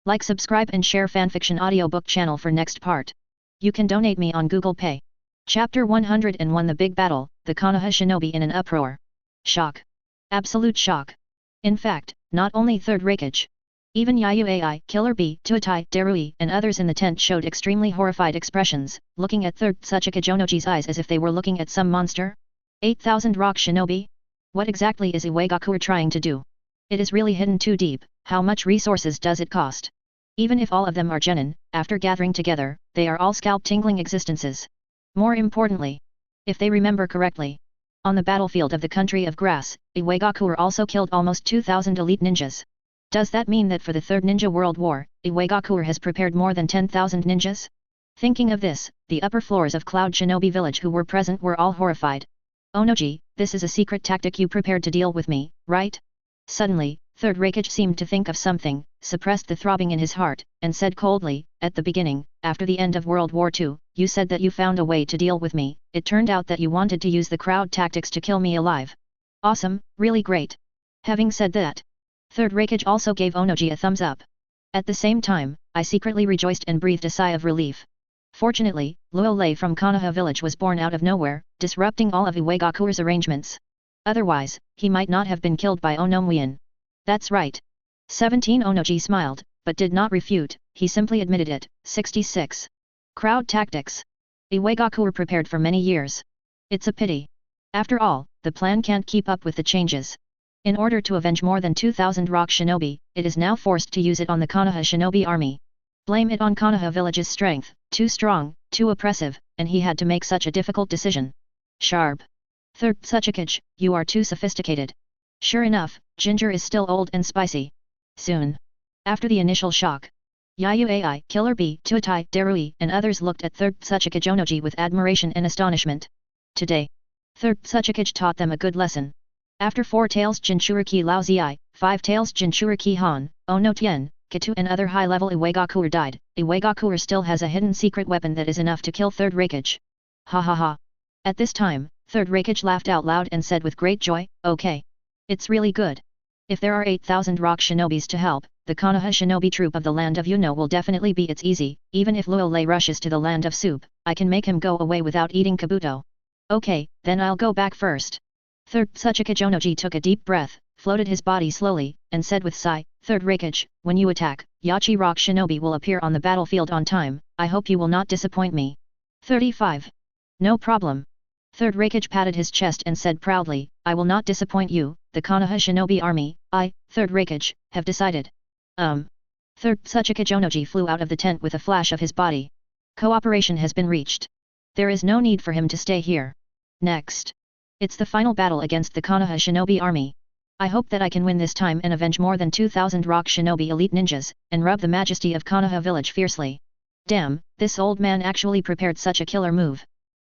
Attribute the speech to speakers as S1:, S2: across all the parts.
S1: Like, subscribe and share fanfiction audiobook channel for next part. You can donate me on Google Pay. Chapter 101 The Big Battle, the Konoha Shinobi in an uproar. Shock. Absolute shock. In fact, not only Third Raikage. Even Yayuai, Killer Bee, Tuatai, Darui, and others in the tent showed extremely horrified expressions, looking at Third Tsuchika Jonoji's eyes as if they were looking at some monster. 8,000 rock shinobi? What exactly is Iwagakuer trying to do? It is really hidden too deep. How much resources does it cost? Even if all of them are genin, after gathering together, they are all scalp-tingling existences. More importantly, if they remember correctly, on the battlefield of the country of grass, Iwagakuer also killed almost 2,000 elite ninjas. Does that mean that for the Third Ninja World War, Iwagakuer has prepared more than 10,000 ninjas? Thinking of this, the upper floors of Cloud Shinobi Village who were present were all horrified. Onoji, this is a secret tactic you prepared to deal with me, right? Suddenly, Third Raikage seemed to think of something, suppressed the throbbing in his heart, and said coldly, at the beginning, after the end of World War II, you said that you found a way to deal with me. It turned out that you wanted to use the crowd tactics to kill me alive. Awesome, really great. Having said that, Third Raikage also gave Onoji a thumbs up. At the same time, I secretly rejoiced and breathed a sigh of relief. Fortunately, Luo Lei from Konoha village was born out of nowhere, disrupting all of Iwagakuer's arrangements. Otherwise, he might not have been killed by Onomien. That's right. 17 Onoji smiled, but did not refute, he simply admitted it. 66. Crowd tactics. Iwagakuer prepared for many years. It's a pity. After all, the plan can't keep up with the changes. In order to avenge more than 2,000 rock shinobi, it is now forced to use it on the Konoha shinobi army. Blame it on Konoha village's strength, too strong, too oppressive, and he had to make such a difficult decision. Sharp. Third Tsuchikage, you are too sophisticated. Sure enough, ginger is still old and spicy. Soon. After the initial shock, Yayuai, Killer Bee, Tuatai, Darui, and others looked at Third Tsuchika Jonoji with admiration and astonishment. Today, Third Tsuchikage taught them a good lesson. After 4 tails Jinchuriki Lao Ziai, 5 tails Jinchuriki Han, Ono Tien, Kitu and other high-level Iwagakuer died, Iwagakuer still has a hidden secret weapon that is enough to kill Third Raikage. Ha ha ha. At this time, Third Raikage laughed out loud and said with great joy, okay. It's really good. If there are 8,000 rock shinobis to help, the Konoha shinobi troop of the land of Yuno will definitely be it's easy. Even if Luo Lei rushes to the land of soup, I can make him go away without eating kabuto. Okay, then I'll go back first. Third Tsuchika Jonoji took a deep breath, floated his body slowly, and said with sigh, Third Raikage, when you attack, Yachi Rock Shinobi will appear on the battlefield on time. I hope you will not disappoint me. 35. No problem. Third Raikage patted his chest and said proudly, I will not disappoint you. The Konoha Shinobi army, I, Third Raikage, have decided. Third Tsuchika Jonoji flew out of the tent with a flash of his body. Cooperation has been reached. There is no need for him to stay here. Next. It's the final battle against the Konoha Shinobi army. I hope that I can win this time and avenge more than 2,000 rock shinobi elite ninjas, and rub the majesty of Konoha village fiercely. Damn, this old man actually prepared such a killer move.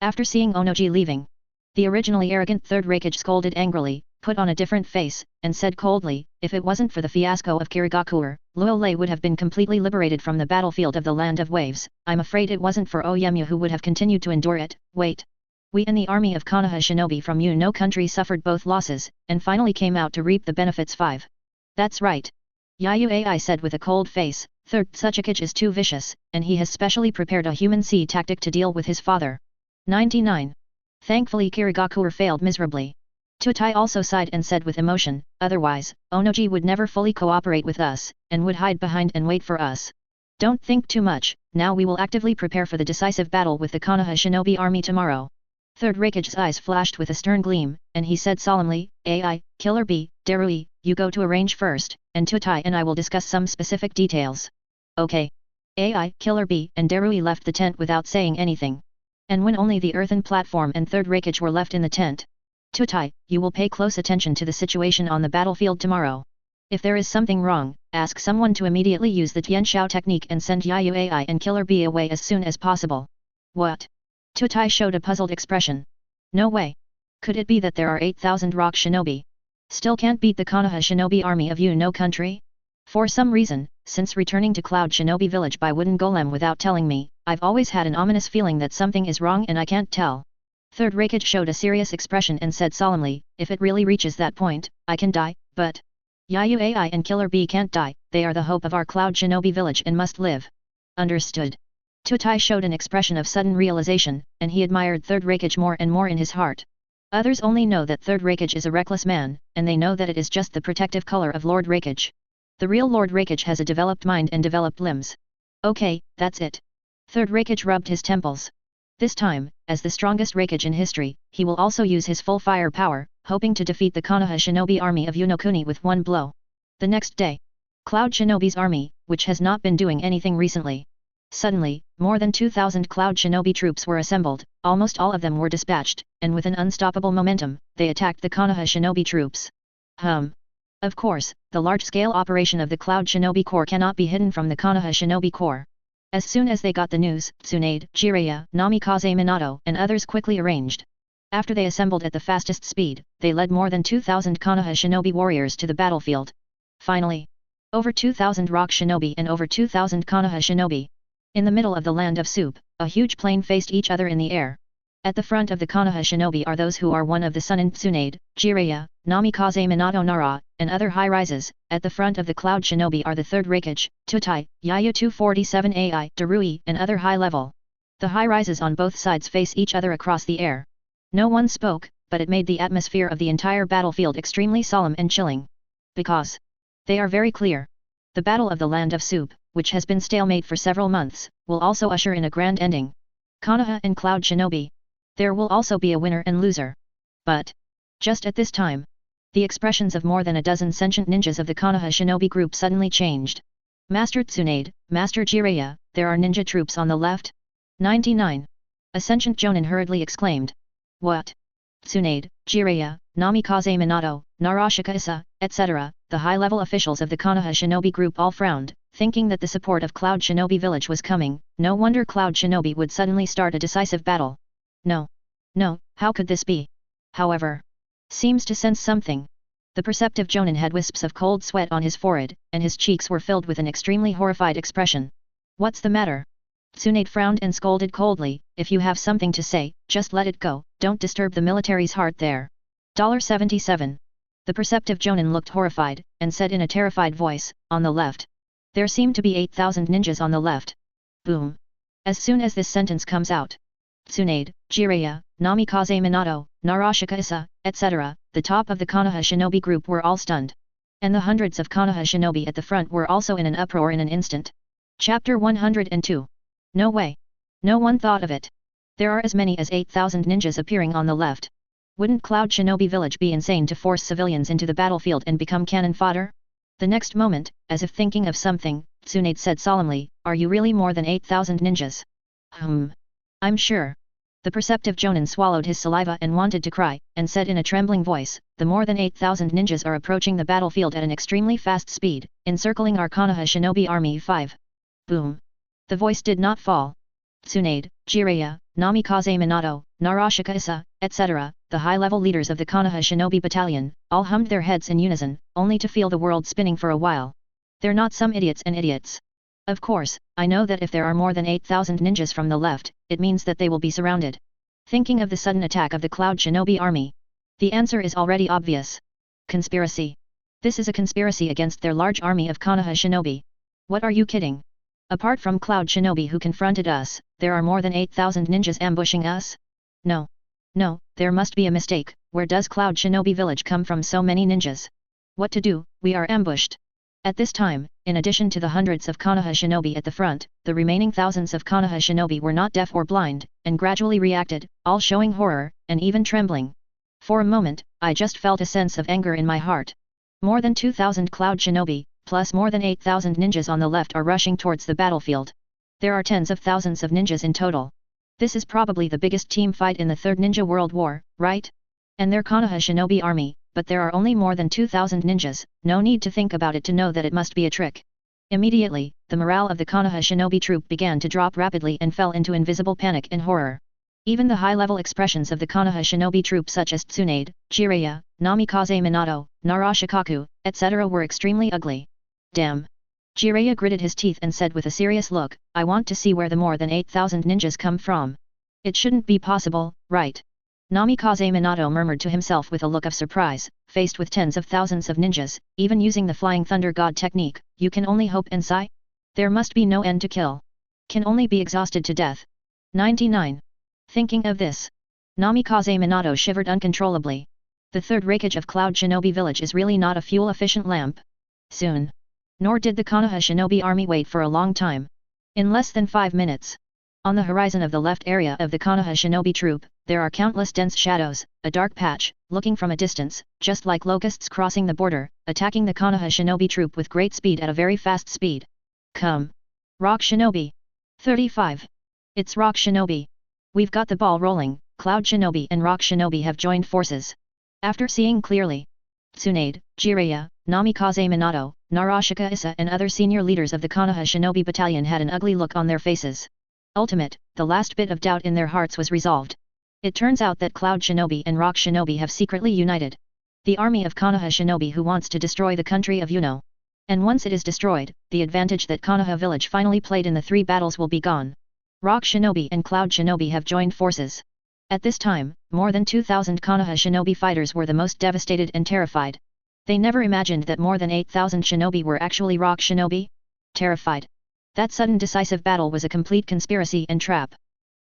S1: After seeing Onoji leaving, the originally arrogant Third Raikage scolded angrily, put on a different face, and said coldly, if it wasn't for the fiasco of Kirigakuer, Luo Lei would have been completely liberated from the battlefield of the Land of Waves. I'm afraid it wasn't for Oyemya who would have continued to endure it. Wait. We and the army of Konoha shinobi from Yuno country suffered both losses, and finally came out to reap the benefits. 5. That's right. Yayuai said with a cold face, Third Tsuchikage is too vicious, and he has specially prepared a human sea tactic to deal with his father. 99. Thankfully Kirigakuer failed miserably. Tutai also sighed and said with emotion, otherwise, Onoji would never fully cooperate with us, and would hide behind and wait for us. Don't think too much, now we will actively prepare for the decisive battle with the Konoha shinobi army tomorrow. Third Raikage's eyes flashed with a stern gleam, and he said solemnly, Ai, Killer Bee, Darui, you go to arrange first, and Tutai and I will discuss some specific details. Okay. Ai, Killer Bee and Darui left the tent without saying anything. And when only the earthen platform and Third Raikage were left in the tent. Tutai, you will pay close attention to the situation on the battlefield tomorrow. If there is something wrong, ask someone to immediately use the Tianshao technique and send Yayuai and Killer Bee away as soon as possible. What? Tutai showed a puzzled expression. No way. Could it be that there are 8,000 rock shinobi? Still can't beat the Konoha shinobi army of Yuno country? For some reason, since returning to Cloud Shinobi village by wooden golem without telling me, I've always had an ominous feeling that something is wrong and I can't tell. Third Raikage showed a serious expression and said solemnly, if it really reaches that point, I can die, but... Yayu AI and Killer Bee can't die, they are the hope of our Cloud Shinobi village and must live. Understood. Tutai showed an expression of sudden realization, and he admired Third Raikage more and more in his heart. Others only know that Third Raikage is a reckless man, and they know that it is just the protective color of Lord Raikage. The real Lord Raikage has a developed mind and developed limbs. Okay, that's it. Third Raikage rubbed his temples. This time, as the strongest Raikage in history, he will also use his full fire power, hoping to defeat the Konoha shinobi army of Yunokuni with one blow. The next day, Cloud Shinobi's army, which has not been doing anything recently. Suddenly, more than 2,000 Cloud Shinobi troops were assembled, almost all of them were dispatched, and with an unstoppable momentum, they attacked the Konoha Shinobi troops. Of course, the large-scale operation of the Cloud Shinobi Corps cannot be hidden from the Konoha Shinobi Corps. As soon as they got the news, Tsunade, Jiraiya, Namikaze Minato, and others quickly arranged. After they assembled at the fastest speed, they led more than 2,000 Konoha Shinobi warriors to the battlefield. Finally, over 2,000 Rock Shinobi and over 2,000 Konoha Shinobi. In the middle of the land of soup, a huge plane faced each other in the air. At the front of the Konoha Shinobi are those who are one of the Sunin Tsunade, Jiraiya, Namikaze Minato Nara, and other high-rises. At the front of the Cloud Shinobi are the Third Raikage, Tutai, Yayu 247 AI, Darui, and other high-level. The high-rises on both sides face each other across the air. No one spoke, but it made the atmosphere of the entire battlefield extremely solemn and chilling. Because they are very clear. The Battle of the Land of Soup, which has been stalemate for several months, will also usher in a grand ending. Konoha and Cloud Shinobi. There will also be a winner and loser. But just at this time, the expressions of more than a dozen sentient ninjas of the Konoha Shinobi group suddenly changed. Master Tsunade, Master Jiraiya, there are ninja troops on the left? 99. A sentient Jonin hurriedly exclaimed. What? Tsunade, Jiraiya, Namikaze Minato, Narashika Issa, etc., the high-level officials of the Konoha Shinobi group all frowned, thinking that the support of Cloud Shinobi village was coming. No wonder Cloud Shinobi would suddenly start a decisive battle. No, how could this be? However, seems to sense something. The perceptive Jonin had wisps of cold sweat on his forehead, and his cheeks were filled with an extremely horrified expression. What's the matter? Tsunade frowned and scolded coldly, if you have something to say, just let it go, don't disturb the military's heart there. $77. The perceptive Jonin looked horrified, and said in a terrified voice, on the left. There seem to be 8,000 ninjas on the left. Boom. As soon as this sentence comes out, Tsunade, Jiraiya, Namikaze Minato, Narashika Issa, etc., the top of the Konoha Shinobi group were all stunned. And the hundreds of Konoha Shinobi at the front were also in an uproar in an instant. Chapter 102. No way. No one thought of it. There are as many as 8,000 ninjas appearing on the left. Wouldn't Cloud Shinobi village be insane to force civilians into the battlefield and become cannon fodder? The next moment, as if thinking of something, Tsunade said solemnly, are you really more than 8,000 ninjas? I'm sure. The perceptive Jonin swallowed his saliva and wanted to cry, and said in a trembling voice, the more than 8,000 ninjas are approaching the battlefield at an extremely fast speed, encircling our Konoha Shinobi army 5. Boom. The voice did not fall. Tsunade, Jiraiya, Namikaze Minato, Narashika Issa, etc., the high-level leaders of the Konoha Shinobi battalion, all hummed their heads in unison, only to feel the world spinning for a while. They're not some idiots and idiots. Of course, I know that if there are more than 8,000 ninjas from the left, it means that they will be surrounded. Thinking of the sudden attack of the Cloud Shinobi army. The answer is already obvious. Conspiracy. This is a conspiracy against their large army of Konoha Shinobi. What are you kidding? Apart from Cloud Shinobi who confronted us, there are more than 8,000 ninjas ambushing us? No, there must be a mistake. Where does Cloud Shinobi village come from so many ninjas? What to do, we are ambushed. At this time, in addition to the hundreds of Konoha Shinobi at the front, the remaining thousands of Konoha Shinobi were not deaf or blind, and gradually reacted, all showing horror, and even trembling. For a moment, I just felt a sense of anger in my heart. More than 2,000 Cloud Shinobi, plus more than 8,000 ninjas on the left are rushing towards the battlefield. There are tens of thousands of ninjas in total. This is probably the biggest team fight in the Third Ninja World War, right? And their Konoha Shinobi army, but there are only more than 2,000 ninjas, no need to think about it to know that it must be a trick. Immediately, the morale of the Konoha Shinobi troop began to drop rapidly and fell into invisible panic and horror. Even the high-level expressions of the Konoha Shinobi troop such as Tsunade, Jiraiya, Namikaze Minato, Narashikaku, etc. were extremely ugly. Damn. Jiraiya gritted his teeth and said with a serious look, I want to see where the more than 8,000 ninjas come from. It shouldn't be possible, right? Namikaze Minato murmured to himself with a look of surprise, faced with tens of thousands of ninjas, even using the Flying Thunder God technique, you can only hope and sigh? There must be no end to kill. Can only be exhausted to death. 99. Thinking of this, Namikaze Minato shivered uncontrollably. The third raikage of Cloud Shinobi Village is really not a fuel-efficient lamp. Soon. Nor did the Konoha Shinobi army wait for a long time. In less than 5 minutes. On the horizon of the left area of the Konoha Shinobi troop, there are countless dense shadows, a dark patch, looking from a distance, just like locusts crossing the border, attacking the Konoha Shinobi troop with great speed at a very fast speed. Come. Rock Shinobi. 35. It's Rock Shinobi. We've got the ball rolling. Cloud Shinobi and Rock Shinobi have joined forces. After seeing clearly, Tsunade, Jiraiya, Namikaze Minato, Narashika Issa and other senior leaders of the Konoha Shinobi battalion had an ugly look on their faces. Ultimate, the last bit of doubt in their hearts was resolved. It turns out that Cloud Shinobi and Rock Shinobi have secretly united. The army of Konoha Shinobi who wants to destroy the country of Yuno. And once it is destroyed, the advantage that Konoha village finally played in the 3 battles will be gone. Rock Shinobi and Cloud Shinobi have joined forces. At this time, more than 2,000 Konoha Shinobi fighters were the most devastated and terrified. They never imagined that more than 8,000 Shinobi were actually Rock Shinobi. Terrified. That sudden decisive battle was a complete conspiracy and trap.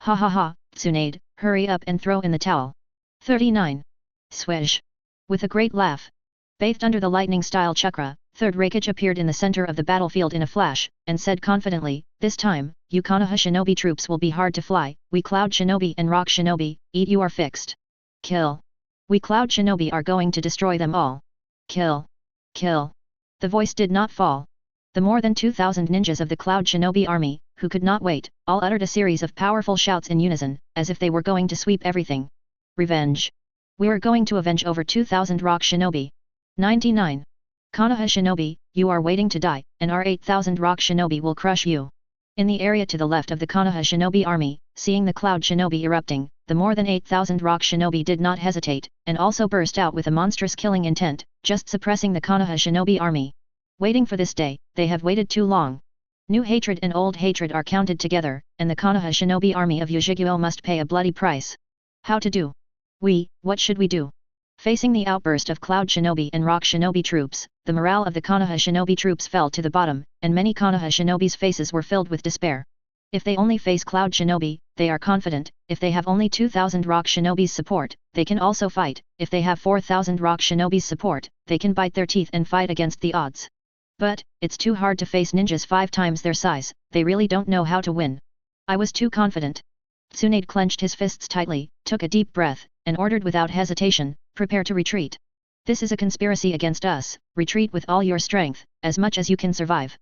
S1: Ha ha ha, Tsunade, hurry up and throw in the towel. 39. Swish. With a great laugh. Bathed under the lightning-style chakra, third raikage appeared in the center of the battlefield in a flash, and said confidently, this time, you Konoha Shinobi troops will be hard to fly, we Cloud Shinobi and Rock Shinobi, eat you are fixed. Kill. We Cloud Shinobi are going to destroy them all. Kill. Kill. The voice did not fall. The more than 2,000 ninjas of the Cloud Shinobi army, who could not wait, all uttered a series of powerful shouts in unison, as if they were going to sweep everything. Revenge. We are going to avenge over 2,000 Rock Shinobi. 99. Konoha Shinobi, you are waiting to die, and our 8,000 Rock Shinobi will crush you. In the area to the left of the Konoha Shinobi army, seeing the Cloud Shinobi erupting, the more than 8,000 Rock Shinobi did not hesitate, and also burst out with a monstrous killing intent, just suppressing the Konoha Shinobi army. Waiting for this day, they have waited too long. New hatred and old hatred are counted together, and the Konoha Shinobi army of Yujigyo must pay a bloody price. How to do? What should we do? Facing the outburst of Cloud Shinobi and Rock Shinobi troops, the morale of the Konoha Shinobi troops fell to the bottom, and many Konoha Shinobi's faces were filled with despair. If they only face Cloud Shinobi, they are confident, if they have only 2,000 Rock Shinobi's support, they can also fight, if they have 4,000 Rock Shinobi's support, they can bite their teeth and fight against the odds. But, it's too hard to face ninjas 5 times their size, they really don't know how to win. I was too confident. Tsunade clenched his fists tightly, took a deep breath, and ordered without hesitation, prepare to retreat. This is a conspiracy against us, retreat with all your strength, as much as you can survive.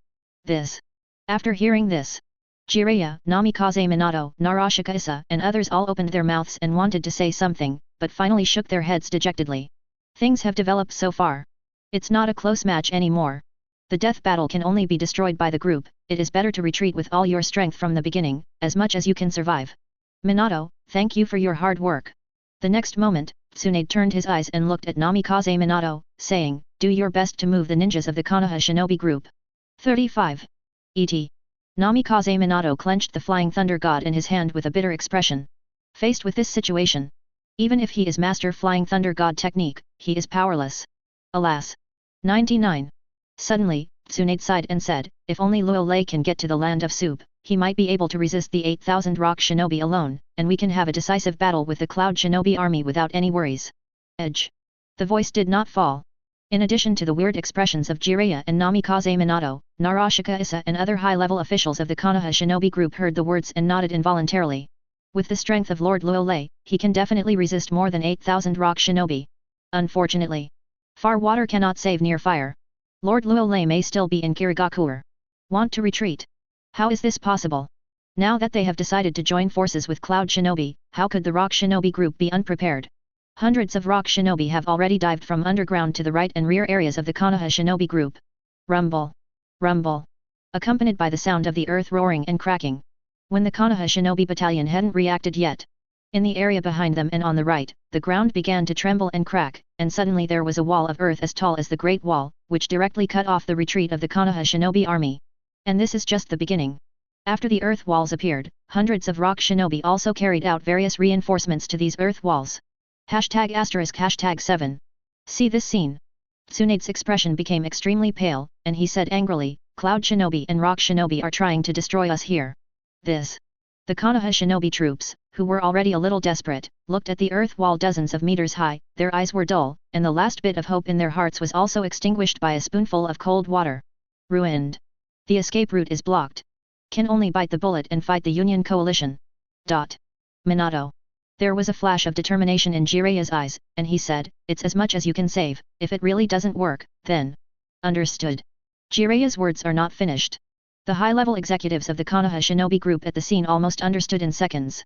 S1: This. After hearing this, Jiraiya, Namikaze Minato, Narashika Issa and others all opened their mouths and wanted to say something, but finally shook their heads dejectedly. Things have developed so far. It's not a close match anymore. The death battle can only be destroyed by the group, it is better to retreat with all your strength from the beginning, as much as you can survive. Minato, thank you for your hard work. The next moment, Tsunade turned his eyes and looked at Namikaze Minato, saying, do your best to move the ninjas of the Konoha Shinobi group. 35. E.T. Namikaze Minato clenched the Flying Thunder God in his hand with a bitter expression. Faced with this situation, even if he is Master Flying Thunder God technique, he is powerless. Alas. 99. Suddenly, Tsunade sighed and said, if only Luo Lei can get to the land of soup, he might be able to resist the 8,000 Rock Shinobi alone, and we can have a decisive battle with the Cloud Shinobi army without any worries. Edge. The voice did not fall. In addition to the weird expressions of Jiraiya and Namikaze Minato, Narashika Issa and other high-level officials of the Konoha Shinobi group heard the words and nodded involuntarily. With the strength of Lord Luo Lei, he can definitely resist more than 8,000 Rock Shinobi. Unfortunately, far water cannot save near fire. Lord Luo Lei may still be in Kirigakure. Want to retreat? How is this possible? Now that they have decided to join forces with Cloud Shinobi, how could the Rock Shinobi group be unprepared? Hundreds of Rock Shinobi have already dived from underground to the right and rear areas of the Konoha Shinobi group. Rumble. Rumble. Accompanied by the sound of the earth roaring and cracking. When the Konoha Shinobi battalion hadn't reacted yet. In the area behind them and on the right, the ground began to tremble and crack, and suddenly there was a wall of earth as tall as the Great Wall, which directly cut off the retreat of the Konoha Shinobi army. And this is just the beginning. After the earth walls appeared, hundreds of Rock Shinobi also carried out various reinforcements to these earth walls. #*7. See this scene. Tsunade's expression became extremely pale, and he said angrily, Cloud Shinobi and Rock Shinobi are trying to destroy us here. The Konoha shinobi troops, who were already a little desperate, looked at the earth wall dozens of meters high, their eyes were dull, and the last bit of hope in their hearts was also extinguished by a spoonful of cold water. Ruined. The escape route is blocked. Can only bite the bullet and fight the Union coalition. Minato. There was a flash of determination in Jiraiya's eyes, and he said, it's as much as you can save, if it really doesn't work, then. Understood. Jiraiya's words are not finished. The high-level executives of the Konoha shinobi group at the scene almost understood in seconds.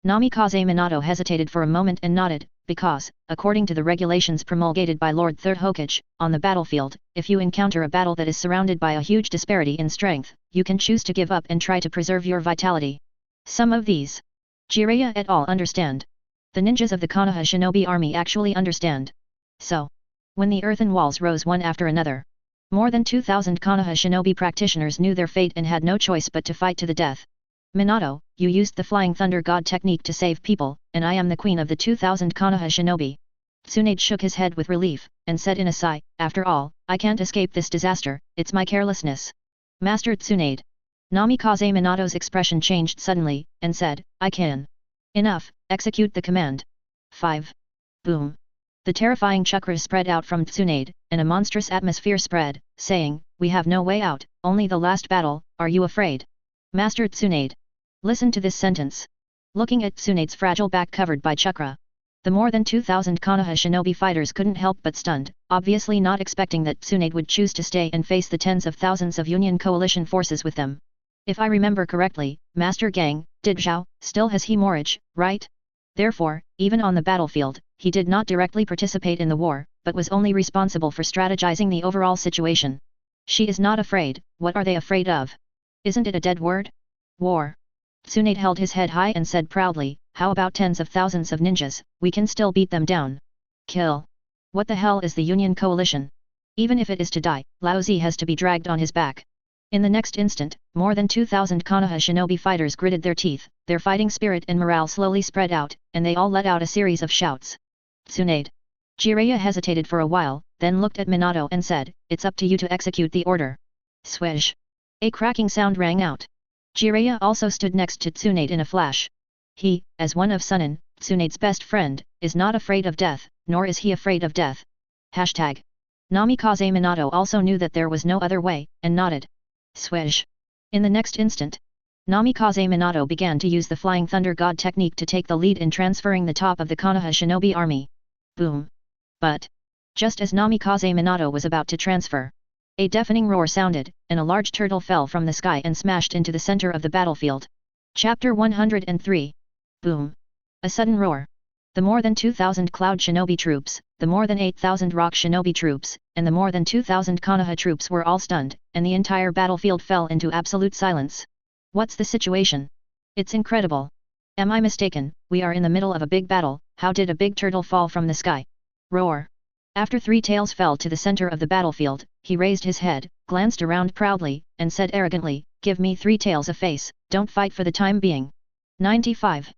S1: Namikaze Minato hesitated for a moment and nodded, because, according to the regulations promulgated by Lord Third Hokage, on the battlefield, if you encounter a battle that is surrounded by a huge disparity in strength, you can choose to give up and try to preserve your vitality. Some of these. Jiraiya et al. Understand. The ninjas of the Konoha shinobi army actually understand. So. When the earthen walls rose one after another. More than 2,000 Konoha shinobi practitioners knew their fate and had no choice but to fight to the death. Minato, you used the Flying Thunder God technique to save people, and I am the queen of the 2,000 Konoha shinobi. Tsunade shook his head with relief, and said in a sigh, after all, I can't escape this disaster, it's my carelessness. Master Tsunade. Namikaze Minato's expression changed suddenly, and said, I can. Enough, execute the command. 5. Boom. The terrifying chakras spread out from Tsunade, and a monstrous atmosphere spread, saying, we have no way out, only the last battle, are you afraid? Master Tsunade. Listen to this sentence. Looking at Tsunade's fragile back covered by chakra. The more than 2,000 Konoha shinobi fighters couldn't help but stunned, obviously not expecting that Tsunade would choose to stay and face the tens of thousands of Union coalition forces with them. If I remember correctly, Master Gang, did Zhao, still has hemorrhage, right? Therefore, even on the battlefield, he did not directly participate in the war, but was only responsible for strategizing the overall situation. She is not afraid, what are they afraid of? Isn't it a dead word? War. Tsunade held his head high and said proudly, how about tens of thousands of ninjas, we can still beat them down. Kill. What the hell is the Union coalition? Even if it is to die, Lao Zi has to be dragged on his back. In the next instant, more than 2,000 Konoha shinobi fighters gritted their teeth, their fighting spirit and morale slowly spread out, and they all let out a series of shouts. Tsunade. Jiraiya hesitated for a while, then looked at Minato and said, it's up to you to execute the order. Swish. A cracking sound rang out. Jiraiya also stood next to Tsunade in a flash. He, as one of Sunin, Tsunade's best friend, is not afraid of death, nor is he afraid of death. Hashtag. Namikaze Minato also knew that there was no other way, and nodded. Swish. In the next instant, Namikaze Minato began to use the Flying Thunder God technique to take the lead in transferring the top of the Konoha shinobi army. Boom. But, just as Namikaze Minato was about to transfer, a deafening roar sounded, and a large turtle fell from the sky and smashed into the center of the battlefield. Chapter 103. Boom. A sudden roar. The more than 2,000 Cloud Shinobi troops, the more than 8,000 Rock Shinobi troops, and the more than 2,000 Konoha troops were all stunned, and the entire battlefield fell into absolute silence. What's the situation? It's incredible. Am I mistaken? We are in the middle of a big battle, how did a big turtle fall from the sky? Roar. After Three Tails fell to the center of the battlefield, he raised his head, glanced around proudly, and said arrogantly, give me Three Tails a face, don't fight for the time being. 95.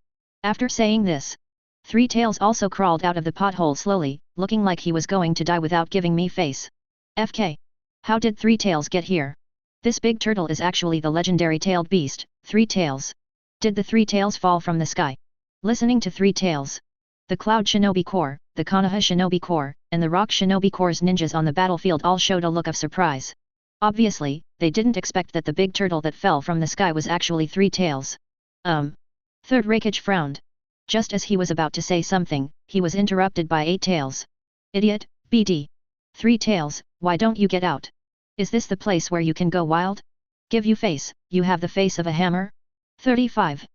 S1: After saying this, Three Tails also crawled out of the pothole slowly, looking like he was going to die without giving me face. FK. How did Three Tails get here? This big turtle is actually the legendary tailed beast, Three Tails. Did the Three Tails fall from the sky? Listening to Three Tails, the Cloud Shinobi Corps, the Konoha Shinobi Corps, and the Rock Shinobi Corps' ninjas on the battlefield all showed a look of surprise. Obviously, they didn't expect that the big turtle that fell from the sky was actually Three Tails. Third Raikage frowned. Just as he was about to say something, he was interrupted by Eight Tails. Idiot, BD. Three Tails, why don't you get out? Is this the place where you can go wild? Give you face, you have the face of a hammer? 35.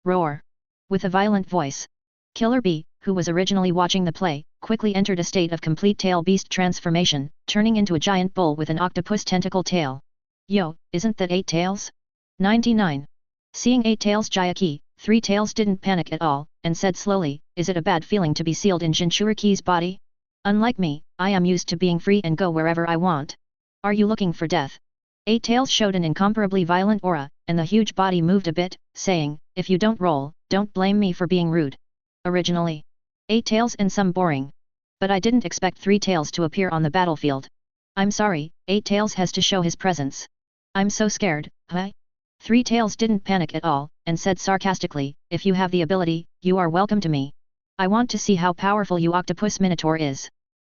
S1: Roar. With a violent voice. Killer Bee, who was originally watching the play, quickly entered a state of complete tail beast transformation, turning into a giant bull with an octopus tentacle tail. Yo, isn't that Eight Tails? 99. Seeing Eight Tails Jayaki, Three Tails didn't panic at all, and said slowly, is it a bad feeling to be sealed in Jinchuriki's body? Unlike me, I am used to being free and go wherever I want. Are you looking for death? Eight Tails showed an incomparably violent aura, and the huge body moved a bit, saying, if you don't roll, don't blame me for being rude. Originally, 8 tails and some boring. But I didn't expect 3 tails to appear on the battlefield. I'm sorry, 8 tails has to show his presence. I'm so scared, huh? 3 tails didn't panic at all, and said sarcastically, if you have the ability, you are welcome to me. I want to see how powerful you octopus minotaur is.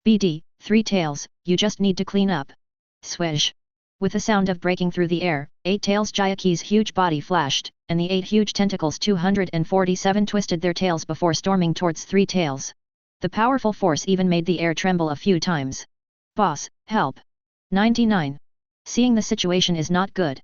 S1: BD, 3 tails, you just need to clean up. Swish. With the sound of breaking through the air, 8 tails Jayaki's huge body flashed, and the 8 huge tentacles 247 twisted their tails before storming towards 3 tails. The powerful force even made the air tremble a few times. Boss, help! 99. Seeing the situation is not good.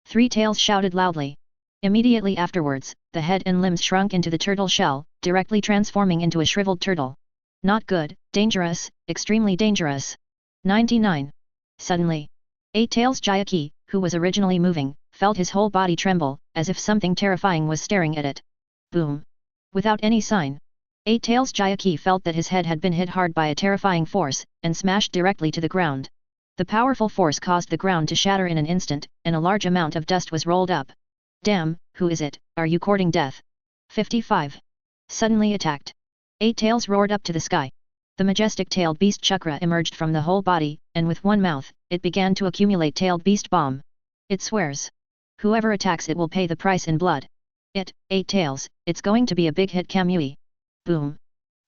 S1: 3 tails shouted loudly. Immediately afterwards, the head and limbs shrunk into the turtle shell, directly transforming into a shriveled turtle. Not good, dangerous, extremely dangerous. 99. Suddenly, 8 tails Jayaki, who was originally moving, felt his whole body tremble, as if something terrifying was staring at it. Boom! Without any sign, 8 tails Jayaki felt that his head had been hit hard by a terrifying force, and smashed directly to the ground. The powerful force caused the ground to shatter in an instant, and a large amount of dust was rolled up. Damn, who is it, are you courting death? 55. Suddenly attacked. 8 tails roared up to the sky. The majestic tailed beast chakra emerged from the whole body, and with one mouth, it began to accumulate tailed beast bomb. It swears. Whoever attacks it will pay the price in blood. 8 tails, it's going to be a big hit Kamui. Boom.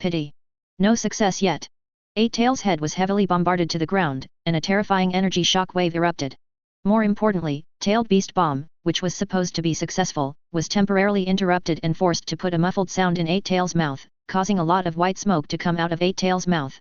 S1: Pity. No success yet. 8 tails' head was heavily bombarded to the ground, and a terrifying energy shock wave erupted. More importantly, tailed beast bomb, which was supposed to be successful, was temporarily interrupted and forced to put a muffled sound in 8 tails' mouth, causing a lot of white smoke to come out of 8 tails' mouth.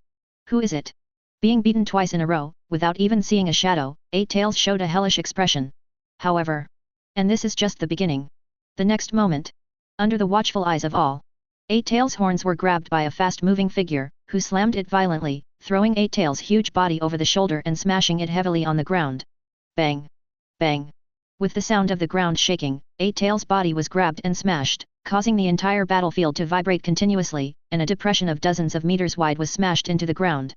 S1: Who is it? Being beaten twice in a row, without even seeing a shadow, 8 tails showed a hellish expression. However, and this is just the beginning. The next moment, under the watchful eyes of all, 8 tails' horns were grabbed by a fast-moving figure, who slammed it violently, throwing 8 tails' huge body over the shoulder and smashing it heavily on the ground. Bang! Bang! With the sound of the ground shaking, 8 tails' body was grabbed and smashed, causing the entire battlefield to vibrate continuously, and a depression of dozens of meters wide was smashed into the ground.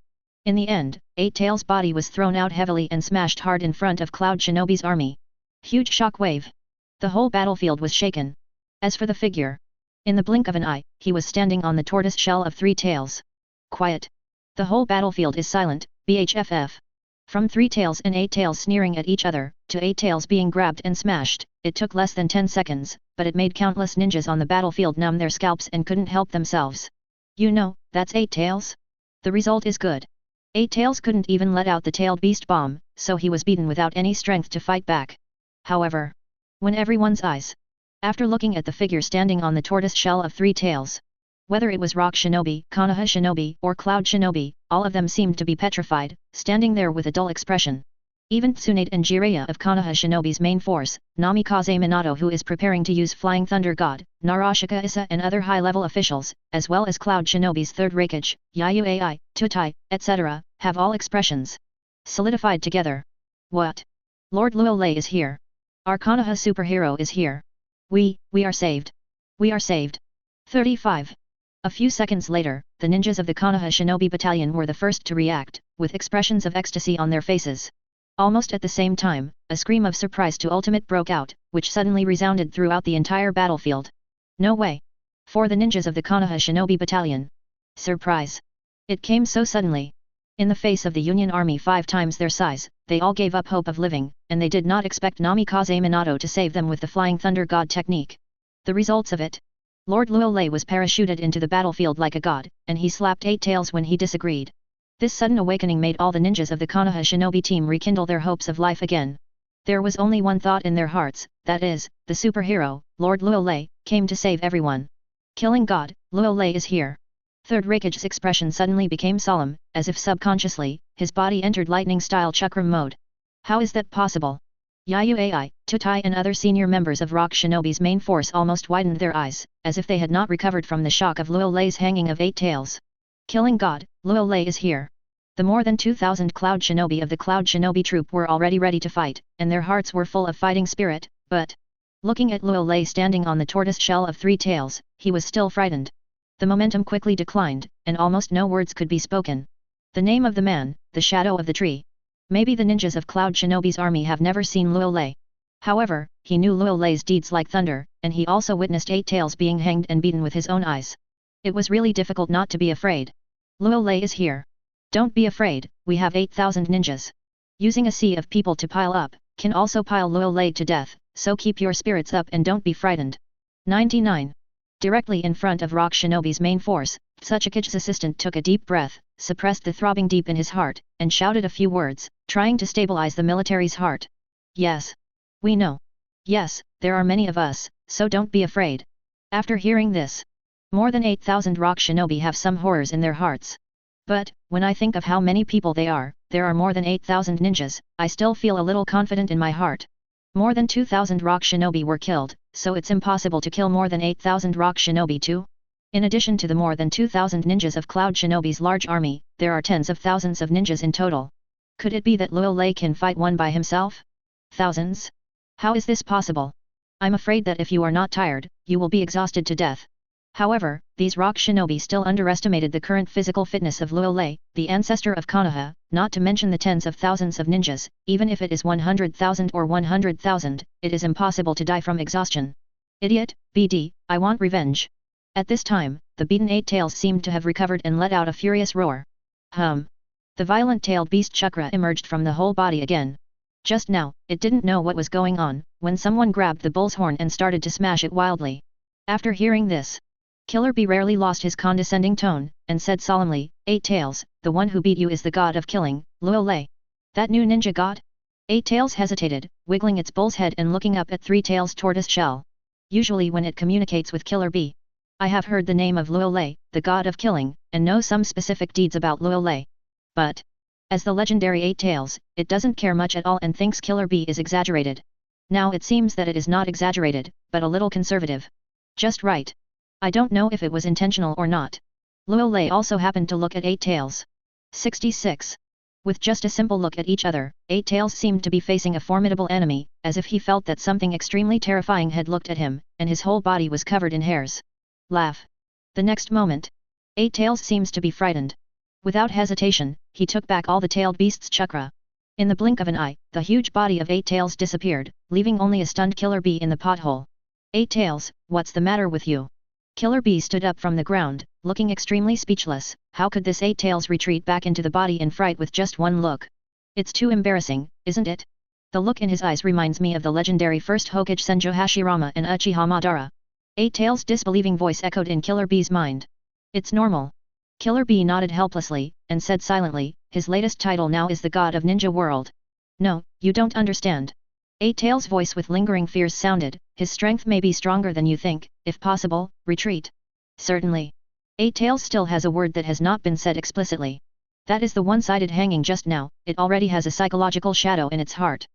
S1: In the end, 8 tails' body was thrown out heavily and smashed hard in front of Cloud Shinobi's army. Huge shock wave. The whole battlefield was shaken. As for the figure, in the blink of an eye, he was standing on the tortoise shell of 3 tails. Quiet. The whole battlefield is silent, BHFF. From 3 tails and 8 tails sneering at each other, to 8 tails being grabbed and smashed, it took less than 10 seconds, but it made countless ninjas on the battlefield numb their scalps and couldn't help themselves. You know, that's 8 tails? The result is good. 8 tails couldn't even let out the tailed beast bomb, so he was beaten without any strength to fight back. However, when everyone's eyes, after looking at the figure standing on the tortoise shell of 3 tails, whether it was Rock Shinobi, Konoha Shinobi, or Cloud Shinobi, all of them seemed to be petrified, standing there with a dull expression. Even Tsunade and Jiraiya of Konoha Shinobi's main force, Namikaze Minato who is preparing to use Flying Thunder God, Narashika Issa and other high-level officials, as well as Cloud Shinobi's third Raikage, Yayuai, Tutai, etc., have all expressions solidified together. What? Lord Luolei is here. Our Konoha superhero is here. We are saved. We are saved. 35. A few seconds later, the ninjas of the Konoha Shinobi Battalion were the first to react, with expressions of ecstasy on their faces. Almost at the same time, a scream of surprise to ultimate broke out, which suddenly resounded throughout the entire battlefield. No way! For the ninjas of the Konoha Shinobi Battalion. Surprise! It came so suddenly. In the face of the Union Army 5 times their size, they all gave up hope of living, and they did not expect Namikaze Minato to save them with the Flying Thunder God technique. The results of it? Lord Luolei was parachuted into the battlefield like a god, and he slapped 8 tails when he disagreed. This sudden awakening made all the ninjas of the Konoha Shinobi team rekindle their hopes of life again. There was only one thought in their hearts, that is, the superhero, Lord Luolei, came to save everyone. Killing God, Luolei is here. Third Raikage's expression suddenly became solemn, as if subconsciously, his body entered lightning-style chakram mode. How is that possible? Yayuai, Tutai and other senior members of Rock Shinobi's main force almost widened their eyes, as if they had not recovered from the shock of Luolei's hanging of 8 tails. Killing God, Luolei is here. The more than 2,000 Cloud Shinobi of the Cloud Shinobi troop were already ready to fight, and their hearts were full of fighting spirit, but looking at Luolei standing on the tortoise shell of 3 tails, he was still frightened. The momentum quickly declined, and almost no words could be spoken. The name of the man, the shadow of the tree. Maybe the ninjas of Cloud Shinobi's army have never seen Luolei. However, he knew Luolei's deeds like thunder, and he also witnessed 8 tails being hanged and beaten with his own eyes. It was really difficult not to be afraid. Luo Lei is here. Don't be afraid, we have 8,000 ninjas. Using a sea of people to pile up, can also pile Luo Lei to death, so keep your spirits up and don't be frightened. 99. Directly in front of Rock Shinobi's main force, Tsuchiki's assistant took a deep breath, suppressed the throbbing deep in his heart, and shouted a few words, trying to stabilize the military's heart. Yes. We know. Yes, there are many of us, so don't be afraid. After hearing this, more than 8,000 Rock Shinobi have some horrors in their hearts. But, when I think of how many people there are more than 8,000 ninjas, I still feel a little confident in my heart. More than 2,000 Rock Shinobi were killed, so it's impossible to kill more than 8,000 Rock Shinobi too. In addition to the more than 2,000 ninjas of Cloud Shinobi's large army, there are tens of thousands of ninjas in total. Could it be that Luo Lei can fight one by himself? Thousands? How is this possible? I'm afraid that if you are not tired, you will be exhausted to death. However, these Rock Shinobi still underestimated the current physical fitness of Luo Lei, the ancestor of Konoha, not to mention the tens of thousands of ninjas. Even if it is 100,000 or 100,000, it is impossible to die from exhaustion. Idiot, BD, I want revenge. At this time, the beaten Eight Tails seemed to have recovered and let out a furious roar. The violent-tailed beast chakra emerged from the whole body again. Just now, it didn't know what was going on, when someone grabbed the bull's horn and started to smash it wildly. After hearing this, Killer Bee rarely lost his condescending tone, and said solemnly, Eight Tails, the one who beat you is the god of killing, Luo Lei. That new ninja god? Eight Tails hesitated, wiggling its bull's head and looking up at Three Tails' tortoise shell. Usually when it communicates with Killer Bee, I have heard the name of Luo Lei, the god of killing, and know some specific deeds about Luo Lei. But, as the legendary Eight Tails, it doesn't care much at all and thinks Killer Bee is exaggerated. Now it seems that it is not exaggerated, but a little conservative. Just right. I don't know if it was intentional or not. Luo Lei also happened to look at Eight Tails. 66. With just a simple look at each other, Eight Tails seemed to be facing a formidable enemy, as if he felt that something extremely terrifying had looked at him, and his whole body was covered in hairs. Laugh. The next moment, Eight Tails seems to be frightened. Without hesitation, he took back all the tailed beast's chakra. In the blink of an eye, the huge body of Eight Tails disappeared, leaving only a stunned Killer Bee in the pothole. Eight Tails, what's the matter with you? Killer Bee stood up from the ground, looking extremely speechless. How could this Eight Tails retreat back into the body in fright with just one look? It's too embarrassing, isn't it? The look in his eyes reminds me of the legendary first Hokage Senju Hashirama and Uchiha Madara. Eight Tails' disbelieving voice echoed in Killer Bee's mind. It's normal. Killer Bee nodded helplessly, and said silently, his latest title now is the God of Ninja World. No, you don't understand. Eight Tails' voice with lingering fears sounded, his strength may be stronger than you think, if possible, retreat. Certainly. Eight Tails still has a word that has not been said explicitly. That is the one-sided hanging just now, it already has a psychological shadow in its heart.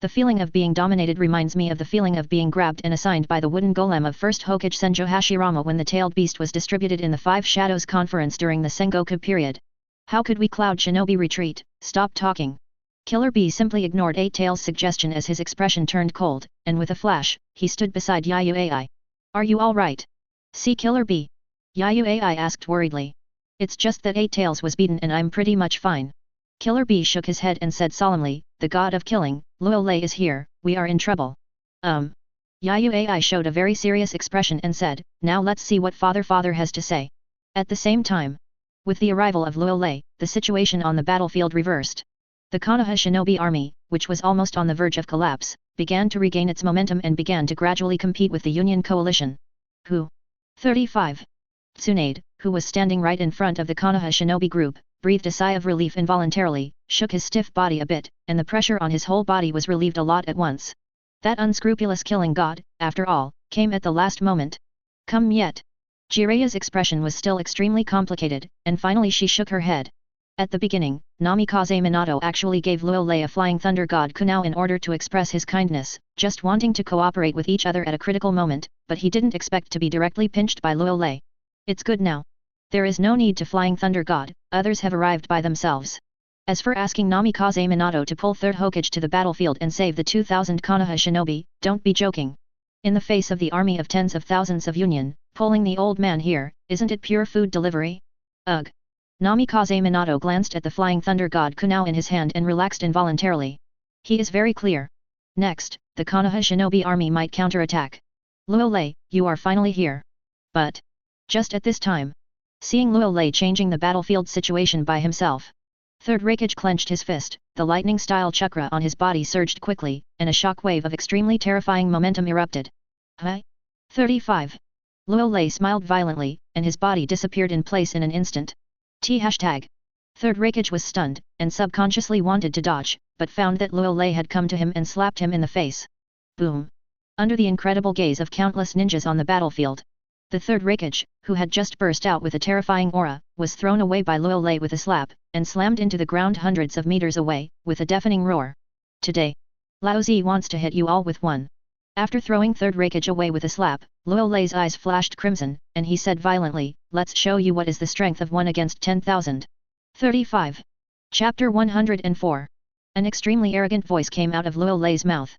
S1: The feeling of being dominated reminds me of the feeling of being grabbed and assigned by the wooden golem of first Hokage Senju Hashirama when the tailed beast was distributed in the Five Shadows conference during the Sengoku period. How could we Cloud Shinobi retreat? Stop talking. Killer Bee simply ignored Eight Tails' suggestion as his expression turned cold, and with a flash, he stood beside Yayuai. Are you alright? See Killer Bee? Yayuai asked worriedly. It's just that Eight Tails was beaten and I'm pretty much fine. Killer Bee shook his head and said solemnly, the god of killing, Luo Lei is here, we are in trouble. Yayuai showed a very serious expression and said, now let's see what Father has to say. At the same time, with the arrival of Luo Lei, the situation on the battlefield reversed. The Konoha Shinobi army, which was almost on the verge of collapse, began to regain its momentum and began to gradually compete with the Union coalition. 35. Tsunade, who was standing right in front of the Konoha Shinobi group, breathed a sigh of relief involuntarily, shook his stiff body a bit, and the pressure on his whole body was relieved a lot at once. That unscrupulous killing god, after all, came at the last moment. Come yet. Jiraiya's expression was still extremely complicated, and finally she shook her head. At the beginning, Namikaze Minato actually gave Luo Lei a flying thunder god kunao in order to express his kindness, just wanting to cooperate with each other at a critical moment, but he didn't expect to be directly pinched by Luo Lei. It's good now. There is no need to flying thunder god, others have arrived by themselves. As for asking Namikaze Minato to pull Third Hokage to the battlefield and save the 2,000 Konoha Shinobi, don't be joking. In the face of the army of tens of thousands of Union, pulling the old man here, isn't it pure food delivery? Ugh. Namikaze Minato glanced at the flying thunder god kunao in his hand and relaxed involuntarily. He is very clear. Next, the Konoha Shinobi army might counterattack. Luo Lei, you are finally here. But Just at this time, seeing Luo Lei changing the battlefield situation by himself, Third Raikage clenched his fist, the lightning-style chakra on his body surged quickly, and a shockwave of extremely terrifying momentum erupted. Huh? 35. Luo Lei smiled violently, and his body disappeared in place in an instant. Third Raikage was stunned, and subconsciously wanted to dodge, but found that Luo Lei had come to him and slapped him in the face. Boom! Under the incredible gaze of countless ninjas on the battlefield, the Third Raikage, who had just burst out with a terrifying aura, was thrown away by Luo Lei with a slap, and slammed into the ground hundreds of meters away, with a deafening roar. Today, Lao Zi wants to hit you all with one. After throwing Third Raikage away with a slap, Luo Lei's eyes flashed crimson, and he said violently, "Let's show you what is the strength of 1 against 10,000. 35. Chapter 104. An extremely arrogant voice came out of Luo Lei's mouth.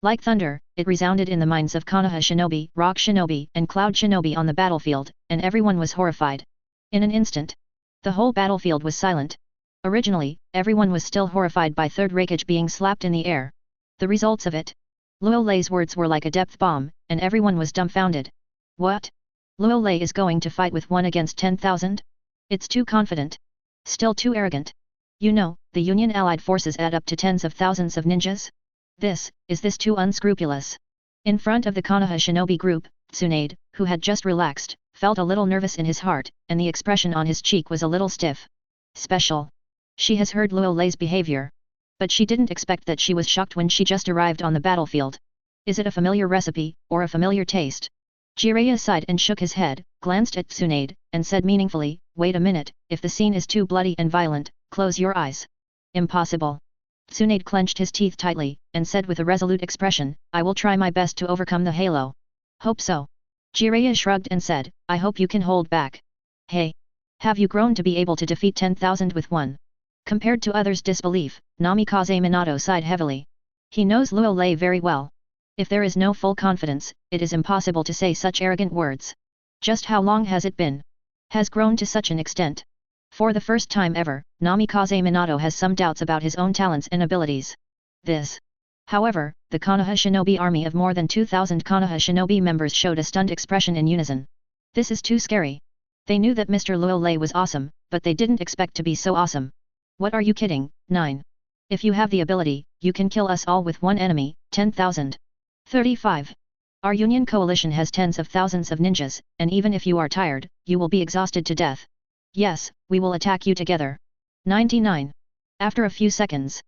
S1: Like thunder, it resounded in the minds of Konoha shinobi, rock shinobi, and cloud shinobi on the battlefield, and everyone was horrified. In an instant, the whole battlefield was silent. Originally, everyone was still horrified by Third Raikage being slapped in the air. The results of it? Luo Lei's words were like a depth bomb, and everyone was dumbfounded. What? Luo Lei is going to fight with 1 against 10,000? It's too confident. Still too arrogant. You know, the Union Allied forces add up to tens of thousands of ninjas? Is this too unscrupulous? In front of the Konoha shinobi group, Tsunade, who had just relaxed, felt a little nervous in his heart, and the expression on his cheek was a little stiff. Special. She has heard Luo Lei's behavior. But she didn't expect that she was shocked when she just arrived on the battlefield. Is it a familiar recipe, or a familiar taste? Jiraiya sighed and shook his head, glanced at Tsunade, and said meaningfully, "Wait a minute, if the scene is too bloody and violent, close your eyes." Impossible. Tsunade clenched his teeth tightly, and said with a resolute expression, "I will try my best to overcome the halo." "Hope so." Jiraiya shrugged and said, "I hope you can hold back." "Hey! Have you grown to be able to defeat 10,000 with 1? Compared to others' disbelief, Namikaze Minato sighed heavily. He knows Luo Lei very well. If there is no full confidence, it is impossible to say such arrogant words. Just how long has it been? Has grown to such an extent? For the first time ever, Namikaze Minato has some doubts about his own talents and abilities. However, the Konoha shinobi army of more than 2,000 Konoha shinobi members showed a stunned expression in unison. This is too scary. They knew that Mr. Luo Lei was awesome, but they didn't expect to be so awesome. What are you kidding, 9? If you have the ability, you can kill us all with 1 enemy, 10,000. 35. Our Union coalition has tens of thousands of ninjas, and even if you are tired, you will be exhausted to death. Yes, we will attack you together. 99. After a few seconds.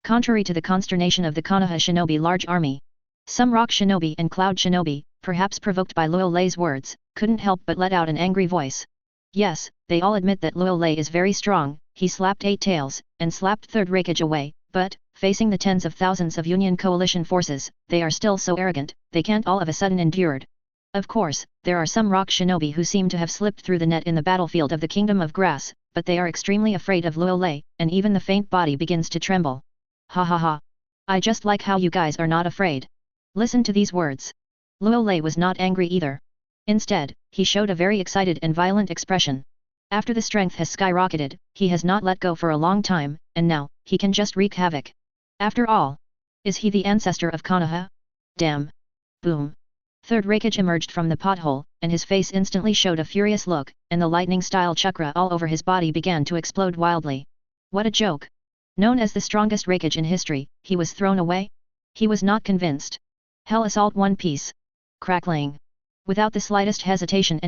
S1: Contrary to the consternation of the Konoha shinobi large army, some rock shinobi and cloud shinobi, perhaps provoked by Luo Lei's words, couldn't help but let out an angry voice. Yes, they all admit that Luo Lei is very strong. He slapped 8 tails, and slapped Third Raikage away, but, facing the tens of thousands of Union coalition forces, they are still so arrogant, they can't all of a sudden endured. Of course, there are some rock shinobi who seem to have slipped through the net in the battlefield of the Kingdom of Grass, but they are extremely afraid of Luo Lei, and even the faint body begins to tremble. Ha ha ha. I just like how you guys are not afraid. Listen to these words. Luo Lei was not angry either. Instead, he showed a very excited and violent expression. After the strength has skyrocketed, he has not let go for a long time, and now, he can just wreak havoc. After all, is he the ancestor of Konoha? Damn. Boom. Third Raikage emerged from the pothole, and his face instantly showed a furious look, and the lightning-style chakra all over his body began to explode wildly. What a joke. Known as the strongest Raikage in history, he was thrown away? He was not convinced. Hell assault one piece. Crackling. Without the slightest hesitation,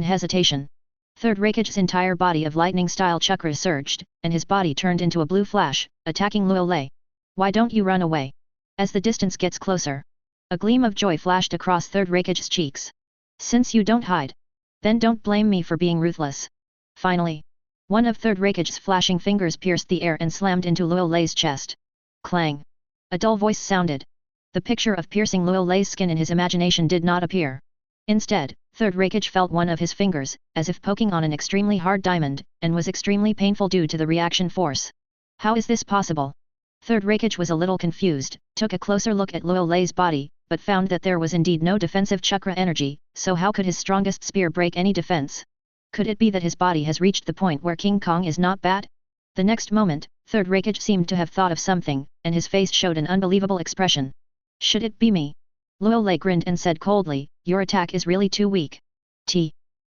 S1: Third Raikage's entire body of lightning-style chakra surged, and his body turned into a blue flash, attacking Luo Lei. Why don't you run away? As the distance gets closer, a gleam of joy flashed across Third Raikage's cheeks. Since you don't hide, then don't blame me for being ruthless. Finally, one of Third Raikage's flashing fingers pierced the air and slammed into Luo Lei's chest. Clang! A dull voice sounded. The picture of piercing Luo Lei's skin in his imagination did not appear. Instead, Third Raikage felt one of his fingers, as if poking on an extremely hard diamond, and was extremely painful due to the reaction force. How is this possible? Third Raikage was a little confused, took a closer look at Luo Lei's body, but found that there was indeed no defensive chakra energy, so how could his strongest spear break any defense? Could it be that his body has reached the point where King Kong is not bad? The next moment, Third Raikage seemed to have thought of something, and his face showed an unbelievable expression. Should it be me? Luo Lei grinned and said coldly, your attack is really too weak.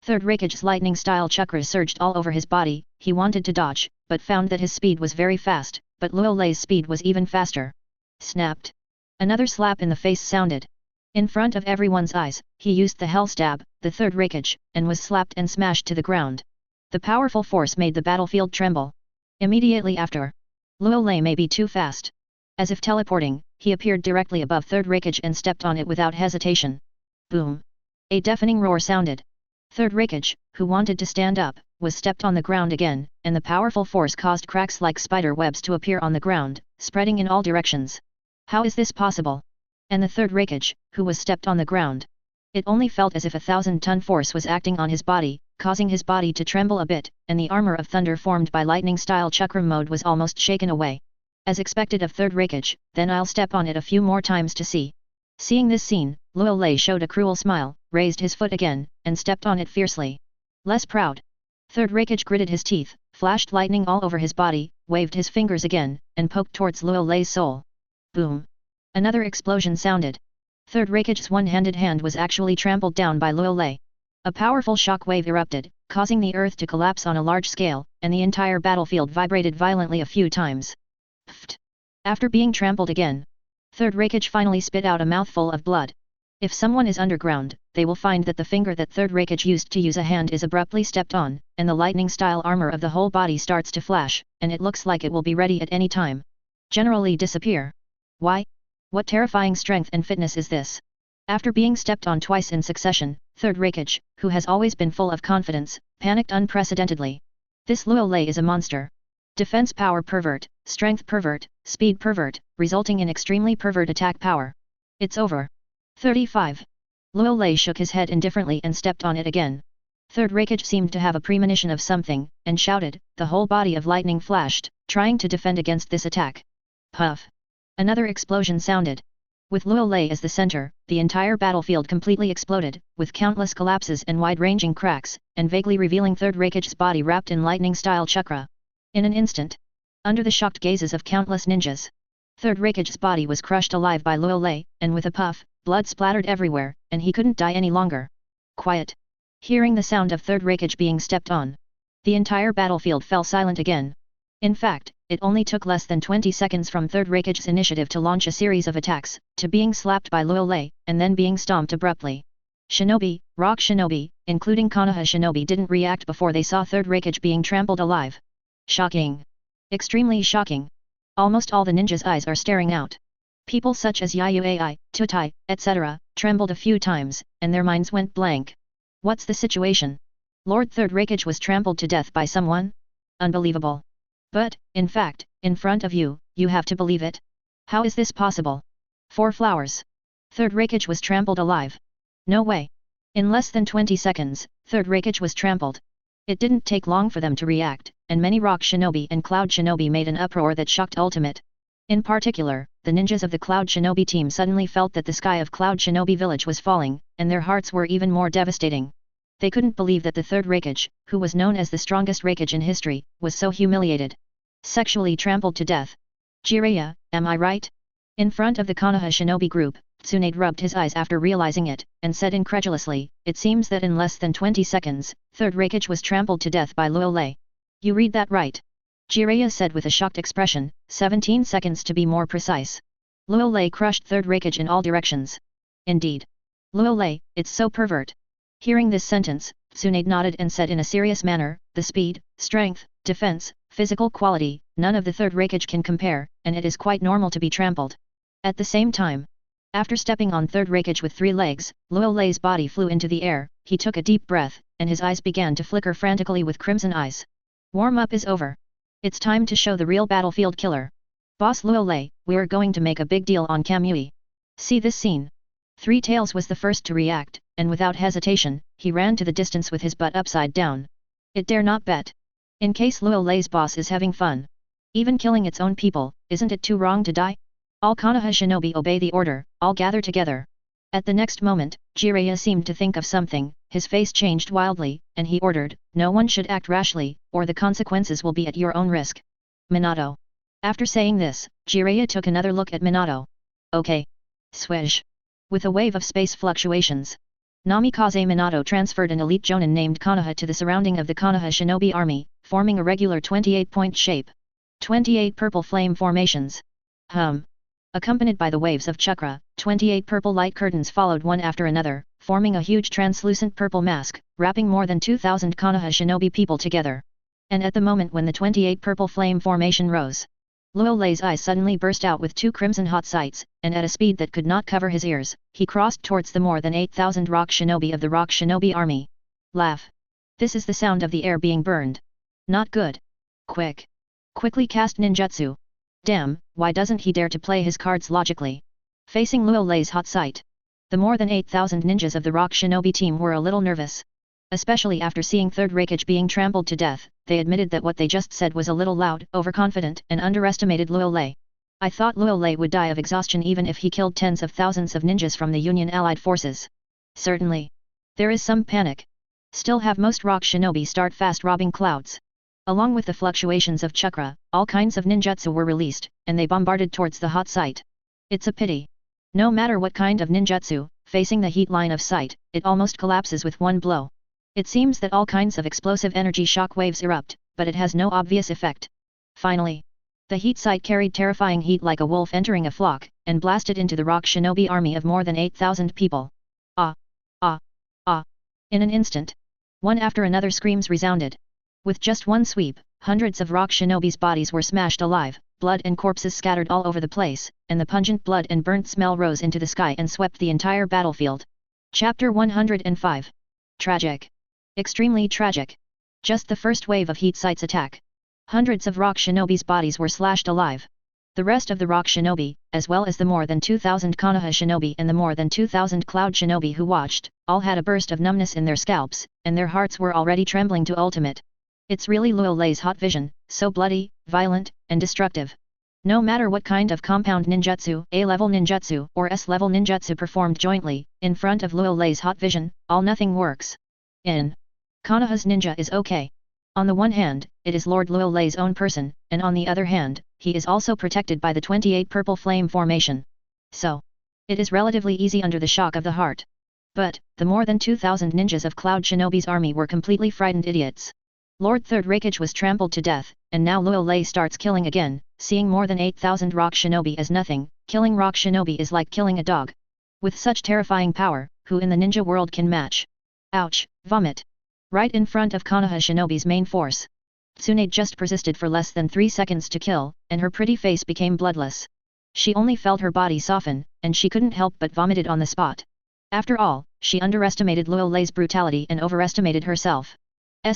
S1: Third Raikage's lightning-style chakras surged all over his body. He wanted to dodge, but found that his speed was very fast, but Luo Lei's speed was even faster. Snapped. Another slap in the face sounded. In front of everyone's eyes, he used the Hell Stab, the third Raikage, and was slapped and smashed to the ground. The powerful force made the battlefield tremble. Immediately after, Luo Lei may be too fast. As if teleporting, he appeared directly above third Raikage and stepped on it without hesitation. Boom! A deafening roar sounded. Third Raikage, who wanted to stand up, was stepped on the ground again, and the powerful force caused cracks like spider webs to appear on the ground, spreading in all directions. How is this possible? And the third Raikage, who was stepped on the ground. It only felt as if a 1,000-ton force was acting on his body, causing his body to tremble a bit, and the armor of thunder formed by lightning-style chakra mode was almost shaken away. As expected of third Raikage, then I'll step on it a few more times to see. Seeing this scene, Luo Lei showed a cruel smile, raised his foot again, and stepped on it fiercely. Less proud. Third Raikage gritted his teeth, flashed lightning all over his body, waved his fingers again, and poked towards Luo Lei's soul. Boom! Another explosion sounded. Third Raikage's one-handed hand was actually trampled down by Luo Lei. A powerful shock wave erupted, causing the earth to collapse on a large scale, and the entire battlefield vibrated violently a few times. Pfft! After being trampled again, third Raikage finally spit out a mouthful of blood. If someone is underground, they will find that the finger that third Raikage used to use a hand is abruptly stepped on, and the lightning-style armor of the whole body starts to flash, and it looks like it will be ready at any time. Generally disappear. Why? What terrifying strength and fitness is this? After being stepped on twice in succession, third Raikage, who has always been full of confidence, panicked unprecedentedly. This Luo Lei is a monster. Defense power pervert, strength pervert, speed pervert, resulting in extremely pervert attack power. It's over. 35. Luo Lei shook his head indifferently and stepped on it again. Third Raikage seemed to have a premonition of something, and shouted. The whole body of lightning flashed, trying to defend against this attack. Puff! Another explosion sounded. With Luo Lei as the center, the entire battlefield completely exploded, with countless collapses and wide-ranging cracks, and vaguely revealing third Raikage's body wrapped in lightning-style chakra. In an instant, under the shocked gazes of countless ninjas, third Raikage's body was crushed alive by Luo Lei, and with a puff, blood splattered everywhere, and he couldn't die any longer. Quiet. Hearing the sound of third Raikage being stepped on, the entire battlefield fell silent again. In fact, it only took less than 20 seconds from third Raikage's initiative to launch a series of attacks, to being slapped by Luo Lei, and then being stomped abruptly. Shinobi, rock shinobi, including Konoha shinobi didn't react before they saw third Raikage being trampled alive. Shocking. Extremely shocking. Almost all the ninjas' eyes are staring out. People such as Yayuai, Tutai, etc., trembled a few times, and their minds went blank. What's the situation? Lord Third Raikage was trampled to death by someone? Unbelievable. But, in fact, in front of you, you have to believe it. How is this possible? 4 flowers. Third Raikage was trampled alive. No way. In less than 20 seconds, Third Raikage was trampled. It didn't take long for them to react, and many rock shinobi and cloud shinobi made an uproar that shocked Ultimate. In particular, the ninjas of the Cloud Shinobi team suddenly felt that the sky of Cloud Shinobi village was falling, and their hearts were even more devastating. They couldn't believe that the third Raikage, who was known as the strongest Raikage in history, was so humiliated. Sexually trampled to death. Jiraiya, am I right? In front of the Konoha shinobi group, Tsunade rubbed his eyes after realizing it, and said incredulously, it seems that in less than 20 seconds, third Raikage was trampled to death by Luo Lei. You read that right? Jiraiya said with a shocked expression, 17 seconds to be more precise. Luo Lei crushed third Raikage in all directions. Indeed. Luo Lei, it's so pervert. Hearing this sentence, Tsunade nodded and said in a serious manner, the speed, strength, defense, physical quality, none of the third Raikage can compare, and it is quite normal to be trampled. At the same time, after stepping on third Raikage with 3 legs, Luo Lei's body flew into the air, he took a deep breath, and his eyes began to flicker frantically with crimson eyes. Warm-up is over. It's time to show the real battlefield killer. Boss Luo Lei, we're going to make a big deal on Kamui. See this scene. Three Tails was the first to react, and without hesitation, he ran to the distance with his butt upside down. It dare not bet. In case Luo Lei's boss is having fun. Even killing its own people, isn't it too wrong to die? All Konoha shinobi obey the order, all gather together. At the next moment, Jiraiya seemed to think of something, his face changed wildly, and he ordered, no one should act rashly, or the consequences will be at your own risk. Minato. After saying this, Jiraiya took another look at Minato. Okay. Swish. With a wave of space fluctuations, Namikaze Minato transferred an elite jonin named Konoha to the surrounding of the Konoha shinobi army, forming a regular 28-point shape. 28 purple flame formations. Accompanied by the waves of chakra, 28 purple light curtains followed one after another, forming a huge translucent purple mask, wrapping more than 2,000 Konoha shinobi people together. And at the moment when the 28 purple flame formation rose, Luo Lei's eyes suddenly burst out with 2 crimson hot sights, and at a speed that could not cover his ears, he crossed towards the more than 8,000 rock shinobi of the rock shinobi army. Laugh. This is the sound of the air being burned. Not good. Quickly cast ninjutsu. Damn, why doesn't he dare to play his cards logically? Facing Luo Lei's hot sight, the more than 8,000 ninjas of the rock shinobi team were a little nervous. Especially after seeing Third Raikage being trampled to death, they admitted that what they just said was a little loud, overconfident, and underestimated Luo Lei. I thought Luo Lei would die of exhaustion even if he killed tens of thousands of ninjas from the Union Allied forces. Certainly. There is some panic. Still have most rock shinobi start fast robbing clouds. Along with the fluctuations of chakra, all kinds of ninjutsu were released, and they bombarded towards the hot site. It's a pity. No matter what kind of ninjutsu, facing the heat line of sight, it almost collapses with one blow. It seems that all kinds of explosive energy shock waves erupt, but it has no obvious effect. Finally, the heat sight carried terrifying heat like a wolf entering a flock, and blasted into the rock shinobi army of more than 8,000 people. Ah! Ah! Ah! In an instant, one after another screams resounded. With just one sweep, hundreds of rock shinobi's bodies were smashed alive, blood and corpses scattered all over the place, and the pungent blood and burnt smell rose into the sky and swept the entire battlefield. Chapter 105. Tragic. Extremely tragic. Just the first wave of heat sight's attack. Hundreds of rock shinobi's bodies were slashed alive. The rest of the rock shinobi, as well as the more than 2,000 Konoha shinobi and the more than 2,000 cloud shinobi who watched, all had a burst of numbness in their scalps, and their hearts were already trembling to ultimate. It's really Luo Lei's hot vision, so bloody, violent, and destructive. No matter what kind of compound ninjutsu, A-level ninjutsu, or S-level ninjutsu performed jointly, in front of Luo Lei's hot vision, all nothing works. Konoha's ninja is okay. On the one hand, it is Lord Luo Lei's own person, and on the other hand, he is also protected by the 28 purple flame formation. So, it is relatively easy under the shock of the heart. But, the more than 2,000 ninjas of Cloud Shinobi's army were completely frightened idiots. Lord Third Raikage was trampled to death, and now Luo Lei starts killing again, seeing more than 8,000 rock shinobi as nothing. Killing rock shinobi is like killing a dog. With such terrifying power, who in the ninja world can match? Ouch, vomit. Right in front of Konoha shinobi's main force. Tsunade just persisted for less than 3 seconds to kill, and her pretty face became bloodless. She only felt her body soften, and she couldn't help but vomited on the spot. After all, she underestimated Luo Lei's brutality and overestimated herself.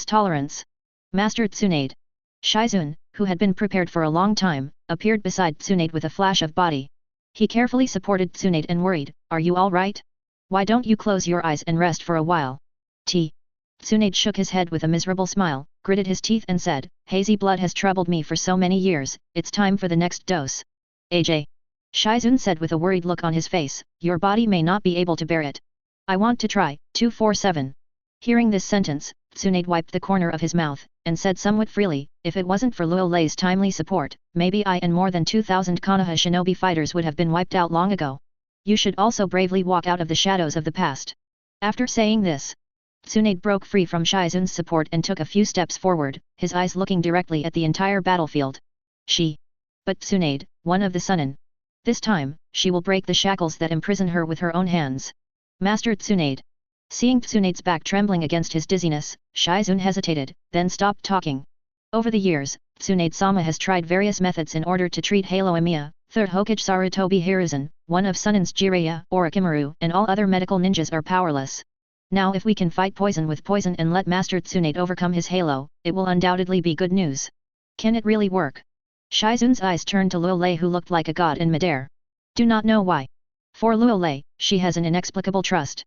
S1: Tolerance. Master Tsunade. Shizun, who had been prepared for a long time, appeared beside Tsunade with a flash of body. He carefully supported Tsunade and worried, "Are you all right? Why don't you close your eyes and rest for a while?" Tsunade shook his head with a miserable smile, gritted his teeth and said, "Hazy blood has troubled me for so many years, it's time for the next dose." "AJ." Shizun said with a worried look on his face, "Your body may not be able to bear it. I want to try." 247. Hearing this sentence, Tsunade wiped the corner of his mouth, and said somewhat freely, "If it wasn't for Luo Lei's timely support, maybe I and more than 2,000 Konoha shinobi fighters would have been wiped out long ago. You should also bravely walk out of the shadows of the past." After saying this, Tsunade broke free from Shizun's support and took a few steps forward, his eyes looking directly at the entire battlefield. But Tsunade, one of the Sunin. This time, she will break the shackles that imprison her with her own hands. Master Tsunade. Seeing Tsunade's back trembling against his dizziness, Shizun hesitated, then stopped talking. Over the years, Tsunade-sama has tried various methods in order to treat Halo Emiya, Third Hokage Sarutobi Hiruzen, one of Sunin's Jiraiya, Orochimaru, and all other medical ninjas are powerless. Now if we can fight poison with poison and let Master Tsunade overcome his halo, it will undoubtedly be good news. Can it really work? Shizun's eyes turned to Luo Lei, who looked like a god in midair. Do not know why. For Luo Lei, she has an inexplicable trust.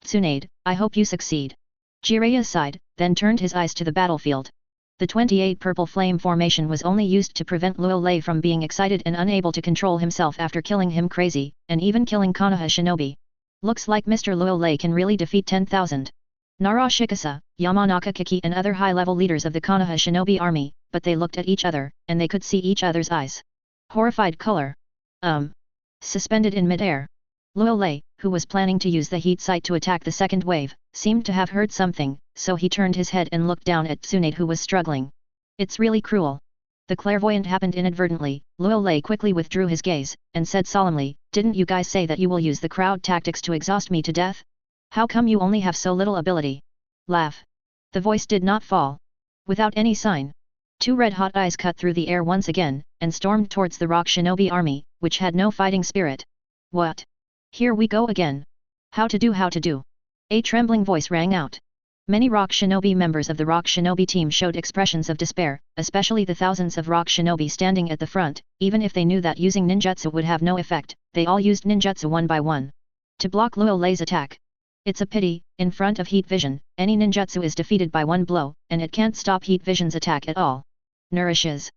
S1: "Tsunade, I hope you succeed." Jiraiya sighed, then turned his eyes to the battlefield. The 28 purple flame formation was only used to prevent Luo Lei from being excited and unable to control himself after killing him crazy, and even killing Konoha shinobi. Looks like Mr. Luo Lei can really defeat 10,000. Nara Shikasa, Yamanaka Kiki and other high-level leaders of the Konoha shinobi army, but they looked at each other, and they could see each other's eyes. Horrified color. Suspended in midair. Luo Lei, who was planning to use the heat sight to attack the second wave, seemed to have heard something, so he turned his head and looked down at Tsunade who was struggling. It's really cruel. The clairvoyant happened inadvertently. Luo Lei quickly withdrew his gaze, and said solemnly, "Didn't you guys say that you will use the crowd tactics to exhaust me to death? How come you only have so little ability?" Laugh. The voice did not fall. Without any sign, two red-hot eyes cut through the air once again, and stormed towards the rock shinobi army, which had no fighting spirit. "What? Here we go again. How to do? A trembling voice rang out. Many rock shinobi members of the rock shinobi team showed expressions of despair, especially the thousands of rock shinobi standing at the front. Even if they knew that using ninjutsu would have no effect, they all used ninjutsu one by one to block Luo Lei's attack. It's a pity, in front of heat vision, any ninjutsu is defeated by one blow, and it can't stop heat vision's attack at all. Nourishes.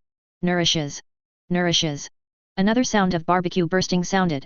S1: Another sound of barbecue bursting sounded.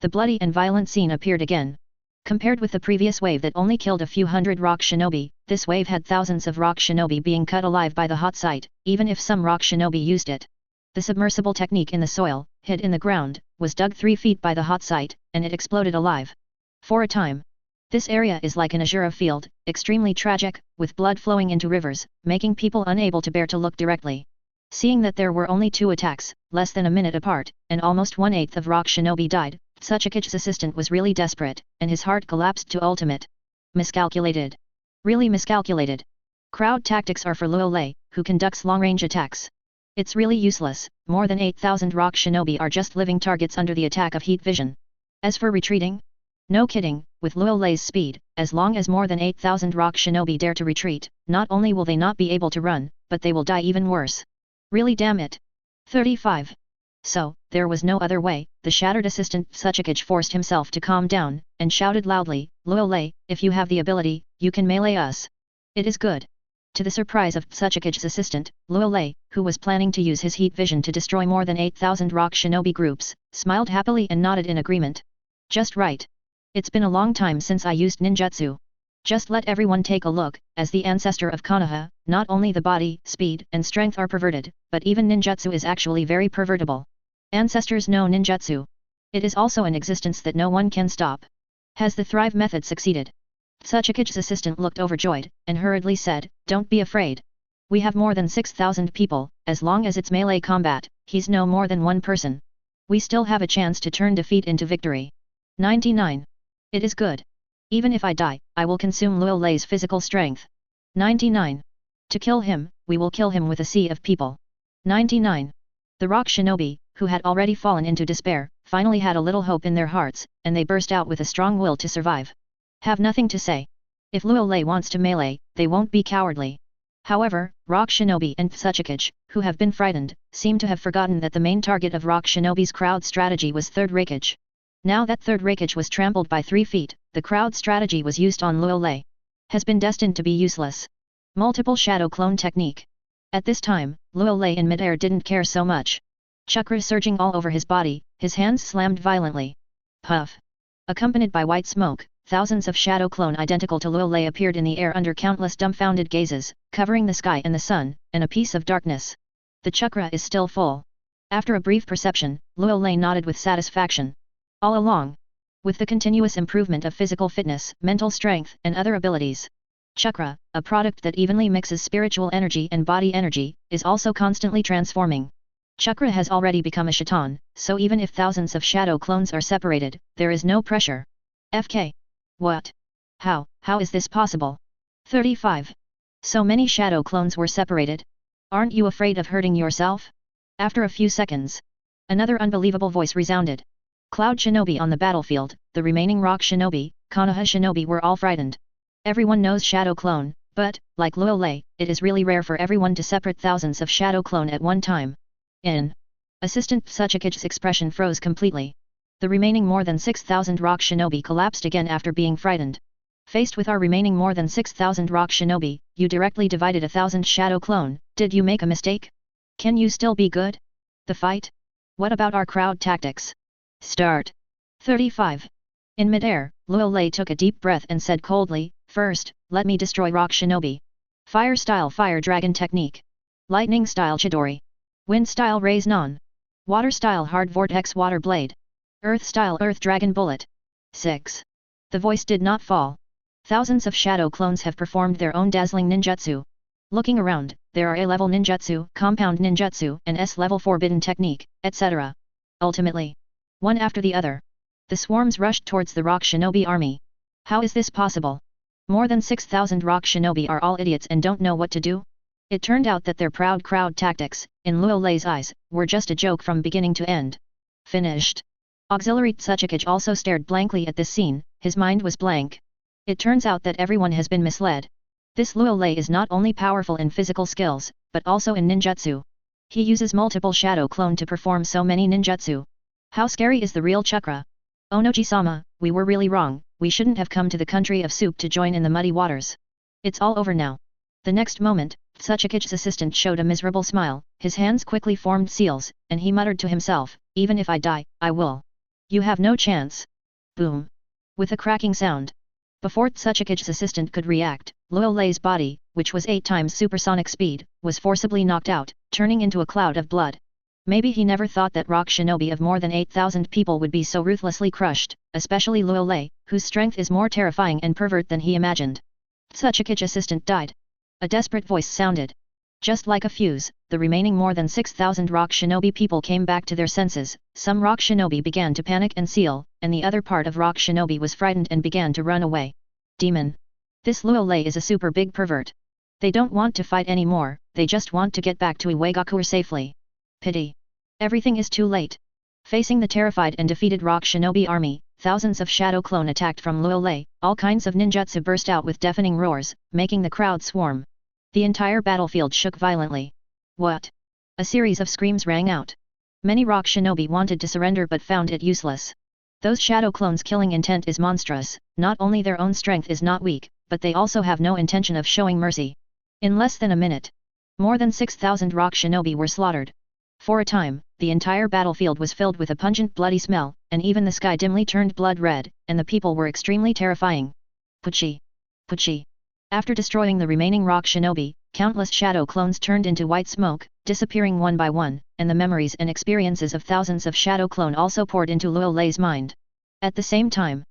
S1: The bloody and violent scene appeared again. Compared with the previous wave that only killed a few hundred rock shinobi, this wave had thousands of rock shinobi being cut alive by the hot sight, even if some rock shinobi used it. The submersible technique in the soil, hid in the ground, was dug 3 feet by the hot sight, and it exploded alive. For a time. This area is like an azure field, extremely tragic, with blood flowing into rivers, making people unable to bear to look directly. Seeing that there were only 2 attacks, less than a minute apart, and almost 1/8 of rock shinobi died, Tsuchiki's assistant was really desperate, and his heart collapsed to ultimate. Miscalculated. Really miscalculated. Crowd tactics are for Luo Lei, who conducts long-range attacks. It's really useless. More than 8,000 rock shinobi are just living targets under the attack of heat vision. As for retreating? No kidding, with Luo Lei's speed, as long as more than 8,000 rock shinobi dare to retreat, not only will they not be able to run, but they will die even worse. Really damn it. 35. So, there was no other way. The shattered assistant Tsuchiki forced himself to calm down, and shouted loudly, "Luo Lei, if you have the ability, you can melee us. It is good." To the surprise of Tsuchiki's assistant, Luo Lei, who was planning to use his heat vision to destroy more than 8,000 rock shinobi groups, smiled happily and nodded in agreement. "Just right. It's been a long time since I used ninjutsu. Just let everyone take a look." As the ancestor of Konoha, not only the body, speed, and strength are perverted, but even ninjutsu is actually very pervertible. Ancestors know ninjutsu. It is also an existence that no one can stop. Has the Thrive method succeeded? Tsuchiki's assistant looked overjoyed, and hurriedly said, "Don't be afraid. We have more than 6,000 people, as long as it's melee combat, he's no more than one person. We still have a chance to turn defeat into victory." 99. It is good. Even if I die, I will consume Luo Lei's physical strength. 99. To kill him, we will kill him with a sea of people. 99. The rock shinobi, who had already fallen into despair, finally had a little hope in their hearts, and they burst out with a strong will to survive. Have nothing to say. If Luo Lei wants to melee, they won't be cowardly. However, rock shinobi and Tsuchiki, who have been frightened, seem to have forgotten that the main target of rock shinobi's crowd strategy was third rakeage. Now that third rakeage was trampled by 3 feet, the crowd strategy was used on Luo Lei. Has been destined to be useless. Multiple shadow clone technique. At this time, Luo Lei in midair didn't care so much. Chakra surging all over his body, his hands slammed violently. Puff. Accompanied by white smoke, thousands of shadow clone identical to Luo Lei appeared in the air under countless dumbfounded gazes, covering the sky and the sun, and a piece of darkness. The chakra is still full. After a brief perception, Luo Lei nodded with satisfaction. All along, with the continuous improvement of physical fitness, mental strength, and other abilities, chakra, a product that evenly mixes spiritual energy and body energy, is also constantly transforming. Chakra has already become a shaitan, so even if thousands of shadow clones are separated, there is no pressure. FK. What? How is this possible? 35. So many shadow clones were separated? Aren't you afraid of hurting yourself? After a few seconds, another unbelievable voice resounded. Cloud shinobi on the battlefield, the remaining rock shinobi, Konoha shinobi were all frightened. Everyone knows shadow clone, but, like Luo Lei, it is really rare for everyone to separate thousands of shadow clone at one time. Assistant Tsuchiki's expression froze completely. The remaining more than 6,000 rock shinobi collapsed again after being frightened. Faced with our remaining more than 6,000 rock shinobi, you directly divided 1,000 shadow clone. Did you make a mistake? Can you still be good? The fight? What about our crowd tactics? Start. 35. In midair, Luo Lei took a deep breath and said coldly, "First, let me destroy rock shinobi. Fire style fire dragon technique. Lightning style Chidori. Wind style raise non. Water style hard vortex water blade. Earth style earth dragon bullet. 6. The voice did not fall. Thousands of shadow clones have performed their own dazzling ninjutsu. Looking around, there are A-level ninjutsu, compound ninjutsu, and S-level forbidden technique, etc. Ultimately, one after the other, the swarms rushed towards the rock shinobi army. How is this possible? More than 6,000 rock shinobi are all idiots and don't know what to do? It turned out that their proud crowd tactics, in Luo Lei's eyes, were just a joke from beginning to end. Finished. Auxiliary Tsuchikage also stared blankly at this scene, his mind was blank. It turns out that everyone has been misled. This Luo Lei is not only powerful in physical skills, but also in ninjutsu. He uses multiple shadow clone to perform so many ninjutsu. How scary is the real chakra? Onoji-sama, we were really wrong, we shouldn't have come to the country of soup to join in the muddy waters. It's all over now. The next moment, Tsuchikage's assistant showed a miserable smile, his hands quickly formed seals, and he muttered to himself, even if I die, I will. You have no chance. Boom. With a cracking sound. Before Tsuchikage's assistant could react, Luo Lei's body, which was 8 times supersonic speed, was forcibly knocked out, turning into a cloud of blood. Maybe he never thought that rock shinobi of more than 8,000 people would be so ruthlessly crushed, especially Luo Lei, whose strength is more terrifying and pervert than he imagined. Tsuchikage's assistant died. A desperate voice sounded. Just like a fuse, the remaining more than 6,000 rock shinobi people came back to their senses, some rock shinobi began to panic and seal, and the other part of rock shinobi was frightened and began to run away. Demon. This Luo Lei is a super big pervert. They don't want to fight anymore, they just want to get back to Iwagakure safely. Pity. Everything is too late. Facing the terrified and defeated rock shinobi army, thousands of shadow clone attacked from Luo Lei, all kinds of ninjutsu burst out with deafening roars, making the crowd swarm. The entire battlefield shook violently. What? A series of screams rang out. Many rock shinobi wanted to surrender but found it useless. Those shadow clones' killing intent is monstrous, not only their own strength is not weak, but they also have no intention of showing mercy. In less than a minute, more than 6,000 rock shinobi were slaughtered. For a time, the entire battlefield was filled with a pungent bloody smell, and even the sky dimly turned blood red, and the people were extremely terrifying. Puchi! Puchi! After destroying the remaining rock shinobi, countless shadow clones turned into white smoke, disappearing one by one, and the memories and experiences of thousands of shadow clone also poured into Luo Lei's mind. At the same time,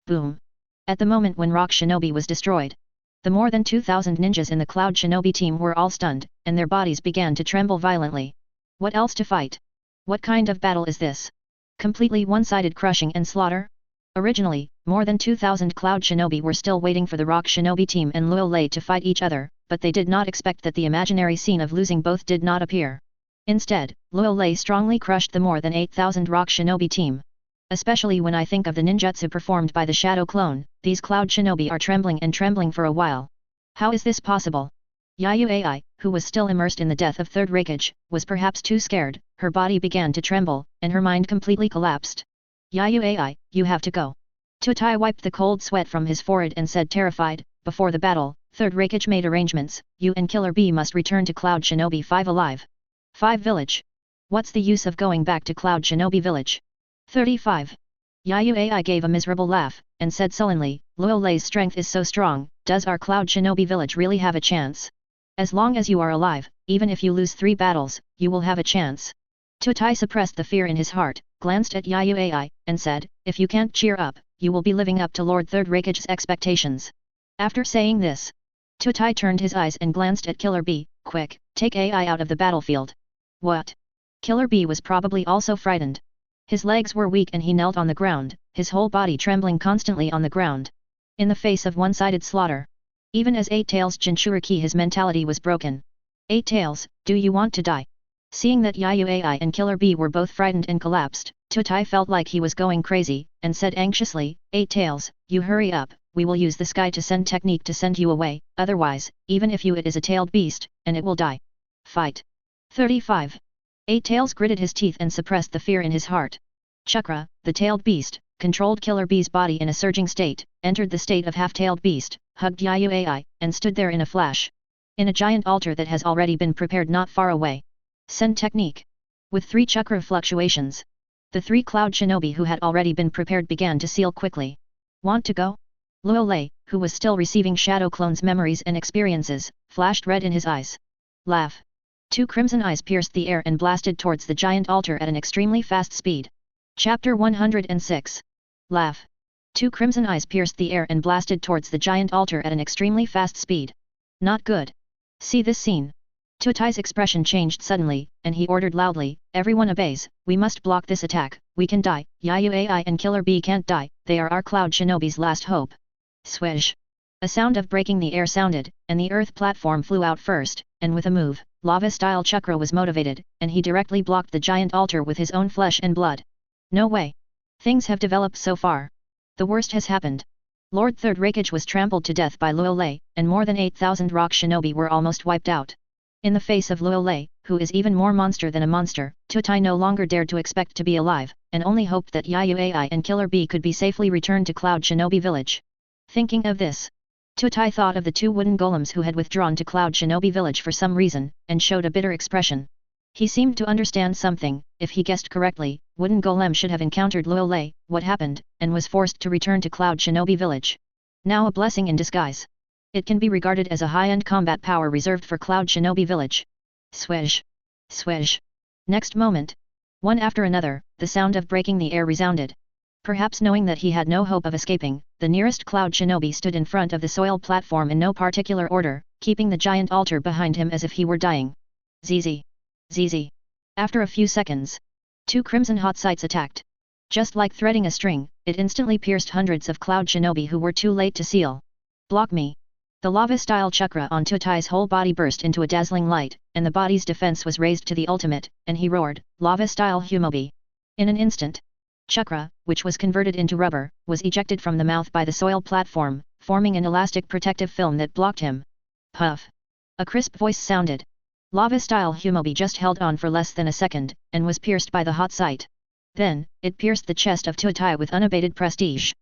S1: boom! At the moment when rock shinobi was destroyed, the more than 2,000 ninjas in the cloud shinobi team were all stunned, and their bodies began to tremble violently. What else to fight? What kind of battle is this? Completely one-sided crushing and slaughter? Originally, more than 2,000 cloud shinobi were still waiting for the rock shinobi team and Luo Lei to fight each other, but they did not expect that the imaginary scene of losing both did not appear. Instead, Luo Lei strongly crushed the more than 8,000 rock shinobi team. Especially when I think of the ninjutsu performed by the shadow clone, these cloud shinobi are trembling for a while. How is this possible? Yayui, who was still immersed in the death of Third Raikage, was perhaps too scared, her body began to tremble, and her mind completely collapsed. Yayui, you have to go. Tutai wiped the cold sweat from his forehead and said terrified, before the battle, Third Raikage made arrangements, you and Killer B must return to Cloud Shinobi 5 alive. 5 village. What's the use of going back to Cloud Shinobi village? 35. Yayui gave a miserable laugh, and said sullenly, Luo Lei's strength is so strong, does our Cloud Shinobi village really have a chance? As long as you are alive, even if you lose 3 battles, you will have a chance. Tutai suppressed the fear in his heart, glanced at Yayui, and said, if you can't cheer up, you will be living up to Lord Third Raikage's expectations. After saying this, Tutai turned his eyes and glanced at Killer B, quick, take AI out of the battlefield. What? Killer B was probably also frightened. His legs were weak and he knelt on the ground, his whole body trembling constantly on the ground. In the face of one-sided slaughter. Even as Eight Tails Jinchuriki his mentality was broken. Eight Tails, do you want to die? Seeing that Yayui and Killer B were both frightened and collapsed, Tutai felt like he was going crazy, and said anxiously, Eight Tails, you hurry up, we will use the sky to send technique to send you away, otherwise, even if it is a tailed beast, and it will die. Fight. 35. Eight Tails gritted his teeth and suppressed the fear in his heart. Chakra, the tailed beast, controlled Killer B's body in a surging state, entered the state of half-tailed beast, hugged Yayui, and stood there in a flash. In a giant altar that has already been prepared not far away. Send technique. With 3 chakra fluctuations. The 3 cloud shinobi who had already been prepared began to seal quickly. Want to go? Luo Lei, who was still receiving Shadow Clone's memories and experiences, flashed red in his eyes. Laugh. 2 crimson eyes pierced the air and blasted towards the giant altar at an extremely fast speed. Chapter 106. Laugh. Two crimson eyes pierced the air and blasted towards the giant altar at an extremely fast speed. Not good. See this scene. Tutai's expression changed suddenly, and he ordered loudly, "Everyone obeys, we must block this attack, we can die, Yui and Killer Bee can't die, they are our Cloud Shinobi's last hope." Swish! A sound of breaking the air sounded, and the earth platform flew out first, and with a move, lava-style chakra was motivated, and he directly blocked the giant altar with his own flesh and blood. No way! Things have developed so far. The worst has happened. Lord Third Raikage was trampled to death by Luo Lei, and more than 8,000 rock shinobi were almost wiped out. In the face of Luo Lei, who is even more monster than a monster, Tutai no longer dared to expect to be alive, and only hoped that Yui and Killer Bee could be safely returned to Cloud Shinobi Village. Thinking of this, Tutai thought of the two wooden golems who had withdrawn to Cloud Shinobi Village for some reason, and showed a bitter expression. He seemed to understand something. If he guessed correctly, wooden golem should have encountered Luo Lei, what happened, and was forced to return to Cloud Shinobi Village. Now a blessing in disguise. It can be regarded as a high-end combat power reserved for Cloud Shinobi Village. Swish! Swish! Next moment, one after another, the sound of breaking the air resounded. Perhaps knowing that he had no hope of escaping, the nearest Cloud Shinobi stood in front of the soil platform in no particular order, keeping the giant altar behind him as if he were dying. ZZ! ZZ! After a few seconds, two crimson hot sights attacked. Just like threading a string, it instantly pierced hundreds of Cloud Shinobi who were too late to seal. Block me! The lava-style chakra on Tutai's whole body burst into a dazzling light, and the body's defense was raised to the ultimate, and he roared, "Lava-style Humobi!" In an instant, chakra, which was converted into rubber, was ejected from the mouth by the soil platform, forming an elastic protective film that blocked him. Puff! A crisp voice sounded. Lava-style Humobi just held on for less than a second, and was pierced by the hot sight. Then, it pierced the chest of Tutai with unabated prestige.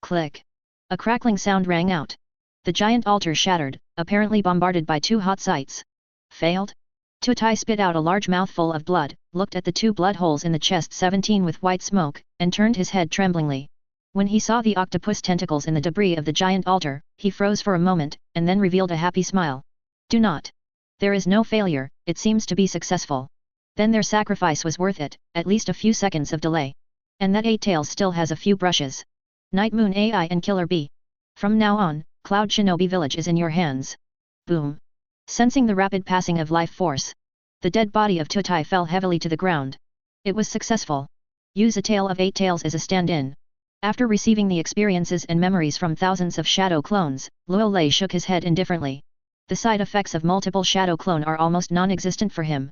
S1: Click! A crackling sound rang out. The giant altar shattered, apparently bombarded by two hot sights. Failed? Tutai spit out a large mouthful of blood, looked at the two blood holes in the chest 17 with white smoke, and turned his head tremblingly. When he saw the octopus tentacles in the debris of the giant altar, he froze for a moment, and then revealed a happy smile. Do not. There is no failure, it seems to be successful. Then their sacrifice was worth it, at least a few seconds of delay. And that Eight Tails still has a few brushes. Night Moon AI and Killer Bee. From now on, Cloud Shinobi Village is in your hands. Boom. Sensing the rapid passing of life force, the dead body of Tutai fell heavily to the ground. It was successful. Use a tale of 8 tails as a stand-in. After receiving the experiences and memories from thousands of shadow clones, Luo Lei shook his head indifferently. The side effects of multiple shadow clone are almost non-existent for him.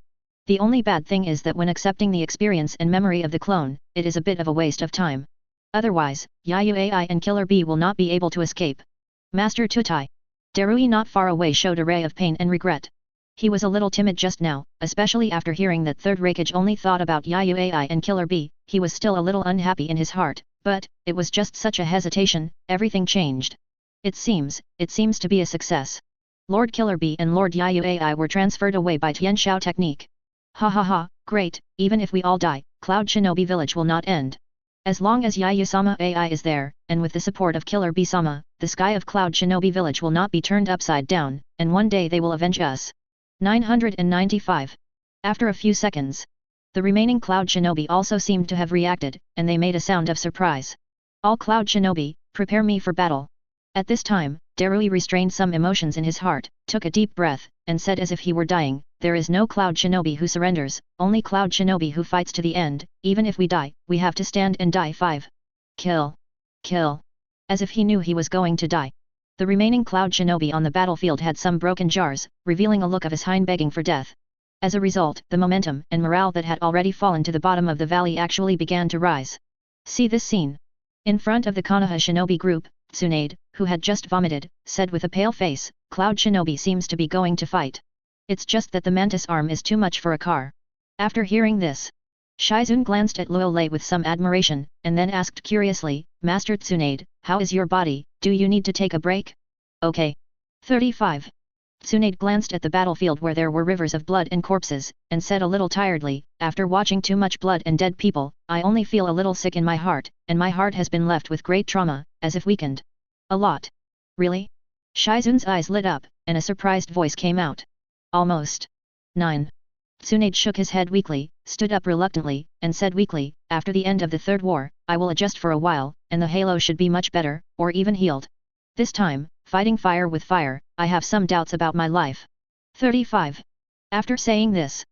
S1: The only bad thing is that when accepting the experience and memory of the clone, it is a bit of a waste of time. Otherwise, Yui and Killer Bee will not be able to escape. Master Tutai. Darui not far away showed a ray of pain and regret. He was a little timid just now, especially after hearing that Third Raikage only thought about Yui and Killer Bee. He was still a little unhappy in his heart, but, it was just such a hesitation, everything changed. It seems to be a success. Lord Killer Bee and Lord Yui were transferred away by Tianshao technique. Ha ha ha, great, even if we all die, Cloud Shinobi Village will not end. As long as Yayu-sama AI is there, and with the support of Killer Bee-sama, the sky of Cloud Shinobi Village will not be turned upside down, and one day they will avenge us. 995. After a few seconds, the remaining Cloud Shinobi also seemed to have reacted, and they made a sound of surprise. All Cloud Shinobi, prepare me for battle. At this time, Darui restrained some emotions in his heart, took a deep breath, and said as if he were dying, there is no Cloud Shinobi who surrenders, only Cloud Shinobi who fights to the end. Even if we die, we have to stand and die. 5. Kill. Kill. As if he knew he was going to die. The remaining Cloud Shinobi on the battlefield had some broken jars, revealing a look of his hind begging for death. As a result, the momentum and morale that had already fallen to the bottom of the valley actually began to rise. See this scene. In front of the Konoha Shinobi group, Tsunade, who had just vomited, said with a pale face, Cloud Shinobi seems to be going to fight. It's just that the mantis arm is too much for a car. After hearing this, Shizun glanced at Luo Lei with some admiration, and then asked curiously, Master Tsunade, how is your body, do you need to take a break? Okay. 35. Tsunade glanced at the battlefield where there were rivers of blood and corpses, and said a little tiredly, after watching too much blood and dead people, I only feel a little sick in my heart, and my heart has been left with great trauma, as if weakened. A lot. Really? Shizun's eyes lit up, and a surprised voice came out. Almost. 9. Tsunade shook his head weakly, stood up reluctantly, and said weakly, after the end of the Third War, I will adjust for a while, and the halo should be much better, or even healed. This time, fighting fire with fire, I have some doubts about my life. 35. After saying this,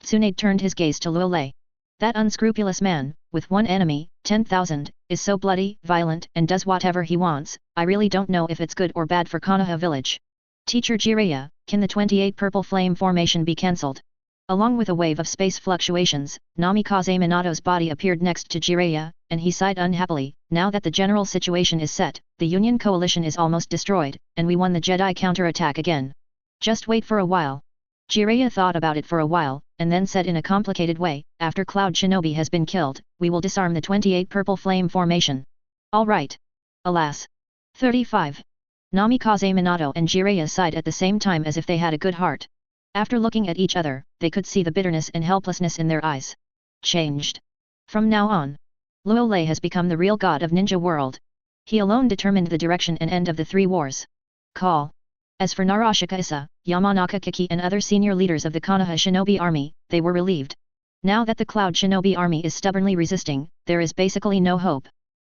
S1: Tsunade turned his gaze to Luo Lei. That unscrupulous man, with one enemy, 10,000, is so bloody, violent, and does whatever he wants. I really don't know if it's good or bad for Konoha village. Teacher Jiraiya, can the 28 purple flame formation be cancelled? Along with a wave of space fluctuations, Namikaze Minato's body appeared next to Jiraiya, and he sighed unhappily. Now that the general situation is set, the Union coalition is almost destroyed, and we won the Jedi counterattack again. Just wait for a while. Jiraiya thought about it for a while, and then said in a complicated way, after Cloud Shinobi has been killed, we will disarm the 28 purple flame formation. All right. Alas. 35. Namikaze Minato and Jiraiya sighed at the same time as if they had a good heart. After looking at each other, they could see the bitterness and helplessness in their eyes. Changed. From now on, Luo Lei has become the real god of ninja world. He alone determined the direction and end of the three wars. Call. As for Narashika Issa, Yamanaka Kiki and other senior leaders of the Konoha Shinobi army, they were relieved. Now that the Cloud Shinobi army is stubbornly resisting, there is basically no hope.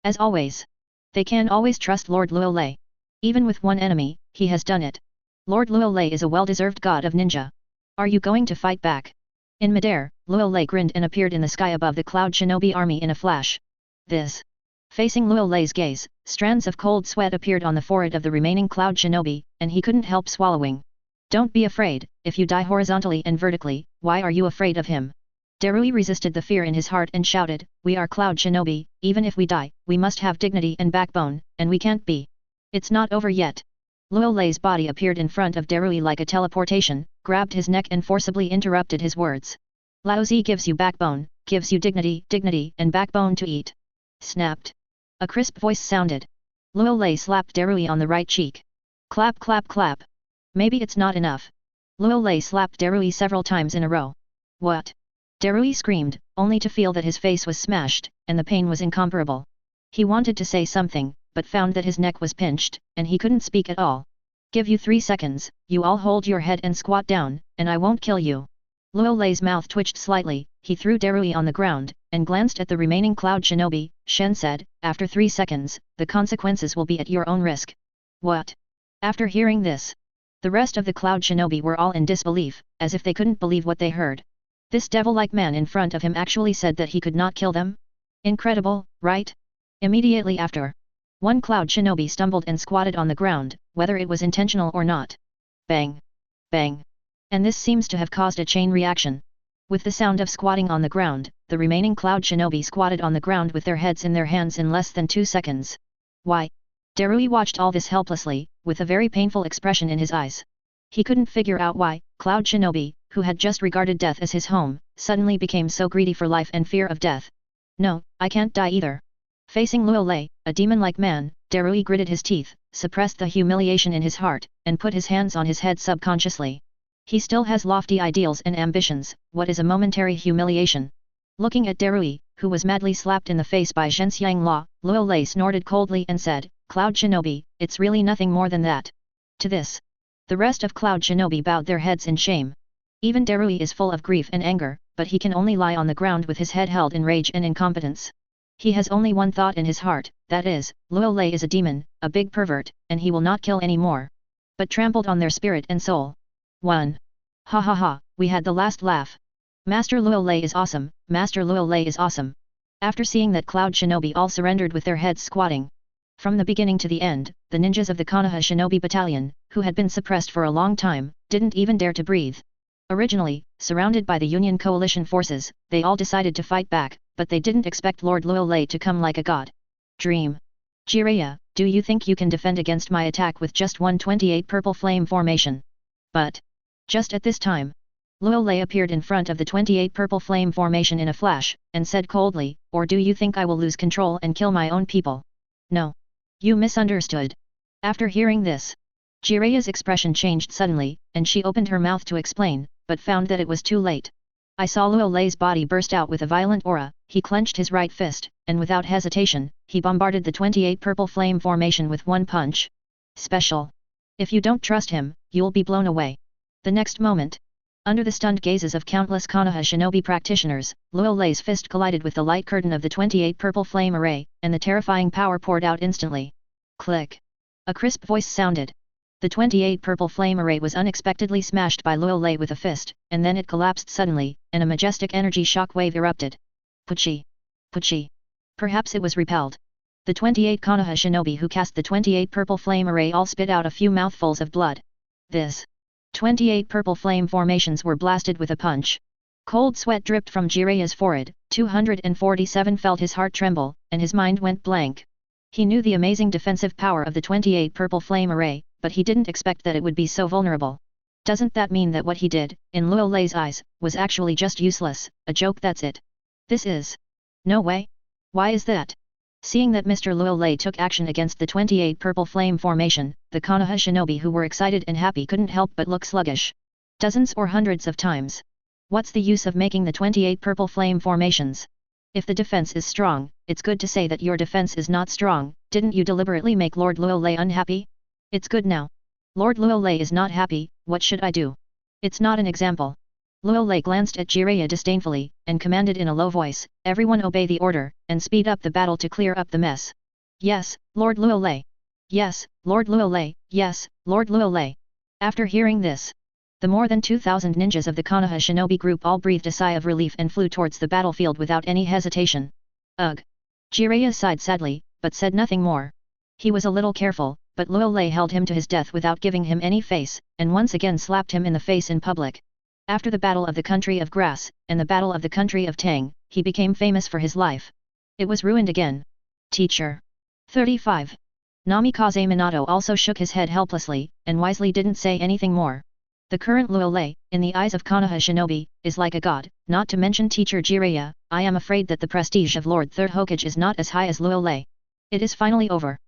S1: As always, they can always trust Lord Luo Lei. Even with one enemy, he has done it. Lord Luo Lei is a well-deserved god of ninja. Are you going to fight back? In midair, Luo Lei grinned and appeared in the sky above the Cloud Shinobi army in a flash. This. Facing Luo Lei's gaze, strands of cold sweat appeared on the forehead of the remaining Cloud Shinobi, and he couldn't help swallowing. Don't be afraid. If you die horizontally and vertically, why are you afraid of him? Darui resisted the fear in his heart and shouted, we are Cloud Shinobi, even if we die, we must have dignity and backbone, and we can't be. It's not over yet. Luo Lei's body appeared in front of Darui like a teleportation, grabbed his neck and forcibly interrupted his words. Laozi gives you backbone, gives you dignity and backbone to eat. Snapped. A crisp voice sounded. Luo Lei slapped Darui on the right cheek. Clap clap clap. Maybe it's not enough. Luo Lei slapped Darui several times in a row. What? Darui screamed, only to feel that his face was smashed, and the pain was incomparable. He wanted to say something, but found that his neck was pinched, and he couldn't speak at all. Give you 3 seconds, you all hold your head and squat down, and I won't kill you. Luo Lei's mouth twitched slightly, he threw Darui on the ground, and glanced at the remaining Cloud Shinobi. Shen said, after 3 seconds, the consequences will be at your own risk. What? After hearing this, the rest of the Cloud Shinobi were all in disbelief, as if they couldn't believe what they heard. This devil-like man in front of him actually said that he could not kill them? Incredible, right? Immediately after, one Cloud Shinobi stumbled and squatted on the ground, whether it was intentional or not. Bang! Bang! And this seems to have caused a chain reaction. With the sound of squatting on the ground, the remaining Cloud Shinobi squatted on the ground with their heads in their hands in less than 2 seconds. Why? Darui watched all this helplessly, with a very painful expression in his eyes. He couldn't figure out why, Cloud Shinobi, who had just regarded death as his home, suddenly became so greedy for life and fear of death. No, I can't die either. Facing Luo Lei, a demon-like man, Darui gritted his teeth, suppressed the humiliation in his heart, and put his hands on his head subconsciously. He still has lofty ideals and ambitions, what is a momentary humiliation? Looking at Darui, who was madly slapped in the face by Zhenxiang La, Luo Lei snorted coldly and said, Cloud Shinobi, it's really nothing more than that. To this, the rest of Cloud Shinobi bowed their heads in shame. Even Darui is full of grief and anger, but he can only lie on the ground with his head held in rage and incompetence. He has only one thought in his heart, that is, Luo Lei is a demon, a big pervert, and he will not kill any more. But trampled on their spirit and soul. 1. Ha ha ha, we had the last laugh. Master Luo Lei is awesome, Master Luo Lei is awesome. After seeing that Cloud Shinobi all surrendered with their heads squatting. From the beginning to the end, the ninjas of the Konoha Shinobi Battalion, who had been suppressed for a long time, didn't even dare to breathe. Originally, surrounded by the Union coalition forces, they all decided to fight back, but they didn't expect Lord Luo Lei to come like a god. Dream. Jiraiya, do you think you can defend against my attack with just 128 purple flame formation? But, just at this time, Luo Lei appeared in front of the 28 purple flame formation in a flash, and said coldly, or do you think I will lose control and kill my own people? No. You misunderstood. After hearing this, Jiraiya's expression changed suddenly, and she opened her mouth to explain, but found that it was too late. I saw Luo Lei's body burst out with a violent aura, he clenched his right fist, and without hesitation, he bombarded the 28 purple flame formation with one punch. Special. If you don't trust him, you'll be blown away. The next moment, Under the stunned gazes of countless Konoha shinobi practitioners, Luo Lei's fist collided with the light curtain of the 28 purple flame array, and the terrifying power poured out instantly. Click! A crisp voice sounded. The 28 purple flame array was unexpectedly smashed by Luo Lei with a fist, and then it collapsed suddenly, and a majestic energy shock wave erupted. Puchi! Puchi! Perhaps it was repelled. The 28 Konoha shinobi who cast the 28 purple flame array all spit out a few mouthfuls of blood. This 28 purple flame formations were blasted with a punch. Cold sweat dripped from Jiraiya's forehead. 247 felt his heart tremble, and his mind went blank. He knew the amazing defensive power of the 28 purple flame array, but he didn't expect that it would be so vulnerable. Doesn't that mean that what he did, in Luo Lei's eyes, was actually just useless, a joke? That's it. This is. No way. Why is that? Seeing that Mr. Luo Lei took action against the 28 purple flame formation, the Konoha shinobi who were excited and happy couldn't help but look sluggish. Dozens or hundreds of times. What's the use of making the 28 purple flame formations? If the defense is strong, it's good to say that your defense is not strong. Didn't you deliberately make Lord Luo Lei unhappy? It's good now. Lord Luo Lei is not happy, what should I do? It's not an example. Luo Lei glanced at Jiraiya disdainfully, and commanded in a low voice, everyone obey the order, and speed up the battle to clear up the mess. Yes, Lord Luo Lei. Yes, Lord Luo Lei, yes, Lord Luo Lei. After hearing this, the more than 2,000 ninjas of the Konoha shinobi group all breathed a sigh of relief and flew towards the battlefield without any hesitation. Ugh. Jiraiya sighed sadly, but said nothing more. He was a little careful, but Luo Lei held him to his death without giving him any face, and once again slapped him in the face in public. After the Battle of the Country of Grass, and the Battle of the Country of Tang, he became famous for his life. It was ruined again. Teacher. 35. Namikaze Minato also shook his head helplessly, and wisely didn't say anything more. The current Luo Lei, in the eyes of Konoha shinobi, is like a god, not to mention teacher Jiraiya. I am afraid that the prestige of Lord Third Hokage is not as high as Luo Lei. It is finally over.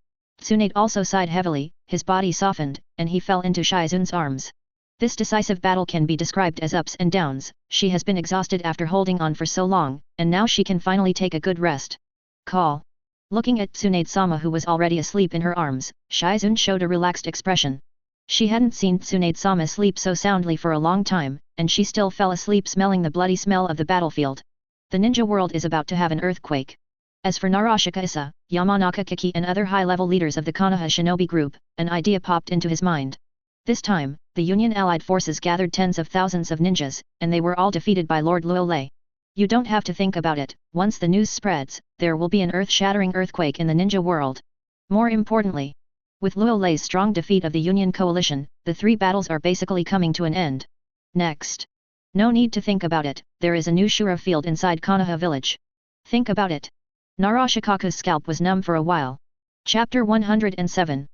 S1: Tsunade also sighed heavily, his body softened, and he fell into Shizun's arms. This decisive battle can be described as ups and downs. She has been exhausted after holding on for so long, and now she can finally take a good rest. Call. Looking at Tsunade-sama who was already asleep in her arms, Shizun showed a relaxed expression. She hadn't seen Tsunade-sama sleep so soundly for a long time, and she still fell asleep smelling the bloody smell of the battlefield. The ninja world is about to have an earthquake. As for Narashika Issa, Yamanaka Kiki and other high-level leaders of the Konoha shinobi group, an idea popped into his mind. This time, the Union Allied forces gathered tens of thousands of ninjas, and they were all defeated by Lord Luo Lei. You don't have to think about it, once the news spreads, there will be an earth-shattering earthquake in the ninja world. More importantly, with Luo Lei's strong defeat of the Union coalition, the three battles are basically coming to an end. Next. No need to think about it, there is a new Shura field inside Konoha village. Think about it. Narashikaku's scalp was numb for a while. Chapter 107.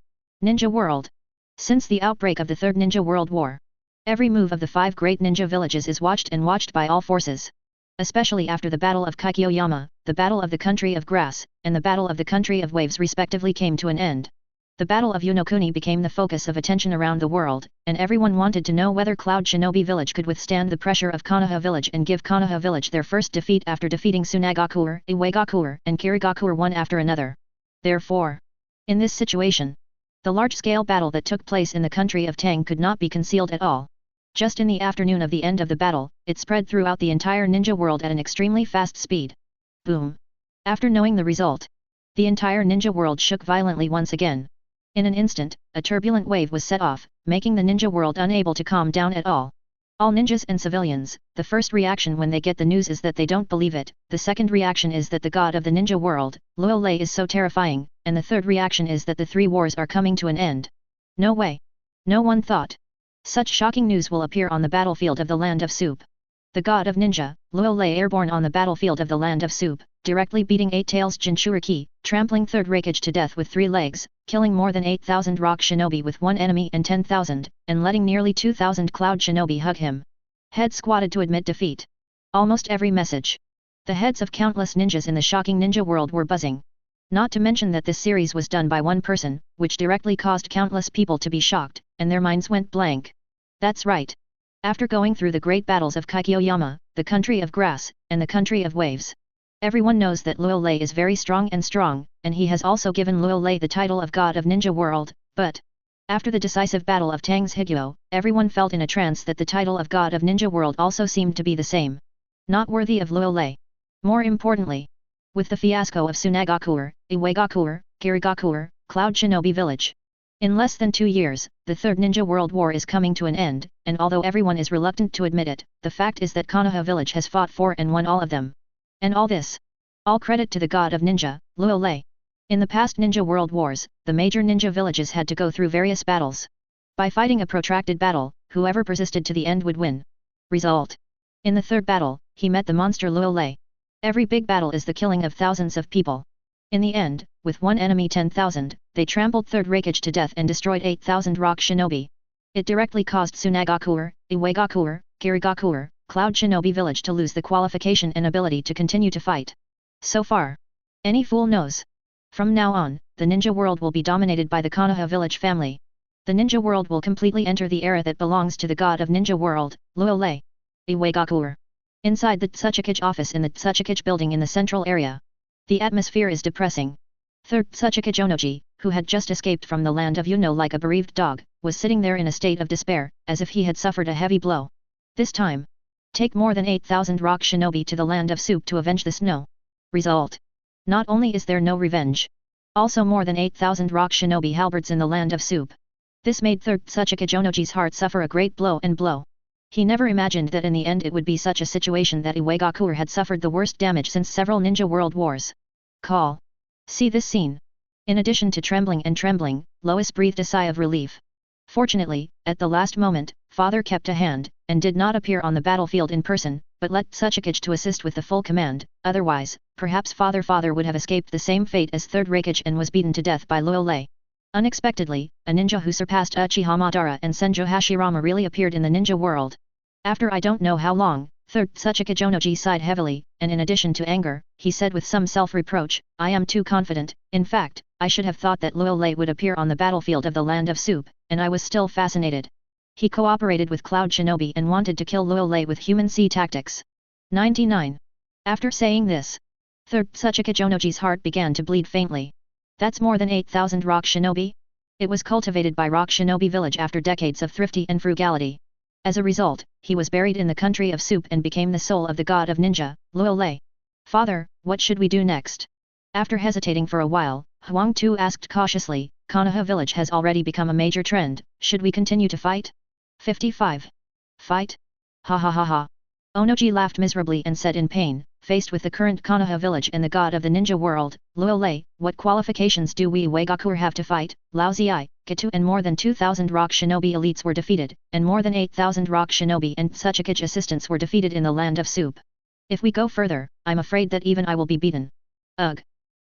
S1: Ninja World. Since the outbreak of the Third Ninja World War, every move of the 5 great ninja villages is watched by all forces. Especially after the Battle of Kaikyoyama, the Battle of the Country of Grass, and the Battle of the Country of Waves respectively came to an end. The Battle of Unokuni became the focus of attention around the world, and everyone wanted to know whether Cloud Shinobi Village could withstand the pressure of Konoha Village and give Konoha Village their first defeat after defeating Tsunagakuer, Iwagakuer, and Kirigakuer one after another. Therefore, in this situation, the large-scale battle that took place in the country of Tang could not be concealed at all. Just in the afternoon of the end of the battle, it spread throughout the entire ninja world at an extremely fast speed. Boom! After knowing the result, the entire ninja world shook violently once again. In an instant, a turbulent wave was set off, making the ninja world unable to calm down at all. All ninjas and civilians, the first reaction when they get the news is that they don't believe it, the second reaction is that the god of the ninja world, Luo Lei is so terrifying, and the third reaction is that the 3 wars are coming to an end. No way! No one thought such shocking news will appear on the battlefield of the Land of Soup. The god of ninja, Luo Lei airborne on the battlefield of the Land of Soup, directly beating 8 Tails Jinchuriki, trampling Third Raikage to death with 3 legs, killing more than 8,000 rock shinobi with 1 enemy and 10,000, and letting nearly 2,000 cloud shinobi hug him. Head squatted to admit defeat. Almost every message. The heads of countless ninjas in the shocking ninja world were buzzing. Not to mention that this series was done by one person, which directly caused countless people to be shocked, and their minds went blank. That's right. After going through the great battles of Kaikyoyama, the country of grass, and the country of waves, everyone knows that Luo Lei is very strong, and he has also given Luo Lei the title of God of Ninja World, but After the decisive battle of Tang's Higuo, everyone felt in a trance that the title of God of Ninja World also seemed to be the same. Not worthy of Luo Lei. More importantly, with the fiasco of Tsunagakuer, Iwaigakuer, Kirigakuer, Cloud Shinobi Village. In less than 2 years, the Third Ninja World War is coming to an end, and although everyone is reluctant to admit it, the fact is that Konoha Village has fought for and won all of them. And all this. All credit to the god of ninja, Luo Lei. In the past Ninja World Wars, the major ninja villages had to go through various battles. By fighting a protracted battle, whoever persisted to the end would win. Result. In the third battle, he met the monster Luo Lei. Every big battle is the killing of thousands of people. In the end, with one enemy 10,000, they trampled Third Reikage to death and destroyed 8,000 rock shinobi. It directly caused Tsunagakuer, Iwaigakuer, Kirigakuer, Cloud Shinobi Village to lose the qualification and ability to continue to fight. So far. Any fool knows. From now on, the ninja world will be dominated by the Konoha village family. The ninja world will completely enter the era that belongs to the god of ninja world, Luo Lei. Iwaigakuer. Inside the Tsuchikage office in the Tsuchikage building in the central area. The atmosphere is depressing. Third Tsuchikage Onoji, who had just escaped from the land of Yuno like a bereaved dog, was sitting there in a state of despair, as if he had suffered a heavy blow. This time. Take more than 8,000 rock shinobi to the land of soup to avenge this no. Result. Not only is there no revenge. Also more than 8,000 rock shinobi halberds in the land of soup. This made Third Tsuchikage Onoji's heart suffer a great blow. He never imagined that in the end it would be such a situation that Iwaigakuer had suffered the worst damage since several ninja world wars. Call. See this scene. In addition to trembling, Lois breathed a sigh of relief. Fortunately, at the last moment, father kept a hand, and did not appear on the battlefield in person, but let Tsuchikage to assist with the full command, otherwise, perhaps father would have escaped the same fate as Third Reikage and was beaten to death by Luo Lei. Unexpectedly, a ninja who surpassed Uchiha Madara and Senjo Hashirama really appeared in the ninja world. After I don't know how long, Third Tsuchikage Onoji sighed heavily, and in addition to anger, he said with some self-reproach, I am too confident. In fact, I should have thought that Luo Lei would appear on the battlefield of the land of soup, and I was still fascinated. He cooperated with Cloud Shinobi and wanted to kill Luo Lei with human sea tactics. 99. After saying this, Third Tsuchikage Onoji's heart began to bleed faintly. That's more than 8,000 rock shinobi? It was cultivated by rock shinobi village after decades of thrifty and frugality. As a result, he was buried in the country of soup and became the soul of the god of ninja, Luo Lei. Father, what should we do next? After hesitating for a while, Huang Tu asked cautiously, Konoha village has already become a major trend, should we continue to fight? 55. Fight? Ha ha ha ha. Onoji laughed miserably and said in pain, faced with the current Konoha village and the god of the ninja world, Luo Lei, what qualifications do we Iwaigakuer have to fight? Lao Ziai, Ketu and more than 2,000 rock shinobi elites were defeated, and more than 8,000 rock shinobi and Tsuchikage assistants were defeated in the land of soup. If we go further, I'm afraid that even I will be beaten. Ugh.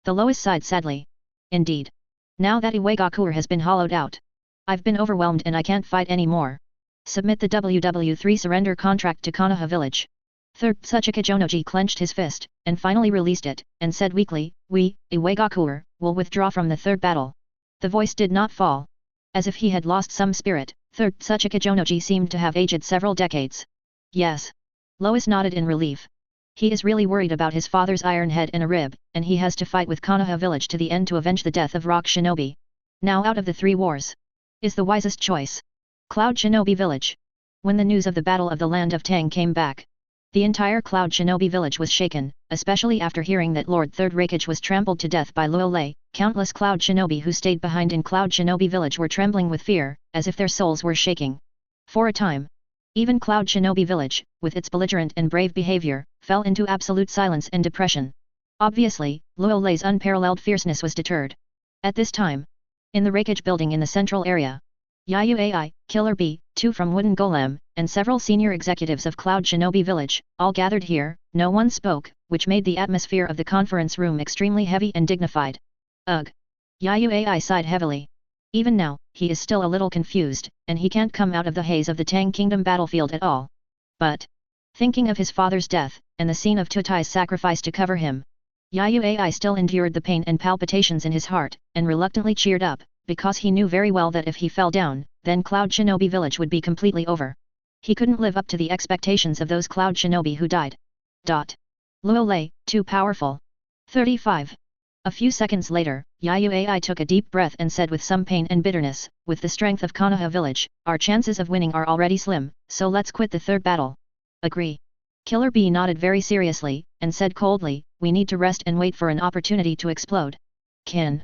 S1: The Lois sighed sadly. Indeed. Now that Iwaigakuer has been hollowed out. I've been overwhelmed and I can't fight anymore. Submit the WW3 surrender contract to Konoha village. Third Tsuchikage Onoji clenched his fist, and finally released it, and said weakly, we, Iwaigakuer, will withdraw from the third battle. The voice did not fall. As if he had lost some spirit, Third Tsuchikage Onoji seemed to have aged several decades. Yes. Lois nodded in relief. He is really worried about his father's iron head and a rib, and he has to fight with Konoha village to the end to avenge the death of rock shinobi. Now out of the three wars. Is the wisest choice. Cloud Shinobi Village. When the news of the Battle of the Land of Tang came back, the entire Cloud Shinobi Village was shaken, especially after hearing that Lord Third Reikage was trampled to death by Luo Lei. Countless Cloud Shinobi who stayed behind in Cloud Shinobi Village were trembling with fear, as if their souls were shaking. For a time, even Cloud Shinobi Village, with its belligerent and brave behavior, fell into absolute silence and depression. Obviously, Luo Lei's unparalleled fierceness was deterred. At this time, in the Reikage building in the central area, Yayu Ai, Killer B, 2 from Wooden Golem, and several senior executives of Cloud Shinobi Village, all gathered here. No one spoke, which made the atmosphere of the conference room extremely heavy and dignified. Ugh. Yayu Ai sighed heavily. Even now, he is still a little confused, and he can't come out of the haze of the Tang Kingdom battlefield at all. But, thinking of his father's death, and the scene of Tutai's sacrifice to cover him, Yayu Ai still endured the pain and palpitations in his heart, and reluctantly cheered up, because he knew very well that if he fell down, then Cloud Shinobi Village would be completely over. He couldn't live up to the expectations of those Cloud Shinobi who died. Luo Lei, too powerful. 35. A few seconds later, Yayuai took a deep breath and said with some pain and bitterness, with the strength of Konoha village, our chances of winning are already slim, so let's quit the third battle. Agree. Killer Bee nodded very seriously, and said coldly, we need to rest and wait for an opportunity to explode. Kin.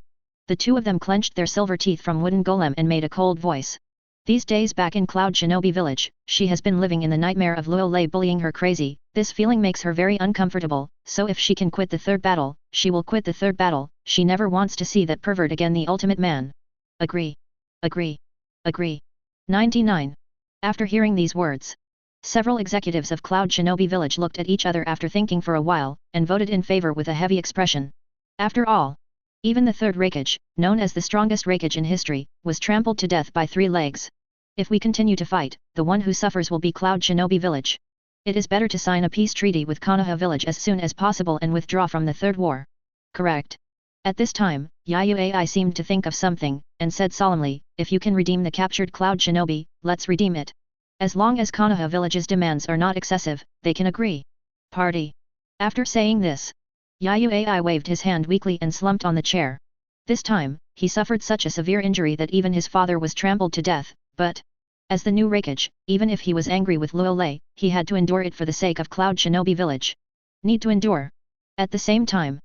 S1: The two of them clenched their silver teeth from wooden golem and made a cold voice. These days back in Cloud Shinobi village, she has been living in the nightmare of Luo Lei bullying her crazy. This feeling makes her very uncomfortable, so if she can quit the third battle, she will quit the third battle. She never wants to see that pervert again, the ultimate man. Agree. Agree. Agree. 99. After hearing these words, several executives of Cloud Shinobi village looked at each other after thinking for a while, and voted in favor with a heavy expression. After all, even the third Raikage, known as the strongest Raikage in history, was trampled to death by 3 legs. If we continue to fight, the one who suffers will be Cloud Shinobi village. It is better to sign a peace treaty with Konoha village as soon as possible and withdraw from the third war. Correct. At this time, Yayuai seemed to think of something, and said solemnly, if you can redeem the captured Cloud Shinobi, let's redeem it. As long as Konoha village's demands are not excessive, they can agree. Party. After saying this, Yayuai waved his hand weakly and slumped on the chair. This time, he suffered such a severe injury that even his father was trampled to death, but as the new Raikage, even if he was angry with Luo Lei, he had to endure it for the sake of Cloud Shinobi village. Need to endure. At the same time,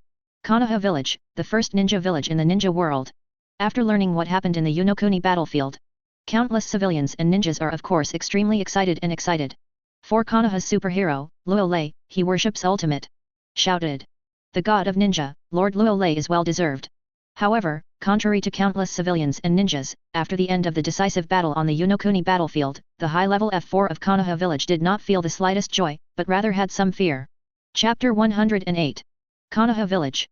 S1: Konoha village, the first ninja village in the ninja world. After learning what happened in the Unokuni battlefield, countless civilians and ninjas are of course extremely excited. For Konoha's superhero, Luo Lei, he worships ultimate. Shouted. The god of ninja, Lord Luo Lei is well deserved. However, contrary to countless civilians and ninjas, after the end of the decisive battle on the Unokuni battlefield, the high-level F4 of Konoha village did not feel the slightest joy, but rather had some fear. Chapter 108. Konoha village.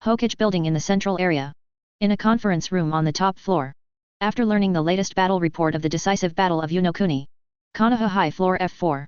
S1: Hokage building in the central area. In a conference room on the top floor. After learning the latest battle report of the decisive battle of Unokuni, Konoha high floor F4.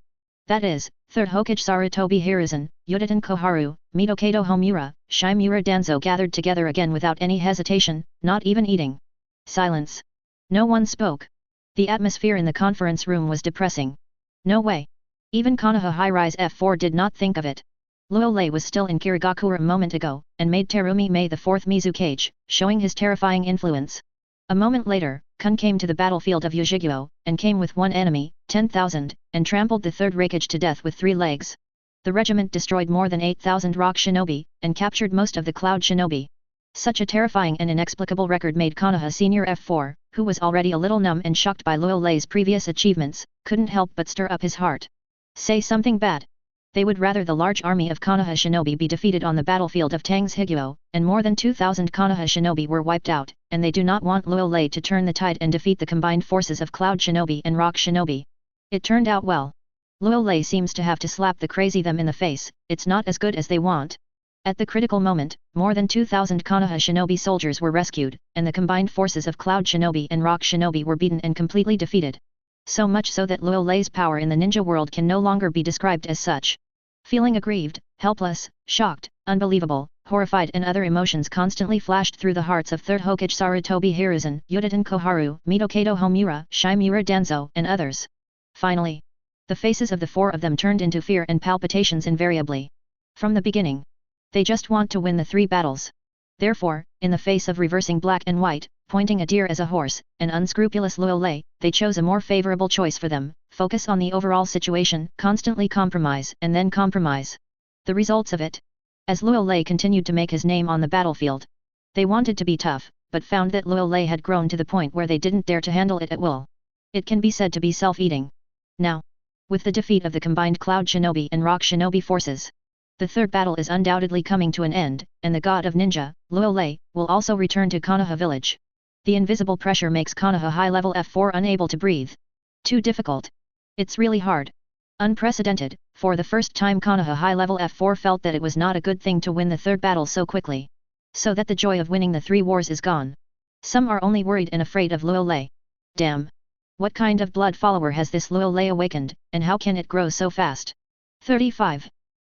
S1: That is, 3rd Hokage Sarutobi Hiruzen, Yuditen Koharu, Mitokado Homura, Shimura Danzo gathered together again without any hesitation, not even eating. Silence. No one spoke. The atmosphere in the conference room was depressing. No way. Even Konoha high-rise F4 did not think of it. Luo Lei was still in Kirigakura a moment ago, and made Terumi Mei the 4th Mizukage, showing his terrifying influence. A moment later, Kun came to the battlefield of Yujigyo, and came with one enemy, 10,000, and trampled the 3rd Raikage to death with 3 legs. The regiment destroyed more than 8,000 rock shinobi, and captured most of the cloud shinobi. Such a terrifying and inexplicable record made Konoha Senior F4, who was already a little numb and shocked by Luo Lei's previous achievements, couldn't help but stir up his heart. Say something bad. They would rather the large army of Konoha shinobi be defeated on the battlefield of Tang's Higyo, and more than 2,000 Konoha shinobi were wiped out, and they do not want Luo Lei to turn the tide and defeat the combined forces of Cloud Shinobi and Rock Shinobi. It turned out well. Luo Lei seems to have to slap the crazy them in the face, it's not as good as they want. At the critical moment, more than 2,000 Konoha shinobi soldiers were rescued, and the combined forces of Cloud Shinobi and Rock Shinobi were beaten and completely defeated. So much so that Luo Lei's power in the ninja world can no longer be described as such. Feeling aggrieved, helpless, shocked, unbelievable, horrified and other emotions constantly flashed through the hearts of 3rd Hokage Sarutobi Hiruzen, Yuditen Koharu, Mitokado Homura, Shimura Danzo, and others. Finally, the faces of the 4 of them turned into fear and palpitations invariably. From the beginning, they just want to win the 3 battles. Therefore, in the face of reversing black and white, pointing a deer as a horse, and unscrupulous Luo Lei, they chose a more favorable choice for them, focus on the overall situation, constantly compromise and then compromise. The results of it? As Luo Lei continued to make his name on the battlefield. They wanted to be tough, but found that Luo Lei had grown to the point where they didn't dare to handle it at will. It can be said to be self-eating. Now, with the defeat of the combined Cloud Shinobi and Rock Shinobi forces, the 3rd battle is undoubtedly coming to an end, and the god of ninja, Luo Lei, will also return to Konoha village. The invisible pressure makes Konoha high-level F4 unable to breathe. Too difficult. It's really hard. Unprecedented. For the first time Konoha high-level F4 felt that it was not a good thing to win the 3rd battle so quickly. So that the joy of winning the 3 wars is gone. Some are only worried and afraid of Luo Lei. Damn. What kind of blood follower has this Luo Lei awakened, and how can it grow so fast? 35.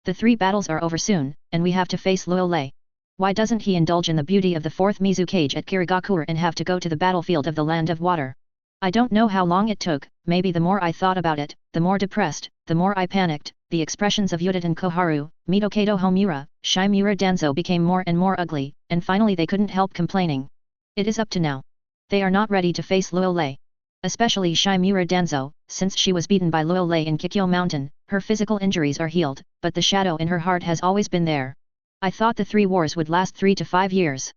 S1: The 3 battles are over soon, and we have to face Luo Lei. Why doesn't he indulge in the beauty of the 4th Mizukage at Kirigakura and have to go to the battlefield of the Land of Water? I don't know how long it took, maybe the more I thought about it, the more depressed, the more I panicked, the expressions of Yuditen Koharu, Mitokato Homura, Shimura Danzo became more and more ugly, and finally they couldn't help complaining. It is up to now. They are not ready to face Luo Lei. Especially Shimura Danzo, since she was beaten by Luo Lei in Kikyo Mountain, her physical injuries are healed, but the shadow in her heart has always been there. I thought the 3 wars would last 3 to 5 years.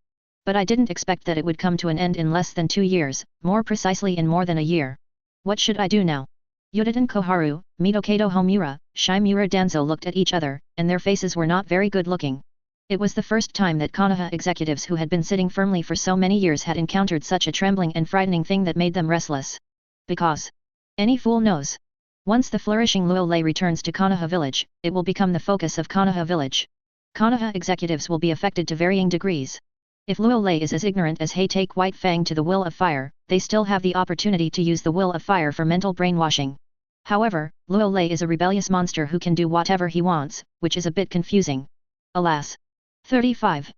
S1: But I didn't expect that it would come to an end in less than 2 years, more precisely in more than a year. What should I do now? Yuditen Koharu, Mitokato Homura, Shimura Danzo looked at each other, and their faces were not very good looking. It was the first time that Konoha executives who had been sitting firmly for so many years had encountered such a trembling and frightening thing that made them restless. Because any fool knows. Once the flourishing Luo Lei returns to Konoha village, it will become the focus of Konoha village. Konoha executives will be affected to varying degrees. If Luo Lei is as ignorant as Hei take White Fang to the will of fire, they still have the opportunity to use the will of fire for mental brainwashing. However, Luo Lei is a rebellious monster who can do whatever he wants, which is a bit confusing. Alas. 35.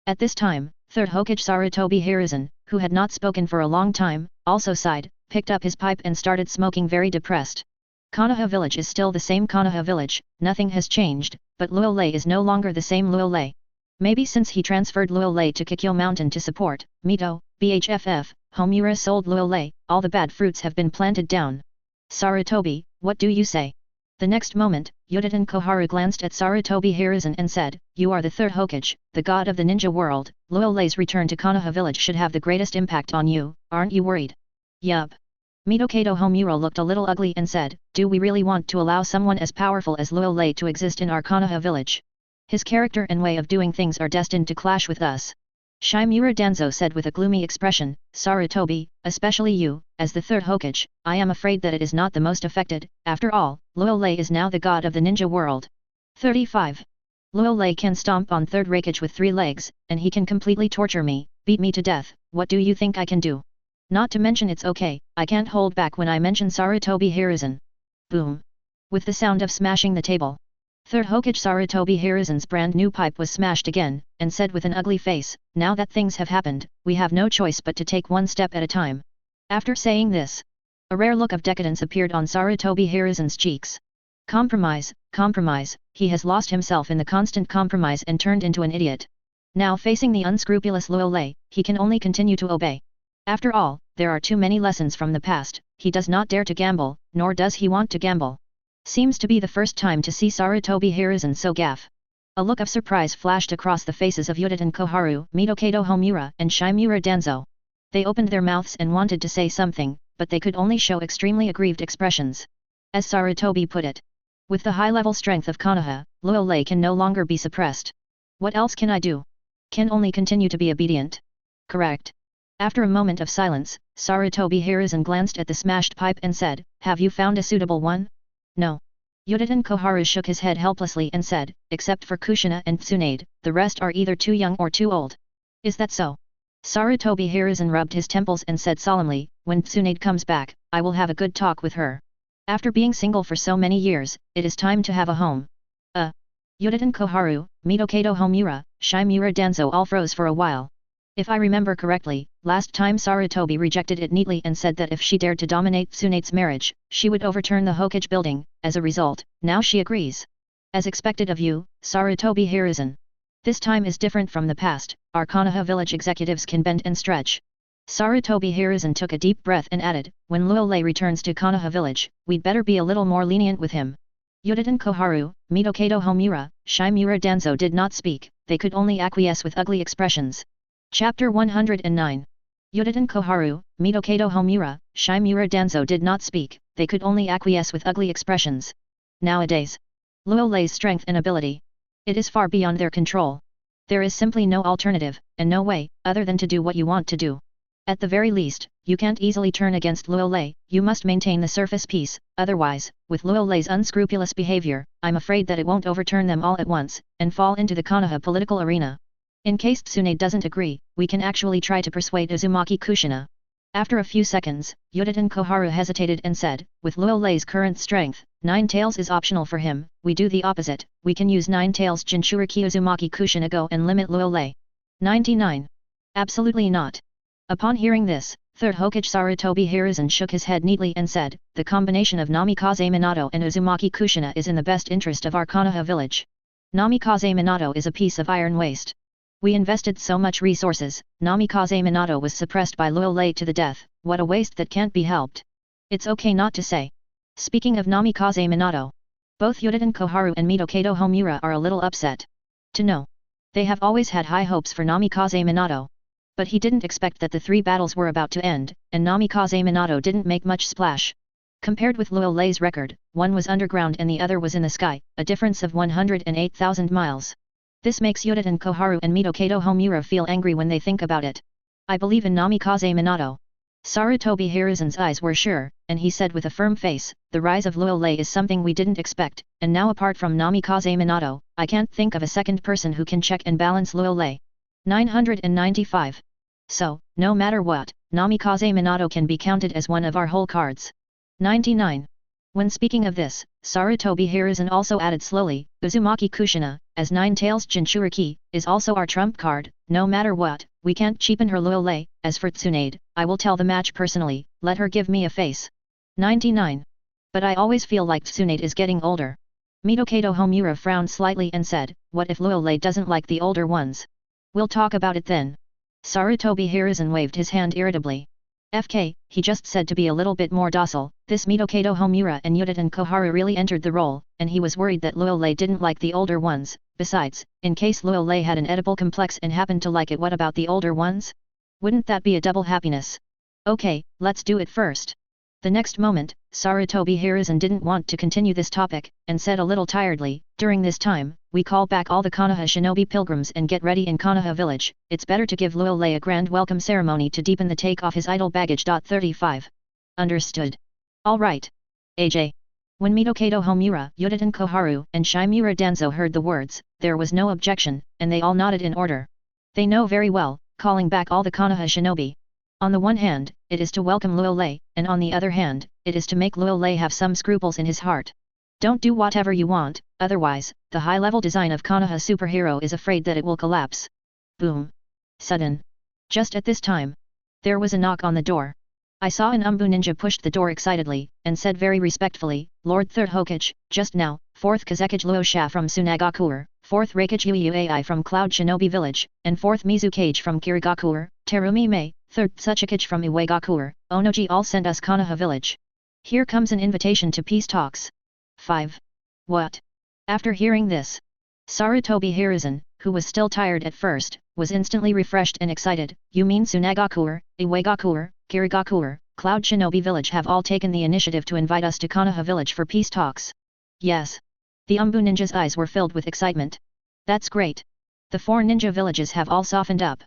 S1: At this time, 3rd Hokage Sarutobi Hiruzen, who had not spoken for a long time, also sighed, picked up his pipe and started smoking very depressed. Konoha village is still the same Konoha village, nothing has changed, but Luo Lei is no longer the same Luo Lei. Maybe since he transferred Luo Lei to Kikyo Mountain to support, Mito, BHFF, Homura sold Luo Lei, all the bad fruits have been planted down. Sarutobi, what do you say? The next moment, Yuditen Koharu glanced at Sarutobi Hiruzen and said, you are the 3rd Hokage, the god of the ninja world, Luo Lei's return to Konoha village should have the greatest impact on you, aren't you worried? Yup. Mitokato Homura looked a little ugly and said, do we really want to allow someone as powerful as Luo Lei to exist in our Konoha village? His character and way of doing things are destined to clash with us. Shimura Danzo said with a gloomy expression, Sarutobi, especially you, as the 3rd Hokage, I am afraid that it is not the most affected, after all, Luo Lei is now the god of the ninja world. 35. Luo Lei can stomp on 3rd Raikage with 3 legs, and he can completely torture me, beat me to death, what do you think I can do? Not to mention it's okay, I can't hold back when I mention Sarutobi Hiruzen. Boom. With the sound of smashing the table. 3rd Hokage Sarutobi Hiruzen's brand new pipe was smashed again, and said with an ugly face, now that things have happened, we have no choice but to take one step at a time. After saying this, a rare look of decadence appeared on Sarutobi Hiruzen's cheeks. Compromise, compromise, he has lost himself in the constant compromise and turned into an idiot. Now facing the unscrupulous Luo Lei, he can only continue to obey. After all, there are too many lessons from the past, he does not dare to gamble, nor does he want to gamble. Seems to be the first time to see Sarutobi Hiruzen so gaff. A look of surprise flashed across the faces of Yuditen Koharu, Mitokato Homura, and Shimura Danzo. They opened their mouths and wanted to say something, but they could only show extremely aggrieved expressions. As Sarutobi put it, with the high-level strength of Konoha, Luo Lei can no longer be suppressed. What else can I do? Can only continue to be obedient. Correct. After a moment of silence, Sarutobi Hiruzen glanced at the smashed pipe and said, have you found a suitable one? No. Yuditen Koharu shook his head helplessly and said, except for Kushina and Tsunade, the rest are either too young or too old. Is that so? Sarutobi Hiruzen rubbed his temples and said solemnly, when Tsunade comes back, I will have a good talk with her. After being single for so many years, it is time to have a home. Yuditen Koharu, Mitokato Homura, Shimura Danzo all froze for a while. If I remember correctly, last time Sarutobi rejected it neatly and said that if she dared to dominate Tsunade's marriage, she would overturn the Hokage building. As a result, now she agrees. As expected of you, Sarutobi Hiruzen. This time is different from the past, our Konoha village executives can bend and stretch. Sarutobi Hiruzen took a deep breath and added, when Luo Lei returns to Konoha village, we'd better be a little more lenient with him. Yuditen Koharu, Mitokato Homura, Shimura Danzo did not speak, they could only acquiesce with ugly expressions. Chapter 109. Yuditen Koharu, Mitokato Homura, Shimura Danzo did not speak, they could only acquiesce with ugly expressions. Nowadays, Luo Lei's strength and ability. It is far beyond their control. There is simply no alternative, and no way, other than to do what you want to do. At the very least, you can't easily turn against Luo Lei, you must maintain the surface peace, otherwise, with Luo Lei's unscrupulous behavior, I'm afraid that it won't overturn them all at once, and fall into the Konoha political arena. In case Tsunade doesn't agree, we can actually try to persuade Uzumaki Kushina. After a few seconds, Yuditen Koharu hesitated and said, with Luo Lei's current strength, 9 tails is optional for him, we do the opposite, we can use 9 tails Jinchuriki Uzumaki Kushina go and limit Luo Lei. 99. Absolutely not. Upon hearing this, 3rd Hokage Sarutobi Hiruzen shook his head neatly and said, the combination of Namikaze Minato and Uzumaki Kushina is in the best interest of our Konoha village. Namikaze Minato is a piece of iron waste. We invested so much resources, Namikaze Minato was suppressed by Luo Lei to the death, what a waste that can't be helped. It's okay not to say. Speaking of Namikaze Minato, both Yuditen Koharu and Mitokato Homura are a little upset. To know. They have always had high hopes for Namikaze Minato. But he didn't expect that the 3 battles were about to end, and Namikaze Minato didn't make much splash. Compared with Luo Lei's record, one was underground and the other was in the sky, a difference of 108,000 miles. This makes Yuditen Koharu and Mitokato Homura feel angry when they think about it. I believe in Namikaze Minato. Sarutobi Hiruzen's eyes were sure, and he said with a firm face, the rise of Luo Lei is something we didn't expect, and now apart from Namikaze Minato, I can't think of a second person who can check and balance Luo Lei. 995. So, no matter what, Namikaze Minato can be counted as one of our whole cards. 99. When speaking of this, Sarutobi Hiruzen also added slowly, Uzumaki Kushina, as Nine Tails Jinchuriki, is also our trump card, no matter what, we can't cheapen her Luo Lei. As for Tsunade, I will tell the match personally, let her give me a face. 99. But I always feel like Tsunade is getting older. Mitokato Homura frowned slightly and said, what if Luo Lei doesn't like the older ones? We'll talk about it then. Sarutobi Hiruzen waved his hand irritably. FK, he just said to be a little bit more docile. This Mitokato Homura and Yuditen Koharu really entered the role, and he was worried that Luo Lei didn't like the older ones. Besides, in case Luo Lei had an edible complex and happened to like it, what about the older ones? Wouldn't that be a double happiness? Okay, let's do it first. The next moment, Sarutobi Hiruzen didn't want to continue this topic, and said a little tiredly, during this time, we call back all the Konoha shinobi pilgrims and get ready in Konoha village. It's better to give Luo Lei a grand welcome ceremony to deepen the take off his idle baggage. 35. Understood. Alright. AJ. When Mitokato Homura, Yuditen Koharu, and Shimura Danzo heard the words, there was no objection, and they all nodded in order. They know very well, calling back all the Konoha shinobi. On the one hand, it is to welcome Luo Lei, and on the other hand, it is to make Luo Lei have some scruples in his heart. Don't do whatever you want, otherwise, the high-level design of Konoha superhero is afraid that it will collapse. Boom. Sudden. Just at this time, there was a knock on the door. I saw an Anbu ninja pushed the door excitedly, and said very respectfully, Lord 3rd Hokage, just now, 4th Kazekage Luo Sha from Tsunagakuer, 4th Reikage Uai from Cloud Shinobi Village, and 4th Mizukage from Kirigakuer, Terumi Mei, 3rd Tsuchikage from Iwagakuer, Onoji all sent us Konoha village. Here comes an invitation to peace talks. 5. What? After hearing this, Sarutobi Hiruzen, who was still tired at first, was instantly refreshed and excited. You mean Tsunagakuer, Iwagakuer, Kirigakuer, Cloud Shinobi Village have all taken the initiative to invite us to Konoha village for peace talks? Yes. The Anbu ninja's eyes were filled with excitement. That's great. The 4 ninja villages have all softened up.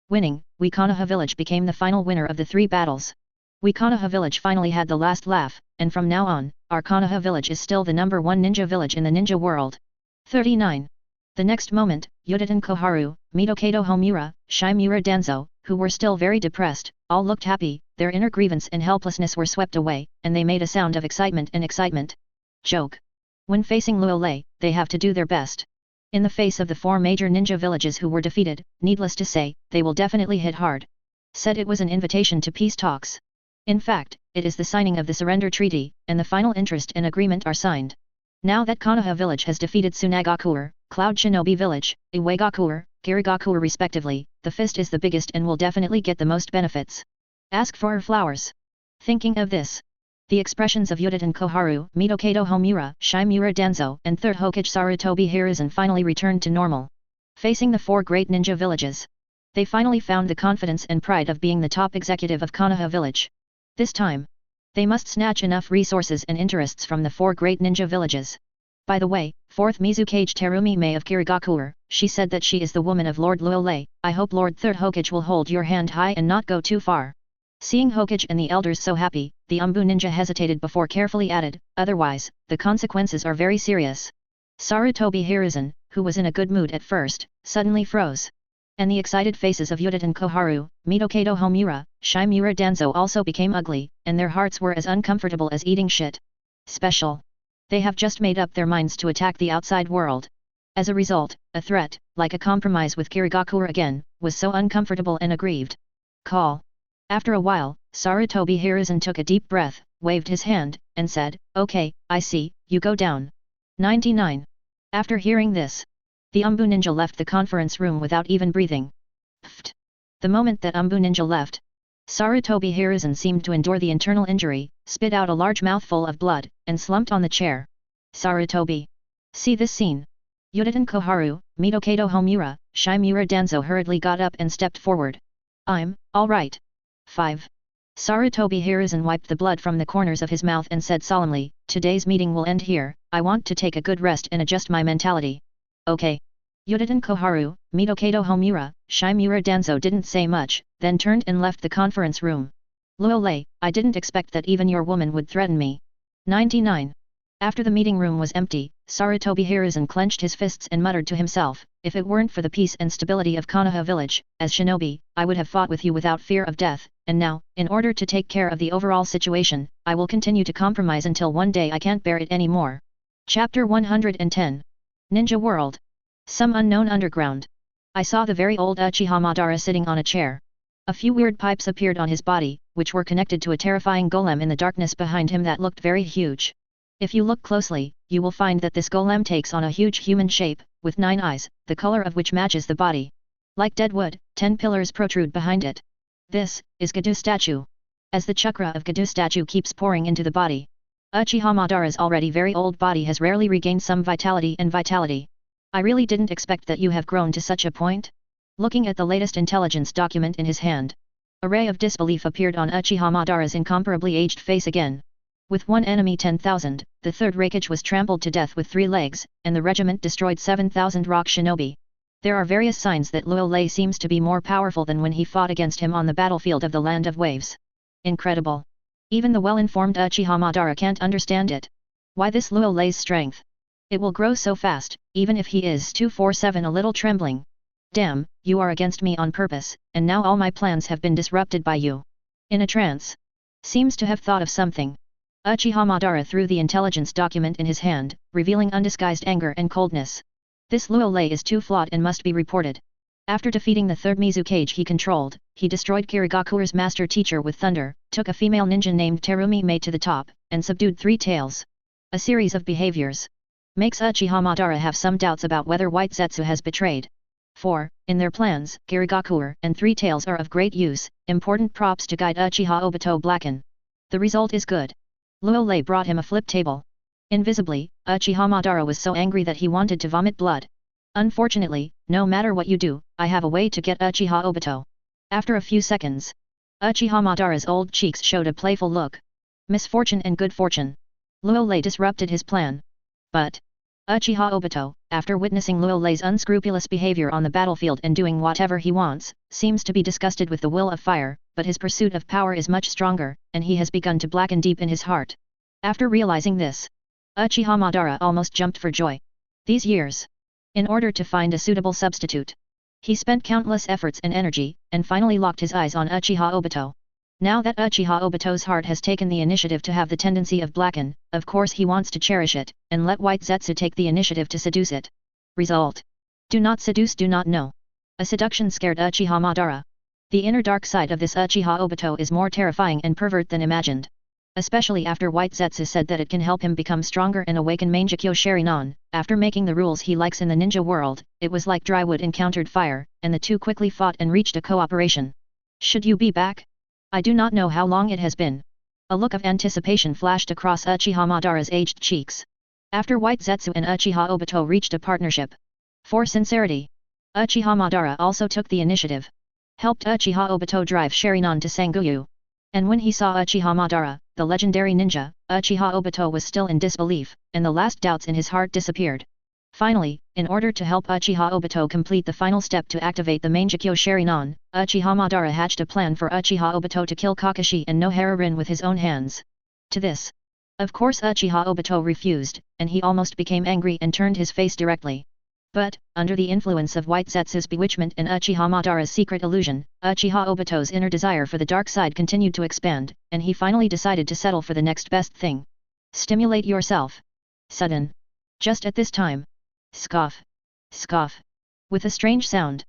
S1: Winning, we Konoha village became the final winner of the 3 battles. We Konoha village finally had the last laugh, and from now on, our Konoha village is still the number 1 ninja village in the ninja world. 39. The next moment, Yuditen Koharu, Mitokato Homura, Shimura Danzo, who were still very depressed, all looked happy, their inner grievance and helplessness were swept away, and they made a sound of excitement and excitement. Joke. When facing Luo Lei, they have to do their best. In the face of the 4 major ninja villages who were defeated, needless to say, they will definitely hit hard. Said it was an invitation to peace talks. In fact, it is the signing of the surrender treaty, and the final interest and agreement are signed. Now that Konoha village has defeated Tsunagakuer, Cloud Shinobi Village, Iwagakuer, Kirigakuer respectively, the fist is the biggest and will definitely get the most benefits. Ask for her flowers. Thinking of this, the expressions of Yuditen Koharu, Mitokato Homura, Shimura Danzo, and 3rd Hokage Sarutobi Hiruzen finally returned to normal. Facing the 4 great ninja villages, they finally found the confidence and pride of being the top executive of Konoha village. This time, they must snatch enough resources and interests from the 4 great ninja villages. By the way, 4th Mizukage Terumi Mei of Kirigakuer, she said that she is the woman of Lord Luo Lei. I hope Lord 3rd Hokage will hold your hand high and not go too far. Seeing Hokage and the elders so happy, the Anbu ninja hesitated before carefully added, otherwise, the consequences are very serious. Sarutobi Hiruzen, who was in a good mood at first, suddenly froze. And the excited faces of Yuditen Koharu, Mitokato Homura, Shimura Danzo also became ugly, and their hearts were as uncomfortable as eating shit. Special. They have just made up their minds to attack the outside world. As a result, a threat, like a compromise with Kirigakuer again, was so uncomfortable and aggrieved. Call. After a while, Sarutobi Hiruzen took a deep breath, waved his hand, and said, "Okay, I see, you go down." 99. After hearing this, the Anbu ninja left the conference room without even breathing. Pfft. The moment that Anbu ninja left, Sarutobi Hiruzen seemed to endure the internal injury, spit out a large mouthful of blood, and slumped on the chair. Sarutobi. See this scene. Yuditen Koharu, Mitokato Homura, Shimura Danzo hurriedly got up and stepped forward. "I'm all right." 5. Sarutobi Hiruzen wiped the blood from the corners of his mouth and said solemnly, "Today's meeting will end here, I want to take a good rest and adjust my mentality." "Okay." Yuditen Koharu, Mitokato Homura, Shimura Danzo didn't say much, then turned and left the conference room. "Luolei, I didn't expect that even your woman would threaten me." 99. After the meeting room was empty, Sarutobi Hiruzen clenched his fists and muttered to himself, "If it weren't for the peace and stability of Konoha village, as shinobi, I would have fought with you without fear of death, and now, in order to take care of the overall situation, I will continue to compromise until one day I can't bear it anymore." Chapter 110. Ninja World. Some unknown underground. I saw the very old Uchiha Madara sitting on a chair. A few weird pipes appeared on his body, which were connected to a terrifying golem in the darkness behind him that looked very huge. If you look closely, you will find that this golem takes on a huge human shape, with 9 eyes, the color of which matches the body. Like dead wood, 10 pillars protrude behind it. This is Gadu statue. As the chakra of Gadu statue keeps pouring into the body, Uchiha Madara's already very old body has rarely regained some vitality. "I really didn't expect that you have grown to such a point?" Looking at the latest intelligence document in his hand, a ray of disbelief appeared on Uchiha Madara's incomparably aged face again. With one enemy 10,000, the third Raikage was trampled to death with 3 legs, and the regiment destroyed 7,000 rock shinobi. There are various signs that Luolei seems to be more powerful than when he fought against him on the battlefield of the Land of Waves. Incredible. Even the well-informed Uchiha Madara can't understand it. Why this Luolei's strength? It will grow so fast, even if he is 247 a little trembling. Damn, you are against me on purpose, and now all my plans have been disrupted by you. In a trance. Seems to have thought of something. Uchiha Madara threw the intelligence document in his hand, revealing undisguised anger and coldness. This Luolei is too flawed and must be reported. After defeating the third Mizukage he controlled, he destroyed Kirigakure's master teacher with thunder, took a female ninja named Terumi Mei to the top, and subdued 3 tails. A series of behaviors makes Uchiha Madara have some doubts about whether White Zetsu has betrayed. 4. In their plans, Kirigakure and 3 tails are of great use, important props to guide Uchiha Obito blacken. The result is good. Luolei brought him a flip table. Invisibly, Uchiha Madara was so angry that he wanted to vomit blood. Unfortunately, no matter what you do, I have a way to get Uchiha Obito. After a few seconds, Uchiha Madara's old cheeks showed a playful look. Misfortune and good fortune. Luolei disrupted his plan. But Uchiha Obito, after witnessing Luolei's unscrupulous behavior on the battlefield and doing whatever he wants, seems to be disgusted with the will of fire, but his pursuit of power is much stronger, and he has begun to blacken deep in his heart. After realizing this, Uchiha Madara almost jumped for joy. These years, in order to find a suitable substitute, he spent countless efforts and energy, and finally locked his eyes on Uchiha Obito. Now that Uchiha Obito's heart has taken the initiative to have the tendency of blacken, of course he wants to cherish it, and let White Zetsu take the initiative to seduce it. Result. Do not seduce, do not know. A seduction scared Uchiha Madara. The inner dark side of this Uchiha Obito is more terrifying and pervert than imagined. Especially after White Zetsu said that it can help him become stronger and awaken Mangekyo Sharinon. After making the rules he likes in the ninja world, it was like dry wood encountered fire, and the two quickly fought and reached a cooperation. Should you be back? I do not know how long it has been. A look of anticipation flashed across Uchiha Madara's aged cheeks. After White Zetsu and Uchiha Obito reached a partnership. For sincerity, Uchiha Madara also took the initiative. Helped Uchiha Obito drive Sharinon to Sanguyu. And when he saw Uchiha Madara, the legendary ninja, Uchiha Obito was still in disbelief, and the last doubts in his heart disappeared. Finally, in order to help Uchiha Obito complete the final step to activate the Mangekyo Sharinon, Uchiha Madara hatched a plan for Uchiha Obito to kill Kakashi and Nohara with his own hands. To this, of course Uchiha Obito refused, and he almost became angry and turned his face directly. But, under the influence of White Zetsu's bewitchment and Uchiha Madara's secret illusion, Uchiha Obito's inner desire for the dark side continued to expand, and he finally decided to settle for the next best thing. Stimulate yourself. Sudden. Just at this time. Scoff. Scoff. With a strange sound,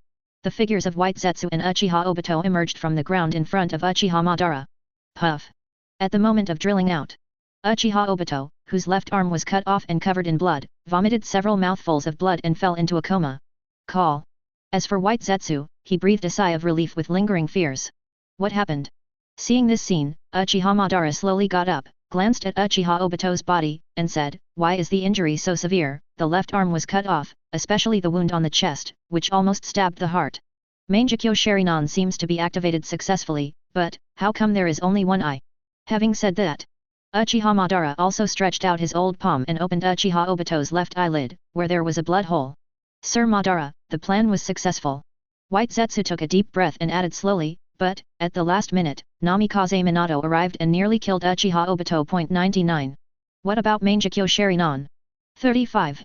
S1: The figures of White Zetsu and Uchiha Obito emerged from the ground in front of Uchiha Madara. Puff! At the moment of drilling out, Uchiha Obito, whose left arm was cut off and covered in blood, vomited several mouthfuls of blood and fell into a coma. Call. As for White Zetsu, he breathed a sigh of relief with lingering fears. What happened? Seeing this scene, Uchiha Madara slowly got up, glanced at Uchiha Obito's body, and said, "Why is the injury so severe?" The left arm was cut off, especially the wound on the chest, which almost stabbed the heart. Mangekyo Sharinon seems to be activated successfully, but how come there is only one eye? Having said that, Uchiha Madara also stretched out his old palm and opened Uchiha Obito's left eyelid, where there was a blood hole. Sir Madara, the plan was successful. White Zetsu took a deep breath and added slowly, but, at the last minute, Namikaze Minato arrived and nearly killed Uchiha Obito. 99. What about Mangekyo Sharinon? 35.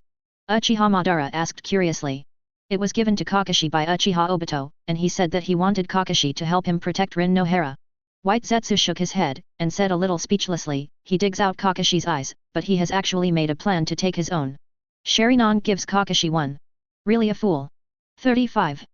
S1: Uchiha Madara asked curiously. It was given to Kakashi by Uchiha Obito, and he said that he wanted Kakashi to help him protect Rin no Hara. White Zetsu shook his head, and said a little speechlessly, he digs out Kakashi's eyes, but he has actually made a plan to take his own. Sharinon gives Kakashi one. Really a fool. 35.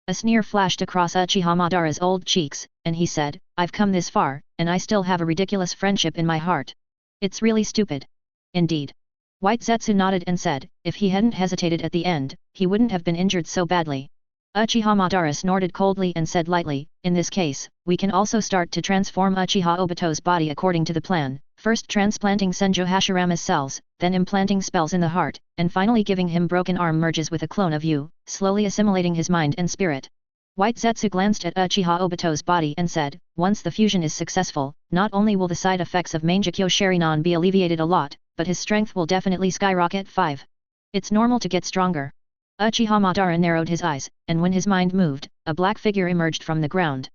S1: A sneer flashed across Uchiha Madara's old cheeks, and he said, I've come this far, and I still have a ridiculous friendship in my heart. It's really stupid. Indeed. White Zetsu nodded and said, if he hadn't hesitated at the end, he wouldn't have been injured so badly. Uchiha Madara snorted coldly and said lightly, in this case, we can also start to transform Uchiha Obito's body according to the plan, first transplanting Senjo Hashirama's cells, then implanting spells in the heart, and finally giving him broken arm merges with a clone of you, slowly assimilating his mind and spirit. White Zetsu glanced at Uchiha Obito's body and said, once the fusion is successful, not only will the side effects of Mangekyo Sharinon be alleviated a lot, but his strength will definitely skyrocket. 5. It's normal to get stronger. Uchiha Madara narrowed his eyes, and when his mind moved, a black figure emerged from the ground.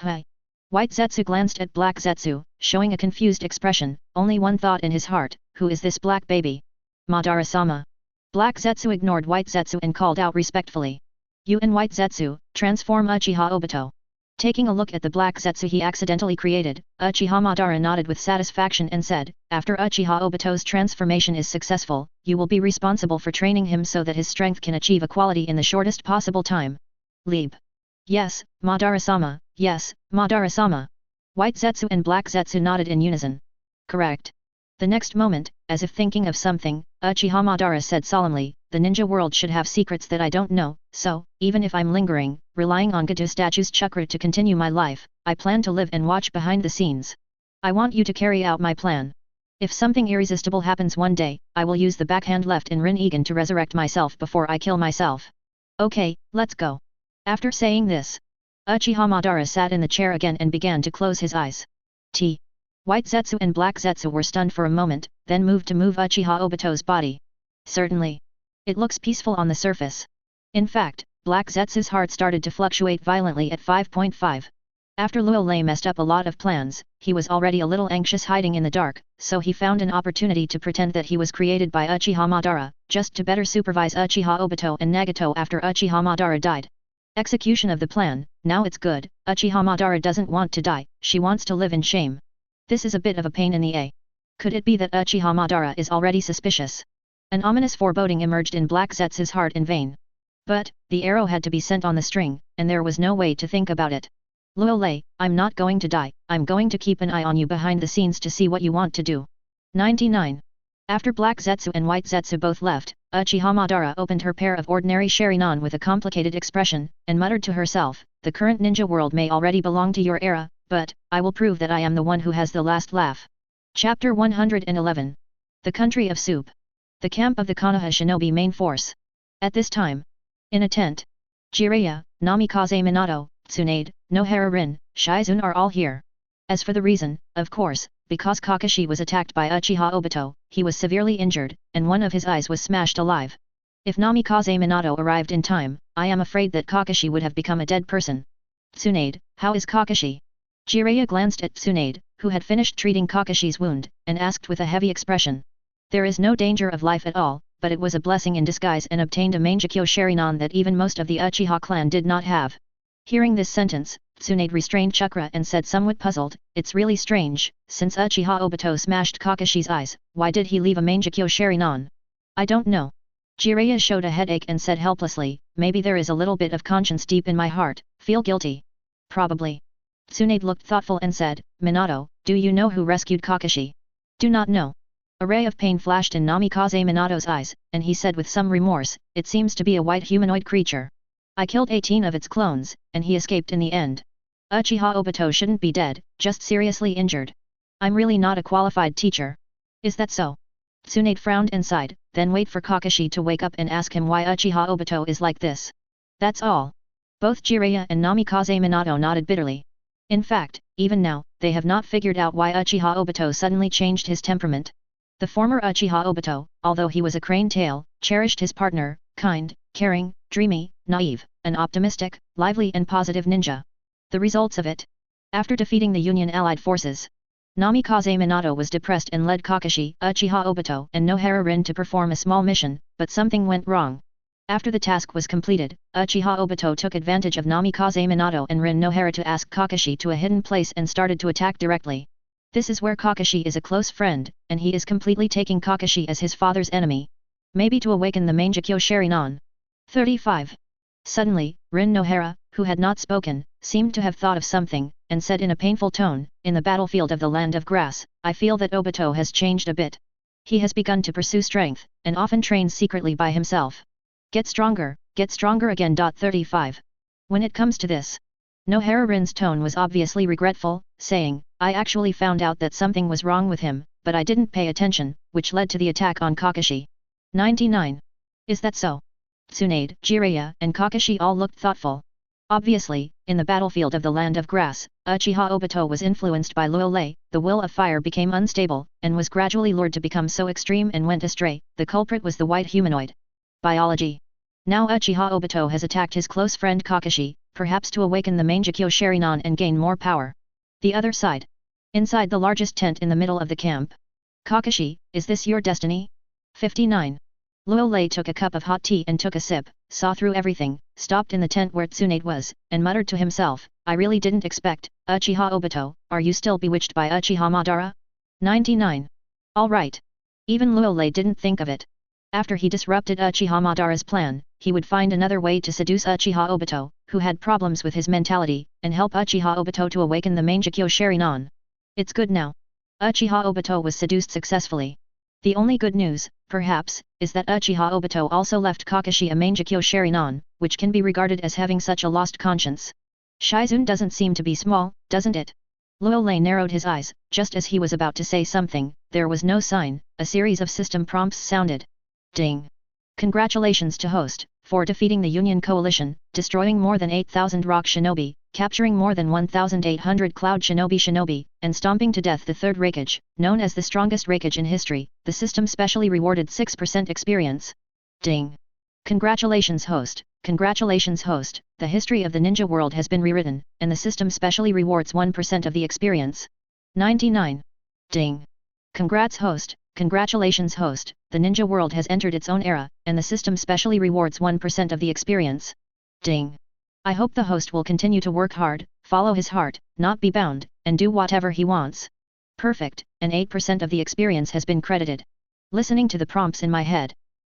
S1: Hi! White Zetsu glanced at Black Zetsu, showing a confused expression, only one thought in his heart, who is this black baby? Madara-sama. Black Zetsu ignored White Zetsu and called out respectfully. You and White Zetsu, transform Uchiha Obito. Taking a look at the Black Zetsu he accidentally created, Uchiha Madara nodded with satisfaction and said, after Uchiha Obito's transformation is successful, you will be responsible for training him so that his strength can achieve equality in the shortest possible time. Leeb. Yes, Madara-sama, yes, Madara-sama. White Zetsu and Black Zetsu nodded in unison. Correct. The next moment, as if thinking of something, Uchiha Madara said solemnly, the ninja world should have secrets that I don't know, so, even if I'm lingering, relying on Gato statue's chakra to continue my life, I plan to live and watch behind the scenes. I want you to carry out my plan. If something irresistible happens one day, I will use the backhand left in Rin Egan to resurrect myself before I kill myself. Okay, let's go. After saying this, Uchiha Madara sat in the chair again and began to close his eyes. White Zetsu and Black Zetsu were stunned for a moment, then moved to move Uchiha Obito's body. Certainly. It looks peaceful on the surface. In fact, Black Zetsu's heart started to fluctuate violently at 5.5. After Luo Lei messed up a lot of plans, he was already a little anxious hiding in the dark, so he found an opportunity to pretend that he was created by Uchiha Madara, just to better supervise Uchiha Obito and Nagato after Uchiha Madara died. Execution of the plan, now it's good, Uchiha Madara doesn't want to die, she wants to live in shame. This is a bit of a pain in the a. Could it be that Uchiha Madara is already suspicious? An ominous foreboding emerged in Black Zetsu's heart in vain. But, the arrow had to be sent on the string, and there was no way to think about it. Luo Lei, I'm not going to die, I'm going to keep an eye on you behind the scenes to see what you want to do. 99. After Black Zetsu and White Zetsu both left, Uchiha Madara opened her pair of ordinary Sharinon with a complicated expression, and muttered to herself, the current ninja world may already belong to your era, but, I will prove that I am the one who has the last laugh. Chapter 111. The Country of Soup. The camp of the Konoha shinobi main force. At this time, in a tent, Jiraiya, Namikaze Minato, Tsunade, Nohara Rin, Shizune are all here. As for the reason, of course, because Kakashi was attacked by Uchiha Obito, he was severely injured, and one of his eyes was smashed alive. If Namikaze Minato arrived in time, I am afraid that Kakashi would have become a dead person. Tsunade, how is Kakashi? Jiraiya glanced at Tsunade, who had finished treating Kakashi's wound, and asked with a heavy expression. There is no danger of life at all, but it was a blessing in disguise and obtained a Mangekyo Sharinon that even most of the Uchiha clan did not have. Hearing this sentence, Tsunade restrained chakra and said somewhat puzzled, it's really strange, since Uchiha Obito smashed Kakashi's eyes, why did he leave a Mangekyo Sharinon? I don't know. Jiraiya showed a headache and said helplessly, maybe there is a little bit of conscience deep in my heart, feel guilty. Probably. Tsunade looked thoughtful and said, Minato, do you know who rescued Kakashi? Do not know. A ray of pain flashed in Namikaze Minato's eyes, and he said with some remorse, it seems to be a white humanoid creature. I killed 18 of its clones, and he escaped in the end. Uchiha Obito shouldn't be dead, just seriously injured. I'm really not a qualified teacher. Is that so? Tsunade frowned and sighed, then wait for Kakashi to wake up and ask him why Uchiha Obito is like this. That's all. Both Jiraiya and Namikaze Minato nodded bitterly. In fact, even now, they have not figured out why Uchiha Obito suddenly changed his temperament. The former Uchiha Obito, although he was a crane tail, cherished his partner, kind, caring, dreamy, naive, an optimistic, lively and positive ninja. The results of it? After defeating the Union Allied forces, Namikaze Minato was depressed and led Kakashi, Uchiha Obito and Nohara Rin to perform a small mission, but something went wrong. After the task was completed, Uchiha Obito took advantage of Namikaze Minato and Rin Nohara to ask Kakashi to a hidden place and started to attack directly. This is where Kakashi is a close friend, and he is completely taking Kakashi as his father's enemy. Maybe to awaken the Mangekyo Sharingan. 35. Suddenly, Rin Nohara, who had not spoken, seemed to have thought of something, and said in a painful tone, in the battlefield of the Land of Grass, I feel that Obito has changed a bit. He has begun to pursue strength, and often trains secretly by himself. Get stronger again. 35. When it comes to this, Nohara Rin's tone was obviously regretful, saying, I actually found out that something was wrong with him, but I didn't pay attention, which led to the attack on Kakashi. 99. Is that so? Tsunade, Jiraiya and Kakashi all looked thoughtful. Obviously, in the battlefield of the Land of Grass, Uchiha Obito was influenced by Luolei, the will of fire became unstable, and was gradually lured to become so extreme and went astray. The culprit was the white humanoid. Biology. Now Uchiha Obito has attacked his close friend Kakashi, perhaps to awaken the Mangekyo Sharingan and gain more power. The other side. Inside the largest tent in the middle of the camp. Kakashi, is this your destiny? 59. Luolei took a cup of hot tea and took a sip, saw through everything, stopped in the tent where Tsunade was, and muttered to himself, I really didn't expect, Uchiha Obito, are you still bewitched by Uchiha Madara? 99. Alright. Even Luolei didn't think of it. After he disrupted Uchiha Madara's plan, he would find another way to seduce Uchiha Obito, who had problems with his mentality, and help Uchiha Obito to awaken the Mangekyo Sharingan. It's good now. Uchiha Obito was seduced successfully. The only good news, perhaps, is that Uchiha Obito also left Kakashi a Mangekyo Sharingan, which can be regarded as having such a lost conscience. Shizune doesn't seem to be small, doesn't it? Luolei narrowed his eyes, just as he was about to say something, there was no sign, a series of system prompts sounded. Ding! Congratulations to host, for defeating the Union Coalition, destroying more than 8,000 rock shinobi, capturing more than 1,800 cloud shinobi, and stomping to death the third Raikage, known as the strongest Raikage in history. The system specially rewarded 6% experience. Ding! Congratulations host, the history of the ninja world has been rewritten, and the system specially rewards 1% of the experience. 99. Ding! Congrats host, congratulations host, the ninja world has entered its own era, and the system specially rewards 1% of the experience. Ding! I hope the host will continue to work hard, follow his heart, not be bound, and do whatever he wants. Perfect, and 8% of the experience has been credited. Listening to the prompts in my head,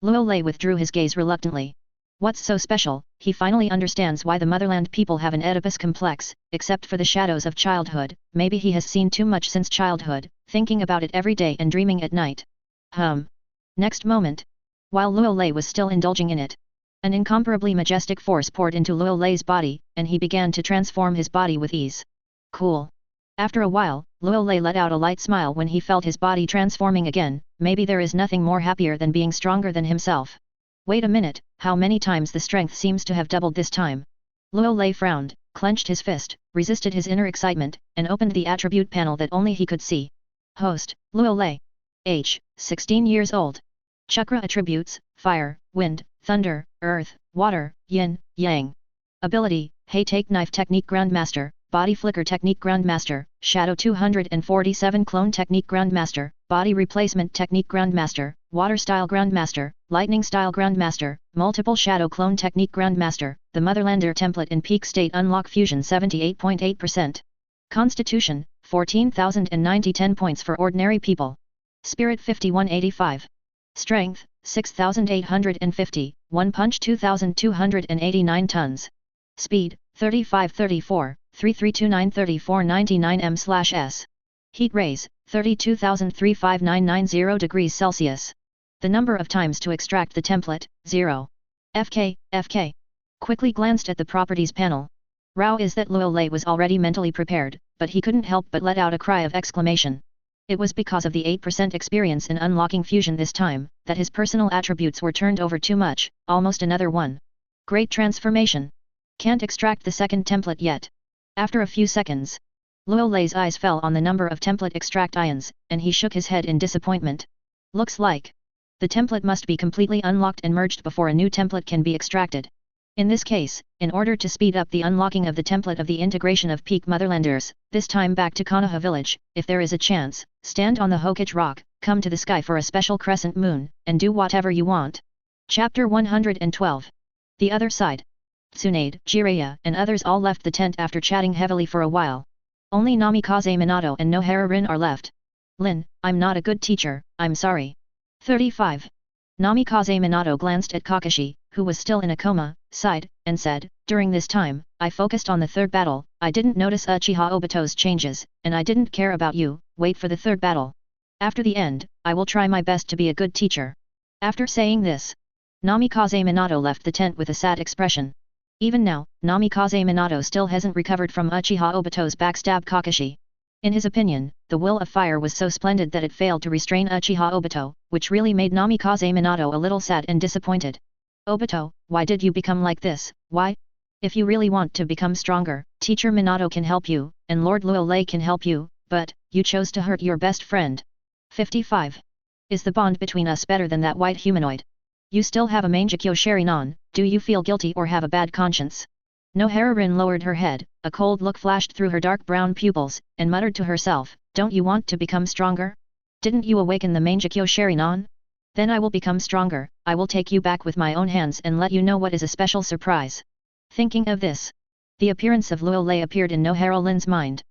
S1: Luolei withdrew his gaze reluctantly. What's so special? He finally understands why the motherland people have an Oedipus complex, except for the shadows of childhood. Maybe he has seen too much since childhood, thinking about it every day and dreaming at night. Next moment, while Luolei was still indulging in it, an incomparably majestic force poured into Luolei's body, and he began to transform his body with ease. Cool. After a while, Luolei let out a light smile when he felt his body transforming again. Maybe there is nothing more happier than being stronger than himself. Wait a minute, how many times the strength seems to have doubled this time? Luolei frowned, clenched his fist, resisted his inner excitement, and opened the attribute panel that only he could see. Host, Luolei. Age, 16 years old. Chakra attributes, fire, wind, thunder, earth, water, yin, yang. Ability, Hey Take Knife Technique Grandmaster, Body Flicker Technique Grandmaster, Shadow 247 Clone Technique Grandmaster, Body Replacement Technique Grandmaster, Water Style Grandmaster, Lightning Style Grandmaster, Multiple Shadow Clone Technique Grandmaster, the Motherlander Template in Peak State Unlock Fusion 78.8%. Constitution, 14,090 10 points for ordinary people. Spirit 5185. Strength, 6,850, 1 punch 2,289 tons. Speed, 35-34, 3329-3499 m/s. Heat rays, 32,35990 degrees Celsius. The number of times to extract the template, 0. FK. Quickly glanced at the properties panel. Rao is that Luo Lei was already mentally prepared, but he couldn't help but let out a cry of exclamation. It was because of the 8% experience in unlocking fusion this time, that his personal attributes were turned over too much, almost another one. Great transformation. Can't extract the second template yet. After a few seconds, Luo Lei's eyes fell on the number of template extract ions, and he shook his head in disappointment. Looks like the template must be completely unlocked and merged before a new template can be extracted. In this case, in order to speed up the unlocking of the template of the integration of peak Motherlanders, this time back to Konoha village, if there is a chance, stand on the Hokage rock, come to the sky for a special crescent moon, and do whatever you want. Chapter 112. The other side. Tsunade, Jiraiya, and others all left the tent after chatting heavily for a while. Only Namikaze Minato and Nohara Rin are left. Lin, I'm not a good teacher, I'm sorry. 35. Namikaze Minato glanced at Kakashi, who was still in a coma, sighed, and said, during this time, I focused on the third battle, I didn't notice Uchiha Obito's changes, and I didn't care about you, wait for the third battle. After the end, I will try my best to be a good teacher. After saying this, Namikaze Minato left the tent with a sad expression. Even now, Namikaze Minato still hasn't recovered from Uchiha Obito's backstab Kakashi. In his opinion, the will of fire was so splendid that it failed to restrain Uchiha Obito, which really made Namikaze Minato a little sad and disappointed. Obito, why did you become like this, why? If you really want to become stronger, Teacher Minato can help you, and Lord Luo Lei can help you, but, you chose to hurt your best friend. 55. Is the bond between us better than that white humanoid? You still have a Mangekyo Sharinon, do you feel guilty or have a bad conscience? Nohara Rin lowered her head, a cold look flashed through her dark brown pupils, and muttered to herself, don't you want to become stronger? Didn't you awaken the Mangekyo Sharinon? Then I will become stronger, I will take you back with my own hands and let you know what is a special surprise. Thinking of this, the appearance of Luo Lei appeared in Nohara Rin's mind.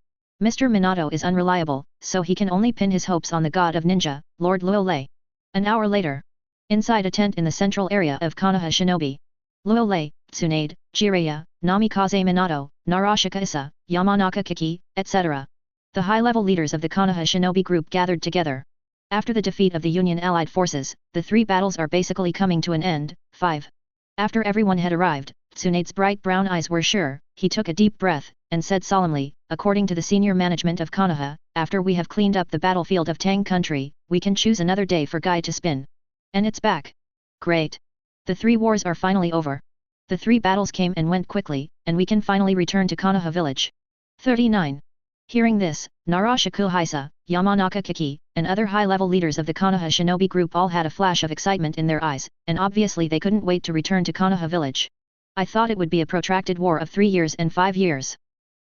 S1: Mr. Minato is unreliable, so he can only pin his hopes on the god of ninja, Lord Luo Lei. An hour later, inside a tent in the central area of Konoha Shinobi, Luo Lei, Tsunade, Jiraiya, Namikaze Minato, Narashika Issa, Yamanaka Kiki, etc. The high-level leaders of the Konoha Shinobi group gathered together. After the defeat of the Union Allied forces, the three battles are basically coming to an end. 5. After everyone had arrived, Tsunade's bright brown eyes were sure, he took a deep breath, and said solemnly, according to the senior management of Konoha, after we have cleaned up the battlefield of Tang country, we can choose another day for Guy to spin. And it's back. Great. The three wars are finally over. The three battles came and went quickly, and we can finally return to Konoha village. 39. Hearing this, Narashika Haisa, Yamanaka Kiki, and other high-level leaders of the Konoha Shinobi group all had a flash of excitement in their eyes, and obviously they couldn't wait to return to Konoha village. I thought it would be a protracted war of 3 years and 5 years.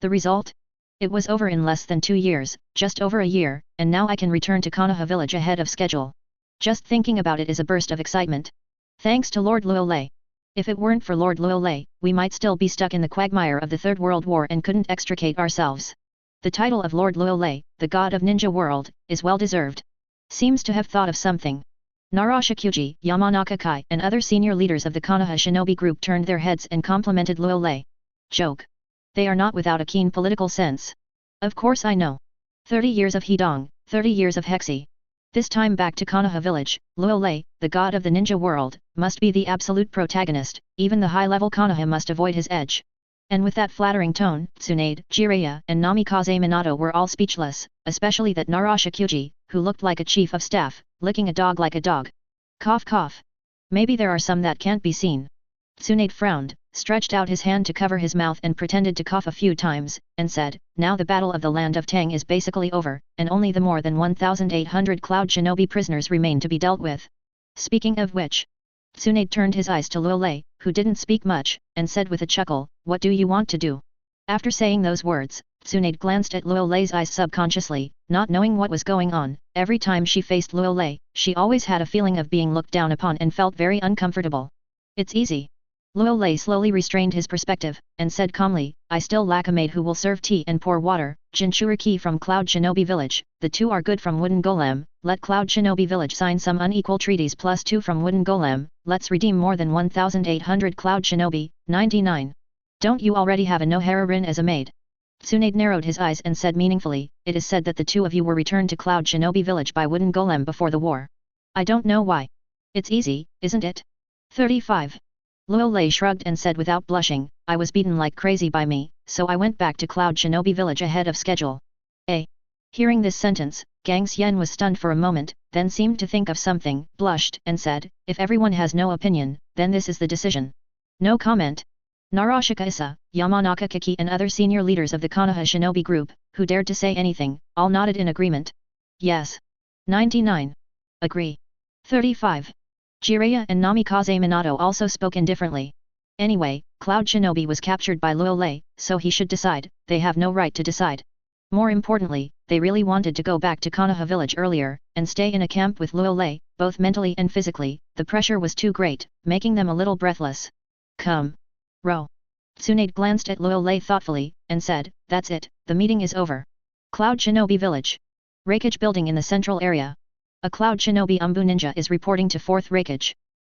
S1: The result? It was over in less than 2 years, just over a year, and now I can return to Konoha village ahead of schedule. Just thinking about it is a burst of excitement. Thanks to Lord Luo Lei. If it weren't for Lord Luo Lei, we might still be stuck in the quagmire of the Third World War and couldn't extricate ourselves. The title of Lord Luo Lei, the god of ninja world, is well deserved. Seems to have thought of something. Narashakuji, Yamanaka Kai, and other senior leaders of the Konoha Shinobi group turned their heads and complimented Luo Lei. Joke. They are not without a keen political sense. Of course I know. 30 years of Hidong, 30 years of Hexi. This time back to Konoha village, Luo Lei, the god of the ninja world, must be the absolute protagonist, even the high-level Konoha must avoid his edge. And with that flattering tone, Tsunade, Jiraiya, and Namikaze Minato were all speechless, especially that Narashakuji, who looked like a chief of staff, licking a dog like a dog. Cough cough. Maybe there are some that can't be seen. Tsunade frowned, stretched out his hand to cover his mouth and pretended to cough a few times, and said, now the battle of the land of Tang is basically over, and only the more than 1,800 Cloud Shinobi prisoners remain to be dealt with. Speaking of which, Tsunade turned his eyes to Luo Lei, who didn't speak much, and said with a chuckle, what do you want to do? After saying those words, Tsunade glanced at Luo Lei's eyes subconsciously, not knowing what was going on. Every time she faced Luo Lei, she always had a feeling of being looked down upon and felt very uncomfortable. It's easy. Luo Lei slowly restrained his perspective, and said calmly, I still lack a maid who will serve tea and pour water. Jinchuriki from Cloud Shinobi Village, the 2 are good from Wooden Golem, let Cloud Shinobi Village sign some unequal treaties plus 2 from Wooden Golem, let's redeem more than 1,800 Cloud Shinobi. 99. Don't you already have a Nohara Rin as a maid? Tsunade narrowed his eyes and said meaningfully, it is said that the 2 of you were returned to Cloud Shinobi Village by Wooden Golem before the war. I don't know why. It's easy, isn't it? 35. Luo Lei shrugged and said without blushing, I was beaten like crazy by me, so I went back to Cloud Shinobi Village ahead of schedule. Hearing this sentence, Gang Xian was stunned for a moment, then seemed to think of something, blushed, and said, if everyone has no opinion, then this is the decision. No comment. Narashika Issa, Yamanaka Kiki and other senior leaders of the Konoha Shinobi group, who dared to say anything, all nodded in agreement. Yes. 99. Agree. 35. Jiraiya and Namikaze Minato also spoke indifferently. Anyway, Cloud Shinobi was captured by Luo Lei, so he should decide, they have no right to decide. More importantly, they really wanted to go back to Konoha village earlier, and stay in a camp with Luo Lei, both mentally and physically, the pressure was too great, making them a little breathless. Come. Row. Tsunade glanced at Luo Lei thoughtfully, and said, that's it, the meeting is over. Cloud Shinobi Village. Reikage building in the central area. A Cloud Shinobi Anbu ninja is reporting to 4th Reikage.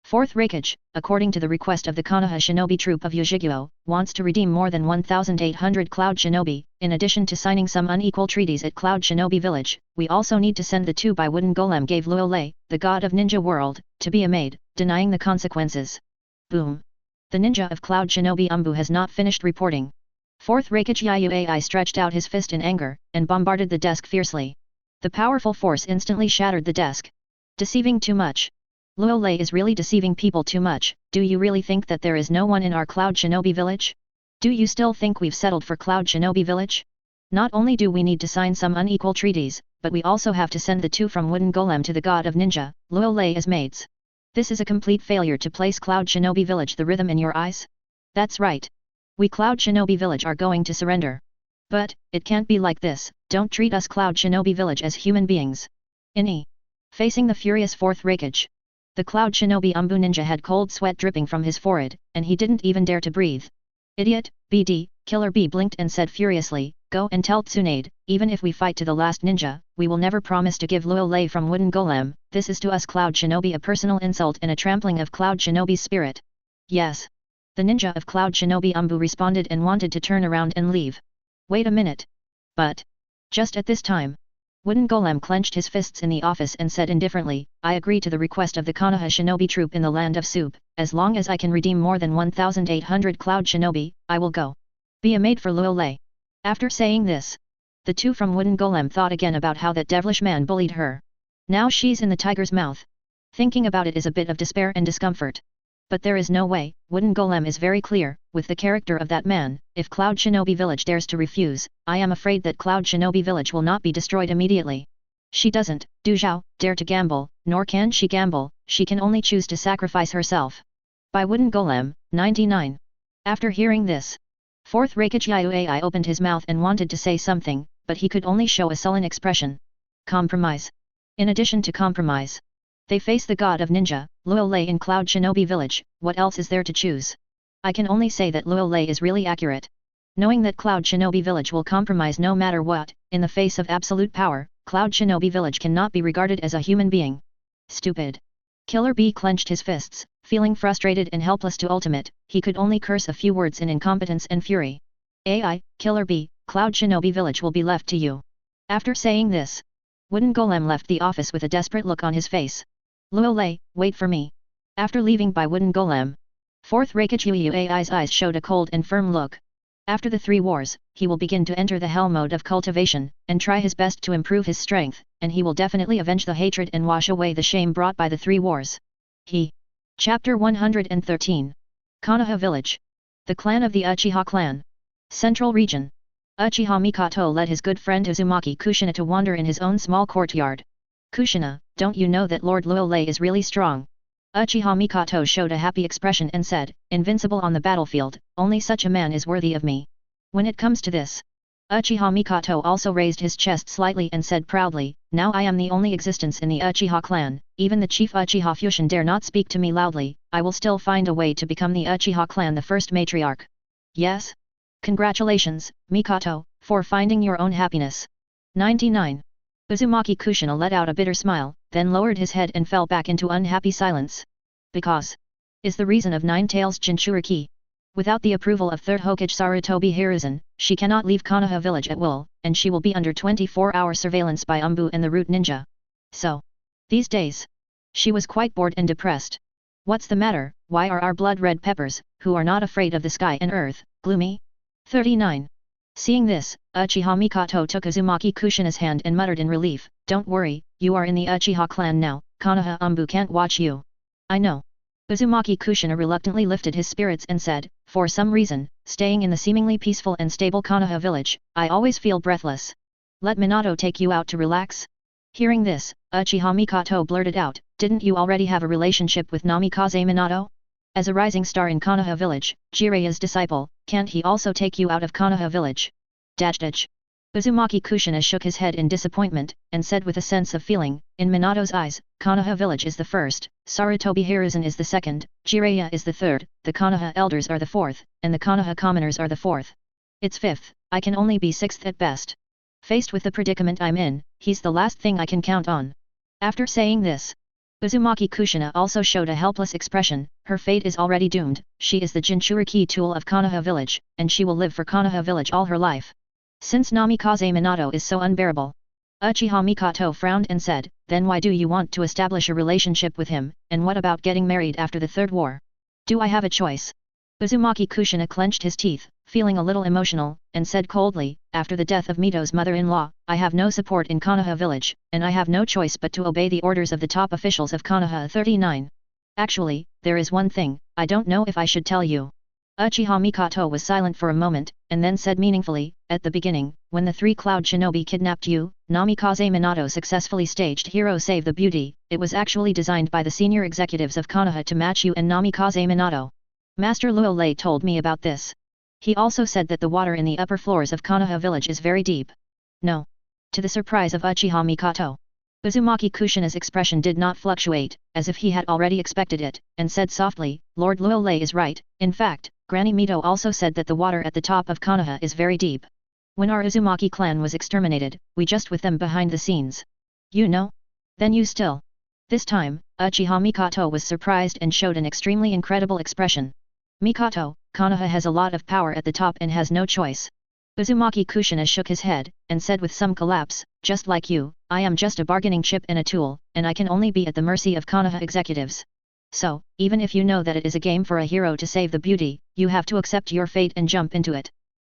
S1: 4th Reikage, according to the request of the Konoha Shinobi troop of Yujigyo, wants to redeem more than 1,800 Cloud Shinobi, in addition to signing some unequal treaties at Cloud Shinobi Village. We also need to send the 2 by Wooden Golem gave Luo Lei, the god of ninja world, to be a maid, denying the consequences. Boom. The ninja of Cloud Shinobi Anbu has not finished reporting. 4th Reikage Yuai stretched out his fist in anger, and bombarded the desk fiercely. The powerful force instantly shattered the desk. Deceiving too much. Luo Lei is really deceiving people too much. Do you really think that there is no one in our Cloud Shinobi Village? Do you still think we've settled for Cloud Shinobi Village? Not only do we need to sign some unequal treaties, but we also have to send the 2 from Wooden Golem to the god of ninja, Luo Lei as maids. This is a complete failure to place Cloud Shinobi Village the rhythm in your eyes? That's right. We Cloud Shinobi Village are going to surrender. But, it can't be like this, don't treat us Cloud Shinobi Village as human beings. Facing the furious 4th Reikage. The Cloud Shinobi Anbu ninja had cold sweat dripping from his forehead, and he didn't even dare to breathe. Idiot, BD, Killer B blinked and said furiously, go and tell Tsunade, even if we fight to the last ninja, we will never promise to give Luo Lei from Wooden Golem. This is to us Cloud Shinobi a personal insult and a trampling of Cloud Shinobi's spirit. Yes. The ninja of Cloud Shinobi Anbu responded and wanted to turn around and leave. Wait a minute. But. Just at this time. Wooden Golem clenched his fists in the office and said indifferently, I agree to the request of the Konoha Shinobi troop in the land of soup, as long as I can redeem more than 1,800 Cloud Shinobi, I will go. Be a maid for Luo Lei. After saying this, the 2 from Wooden Golem thought again about how that devilish man bullied her. Now she's in the tiger's mouth. Thinking about it is a bit of despair and discomfort. But there is no way, Wooden Golem is very clear, with the character of that man, if Cloud Shinobi Village dares to refuse, I am afraid that Cloud Shinobi Village will not be destroyed immediately. She doesn't, Du Zhao, dare to gamble, nor can she gamble, she can only choose to sacrifice herself. By Wooden Golem, 99. After hearing this, 4th Reikage Yuai opened his mouth and wanted to say something, but he could only show a sullen expression. Compromise. In addition to compromise, they face the god of ninja, Luo Lei in Cloud Shinobi Village, what else is there to choose? I can only say that Luo Lei is really accurate. Knowing that Cloud Shinobi Village will compromise no matter what, in the face of absolute power, Cloud Shinobi Village cannot be regarded as a human being. Stupid. Killer B clenched his fists, feeling frustrated and helpless to ultimate, he could only curse a few words in incompetence and fury. AI, Killer B, Cloud Shinobi Village will be left to you. After saying this, Wooden Golem left the office with a desperate look on his face. Luo Lei, wait for me. After leaving by Wooden Golem, 4th Reikage Yuai's eyes showed a cold and firm look. After the 3 wars, he will begin to enter the hell mode of cultivation, and try his best to improve his strength, and he will definitely avenge the hatred and wash away the shame brought by the 3 wars. Chapter 113. Konoha Village. The clan of the Uchiha clan. Central Region. Uchiha Mikoto led his good friend Uzumaki Kushina to wander in his own small courtyard. Kushina, don't you know that Lord Luo Lei is really strong? Uchiha Mikoto showed a happy expression and said, invincible on the battlefield, only such a man is worthy of me. When it comes to this, Uchiha Mikoto also raised his chest slightly and said proudly, Now I am the only existence in the Uchiha clan, even the chief Uchiha Fusion dare not speak to me loudly, I will still find a way to become the Uchiha clan the first matriarch. Yes? Congratulations, Mikoto, for finding your own happiness. 99. Uzumaki Kushina let out a bitter smile, then lowered his head and fell back into unhappy silence. Because is the reason of Nine Tails Jinchuriki. Without the approval of 3rd Hokage Sarutobi Hiruzen, she cannot leave Konoha village at will, and she will be under 24-hour surveillance by Anbu and the Root Ninja. So, these days, she was quite bored and depressed. What's the matter, why are our blood-red peppers, who are not afraid of the sky and earth, gloomy? 39. Seeing this, Uchiha Mikoto took Uzumaki Kushina's hand and muttered in relief, "Don't worry, you are in the Uchiha clan now, Konoha Anbu can't watch you." "I know." Uzumaki Kushina reluctantly lifted his spirits and said, "For some reason, staying in the seemingly peaceful and stable Konoha village, I always feel breathless. Let Minato take you out to relax?" Hearing this, Uchiha Mikoto blurted out, "Didn't you already have a relationship with Namikaze Minato? As a rising star in Konoha village, Jiraya's disciple, can't he also take you out of Konoha village?" Dajdaj. Uzumaki Kushina shook his head in disappointment, and said with a sense of feeling, "In Minato's eyes, Konoha village is the first, Sarutobi Hiruzen is the second, Jiraiya is the third, the Konoha elders are the fourth, and the Konoha commoners are the fourth. It's fifth, I can only be sixth at best. Faced with the predicament I'm in, he's the last thing I can count on." After saying this, Uzumaki Kushina also showed a helpless expression, her fate is already doomed, she is the Jinchuriki tool of Konoha village, and she will live for Konoha village all her life. Since Namikaze Minato is so unbearable. Uchiha Mikoto frowned and said, "Then why do you want to establish a relationship with him, and what about getting married after the Third War? Do I have a choice?" Uzumaki Kushina clenched his teeth, feeling a little emotional, and said coldly, "After the death of Mito's mother-in-law, I have no support in Konoha village, and I have no choice but to obey the orders of the top officials of Konoha. 39. Actually, there is one thing, I don't know if I should tell you." Uchiha Mikoto was silent for a moment, and then said meaningfully, "At the beginning, when the three-cloud shinobi kidnapped you, Namikaze Minato successfully staged Hero Save the Beauty, it was actually designed by the senior executives of Konoha to match you and Namikaze Minato. Master Luolei told me about this. He also said that the water in the upper floors of Konoha village is very deep." "No." To the surprise of Uchiha Mikoto, Uzumaki Kushina's expression did not fluctuate, as if he had already expected it, and said softly, "Lord Luolei is right, in fact, Granny Mito also said that the water at the top of Konoha is very deep. When our Uzumaki clan was exterminated, we just with them behind the scenes." "You know? Then you still?" This time, Uchiha Mikoto was surprised and showed an extremely incredible expression. "Mikoto, Konoha has a lot of power at the top and has no choice." Uzumaki Kushina shook his head, and said with some collapse, "Just like you, I am just a bargaining chip and a tool, and I can only be at the mercy of Konoha executives. So, even if you know that it is a game for a hero to save the beauty, you have to accept your fate and jump into it.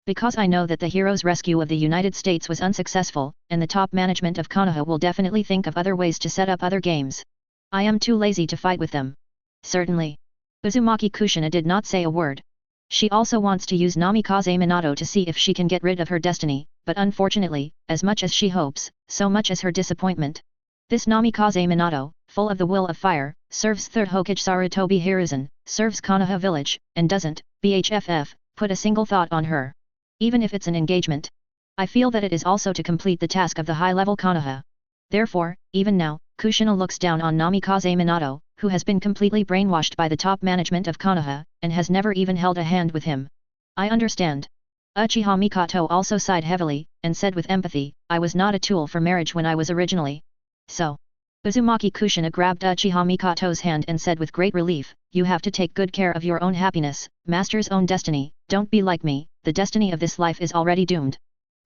S1: Because I know that the hero's rescue of the United States was unsuccessful, and the top management of Konoha will definitely think of other ways to set up other games. I am too lazy to fight with them." "Certainly." Uzumaki Kushina did not say a word. She also wants to use Namikaze Minato to see if she can get rid of her destiny, but unfortunately, as much as she hopes, so much as her disappointment. This Namikaze Minato, full of the will of fire, serves 3rd Hokage Sarutobi Hiruzen, serves Konoha village, and doesn't, BHFF, put a single thought on her. Even if it's an engagement. I feel that it is also to complete the task of the high-level Konoha. Therefore, even now, Kushina looks down on Namikaze Minato, who has been completely brainwashed by the top management of Konoha, and has never even held a hand with him. "I understand." Uchiha Mikoto also sighed heavily, and said with empathy, "I was not a tool for marriage when I was originally. So." Uzumaki Kushina grabbed Uchiha Mikoto's hand and said with great relief, "You have to take good care of your own happiness, master's own destiny, don't be like me, the destiny of this life is already doomed."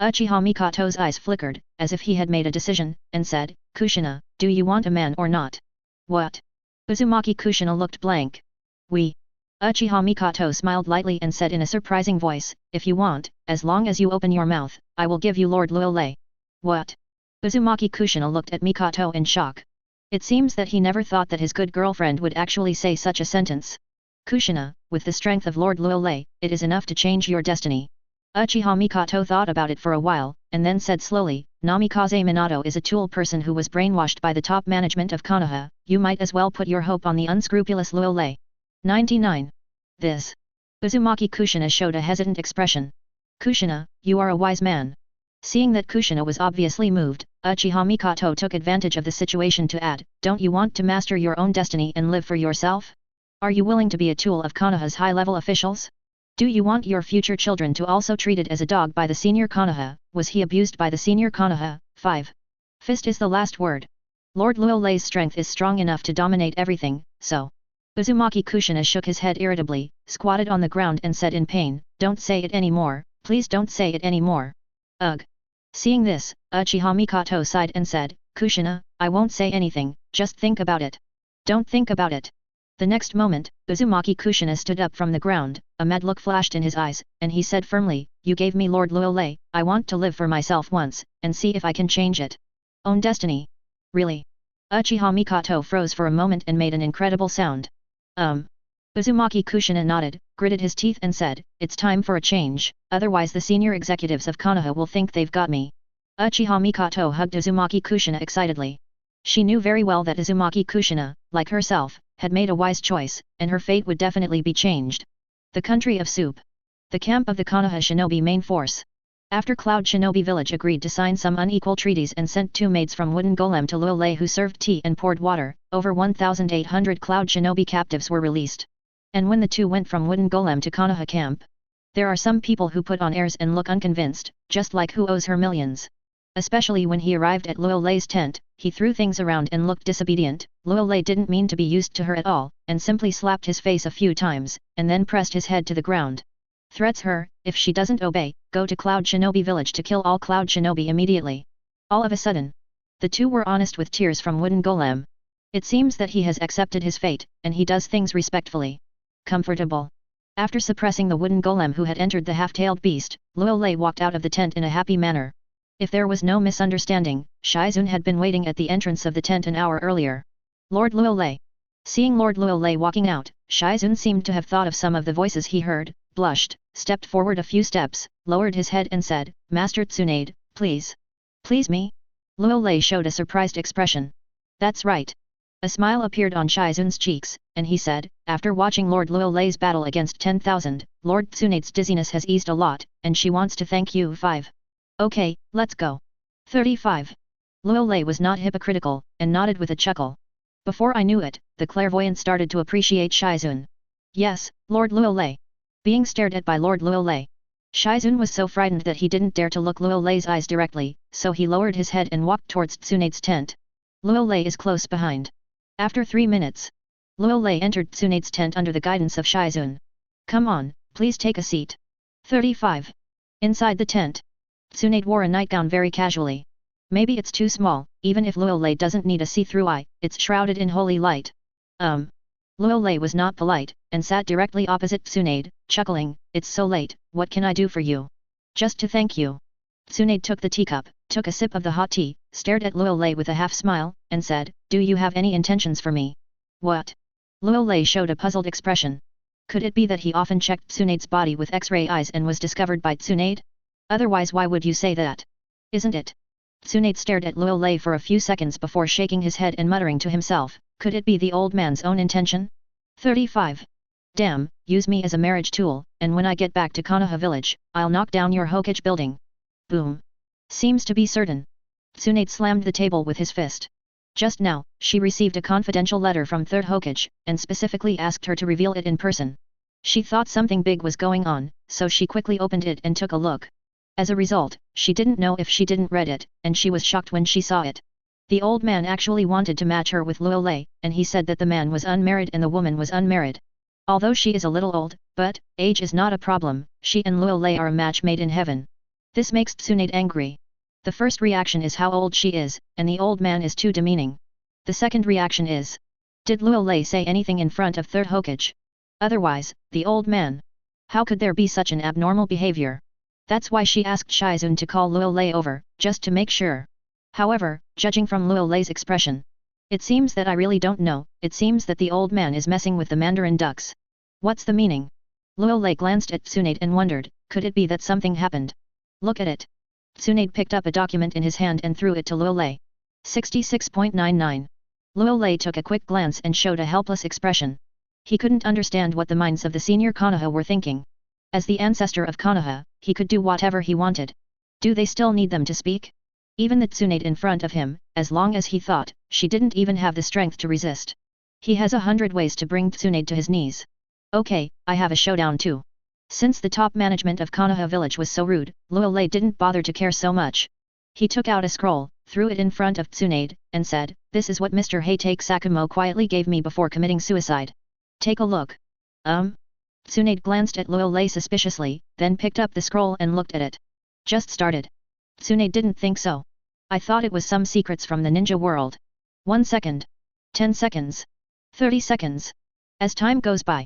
S1: Uchiha Mikoto's eyes flickered, as if he had made a decision, and said, "Kushina, do you want a man or not?" "What?" Uzumaki Kushina looked blank. "We." Uchiha Mikoto smiled lightly and said in a surprising voice, "If you want, as long as you open your mouth, I will give you Lord Luolei." "What?" Uzumaki Kushina looked at Mikoto in shock. It seems that he never thought that his good girlfriend would actually say such a sentence. "Kushina, with the strength of Lord Luolei, it is enough to change your destiny." Uchiha Mikoto thought about it for a while, and then said slowly, "Namikaze Minato is a tool person who was brainwashed by the top management of Konoha, you might as well put your hope on the unscrupulous Luolei." 99. This. Uzumaki Kushina showed a hesitant expression. "Kushina, you are a wise man. Seeing that Kushina was obviously moved, Uchiha Mikoto took advantage of the situation to add, "Don't you want to master your own destiny and live for yourself? Are you willing to be a tool of Konoha's high-level officials? Do you want your future children to also treated as a dog by the senior Konoha? Was he abused by the senior Konoha?" 5. Fist is the last word. Lord Luolei's strength is strong enough to dominate everything, so. Uzumaki Kushina shook his head irritably, squatted on the ground and said in pain, "Don't say it anymore, please don't say it anymore." Ugh. Seeing this, Uchiha Mikoto sighed and said, "Kushina, I won't say anything, just think about it. Don't think about it." The next moment, Uzumaki Kushina stood up from the ground, a mad look flashed in his eyes, and he said firmly, "You gave me Lord Luolei, I want to live for myself once, and see if I can change it. Own destiny. Really?" Uchiha Mikoto froze for a moment and made an incredible sound. Uzumaki Kushina nodded, gritted his teeth and said, "It's time for a change, otherwise the senior executives of Konoha will think they've got me." Uchiha Mikoto hugged Uzumaki Kushina excitedly. She knew very well that Uzumaki Kushina, like herself, had made a wise choice, and her fate would definitely be changed. The country of soup. The camp of the Konoha shinobi main force. After Cloud Shinobi Village agreed to sign some unequal treaties and sent 2 maids from Wooden Golem to Luolei who served tea and poured water, over 1,800 Cloud Shinobi captives were released. And when the 2 went from Wooden Golem to Konoha camp, there are some people who put on airs and look unconvinced, just like who owes her millions. Especially when he arrived at Luolei's tent, he threw things around and looked disobedient. Luolei didn't mean to be used to her at all, and simply slapped his face a few times, and then pressed his head to the ground. Threats her, if she doesn't obey, go to Cloud Shinobi village to kill all Cloud Shinobi immediately. All of a sudden, the 2 were honest with tears from Wooden Golem. It seems that he has accepted his fate, and he does things respectfully. Comfortable. After suppressing the Wooden Golem who had entered the half-tailed beast, Luolei walked out of the tent in a happy manner. If there was no misunderstanding, Shizun had been waiting at the entrance of the tent an hour earlier. Lord Luolei. Seeing Lord Luolei walking out, Shizun seemed to have thought of some of the voices he heard, blushed, stepped forward a few steps, lowered his head and said, "Master Tsunade, please. Please me?" Luolei showed a surprised expression. "That's right." A smile appeared on Shizun's cheeks, and he said, "After watching Lord Luolei's battle against 10,000, Lord Tsunade's dizziness has eased a lot, and she wants to thank you." 5. "Okay, let's go." 35. Luolei was not hypocritical, and nodded with a chuckle. Before I knew it, the clairvoyant started to appreciate Shizun. "Yes, Lord Luolei." Being stared at by Lord Luolei, Shizun was so frightened that he didn't dare to look Luolei's eyes directly, so he lowered his head and walked towards Tsunade's tent. Luolei is close behind. After 3 minutes, Luolei entered Tsunade's tent under the guidance of Shizun. "Come on, please take a seat." 35. Inside the tent, Tsunade wore a nightgown very casually. Maybe it's too small, even if Luolei doesn't need a see-through eye, it's shrouded in holy light. Luolei was not polite, and sat directly opposite Tsunade, chuckling, "It's so late, what can I do for you?" "Just to thank you." Tsunade took the teacup, took a sip of the hot tea, stared at Luolei with a half-smile, and said, "Do you have any intentions for me?" "What?" Luolei showed a puzzled expression. Could it be that he often checked Tsunade's body with X-ray eyes and was discovered by Tsunade? Otherwise why would you say that? Isn't it? Tsunade stared at Luolei for a few seconds before shaking his head and muttering to himself, could it be the old man's own intention? 35. "Damn, use me as a marriage tool, and when I get back to Konoha village, I'll knock down your Hokage building." Boom. Seems to be certain. Tsunade slammed the table with his fist. Just now, she received a confidential letter from 3rd Hokage, and specifically asked her to reveal it in person. She thought something big was going on, so she quickly opened it and took a look. As a result, she didn't know if she didn't read it, and she was shocked when she saw it. The old man actually wanted to match her with Luolei, and he said that the man was unmarried and the woman was unmarried. Although she is a little old, but, age is not a problem, she and Luolei are a match made in heaven. This makes Tsunade angry. The first reaction is how old she is, and the old man is too demeaning. The second reaction is, did Luolei say anything in front of 3rd Hokage? Otherwise, the old man. How could there be such an abnormal behavior? That's why she asked Shizun to call Luolei over, just to make sure. However, judging from Luolei's expression, it seems that I really don't know, it seems that the old man is messing with the Mandarin ducks. What's the meaning? Luolei glanced at Tsunade and wondered, could it be that something happened? Look at it. Tsunade picked up a document in his hand and threw it to Luolei. 66.99. Luolei took a quick glance and showed a helpless expression. He couldn't understand what the minds of the senior Konoha were thinking. As the ancestor of Konoha, he could do whatever he wanted. Do they still need them to speak? Even the Tsunade in front of him, as long as he thought, she didn't even have the strength to resist. He has 100 ways to bring Tsunade to his knees. Okay, I have a showdown too. Since the top management of Konoha village was so rude, Luolei didn't bother to care so much. He took out a scroll, threw it in front of Tsunade, and said, "This is what Mr. Heitake Sakumo quietly gave me before committing suicide. Take a look." Tsunade glanced at Luolei suspiciously, then picked up the scroll and looked at it. Just started. Tsunade didn't think so. I thought it was some secrets from the ninja world. 1 second. 10 seconds. 30 seconds. As time goes by,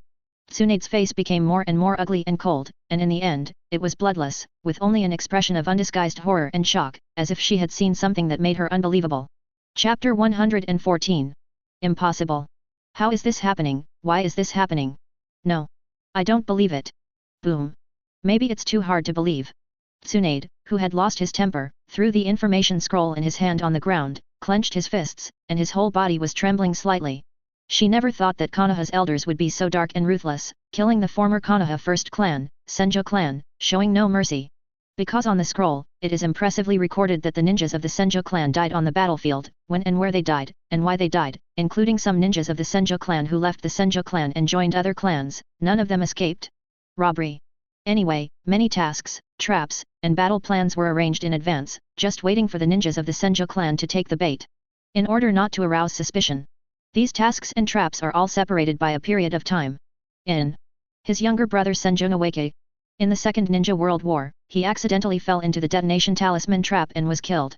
S1: Tsunade's face became more and more ugly and cold, and in the end, it was bloodless, with only an expression of undisguised horror and shock, as if she had seen something that made her unbelievable. Chapter 114. Impossible. How is this happening? Why is this happening? No. I don't believe it. Boom. Maybe it's too hard to believe. Tsunade, who had lost his temper, threw the information scroll in his hand on the ground, clenched his fists, and his whole body was trembling slightly. She never thought that Konoha's elders would be so dark and ruthless, killing the former Konoha first clan, Senjo clan, showing no mercy. Because on the scroll, it is impressively recorded that the ninjas of the Senjo clan died on the battlefield, when and where they died, and why they died, including some ninjas of the Senjo clan who left the Senjo clan and joined other clans. None of them escaped. Robbery. Anyway, many tasks, traps, and battle plans were arranged in advance, just waiting for the ninjas of the Senjo clan to take the bait. In order not to arouse suspicion. These tasks and traps are all separated by a period of time. In his younger brother Senjo Noeke. In the Second Ninja World War, he accidentally fell into the detonation talisman trap and was killed.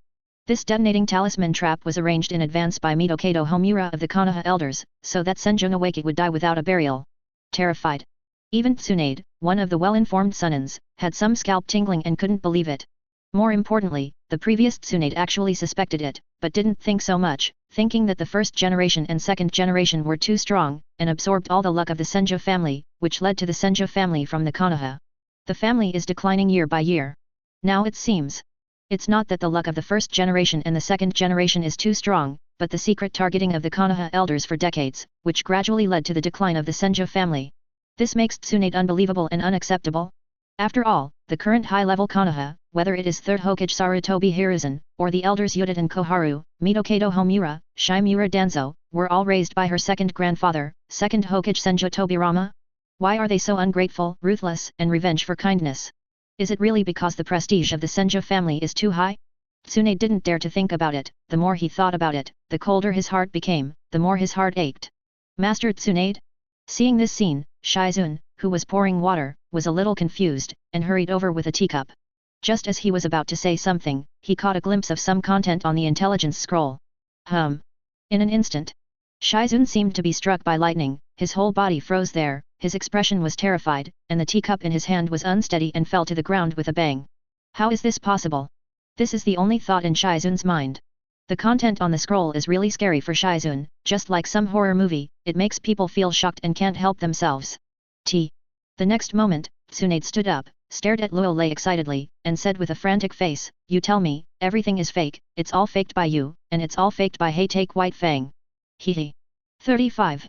S1: This detonating talisman trap was arranged in advance by Midokado Homura of the Konoha elders, so that Senjo Noeke would die without a burial. Terrified. Even Tsunade, one of the well-informed Sunnins, had some scalp tingling and couldn't believe it. More importantly, the previous Tsunade actually suspected it, but didn't think so much, thinking that the first generation and second generation were too strong, and absorbed all the luck of the Senjo family, which led to the Senjo family from the Konoha. The family is declining year by year. Now it seems. It's not that the luck of the first generation and the second generation is too strong, but the secret targeting of the Konoha elders for decades, which gradually led to the decline of the Senjo family. This makes Tsunade unbelievable and unacceptable. After all, the current high-level Konoha, whether it is 3rd Hokage Sarutobi Hiruzen, or the elders Yudin Koharu, Midokado Homura, Shimura Danzo, were all raised by her second grandfather, 2nd Hokage Senjo Tobirama. Why are they so ungrateful, ruthless, and revenge for kindness? Is it really because the prestige of the Senjo family is too high? Tsunade didn't dare to think about it. The more he thought about it, the colder his heart became, the more his heart ached. Master Tsunade? Seeing this scene, Shizun, who was pouring water, was a little confused, and hurried over with a teacup. Just as he was about to say something, he caught a glimpse of some content on the intelligence scroll. In an instant, Shizun seemed to be struck by lightning, his whole body froze there, his expression was terrified, and the teacup in his hand was unsteady and fell to the ground with a bang. How is this possible? This is the only thought in Shizun's mind. The content on the scroll is really scary for Shizun, just like some horror movie, it makes people feel shocked and can't help themselves. The next moment, Tsunade stood up, stared at Luolei excitedly, and said with a frantic face, "You tell me, everything is fake, it's all faked by you, and it's all faked by Heitake White Fang." Hehe. 35.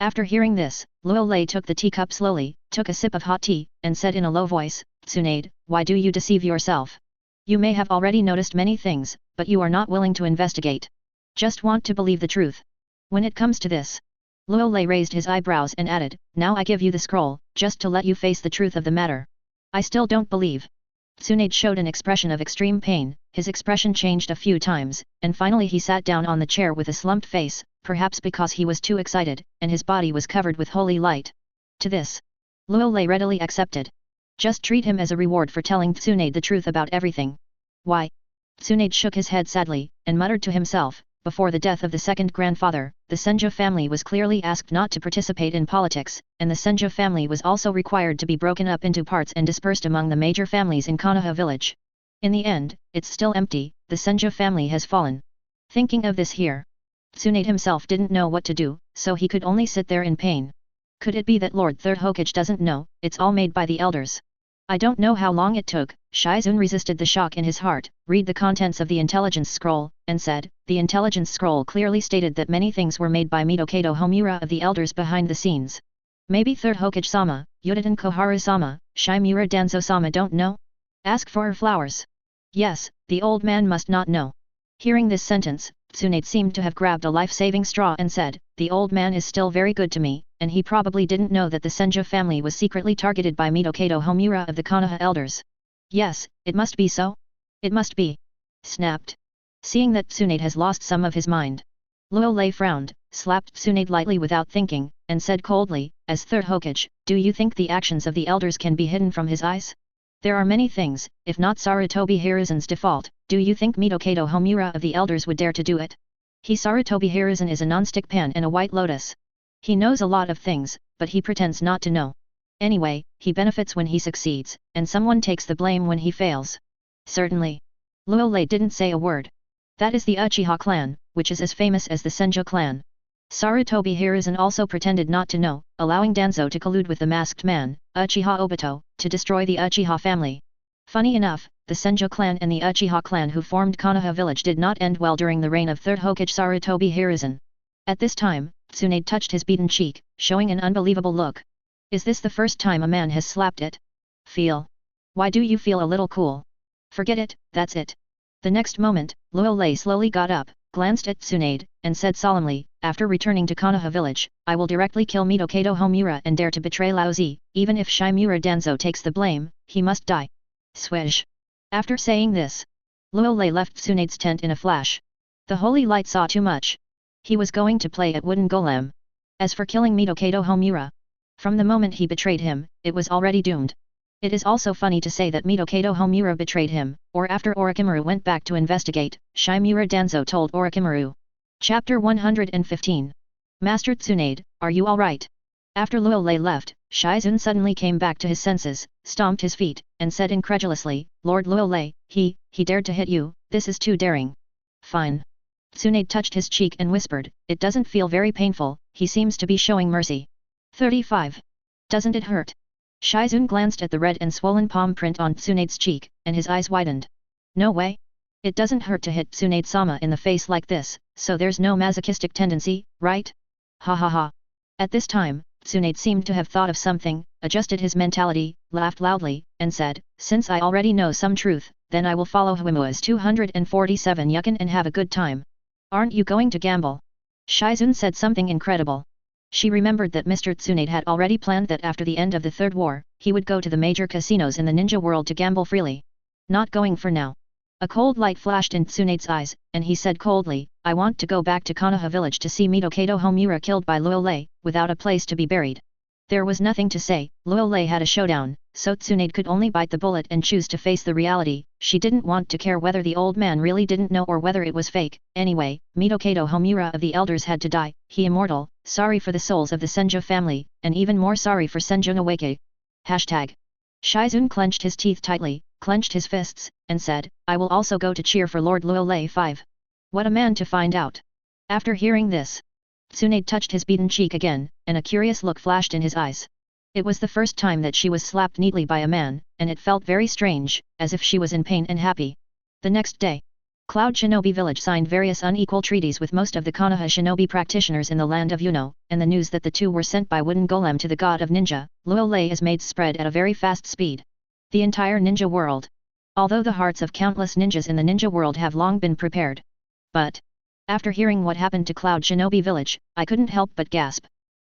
S1: After hearing this, Luolei took the teacup slowly, took a sip of hot tea, and said in a low voice, "Tsunade, why do you deceive yourself? You may have already noticed many things, but you are not willing to investigate. Just want to believe the truth. When it comes to this." Luolei raised his eyebrows and added, "Now I give you the scroll, just to let you face the truth of the matter." "I still don't believe." Tsunade showed an expression of extreme pain, his expression changed a few times, and finally he sat down on the chair with a slumped face, perhaps because he was too excited, and his body was covered with holy light. To this, Luolei readily accepted. Just treat him as a reward for telling Tsunade the truth about everything. Why? Tsunade shook his head sadly, and muttered to himself, before the death of the second grandfather, the Senjo family was clearly asked not to participate in politics, and the Senjo family was also required to be broken up into parts and dispersed among the major families in Konoha village. In the end, it's still empty, the Senjo family has fallen. Thinking of this here, Tsunade himself didn't know what to do, so he could only sit there in pain. Could it be that Lord 3rd Hokage doesn't know, it's all made by the elders? I don't know how long it took, Shizun resisted the shock in his heart, read the contents of the intelligence scroll, and said, the intelligence scroll clearly stated that many things were made by Midokado Homura of the elders behind the scenes. Maybe 3rd Hokage-sama, Yudin Koharu-sama, Shimura Danzo-sama don't know? Ask for her flowers. Yes, the old man must not know. Hearing this sentence, Tsunade seemed to have grabbed a life-saving straw and said, the old man is still very good to me, and he probably didn't know that the Senju family was secretly targeted by Midokado Homura of the Konoha elders. Yes, it must be so. It must be. Snapped. Seeing that Tsunade has lost some of his mind, Luolei frowned, slapped Tsunade lightly without thinking, and said coldly, as third Hokage, do you think the actions of the elders can be hidden from his eyes? There are many things, if not Sarutobi Hiruzen's default, do you think Midokado Homura of the elders would dare to do it? Sarutobi Hiruzen is a non-stick pan and a white lotus. He knows a lot of things, but he pretends not to know. Anyway, he benefits when he succeeds, and someone takes the blame when he fails. Certainly. Luolei didn't say a word. That is the Uchiha clan, which is as famous as the Senju clan. Sarutobi Hiruzen also pretended not to know, allowing Danzo to collude with the masked man, Uchiha Obito, to destroy the Uchiha family. Funny enough, the Senju clan and the Uchiha clan who formed Konoha village did not end well during the reign of third Hokage Sarutobi Hiruzen. At this time, Tsunade touched his beaten cheek, showing an unbelievable look. Is this the first time a man has slapped it? Feel. Why do you feel a little cool? Forget it, that's it. The next moment, Luolei slowly got up, glanced at Tsunade, and said solemnly, after returning to Konoha village, I will directly kill Midokado Homura and dare to betray Laozi, even if Shimura Danzo takes the blame, he must die. Swish. After saying this, Luolei left Tsunade's tent in a flash. The holy light saw too much. He was going to play at wooden golem. As for killing Midokado Homura, from the moment he betrayed him, it was already doomed. It is also funny to say that Midokado Homura betrayed him, or after Orochimaru went back to investigate, Shimura Danzo told Orochimaru. Chapter 115. Master Tsunade, are you alright? After Luolei left, Shizun suddenly came back to his senses, stomped his feet, and said incredulously, Lord Luolei, he dared to hit you, this is too daring. Fine. Tsunade touched his cheek and whispered, it doesn't feel very painful, he seems to be showing mercy. 35. Doesn't it hurt? Shizun glanced at the red and swollen palm print on Tsunade's cheek, and his eyes widened. No way. It doesn't hurt to hit Tsunade-sama in the face like this, so there's no masochistic tendency, right? Ha ha ha. At this time, Tsunade seemed to have thought of something, adjusted his mentality, laughed loudly, and said, since I already know some truth, then I will follow Huimua's 247 yukin and have a good time. Aren't you going to gamble? Shizun said something incredible. She remembered that Mr. Tsunade had already planned that after the end of the Third War, he would go to the major casinos in the ninja world to gamble freely. Not going for now. A cold light flashed in Tsunade's eyes, and he said coldly, I want to go back to Konoha village to see Midokado Homura killed by Luolei, without a place to be buried. There was nothing to say, Luolei had a showdown, so Tsunade could only bite the bullet and choose to face the reality. She didn't want to care whether the old man really didn't know or whether it was fake. Anyway, Midokado Homura of the elders had to die, he immortal, sorry for the souls of the Senju family, and even more sorry for Senju Noeke. Hashtag. Shizun clenched his teeth tightly, clenched his fists, and said, I will also go to cheer for Lord Luolei 5. What a man to find out. After hearing this, Tsunade touched his beaten cheek again, and a curious look flashed in his eyes. It was the first time that she was slapped neatly by a man, and it felt very strange, as if she was in pain and happy. The next day, Cloud Shinobi Village signed various unequal treaties with most of the Konoha shinobi practitioners in the land of Yuno, and the news that the two were sent by wooden golem to the god of ninja, Luolei is made spread at a very fast speed. The entire ninja world. Although the hearts of countless ninjas in the ninja world have long been prepared. But, after hearing what happened to Cloud Shinobi Village, I couldn't help but gasp.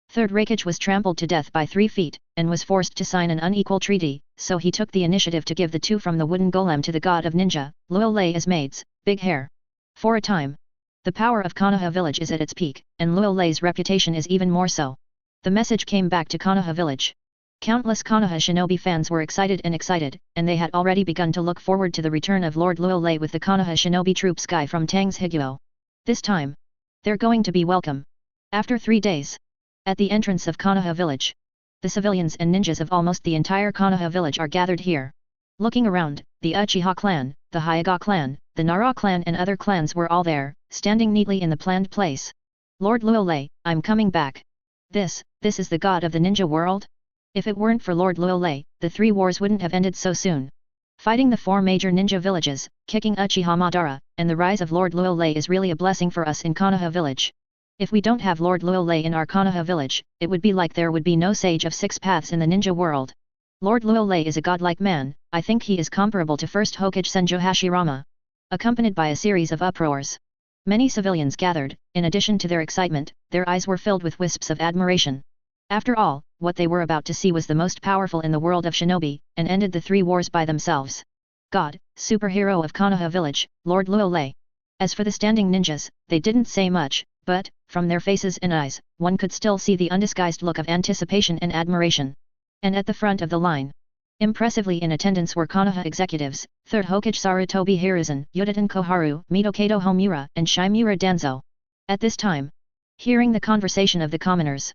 S1: Third Raikage was trampled to death by 3 feet, and was forced to sign an unequal treaty, so he took the initiative to give the two from the wooden golem to the god of ninja, Luolei as maids, big hair. For a time, the power of Konoha village is at its peak, and Luolei's reputation is even more so. The message came back to Konoha village. Countless Konoha shinobi fans were excited, and they had already begun to look forward to the return of Lord Luolei with the Konoha shinobi troops Guy from Tang's Higuo. This time, they're going to be welcome. After 3 days, at the entrance of Konoha village, the civilians and ninjas of almost the entire Konoha village are gathered here. Looking around, the Uchiha clan, the Hyuga clan, the Nara clan and other clans were all there, standing neatly in the planned place. Lord Luolei, I'm coming back. This is the god of the ninja world? If it weren't for Lord Luolei, the 3 wars wouldn't have ended so soon. Fighting the 4 major ninja villages, kicking Uchiha Madara, and the rise of Lord Luolei is really a blessing for us in Konoha village. If we don't have Lord Luolei in our Konoha village, it would be like there would be no sage of 6 paths in the ninja world. Lord Luolei is a godlike man, I think he is comparable to first Hokage Senju Hashirama. Accompanied by a series of uproars. Many civilians gathered, in addition to their excitement, their eyes were filled with wisps of admiration. After all, what they were about to see was the most powerful in the world of shinobi, and ended the 3 wars by themselves. God, superhero of Konoha village, Lord Luolei. As for the standing ninjas, they didn't say much, but, from their faces and eyes, one could still see the undisguised look of anticipation and admiration. And at the front of the line, impressively in attendance were Konoha executives, 3rd Hokage Sarutobi Hiruzen, Yuditen Koharu, Mitokato Homura, and Shimura Danzo. At this time, hearing the conversation of the commoners,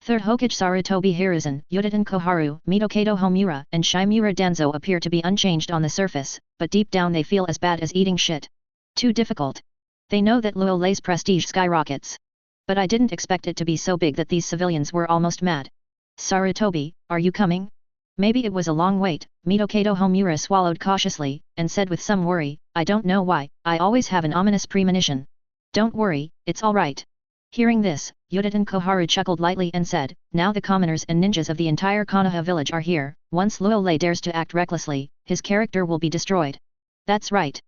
S1: 3rd Hokage Sarutobi Hiruzen, Yuditen Koharu, Mitokato Homura, and Shimura Danzo appear to be unchanged on the surface, but deep down they feel as bad as eating shit. Too difficult. They know that Luolei's prestige skyrockets. But I didn't expect it to be so big that these civilians were almost mad. Sarutobi, are you coming? Maybe it was a long wait, Mitokato Homura swallowed cautiously, and said with some worry, I don't know why, I always have an ominous premonition. Don't worry, it's alright. Hearing this, Yuditen Koharu chuckled lightly and said, now the commoners and ninjas of the entire Konoha village are here, once Luolei dares to act recklessly, his character will be destroyed. That's right.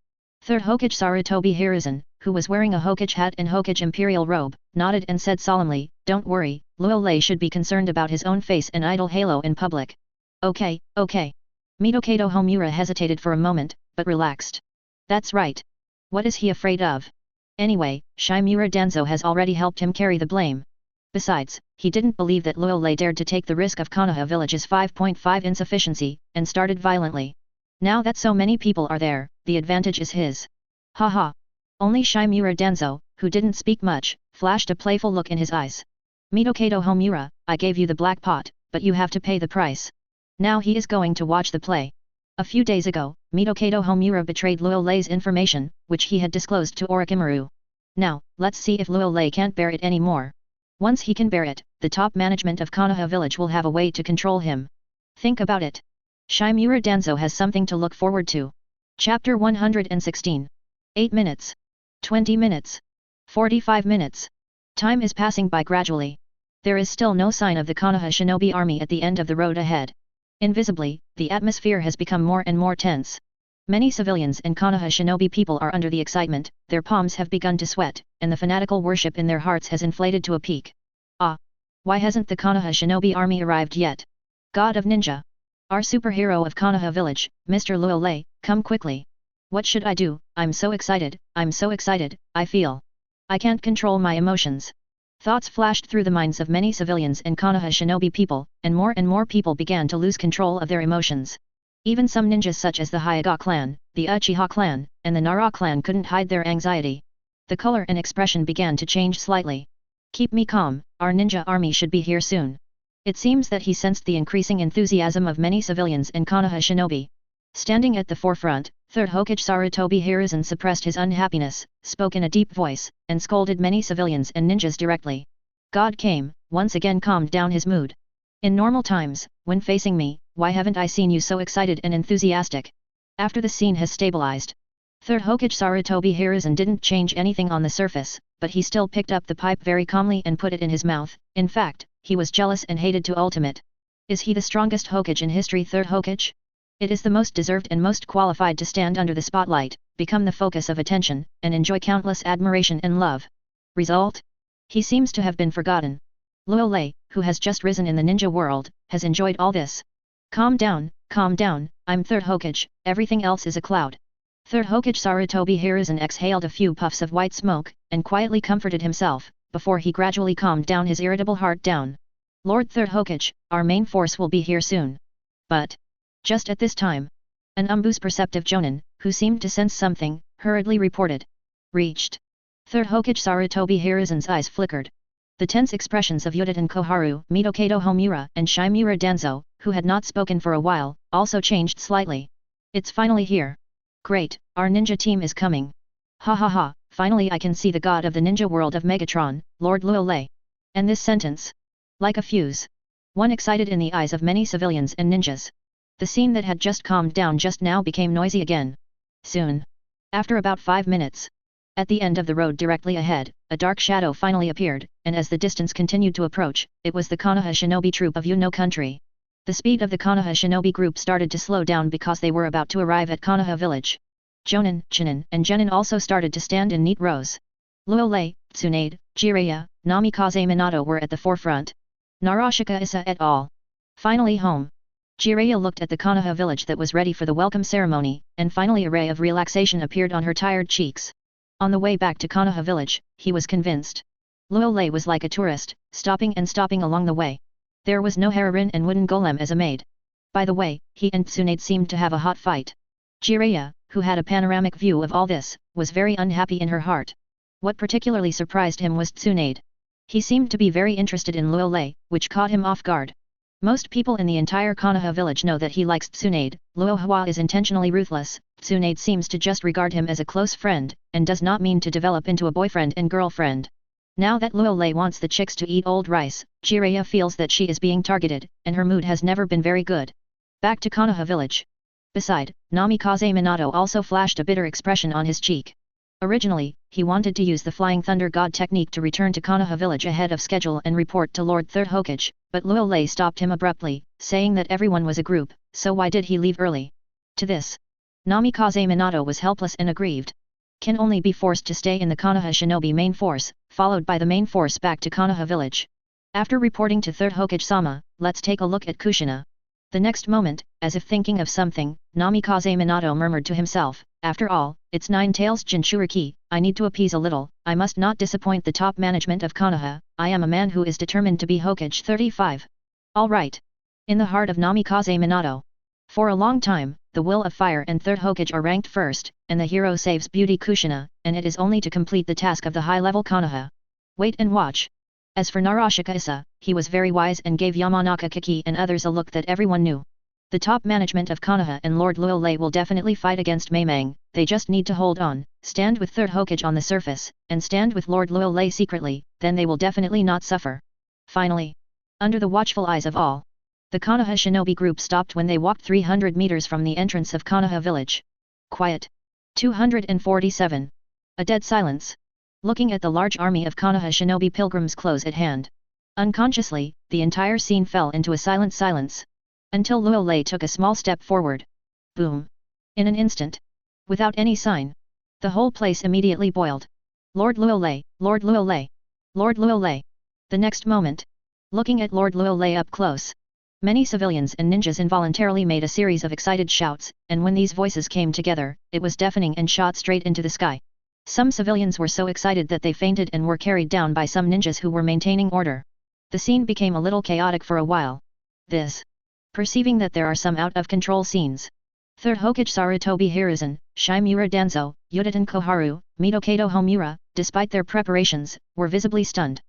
S1: 3rd Hokage Sarutobi Hiruzen, who was wearing a Hokage hat and Hokage imperial robe, nodded and said solemnly, don't worry, Luolei should be concerned about his own face and idol halo in public. Okay. Mitokato Homura hesitated for a moment, but relaxed. That's right. What is he afraid of? Anyway, Shimura Danzo has already helped him carry the blame. Besides, he didn't believe that Luolei dared to take the risk of Konoha village's 5.5 insufficiency, and started violently. Now that so many people are there, the advantage is his. Haha. Only Shimura Danzo, who didn't speak much, flashed a playful look in his eyes. Mitokato Homura, I gave you the black pot, but you have to pay the price. Now he is going to watch the play. A few days ago, Mitokato Homura betrayed Luolei's information, which he had disclosed to Orochimaru. Now, let's see if Luolei can't bear it anymore. Once he can bear it, the top management of Konoha village will have a way to control him. Think about it. Shimura Danzo has something to look forward to. Chapter 116. 8 minutes. 20 minutes. 45 minutes. Time is passing by gradually. There is still no sign of the Konoha shinobi army at the end of the road ahead. Invisibly, the atmosphere has become more and more tense. Many civilians and Konoha shinobi people are under the excitement, their palms have begun to sweat, and the fanatical worship in their hearts has inflated to a peak. Ah! Why hasn't the Konoha shinobi army arrived yet? God of Ninja! Our superhero of Konoha village, Mr. Luolei, come quickly. What should I do? I'm so excited, I feel. I can't control my emotions. Thoughts flashed through the minds of many civilians and Konoha shinobi people, and more people began to lose control of their emotions. Even some ninjas such as the Hyuga clan, the Uchiha clan, and the Nara clan couldn't hide their anxiety. The color and expression began to change slightly. Keep me calm, our ninja army should be here soon. It seems that he sensed the increasing enthusiasm of many civilians and Konoha shinobi. Standing at the forefront, 3rd Hokage Sarutobi Hiruzen suppressed his unhappiness, spoke in a deep voice, and scolded many civilians and ninjas directly. God came, once again calmed down his mood. In normal times, when facing me, why haven't I seen you so excited and enthusiastic? After the scene has stabilized, 3rd Hokage Sarutobi Hiruzen didn't change anything on the surface, but he still picked up the pipe very calmly and put it in his mouth. In fact, he was jealous and hated to ultimate. Is he the strongest Hokage in history? 3rd Hokage? It is the most deserved and most qualified to stand under the spotlight, become the focus of attention, and enjoy countless admiration and love. Result? He seems to have been forgotten. Luolei, who has just risen in the ninja world, has enjoyed all this. Calm down, I'm 3rd Hokage, everything else is a cloud. 3rd Hokage Sarutobi Hiruzen exhaled a few puffs of white smoke, and quietly comforted himself, before he gradually calmed down his irritable heart down. Lord 3rd Hokage, our main force will be here soon. But just at this time, an Anbu's perceptive Jonin, who seemed to sense something, hurriedly reported. Reached. 3rd Hokage Sarutobi Hiruzen's eyes flickered. The tense expressions of Yuditen Koharu, Mitokato Homura, and Shimura Danzo, who had not spoken for a while, also changed slightly. It's finally here. Great, our ninja team is coming. Ha ha ha, finally I can see the god of the ninja world of Megatron, Lord Luolei. And this sentence? Like a fuse. One excited in the eyes of many civilians and ninjas. The scene that had just calmed down just now became noisy again. Soon. After about 5 minutes. At the end of the road directly ahead, a dark shadow finally appeared, and as the distance continued to approach, it was the Konoha shinobi troop of Yuno country. The speed of the Konoha shinobi group started to slow down because they were about to arrive at Konoha village. Jonin, Chinin, and Genin also started to stand in neat rows. Luolei, Tsunade, Jiraiya, Namikaze Minato were at the forefront. Narashika Issa et al. Finally home. Jiraiya looked at the Konoha village that was ready for the welcome ceremony, and finally a ray of relaxation appeared on her tired cheeks. On the way back to Konoha village, he was convinced. Luolei was like a tourist, stopping and stopping along the way. There was no Harurin and wooden golem as a maid. By the way, he and Tsunade seemed to have a hot fight. Jiraiya, who had a panoramic view of all this, was very unhappy in her heart. What particularly surprised him was Tsunade. He seemed to be very interested in Luolei, which caught him off guard. Most people in the entire Konoha village know that he likes Tsunade. Luohua is intentionally ruthless. Tsunade seems to just regard him as a close friend, and does not mean to develop into a boyfriend and girlfriend. Now that Luolei wants the chicks to eat old rice, Jiraiya feels that she is being targeted, and her mood has never been very good. Back to Konoha village. Beside, Namikaze Minato also flashed a bitter expression on his cheek. Originally, he wanted to use the Flying Thunder God technique to return to Konoha village ahead of schedule and report to Lord Third Hokage, but Luolei stopped him abruptly, saying that everyone was a group, so why did he leave early? To this, Namikaze Minato was helpless and aggrieved. Can only be forced to stay in the Konoha shinobi main force, followed by the main force back to Konoha village. After reporting to Third Hokage-sama, let's take a look at Kushina. The next moment, as if thinking of something, Namikaze Minato murmured to himself, after all, it's Nine Tails Jinchuriki, I need to appease a little, I must not disappoint the top management of Konoha, I am a man who is determined to be Hokage 35. Alright. In the heart of Namikaze Minato. For a long time, the Will of Fire and Third Hokage are ranked first, and the hero saves beauty Kushina, and it is only to complete the task of the high-level Konoha. Wait and watch. As for Narashika Issa, he was very wise and gave Yamanaka Kiki and others a look that everyone knew. The top management of Konoha and Lord Luolei will definitely fight against Maimang, they just need to hold on, stand with Third Hokage on the surface, and stand with Lord Luolei secretly, then they will definitely not suffer. Finally, under the watchful eyes of all, the Konoha shinobi group stopped when they walked 300 meters from the entrance of Konoha village. Quiet. 247. A dead silence. Looking at the large army of Konoha shinobi pilgrims close at hand. Unconsciously, the entire scene fell into a silent silence. Until Luolei took a small step forward. Boom. In an instant. Without any sign. The whole place immediately boiled. Lord Luolei, Lord Luolei, Lord Luolei. The next moment. Looking at Lord Luolei up close. Many civilians and ninjas involuntarily made a series of excited shouts, and when these voices came together, it was deafening and shot straight into the sky. Some civilians were so excited that they fainted and were carried down by some ninjas who were maintaining order. The scene became a little chaotic for a while. Perceiving that there are some out-of-control scenes. Third Hokage Sarutobi Hiruzen, Shimura Danzo, Yudatan Koharu, Mitokato Homura, despite their preparations, were visibly stunned.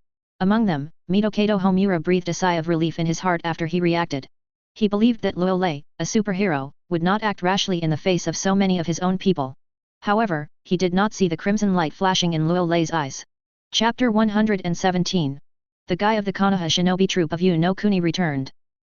S1: Among them, Mitokato Homura breathed a sigh of relief in his heart after he reacted. He believed that Luolei, a superhero, would not act rashly in the face of so many of his own people. However, he did not see the crimson light flashing in Luolei's eyes. Chapter 117. The guy of the Konoha shinobi troop of Yu no Kuni returned.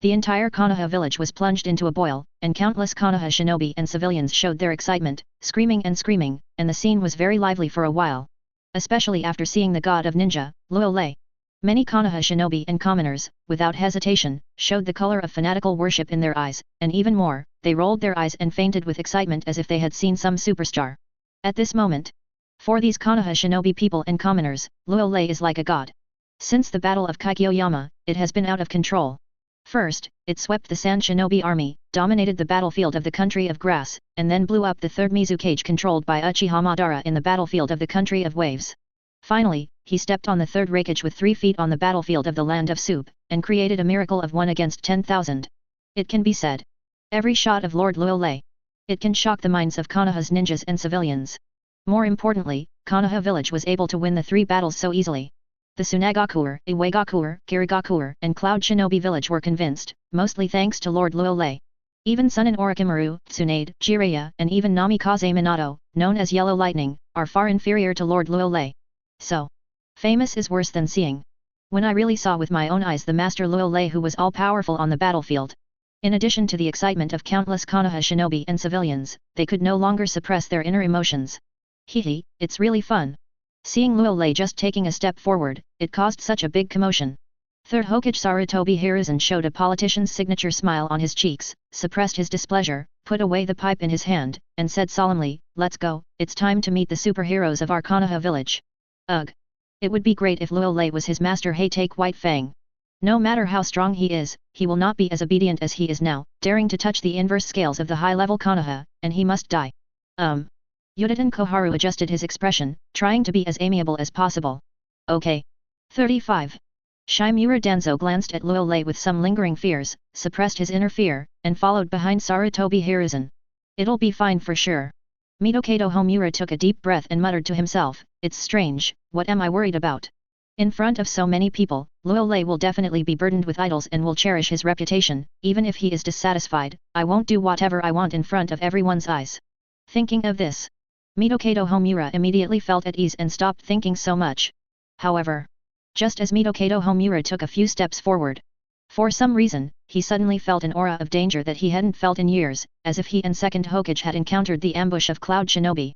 S1: The entire Konoha village was plunged into a boil, and countless Konoha shinobi and civilians showed their excitement, screaming, and the scene was very lively for a while. Especially after seeing the god of ninja, Luolei. Many Konoha shinobi and commoners, without hesitation, showed the color of fanatical worship in their eyes, and even more, they rolled their eyes and fainted with excitement as if they had seen some superstar. At this moment, for these Konoha shinobi people and commoners, Luolei is like a god. Since the Battle of Kaikyoyama, it has been out of control. First, it swept the Sand Shinobi army, dominated the battlefield of the Country of Grass, and then blew up the 3rd Mizukage controlled by Uchiha Madara in the battlefield of the Country of Waves. Finally, he stepped on the 3rd Raikage with 3 feet on the battlefield of the Land of Soup, and created a miracle of 1 against 10,000. It can be said. Every shot of Lord Luolei. It can shock the minds of Konoha's ninjas and civilians. More importantly, Konoha village was able to win the 3 battles so easily. The Tsunagakuer, Iwagakuer, Kirigakuer, and Cloud Shinobi village were convinced, mostly thanks to Lord Luolei. Even Sunin Orochimaru, Tsunade, Jiraiya, and even Namikaze Minato, known as Yellow Lightning, are far inferior to Lord Luolei. So, famous is worse than seeing. When I really saw with my own eyes the Master Luolei who was all-powerful on the battlefield. In addition to the excitement of countless Konoha shinobi and civilians, they could no longer suppress their inner emotions. Hehe, it's really fun. Seeing Luolei just taking a step forward, it caused such a big commotion. Third Hokage Sarutobi Hiruzen showed a politician's signature smile on his cheeks, suppressed his displeasure, put away the pipe in his hand, and said solemnly, "Let's go, it's time to meet the superheroes of our Konoha village." Ugh! It would be great if Luo Lei was his master. Hey, take White Fang. No matter how strong he is, he will not be as obedient as he is now, daring to touch the inverse scales of the high-level Konoha, and he must die. Yuditen Koharu adjusted his expression, trying to be as amiable as possible. Okay. 35. Shimura Danzo glanced at Luo Lei with some lingering fears, suppressed his inner fear, and followed behind Sarutobi Hiruzen. It'll be fine for sure. Mitokado Homura took a deep breath and muttered to himself, "It's strange, what am I worried about? In front of so many people, Luo Lei will definitely be burdened with idols and will cherish his reputation. Even if he is dissatisfied, I won't do whatever I want in front of everyone's eyes." Thinking of this, Mitokado Homura immediately felt at ease and stopped thinking so much. However, just as Mitokado Homura took a few steps forward, for some reason, he suddenly felt an aura of danger that he hadn't felt in years, as if he and Second Hokage had encountered the ambush of Cloud Shinobi.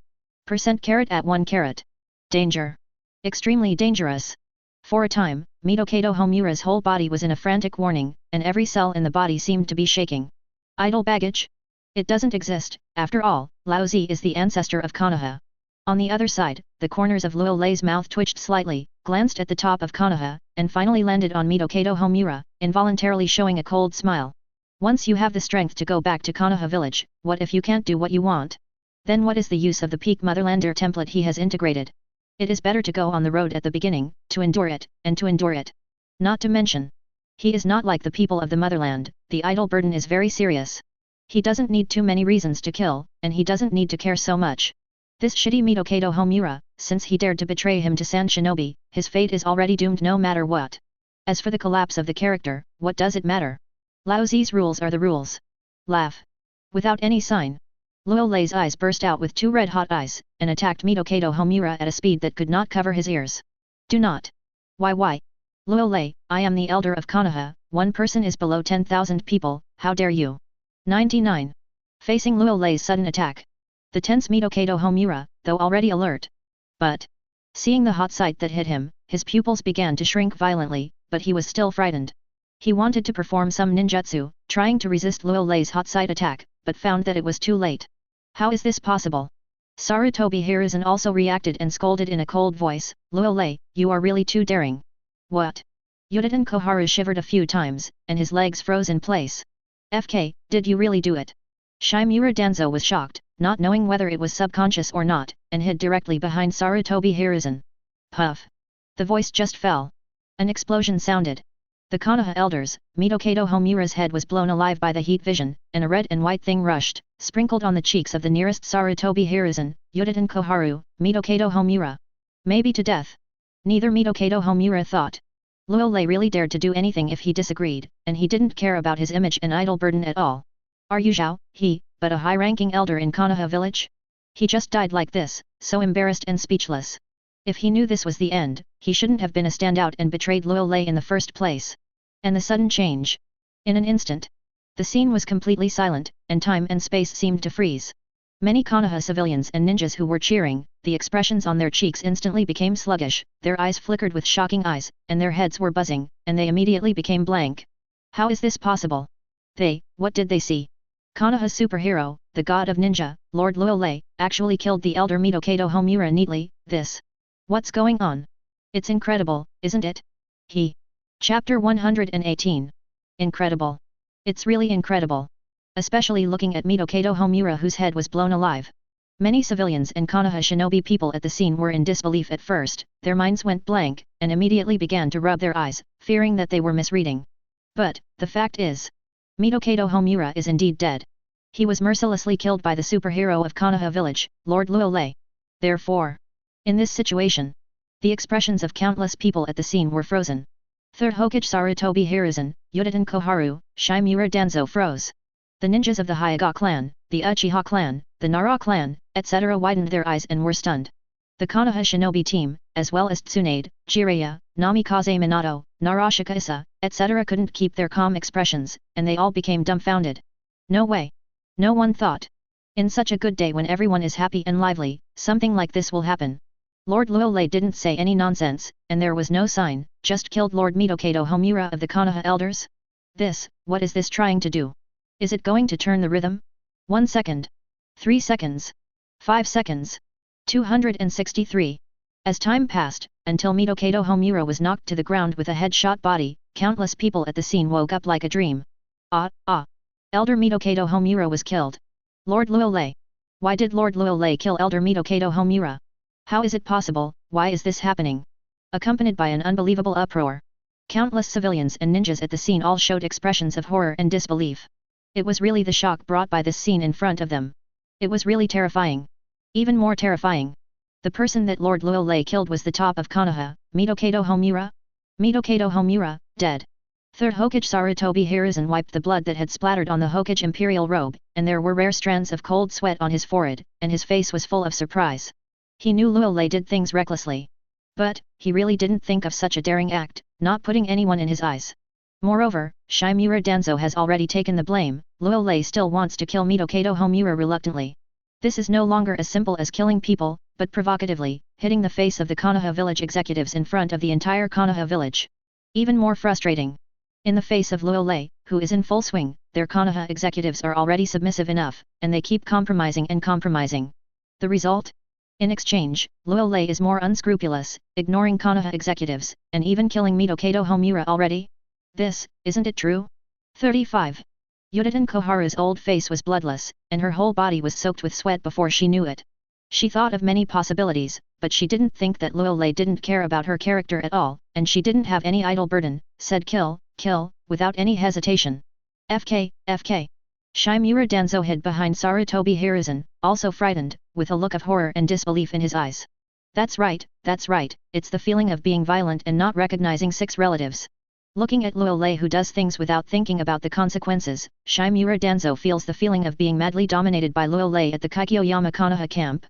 S1: % at 1 %. Danger. Extremely dangerous. For a time, Mitokado Homura's whole body was in a frantic warning, and every cell in the body seemed to be shaking. Idle baggage? It doesn't exist. After all, Laozi is the ancestor of Konoha. On the other side, the corners of Luo Lei's mouth twitched slightly, glanced at the top of Konoha, and finally landed on Mitokado Homura, involuntarily showing a cold smile. Once you have the strength to go back to Konoha village, what if you can't do what you want? Then what is the use of the peak Motherlander template he has integrated? It is better to go on the road at the beginning, to endure it, and to endure it. Not to mention, he is not like the people of the motherland. The idol burden is very serious. He doesn't need too many reasons to kill, and he doesn't need to care so much. This shitty Mitokado Homura, since he dared to betray him to Sand Shinobi, his fate is already doomed no matter what. As for the collapse of the character, what does it matter? Laozi's rules are the rules. Laugh. Without any sign, Luo Lei's eyes burst out with two red-hot eyes, and attacked Mitokado Homura at a speed that could not cover his ears. Do not. Why? Luo Lei, I am the elder of Konoha, one person is below 10,000 people, how dare you? 99. Facing Luo Lei's sudden attack, the tense Mitokado Homura, though already alert. But, seeing the hot sight that hit him, his pupils began to shrink violently, but he was still frightened. He wanted to perform some ninjutsu, trying to resist Luo Lei's hot sight attack, but found that it was too late. How is this possible? Sarutobi Hiruzen also reacted and scolded in a cold voice, "Luo Lei, you are really too daring." What? Yuditen Koharu shivered a few times, and his legs froze in place. "FK, did you really do it?" Shimura Danzo was shocked, not knowing whether it was subconscious or not, and hid directly behind Sarutobi Hiruzen. Puff! The voice just fell. An explosion sounded. The Konoha elders, Mitokado Homura's head was blown alive by the heat vision, and a red and white thing rushed, sprinkled on the cheeks of the nearest Sarutobi Hiruzen, Yuditen Koharu, Mitokado Homura. Maybe to death. Neither Mitokado Homura thought. Luo Lei really dared to do anything if he disagreed, and he didn't care about his image and idol burden at all. Are you Zhao, but a high-ranking elder in Konoha village? He just died like this, so embarrassed and speechless. If he knew this was the end, he shouldn't have been a standout and betrayed Luo Lei in the first place. And the sudden change. In an instant, the scene was completely silent, and time and space seemed to freeze. Many Konoha civilians and ninjas who were cheering, the expressions on their cheeks instantly became sluggish, their eyes flickered with shocking eyes, and their heads were buzzing, and they immediately became blank. How is this possible? What did they see? Konoha's superhero, the god of ninja, Lord Luo Lei, actually killed the elder Mitokado Homura neatly. What's going on? It's incredible, isn't it? Chapter 118. Incredible. It's really incredible. Especially looking at Mitokado Homura, whose head was blown alive. Many civilians and Konoha shinobi people at the scene were in disbelief at first, their minds went blank, and immediately began to rub their eyes, fearing that they were misreading. But, the fact is, Mitokado Homura is indeed dead. He was mercilessly killed by the superhero of Konoha village, Lord Luo Lei. Therefore, in this situation, the expressions of countless people at the scene were frozen. Third Hokage Sarutobi Hiruzen, Yuditen Koharu, Shimura Danzo froze. The ninjas of the Hyuga clan, the Uchiha clan, the Nara clan, etc. widened their eyes and were stunned. The Konoha shinobi team, as well as Tsunade, Jiraiya, Namikaze Minato, Narashika Issa, etc. couldn't keep their calm expressions, and they all became dumbfounded. No way. No one thought. In such a good day when everyone is happy and lively, something like this will happen. Lord Luo Lei didn't say any nonsense, and there was no sign, just killed Lord Midokado Homura of the Konoha elders? What is this trying to do? Is it going to turn the rhythm? 1 second. 3 seconds. 5 seconds. 263. As time passed, until Midokado Homura was knocked to the ground with a headshot body, countless people at the scene woke up like a dream. Elder Midokado Homura was killed. Lord Luolei. Why did Lord Luolei kill Elder Midokado Homura? How is it possible? Why is this happening? Accompanied by an unbelievable uproar. Countless civilians and ninjas at the scene all showed expressions of horror and disbelief. It was really the shock brought by this scene in front of them. It was really terrifying. Even more terrifying. The person that Lord Luolei killed was the top of Konoha, Midokado Homura? Midokado Homura, dead. Third Hokage Sarutobi Hiruzen wiped the blood that had splattered on the Hokage imperial robe, and there were rare strands of cold sweat on his forehead, and his face was full of surprise. He knew Luolei did things recklessly. But, he really didn't think of such a daring act, not putting anyone in his eyes. Moreover, Shimura Danzo has already taken the blame. Luolei still wants to kill Midokado Homura reluctantly. This is no longer as simple as killing people, but provocatively, hitting the face of the Konoha village executives in front of the entire Konoha village. Even more frustrating. In the face of Luolei, who is in full swing, their Konoha executives are already submissive enough, and they keep compromising and compromising. The result? In exchange, Luolei is more unscrupulous, ignoring Konoha executives, and even killing Midokado Homura already? Isn't it true? 35. Yuditen Koharu's old face was bloodless, and her whole body was soaked with sweat before she knew it. She thought of many possibilities, but she didn't think that Luolei didn't care about her character at all, and she didn't have any idle burden, said kill, without any hesitation. FK. Shimura Danzo hid behind Sarutobi Hiruzen, also frightened, with a look of horror and disbelief in his eyes. That's right, it's the feeling of being violent and not recognizing six relatives. Looking at Luolei who does things without thinking about the consequences, Shimura Danzo feels the feeling of being madly dominated by Luolei at the Kaikyoyama Konoha camp.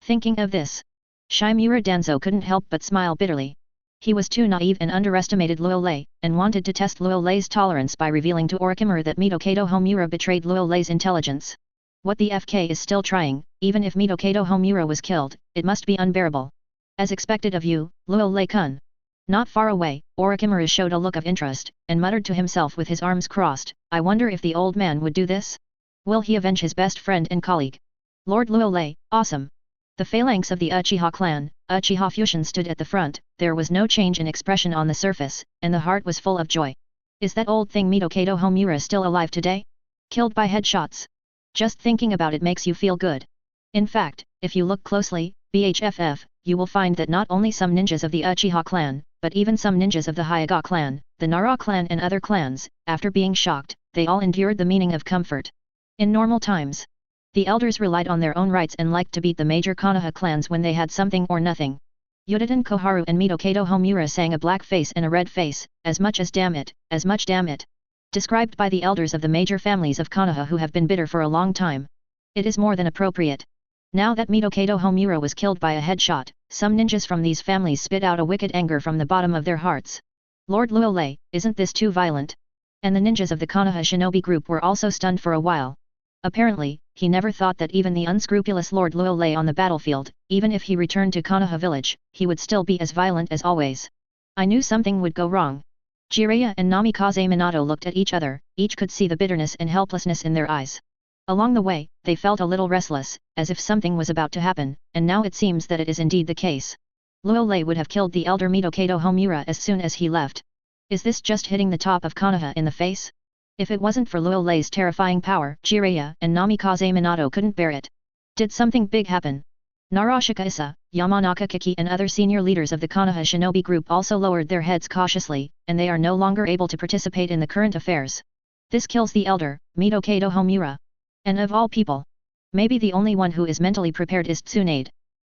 S1: Thinking of this, Shimura Danzo couldn't help but smile bitterly. He was too naive and underestimated Luolei, and wanted to test Luolei's tolerance by revealing to Orochimaru that Midokado Homura betrayed Luolei's intelligence. What the FK is still trying, even if Midokado Homura was killed, it must be unbearable. As expected of you, Luolei-kun. Not far away, Orochimaru showed a look of interest, and muttered to himself with his arms crossed, I wonder if the old man would do this? Will he avenge his best friend and colleague? Lord Luolei, awesome! The phalanx of the Uchiha clan, Uchiha Fusion stood at the front, there was no change in expression on the surface, and the heart was full of joy. Is that old thing Midokado Homura still alive today? Killed by headshots? Just thinking about it makes you feel good. In fact, if you look closely, BHFF, you will find that not only some ninjas of the Uchiha clan, but even some ninjas of the Hyuga clan, the Nara clan and other clans, after being shocked, they all endured the meaning of comfort. In normal times, the elders relied on their own rights and liked to beat the major Konoha clans when they had something or nothing. Yuditen Koharu and Midokado Homura sang a black face and a red face, as much damn it. Described by the elders of the major families of Konoha who have been bitter for a long time. It is more than appropriate. Now that Midokado Homura was killed by a headshot, some ninjas from these families spit out a wicked anger from the bottom of their hearts. Lord Luolei, isn't this too violent? And the ninjas of the Konoha shinobi group were also stunned for a while. Apparently, he never thought that even the unscrupulous Lord Luolei on the battlefield, even if he returned to Konoha village, he would still be as violent as always. I knew something would go wrong. Jiraiya and Namikaze Minato looked at each other, each could see the bitterness and helplessness in their eyes. Along the way, they felt a little restless, as if something was about to happen, and now it seems that it is indeed the case. Luolei would have killed the elder Midokado Homura as soon as he left. Is this just hitting the top of Konoha in the face? If it wasn't for Luolei's terrifying power, Jiraiya and Namikaze Minato couldn't bear it. Did something big happen? Narashika Issa, Yamanaka Kiki and other senior leaders of the Konoha shinobi group also lowered their heads cautiously, and they are no longer able to participate in the current affairs. This kills the elder, Midokado Homura. And of all people, maybe the only one who is mentally prepared is Tsunade.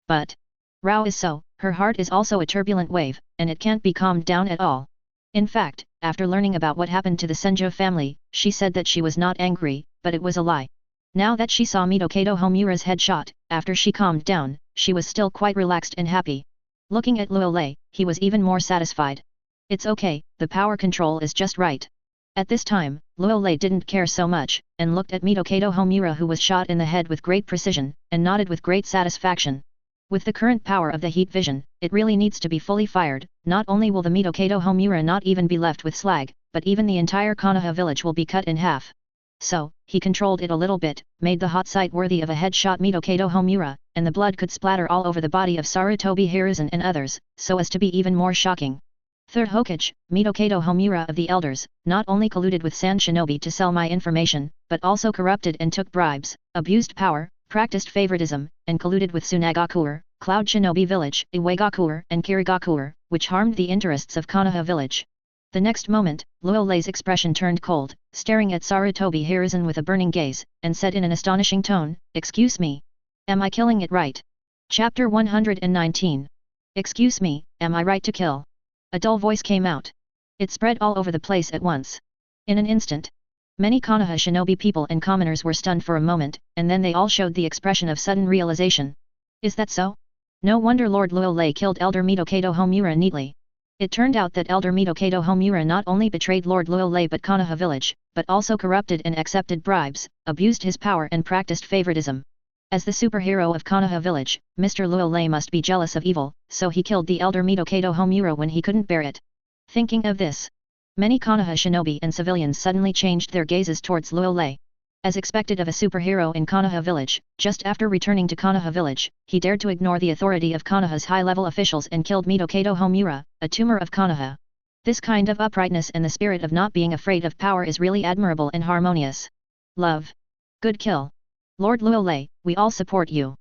S1: But Rao is so, her heart is also a turbulent wave, and it can't be calmed down at all. In fact, after learning about what happened to the Senjo family, she said that she was not angry, but it was a lie. Now that she saw Midokado Homura's headshot, after she calmed down, she was still quite relaxed and happy. Looking at Luolei, he was even more satisfied. It's okay, the power control is just right. At this time, Luolei didn't care so much, and looked at Midokado Homura who was shot in the head with great precision, and nodded with great satisfaction. With the current power of the heat vision, it really needs to be fully fired. Not only will the Mitokato Homura not even be left with slag, but even the entire Konoha village will be cut in half. So, he controlled it a little bit, made the hot sight worthy of a headshot Mitokato Homura, and the blood could splatter all over the body of Sarutobi Hiruzen and others, so as to be even more shocking. Third Hokage, Mitokato Homura of the Elders, not only colluded with Sand Shinobi to sell my information, but also corrupted and took bribes, abused power, practiced favoritism, and colluded with Tsunagakuer, Cloud Shinobi Village, Iwagakuer and Kirigakuer, which harmed the interests of Konoha Village. The next moment, Luolei's expression turned cold, staring at Sarutobi Hiruzen with a burning gaze, and said in an astonishing tone, "Excuse me. Am I killing it right?" Chapter 119. Excuse me, am I right to kill? A dull voice came out. It spread all over the place at once. In an instant, many Konoha shinobi people and commoners were stunned for a moment, and then they all showed the expression of sudden realization. Is that so? No wonder Lord Luolei killed Elder Mitokato Homura neatly. It turned out that Elder Mitokato Homura not only betrayed Lord Luolei but Konoha village, but also corrupted and accepted bribes, abused his power and practiced favoritism. As the superhero of Konoha village, Mr. Luolei must be jealous of evil, so he killed the Elder Mitokato Homura when he couldn't bear it. Thinking of this, many Konoha shinobi and civilians suddenly changed their gazes towards Luolei. As expected of a superhero in Konoha village, just after returning to Konoha village, he dared to ignore the authority of Konoha's high-level officials and killed Mitokato Homura, a tumor of Konoha. This kind of uprightness and the spirit of not being afraid of power is really admirable and harmonious. Love. Good kill. Lord Luolei, we all support you.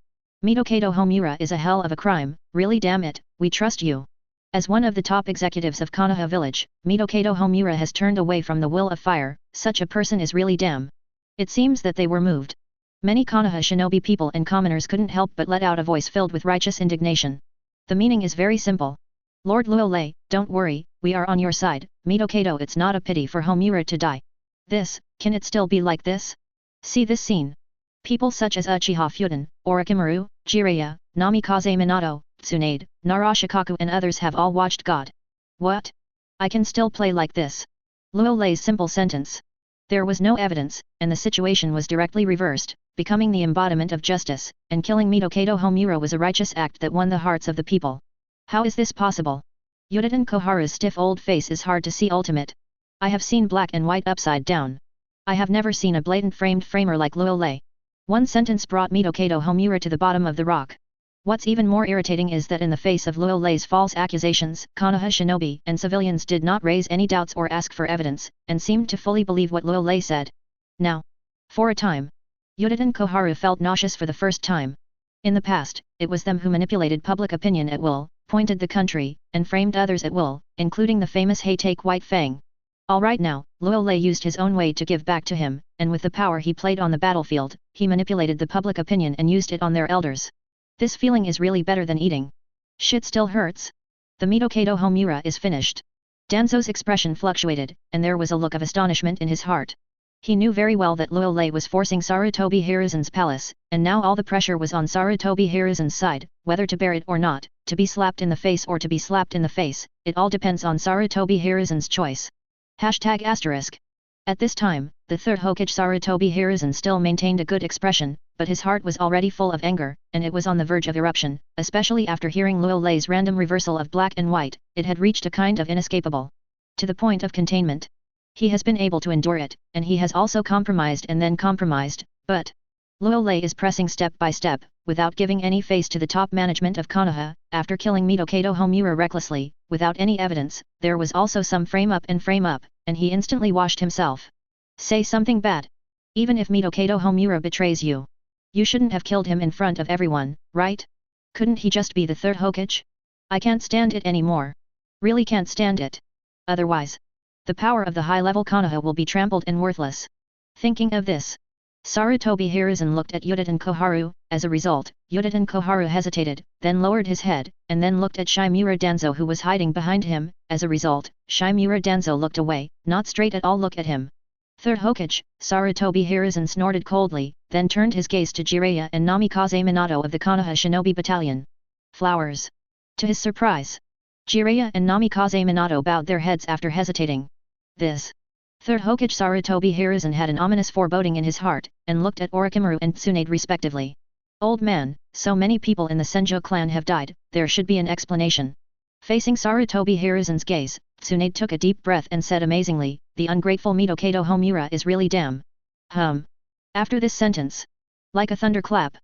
S1: Mitokato Homura is a hell of a crime, really damn it, we trust you. As one of the top executives of Konoha village, Mitokato Homura has turned away from the will of fire, such a person is really damn. It seems that they were moved. Many Konoha shinobi people and commoners couldn't help but let out a voice filled with righteous indignation. The meaning is very simple. Lord Luolei, don't worry, we are on your side, Mitokato, it's not a pity for Homura to die. Can it still be like this? See this scene. People such as Uchiha Futen, Orochimaru, Jiraiya, Namikaze Minato, Tsunade, Narashikaku and others have all watched God. What? I can still play like this. Luolei's simple sentence. There was no evidence, and the situation was directly reversed, becoming the embodiment of justice, and killing Mitokato Homura was a righteous act that won the hearts of the people. How is this possible? Yuditen Koharu's stiff old face is hard to see. Ultimate. I have seen black and white upside down. I have never seen a blatant framer like Luolei. One sentence brought Mitokato Homura to the bottom of the rock. What's even more irritating is that in the face of Luolei's false accusations, Konoha shinobi and civilians did not raise any doubts or ask for evidence, and seemed to fully believe what Luolei said. Now, for a time, Yuditen Koharu felt nauseous for the first time. In the past, it was them who manipulated public opinion at will, pointed the country, and framed others at will, including the famous Hey-Take White Fang. Alright, now, Luolei used his own way to give back to him, and with the power he played on the battlefield, he manipulated the public opinion and used it on their elders. This feeling is really better than eating. Shit still hurts. The Mitokato Homura is finished. Danzo's expression fluctuated, and there was a look of astonishment in his heart. He knew very well that Luolei was forcing Sarutobi Hiruzen's palace, and now all the pressure was on Sarutobi Hiruzen's side, whether to bear it or not, to be slapped in the face or to be slapped in the face, it all depends on Sarutobi Hiruzen's choice. ***. At this time, the third Hokage Sarutobi Hiruzen still maintained a good expression, but his heart was already full of anger, and it was on the verge of eruption, especially after hearing Luolei's random reversal of black and white. It had reached a kind of inescapable. To the point of containment. He has been able to endure it, and he has also compromised and then compromised, but Luolei is pressing step by step, without giving any face to the top management of Konoha. After killing Mitokato Homura recklessly, without any evidence, there was also some frame up, and he instantly washed himself. Say something bad. Even if Mitokato Homura betrays you. You shouldn't have killed him in front of everyone, right? Couldn't he just be the third Hokage? I can't stand it anymore. Really can't stand it. Otherwise, the power of the high-level Konoha will be trampled and worthless. Thinking of this, Sarutobi Hiruzen looked at Yuditen Koharu. As a result, Yuditen Koharu hesitated, then lowered his head, and then looked at Shimura Danzo who was hiding behind him. As a result, Shimura Danzo looked away, not straight at all look at him. Third Hokage, Sarutobi Hiruzen snorted coldly, then turned his gaze to Jiraiya and Namikaze Minato of the Konoha Shinobi Battalion. Flowers. To his surprise, Jiraiya and Namikaze Minato bowed their heads after hesitating. This third Hokage Sarutobi Hiruzen had an ominous foreboding in his heart, and looked at Orochimaru and Tsunade respectively. Old man, so many people in the Senjo clan have died, there should be an explanation. Facing Sarutobi Hiruzen's gaze, Tsunade took a deep breath and said amazingly, the ungrateful Mitokato Homura is really damn. After this sentence, like a thunderclap,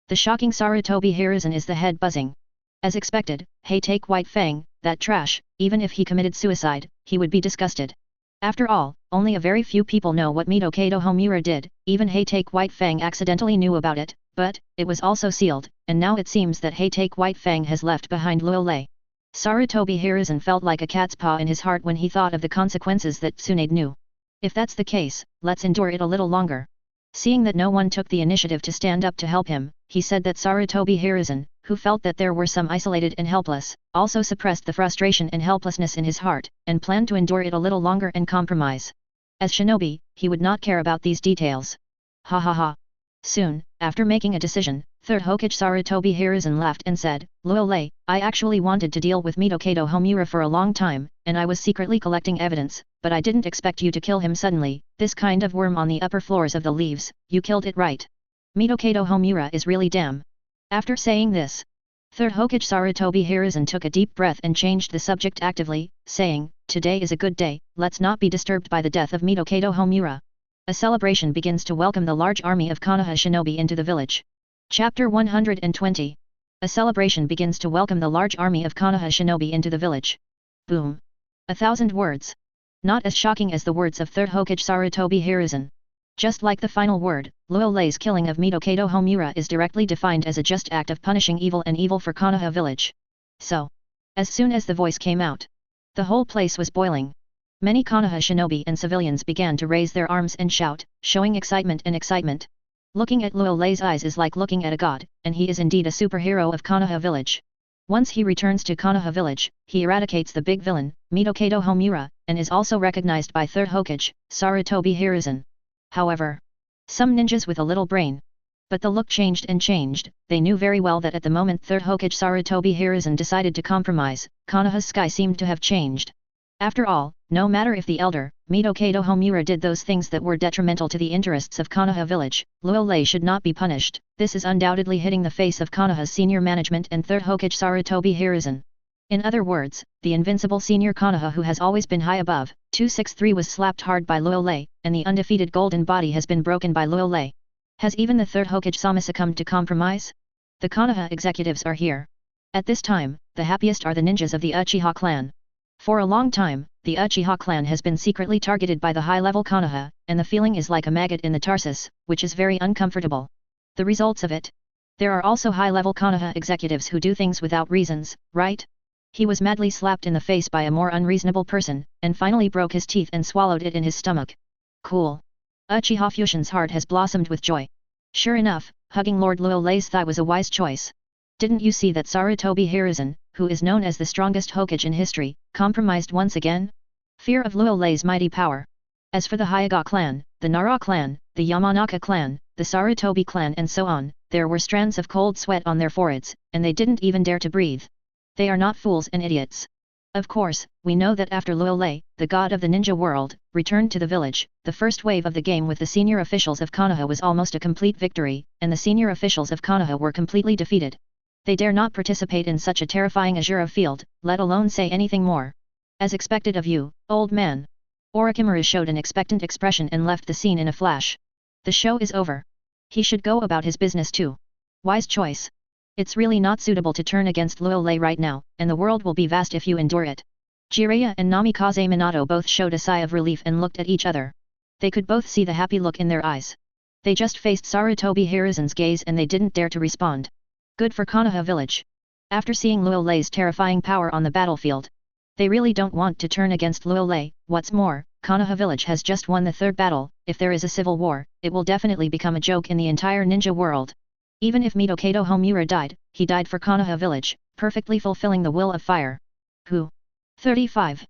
S1: the shocking Sarutobi Hiruzen is the head buzzing. As expected, hey take White Fang, that trash, even if he committed suicide, he would be disgusted. After all, only a very few people know what Mitokato Homura did, even hey take White Fang accidentally knew about it, but, it was also sealed, and now it seems that hey take White Fang has left behind Luolei. Sarutobi Hiruzen felt like a cat's paw in his heart when he thought of the consequences that Tsunade knew. If that's the case, let's endure it a little longer. Seeing that no one took the initiative to stand up to help him, he said that Sarutobi Hiruzen, who felt that there were some isolated and helpless, also suppressed the frustration and helplessness in his heart, and planned to endure it a little longer and compromise. As shinobi, he would not care about these details. Ha ha ha. Soon, after making a decision, Third Hokage Sarutobi Hiruzen laughed and said, Luolei, I actually wanted to deal with Mitokato Homura for a long time, and I was secretly collecting evidence, but I didn't expect you to kill him suddenly, this kind of worm on the upper floors of the leaves, you killed it right. Mitokato Homura is really damn. After saying this, Third Hokage Sarutobi Hiruzen took a deep breath and changed the subject actively, saying, today is a good day, let's not be disturbed by the death of Mitokato Homura. A celebration begins to welcome the large army of Konoha shinobi into the village. Chapter 120. A celebration begins to welcome the large army of Konoha shinobi into the village. Boom. 1,000 words. Not as shocking as the words of Third Hokage Sarutobi Hiruzen. Just like the final word, Luolei's killing of Mitokato Homura is directly defined as a just act of punishing evil and evil for Konoha village. So, as soon as the voice came out, the whole place was boiling. Many Konoha shinobi and civilians began to raise their arms and shout, showing excitement and excitement. Looking at Luolei's eyes is like looking at a god, and he is indeed a superhero of Konoha village. Once he returns to Konoha village, he eradicates the big villain, Mitokato Homura, and is also recognized by Third Hokage, Sarutobi Hiruzen. However, some ninjas with a little brain. But the look changed and changed, they knew very well that at the moment Third Hokage Sarutobi Hiruzen decided to compromise, Konoha's sky seemed to have changed. After all, no matter if the elder, Mitokato Homura did those things that were detrimental to the interests of Konoha village, Luolei should not be punished, this is undoubtedly hitting the face of Konoha's senior management and Third Hokage Sarutobi Hiruzen. In other words, the invincible senior Konoha who has always been high above, 263 was slapped hard by Luolei, and the undefeated golden body has been broken by Luolei. Has even the Third Hokage Sama succumbed to compromise? The Konoha executives are here. At this time, the happiest are the ninjas of the Uchiha clan. For a long time, the Uchiha clan has been secretly targeted by the high-level Konoha, and the feeling is like a maggot in the tarsus, which is very uncomfortable. The results of it? There are also high-level Konoha executives who do things without reasons, right? He was madly slapped in the face by a more unreasonable person, and finally broke his teeth and swallowed it in his stomach. Cool. Uchiha Fusion's heart has blossomed with joy. Sure enough, hugging Lord Luolei's thigh was a wise choice. Didn't you see that Sarutobi Hiruzen, who is known as the strongest Hokage in history, compromised once again? Fear of Luolei's mighty power. As for the Hyuga clan, the Nara clan, the Yamanaka clan, the Sarutobi clan and so on, there were strands of cold sweat on their foreheads, and they didn't even dare to breathe. They are not fools and idiots. Of course, we know that after Luolei, the god of the ninja world, returned to the village, the first wave of the game with the senior officials of Konoha was almost a complete victory, and the senior officials of Konoha were completely defeated. They dare not participate in such a terrifying Azura field, let alone say anything more. As expected of you, old man. Orochimaru showed an expectant expression and left the scene in a flash. The show is over. He should go about his business too. Wise choice. It's really not suitable to turn against Luolei right now, and the world will be vast if you endure it. Jiraiya and Namikaze Minato both showed a sigh of relief and looked at each other. They could both see the happy look in their eyes. They just faced Sarutobi Hiruzen's gaze and they didn't dare to respond. Good for Konoha village. After seeing Luolei's terrifying power on the battlefield, they really don't want to turn against Luolei. What's more, Konoha village has just won the third battle. If there is a civil war, it will definitely become a joke in the entire ninja world. Even if Mitokato Homura died, he died for Konoha village, perfectly fulfilling the will of fire. Who? 35.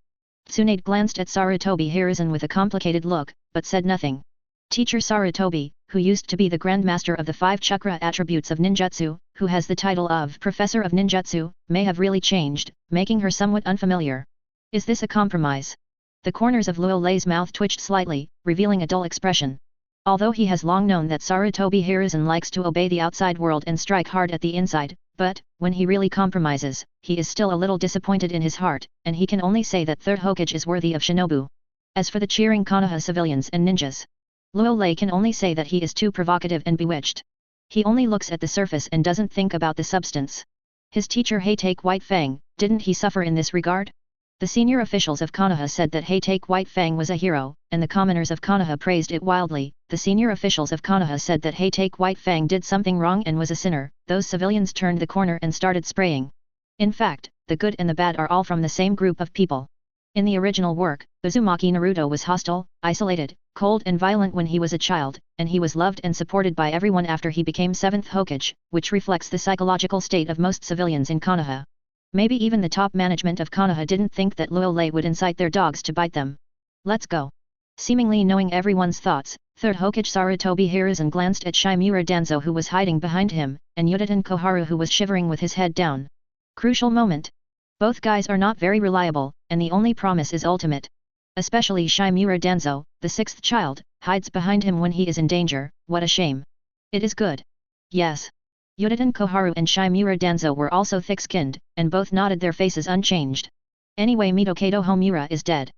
S1: Tsunade glanced at Sarutobi Hiruzen with a complicated look, but said nothing. Teacher Sarutobi, who used to be the Grandmaster of the 5 chakra attributes of ninjutsu, who has the title of Professor of Ninjutsu, may have really changed, making her somewhat unfamiliar. Is this a compromise? The corners of Luolei's mouth twitched slightly, revealing a dull expression. Although he has long known that Sarutobi Hiruzen likes to obey the outside world and strike hard at the inside, but, when he really compromises, he is still a little disappointed in his heart, and he can only say that Third Hokage is worthy of Shinobu. As for the cheering Konoha civilians and ninjas, Luo Lei can only say that he is too provocative and bewitched. He only looks at the surface and doesn't think about the substance. His teacher Haitake White Fang, didn't he suffer in this regard? The senior officials of Konoha said that Haitake White Fang was a hero, and the commoners of Konoha praised it wildly. The senior officials of Konoha said that Haitake White Fang did something wrong and was a sinner. Those civilians turned the corner and started spraying. In fact, the good and the bad are all from the same group of people. In the original work, Uzumaki Naruto was hostile, isolated, cold and violent when he was a child, and he was loved and supported by everyone after he became 7th Hokage, which reflects the psychological state of most civilians in Konoha. Maybe even the top management of Konoha didn't think that Luo Lei would incite their dogs to bite them. Let's go. Seemingly knowing everyone's thoughts, 3rd Hokage Sarutobi Hiruzen glanced at Shimura Danzo who was hiding behind him, and Yuditen Koharu who was shivering with his head down. Crucial moment. Both guys are not very reliable, and the only promise is ultimate. Especially Shimura Danzo, the 6th child, hides behind him when he is in danger. What a shame. It is good. Yes. Yuditen Koharu and Shimura Danzo were also thick-skinned, and both nodded their faces unchanged. Anyway, Mitokato Homura is dead.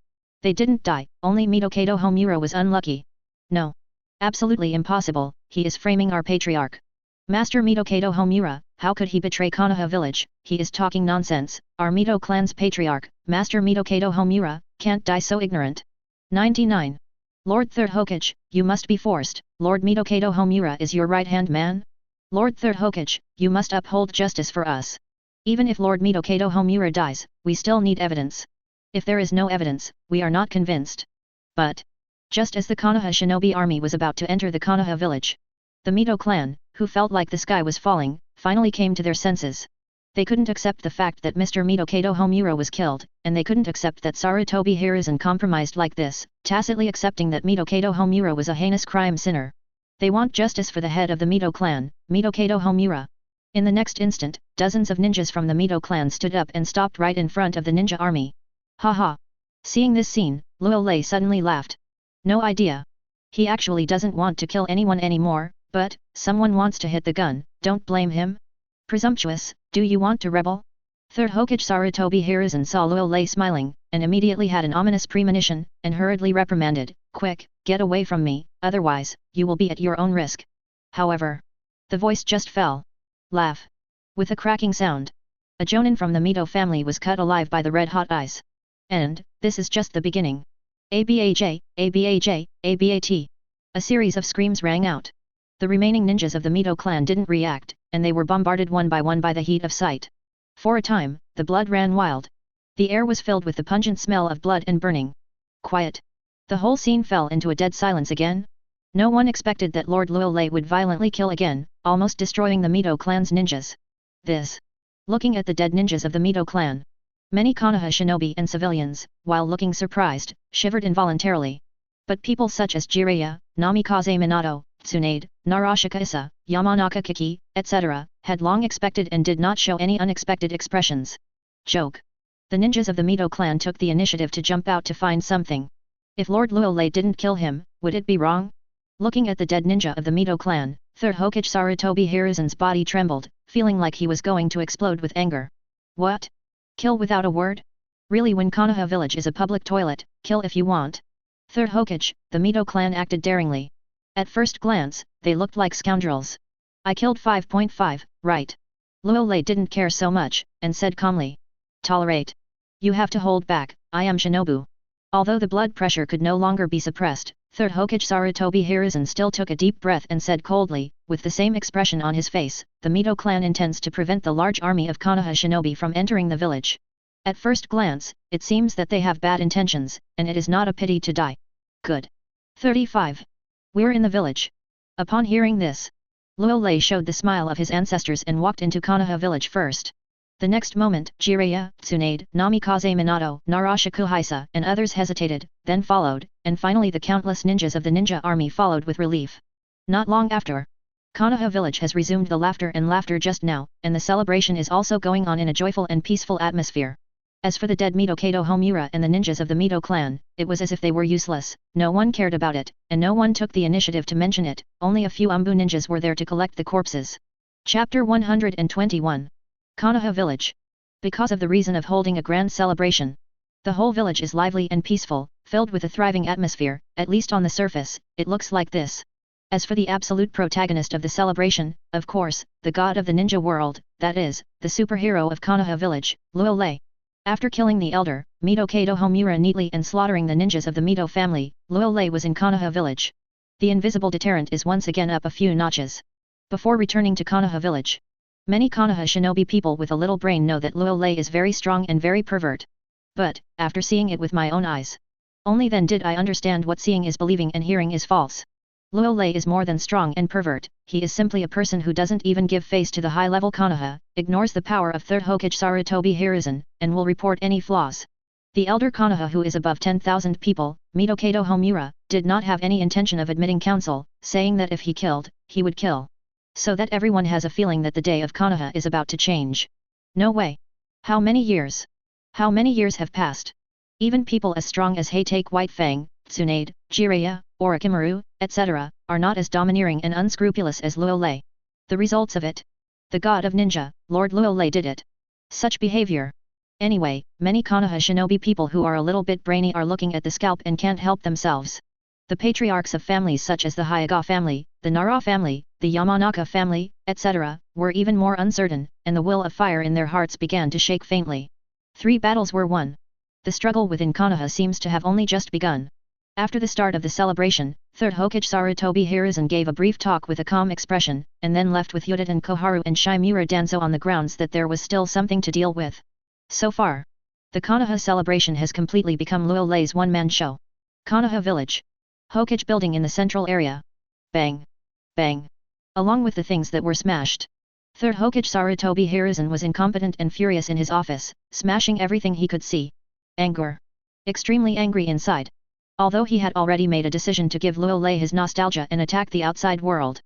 S1: They didn't die, only Mitokato Homura was unlucky. No. Absolutely impossible, he is framing our patriarch. Master Mitokato Homura, how could he betray Konoha village? He is talking nonsense. Our Mito clan's patriarch, Master Mitokato Homura, can't die so ignorant. 99. Lord 3rd Hokage, you must be forced. Lord Mitokato Homura is your right-hand man? Lord 3rd Hokage, you must uphold justice for us. Even if Lord Mitokato Homura dies, we still need evidence. If there is no evidence, we are not convinced. But, just as the Konoha shinobi army was about to enter the Konoha village, the Mito clan, who felt like the sky was falling, finally came to their senses. They couldn't accept the fact that Mr. Mitokato Homura was killed, and they couldn't accept that Sarutobi Hiruzen compromised like this, tacitly accepting that Mitokato Homura was a heinous crime sinner. They want justice for the head of the Mito clan, Mitokato Homura. In the next instant, dozens of ninjas from the Mito clan stood up and stopped right in front of the ninja army. Haha. Seeing this scene, Luo Lei suddenly laughed. No idea. He actually doesn't want to kill anyone anymore, but, someone wants to hit the gun, don't blame him. Presumptuous, do you want to rebel? 3rd Hokage Sarutobi Hiruzen saw Luo Lei smiling, and immediately had an ominous premonition, and hurriedly reprimanded, quick, get away from me, otherwise, you will be at your own risk. However, the voice just fell. Laugh. With a cracking sound. A jonin from the Mito family was cut alive by the red-hot eyes. And, this is just the beginning. ABAJ, ABAJ, ABAT. A series of screams rang out. The remaining ninjas of the Mito clan didn't react, and they were bombarded one by one by the heat of sight. For a time, the blood ran wild. The air was filled with the pungent smell of blood and burning. Quiet. The whole scene fell into a dead silence again. No one expected that Lord Luo Lei would violently kill again, almost destroying the Mito clan's ninjas. This. Looking at the dead ninjas of the Mito clan. Many Konoha shinobi and civilians, while looking surprised, shivered involuntarily. But people such as Jiraiya, Namikaze Minato, Tsunade, Narashika Issa, Yamanaka Kiki, etc., had long expected and did not show any unexpected expressions. Joke. The ninjas of the Mito clan took the initiative to jump out to find something. If Lord Luo Lei didn't kill him, would it be wrong? Looking at the dead ninja of the Mito clan, 3rd Hokage Sarutobi Hiruzen's body trembled, feeling like he was going to explode with anger. What? Kill without a word? Really, when Konoha village is a public toilet, kill if you want. 3rd Hokage, the Mito clan acted daringly. At first glance, they looked like scoundrels. I killed 5.5, right? Luo Lei didn't care so much, and said calmly. Tolerate. You have to hold back, I am Shinobu. Although the blood pressure could no longer be suppressed, 3rd Hokage Sarutobi Hiruzen still took a deep breath and said coldly, with the same expression on his face, the Mito clan intends to prevent the large army of Konoha shinobi from entering the village. At first glance, it seems that they have bad intentions, and it is not a pity to die. Good. 35. We're in the village. Upon hearing this, Luo Lei showed the smile of his ancestors and walked into Konoha village first. The next moment, Jiraiya, Tsunade, Namikaze Minato, Narashika Issa, and others hesitated, then followed, and finally the countless ninjas of the ninja army followed with relief. Not long after, Konoha village has resumed the laughter just now, and the celebration is also going on in a joyful and peaceful atmosphere. As for the dead Mitokado Homura and the ninjas of the Mito clan, it was as if they were useless, no one cared about it, and no one took the initiative to mention it, only a few Anbu ninjas were there to collect the corpses. Chapter 121. Konoha Village. Because of the reason of holding a grand celebration, the whole village is lively and peaceful, filled with a thriving atmosphere, at least on the surface, it looks like this. As for the absolute protagonist of the celebration, of course, the god of the ninja world, that is, the superhero of Konoha Village, Luolei. After killing the elder, Mitokado Homura neatly and slaughtering the ninjas of the Mito family, Luolei was in Konoha Village. The invisible deterrent is once again up a few notches. Before returning to Konoha Village, many Konoha shinobi people with a little brain know that Luolei is very strong and very pervert. But, after seeing it with my own eyes, only then did I understand what seeing is believing and hearing is false. Luolei is more than strong and pervert, he is simply a person who doesn't even give face to the high-level Konoha, ignores the power of third Hokage Sarutobi Hiruzen, and will report any flaws. The elder Konoha who is above 10,000 people, Mitokado Homura, did not have any intention of admitting counsel, saying that if he killed, he would kill. So that everyone has a feeling that the day of Konoha is about to change. No way. How many years? How many years have passed? Even people as strong as Hatake White Fang, Tsunade, Jiraiya, Orochimaru, etc., are not as domineering and unscrupulous as Luolei. The results of it? The god of ninja, Lord Luolei did it. Such behavior. Anyway, many Konoha shinobi people who are a little bit brainy are looking at the scalp and can't help themselves. The patriarchs of families such as the Hyuga family, the Nara family, the Yamanaka family, etc., were even more uncertain, and the will of fire in their hearts began to shake faintly. 3 battles were won. The struggle within Konoha seems to have only just begun. After the start of the celebration, 3rd Hokage Sarutobi Hiruzen gave a brief talk with a calm expression, and then left with Yuditen Koharu and Shimura Danzo on the grounds that there was still something to deal with. So far, the Konoha celebration has completely become Luolei's one-man show. Konoha Village. Hokage building in the central area. Bang. Bang. Along with the things that were smashed. 3rd Hokage Sarutobi Hiruzen was incompetent and furious in his office, smashing everything he could see. Anger. Extremely angry inside. Although he had already made a decision to give Luolei his nostalgia and attack the outside world.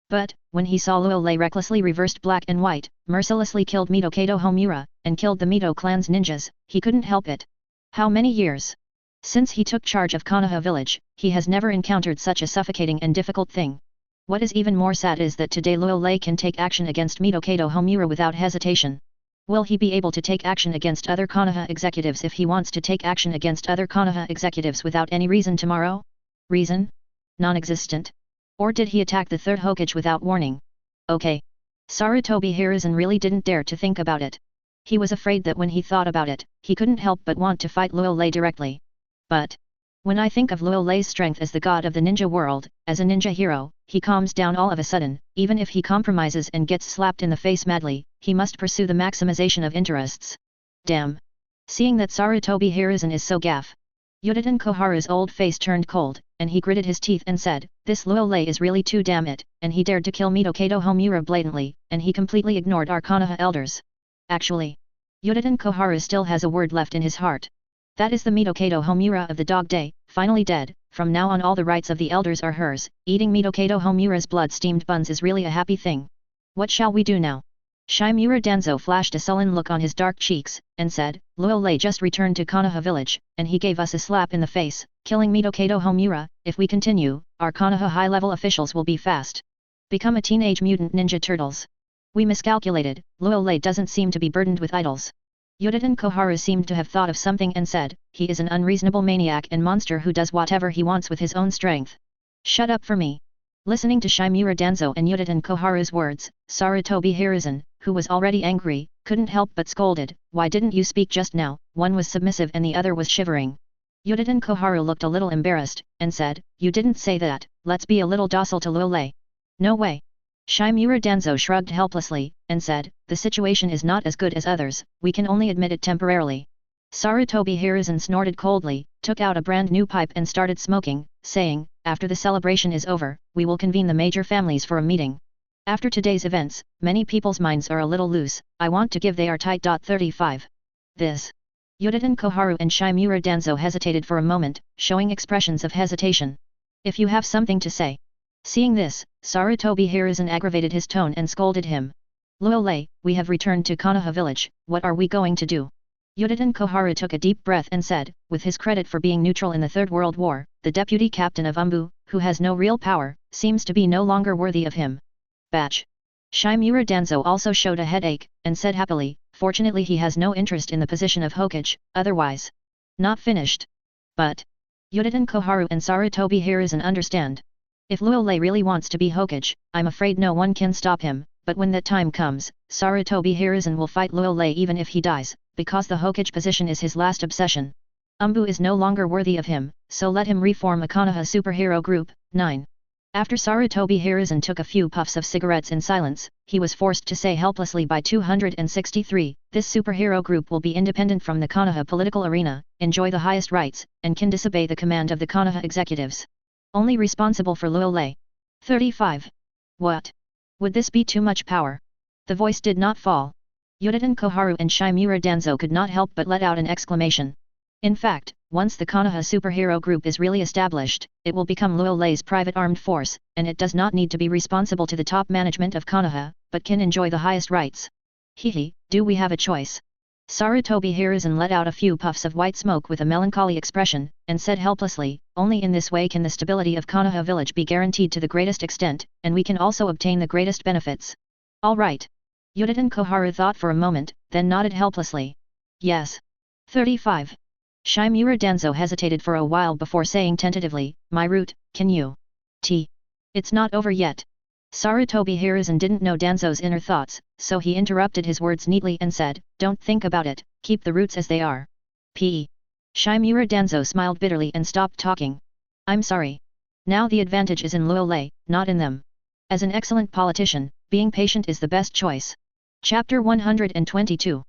S1: But, when he saw Luolei recklessly reversed black and white, mercilessly killed Mitokado Homura, and killed the Mito clan's ninjas, he couldn't help it. How many years? Since he took charge of Konoha Village, he has never encountered such a suffocating and difficult thing. What is even more sad is that today Luolei can take action against Mitokado Homura without hesitation. Will he be able to take action against other Konoha executives if he wants to take action against other Konoha executives without any reason tomorrow? Reason? Non-existent. Or did he attack the 3rd Hokage without warning? Okay. Sarutobi Hiruzen really didn't dare to think about it. He was afraid that when he thought about it, he couldn't help but want to fight Luolei directly. But, when I think of Luolei's strength as the god of the ninja world, as a ninja hero, he calms down all of a sudden. Even if he compromises and gets slapped in the face madly, he must pursue the maximization of interests. Damn. Seeing that Sarutobi Hiruzen is so gaff. Yuditen Koharu's old face turned cold, and he gritted his teeth and said, "This Luolei is really too damn it," and he dared to kill Mitokado Homura blatantly, and he completely ignored our Konoha elders. Actually, Yuditen Koharu still has a word left in his heart. That is the Mitokado Homura of the Dog Day, finally dead. From now on all the rights of the elders are hers. Eating Mitokado Homura's blood-steamed buns is really a happy thing. What shall we do now? Shimura Danzo flashed a sullen look on his dark cheeks, and said, "Luolei just returned to Konoha Village, and he gave us a slap in the face, killing Mitokado Homura. If we continue, our Konoha high-level officials will be fast. Become a teenage mutant ninja turtles. We miscalculated, Luolei doesn't seem to be burdened with idols." Yuditen Koharu seemed to have thought of something and said, "He is an unreasonable maniac and monster who does whatever he wants with his own strength." Shut up for me. Listening to Shimura Danzo and Yuditen Koharu's words, Sarutobi Hiruzen, who was already angry, couldn't help but scolded, "Why didn't you speak just now?" One was submissive and the other was shivering. Yuditen Koharu looked a little embarrassed, and said, "You didn't say that, let's be a little docile to Luolei." "No way." Shimura Danzo shrugged helplessly, and said, "The situation is not as good as others, we can only admit it temporarily." Sarutobi Hiruzen snorted coldly, took out a brand new pipe and started smoking, saying, "After the celebration is over, we will convene the major families for a meeting. After today's events, many people's minds are a little loose, I want to give they are tight. 35. This. Yuditen Koharu and Shimura Danzo hesitated for a moment, showing expressions of hesitation. "If you have something to say." Seeing this, Sarutobi Hiruzen aggravated his tone and scolded him. "Luolei, we have returned to Konoha Village, what are we going to do?" Yudin Koharu took a deep breath and said, with his credit for being neutral in the Third World War, the deputy captain of Anbu, who has no real power, seems to be no longer worthy of him. Batch. Shimura Danzo also showed a headache, and said happily, fortunately he has no interest in the position of Hokage, otherwise. Not finished. But. Yudin Koharu and Sarutobi Hiruzen understand. If Luolei really wants to be Hokage, I'm afraid no one can stop him, but when that time comes, Sarutobi Hiruzen will fight Luolei even if he dies, because the Hokage position is his last obsession. Anbu is no longer worthy of him, so let him reform a Konoha superhero group. 9. After Sarutobi Hiruzen took a few puffs of cigarettes in silence, he was forced to say helplessly by 263, this superhero group will be independent from the Konoha political arena, enjoy the highest rights, and can disobey the command of the Konoha executives. Only responsible for Luolei. 35. What? Would this be too much power? The voice did not fall. Yudin Koharu and Shimura Danzo could not help but let out an exclamation. In fact, once the Konoha superhero group is really established, it will become Luolei's private armed force, and it does not need to be responsible to the top management of Konoha, but can enjoy the highest rights. Hehe, do we have a choice? Sarutobi Hiruzen let out a few puffs of white smoke with a melancholy expression, and said helplessly, only in this way can the stability of Konoha village be guaranteed to the greatest extent, and we can also obtain the greatest benefits. All right. Yudin Koharu thought for a moment, then nodded helplessly. Yes. 35. Shimura Danzo hesitated for a while before saying tentatively, my root, can you? It's not over yet. Sarutobi Hiruzen didn't know Danzo's inner thoughts, so he interrupted his words neatly and said, don't think about it, keep the roots as they are. Shimura Danzo smiled bitterly and stopped talking. I'm sorry. Now the advantage is in Luolei, not in them. As an excellent politician, being patient is the best choice. Chapter 122.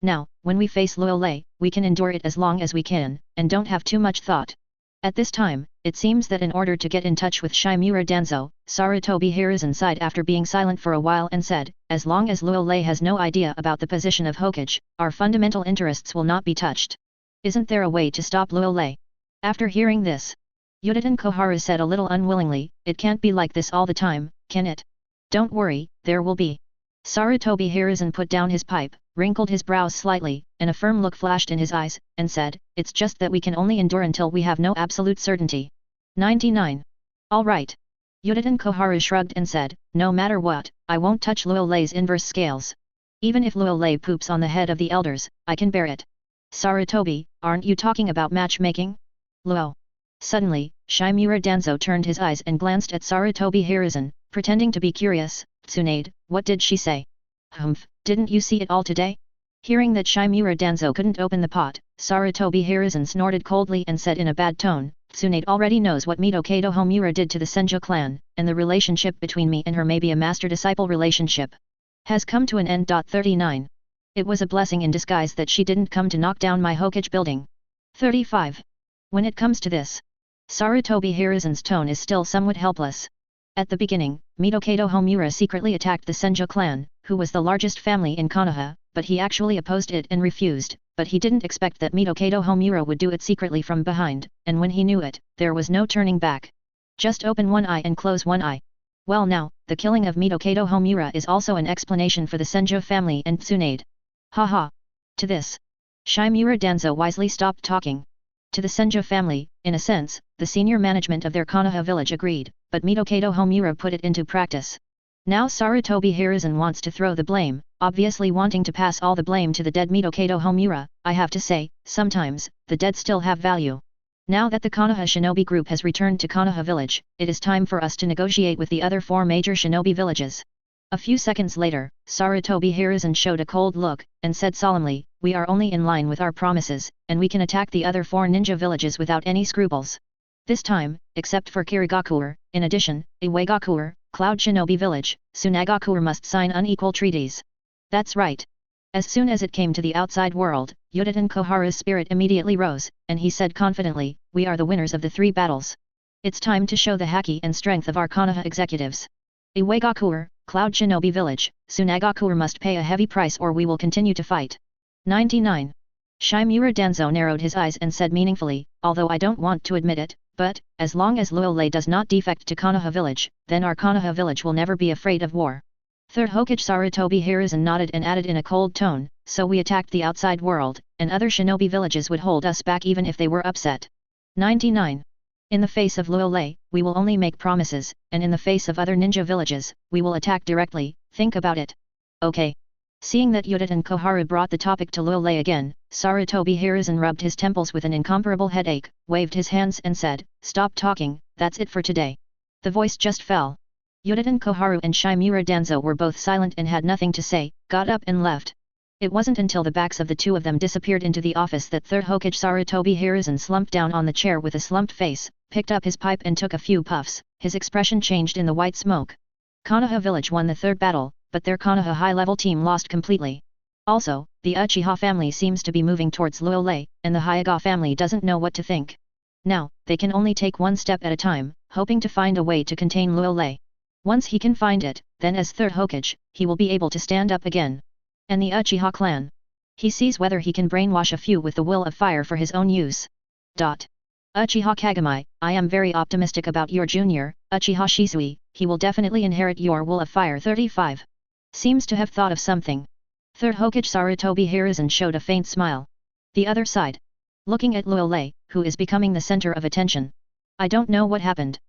S1: Now, when we face Luolei, we can endure it as long as we can, and don't have too much thought. At this time, it seems that in order to get in touch with Shimura Danzo, Sarutobi Hiruzen sighed after being silent for a while and said, as long as Luolei has no idea about the position of Hokage, our fundamental interests will not be touched. Isn't there a way to stop Luolei? After hearing this, Yudin Koharu said a little unwillingly, it can't be like this all the time, can it? Don't worry, there will be. Sarutobi Hiruzen put down his pipe, wrinkled his brows slightly, and a firm look flashed in his eyes, and said, it's just that we can only endure until we have no absolute certainty. 99. All right. Yudin Koharu shrugged and said, no matter what, I won't touch Luolei's inverse scales. Even if Luolei poops on the head of the elders, I can bear it. Sarutobi, aren't you talking about matchmaking? Luo. Suddenly, Shimura Danzo turned his eyes and glanced at Sarutobi Hiruzen, pretending to be curious. Tsunade, what did she say? Humph, didn't you see it all today? Hearing that Shimura Danzo couldn't open the pot, Sarutobi Hiruzen snorted coldly and said in a bad tone, Tsunade already knows what Mitokado Homura did to the Senju clan, and the relationship between me and her may be a master-disciple relationship. Has come to an end. 39. It was a blessing in disguise that she didn't come to knock down my Hokage building. 35. When it comes to this, Sarutobi Hiruzen's tone is still somewhat helpless. At the beginning, Mitokado Homura secretly attacked the Senju clan, who was the largest family in Konoha, but he actually opposed it and refused, but he didn't expect that Mitokado Homura would do it secretly from behind, and when he knew it, there was no turning back. Just open one eye and close one eye. Well now, the killing of Mitokado Homura is also an explanation for the Senju family and Tsunade. Haha. To this, Shimura Danzo wisely stopped talking. To the Senju family, in a sense, the senior management of their Konoha village agreed, but Mitokado Homura put it into practice. Now Sarutobi Hiruzen wants to throw the blame, obviously wanting to pass all the blame to the dead Mitokado Homura. I have to say, sometimes, the dead still have value. Now that the Konoha shinobi group has returned to Konoha village, it is time for us to negotiate with the other 4 major shinobi villages. A few seconds later, Sarutobi Hiruzen showed a cold look, and said solemnly, we are only in line with our promises, and we can attack the other 4 ninja villages without any scruples. This time, except for Kirigakuer, in addition, Iwagakuer, Cloud Shinobi Village, Tsunagakuer must sign unequal treaties. That's right. As soon as it came to the outside world, Yudin Koharu's spirit immediately rose, and he said confidently, we are the winners of the 3 battles. It's time to show the haki and strength of our Konoha executives. Iwagakuer, Cloud Shinobi Village, Tsunagakuer must pay a heavy price or we will continue to fight. 99. Shimura Danzo narrowed his eyes and said meaningfully, although I don't want to admit it, but, as long as Luolei does not defect to Konoha village, then our Konoha village will never be afraid of war. Third Hokage Sarutobi Hiruzen nodded and added in a cold tone, so we attacked the outside world, and other shinobi villages would hold us back even if they were upset. 99. In the face of Luolei, we will only make promises, and in the face of other ninja villages, we will attack directly, think about it. Okay. Seeing that Yudin Koharu brought the topic to Luolei again, Sarutobi Hiruzen rubbed his temples with an incomparable headache, waved his hands and said, "Stop talking, that's it for today." The voice just fell. Yudin Koharu and Shimura Danzo were both silent and had nothing to say, got up and left. It wasn't until the backs of the two of them disappeared into the office that third Hokage Sarutobi Hiruzen slumped down on the chair with a slumped face, picked up his pipe and took a few puffs, his expression changed in the white smoke. Konoha village won the third battle, but their Konoha high-level team lost completely. Also, the Uchiha family seems to be moving towards Luolei, and the Hyuga family doesn't know what to think. Now, they can only take one step at a time, hoping to find a way to contain Luolei. Once he can find it, then as third Hokage, he will be able to stand up again. And the Uchiha clan. He sees whether he can brainwash a few with the will of fire for his own use. Uchiha Kagami, I am very optimistic about your junior, Uchiha Shisui, he will definitely inherit your will of fire. 35. Seems to have thought of something. Third Hokage Sarutobi Hiruzen showed a faint smile. The other side. Looking at Luolei, who is becoming the center of attention. I don't know what happened.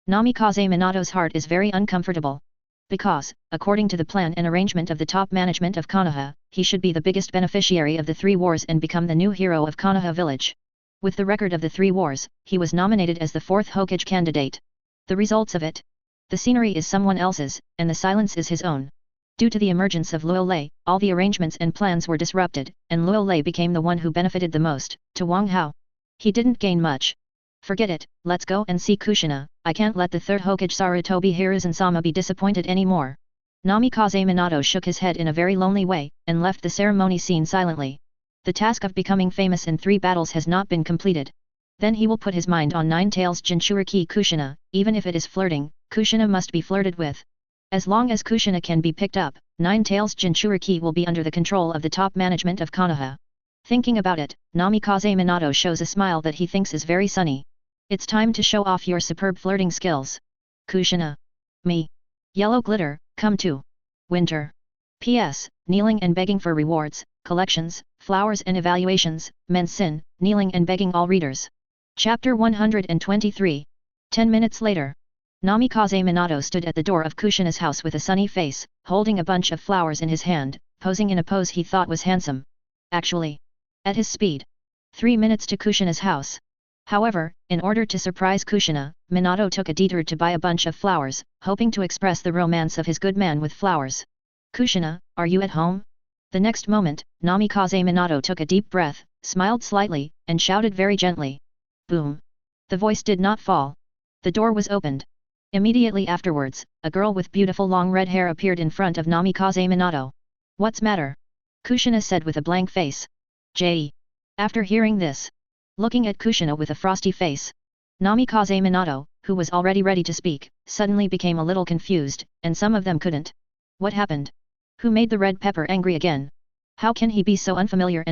S1: Namikaze Minato's heart is very uncomfortable. Because, according to the plan and arrangement of the top management of Konoha, he should be the biggest beneficiary of the three wars and become the new hero of Konoha village. With the record of the three wars, he was nominated as the fourth Hokage candidate. The results of it. The scenery is someone else's, and the silence is his own. Due to the emergence of Luolei, all the arrangements and plans were disrupted, and Luolei became the one who benefited the most. To Wang Hao. He didn't gain much. Forget it, let's go and see Kushina, I can't let the third Hokage Sarutobi Hiruzen-sama be disappointed anymore. Namikaze Minato shook his head in a very lonely way, and left the ceremony scene silently. The task of becoming famous in 3 battles has not been completed. Then he will put his mind on Nine-Tails Jinchuriki Kushina, even if it is flirting, Kushina must be flirted with. As long as Kushina can be picked up, Nine-Tails Jinchuriki will be under the control of the top management of Konoha. Thinking about it, Namikaze Minato shows a smile that he thinks is very sunny. It's time to show off your superb flirting skills. Kushina. Me. Yellow glitter, come to. Winter. P.S. Kneeling and begging for rewards, collections, flowers and evaluations, men's sin, kneeling and begging all readers. Chapter 123. 10 minutes later. Namikaze Minato stood at the door of Kushina's house with a sunny face, holding a bunch of flowers in his hand, posing in a pose he thought was handsome. Actually. At his speed. 3 minutes to Kushina's house. However, in order to surprise Kushina, Minato took a detour to buy a bunch of flowers, hoping to express the romance of his good man with flowers. Kushina, are you at home? The next moment, Namikaze Minato took a deep breath, smiled slightly, and shouted very gently. Boom. The voice did not fall. The door was opened. Immediately afterwards, a girl with beautiful long red hair appeared in front of Namikaze Minato. What's matter? Kushina said with a blank face. J. After hearing this. Looking at Kushina with a frosty face. Namikaze Minato, who was already ready to speak, suddenly became a little confused, and some of them couldn't. What happened? Who made the red pepper angry again? How can he be so unfamiliar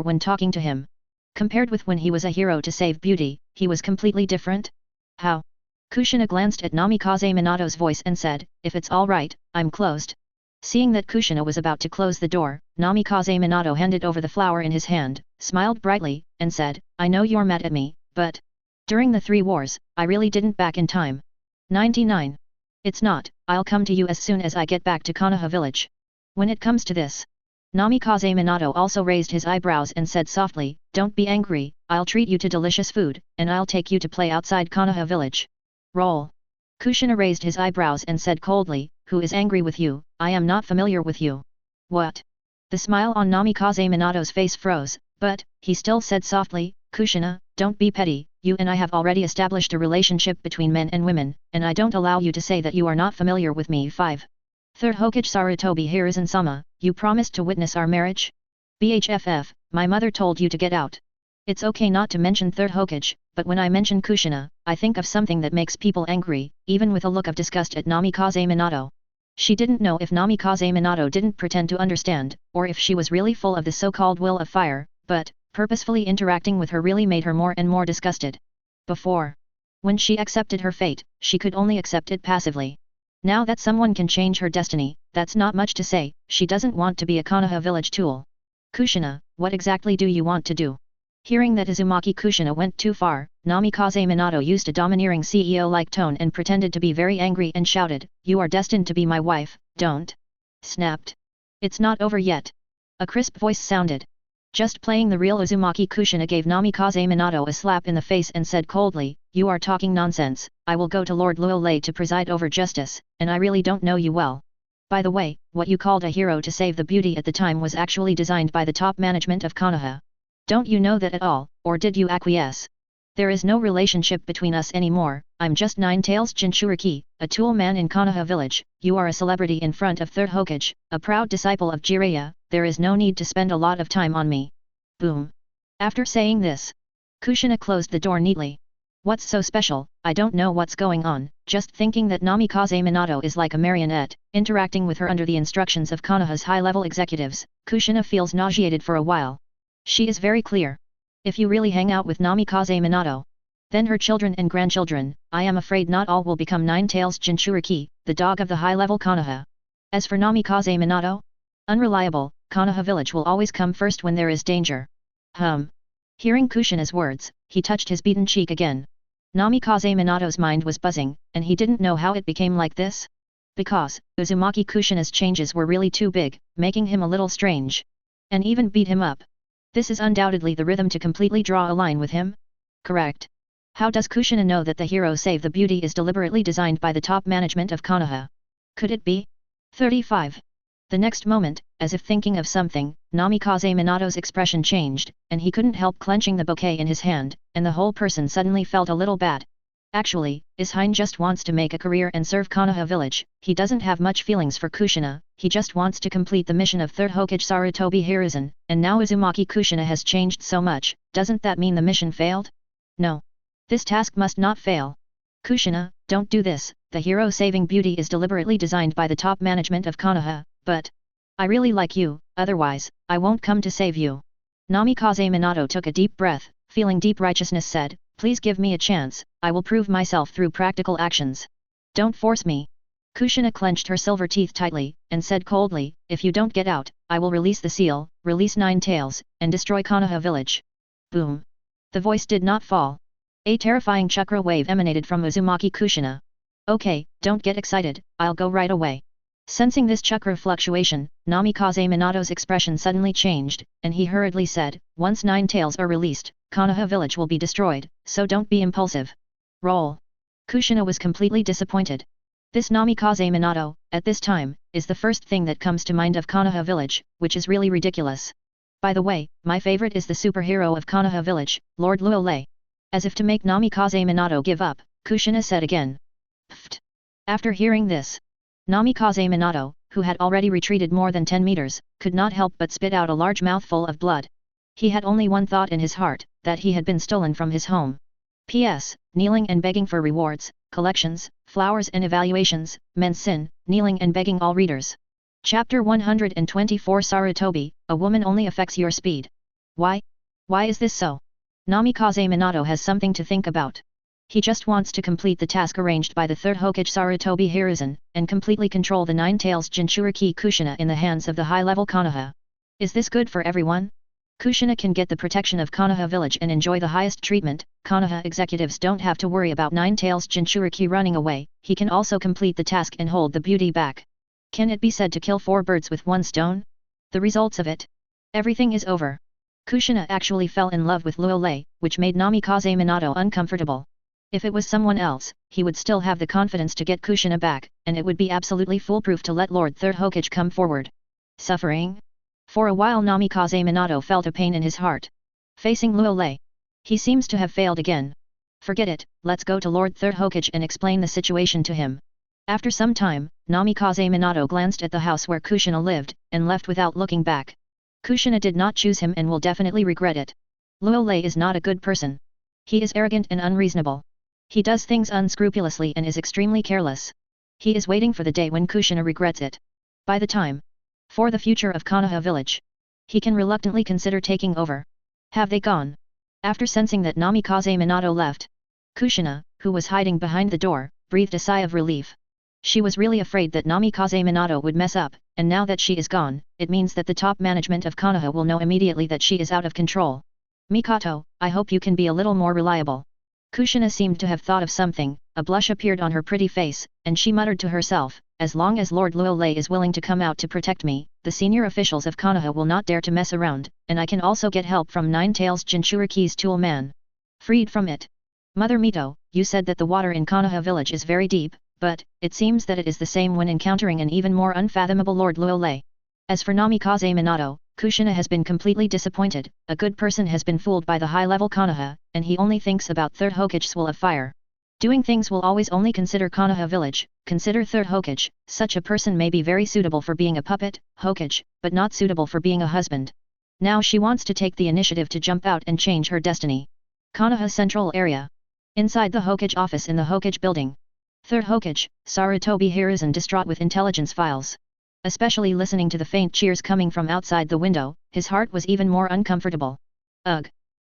S1: when talking to him? Compared with when he was a hero to save beauty, he was completely different? How? Kushina glanced at Namikaze Minato's voice and said, if it's all right, I'm closed. Seeing that Kushina was about to close the door, Namikaze Minato handed over the flower in his hand, smiled brightly, and said, I know you're mad at me, but during the 3 wars, I really didn't back in time. 99. It's not, I'll come to you as soon as I get back to Konoha village. When it comes to this. Namikaze Minato also raised his eyebrows and said softly, don't be angry, I'll treat you to delicious food, and I'll take you to play outside Konoha village. Roll. Kushina raised his eyebrows and said coldly, who is angry with you, I am not familiar with you. What? The smile on Namikaze Minato's face froze, but, he still said softly, Kushina, don't be petty, you and I have already established a relationship between men and women, and I don't allow you to say that you are not familiar with me. 5. Third Hokage Sarutobi Hiruzen-sama, you promised to witness our marriage? BHFF, my mother told you to get out. It's okay not to mention third Hokage, but when I mention Kushina, I think of something that makes people angry, even with a look of disgust at Namikaze Minato. She didn't know if Namikaze Minato didn't pretend to understand, or if she was really full of the so-called will of fire, but, purposefully interacting with her really made her more and more disgusted. Before. When she accepted her fate, she could only accept it passively. Now that someone can change her destiny, that's not much to say, she doesn't want to be a Konoha village tool. Kushina, what exactly do you want to do? Hearing that Uzumaki Kushina went too far, Namikaze Minato used a domineering CEO-like tone and pretended to be very angry and shouted, "You are destined to be my wife, don't!" Snapped. "It's not over yet." A crisp voice sounded. Just playing the real Uzumaki Kushina gave Namikaze Minato a slap in the face and said coldly, "You are talking nonsense, I will go to Lord Luolei to preside over justice, and I really don't know you well. By the way, what you called a hero to save the beauty at the time was actually designed by the top management of Konoha. Don't you know that at all, or did you acquiesce? There is no relationship between us anymore, I'm just Nine-Tails Jinchuriki, a tool man in Konoha village, you are a celebrity in front of Third Hokage, a proud disciple of Jiraiya, there is no need to spend a lot of time on me." Boom. After saying this, Kushina closed the door neatly. What's so special? I don't know what's going on, just thinking that Namikaze Minato is like a marionette, interacting with her under the instructions of Konoha's high-level executives, Kushina feels nauseated for a while. She is very clear. If you really hang out with Namikaze Minato, then her children and grandchildren, I am afraid not all will become Nine-Tails Jinchuriki, the dog of the high-level Konoha. As for Namikaze Minato? Unreliable, Konoha village will always come first when there is danger. Hearing Kushina's words, he touched his beaten cheek again. Namikaze Minato's mind was buzzing, and he didn't know how it became like this. Because, Uzumaki Kushina's changes were really too big, making him a little strange. And even beat him up. This is undoubtedly the rhythm to completely draw a line with him? Correct. How does Kushina know that the hero save the beauty is deliberately designed by the top management of Konoha? Could it be? 35. The next moment, as if thinking of something, Namikaze Minato's expression changed, and he couldn't help clenching the bouquet in his hand, and the whole person suddenly felt a little bad. Actually, Ishine just wants to make a career and serve Konoha village, he doesn't have much feelings for Kushina, he just wants to complete the mission of Third Hokage Sarutobi Hiruzen, and now Uzumaki Kushina has changed so much, doesn't that mean the mission failed? No. This task must not fail. Kushina, don't do this, the hero saving beauty is deliberately designed by the top management of Konoha, but I really like you, otherwise, I won't come to save you. Namikaze Minato took a deep breath, feeling deep righteousness said, please give me a chance, I will prove myself through practical actions. Don't force me. Kushina clenched her silver teeth tightly, and said coldly, if you don't get out, I will release the seal, release Nine Tails, and destroy Konoha village. Boom. The voice did not fall. A terrifying chakra wave emanated from Uzumaki Kushina. Okay, don't get excited, I'll go right away. Sensing this chakra fluctuation, Namikaze Minato's expression suddenly changed, and he hurriedly said, once Nine Tails are released, Konoha village will be destroyed, so don't be impulsive. Roll. Kushina was completely disappointed. This Namikaze Minato, at this time, is the first thing that comes to mind of Konoha village, which is really ridiculous. By the way, my favorite is the superhero of Konoha village, Lord Luolei. As if to make Namikaze Minato give up, Kushina said again. Pfft. After hearing this, Namikaze Minato, who had already retreated more than 10 meters, could not help but spit out a large mouthful of blood. He had only one thought in his heart, that he had been stolen from his home. P.S. Kneeling and begging for rewards, collections, flowers and evaluations, men's sin, kneeling and begging all readers. Chapter 124 Sarutobi, a woman only affects your speed. Why? Why is this so? Namikaze Minato has something to think about. He just wants to complete the task arranged by the Third Hokage Sarutobi Hiruzen, and completely control the Nine Tails Jinchuriki Kushina in the hands of the high-level Konoha. Is this good for everyone? Kushina can get the protection of Konoha village and enjoy the highest treatment, Konoha executives don't have to worry about Nine Tails Jinchuriki running away, he can also complete the task and hold the beauty back. Can it be said to kill 4 birds with 1 stone? The results of it? Everything is over. Kushina actually fell in love with Luolei, which made Namikaze Minato uncomfortable. If it was someone else, he would still have the confidence to get Kushina back, and it would be absolutely foolproof to let Lord Third Hokage come forward. Suffering? For a while Namikaze Minato felt a pain in his heart. Facing Luolei. He seems to have failed again. Forget it, let's go to Lord Third Hokage and explain the situation to him. After some time, Namikaze Minato glanced at the house where Kushina lived, and left without looking back. Kushina did not choose him and will definitely regret it. Luolei is not a good person. He is arrogant and unreasonable. He does things unscrupulously and is extremely careless. He is waiting for the day when Kushina regrets it. By the time. For the future of Konoha village. He can reluctantly consider taking over. Have they gone? After sensing that Namikaze Minato left, Kushina, who was hiding behind the door, breathed a sigh of relief. She was really afraid that Namikaze Minato would mess up, and now that she is gone, it means that the top management of Konoha will know immediately that she is out of control. Mikoto, I hope you can be a little more reliable. Kushina seemed to have thought of something, a blush appeared on her pretty face, and she muttered to herself, as long as Lord Luolei is willing to come out to protect me, the senior officials of Konoha will not dare to mess around, and I can also get help from Nine-Tails Jinchuriki's tool man. Freed from it. Mother Mito, you said that the water in Konoha village is very deep, but, it seems that it is the same when encountering an even more unfathomable Lord Luolei. As for Namikaze Minato, Kushina has been completely disappointed, a good person has been fooled by the high-level Konoha, and he only thinks about Third Hokage Swell of Fire. Doing things will always only consider Konoha village, consider Third Hokage, such a person may be very suitable for being a puppet, Hokage, but not suitable for being a husband. Now she wants to take the initiative to jump out and change her destiny. Konoha Central Area. Inside the Hokage office in the Hokage building. Third Hokage, Sarutobi Hiruzen distraught with intelligence files. Especially listening to the faint cheers coming from outside the window, his heart was even more uncomfortable. Ugh!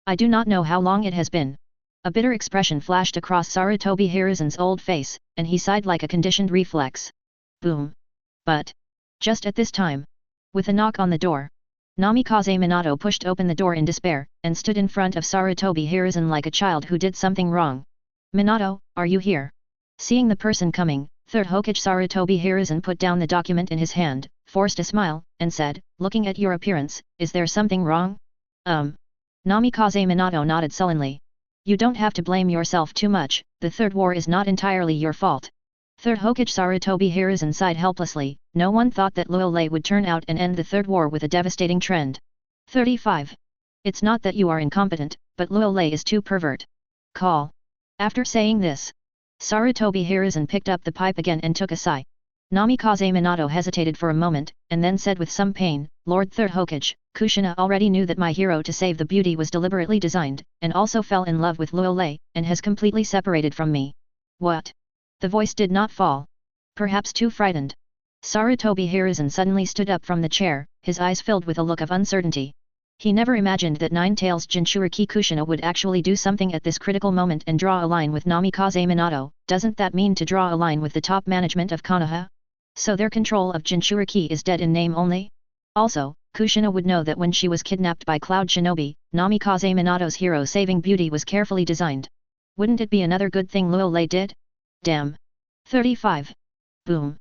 S1: I do not know how long it has been. A bitter expression flashed across Sarutobi Hiruzen's old face, and he sighed like a conditioned reflex. Boom! But, just at this time, with a knock on the door, Namikaze Minato pushed open the door in despair, and stood in front of Sarutobi Hiruzen like a child who did something wrong. Minato, are you here? Seeing the person coming, Third Hokage Sarutobi Hiruzen put down the document in his hand, forced a smile, and said, looking at your appearance, is there something wrong? Namikaze Minato nodded sullenly. You don't have to blame yourself too much, the Third War is not entirely your fault. Third Hokage Sarutobi Hiruzen sighed helplessly, no one thought that Luolei would turn out and end the Third War with a devastating trend. 35. It's not that you are incompetent, but Luolei is too pervert. Call. After saying this, Sarutobi Hiruzen picked up the pipe again and took a sigh. Namikaze Minato hesitated for a moment, and then said with some pain, Lord Third Hokage, Kushina already knew that my hero to save the beauty was deliberately designed, and also fell in love with Luolei, and has completely separated from me. What? The voice did not fall. Perhaps too frightened. Sarutobi Hiruzen suddenly stood up from the chair, his eyes filled with a look of uncertainty. He never imagined that Nine-Tails Jinchuriki Kushina would actually do something at this critical moment and draw a line with Namikaze Minato. Doesn't that mean to draw a line with the top management of Konoha? So their control of Jinchuriki is dead in name only? Also, Kushina would know that when she was kidnapped by Cloud Shinobi, Namikaze Minato's hero-saving beauty was carefully designed. Wouldn't it be another good thing Luolei did? Damn. 35. Boom.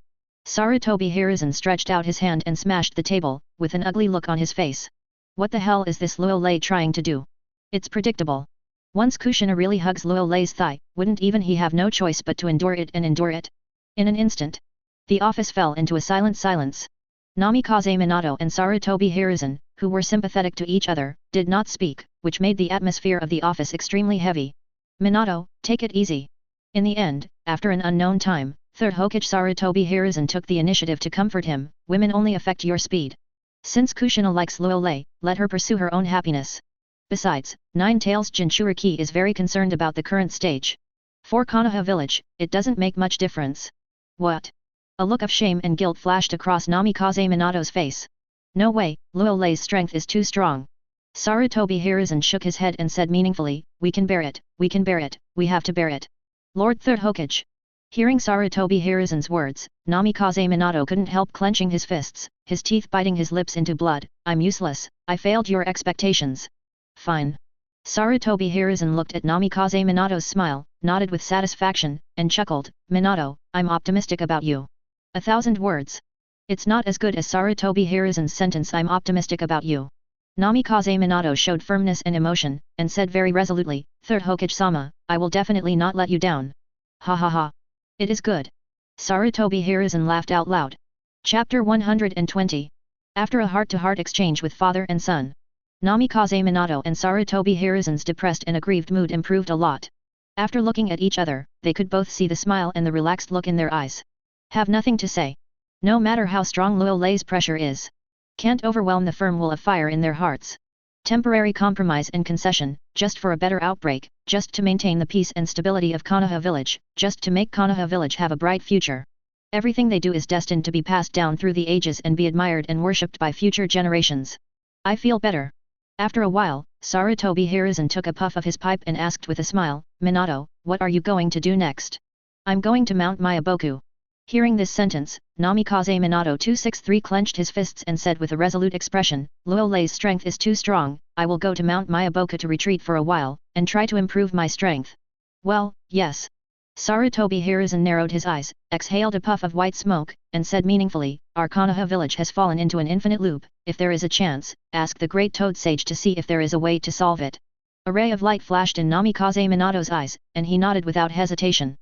S1: Sarutobi Hiruzen stretched out his hand and smashed the table, with an ugly look on his face. What the hell is this Luolei trying to do? It's predictable. Once Kushina really hugs Luolei's thigh, wouldn't even he have no choice but to endure it and endure it? In an instant, the office fell into a silent silence. Namikaze Minato and Sarutobi Hiruzen, who were sympathetic to each other, did not speak, which made the atmosphere of the office extremely heavy. Minato, take it easy. In the end, after an unknown time, Third Hokage Sarutobi Hiruzen took the initiative to comfort him. Women only affect your speed. Since Kushina likes Luolei, let her pursue her own happiness. Besides, Nine-Tails Jinchuriki is very concerned about the current stage. For Konoha village, it doesn't make much difference. What? A look of shame and guilt flashed across Namikaze Minato's face. No way, Luolei's strength is too strong. Sarutobi Hiruzen shook his head and said meaningfully, we can bear it, we can bear it, we have to bear it. Lord Third Hokage. Hearing Sarutobi Hiruzen's words, Namikaze Minato couldn't help clenching his fists, his teeth biting his lips into blood. I'm useless, I failed your expectations. Fine. Sarutobi Hiruzen looked at Namikaze Minato's smile, nodded with satisfaction, and chuckled, Minato, I'm optimistic about you. 1,000 words. It's not as good as Sarutobi Hiruzen's sentence I'm optimistic about you. Namikaze Minato showed firmness and emotion, and said very resolutely, Third Hokage-sama, I will definitely not let you down. Ha ha ha. It is good. Sarutobi Hiruzen laughed out loud. Chapter 120. After a heart-to-heart exchange with father and son, Namikaze Minato and Sarutobi Hiruzen's depressed and aggrieved mood improved a lot. After looking at each other, they could both see the smile and the relaxed look in their eyes. Have nothing to say. No matter how strong Luolei's pressure is, can't overwhelm the firm will of fire in their hearts. Temporary compromise and concession, just for a better outbreak, just to maintain the peace and stability of Konoha village, just to make Konoha village have a bright future. Everything they do is destined to be passed down through the ages and be admired and worshipped by future generations. I feel better. After a while, Sarutobi Hiruzen took a puff of his pipe and asked with a smile, Minato, what are you going to do next? I'm going to mount my Aboku. Hearing this sentence, Namikaze Minato 263 clenched his fists and said with a resolute expression, Luo Lei's strength is too strong, I will go to Mount Mayaboku to retreat for a while, and try to improve my strength. Well, yes. Sarutobi Hiruzen narrowed his eyes, exhaled a puff of white smoke, and said meaningfully, our Konoha village has fallen into an infinite loop, if there is a chance, ask the great Toad Sage to see if there is a way to solve it. A ray of light flashed in Namikaze Minato's eyes, and he nodded without hesitation.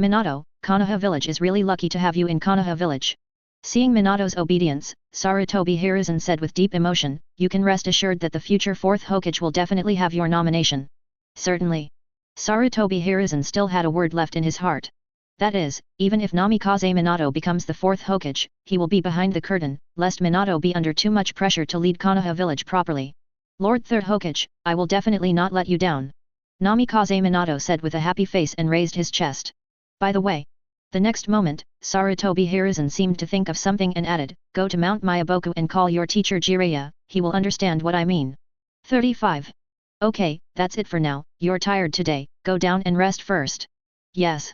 S1: Minato, Konoha village is really lucky to have you in Konoha village. Seeing Minato's obedience, Sarutobi Hiruzen said with deep emotion, you can rest assured that the future 4th Hokage will definitely have your nomination. Certainly. Sarutobi Hiruzen still had a word left in his heart. That is, even if Namikaze Minato becomes the 4th Hokage, he will be behind the curtain, lest Minato be under too much pressure to lead Konoha village properly. Lord 3rd Hokage, I will definitely not let you down. Namikaze Minato said with a happy face and raised his chest. By the way. The next moment, Sarutobi Hiruzen seemed to think of something and added, go to Mount Mayaboku and call your teacher Jiraiya, he will understand what I mean. 35. Okay, that's it for now, you're tired today, go down and rest first. Yes.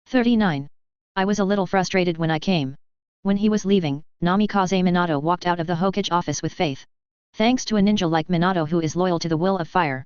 S1: 39. I was a little frustrated when I came. When he was leaving, Namikaze Minato walked out of the Hokage office with faith. Thanks to a ninja like Minato who is loyal to the will of fire.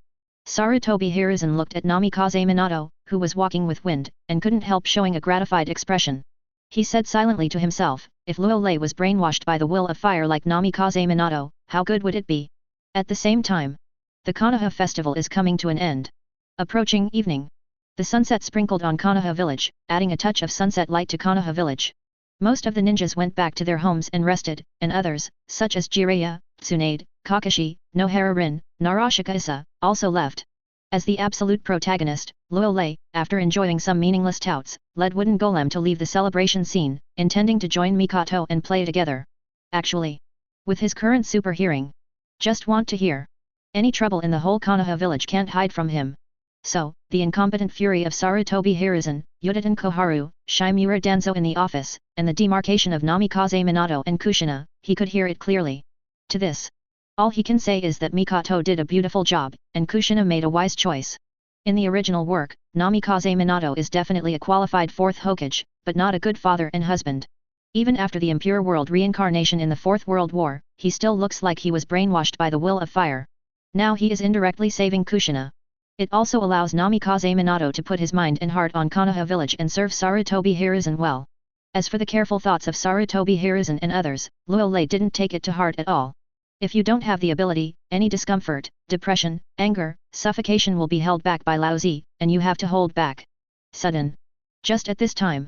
S1: Sarutobi Hiruzen looked at Namikaze Minato, who was walking with wind, and couldn't help showing a gratified expression. He said silently to himself, if Luo Lei was brainwashed by the will of fire like Namikaze Minato, how good would it be? At the same time, the Konoha festival is coming to an end. Approaching evening. The sunset sprinkled on Konoha village, adding a touch of sunset light to Konoha village. Most of the ninjas went back to their homes and rested, and others, such as Jiraiya, Tsunade, Kakashi, Nohara Rin, Narashika Issa, also left. As the absolute protagonist, Luo Lei, after enjoying some meaningless touts, led Wooden Golem to leave the celebration scene, intending to join Mikoto and play together. Actually, with his current super hearing, just want to hear. Any trouble in the whole Konoha village can't hide from him. So, the incompetent fury of Sarutobi Hiruzen, Yudatan Koharu, Shimura Danzo in the office, and the demarcation of Namikaze Minato and Kushina, he could hear it clearly. To this, all he can say is that Mikoto did a beautiful job, and Kushina made a wise choice. In the original work, Namikaze Minato is definitely a qualified 4th Hokage, but not a good father and husband. Even after the Impure World reincarnation in the 4th World War, he still looks like he was brainwashed by the will of fire. Now he is indirectly saving Kushina. It also allows Namikaze Minato to put his mind and heart on Konoha village and serve Sarutobi Hiruzen well. As for the careful thoughts of Sarutobi Hiruzen and others, Luo Lei didn't take it to heart at all. If you don't have the ability, any discomfort, depression, anger, suffocation will be held back by Laozi, and you have to hold back. Sudden. Just at this time,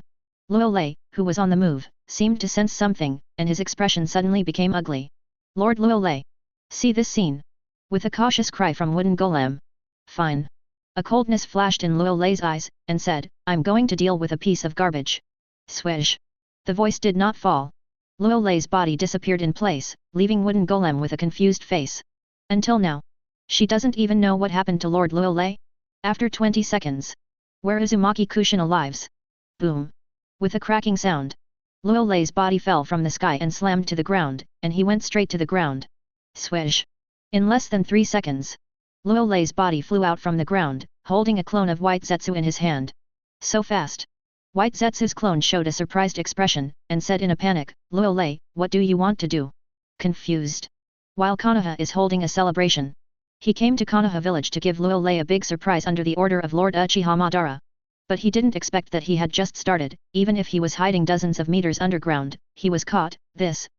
S1: Luo Lei, who was on the move, seemed to sense something, and his expression suddenly became ugly. Lord Luo Lei. See this scene. With a cautious cry from Wooden Golem. Fine. A coldness flashed in Luo Lei's eyes, and said, I'm going to deal with a piece of garbage. Swish. The voice did not fall. Luo Lei's body disappeared in place, leaving Wooden Golem with a confused face. Until now, she doesn't even know what happened to Lord Luo Lei. After 20 seconds. Where Uzumaki Kushina lives? Boom. With a cracking sound. Luo Lei's body fell from the sky and slammed to the ground, and he went straight to the ground. Swish. In less than 3 seconds. Luo Lei's body flew out from the ground, holding a clone of White Zetsu in his hand. So fast. White Zetsu's clone showed a surprised expression, and said in a panic, Luo Lei, what do you want to do? Confused. While Konoha is holding a celebration. He came to Konoha village to give Luo Lei a big surprise under the order of Lord Uchiha Madara. But he didn't expect that he had just started, even if he was hiding dozens of meters underground, he was caught.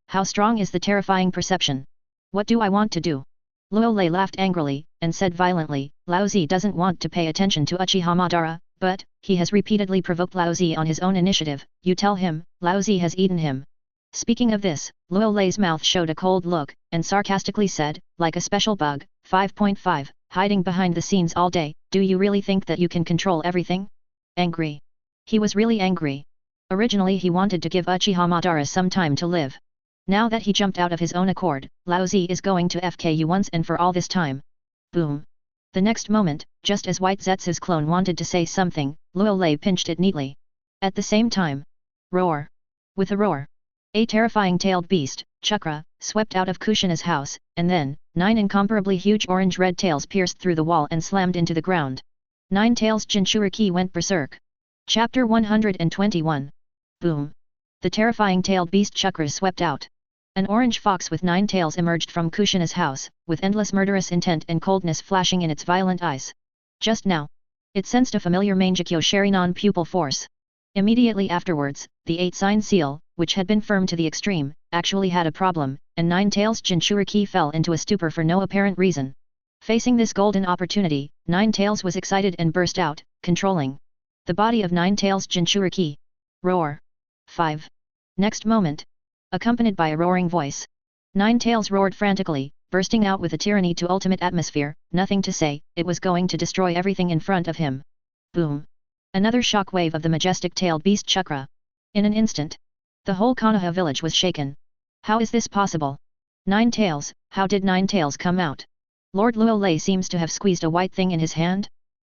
S1: How strong is the terrifying perception? What do I want to do? Luo Lei laughed angrily, and said violently, Laozi doesn't want to pay attention to Uchiha Madara, but, he has repeatedly provoked Laozi on his own initiative, you tell him, Laozi has eaten him. Speaking of this, Luo Lei's mouth showed a cold look, and sarcastically said, like a special bug, 5.5, hiding behind the scenes all day, do you really think that you can control everything? Angry. He was really angry. Originally he wanted to give Uchiha Madara some time to live. Now that he jumped out of his own accord, Laozi is going to FK you once and for all this time. Boom. The next moment, just as White Zetsu's clone wanted to say something, Luo Lei pinched it neatly. At the same time. Roar. With a roar. A terrifying tailed beast, Chakra, swept out of Kushina's house, and then, 9 incomparably huge orange-red tails pierced through the wall and slammed into the ground. 9 tails Jinchuriki went berserk. Chapter 121. Boom. The terrifying tailed beast chakras swept out. An orange fox with 9 tails emerged from Kushina's house, with endless murderous intent and coldness flashing in its violent eyes. Just now, it sensed a familiar Mangekyo Sharinon pupil force. Immediately afterwards, the 8-sign seal, which had been firm to the extreme, actually had a problem, and 9 tails Jinchuriki fell into a stupor for no apparent reason. Facing this golden opportunity, 9 tails was excited and burst out, controlling the body of 9 tails Jinchuriki. Roar. 5. Next moment, accompanied by a roaring voice, 9 tails roared frantically, bursting out with a tyranny to ultimate atmosphere, nothing to say, it was going to destroy everything in front of him. Boom. Another shock wave of the majestic tailed beast chakra. In an instant, the whole Konoha village was shaken. How is this possible? 9 tails, how did 9 tails come out? Lord Luolei seems to have squeezed a white thing in his hand.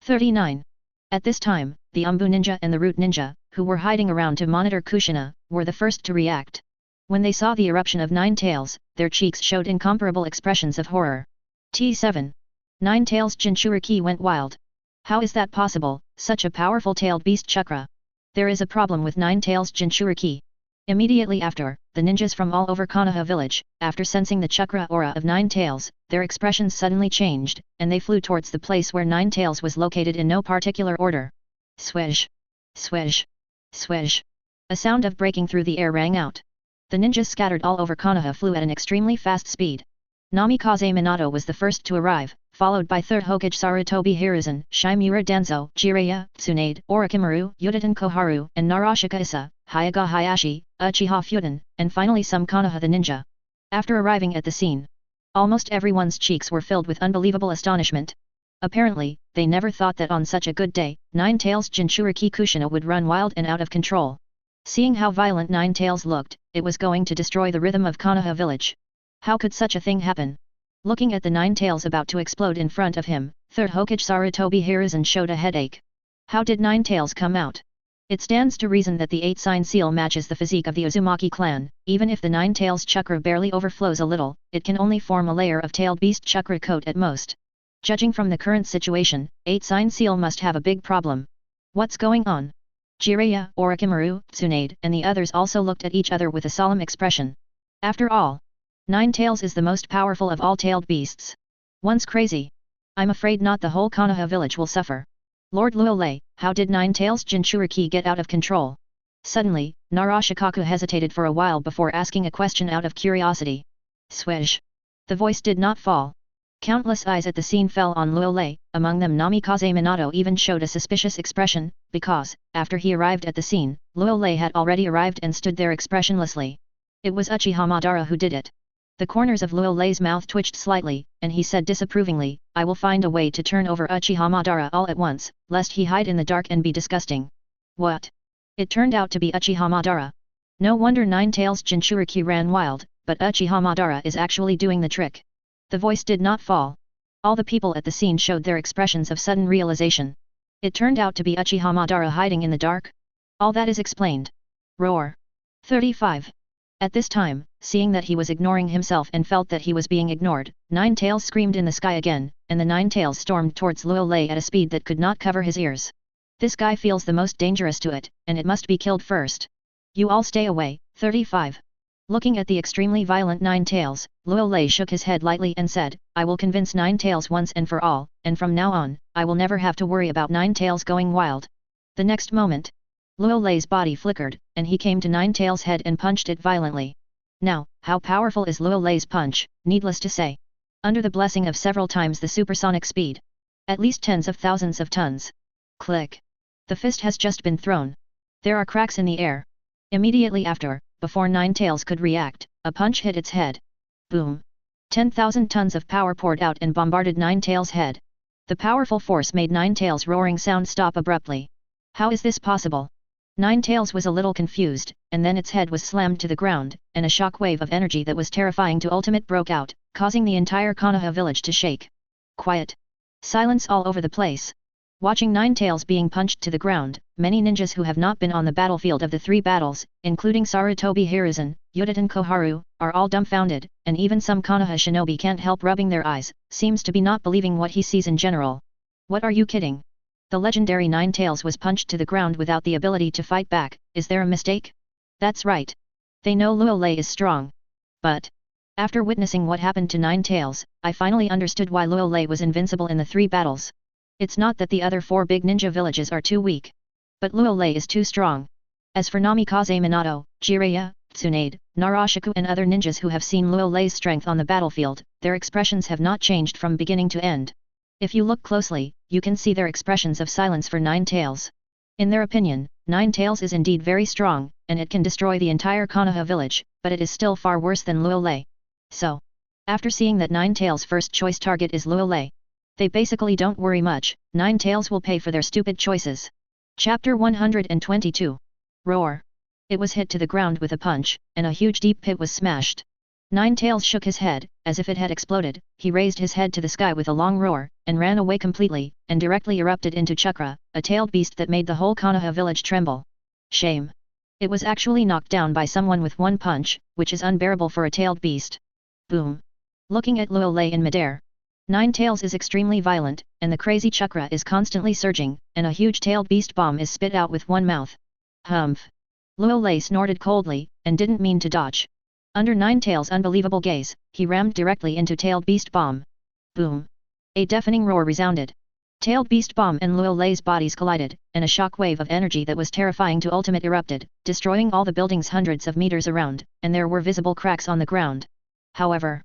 S1: 39. At this time, the Anbu ninja and the Root ninja, who were hiding around to monitor Kushina, were the first to react. When they saw the eruption of 9 tails, their cheeks showed incomparable expressions of horror. T7. 9 tails Jinchuriki went wild. How is that possible, such a powerful tailed beast chakra? There is a problem with 9 tails Jinchuriki. Immediately after, the ninjas from all over Konoha village, after sensing the chakra aura of 9 tails, their expressions suddenly changed, and they flew towards the place where 9 tails was located in no particular order. Swish! Swish! Swish! A sound of breaking through the air rang out. The ninjas scattered all over Konoha flew at an extremely fast speed. Namikaze Minato was the first to arrive, followed by 3rd Hokage Sarutobi Hiruzen, Shimura Danzo, Jiraiya, Tsunade, Orochimaru, Yudatan Koharu, and Narashika Issa, Hyaga Hayashi, Uchiha Fudan, and finally some Konoha the ninja. After arriving at the scene, almost everyone's cheeks were filled with unbelievable astonishment. Apparently, they never thought that on such a good day, 9 tails Jinchuriki Kushina would run wild and out of control. Seeing how violent 9 tails looked, it was going to destroy the rhythm of Konoha village. How could such a thing happen? Looking at the 9 tails about to explode in front of him, 3rd Hokage Sarutobi Hiruzen showed a headache. How did 9 tails come out? It stands to reason that the 8-sign seal matches the physique of the Uzumaki clan. Even if the 9 tails chakra barely overflows a little, it can only form a layer of tailed beast chakra coat at most. Judging from the current situation, 8-sign seal must have a big problem. What's going on? Jiraiya, Orochimaru, Tsunade, and the others also looked at each other with a solemn expression. After all, 9 tails is the most powerful of all tailed beasts. One's crazy. I'm afraid not the whole Konoha village will suffer. Lord Luolei, how did 9 tails Jinchuriki get out of control? Suddenly, Narashikaku hesitated for a while before asking a question out of curiosity. Swish. The voice did not fall. Countless eyes at the scene fell on Luolei, among them Namikaze Minato even showed a suspicious expression, because, after he arrived at the scene, Luolei had already arrived and stood there expressionlessly. It was Uchiha Madara who did it. The corners of Luolei's mouth twitched slightly, and he said disapprovingly, I will find a way to turn over Uchiha Madara all at once, lest he hide in the dark and be disgusting. What? It turned out to be Uchiha Madara. No wonder 9 tails Jinchuriki ran wild, but Uchiha Madara is actually doing the trick. The voice did not fall. All the people at the scene showed their expressions of sudden realization. It turned out to be Uchiha Madara hiding in the dark? All that is explained. Roar. 35. At this time, seeing that he was ignoring himself and felt that he was being ignored, 9 tails screamed in the sky again, and the 9 tails stormed towards Luolei at a speed that could not cover his ears. This guy feels the most dangerous to it, and it must be killed first. You all stay away. 35. Looking at the extremely violent 9 tails, Luolei shook his head lightly and said, I will convince 9 tails once and for all, and from now on, I will never have to worry about 9 tails going wild. The next moment, Luolei's body flickered, and he came to 9 tails' head and punched it violently. Now, how powerful is Luolei's punch? Needless to say. Under the blessing of several times the supersonic speed. At least tens of thousands of tons. Click. The fist has just been thrown. There are cracks in the air. Immediately after, before 9 tails could react, a punch hit its head. Boom. 10,000 tons of power poured out and bombarded 9 tails' head. The powerful force made 9 tails' roaring sound stop abruptly. How is this possible? 9 tails was a little confused, and then its head was slammed to the ground, and a shock wave of energy that was terrifying to ultimate broke out, causing the entire Konoha village to shake. Quiet. Silence all over the place. Watching 9 tails being punched to the ground, many ninjas who have not been on the battlefield of the 3 battles, including Sarutobi Hiruzen, Yudatan Koharu, are all dumbfounded, and even some Konoha shinobi can't help rubbing their eyes, seems to be not believing what he sees in general. What are you kidding? The legendary 9 tails was punched to the ground without the ability to fight back, is there a mistake? That's right. They know Luo Lei is strong. But after witnessing what happened to Nine Tails, I finally understood why Luo Lei was invincible in the 3 battles. It's not that the other 4 big ninja villages are too weak. But Luo Lei is too strong. As for Namikaze Minato, Jiraiya, Tsunade, Narashiku and other ninjas who have seen Luo Lei's strength on the battlefield, their expressions have not changed from beginning to end. If you look closely, you can see their expressions of silence for Nine Tails. In their opinion, Nine Tails is indeed very strong, and it can destroy the entire Konoha village, but it is still far worse than Luo Lei. So, after seeing that Nine Tails' first choice target is Luo Lei, they basically don't worry much. Nine Tails will pay for their stupid choices. Chapter 122. Roar. It was hit to the ground with a punch, and a huge deep pit was smashed. Nine Tails shook his head, as if it had exploded. He raised his head to the sky with a long roar, and ran away completely, and directly erupted into Chakra, a tailed beast that made the whole Konoha village tremble. Shame. It was actually knocked down by someone with one punch, which is unbearable for a tailed beast. Boom. Looking at Luo Lei in midair, Nine Tails is extremely violent, and the crazy Chakra is constantly surging, and a huge tailed beast bomb is spit out with one mouth. Humph. Luo Lei snorted coldly, and didn't mean to dodge. Under Nine Tails' unbelievable gaze, he rammed directly into tailed beast bomb. Boom. A deafening roar resounded. Tailed beast bomb and Luo Lei's bodies collided, and a shock wave of energy that was terrifying to ultimate erupted, destroying all the buildings hundreds of meters around, and there were visible cracks on the ground. However,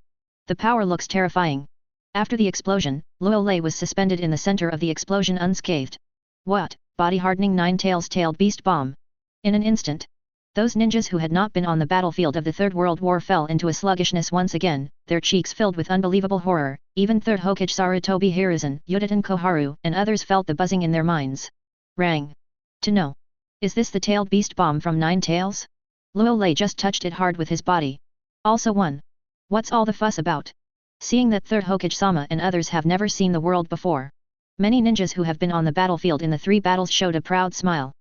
S1: the power looks terrifying. After the explosion, Luo Lei was suspended in the center of the explosion unscathed. What? Body-hardening Nine Tails tailed beast bomb. In an instant, those ninjas who had not been on the battlefield of the Third World War fell into a sluggishness once again, their cheeks filled with unbelievable horror. Even Third Hokage Sarutobi Hiruzen, Yuditen Koharu, and others felt the buzzing in their minds. Rang. To know. Is this the tailed beast bomb from Nine Tails? Luo Lei just touched it hard with his body. Also one. What's all the fuss about? Seeing that Third Hokage Sama and others have never seen the world before. Many ninjas who have been on the battlefield in the 3 battles showed a proud smile.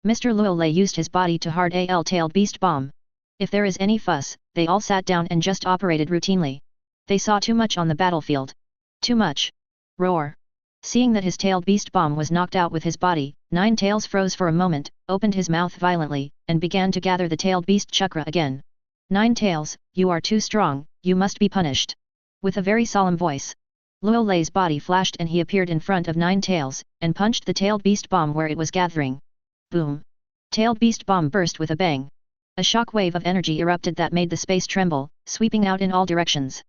S1: Mr. Luo Lei used his body to hard AL tailed beast bomb. If there is any fuss, they all sat down and just operated routinely. They saw too much on the battlefield. Too much. Roar. Seeing that his tailed beast bomb was knocked out with his body, Nine Tails froze for a moment, opened his mouth violently, and began to gather the tailed beast chakra again. Nine Tails, you are too strong, you must be punished. With a very solemn voice, Luo Lei's body flashed and he appeared in front of Nine Tails, and punched the tailed beast bomb where it was gathering. Boom. Tailed beast bomb burst with a bang. A shock wave of energy erupted that made the space tremble, sweeping out in all directions.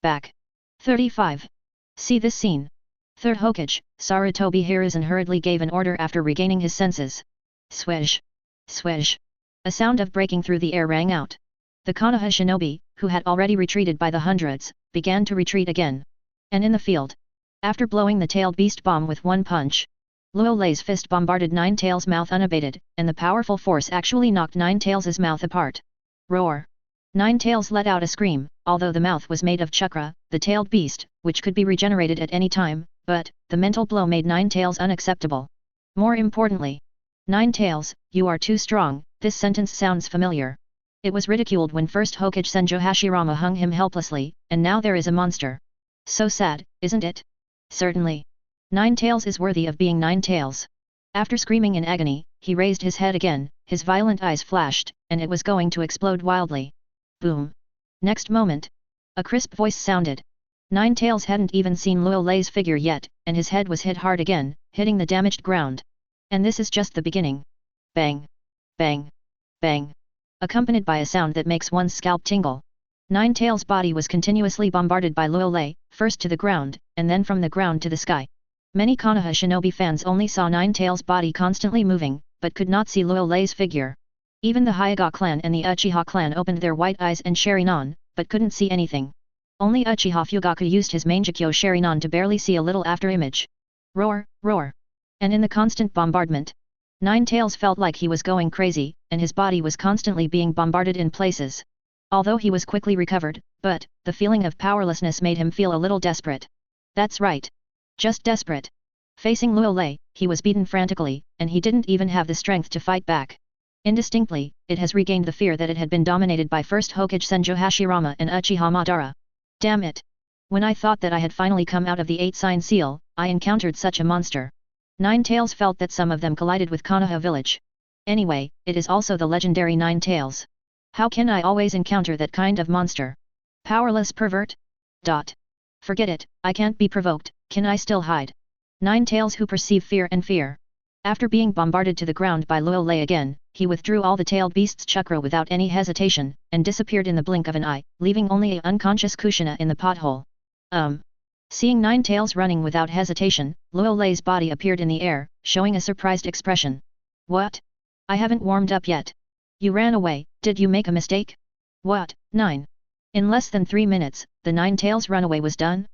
S1: Back. 35. See this scene. Third Hokage, Sarutobi Hiruzen hurriedly gave an order after regaining his senses. Swish. Swish. A sound of breaking through the air rang out. The Konoha shinobi, who had already retreated by the hundreds, began to retreat again. And in the field, after blowing the tailed beast bomb with one punch, Luo Lei's fist bombarded Nine Tails' mouth unabated, and the powerful force actually knocked Nine Tails' mouth apart. Roar. Nine Tails let out a scream, although the mouth was made of chakra, the tailed beast, which could be regenerated at any time, but the mental blow made Nine Tails unacceptable. More importantly, Nine Tails, you are too strong. This sentence sounds familiar. It was ridiculed when first Hokage Senjo Hashirama hung him helplessly, and now there is a monster. So sad, isn't it? Certainly. Nine Tails is worthy of being Nine Tails. After screaming in agony, he raised his head again, his violent eyes flashed, and it was going to explode wildly. Boom. Next moment, a crisp voice sounded. Nine Tails hadn't even seen Luo Lei's figure yet, and his head was hit hard again, hitting the damaged ground. And this is just the beginning. Bang. Bang. Bang. Accompanied by a sound that makes one's scalp tingle. Nine Tails' body was continuously bombarded by Luo Lei, first to the ground, and then from the ground to the sky. Many Konoha shinobi fans only saw Nine Tails' body constantly moving, but could not see Luo Lei's figure. Even the Hyuga clan and the Uchiha clan opened their white eyes and Sharingan, but couldn't see anything. Only Uchiha Fugaku used his Mangekyo Sharingan to barely see a little after image. Roar, roar. And in the constant bombardment, Nine Tails felt like he was going crazy, and his body was constantly being bombarded in places. Although he was quickly recovered, but the feeling of powerlessness made him feel a little desperate. That's right. Just desperate. Facing Luo Lei, he was beaten frantically, and he didn't even have the strength to fight back. Indistinctly, it has regained the fear that it had been dominated by first Hokage Senjo Hashirama and Uchiha Madara. Damn it! When I thought that I had finally come out of the 8-sign seal, I encountered such a monster. Nine Tails felt that some of them collided with Konoha village. Anyway, it is also the legendary Nine Tails. How can I always encounter that kind of monster? Powerless pervert? Forget it, I can't be provoked, can I still hide? Nine Tails who perceive fear and fear. After being bombarded to the ground by Luo Lei again, he withdrew all the tailed beast's chakra without any hesitation, and disappeared in the blink of an eye, leaving only a unconscious Kushina in the pothole. Seeing Nine Tails running without hesitation, Luo Lei's body appeared in the air, showing a surprised expression. What? I haven't warmed up yet. You ran away, did you make a mistake? What, 9? In less than 3 minutes, the Nine Tails runaway was done?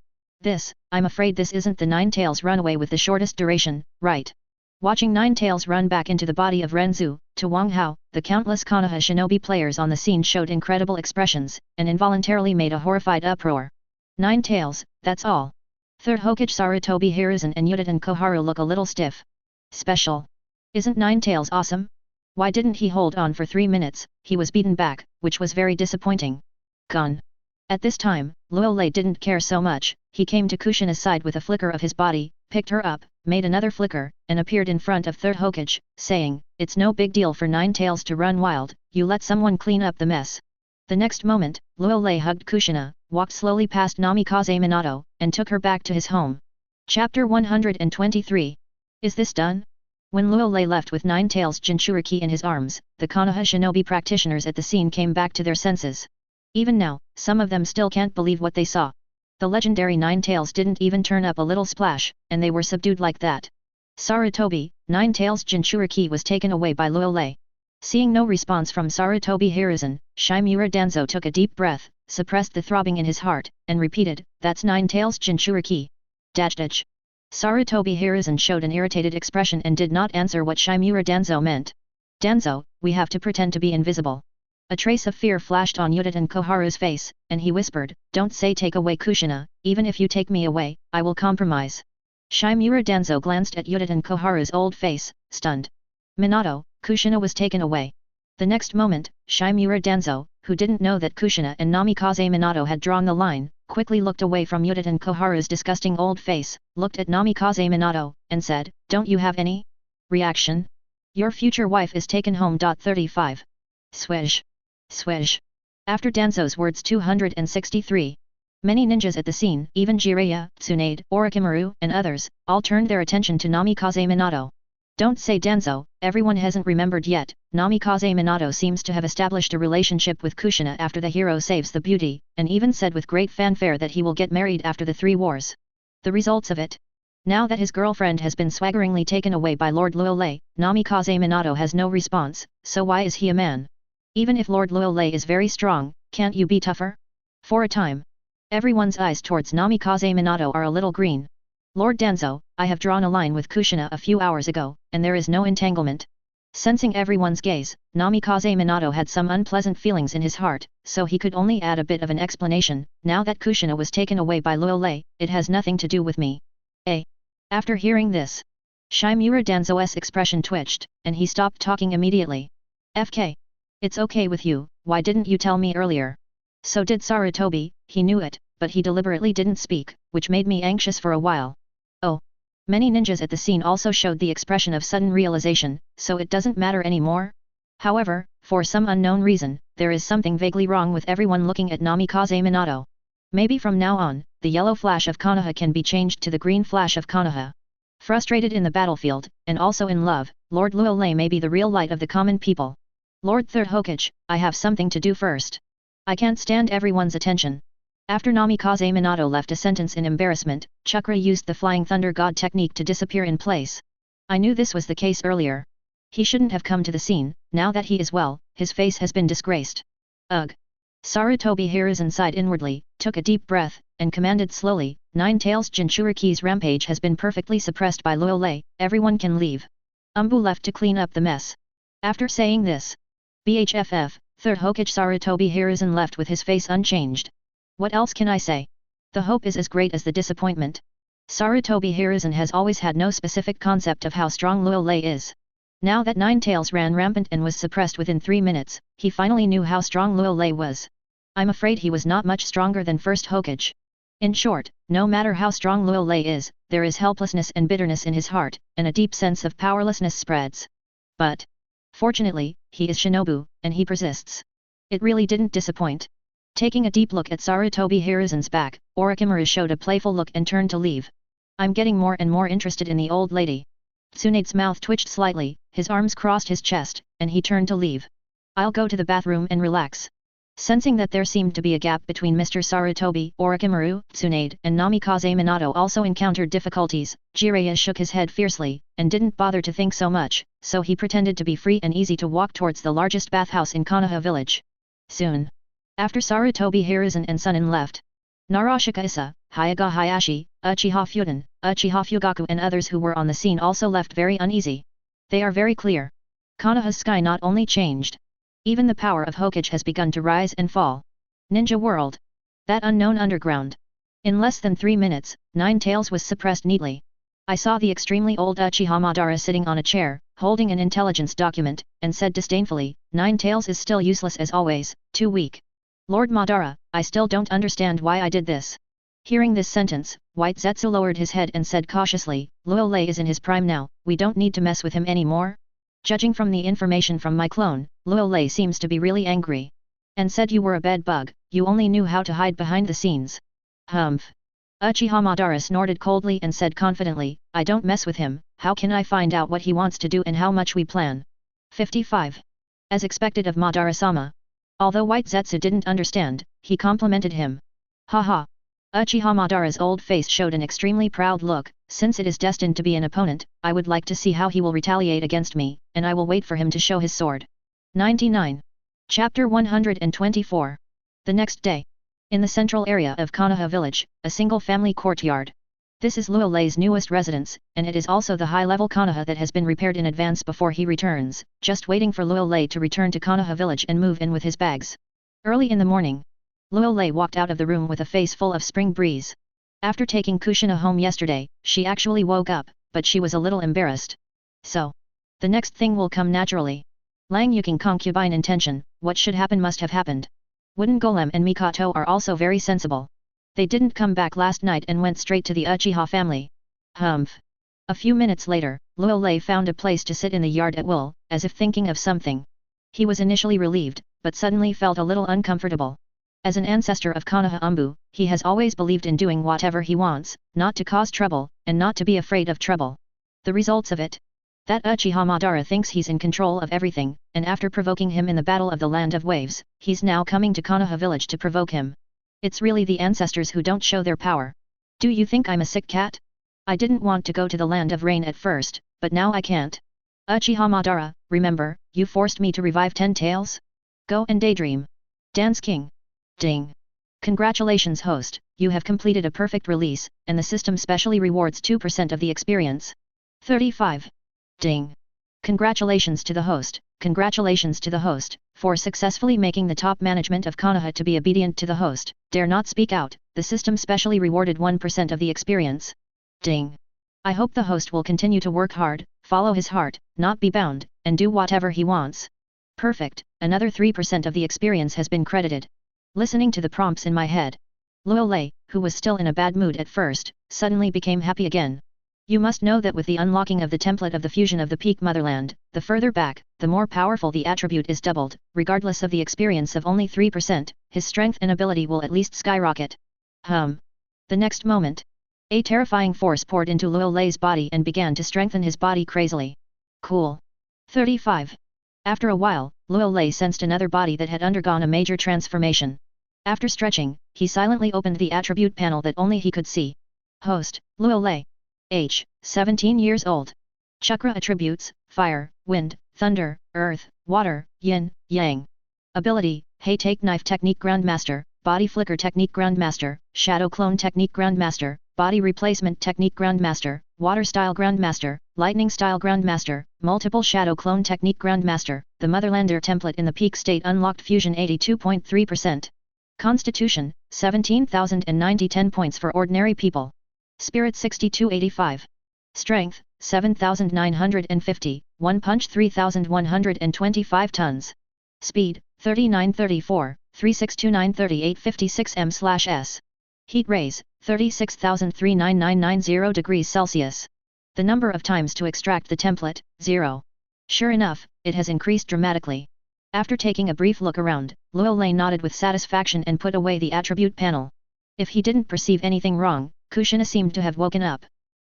S1: I'm afraid this isn't the Nine Tails runaway with the shortest duration, right? Watching Nine Tails run back into the body of Renzu, to Wang Hao, the countless Konoha shinobi players on the scene showed incredible expressions, and involuntarily made a horrified uproar. Nine Tails, that's all. Third Hokage Sarutobi Hiruzen and Udaten Koharu look a little stiff. Special. Isn't Nine Tails awesome? Why didn't he hold on for 3 minutes? He was beaten back, which was very disappointing. Gone. At this time, Luo Lei didn't care so much, he came to Kushina's side with a flicker of his body, picked her up, made another flicker, and appeared in front of Third Hokage, saying, "It's no big deal for Nine Tails to run wild, you let someone clean up the mess." The next moment, Luo Lei hugged Kushina, walked slowly past Namikaze Minato, and took her back to his home. Chapter 123. Is this done? When Luo Lei left with Nine Tails Jinchuriki in his arms, the Konoha shinobi practitioners at the scene came back to their senses. Even now, some of them still can't believe what they saw. The legendary Nine Tails didn't even turn up a little splash, and they were subdued like that. Sarutobi, Nine Tails Jinchuriki was taken away by Luo Lei. Seeing no response from Sarutobi Hiruzen, Shimura Danzo took a deep breath, suppressed the throbbing in his heart, and repeated, "That's Nine Tails Jinchuriki." Dash. Sarutobi Hiruzen showed an irritated expression and did not answer what Shimura Danzo meant. "Danzo, we have to pretend to be invisible." A trace of fear flashed on Udaten Koharu's face, and he whispered, "Don't say take away Kushina, even if you take me away, I will compromise." Shimura Danzo glanced at Udaten Koharu's old face, stunned. Minato, Kushina was taken away. The next moment, Shimura Danzo, who didn't know that Kushina and Namikaze Minato had drawn the line, quickly looked away from Udaten Koharu's disgusting old face, looked at Namikaze Minato, and said, "Don't you have any reaction? Your future wife is taken home. 35. Swish. Swish. After Danzo's words 263. Many ninjas at the scene, even Jiraiya, Tsunade, Orochimaru, and others, all turned their attention to Namikaze Minato. Don't say Danzo, everyone hasn't remembered yet, Namikaze Minato seems to have established a relationship with Kushina after the hero saves the beauty, and even said with great fanfare that he will get married after the 3 wars. The results of it? Now that his girlfriend has been swaggeringly taken away by Lord Luo Lei, Namikaze Minato has no response, so why is he a man? Even if Lord Luo Lei is very strong, can't you be tougher? For a time, everyone's eyes towards Namikaze Minato are a little green. Lord Danzo, I have drawn a line with Kushina a few hours ago, and there is no entanglement. Sensing everyone's gaze, Namikaze Minato had some unpleasant feelings in his heart, so he could only add a bit of an explanation. Now that Kushina was taken away by Luo Lei, it has nothing to do with me. After hearing this, Shimura Danzo's expression twitched, and he stopped talking immediately. "FK. It's okay with you, why didn't you tell me earlier?" So did Sarutobi, he knew it, but he deliberately didn't speak, which made me anxious for a while. Oh. Many ninjas at the scene also showed the expression of sudden realization, so it doesn't matter anymore? However, for some unknown reason, there is something vaguely wrong with everyone looking at Namikaze Minato. Maybe from now on, the yellow flash of Konoha can be changed to the green flash of Konoha. Frustrated in the battlefield, and also in love, Lord Luo Lei may be the real light of the common people. Lord Third Hokage, I have something to do first. I can't stand everyone's attention. After Namikaze Minato left a sentence in embarrassment, Chakra used the Flying Thunder God technique to disappear in place. I knew this was the case earlier. He shouldn't have come to the scene, now that he is well, his face has been disgraced. Ugh. Sarutobi Hiruzen sighed inwardly, took a deep breath, and commanded slowly, Nine Tails Jinchuriki's rampage has been perfectly suppressed by Luo Lei, everyone can leave. Anbu left to clean up the mess. After saying this, BHFF, Third Hokage Sarutobi Hiruzen left with his face unchanged. What else can I say? The hope is as great as the disappointment. Sarutobi Hiruzen has always had no specific concept of how strong Luo Lei is. Now that Nine Tails ran rampant and was suppressed within 3 minutes, he finally knew how strong Luo Lei was. I'm afraid he was not much stronger than First Hokage. In short, no matter how strong Luo Lei is, there is helplessness and bitterness in his heart, and a deep sense of powerlessness spreads. But Fortunately, he is Shinobu, and he persists. It really didn't disappoint. Taking a deep look at Sarutobi Hiruzen's back, Orochimaru showed a playful look and turned to leave. I'm getting more and more interested in the old lady. Tsunade's mouth twitched slightly, his arms crossed his chest, and he turned to leave. I'll go to the bathroom and relax. Sensing that there seemed to be a gap between Mr. Sarutobi, Orochimaru, Tsunade, and Namikaze Minato also encountered difficulties, Jiraiya shook his head fiercely, and didn't bother to think so much, so he pretended to be free and easy to walk towards the largest bathhouse in Konoha village. Soon after Sarutobi Hiruzen and Sunin left, Narashika Issa, Hyaga Hayashi, Uchiha Fuden, Uchiha Fugaku and others who were on the scene also left very uneasy. They are very clear. Konoha's sky not only changed. Even the power of Hokage has begun to rise and fall. Ninja World. That unknown underground. In less than 3 minutes, Nine Tails was suppressed neatly. I saw the extremely old Uchiha Madara sitting on a chair, holding an intelligence document, and said disdainfully, Nine Tails is still useless as always, too weak. Lord Madara, I still don't understand why I did this. Hearing this sentence, White Zetsu lowered his head and said cautiously, Luo Lei is in his prime now, we don't need to mess with him anymore. Judging from the information from my clone, Luo Lei seems to be really angry. And said you were a bed bug, you only knew how to hide behind the scenes. Humph. Uchiha Madara snorted coldly and said confidently, I don't mess with him, how can I find out what he wants to do and how much we plan? 55. As expected of Madara-sama. Although White Zetsu didn't understand, he complimented him. Haha. Uchiha Madara's old face showed an extremely proud look, since it is destined to be an opponent, I would like to see how he will retaliate against me, and I will wait for him to show his sword. 99. Chapter 124. The next day. In the central area of Konoha village, a single family courtyard. This is Luo Lei's newest residence, and it is also the high-level Konoha that has been repaired in advance before he returns, just waiting for Luo Lei to return to Konoha village and move in with his bags. Early in the morning, Luo Lei walked out of the room with a face full of spring breeze. After taking Kushina home yesterday, she actually woke up, but she was a little embarrassed. So, the next thing will come naturally. Lang Yuking concubine intention, what should happen must have happened. Wooden Golem and Mikoto are also very sensible. They didn't come back last night and went straight to the Uchiha family. Humph. A few minutes later, Luo Lei found a place to sit in the yard at will, as if thinking of something. He was initially relieved, but suddenly felt a little uncomfortable. As an ancestor of Konoha Anbu, he has always believed in doing whatever he wants, not to cause trouble, and not to be afraid of trouble. The results of it? That Uchiha Madara thinks he's in control of everything, and after provoking him in the Battle of the Land of Waves, he's now coming to Konoha village to provoke him. It's really the ancestors who don't show their power. Do you think I'm a sick cat? I didn't want to go to the Land of Rain at first, but now I can't. Uchiha Madara, remember, you forced me to revive 10 Tails? Go and daydream. Dance King. Ding. Congratulations host, you have completed a perfect release, and the system specially rewards 2% of the experience. 35. Ding. Congratulations to the host, for successfully making the top management of Konoha to be obedient to the host, dare not speak out, the system specially rewarded 1% of the experience. Ding. I hope the host will continue to work hard, follow his heart, not be bound, and do whatever he wants. Perfect, another 3% of the experience has been credited. Listening to the prompts in my head, Luo Lei, who was still in a bad mood at first, suddenly became happy again. You must know that with the unlocking of the template of the fusion of the peak motherland, the further back, the more powerful the attribute is doubled, regardless of the experience of only 3%, his strength and ability will at least skyrocket. The next moment, a terrifying force poured into Luo Lei's body and began to strengthen his body crazily. Cool. 35. After a while, Luo Lei sensed another body that had undergone a major transformation. After stretching, he silently opened the attribute panel that only he could see. Host, Luo Lei. Age, 17 years old. Chakra attributes, fire, wind, thunder, earth, water, yin, yang. Ability, Hey Take Knife Technique Grandmaster, Body Flicker Technique Grandmaster, Shadow Clone Technique Grandmaster, Body Replacement Technique Grandmaster, Water Style Grandmaster, Lightning Style Grandmaster, Multiple Shadow Clone Technique Grandmaster. The Motherlander template in the peak state unlocked fusion 82.3%. Constitution, 17,090 10 points for ordinary people. Spirit 6285. Strength, 7,950, 1 punch 3,125 tons. Speed, 3934, 362938 56 m/s. Heat rays, 36,39990 degrees Celsius. The number of times to extract the template, 0. Sure enough, it has increased dramatically. After taking a brief look around, Luo Lei nodded with satisfaction and put away the attribute panel. If he didn't perceive anything wrong, Kushina seemed to have woken up.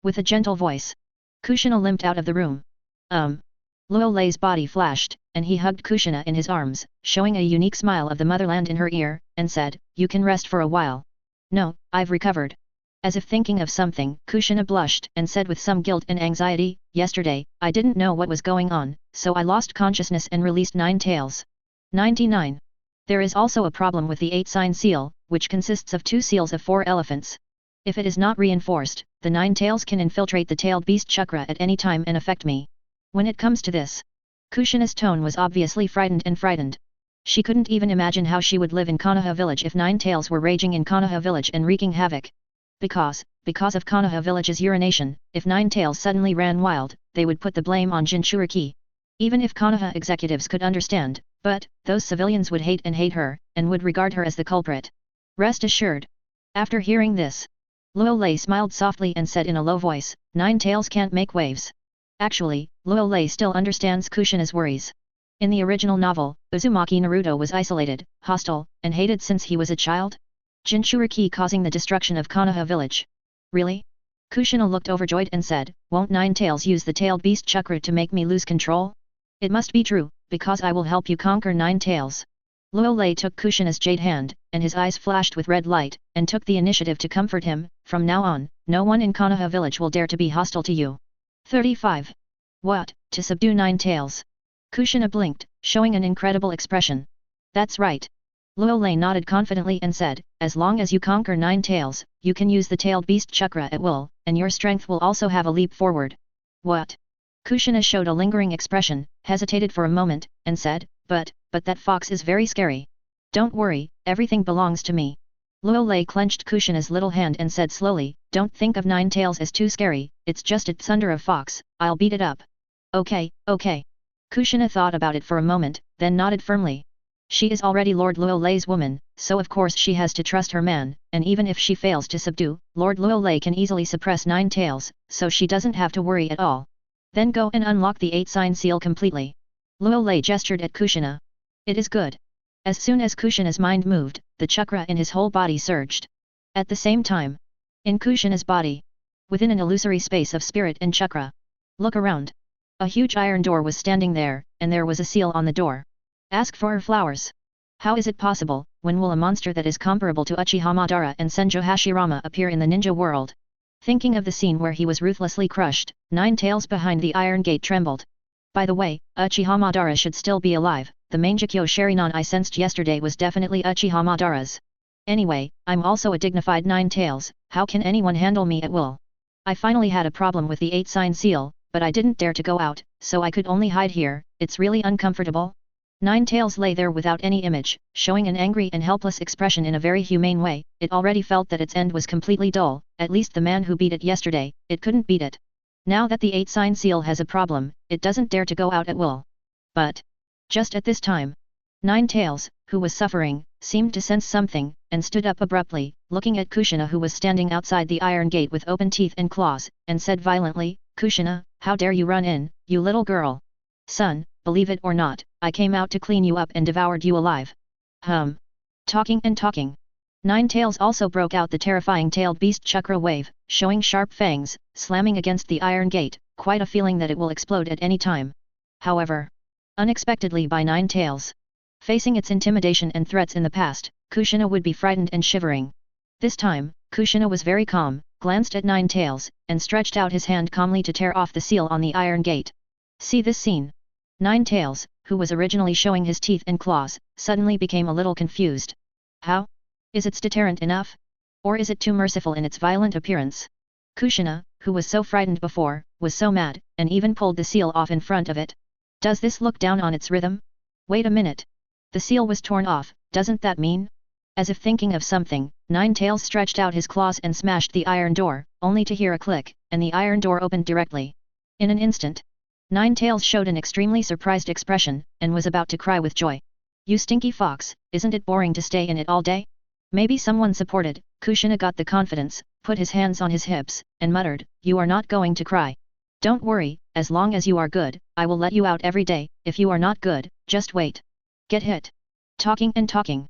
S1: With a gentle voice, Kushina limped out of the room. Luo Lei's body flashed, and he hugged Kushina in his arms, showing a unique smile of the motherland in her ear, and said, "You can rest for a while." "No, I've recovered." As if thinking of something, Kushina blushed and said with some guilt and anxiety, "Yesterday, I didn't know what was going on, so I lost consciousness and released 9 tails. 99. There is also a problem with the 8-sign seal, which consists of 2 seals of 4 elephants. If it is not reinforced, the 9 tails can infiltrate the tailed beast chakra at any time and affect me. When it comes to this..." Kushina's tone was obviously frightened. She couldn't even imagine how she would live in Konoha village if 9 tails were raging in Konoha village and wreaking havoc. Because of Konoha village's urination, if 9 tails suddenly ran wild, they would put the blame on Jinchuriki. Even if Konoha executives could understand, but those civilians would hate her, and would regard her as the culprit. Rest assured. After hearing this, Luo Lei smiled softly and said in a low voice, 9 tails can't make waves. Actually, Luo Lei still understands Kushina's worries. In the original novel, Uzumaki Naruto was isolated, hostile, and hated since he was a child. Jinchuriki causing the destruction of Konoha village. Really? Kushina looked overjoyed and said, "Won't 9 tails use the tailed beast chakra to make me lose control? It must be true, because I will help you conquer 9 tails." Luo Lei took Kushina's jade hand, and his eyes flashed with red light, and took the initiative to comfort him. "From now on, no one in Konoha village will dare to be hostile to you." 35. What, to subdue 9 tails? Kushina blinked, showing an incredible expression. "That's right." Luo Lei nodded confidently and said, "As long as you conquer 9 tails, you can use the tailed beast chakra at will, and your strength will also have a leap forward." "What?" Kushina showed a lingering expression, hesitated for a moment, and said, but that fox is very scary." "Don't worry, everything belongs to me." Luo Lei clenched Kushina's little hand and said slowly, "Don't think of 9 tails as too scary, it's just a thunder of fox, I'll beat it up." Okay. Kushina thought about it for a moment, then nodded firmly. She is already Lord Luo Lei's woman, so of course she has to trust her man, and even if she fails to subdue, Lord Luo Lei can easily suppress 9 tails, so she doesn't have to worry at all. "Then go and unlock the 8-sign seal completely." Luo Lei gestured at Kushina. "It is good." As soon as Kushina's mind moved, the chakra in his whole body surged. At the same time, in Kushina's body, within an illusory space of spirit and chakra. Look around. A huge iron door was standing there, and there was a seal on the door. "Ask for flowers." How is it possible, when will a monster that is comparable to Uchiha Madara and Senjo Hashirama appear in the ninja world? Thinking of the scene where he was ruthlessly crushed, 9 tails behind the iron gate trembled. By the way, Uchiha Madara should still be alive. The Mangekyo Sharingan I sensed yesterday was definitely Uchiha Madara's. Anyway, I'm also a dignified 9 tails, how can anyone handle me at will? I finally had a problem with the 8-sign seal, but I didn't dare to go out, so I could only hide here. It's really uncomfortable." 9 tails lay there without any image, showing an angry and helpless expression in a very humane way. It already felt that its end was completely dull, at least the man who beat it yesterday, it couldn't beat it. Now that the 8-sign seal has a problem, it doesn't dare to go out at will. But just at this time, 9 tails, who was suffering, seemed to sense something, and stood up abruptly, looking at Kushina who was standing outside the iron gate with open teeth and claws, and said violently, "Kushina, how dare you run in, you little girl? Son, believe it or not, I came out to clean you up and devoured you alive." Talking and talking. 9 tails also broke out the terrifying tailed beast chakra wave, showing sharp fangs, slamming against the iron gate, quite a feeling that it will explode at any time. However, unexpectedly by 9 tails. Facing its intimidation and threats in the past, Kushina would be frightened and shivering. This time, Kushina was very calm, glanced at 9 tails, and stretched out his hand calmly to tear off the seal on the iron gate. See this scene. 9 tails, who was originally showing his teeth and claws, suddenly became a little confused. How? Is its deterrent enough? Or is it too merciful in its violent appearance? Kushina, who was so frightened before, was so mad, and even pulled the seal off in front of it. Does this look down on its rhythm? Wait a minute. The seal was torn off, doesn't that mean? As if thinking of something, 9 tails stretched out his claws and smashed the iron door, only to hear a click, and the iron door opened directly. In an instant, 9 tails showed an extremely surprised expression, and was about to cry with joy. "You stinky fox, isn't it boring to stay in it all day?" Maybe someone supported. Kushina got the confidence, put his hands on his hips, and muttered, "You are not going to cry. Don't worry, as long as you are good, I will let you out every day, if you are not good, just wait. Get hit. Talking and talking.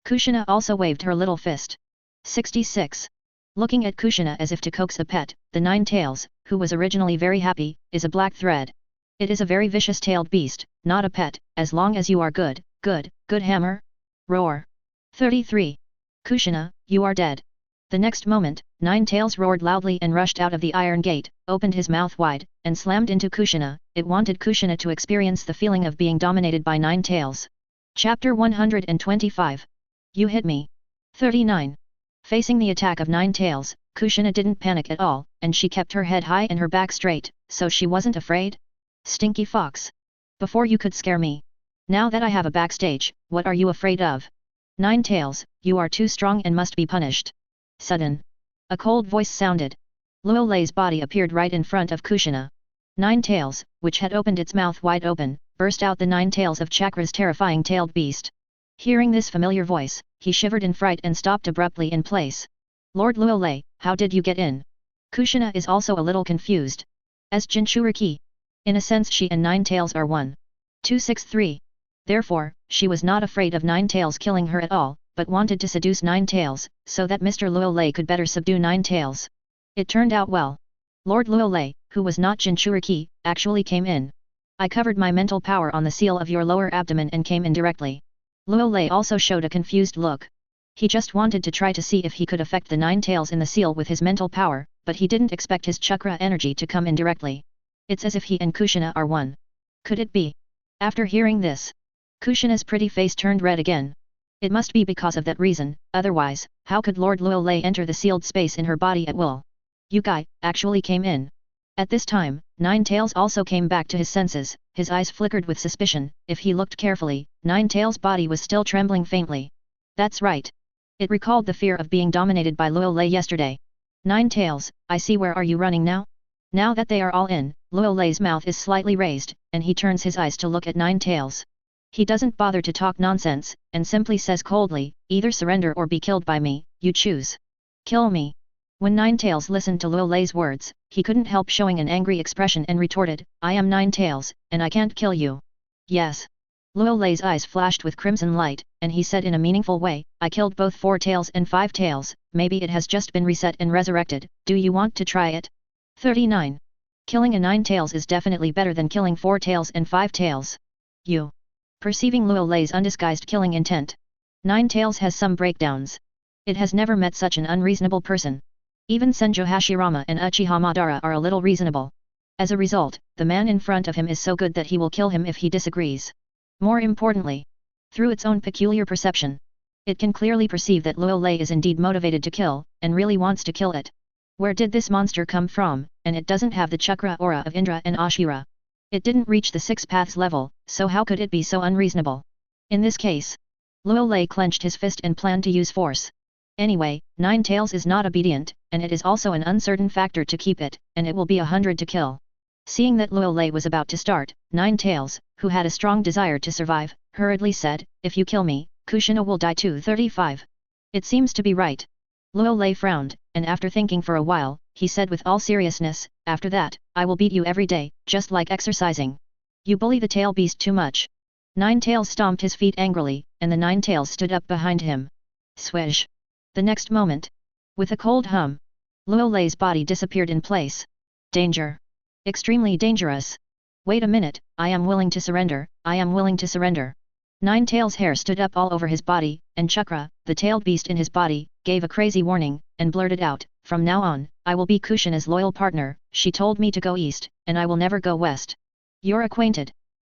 S1: Kushina also waved her little fist. 66. Looking at Kushina as if to coax a pet, the Nine Tails, who was originally very happy, is a black thread. It is a very vicious-tailed beast, not a pet, as long as you are good, good hammer. Roar. 33. Kushina, you are dead. The next moment, Nine Tails roared loudly and rushed out of the iron gate, opened his mouth wide, and slammed into Kushina. It wanted Kushina to experience the feeling of being dominated by Nine Tails. Chapter 125. You hit me. 39. Facing the attack of Nine Tails, Kushina didn't panic at all, and she kept her head high and her back straight, so she wasn't afraid. Stinky fox. Before you could scare me. Now that I have a backstage, what are you afraid of? Nine Tails, you are too strong and must be punished. Sudden. A cold voice sounded. Luo Lei's body appeared right in front of Kushina. Nine Tails, which had opened its mouth wide open, burst out the 9 tails of Chakra's terrifying tailed beast. Hearing this familiar voice, he shivered in fright and stopped abruptly in place. Lord Luo Lei, how did you get in? Kushina is also a little confused. As Jinchuriki. In a sense she and Nine Tails are one. 263. Therefore, she was not afraid of Nine Tails killing her at all, but wanted to seduce Nine Tails, so that Mr. Luo Lei could better subdue Nine Tails. It turned out well. Lord Luo Lei, who was not Jinchuriki, actually came in. I covered my mental power on the seal of your lower abdomen and came in directly. Luo Lei also showed a confused look. He just wanted to try to see if he could affect the 9 tails in the seal with his mental power, but he didn't expect his chakra energy to come in directly. It's as if he and Kushina are one. Could it be? After hearing this, Kushina's pretty face turned red again. It must be because of that reason, otherwise, how could Lord Luo Lei enter the sealed space in her body at will? You guy, actually came in. At this time, Nine Tails also came back to his senses, his eyes flickered with suspicion. If he looked carefully, Nine Tails' body was still trembling faintly. That's right. It recalled the fear of being dominated by Luo Lei yesterday. Nine Tails, I see. Where are you running now? Now that they are all in, Luo Lei's mouth is slightly raised, and he turns his eyes to look at Nine Tails. He doesn't bother to talk nonsense, and simply says coldly, either surrender or be killed by me, you choose. Kill me. When Nine Tails listened to Luo Lei's words, he couldn't help showing an angry expression and retorted, I am Nine Tails, and I can't kill you. Yes. Luo Lei's eyes flashed with crimson light, and he said in a meaningful way, I killed both 4 tails and 5 tails, maybe it has just been reset and resurrected, do you want to try it? 39. Killing a 9 tails is definitely better than killing 4 tails and 5 tails. You. Perceiving Luo Lei's undisguised killing intent. 9 tails has some breakdowns. It has never met such an unreasonable person. Even Senjo Hashirama and Uchiha Madara are a little reasonable. As a result, the man in front of him is so good that he will kill him if he disagrees. More importantly, through its own peculiar perception, it can clearly perceive that Luo Lei is indeed motivated to kill, and really wants to kill it. Where did this monster come from? And it doesn't have the chakra aura of Indra and Ashura. It didn't reach the 6 paths level, so how could it be so unreasonable? In this case, Luo Lei clenched his fist and planned to use force. Anyway, 9 tails is not obedient, and it is also an uncertain factor to keep it, and it will be 100 to kill. Seeing that Luo Lei was about to start, 9 tails, who had a strong desire to survive, hurriedly said, if you kill me, Kushina will die too. 35. It seems to be right. Luo Lei frowned, and after thinking for a while, he said with all seriousness, after that, I will beat you every day, just like exercising. You bully the tail beast too much. 9 tails stomped his feet angrily, and the 9 tails stood up behind him. Swish. The next moment, with a cold hum, Luo Lei's body disappeared in place. Danger. Extremely dangerous. Wait a minute, I am willing to surrender, I am willing to surrender. 9 tails' hair stood up all over his body, and Chakra, the tailed beast in his body, gave a crazy warning, and blurted out, from now on, I will be Kushina's loyal partner, she told me to go east, and I will never go west. You're acquainted.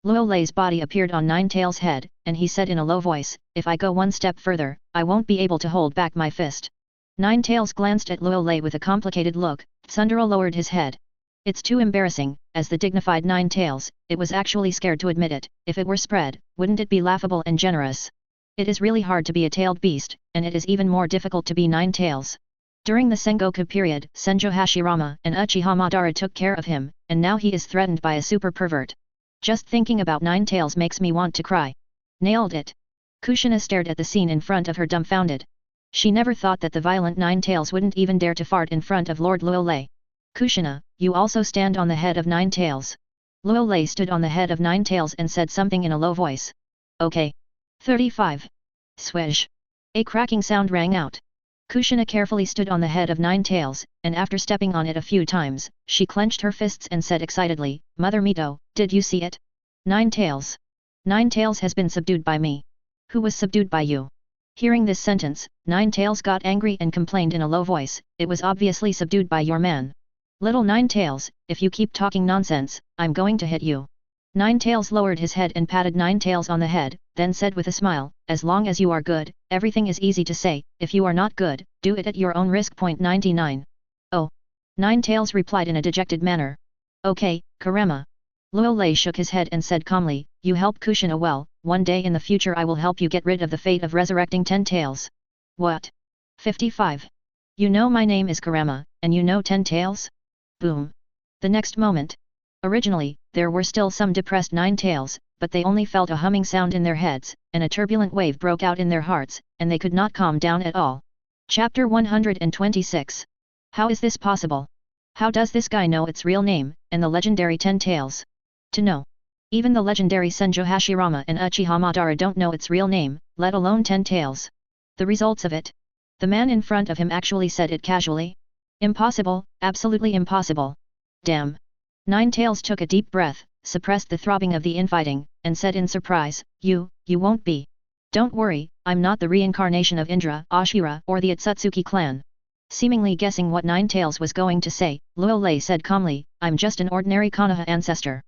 S1: Luo Lei's body appeared on 9 tails' head, and he said in a low voice, if I go one step further, I won't be able to hold back my fist. 9 tails glanced at Luo Lei with a complicated look. Tsundere lowered his head. It's too embarrassing, as the dignified 9 tails, it was actually scared to admit it. If it were spread, wouldn't it be laughable and generous? It is really hard to be a tailed beast, and it is even more difficult to be 9 tails. During the Sengoku period, Senjo Hashirama and Uchiha Madara took care of him, and now he is threatened by a super pervert. Just thinking about 9 tails makes me want to cry. Nailed it. Kushina stared at the scene in front of her dumbfounded. She never thought that the violent 9 tails wouldn't even dare to fart in front of Lord Luo Lei. Kushina, you also stand on the head of 9 tails. Luo Lei stood on the head of 9 tails and said something in a low voice. Okay. 35. Swish. A cracking sound rang out. Kushina carefully stood on the head of 9 tails, and after stepping on it a few times, she clenched her fists and said excitedly, Mother Mito, did you see it? 9 tails. 9 tails has been subdued by me. Who was subdued by you? Hearing this sentence, 9 tails got angry and complained in a low voice, it was obviously subdued by your man. Little 9 tails, if you keep talking nonsense, I'm going to hit you. 9 tails lowered his head and patted 9 tails on the head, then said with a smile, as long as you are good, everything is easy to say, if you are not good, do it at your own risk. 99. Oh. 9 tails replied in a dejected manner. Okay, Karema. Luo Lei shook his head and said calmly, you help Kushina well, one day in the future I will help you get rid of the fate of resurrecting 10 tails. What? 55. You know my name is Karema, and you know 10 tails? Boom. The next moment. Originally, there were still some depressed 9 tails, but they only felt a humming sound in their heads, and a turbulent wave broke out in their hearts, and they could not calm down at all. Chapter 126. How is this possible? How does this guy know its real name, and the legendary 10 tails? To know. Even the legendary Senjo Hashirama and Uchiha Madara don't know its real name, let alone 10 tails. The results of it? The man in front of him actually said it casually. Impossible, absolutely impossible. Damn. 9 tails took a deep breath, suppressed the throbbing of the infighting, and said in surprise, you won't be. Don't worry, I'm not the reincarnation of Indra, Ashura, or the Otsutsuki clan. Seemingly guessing what 9 tails was going to say, Luo Lei said calmly, I'm just an ordinary Konoha ancestor.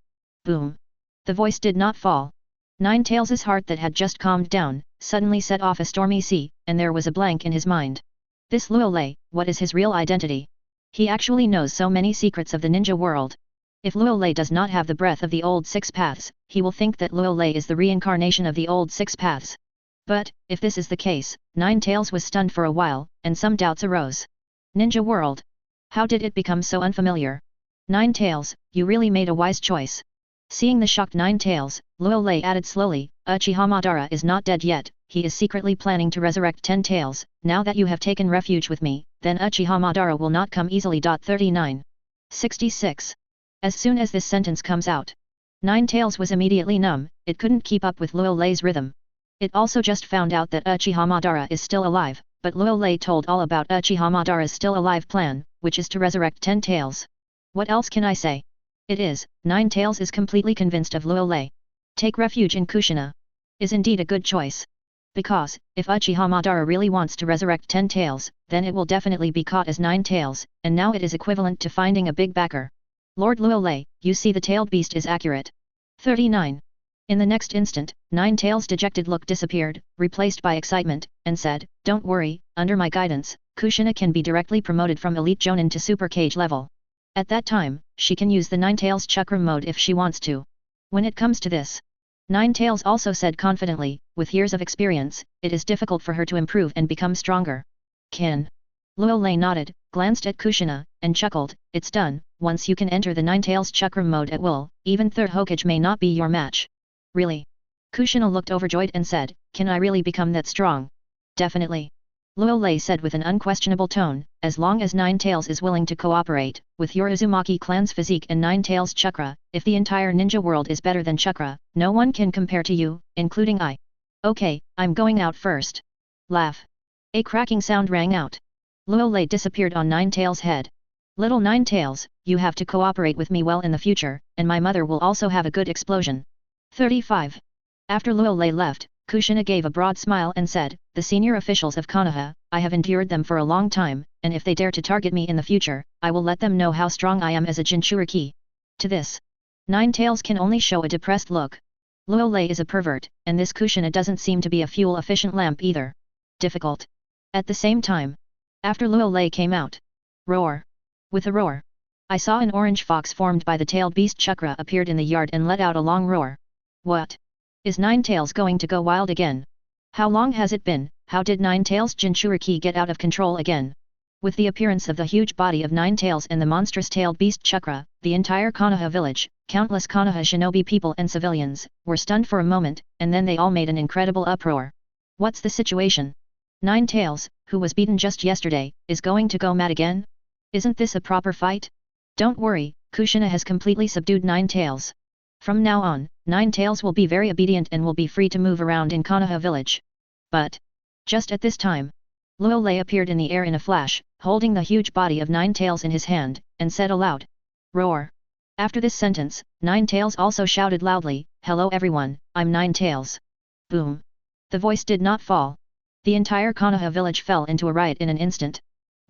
S1: Boom. The voice did not fall. 9 tails' heart that had just calmed down, suddenly set off a stormy sea, and there was a blank in his mind. This Luo Lei, what is his real identity? He actually knows so many secrets of the ninja world. If Luo Lei does not have the breath of the old 6 paths, he will think that Luo Lei is the reincarnation of the old 6 paths. But, if this is the case, 9 tails was stunned for a while, and some doubts arose. Ninja world. How did it become so unfamiliar? 9 tails, you really made a wise choice. Seeing the shocked 9 tails, Luo Lei added slowly, Uchiha Madara is not dead yet, he is secretly planning to resurrect 10 tails, now that you have taken refuge with me, then Uchiha Madara will not come easily. 39. 66. As soon as this sentence comes out, 9 tails was immediately numb, it couldn't keep up with Luo Lei's rhythm. It also just found out that Uchiha Madara is still alive, but Luo Lei told all about Uchiha Madara's still alive plan, which is to resurrect 10 tails. What else can I say? It is, 9 tails is completely convinced of Luo Lei. Take refuge in Kushina. Is indeed a good choice. Because, if Uchiha Madara really wants to resurrect 10 tails, then it will definitely be caught as 9 tails, and now it is equivalent to finding a big backer. Lord Luo Lei, you see the tailed beast is accurate. 39. In the next instant, 9 tails' dejected look disappeared, replaced by excitement, and said, don't worry, under my guidance, Kushina can be directly promoted from Elite Jonin to Super Cage level. At that time, she can use the 9 tails chakra mode if she wants to. When it comes to this, 9 tails also said confidently, with years of experience, it is difficult for her to improve and become stronger. Can. Luo Lei nodded, glanced at Kushina, and chuckled, it's done, once you can enter the 9 tails chakra mode at will, even third Hokage may not be your match. Really? Kushina looked overjoyed and said, can I really become that strong? Definitely. Luo Lei said with an unquestionable tone, as long as 9 tails is willing to cooperate, with your Uzumaki clan's physique and 9 tails chakra, if the entire ninja world is better than chakra, no one can compare to you, including I. Okay, I'm going out first. Laugh. A cracking sound rang out. Luo Lei disappeared on 9 tails' head. Little 9 tails, you have to cooperate with me well in the future, and my mother will also have a good explosion. 35. After Luo Lei left, Kushina gave a broad smile and said, the senior officials of Konoha, I have endured them for a long time, and if they dare to target me in the future, I will let them know how strong I am as a Jinchuriki. To this, 9 tails can only show a depressed look. Luo Lei is a pervert, and this Kushina doesn't seem to be a fuel-efficient lamp either. Difficult. At the same time, after Luo Lei came out, roar. With a roar, I saw an orange fox formed by the tailed beast chakra appeared in the yard and let out a long roar. What? Is 9 tails going to go wild again? How long has it been? How did 9 tails Jinchuriki get out of control again? With the appearance of the huge body of 9 tails and the monstrous tailed beast chakra, the entire Konoha village, countless Konoha shinobi people and civilians, were stunned for a moment, and then they all made an incredible uproar. What's the situation? 9 tails, who was beaten just yesterday, is going to go mad again? Isn't this a proper fight? Don't worry, Kushina has completely subdued Nine Tails. From now on, Nine Tails will be very obedient and will be free to move around in Konoha village. But, just at this time, Luo Lei appeared in the air in a flash, holding the huge body of Nine Tails in his hand, and said aloud, "Roar!" After this sentence, Nine Tails also shouted loudly, "Hello everyone, I'm Nine Tails." Boom! The voice did not fall. The entire Konoha village fell into a riot in an instant.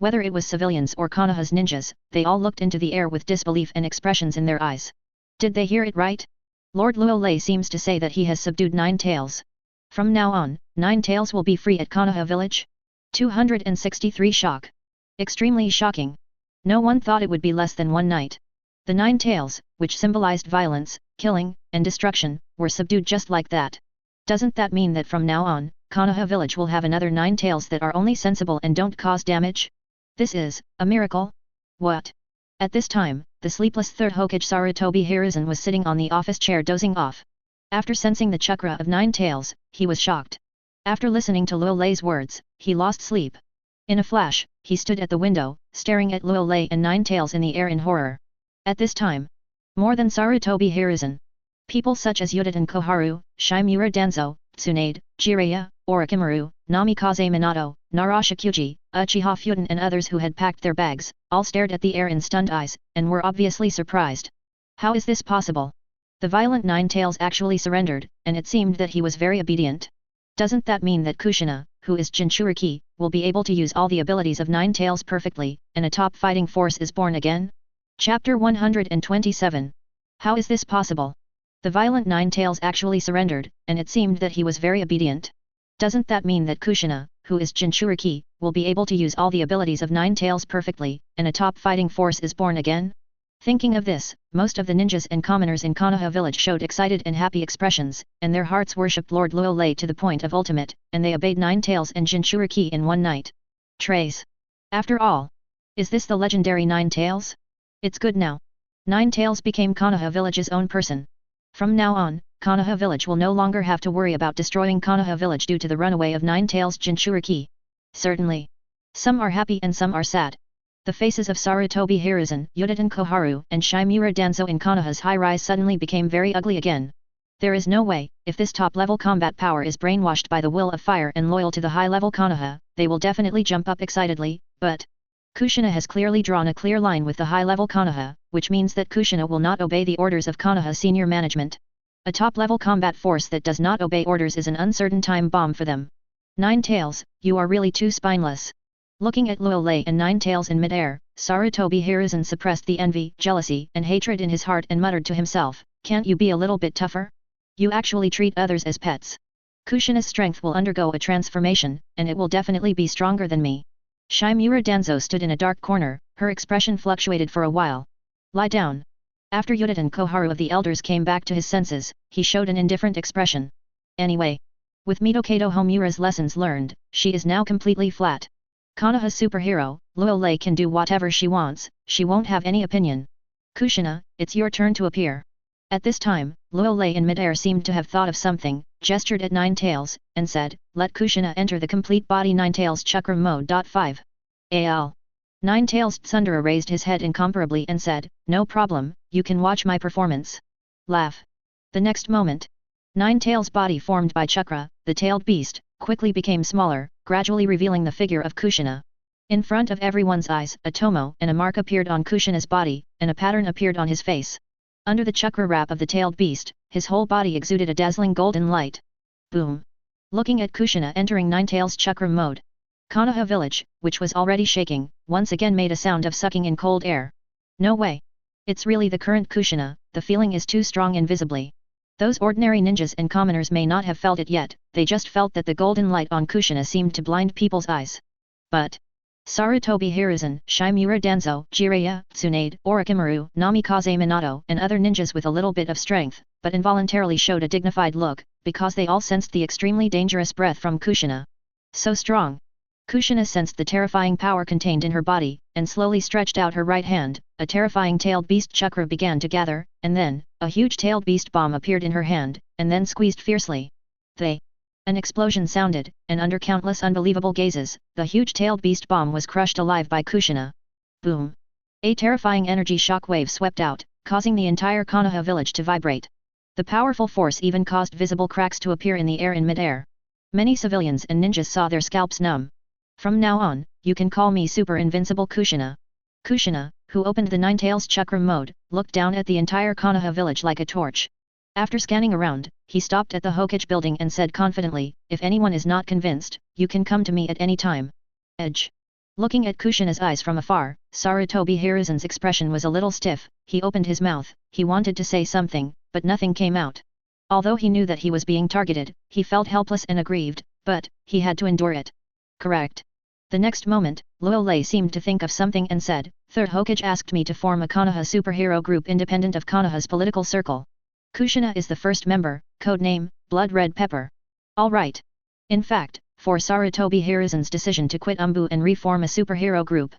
S1: Whether it was civilians or Konoha's ninjas, they all looked into the air with disbelief and expressions in their eyes. Did they hear it right? Lord Luo Lei seems to say that he has subdued Nine Tails. From now on, Nine Tails will be free at Konoha village? 263 Shock. Extremely shocking. No one thought it would be less than one night. The Nine Tails, which symbolized violence, killing, and destruction, were subdued just like that. Doesn't that mean that from now on, Konoha village will have another Nine Tails that are only sensible and don't cause damage? This is a miracle. What? At this time, the sleepless third Hokage Sarutobi Hiruzen was sitting on the office chair dozing off. After sensing the chakra of Nine Tails, he was shocked. After listening to Luo Lei's words, he lost sleep. In a flash, he stood at the window, staring at Luo Lei and Nine Tails in the air in horror. At this time, more than Sarutobi Hiruzen, people such as Yuditen Koharu, Shimura Danzo, Tsunade, Jiraiya, Orochimaru, Namikaze Minato, Narashakuji, Uchiha Futen and others who had packed their bags, all stared at the air in stunned eyes, and were obviously surprised. How is this possible? The violent Nine Tails actually surrendered, and it seemed that he was very obedient. Doesn't that mean that Kushina, who is Jinchuriki, will be able to use all the abilities of Nine Tails perfectly, and a top fighting force is born again? Chapter 127. How is this possible? The violent Nine Tails actually surrendered, and it seemed that he was very obedient. Doesn't that mean that Kushina, who is Jinchuriki, will be able to use all the abilities of Nine Tails perfectly, and a top fighting force is born again? Thinking of this, most of the ninjas and commoners in Konoha village showed excited and happy expressions, and their hearts worshipped Lord Luo Lei to the point of ultimate, and they obeyed Nine Tails and Jinchuriki in one night. Trace. After all, is this the legendary Nine Tails? It's good now. Nine Tails became Konoha village's own person. From now on, Konoha village will no longer have to worry about destroying Konoha village due to the runaway of Nine Tails Jinchuriki. Certainly. Some are happy and some are sad. The faces of Sarutobi Hiruzen, Yuditen Koharu and Shimura Danzo in Konoha's high-rise suddenly became very ugly again. There is no way, if this top-level combat power is brainwashed by the will of fire and loyal to the high-level Konoha, they will definitely jump up excitedly, but Kushina has clearly drawn a clear line with the high-level Konoha, which means that Kushina will not obey the orders of Konoha senior management. A top-level combat force that does not obey orders is an uncertain time bomb for them. Nine Tails, you are really too spineless. Looking at Luo Lei and Nine Tails in mid-air, Sarutobi Hiruzen suppressed the envy, jealousy and hatred in his heart and muttered to himself, "Can't you be a little bit tougher? You actually treat others as pets. Kushina's strength will undergo a transformation, and it will definitely be stronger than me." Shimura Danzo stood in a dark corner, her expression fluctuated for a while. "Lie down." After Yuditen Koharu of the elders came back to his senses, he showed an indifferent expression. Anyway, with Mitokado Homura's lessons learned, she is now completely flat. Konoha's superhero, Luo Lei can do whatever she wants, she won't have any opinion. "Kushina, it's your turn to appear." At this time, Luo Lei in midair seemed to have thought of something, gestured at Nine Tails, and said, "Let Kushina enter the complete body Nine Tails Chakra Mode. 5. Al. Nine Tails Tsundere raised his head incomparably and said, "No problem, you can watch my performance." Laugh. The next moment, Nine Tails' body formed by Chakra, the tailed beast, quickly became smaller, gradually revealing the figure of Kushina. In front of everyone's eyes, a tomo and a mark appeared on Kushina's body, and a pattern appeared on his face. Under the chakra wrap of the tailed beast, his whole body exuded a dazzling golden light. Boom! Looking at Kushina entering Nine Tails Chakra Mode, Konoha village, which was already shaking, once again made a sound of sucking in cold air. No way! It's really the current Kushina, the feeling is too strong invisibly. Those ordinary ninjas and commoners may not have felt it yet, they just felt that the golden light on Kushina seemed to blind people's eyes. But Sarutobi Hiruzen, Shimura Danzo, Jiraiya, Tsunade, Orochimaru, Namikaze Minato and other ninjas with a little bit of strength, but involuntarily showed a dignified look, because they all sensed the extremely dangerous breath from Kushina. So strong! Kushina sensed the terrifying power contained in her body, and slowly stretched out her right hand. A terrifying tailed beast chakra began to gather, and then, a huge tailed beast bomb appeared in her hand, and then squeezed fiercely. An explosion sounded, and under countless unbelievable gazes, the huge tailed beast bomb was crushed alive by Kushina. Boom! A terrifying energy shock wave swept out, causing the entire Konoha village to vibrate. The powerful force even caused visible cracks to appear in the air in mid-air. Many civilians and ninjas saw their scalps numb. From now on, you can call me Super Invincible Kushina. Kushina, who opened the Nine-Tails Chakra mode, looked down at the entire Konoha village like a torch. After scanning around, he stopped at the Hokage building and said confidently, "If anyone is not convinced, you can come to me at any time." Edge. Looking at Kushina's eyes from afar, Sarutobi Hiruzen's expression was a little stiff. He opened his mouth, he wanted to say something, but nothing came out. Although he knew that he was being targeted, he felt helpless and aggrieved, but he had to endure it. Correct. The next moment, Luo Lei seemed to think of something and said, "Third Hokage asked me to form a Konoha superhero group independent of Konoha's political circle. Kushina is the first member, code name, Blood Red Pepper." All right. In fact, for Sarutobi Hiruzen's decision to quit Anbu and reform a superhero group,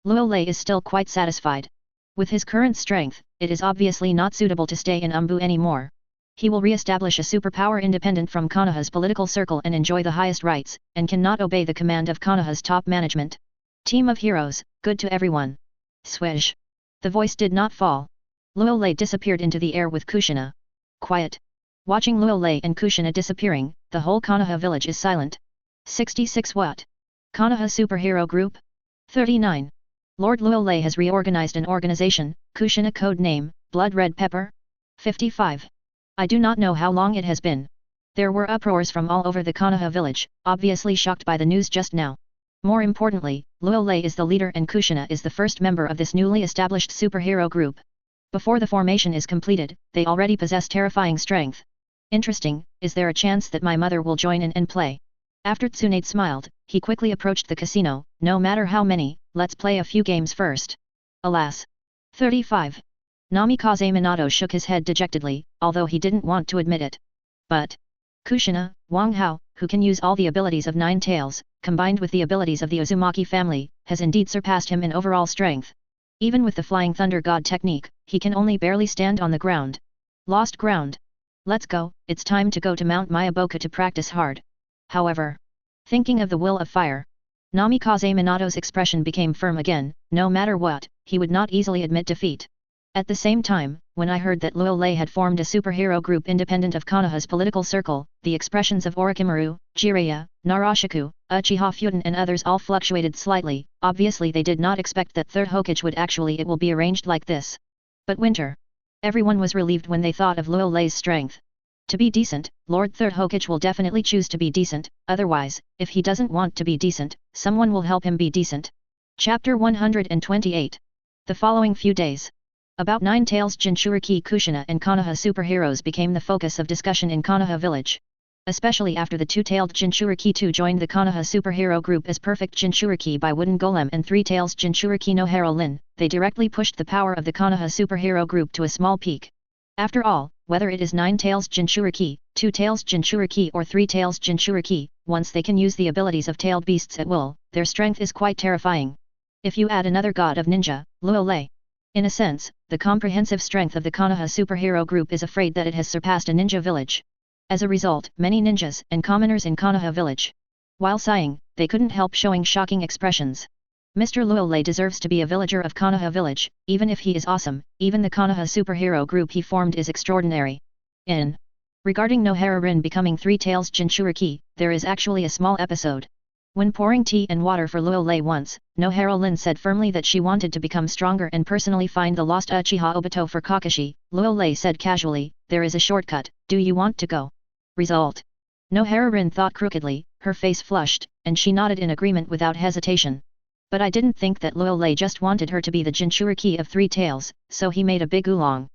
S1: Luo Lei is still quite satisfied. With his current strength, it is obviously not suitable to stay in Anbu anymore. He will re-establish a superpower independent from Konoha's political circle and enjoy the highest rights, and cannot obey the command of Konoha's top management. Team of heroes, good to everyone. Swish. The voice did not fall. Luo Lei disappeared into the air with Kushina. Quiet. Watching Luo Lei and Kushina disappearing, the whole Konoha village is silent. 66 What? Konoha Superhero Group? 39. Lord Luo Lei has reorganized an organization, Kushina code name, Blood Red Pepper? 55. I do not know how long it has been. There were uproars from all over the Konoha village, obviously shocked by the news just now. More importantly, Luo Lei is the leader and Kushina is the first member of this newly established superhero group. Before the formation is completed, they already possess terrifying strength. Interesting, is there a chance that my mother will join in and play? After Tsunade smiled, he quickly approached the casino. No matter how many, let's play a few games first. Alas. 35. Namikaze Minato shook his head dejectedly, although he didn't want to admit it. But Kushina, Wang Hao, who can use all the abilities of Nine Tails, combined with the abilities of the Uzumaki family, has indeed surpassed him in overall strength. Even with the Flying Thunder God technique, he can only barely stand on the ground. Lost ground. Let's go, it's time to go to Mount Mayaboka to practice hard. However, thinking of the will of fire, Namikaze Minato's expression became firm again. No matter what, he would not easily admit defeat. At the same time, when I heard that Luo Lei had formed a superhero group independent of Konoha's political circle, the expressions of Orochimaru, Jiraiya, Narashiku, Uchiha Futen and others all fluctuated slightly. Obviously they did not expect that Third Hokage would actually it will be arranged like this. But winter. Everyone was relieved when they thought of Luo Lei's strength. To be decent, Lord Third Hokage will definitely choose to be decent, otherwise, if he doesn't want to be decent, someone will help him be decent. Chapter 128. The following few days. About Nine Tails Jinchuriki Kushina and Konoha superheroes became the focus of discussion in Konoha village. Especially after the two-tailed Jinchuriki 2 joined the Konoha superhero group as Perfect Jinchuriki by Wooden Golem and Three Tails Jinchuriki no Hero Lin, they directly pushed the power of the Konoha superhero group to a small peak. After all, whether it is Nine Tails Jinchuriki, Two Tails Jinchuriki or Three Tails Jinchuriki, once they can use the abilities of tailed beasts at will, their strength is quite terrifying. If you add another god of ninja, Luo Lei. In a sense, the comprehensive strength of the Konoha superhero group is afraid that it has surpassed a ninja village. As a result, many ninjas and commoners in Konoha village, while sighing, they couldn't help showing shocking expressions. Mr. Luo Lei deserves to be a villager of Konoha village, even if he is awesome, even the Konoha superhero group he formed is extraordinary. Regarding no Hera Rin becoming Three Tails Jinchuriki, there is actually a small episode. When pouring tea and water for Luo Lei once, no Hera Lin said firmly that she wanted to become stronger and personally find the lost Uchiha Obito for Kakashi. Luo Lei said casually, "There is a shortcut, do you want to go?" Result. No Hera Rin thought crookedly, her face flushed, and she nodded in agreement without hesitation. But I didn't think that Luo Lei just wanted her to be the Jinchuriki of Three Tails, so he made a big oolong.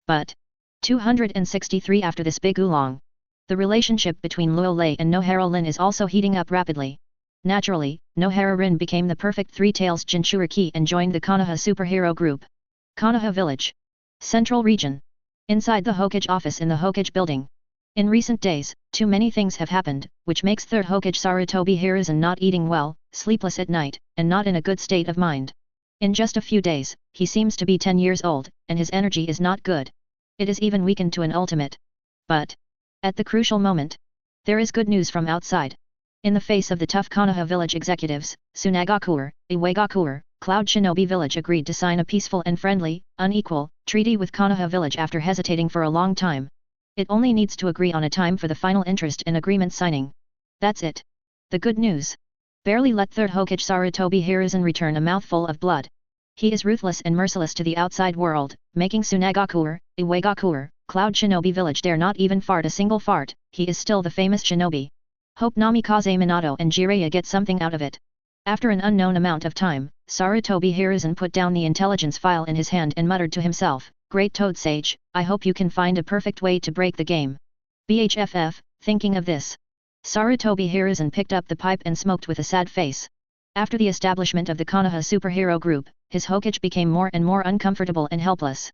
S1: But 263 after this big oolong. The relationship between Luo Lei and No Hera Lin is also heating up rapidly. Naturally, No Hera Rin became the perfect Three Tails Jinchuriki and joined the Konoha superhero group. Konoha Village. Central Region. Inside the Hokage office in the Hokage building. In recent days, too many things have happened, which makes Third Hokage Sarutobi Hiruzen not eating well, sleepless at night, and not in a good state of mind. In just a few days, he seems to be 10 years old, and his energy is not good. It is even weakened to an ultimate. But at the crucial moment, there is good news from outside. In the face of the tough Konoha village executives, Tsunagakuer, Iwagakuer, Cloud Shinobi village agreed to sign a peaceful and friendly, unequal, treaty with Konoha village after hesitating for a long time. It only needs to agree on a time for the final interest and agreement signing. That's it. The good news. Barely let third Hokage Sarutobi Hiruzen return a mouthful of blood. He is ruthless and merciless to the outside world, making Tsunagakuer, Iwagakuer, Cloud Shinobi village dare not even fart a single fart. He is still the famous shinobi. Hope Namikaze Minato and Jiraiya get something out of it. After an unknown amount of time, Sarutobi Hiruzen put down the intelligence file in his hand and muttered to himself, "Great Toad Sage, I hope you can find a perfect way to break the game." BHFF, thinking of this, Sarutobi Hiruzen picked up the pipe and smoked with a sad face. After the establishment of the Konoha superhero group, his Hokage became more and more uncomfortable and helpless.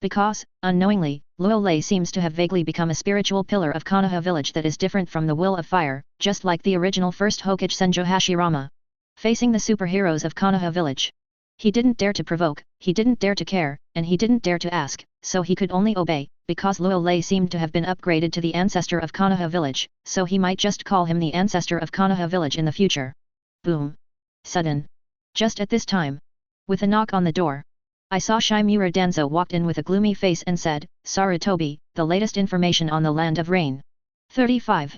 S1: Because, unknowingly, Luo Lei seems to have vaguely become a spiritual pillar of Konoha village that is different from the will of fire, just like the original first Hokage Senjo Hashirama. Facing the superheroes of Konoha village, he didn't dare to provoke, he didn't dare to care, and he didn't dare to ask, so he could only obey, because Luo Lei seemed to have been upgraded to the ancestor of Konoha village, so he might just call him the ancestor of Konoha village in the future. Boom. Sudden. Just at this time, with a knock on the door, I saw Shimura Danzo walked in with a gloomy face and said, "Sarutobi, the latest information on the Land of Rain." 35.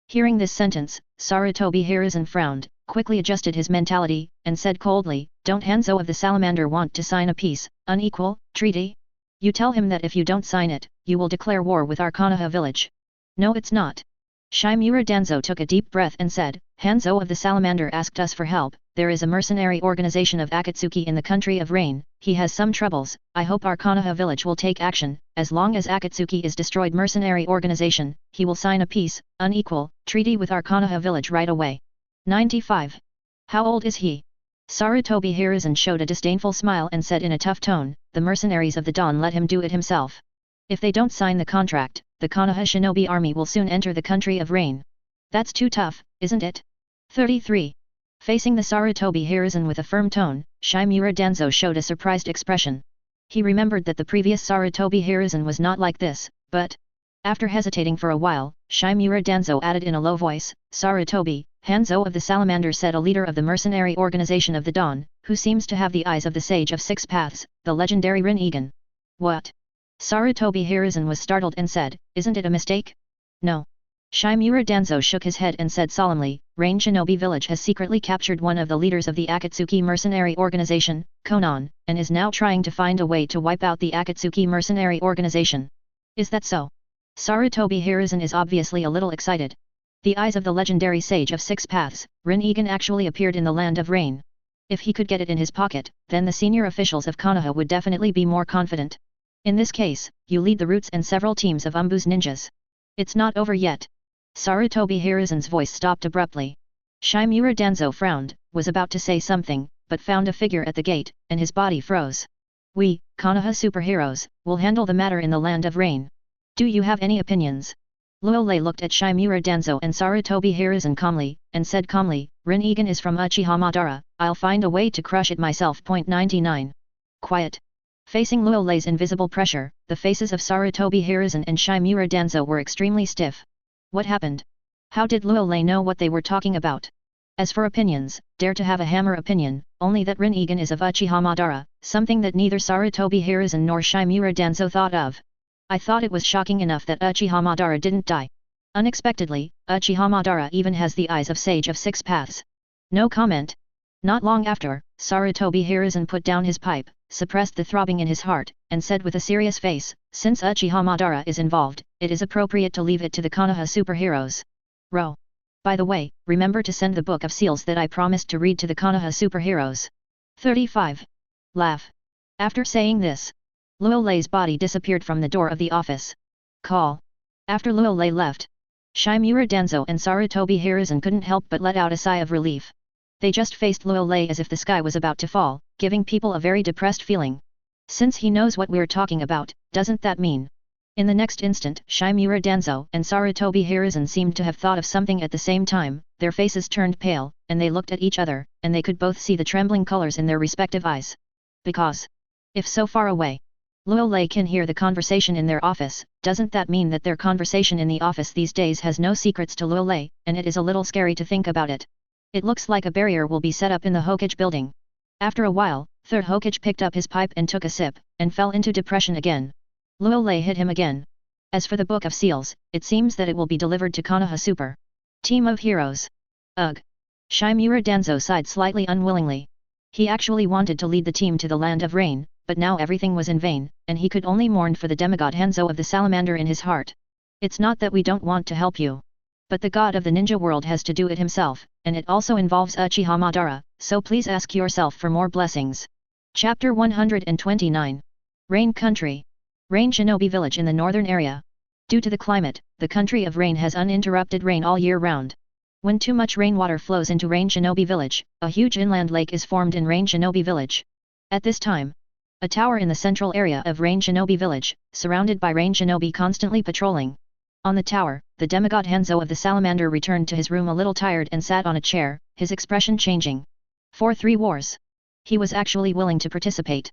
S1: Hearing this sentence, Sarutobi Hiruzen frowned, quickly adjusted his mentality, and said coldly, "Don't Hanzo of the Salamander want to sign a peace, unequal, treaty? You tell him that if you don't sign it, you will declare war with our Konoha village." "No, it's not." Shimura Danzo took a deep breath and said, "Hanzo of the Salamander asked us for help. There is a mercenary organization of Akatsuki in the country of Rain. He has some troubles. I hope our Konoha village will take action. As long as Akatsuki is destroyed mercenary organization, he will sign a peace, unequal, treaty with our Konoha village right away." 95. How old is he? Sarutobi Hiruzen showed a disdainful smile and said in a tough tone, "The mercenaries of the Dawn let him do it himself. If they don't sign the contract, the Konoha shinobi army will soon enter the country of Rain. That's too tough, isn't it?" 33. Facing the Sarutobi Hiruzen with a firm tone, Shimura Danzo showed a surprised expression. He remembered that the previous Sarutobi Hiruzen was not like this, but after hesitating for a while, Shimura Danzo added in a low voice, "Sarutobi, Hanzo of the Salamander said a leader of the mercenary organization of the Dawn, who seems to have the eyes of the Sage of Six Paths, the legendary Rin Egan." "What?" Sarutobi Hiruzen was startled and said, "Isn't it a mistake?" "No." Shimura Danzo shook his head and said solemnly, "Rain Shinobi village has secretly captured one of the leaders of the Akatsuki mercenary organization, Konoha, and is now trying to find a way to wipe out the Akatsuki mercenary organization." "Is that so?" Sarutobi Hiruzen is obviously a little excited. The eyes of the legendary Sage of Six Paths, Rin Egan actually appeared in the Land of Rain. If he could get it in his pocket, then the senior officials of Konoha would definitely be more confident. "In this case, you lead the Roots and several teams of Anbu's ninjas. It's not over yet." Sarutobi Hiruzen's voice stopped abruptly. Shimura Danzo frowned, was about to say something, but found a figure at the gate, and his body froze. "We, Konoha superheroes, will handle the matter in the Land of Rain. Do you have any opinions?" Luo Lei looked at Shimura Danzo and Sarutobi Hiruzen calmly, and said calmly, "Rin Egan is from Uchiha Madara, I'll find a way to crush it myself." 99. Quiet. Facing Luo Lei's invisible pressure, the faces of Sarutobi Hiruzen and Shimura Danzo were extremely stiff. What happened? How did Luo Lei know what they were talking about? As for opinions, dare to have a hammer opinion, only that Rin Egan is of Uchiha Madara, something that neither Sarutobi Hiruzen nor Shimura Danzo thought of. "I thought it was shocking enough that Uchiha Madara didn't die. Unexpectedly, Uchiha Madara even has the eyes of Sage of Six Paths." No comment. Not long after, Sarutobi Hiruzen put down his pipe, suppressed the throbbing in his heart, and said with a serious face, "Since Uchiha Madara is involved, it is appropriate to leave it to the Konoha superheroes. Ro. By the way, remember to send the Book of Seals that I promised to read to the Konoha superheroes." 35. Laugh. After saying this, Luo Lei's body disappeared from the door of the office. Call. After Luo Lei left, Shimura Danzo and Sarutobi Hiruzen couldn't help but let out a sigh of relief. They just faced Luo Lei as if the sky was about to fall, giving people a very depressed feeling. "Since he knows what we're talking about, doesn't that mean?" In the next instant, Shimura Danzo and Sarutobi Hiruzen seemed to have thought of something at the same time. Their faces turned pale, and they looked at each other, and they could both see the trembling colors in their respective eyes. Because, if so far away, Luo Lei can hear the conversation in their office. Doesn't that mean that their conversation in the office these days has no secrets to Luo Lei, and it is a little scary to think about it. It looks like a barrier will be set up in the Hokage building. After a while, third Hokage picked up his pipe and took a sip, and fell into depression again. Luo Lei hit him again. As for the Book of Seals, it seems that it will be delivered to Konoha Super Team of Heroes. Ugh. Shimura Danzo sighed slightly unwillingly. He actually wanted to lead the team to the Land of Rain, but now everything was in vain, and he could only mourn for the demigod Hanzo of the Salamander in his heart. It's not that we don't want to help you. But the god of the ninja world has to do it himself, and it also involves Uchiha Madara, so please ask yourself for more blessings. Chapter 129. Rain Country. Rain Shinobi Village in the northern area. Due to the climate, the country of rain has uninterrupted rain all year round. When too much rainwater flows into Rain Shinobi Village, a huge inland lake is formed in Rain Shinobi Village. At this time, a tower in the central area of Rain Shinobi Village, surrounded by Rain Shinobi constantly patrolling. On the tower, the demigod Hanzo of the Salamander returned to his room a little tired and sat on a chair, his expression changing. For 3 wars. He was actually willing to participate.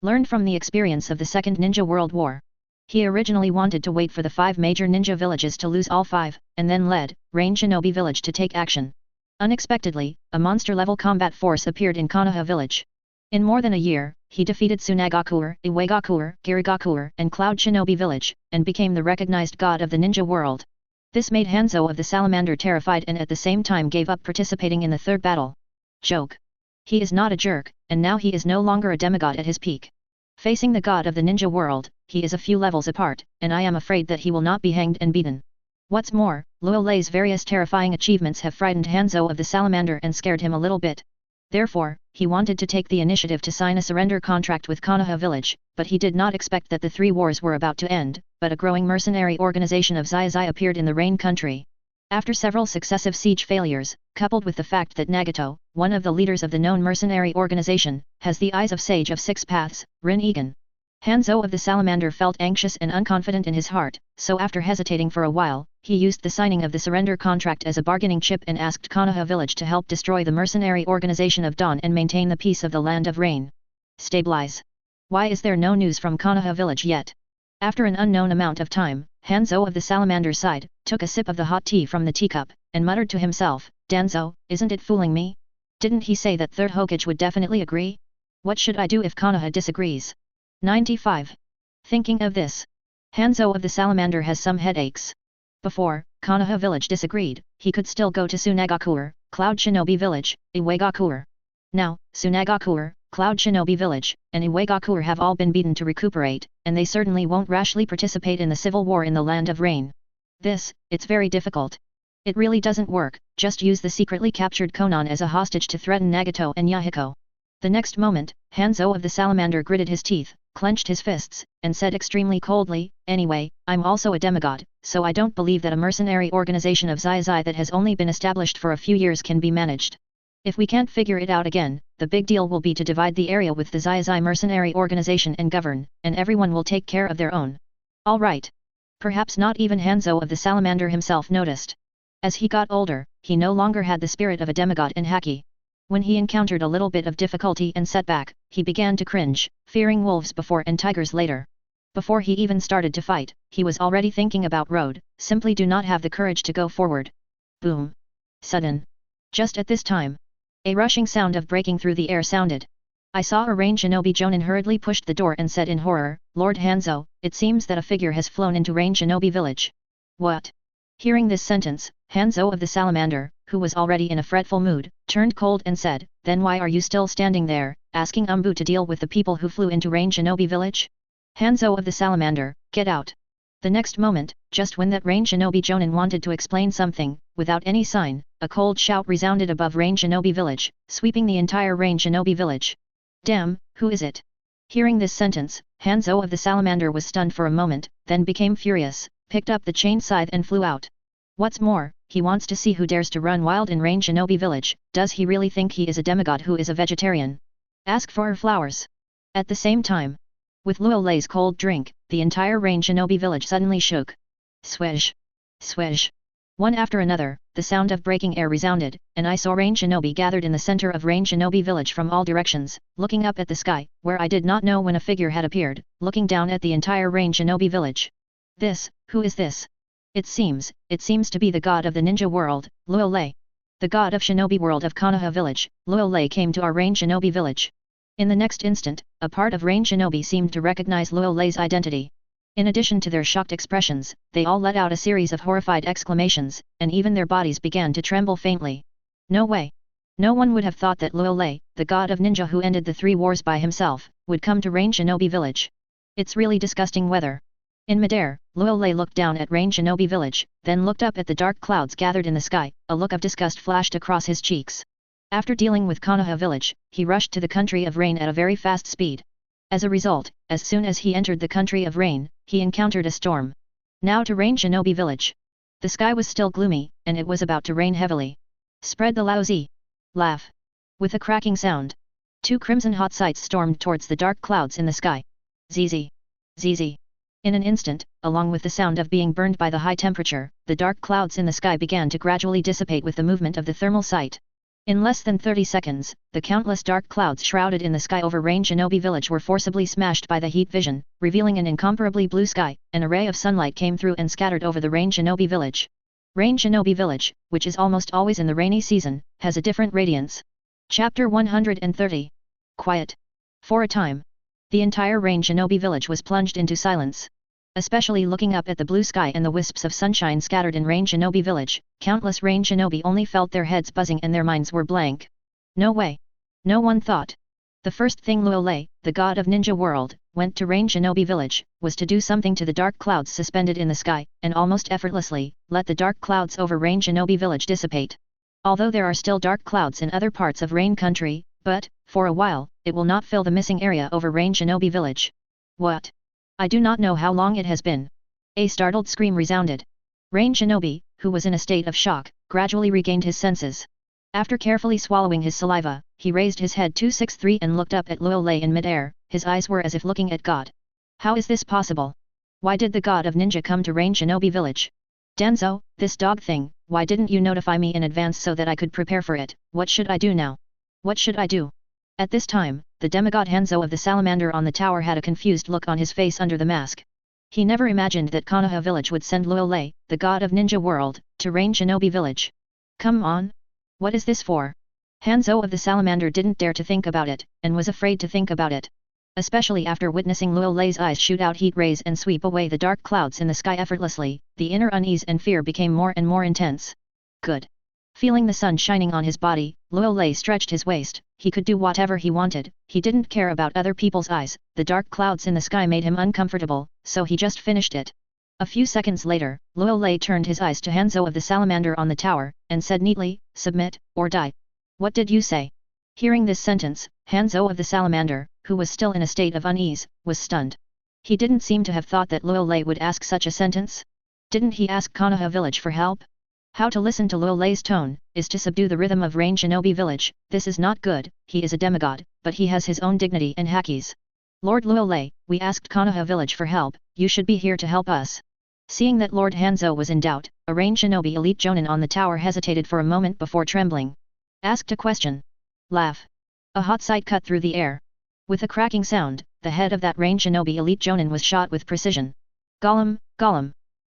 S1: Learned from the experience of the Second Ninja World War. He originally wanted to wait for the 5 major ninja villages to lose all 5, and then led Rain Shinobi Village to take action. Unexpectedly, a monster-level combat force appeared in Konoha Village. In more than a year, he defeated Tsunagakuer, Iwagakuer, Girigakuer, and Cloud Shinobi Village, and became the recognized god of the ninja world. This made Hanzo of the Salamander terrified and at the same time gave up participating in the third battle. Joke. He is not a jerk, and now he is no longer a demigod at his peak. Facing the god of the ninja world, he is a few levels apart, and I am afraid that he will not be hanged and beaten. What's more, Luo Lei's various terrifying achievements have frightened Hanzo of the Salamander and scared him a little bit. Therefore, he wanted to take the initiative to sign a surrender contract with Konoha Village, but he did not expect that the 3 wars were about to end, but a growing mercenary organization of Zai appeared in the Rain country. After several successive siege failures, coupled with the fact that Nagato, one of the leaders of the known mercenary organization, has the eyes of Sage of 6 Paths, Rin Egan. Hanzo of the Salamander felt anxious and unconfident in his heart, so after hesitating for a while, he used the signing of the surrender contract as a bargaining chip and asked Konoha Village to help destroy the mercenary organization of Dawn and maintain the peace of the Land of Rain. Stabilize. Why is there no news from Konoha Village yet? After an unknown amount of time, Hanzo of the Salamander sighed, took a sip of the hot tea from the teacup, and muttered to himself, Danzo, isn't it fooling me? Didn't he say that third Hokage would definitely agree? What should I do if Konoha disagrees? 95. Thinking of this, Hanzo of the Salamander has some headaches. Before, Konoha Village disagreed, he could still go to Tsunagakuer, Cloud Shinobi Village, Iwagakuer. Now, Tsunagakuer, Cloud Shinobi Village, and Iwagakuer have all been beaten to recuperate, and they certainly won't rashly participate in the civil war in the Land of Rain. It's very difficult. It really doesn't work, just use the secretly captured Konan as a hostage to threaten Nagato and Yahiko. The next moment, Hanzo of the Salamander gritted his teeth, clenched his fists, and said extremely coldly, anyway, I'm also a demigod, so I don't believe that a mercenary organization of Zai that has only been established for a few years can be managed. If we can't figure it out again, the big deal will be to divide the area with the Zai mercenary organization and govern, and everyone will take care of their own. Alright. Perhaps not even Hanzo of the Salamander himself noticed. As he got older, he no longer had the spirit of a demigod and haki. When he encountered a little bit of difficulty and setback, he began to cringe, fearing wolves before and tigers later. Before he even started to fight, he was already thinking about road, simply do not have the courage to go forward. Boom. Sudden. Just at this time, a rushing sound of breaking through the air sounded. I saw a Rain Shinobi Jonin hurriedly pushed the door and said in horror, Lord Hanzo, it seems that a figure has flown into Rain Shinobi Village. What? Hearing this sentence, Hanzo of the Salamander, who was already in a fretful mood, turned cold and said, then why are you still standing there, asking Anbu to deal with the people who flew into Rain Shinobi Village? Hanzo of the Salamander, get out. The next moment, just when that Rain Shinobi Jonin wanted to explain something, without any sign, a cold shout resounded above Rain Shinobi Village, sweeping the entire Rain Shinobi Village. Damn, who is it? Hearing this sentence, Hanzo of the Salamander was stunned for a moment, then became furious, picked up the chain scythe and flew out. What's more, he wants to see who dares to run wild in Rain Shinobi Village. Does he really think he is a demigod who is a vegetarian? Ask for her flowers. At the same time, with Luo Lei's cold drink, the entire Rain Shinobi Village suddenly shook. Swish. Swish. One after another, the sound of breaking air resounded, and I saw rain shinobi gathered in the center of rain shinobi village from all directions, looking up at the sky, where I did not know when a figure had appeared, looking down at the entire rain shinobi village. Who is this? It seems to be the god of the ninja world, Luo Lei. The god of shinobi world of Konoha village, Luo Lei came to our rain shinobi village. In the next instant, a part of rain shinobi seemed to recognize Luo Lei's identity. In addition to their shocked expressions, they all let out a series of horrified exclamations, and even their bodies began to tremble faintly. No way! No one would have thought that Luo Lei, the god of ninja who ended the 3 wars by himself, would come to Rain Shinobi village. It's really disgusting weather. In midair, Luo Lei looked down at Rain Shinobi village, then looked up at the dark clouds gathered in the sky, a look of disgust flashed across his cheeks. After dealing with Konoha village, he rushed to the country of rain at a very fast speed. As a result, as soon as he entered the country of rain, he encountered a storm. Now to Rain Shinobi village. The sky was still gloomy, and it was about to rain heavily. Spread the lousy. Laugh. With a cracking sound. 2 crimson hot sights stormed towards the dark clouds in the sky. Zzz. Zzz. In an instant, along with the sound of being burned by the high temperature, the dark clouds in the sky began to gradually dissipate with the movement of the thermal sight. In less than 30 seconds, the countless dark clouds shrouded in the sky over Rain Shinobi village were forcibly smashed by the heat vision, revealing an incomparably blue sky. An array of sunlight came through and scattered over the Rain Shinobi village. Rain Shinobi village, which is almost always in the rainy season, has a different radiance. Chapter 130. Quiet. For a time, the entire Rain Shinobi village was plunged into silence. Especially looking up at the blue sky and the wisps of sunshine scattered in Rain Shinobi village, countless Rain Shinobi only felt their heads buzzing and their minds were blank. No way. No one thought. The first thing Luo Lei, the god of ninja world, went to Rain Shinobi village, was to do something to the dark clouds suspended in the sky, and almost effortlessly, let the dark clouds over Rain Shinobi village dissipate. Although there are still dark clouds in other parts of Rain country, but, for a while, it will not fill the missing area over Rain Shinobi village. What? I do not know how long it has been. A startled scream resounded. Rain Shinobi, who was in a state of shock, gradually regained his senses. After carefully swallowing his saliva, he raised his head 263 and looked up at Luo Lei in midair. His eyes were as if looking at God. How is this possible? Why did the god of ninja come to Rain Shinobi village? Danzo, this dog thing, why didn't you notify me in advance so that I could prepare for it? What should I do now? What should I do? At this time, the demigod Hanzo of the salamander on the tower had a confused look on his face under the mask. He never imagined that Konoha village would send Luo Lei, the god of ninja world, to Rain Shinobi village. Come on. What is this for? Hanzo of the salamander didn't dare to think about it, and was afraid to think about it. Especially after witnessing Luo Lei's eyes shoot out heat rays and sweep away the dark clouds in the sky effortlessly, the inner unease and fear became more and more intense. Good. Feeling the sun shining on his body, Luo Lei stretched his waist. He could do whatever he wanted, he didn't care about other people's eyes. The dark clouds in the sky made him uncomfortable, so he just finished it. A few seconds later, Luo Lei turned his eyes to Hanzo of the salamander on the tower, and said neatly, "Submit, or die." What did you say? Hearing this sentence, Hanzo of the salamander, who was still in a state of unease, was stunned. He didn't seem to have thought that Luo Lei would ask such a sentence. Didn't he ask Konoha village for help? How to listen to Luo Lei's tone, is to subdue the rhythm of Rain Shinobi village. This is not good. He is a demigod, but he has his own dignity and hakis. Lord Luo Lei, we asked Konoha village for help, you should be here to help us. Seeing that Lord Hanzo was in doubt, a Rain Shinobi elite jonin on the tower hesitated for a moment before trembling. Asked a question. Laugh. A hot sight cut through the air. With a cracking sound, the head of that Rain Shinobi elite jonin was shot with precision. Gollum, Gollum.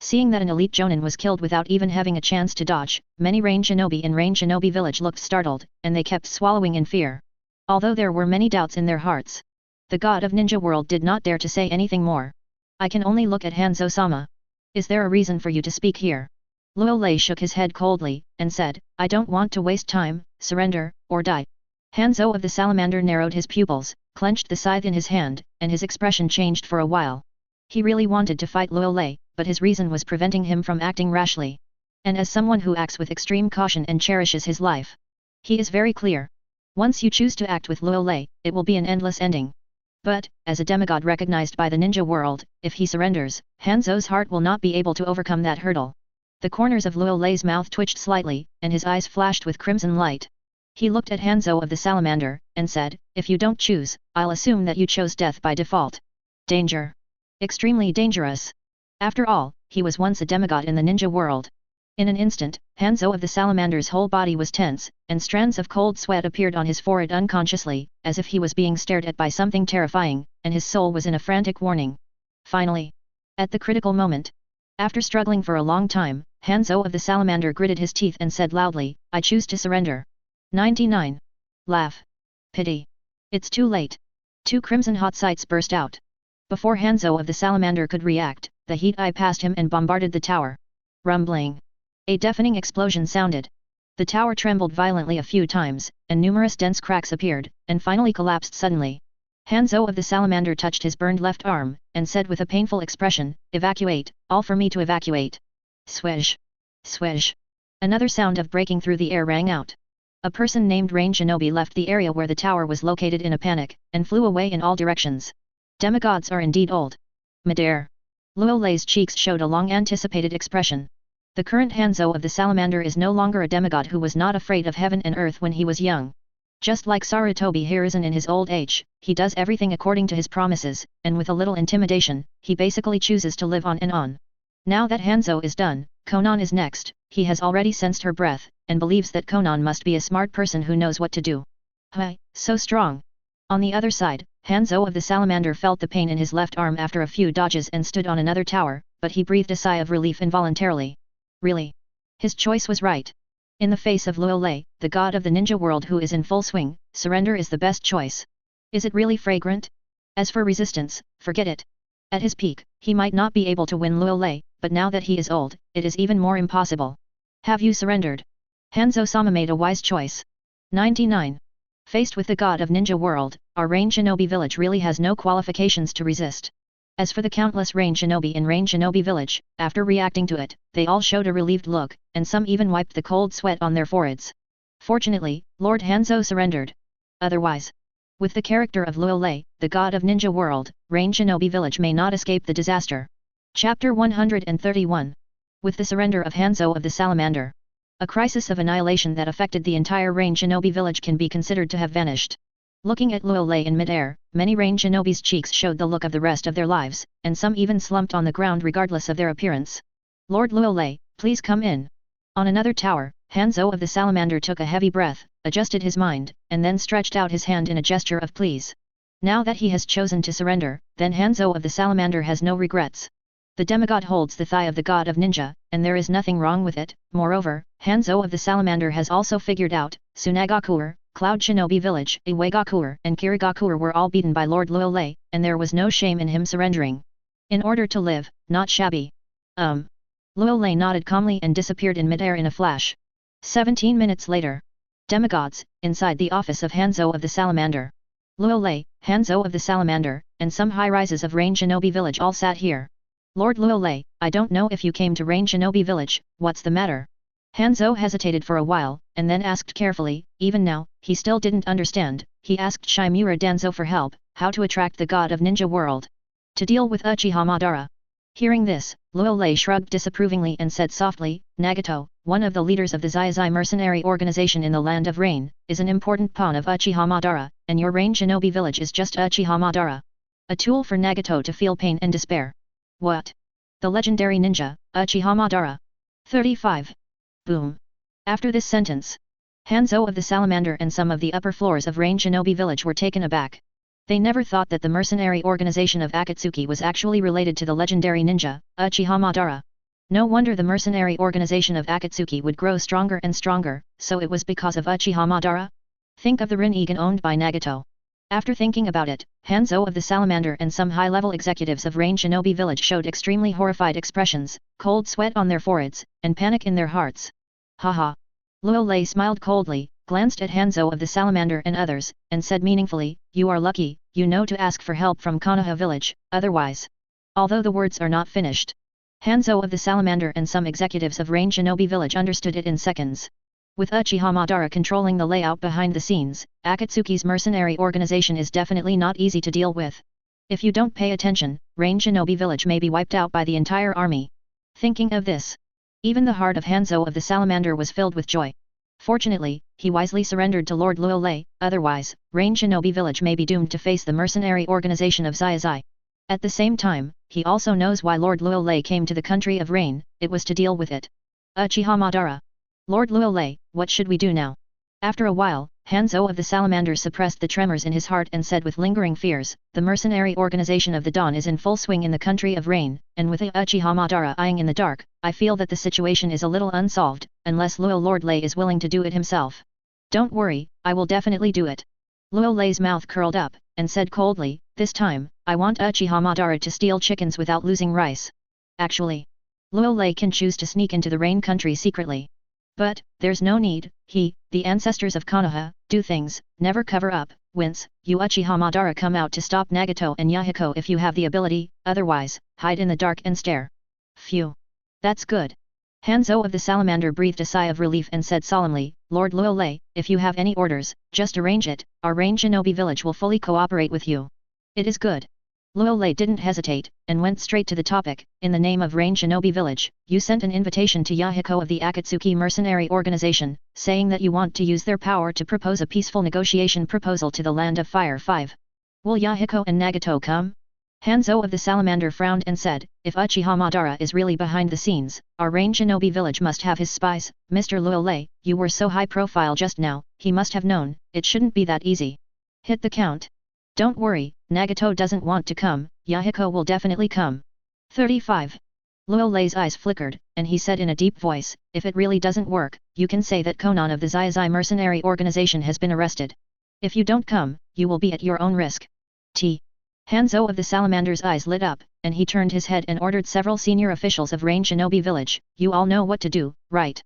S1: Seeing that an elite jonin was killed without even having a chance to dodge, many Rain Shinobi in Rain Shinobi village looked startled, and they kept swallowing in fear. Although there were many doubts in their hearts, the god of ninja world did not dare to say anything more. I can only look at Hanzo-sama. Is there a reason for you to speak here? Luo Lei shook his head coldly, and said, I don't want to waste time, surrender, or die. Hanzo of the salamander narrowed his pupils, clenched the scythe in his hand, and his expression changed for a while. He really wanted to fight Luo Lei, but his reason was preventing him from acting rashly. And as someone who acts with extreme caution and cherishes his life, he is very clear. Once you choose to act with Luo Lei, it will be an endless ending. But, as a demigod recognized by the ninja world, if he surrenders, Hanzo's heart will not be able to overcome that hurdle. The corners of Luo Lei's mouth twitched slightly, and his eyes flashed with crimson light. He looked at Hanzo of the salamander, and said, if you don't choose, I'll assume that you chose death by default. Danger. Extremely dangerous. After all, he was once a demigod in the ninja world. In an instant, Hanzo of the Salamander's whole body was tense, and strands of cold sweat appeared on his forehead unconsciously, as if he was being stared at by something terrifying, and his soul was in a frantic warning. Finally, at the critical moment, after struggling for a long time, Hanzo of the Salamander gritted his teeth and said loudly, "I choose to surrender." 99. Laugh. Pity. It's too late. Two crimson hot sights burst out. Before Hanzo of the Salamander could react, the heat eye passed him and bombarded the tower. Rumbling. A deafening explosion sounded. The tower trembled violently a few times, and numerous dense cracks appeared, and finally collapsed suddenly. Hanzo of the Salamander touched his burned left arm, and said with a painful expression, "Evacuate, all for me to evacuate." Swish. Swish. Another sound of breaking through the air rang out. A person named Rain Shinobi left the area where the tower was located in a panic, and flew away in all directions. Demigods are indeed old. Madara. Luo Lei's cheeks showed a long-anticipated expression. The current Hanzo of the Salamander is no longer a demigod who was not afraid of heaven and earth when he was young. Just like Sarutobi Hiruzen in his old age, he does everything according to his promises, and with a little intimidation, he basically chooses to live on and on. Now that Hanzo is done, Konan is next. He has already sensed her breath, and believes that Konan must be a smart person who knows what to do. Hi, so strong. On the other side, Hanzo of the Salamander felt the pain in his left arm after a few dodges and stood on another tower, but he breathed a sigh of relief involuntarily. Really? His choice was right. In the face of Luo Lei, the god of the ninja world who is in full swing, surrender is the best choice. Is it really fragrant? As for resistance, forget it. At his peak, he might not be able to win Luo Lei, but now that he is old, it is even more impossible. Have you surrendered? Hanzo-sama made a wise choice. 99. Faced with the god of ninja world, our Rain Shinobi village really has no qualifications to resist. As for the countless Rain Shinobi in Rain Shinobi village, after reacting to it, they all showed a relieved look, and some even wiped the cold sweat on their foreheads. Fortunately, Lord Hanzo surrendered. Otherwise, with the character of Luo Lei, the god of ninja world, Rain Shinobi village may not escape the disaster. Chapter 131. With the surrender of Hanzo of the Salamander, a crisis of annihilation that affected the entire Rain Shinobi village can be considered to have vanished. Looking at Luo Lei in midair, many Rain Shinobi's cheeks showed the look of the rest of their lives, and some even slumped on the ground regardless of their appearance. "Lord Luo Lei, please come in." On another tower, Hanzo of the Salamander took a heavy breath, adjusted his mind, and then stretched out his hand in a gesture of please. Now that he has chosen to surrender, then Hanzo of the Salamander has no regrets. The demigod holds the thigh of the god of ninja, and there is nothing wrong with it. Moreover, Hanzo of the Salamander has also figured out, Tsunagakuer, Cloud Shinobi Village, Iwagakuer and Kirigakuer were all beaten by Lord Luo Lei, and there was no shame in him surrendering. In order to live, not shabby. Luo Lei nodded calmly and disappeared in midair in a flash. 17 minutes later. Demigods, inside the office of Hanzo of the Salamander. Luo Lei, Hanzo of the Salamander, and some high-rises of Rain Shinobi Village all sat here. "Lord Luo Lei, I don't know if you came to Rain Shinobi Village, what's the matter?" Hanzo hesitated for a while, and then asked carefully. Even now, he still didn't understand. He asked Shimura Danzo for help, how to attract the god of ninja world. To deal with Uchiha Madara. Hearing this, Luo Lei shrugged disapprovingly and said softly, "Nagato, one of the leaders of the Zai mercenary organization in the Land of Rain, is an important pawn of Uchiha Madara, and your Rain Shinobi village is just Uchiha Madara. A tool for Nagato to feel pain and despair." "What? The legendary ninja, Uchiha Madara?" 35. Boom. After this sentence, Hanzo of the Salamander and some of the upper floors of Rain Shinobi village were taken aback. They never thought that the mercenary organization of Akatsuki was actually related to the legendary ninja, Uchiha Madara. No wonder the mercenary organization of Akatsuki would grow stronger and stronger, so it was because of Uchiha Madara? Think of the Rinnegan owned by Nagato. After thinking about it, Hanzo of the Salamander and some high-level executives of Rain Shinobi village showed extremely horrified expressions, cold sweat on their foreheads, and panic in their hearts. Haha. Luo Lei smiled coldly, glanced at Hanzo of the Salamander and others, and said meaningfully, "You are lucky, you know to ask for help from Konoha village, otherwise." Although the words are not finished, Hanzo of the Salamander and some executives of Rain Shinobi village understood it in seconds. With Uchiha Madara controlling the layout behind the scenes, Akatsuki's mercenary organization is definitely not easy to deal with. If you don't pay attention, Rain Shinobi village may be wiped out by the entire army. Thinking of this, even the heart of Hanzo of the Salamander was filled with joy. Fortunately, he wisely surrendered to Lord Luo Lei, otherwise, Rain Shinobi village may be doomed to face the mercenary organization of Zai. At the same time, he also knows why Lord Luo Lei came to the country of Rain, it was to deal with it. Uchiha Madara. Lord Luolei, what should we do now? After a while, Hanzo of the Salamander suppressed the tremors in his heart and said with lingering fears, the mercenary organization of the Dawn is in full swing in the country of rain, and with Uchiha Madara eyeing in the dark, I feel that the situation is a little unsolved, unless Luo Lord Lei is willing to do it himself. Don't worry, I will definitely do it. Luo Lei's mouth curled up, and said coldly, this time, I want Uchiha Madara to steal chickens without losing rice. Actually, Luo Lei can choose to sneak into the rain country secretly. But, there's no need, the ancestors of Konoha, do things, never cover up, wince, you Uchiha Madara come out to stop Nagato and Yahiko if you have the ability, otherwise, hide in the dark and stare. Phew. That's good. Hanzo of the Salamander breathed a sigh of relief and said solemnly, Lord Luolei, if you have any orders, just arrange it, our rain shinobi village will fully cooperate with you. It is good. Luolei didn't hesitate, and went straight to the topic, in the name of Rain Shinobi Village, you sent an invitation to Yahiko of the Akatsuki Mercenary Organization, saying that you want to use their power to propose a peaceful negotiation proposal to the Land of Fire 5. Will Yahiko and Nagato come? Hanzo of the Salamander frowned and said, if Uchiha Madara is really behind the scenes, our Rain Shinobi Village must have his spies. Mr. Luolei, you were so high profile just now, he must have known, it shouldn't be that easy. Hit the count. Don't worry, Nagato doesn't want to come, Yahiko will definitely come. 35. Luolei's eyes flickered, and he said in a deep voice, if it really doesn't work, you can say that Konan of the Xiaozai mercenary organization has been arrested. If you don't come, you will be at your own risk. Hanzo of the Salamander's eyes lit up, and he turned his head and ordered several senior officials of Rain Shinobi Village, you all know what to do, right?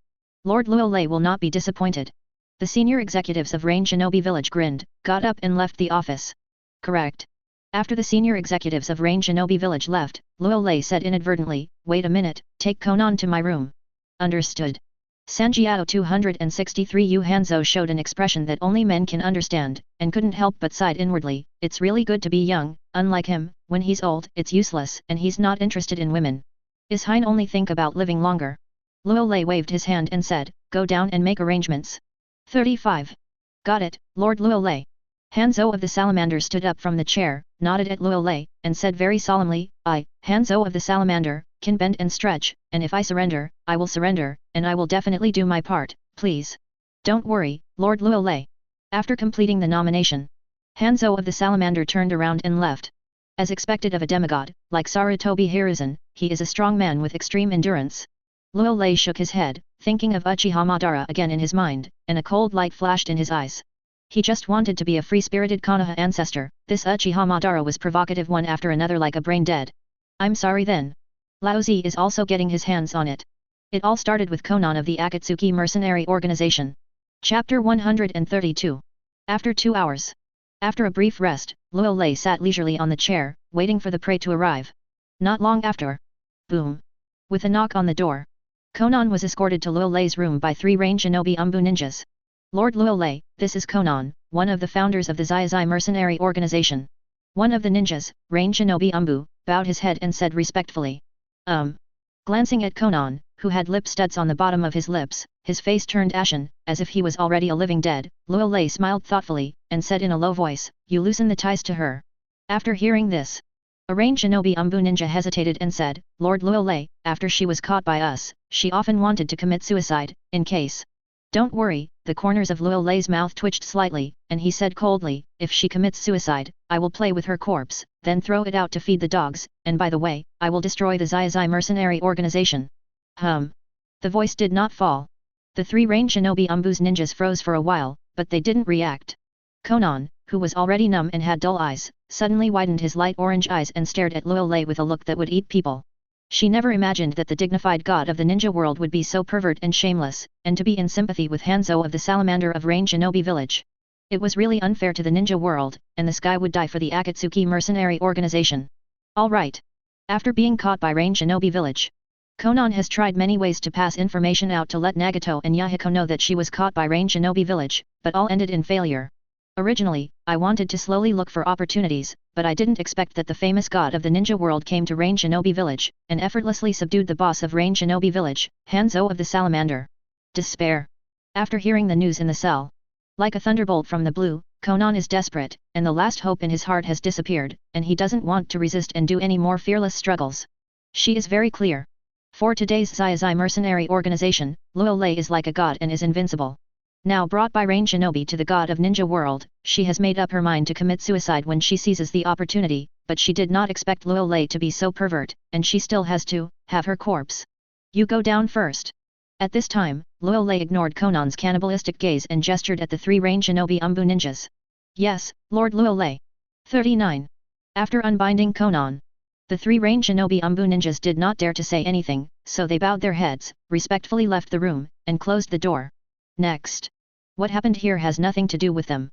S1: Lord Luolei will not be disappointed. The senior executives of Rain Shinobi Village grinned, got up and left the office. Correct. After the senior executives of Rain Shinobi Village left, Luolei said inadvertently, wait a minute, take Konan to my room. Understood. Sanjiao 263 Yu Hanzo showed an expression that only men can understand, and couldn't help but sighed inwardly, it's really good to be young, unlike him, when he's old it's useless and he's not interested in women. Is Hein only think about living longer? Luolei waved his hand and said, go down and make arrangements. 35. Got it, Lord Luolei. Hanzo of the Salamander stood up from the chair, nodded at Luolei, and said very solemnly, I, Hanzo of the Salamander, can bend and stretch, and if I surrender, I will surrender, and I will definitely do my part, please. Don't worry, Lord Luolei. After completing the nomination, Hanzo of the Salamander turned around and left. As expected of a demigod, like Sarutobi Hiruzen, he is a strong man with extreme endurance. Luolei shook his head, thinking of Uchiha Madara again in his mind, and a cold light flashed in his eyes. He just wanted to be a free-spirited Konoha ancestor, this Uchiha Madara was provocative one after another like a brain dead. I'm sorry then. Laozi is also getting his hands on it. It all started with Konan of the Akatsuki Mercenary Organization. Chapter 132. After 2 hours. After a brief rest, Luolei sat leisurely on the chair, waiting for the prey to arrive. Not long after. Boom. With a knock on the door. Konan was escorted to Luolei's room by 3 Rain Shinobi Anbu ninjas. Lord Luolei, this is Konan, one of the founders of the Xiaozai mercenary organization. One of the ninjas, Rain Shinobi Anbu, bowed his head and said respectfully. Glancing at Konan, who had lip studs on the bottom of his lips, his face turned ashen, as if he was already a living dead, Luolei smiled thoughtfully, and said in a low voice, you loosen the ties to her. After hearing this, a Rain Shinobi Anbu ninja hesitated and said, Lord Luolei, after she was caught by us, she often wanted to commit suicide, in case. Don't worry, the corners of Luolei's mouth twitched slightly, and he said coldly, if she commits suicide, I will play with her corpse, then throw it out to feed the dogs, and by the way, I will destroy the Xiaozai mercenary organization. The voice did not fall. The 3 Rain Shinobi Anbu's ninjas froze for a while, but they didn't react. Konan, who was already numb and had dull eyes, suddenly widened his light orange eyes and stared at Luolei with a look that would eat people. She never imagined that the dignified god of the ninja world would be so pervert and shameless, and to be in sympathy with Hanzo of the Salamander of Rain Shinobi Village. It was really unfair to the ninja world, and the sky would die for the Akatsuki mercenary organization. Alright. After being caught by Rain Shinobi Village, Konan has tried many ways to pass information out to let Nagato and Yahiko know that she was caught by Rain Shinobi Village, but all ended in failure. Originally, I wanted to slowly look for opportunities, but I didn't expect that the famous god of the ninja world came to Rain Shinobi Village, and effortlessly subdued the boss of Rain Shinobi Village, Hanzo of the Salamander. Despair. After hearing the news in the cell. Like a thunderbolt from the blue, Konan is desperate, and the last hope in his heart has disappeared, and he doesn't want to resist and do any more fearless struggles. She is very clear. For today's Zai mercenary organization, Luo Lei is like a god and is invincible. Now brought by Rain Shinobi to the god of ninja world, she has made up her mind to commit suicide when she seizes the opportunity, but she did not expect Luo Lei to be so pervert, and she still has to have her corpse. You go down first. At this time, Luo Lei ignored Conan's cannibalistic gaze and gestured at the 3 Rain Shinobi Anbu ninjas. Yes, Lord Luo Lei. 39. After unbinding Conan, the 3 Rain Shinobi Anbu ninjas did not dare to say anything, so they bowed their heads, respectfully left the room, and closed the door. Next. What happened here has nothing to do with them.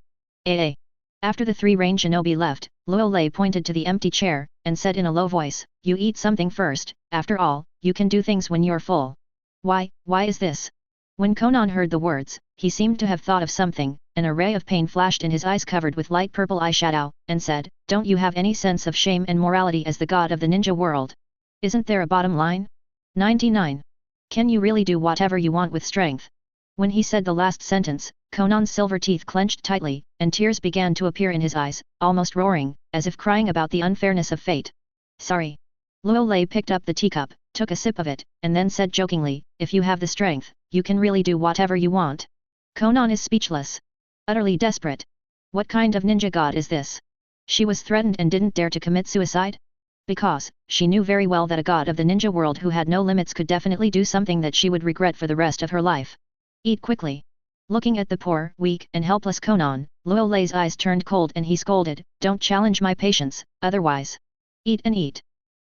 S1: After the 3 Rain Shinobi left, Luo Lei pointed to the empty chair, and said in a low voice, you eat something first, after all, you can do things when you're full. Why is this? When Conan heard the words, he seemed to have thought of something, an ray of pain flashed in his eyes covered with light purple eyeshadow, and said, don't you have any sense of shame and morality as the god of the ninja world? Isn't there a bottom line? 99. Can you really do whatever you want with strength? When he said the last sentence, Conan's silver teeth clenched tightly, and tears began to appear in his eyes, almost roaring, as if crying about the unfairness of fate. Sorry. Luo Lei picked up the teacup, took a sip of it, and then said jokingly, if you have the strength, you can really do whatever you want. Conan is speechless. Utterly desperate. What kind of ninja god is this? She was threatened and didn't dare to commit suicide? Because, she knew very well that a god of the ninja world who had no limits could definitely do something that she would regret for the rest of her life. Eat quickly. Looking at the poor, weak and helpless Conan, Luo Lei's eyes turned cold and he scolded, don't challenge my patience, otherwise. Eat and eat.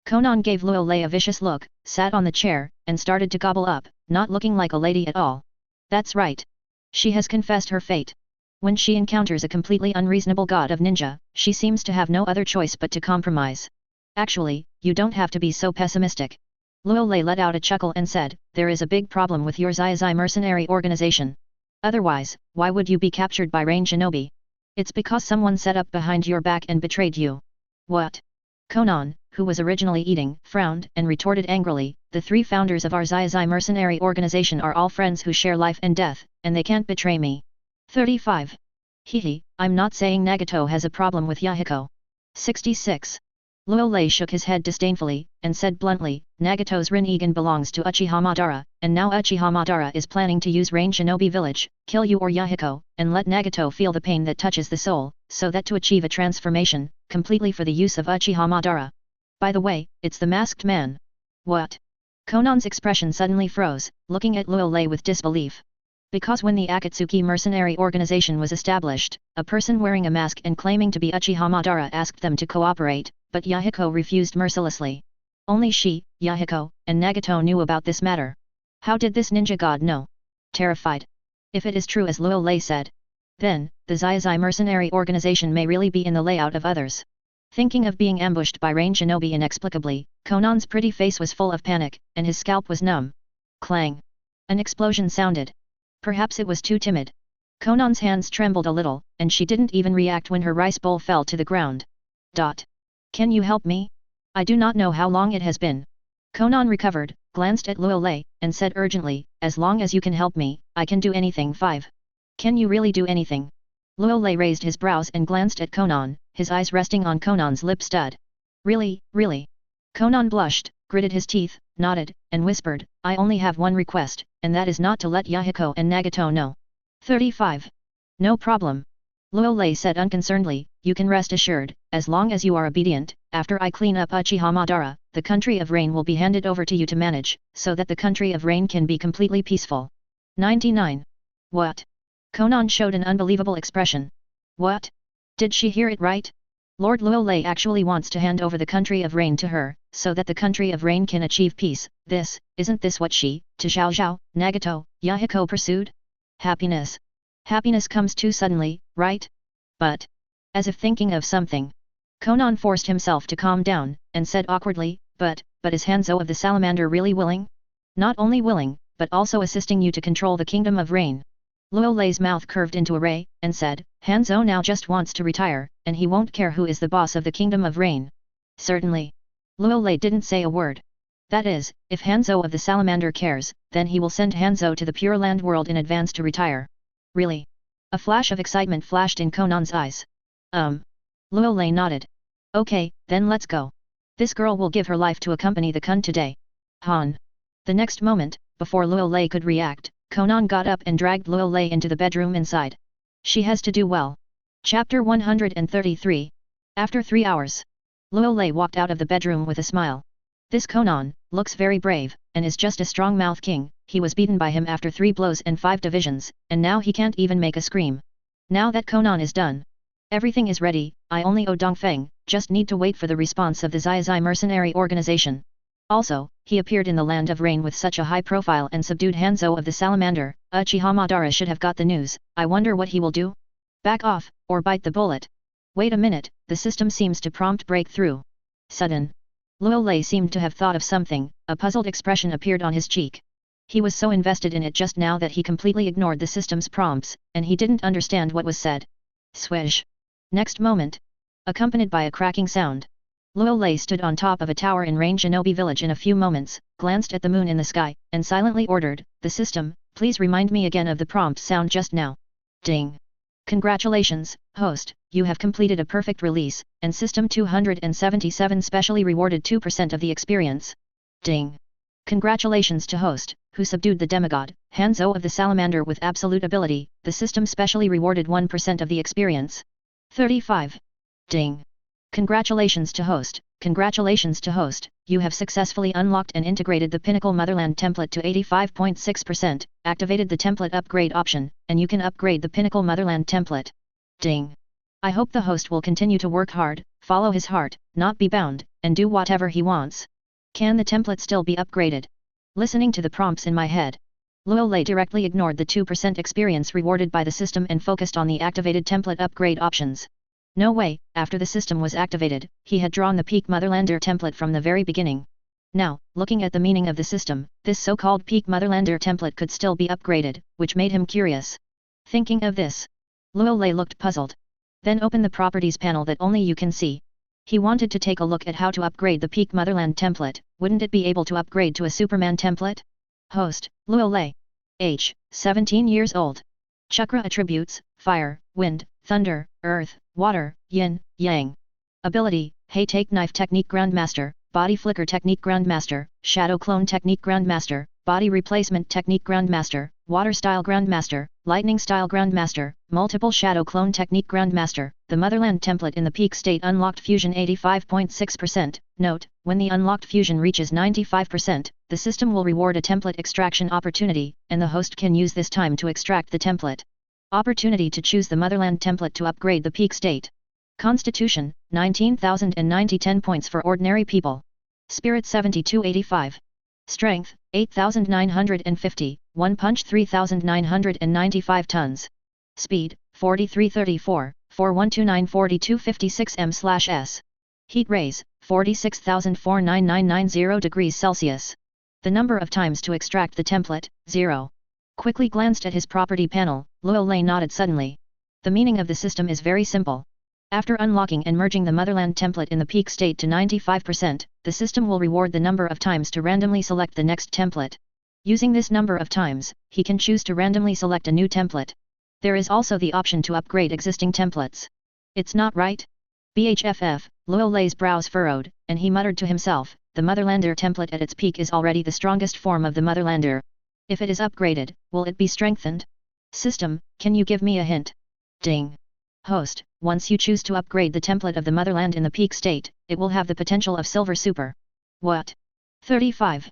S1: Conan gave Luo Lei a vicious look, sat on the chair, and started to gobble up, not looking like a lady at all. That's right. She has confessed her fate. When she encounters a completely unreasonable god of ninja, she seems to have no other choice but to compromise. Actually, you don't have to be so pessimistic. Luo Lei let out a chuckle and said, there is a big problem with your Zai mercenary organization. Otherwise, why would you be captured by Rain Shinobi? It's because someone set up behind your back and betrayed you. What? Conan, who was originally eating, frowned and retorted angrily, the 3 founders of our Zai mercenary organization are all friends who share life and death, and they can't betray me. 35. Hehe, I'm not saying Nagato has a problem with Yahiko. 66. Luo Lei shook his head disdainfully, and said bluntly, Nagato's Rinnegan belongs to Uchiha Madara, and now Uchiha Madara is planning to use Rain Shinobi village, kill you or Yahiko, and let Nagato feel the pain that touches the soul, so that to achieve a transformation, completely for the use of Uchiha Madara. By the way, it's the masked man. What? Conan's expression suddenly froze, looking at Luo Lei with disbelief. Because when the Akatsuki mercenary organization was established, a person wearing a mask and claiming to be Uchiha Madara asked them to cooperate, but Yahiko refused mercilessly. Only she, Yahiko, and Nagato knew about this matter. How did this ninja god know? Terrified. If it is true as Luo Lei said, then, the Zai mercenary organization may really be in the layout of others. Thinking of being ambushed by Rain Shinobi inexplicably, Conan's pretty face was full of panic, and his scalp was numb. Clang. An explosion sounded. Perhaps it was too timid. Conan's hands trembled a little, and she didn't even react when her rice bowl fell to the ground. Can you help me? I do not know how long it has been. Conan recovered, glanced at Luo Lei, and said urgently, as long as you can help me, I can do anything. 5. Can you really do anything? Luo Lei raised his brows and glanced at Conan, his eyes resting on Conan's lip stud. Really? Conan blushed, gritted his teeth, nodded, and whispered, I only have one request, and that is not to let Yahiko and Nagato know. 35. No problem. Luo Lei said unconcernedly, you can rest assured, as long as you are obedient, after I clean up Uchiha Madara, the country of Rain will be handed over to you to manage, so that the country of Rain can be completely peaceful. 99. What? Conan showed an unbelievable expression. What? Did she hear it right? Lord Luo Lei actually wants to hand over the country of Rain to her, so that the country of Rain can achieve peace. Isn't this what she, to Xiao Xiao, Nagato, Yahiko pursued? Happiness. Happiness comes too suddenly, right? But, as if thinking of something, Conan forced himself to calm down, and said awkwardly, but is Hanzo of the Salamander really willing? Not only willing, but also assisting you to control the kingdom of Rain. Luo Lei's mouth curved into a ray, and said, Hanzo now just wants to retire, and he won't care who is the boss of the kingdom of Rain. Certainly. Luo Lei didn't say a word. That is, if Hanzo of the Salamander cares, then he will send Hanzo to the Pure Land world in advance to retire. Really? A flash of excitement flashed in Conan's eyes. Luo Lei nodded. Okay, then let's go. This girl will give her life to accompany the Kun today. Han. The next moment, before Luo Lei could react, Konan got up and dragged Luo Lei into the bedroom inside. She has to do well. Chapter 133. After 3 hours. Luo Lei walked out of the bedroom with a smile. This Konan looks very brave, and is just a strong-mouth king. He was beaten by him after 3 blows and 5 divisions, and now he can't even make a scream. Now that Konan is done. Everything is ready, I only owe Dongfeng, just need to wait for the response of the Zai mercenary organization. Also, he appeared in the Land of Rain with such a high profile and subdued Hanzo of the Salamander. Uchiha Madara should have got the news. I wonder what he will do? Back off, or bite the bullet. Wait a minute, the system seems to prompt breakthrough. Sudden. Luo Lei seemed to have thought of something, a puzzled expression appeared on his cheek. He was so invested in it just now that he completely ignored the system's prompts, and he didn't understand what was said. Swish. Next moment. Accompanied by a cracking sound. Luo Lei stood on top of a tower in Rain Shinobi village in a few moments, glanced at the moon in the sky, and silently ordered, "The system, please remind me again of the prompt sound just now." Ding. Congratulations, host, you have completed a perfect release, and System 277 specially rewarded 2% of the experience. Ding. Congratulations to host, who subdued the demigod, Hanzo of the Salamander with absolute ability, the system specially rewarded 1% of the experience. 35. Ding. Congratulations to host, you have successfully unlocked and integrated the Pinnacle Motherland template to 85.6%, activated the template upgrade option, and you can upgrade the Pinnacle Motherland template. Ding. I hope the host will continue to work hard, follow his heart, not be bound, and do whatever he wants. Can the template still be upgraded? Listening to the prompts in my head. Luo Lei directly ignored the 2% experience rewarded by the system and focused on the activated template upgrade options. No way, after the system was activated, he had drawn the Peak Motherlander template from the very beginning. Now, looking at the meaning of the system, this so-called Peak Motherlander template could still be upgraded, which made him curious. Thinking of this, Luo Lei looked puzzled. Then open the properties panel that only you can see. He wanted to take a look at how to upgrade the Peak Motherland template. Wouldn't it be able to upgrade to a Superman template? Host, Luo Lei. Age, 17 years old. Chakra attributes, fire, wind, thunder, earth, water, yin, yang. Ability, Hey Take Knife Technique Grandmaster, Body Flicker Technique Grandmaster, Shadow Clone Technique Grandmaster, Body Replacement Technique Grandmaster, Water Style Grandmaster, Lightning Style Grandmaster, Multiple Shadow Clone Technique Grandmaster. The Motherland template in the peak state unlocked fusion 85.6%. Note, when the unlocked fusion reaches 95%, the system will reward a template extraction opportunity, and the host can use this time to extract the template. Opportunity to choose the Motherland template to upgrade the peak state. Constitution, 19,090 10 points for ordinary people. Spirit 7285. Strength, 8,950, 1 punch 3,995 tons. Speed, 4334, 4129 4256 m/s. Heat rays, 46,49990 degrees Celsius. The number of times to extract the template, 0. Quickly glanced at his property panel, Luo Lei nodded suddenly. The meaning of the system is very simple. After unlocking and merging the Motherland template in the peak state to 95%, the system will reward the number of times to randomly select the next template. Using this number of times, he can choose to randomly select a new template. There is also the option to upgrade existing templates. It's not right? BHFF, Luo Lei's brows furrowed, and he muttered to himself, the Motherlander template at its peak is already the strongest form of the Motherlander. If it is upgraded, will it be strengthened? System, can you give me a hint? Ding. Host, once you choose to upgrade the template of the Motherland in the peak state, it will have the potential of Silver Super. What? 35.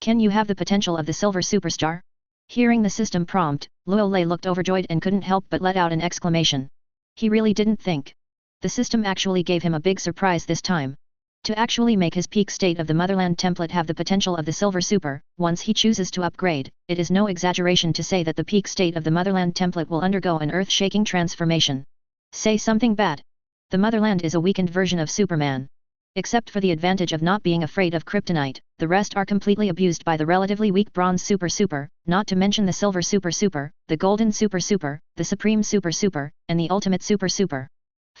S1: Can you have the potential of the Silver Superstar? Hearing the system prompt, Luo Lei looked overjoyed and couldn't help but let out an exclamation. He really didn't think. The system actually gave him a big surprise this time. To actually make his peak state of the Motherland template have the potential of the Silver Super, once he chooses to upgrade, it is no exaggeration to say that the peak state of the Motherland template will undergo an earth-shaking transformation. Say something bad. The Motherland is a weakened version of Superman. Except for the advantage of not being afraid of kryptonite, the rest are completely abused by the relatively weak Bronze Super, not to mention the Silver Super, the Golden Super, the Supreme Super, and the Ultimate Super.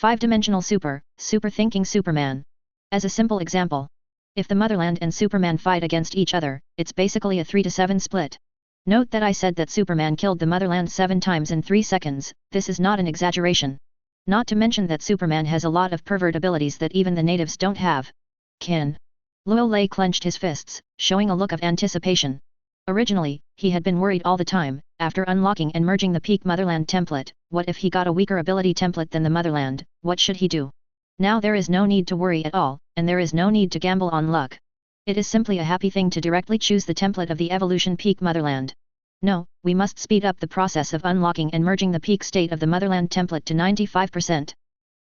S1: 5-dimensional super thinking Superman. As a simple example, if the Motherland and Superman fight against each other, it's basically a 3-to-7 split. Note that I said that Superman killed the Motherland 7 times in 3 seconds, this is not an exaggeration. Not to mention that Superman has a lot of pervert abilities that even the natives don't have. Kin. Luo Lei clenched his fists, showing a look of anticipation. Originally, he had been worried all the time, after unlocking and merging the peak Motherland template, what if he got a weaker ability template than the Motherland, what should he do? Now there is no need to worry at all, and there is no need to gamble on luck. It is simply a happy thing to directly choose the template of the evolution peak Motherland. No, we must speed up the process of unlocking and merging the peak state of the Motherland template to 95%.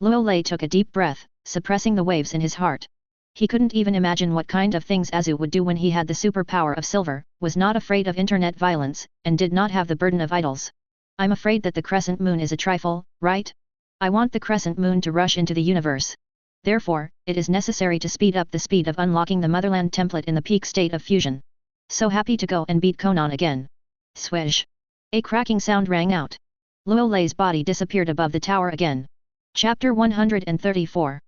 S1: Luo Lei took a deep breath, suppressing the waves in his heart. He couldn't even imagine what kind of things Azu would do when he had the superpower of silver, was not afraid of internet violence, and did not have the burden of idols. I'm afraid that the crescent moon is a trifle, right? I want the crescent moon to rush into the universe. Therefore, it is necessary to speed up the speed of unlocking the Motherland template in the peak state of fusion. So happy to go and beat Konoha again. Swish! A cracking sound rang out. Luo Lei's body disappeared above the tower again. Chapter 134.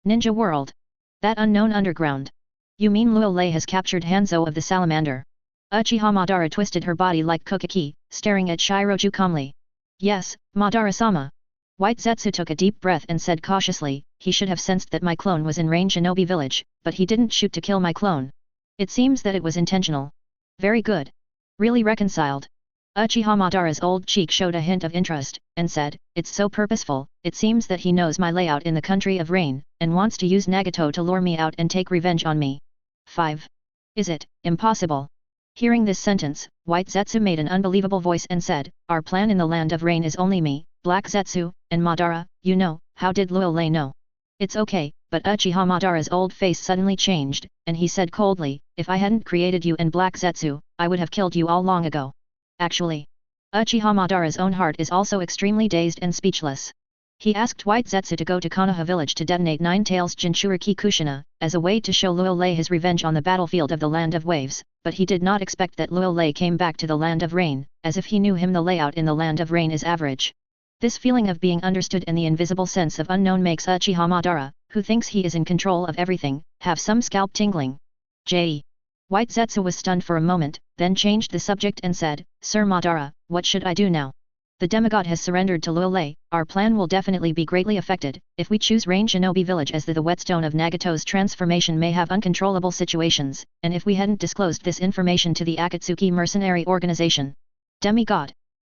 S1: Ninja World. That unknown underground. You mean Luo Lei has captured Hanzo of the Salamander? Uchiha Madara twisted her body like Kokaki, staring at Shiroju calmly. Yes, Madara-sama. White Zetsu took a deep breath and said cautiously, he should have sensed that my clone was in range Shinobi village, but he didn't shoot to kill my clone. It seems that it was intentional. Very good. Really reconciled. Uchiha Madara's old cheek showed a hint of interest, and said, it's so purposeful, it seems that he knows my layout in the country of rain, and wants to use Nagato to lure me out and take revenge on me. 5. Is it impossible? Hearing this sentence, White Zetsu made an unbelievable voice and said, our plan in the land of rain is only me, Black Zetsu, and Madara, you know, how did Luo Lei know? It's okay, but Uchiha Madara's old face suddenly changed, and he said coldly, if I hadn't created you and Black Zetsu, I would have killed you all long ago. Actually, Uchiha Madara's own heart is also extremely dazed and speechless. He asked White Zetsu to go to Konoha village to detonate Nine Tails Jinchuriki Kushina, as a way to show Luo Lei his revenge on the battlefield of the Land of Waves, but he did not expect that Luo Lei came back to the Land of Rain, as if he knew him. The layout in the Land of Rain is average. This feeling of being understood and the invisible sense of unknown makes Uchiha Madara, who thinks he is in control of everything, have some scalp tingling. J. White Zetsu was stunned for a moment, then changed the subject and said, Sir Madara, what should I do now? The demigod has surrendered to Luo Lei, our plan will definitely be greatly affected, if we choose Rain Shinobi village as the whetstone of Nagato's transformation may have uncontrollable situations, and if we hadn't disclosed this information to the Akatsuki mercenary organization. Demigod.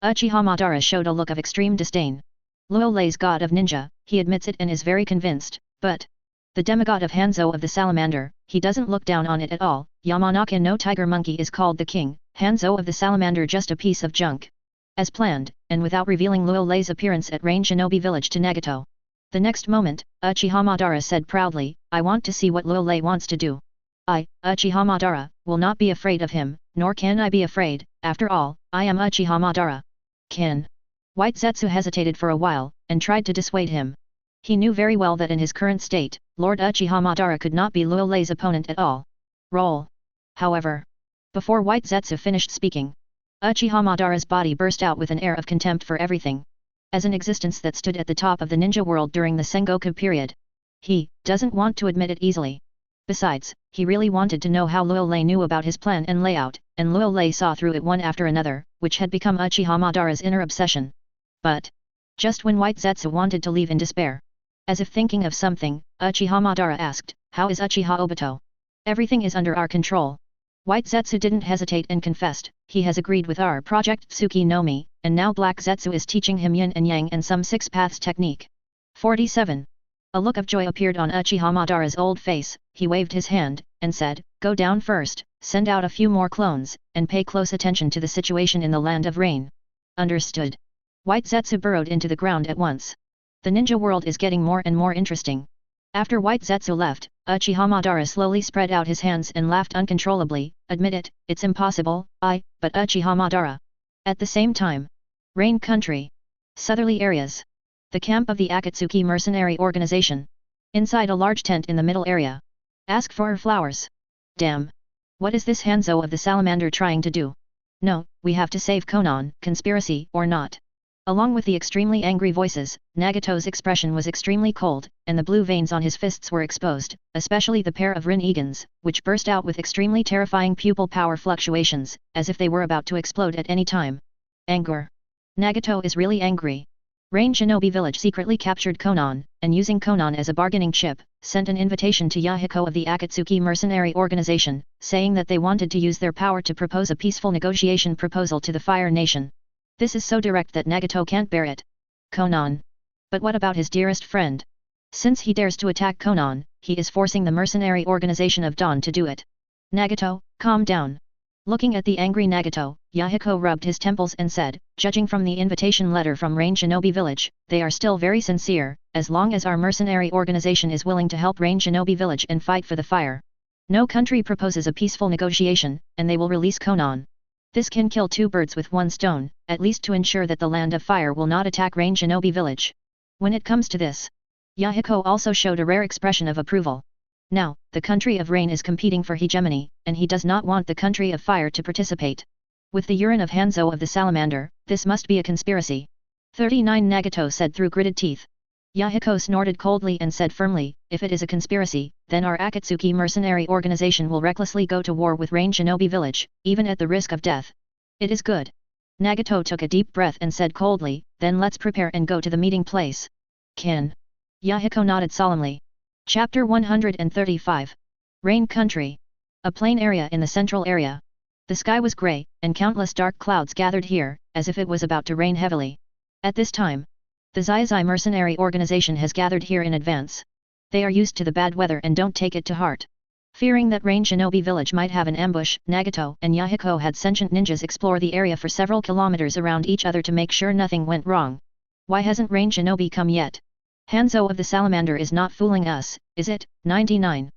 S1: Uchiha Madara showed a look of extreme disdain. Luo Lei's god of ninja, he admits it and is very convinced, but the demigod of Hanzo of the Salamander, he doesn't look down on it at all. Yamanaka no tiger monkey is called the king, Hanzo of the Salamander just a piece of junk. As planned, and without revealing Luo Lei's appearance at Rain Shinobi village to Nagato. The next moment, Uchiha Madara said proudly, I want to see what Luo Lei wants to do. I, Uchiha Madara, will not be afraid of him, nor can I be afraid, after all, I am Uchiha Madara. Can. White Zetsu hesitated for a while, and tried to dissuade him. He knew very well that in his current state, Lord Uchiha Madara could not be Luo Lei's opponent at all. Roll. However, before White Zetsu finished speaking, Uchiha Madara's body burst out with an air of contempt for everything. As an existence that stood at the top of the ninja world during the Sengoku period. He doesn't want to admit it easily. Besides, he really wanted to know how Luo Lei knew about his plan and layout, and Luo Lei saw through it one after another, which had become Uchiha Madara's inner obsession. But just when White Zetsu wanted to leave in despair, as if thinking of something, Uchiha Madara asked, how is Uchiha Obito? Everything is under our control. White Zetsu didn't hesitate and confessed, he has agreed with our project Tsuki no Mi, and now Black Zetsu is teaching him yin and yang and some six paths technique. 47. A look of joy appeared on Uchiha Madara's old face, he waved his hand, and said, go down first, send out a few more clones, and pay close attention to the situation in the Land of Rain. Understood. White Zetsu burrowed into the ground at once. The ninja world is getting more and more interesting. After White Zetsu left, Uchiha Madara slowly spread out his hands and laughed uncontrollably, admit it, it's impossible, but Uchiha Madara. At the same time, Rain Country. Southerly areas. The camp of the Akatsuki mercenary organization. Inside a large tent in the middle area. Ask for flowers. Damn. What is this Hanzo of the Salamander trying to do? No, we have to save Konoha, conspiracy or not. Along with the extremely angry voices, Nagato's expression was extremely cold, and the blue veins on his fists were exposed, especially the pair of Rin-Egans, which burst out with extremely terrifying pupil power fluctuations, as if they were about to explode at any time. Anger. Nagato is really angry. Rain Shinobi village secretly captured Konoha, and using Konoha as a bargaining chip, sent an invitation to Yahiko of the Akatsuki mercenary organization, saying that they wanted to use their power to propose a peaceful negotiation proposal to the Fire Nation. This is so direct that Nagato can't bear it. Konan. But what about his dearest friend? Since he dares to attack Konan, he is forcing the mercenary organization of Dawn to do it. Nagato, calm down. Looking at the angry Nagato, Yahiko rubbed his temples and said, judging from the invitation letter from Rain Shinobi Village, they are still very sincere, as long as our mercenary organization is willing to help Rain Shinobi Village and fight for the fire. No country proposes a peaceful negotiation, and they will release Konan. This can kill two birds with one stone, at least to ensure that the Land of Fire will not attack Rain Shinobi Village. When it comes to this, Yahiko also showed a rare expression of approval. Now, the country of rain is competing for hegemony, and he does not want the country of fire to participate. With the urine of Hanzo of the salamander, this must be a conspiracy. 39 Nagato said through gritted teeth. Yahiko snorted coldly and said firmly, if it is a conspiracy, then our Akatsuki mercenary organization will recklessly go to war with Rain Shinobi Village, even at the risk of death. It is good. Nagato took a deep breath and said coldly, then let's prepare and go to the meeting place. Kin. Yahiko nodded solemnly. Chapter 135. Rain Country. A plain area in the central area. The sky was grey, and countless dark clouds gathered here, as if it was about to rain heavily. At this time, the Zai mercenary organization has gathered here in advance. They are used to the bad weather and don't take it to heart. Fearing that Rain Shinobi Village might have an ambush, Nagato and Yahiko had sentient ninjas explore the area for several kilometers around each other to make sure nothing went wrong. Why hasn't Rain Shinobi come yet? Hanzo of the salamander is not fooling us, is it? 99.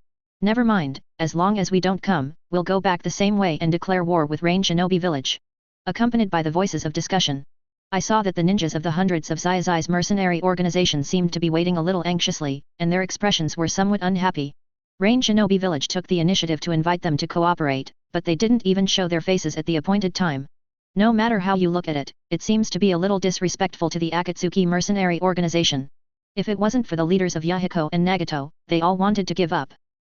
S1: Never mind, as long as we don't come, we'll go back the same way and declare war with Rain Shinobi Village. Accompanied by the voices of discussion. I saw that the ninjas of the hundreds of Zai's mercenary organization seemed to be waiting a little anxiously, and their expressions were somewhat unhappy. Rain Shinobi Village took the initiative to invite them to cooperate, but they didn't even show their faces at the appointed time. No matter how you look at it, it seems to be a little disrespectful to the Akatsuki mercenary organization. If it wasn't for the leaders of Yahiko and Nagato, they all wanted to give up.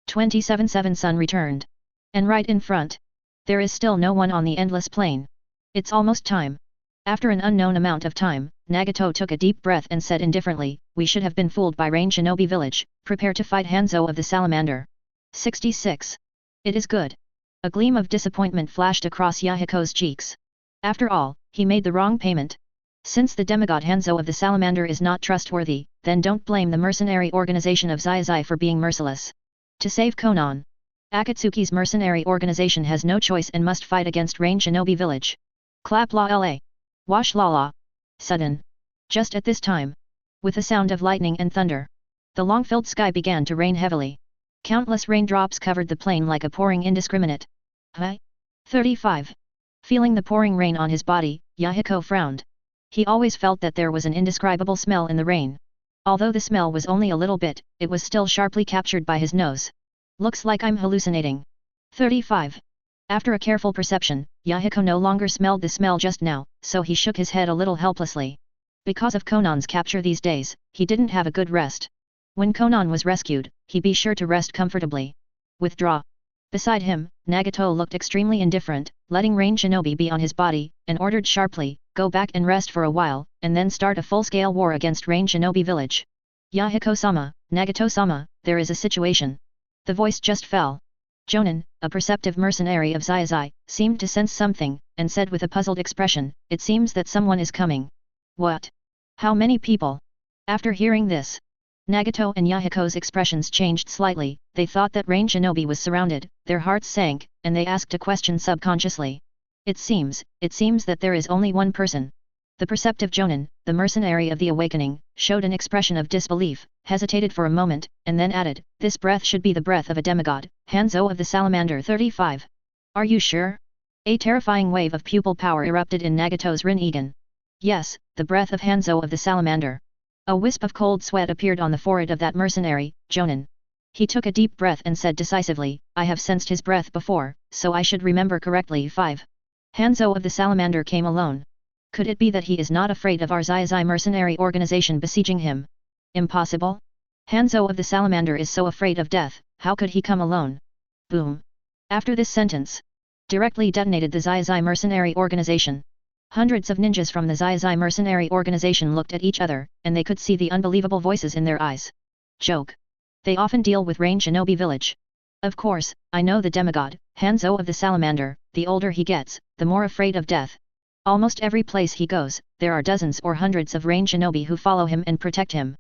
S1: 27-7 Sun returned. And right in front. There is still no one on the endless plain. It's almost time. After an unknown amount of time, Nagato took a deep breath and said indifferently, we should have been fooled by Rain Shinobi Village, prepare to fight Hanzo of the salamander. 66. It is good. A gleam of disappointment flashed across Yahiko's cheeks. After all, he made the wrong payment. Since the demigod Hanzo of the salamander is not trustworthy, then don't blame the mercenary organization of Zai for being merciless. To save Konan, Akatsuki's mercenary organization has no choice and must fight against Rain Shinobi Village. Clap la la. Wash la la. Sudden. Just at this time. With a sound of lightning and thunder. The long-filled sky began to rain heavily. Countless raindrops covered the plain like a pouring indiscriminate. 35. Feeling the pouring rain on his body, Yahiko frowned. He always felt that there was an indescribable smell in the rain. Although the smell was only a little bit, it was still sharply captured by his nose. Looks like I'm hallucinating. 35. After a careful perception, Yahiko no longer smelled the smell just now, so he shook his head a little helplessly. Because of Konan's capture these days, he didn't have a good rest. When Konan was rescued, he'd be sure to rest comfortably. Withdraw. Beside him, Nagato looked extremely indifferent, letting Rain Shinobi be on his body, and ordered sharply, go back and rest for a while, and then start a full-scale war against Rain Shinobi Village. Yahiko-sama, Nagato-sama, there is a situation. The voice just fell. Jonin, a perceptive mercenary of Zai, seemed to sense something, and said with a puzzled expression, it seems that someone is coming. What? How many people? After hearing this, Nagato and Yahiko's expressions changed slightly. They thought that Rain Shinobi was surrounded, their hearts sank, and they asked a question subconsciously. It seems that there is only one person. The perceptive Jonin, the mercenary of the awakening, showed an expression of disbelief, hesitated for a moment, and then added, this breath should be the breath of a demigod, Hanzo of the salamander 35. Are you sure? A terrifying wave of pupil power erupted in Nagato's Rin-Egan. Yes, the breath of Hanzo of the salamander. A wisp of cold sweat appeared on the forehead of that mercenary, Jonin. He took a deep breath and said decisively, I have sensed his breath before, so I should remember correctly. 5. Hanzo of the salamander came alone. Could it be that he is not afraid of our Zai mercenary organization besieging him? Impossible. Hanzo of the salamander is so afraid of death, how could he come alone? Boom. After this sentence, directly detonated the Zai mercenary organization. Hundreds of ninjas from the Zai mercenary organization looked at each other, and they could see the unbelievable voices in their eyes. Joke. They often deal with rain shinobi village. Of course, I know the demigod, Hanzo of the Salamander, the older he gets, the more afraid of death. Almost every place he goes, there are dozens or hundreds of rain shinobi who follow him and protect him.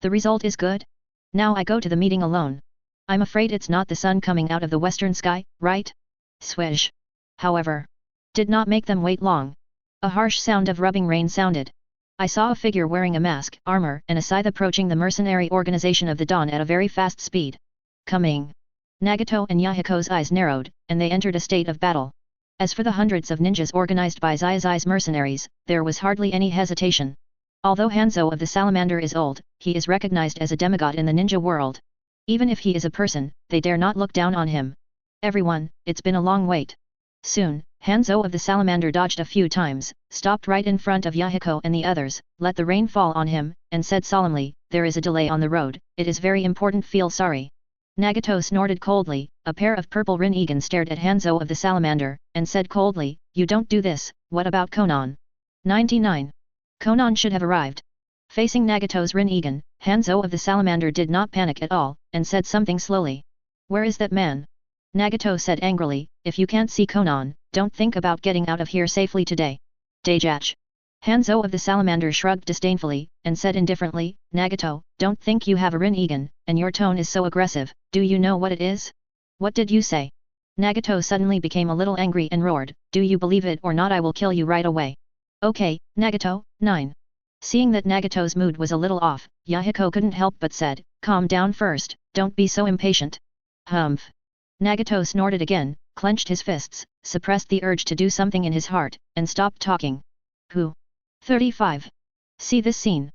S1: The result is good? Now I go to the meeting alone. I'm afraid it's not the sun coming out of the western sky, right? Swish. However, did not make them wait long. A harsh sound of rubbing rain sounded. I saw a figure wearing a mask, armor, and a scythe approaching the mercenary organization of the Dawn at a very fast speed. Coming. Nagato and Yahiko's eyes narrowed, and they entered a state of battle. As for the hundreds of ninjas organized by Zai's mercenaries, there was hardly any hesitation. Although Hanzo of the Salamander is old, he is recognized as a demigod in the ninja world. Even if he is a person, they dare not look down on him. Everyone, it's been a long wait. Soon, Hanzo of the Salamander dodged a few times, stopped right in front of Yahiko and the others, let the rain fall on him, and said solemnly, "There is a delay on the road, it is very important, feel sorry." Nagato snorted coldly, a pair of purple Rin-Egan stared at Hanzo of the Salamander, and said coldly, "You don't do this, what about Konan?" 99. Konan should have arrived. Facing Nagato's Rin-Egan, Hanzo of the Salamander did not panic at all, and said something slowly. "Where is that man?" Nagato said angrily, "If you can't see Konan, don't think about getting out of here safely today. Dajach." Hanzo of the Salamander shrugged disdainfully, and said indifferently, "Nagato, don't think you have a Rin-Egan, and your tone is so aggressive, do you know what it is?" "What did you say?" Nagato suddenly became a little angry and roared, "Do you believe it or not, I will kill you right away." "Okay, Nagato." 9. Seeing that Nagato's mood was a little off, Yahiko couldn't help but said, "Calm down first, don't be so impatient." Humph. Nagato snorted again, clenched his fists, suppressed the urge to do something in his heart, and stopped talking. Who? 35. See this scene.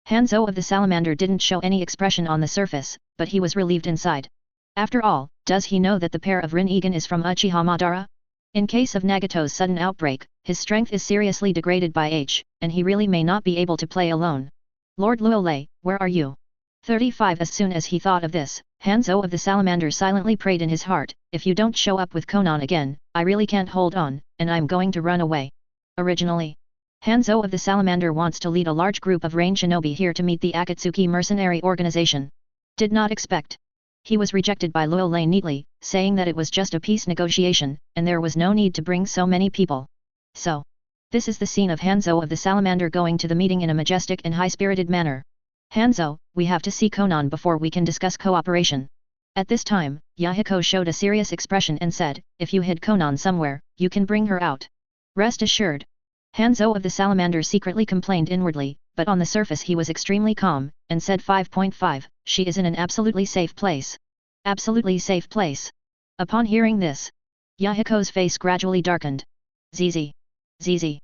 S1: Hanzo of the Salamander didn't show any expression on the surface, but he was relieved inside. After all, does he know that the pair of Rin-Egan is from Uchiha Madara? In case of Nagato's sudden outbreak, his strength is seriously degraded by age, and he really may not be able to play alone. "Lord Luolei, where are you?" 35. As soon as he thought of this, Hanzo of the Salamander silently prayed in his heart, "If you don't show up with Konan again, I really can't hold on, and I'm going to run away." Originally, Hanzo of the Salamander wants to lead a large group of rain shinobi here to meet the Akatsuki mercenary organization. Did not expect. He was rejected by Luolei neatly, saying that it was just a peace negotiation, and there was no need to bring so many people. So, this is the scene of Hanzo of the Salamander going to the meeting in a majestic and high-spirited manner. "Hanzo, we have to see Konan before we can discuss cooperation." At this time, Yahiko showed a serious expression and said, "If you hid Konan somewhere, you can bring her out. Rest assured." Hanzo of the Salamander secretly complained inwardly, but on the surface he was extremely calm, and said 5.5, "She is in an absolutely safe place." Absolutely safe place. Upon hearing this, Yahiko's face gradually darkened. Zizi. Zizi.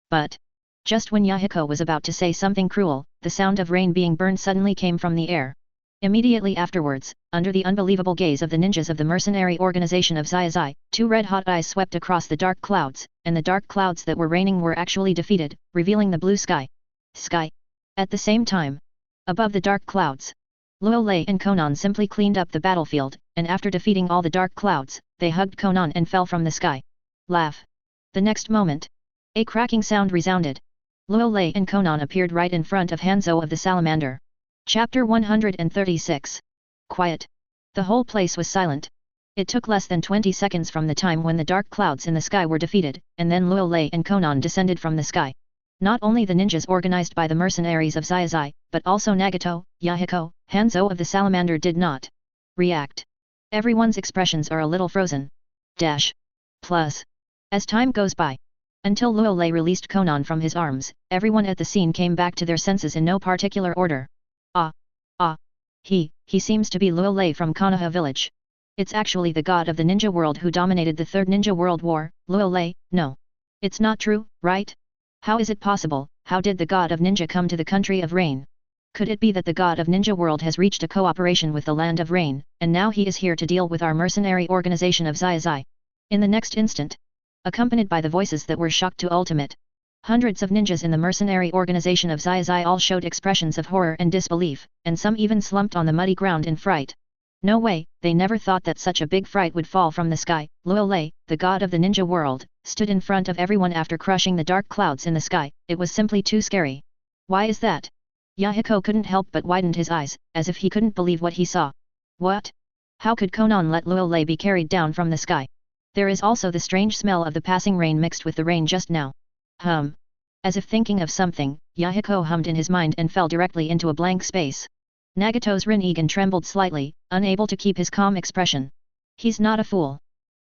S1: But, just when Yahiko was about to say something cruel, the sound of rain being burned suddenly came from the air. Immediately afterwards, under the unbelievable gaze of the ninjas of the mercenary organization of Zai, two red-hot eyes swept across the dark clouds, and the dark clouds that were raining were actually defeated, revealing the blue sky. At the same time, above the dark clouds, Luolei and Konan simply cleaned up the battlefield, and after defeating all the dark clouds, they hugged Konan and fell from the sky. Laugh. The next moment, a cracking sound resounded. Luolei and Konan appeared right in front of Hanzo of the Salamander. Chapter 136. Quiet. The whole place was silent. It took less than 20 seconds from the time when the dark clouds in the sky were defeated, and then Luolei and Konan descended from the sky. Not only the ninjas organized by the mercenaries of Zai, but also Nagato, Yahiko, Hanzo of the Salamander did not react. Everyone's expressions are a little frozen. Plus. As time goes by, until Luolei released Konan from his arms, everyone at the scene came back to their senses in no particular order. He seems to be Luolei from Konoha village. It's actually the god of the ninja world who dominated the Third Ninja World War. Luolei, no. It's not true, right? How is it possible? How did the god of ninja come to the country of rain? Could it be that the god of ninja world has reached a cooperation with the land of rain, and now he is here to deal with our mercenary organization of Zai? In the next instant, accompanied by the voices that were shocked to ultimate, hundreds of ninjas in the mercenary organization of Zai all showed expressions of horror and disbelief, and some even slumped on the muddy ground in fright. No way, they never thought that such a big fright would fall from the sky. Luolei, the god of the ninja world, stood in front of everyone after crushing the dark clouds in the sky. It was simply too scary. Why is that? Yahiko couldn't help but widened his eyes, as if he couldn't believe what he saw. What? How could Konan let Luo Lei be carried down from the sky? There is also the strange smell of the passing rain mixed with the rain just now. As if thinking of something, Yahiko hummed in his mind and fell directly into a blank space. Nagato's Rin-Egan trembled slightly, unable to keep his calm expression. He's not a fool.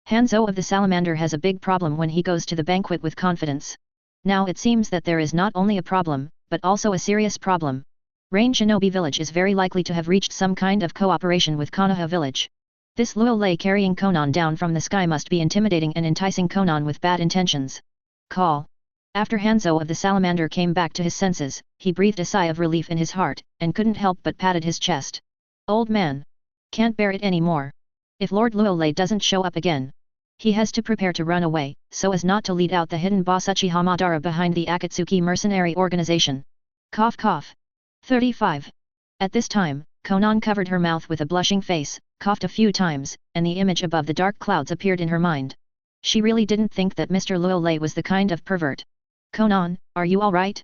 S1: Hanzo of the Salamander has a big problem when he goes to the banquet with confidence. Now it seems that there is not only a problem, but also a serious problem. Rain Shinobi village is very likely to have reached some kind of cooperation with Konoha village. This Luo Lei carrying Konan down from the sky must be intimidating and enticing Konan with bad intentions. Call. After Hanzo of the Salamander came back to his senses, he breathed a sigh of relief in his heart, and couldn't help but patted his chest. Old man. Can't bear it anymore. If Lord Luo Lei doesn't show up again, he has to prepare to run away, so as not to lead out the hidden boss Uchiha Madara behind the Akatsuki mercenary organization. Cough cough. 35. At this time, Konan covered her mouth with a blushing face, coughed a few times, and the image above the dark clouds appeared in her mind. She really didn't think that Mr. Luo Lei was the kind of pervert. Konan, are you alright?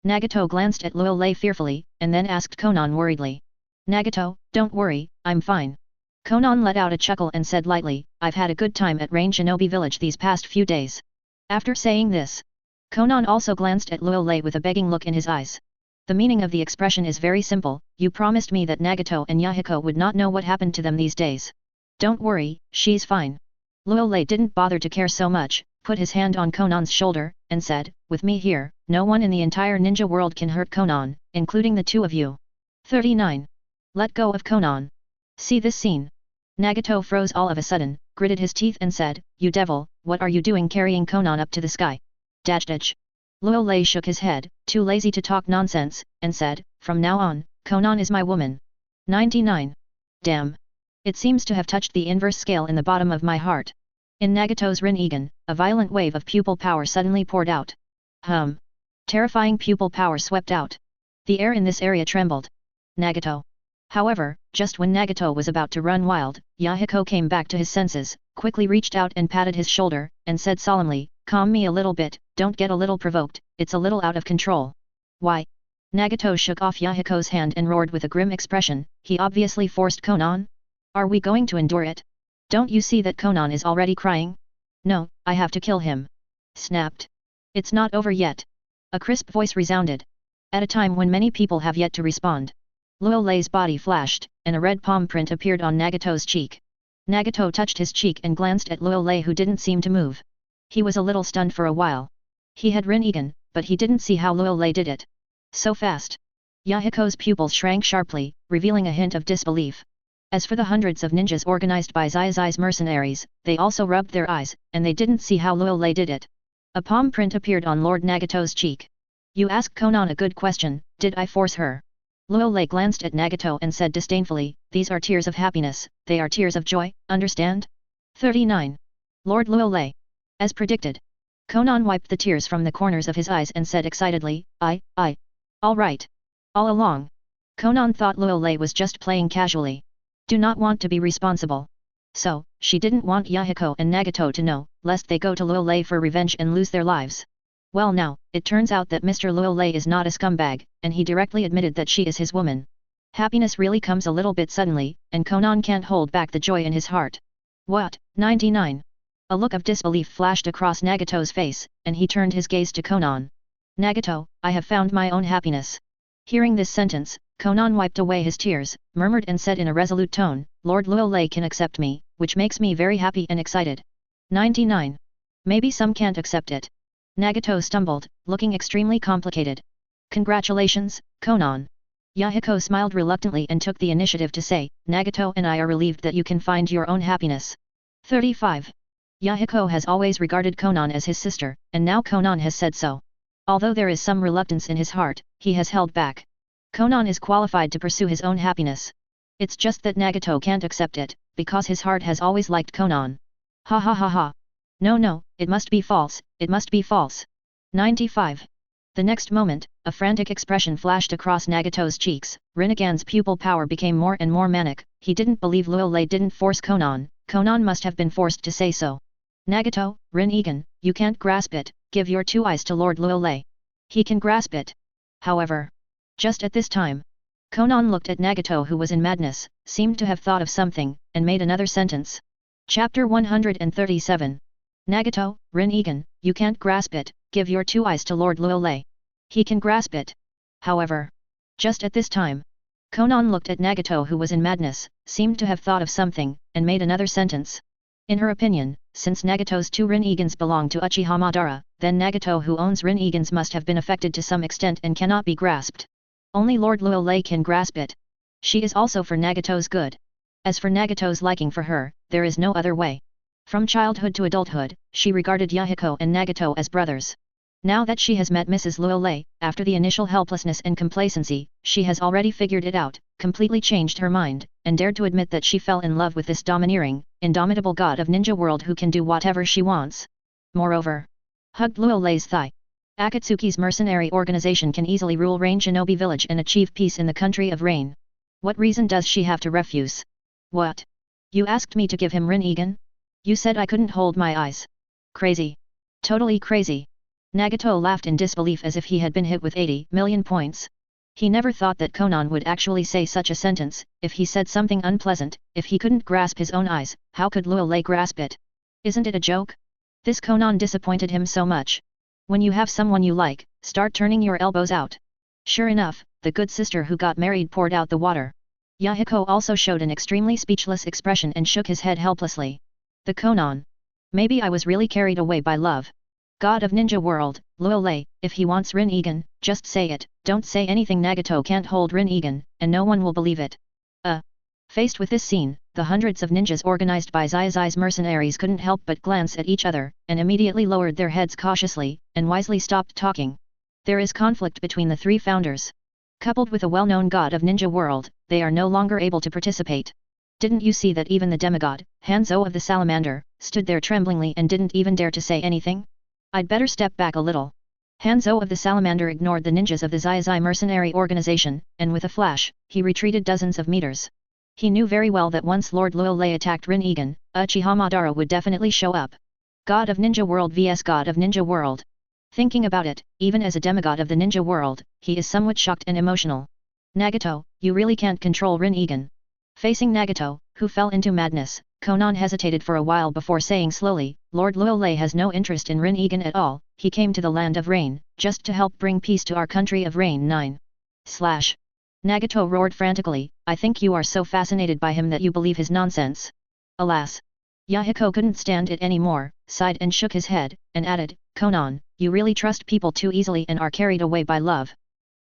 S1: Nagato glanced at Luo Lei fearfully, and then asked Konan worriedly. Nagato, don't worry, I'm fine. Konan let out a chuckle and said lightly, I've had a good time at Rain Shinobi village these past few days. After saying this, Konan also glanced at Luo Lei with a begging look in his eyes. The meaning of the expression is very simple, you promised me that Nagato and Yahiko would not know what happened to them these days. Don't worry, she's fine. Luo Lei didn't bother to care so much, put his hand on Konan's shoulder, and said, with me here, no one in the entire ninja world can hurt Konan, including the two of you. 39. Let go of Konan. See this scene. Nagato froze all of a sudden, gritted his teeth and said, you devil, what are you doing carrying Konan up to the sky? Dash. Luo Lei shook his head, too lazy to talk nonsense, and said, from now on, Konan is my woman. 99. Damn. It seems to have touched the inverse scale in the bottom of my heart. In Nagato's Rin-Egan, a violent wave of pupil power suddenly poured out. Terrifying pupil power swept out. The air in this area trembled. Nagato. However, just when Nagato was about to run wild, Yahiko came back to his senses, quickly reached out and patted his shoulder, and said solemnly, calm me a little bit, don't get a little provoked, it's a little out of control. Why? Nagato shook off Yahiko's hand and roared with a grim expression, he obviously forced Konan? Are we going to endure it? Don't you see that Konan is already crying? No, I have to kill him. Snapped. It's not over yet. A crisp voice resounded. At a time when many people have yet to respond. Luo Lei's body flashed, and a red palm print appeared on Nagato's cheek. Nagato touched his cheek and glanced at Luo Lei, who didn't seem to move. He was a little stunned for a while. He had Rin-Egan, but he didn't see how Luo Lei did it. So fast. Yahiko's pupils shrank sharply, revealing a hint of disbelief. As for the hundreds of ninjas organized by Zai's mercenaries, they also rubbed their eyes, and they didn't see how Luo Lei did it. A palm print appeared on Lord Nagato's cheek. You asked Konan a good question, did I force her? Luo Lei glanced at Nagato and said disdainfully, these are tears of happiness, they are tears of joy, understand? 39. Lord Luo Lei. As predicted. Konan wiped the tears from the corners of his eyes and said excitedly, all right. All along. Konan thought Luo Lei was just playing casually. Do not want to be responsible. So, she didn't want Yahiko and Nagato to know, lest they go to Luo Lei for revenge and lose their lives. Well now, it turns out that Mr. Luo Lei is not a scumbag, and he directly admitted that she is his woman. Happiness really comes a little bit suddenly, and Konan can't hold back the joy in his heart. What? 99. A look of disbelief flashed across Nagato's face, and he turned his gaze to Konan. Nagato, I have found my own happiness. Hearing this sentence, Konan wiped away his tears, murmured and said in a resolute tone, Lord Luo Lei can accept me, which makes me very happy and excited. 99. Maybe some can't accept it. Nagato stumbled, looking extremely complicated. Congratulations, Konan. Yahiko smiled reluctantly and took the initiative to say, Nagato and I are relieved that you can find your own happiness. 35. Yahiko has always regarded Konan as his sister, and now Konan has said so. Although there is some reluctance in his heart, he has held back. Konan is qualified to pursue his own happiness. It's just that Nagato can't accept it, because his heart has always liked Konan. Ha ha ha ha. No, it must be false, it must be false. 95. The next moment, a frantic expression flashed across Nagato's cheeks, Rinnegan's pupil power became more and more manic, he didn't believe Luo Lei didn't force Konan, Konan must have been forced to say so. Nagato, Rin-Egan, you can't grasp it, give your two eyes to Lord Luo Lei. He can grasp it. However. Just at this time. Konan looked at Nagato, who was in madness, seemed to have thought of something, and made another sentence. Chapter 137. Nagato, Rin Egan, you can't grasp it, give your 2 eyes to Lord Luolei. He can grasp it. However, just at this time, Konan looked at Nagato, who was in madness, seemed to have thought of something, and made another sentence. In her opinion, since Nagato's 2 Rin Egans belong to Uchiha Madara, then Nagato, who owns Rin Egans, must have been affected to some extent and cannot be grasped. Only Lord Luolei can grasp it. She is also for Nagato's good. As for Nagato's liking for her, there is no other way. From childhood to adulthood, she regarded Yahiko and Nagato as brothers. Now that she has met Mrs. Luolei, after the initial helplessness and complacency, she has already figured it out, completely changed her mind, and dared to admit that she fell in love with this domineering, indomitable god of ninja world who can do whatever she wants. Moreover, hugged Luolei's thigh. Akatsuki's mercenary organization can easily rule Rain Shinobi Village and achieve peace in the country of Rain. What reason does she have to refuse? What? You asked me to give him Rin Egan? You said I couldn't hold my eyes. Crazy. Totally crazy. Nagato laughed in disbelief as if he had been hit with 80 million points. He never thought that Konan would actually say such a sentence. If he said something unpleasant, if he couldn't grasp his own eyes, how could Luolei grasp it? Isn't it a joke? This Konan disappointed him so much. When you have someone you like, start turning your elbows out. Sure enough, the good sister who got married poured out the water. Yahiko also showed an extremely speechless expression and shook his head helplessly. The Konan. Maybe I was really carried away by love. God of Ninja World, Luolei, if he wants Rin Egan, just say it, don't say anything. Nagato can't hold Rin Egan, and no one will believe it. Faced with this scene, the hundreds of ninjas organized by Zai's mercenaries couldn't help but glance at each other, and immediately lowered their heads cautiously, and wisely stopped talking. There is conflict between the 3 founders. Coupled with a well-known god of Ninja World, they are no longer able to participate. Didn't you see that even the demigod, Hanzo of the Salamander, stood there tremblingly and didn't even dare to say anything? I'd better step back a little. Hanzo of the Salamander ignored the ninjas of the Zai mercenary organization, and with a flash, he retreated dozens of meters. He knew very well that once Lord Luolei attacked Rin Egan, Uchiha Madara would definitely show up. God of Ninja World vs God of Ninja World. Thinking about it, even as a demigod of the ninja world, he is somewhat shocked and emotional. Nagato, you really can't control Rin Egan. Facing Nagato, who fell into madness, Konan hesitated for a while before saying slowly, Lord Luolei has no interest in Rin Egan at all. He came to the land of Rain, just to help bring peace to our country of Rain 9. Nagato roared frantically, I think you are so fascinated by him that you believe his nonsense. Alas. Yahiko couldn't stand it anymore, sighed and shook his head, and added, Konan, you really trust people too easily and are carried away by love.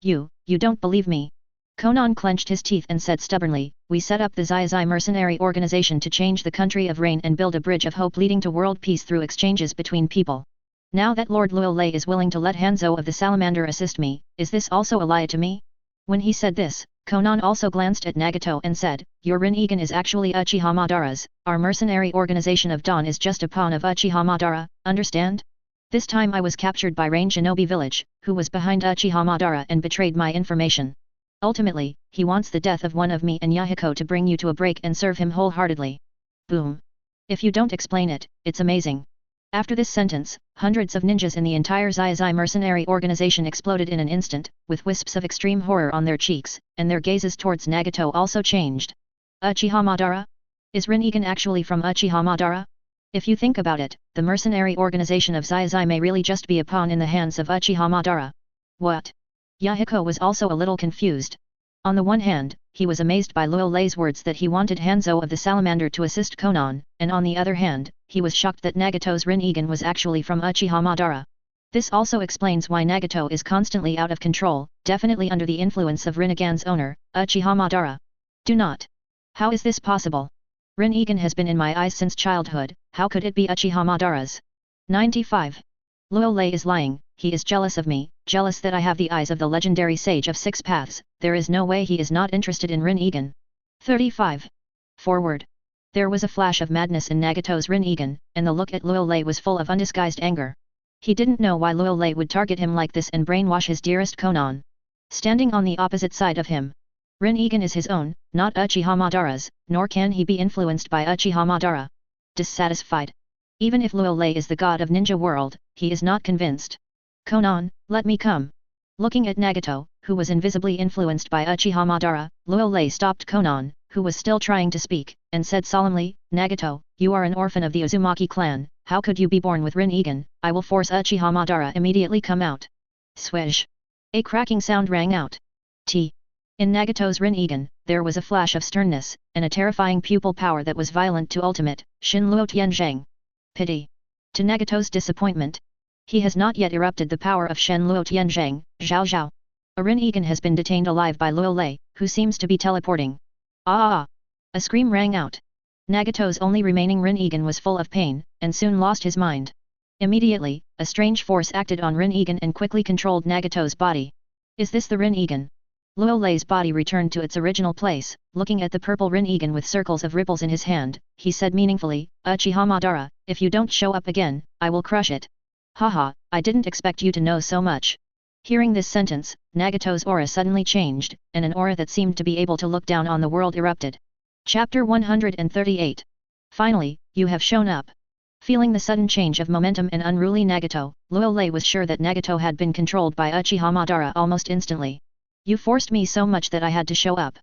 S1: You don't believe me. Konan clenched his teeth and said stubbornly, we set up the Zai mercenary organization to change the country of Rain and build a bridge of hope leading to world peace through exchanges between people. Now that Lord Luolei is willing to let Hanzo of the Salamander assist me, is this also a lie to me? When he said this, Konan also glanced at Nagato and said, your Rin Egan is actually Uchiha Madara's, our mercenary organization of Dawn is just a pawn of Uchiha Madara, understand? This time I was captured by Rain Shinobi Village, who was behind Uchiha Madara and betrayed my information. Ultimately, he wants the death of one of me and Yahiko to bring you to a break and serve him wholeheartedly. Boom. If you don't explain it, it's amazing. After this sentence, hundreds of ninjas in the entire Zai mercenary organization exploded in an instant, with wisps of extreme horror on their cheeks, and their gazes towards Nagato also changed. Uchiha Madara? Is Rin Egan actually from Uchiha Madara? If you think about it, the mercenary organization of Zai may really just be a pawn in the hands of Uchiha Madara. What? Yahiko was also a little confused. On the one hand, he was amazed by Luolei's words that he wanted Hanzo of the Salamander to assist Konan, and on the other hand, he was shocked that Nagato's Rin Egan was actually from Uchiha Madara. This also explains why Nagato is constantly out of control, definitely under the influence of Rin Egan's owner, Uchiha Madara. Do not. How is this possible? Rin Egan has been in my eyes since childhood, how could it be Uchiha Madara's? 95. Luolei is lying, he is jealous of me, jealous that I have the eyes of the legendary sage of 6 paths, there is no way he is not interested in Rin Egan. 35. Forward. There was a flash of madness in Nagato's Rin Egan, and the look at Luolei was full of undisguised anger. He didn't know why Luolei would target him like this and brainwash his dearest Konan. Standing on the opposite side of him. Rin Egan is his own, not Uchiha Madara's, nor can he be influenced by Uchiha Madara. Dissatisfied. Even if Luolei is the god of ninja world, he is not convinced. Konan, let me come. Looking at Nagato, who was invisibly influenced by Uchiha Madara, Luolei stopped Konan, who was still trying to speak, and said solemnly, Nagato, you are an orphan of the Uzumaki clan, how could you be born with Rinnegan? I will force Uchiha Madara immediately come out. Swish! A cracking sound rang out. In Nagato's Rinnegan, there was a flash of sternness, and a terrifying pupil power that was violent to ultimate, Shinluo Tianzhang. Pity. To Nagato's disappointment, he has not yet erupted the power of Shenluo Tianzhang, Zhao Zhao. A Rinnegan has been detained alive by Luolei, who seems to be teleporting. Ah! A scream rang out. Nagato's only remaining Rinnegan was full of pain, and soon lost his mind. Immediately, a strange force acted on Rinnegan and quickly controlled Nagato's body. Is this the Rinnegan? Luolei's body returned to its original place. Looking at the purple Rinnegan with circles of ripples in his hand, he said meaningfully, Uchiha Madara, if you don't show up again, I will crush it. Haha, I didn't expect you to know so much. Hearing this sentence, Nagato's aura suddenly changed, and an aura that seemed to be able to look down on the world erupted. Chapter 138. Finally, you have shown up. Feeling the sudden change of momentum in unruly Nagato, Luolei was sure that Nagato had been controlled by Uchiha Madara almost instantly. You forced me so much that I had to show up.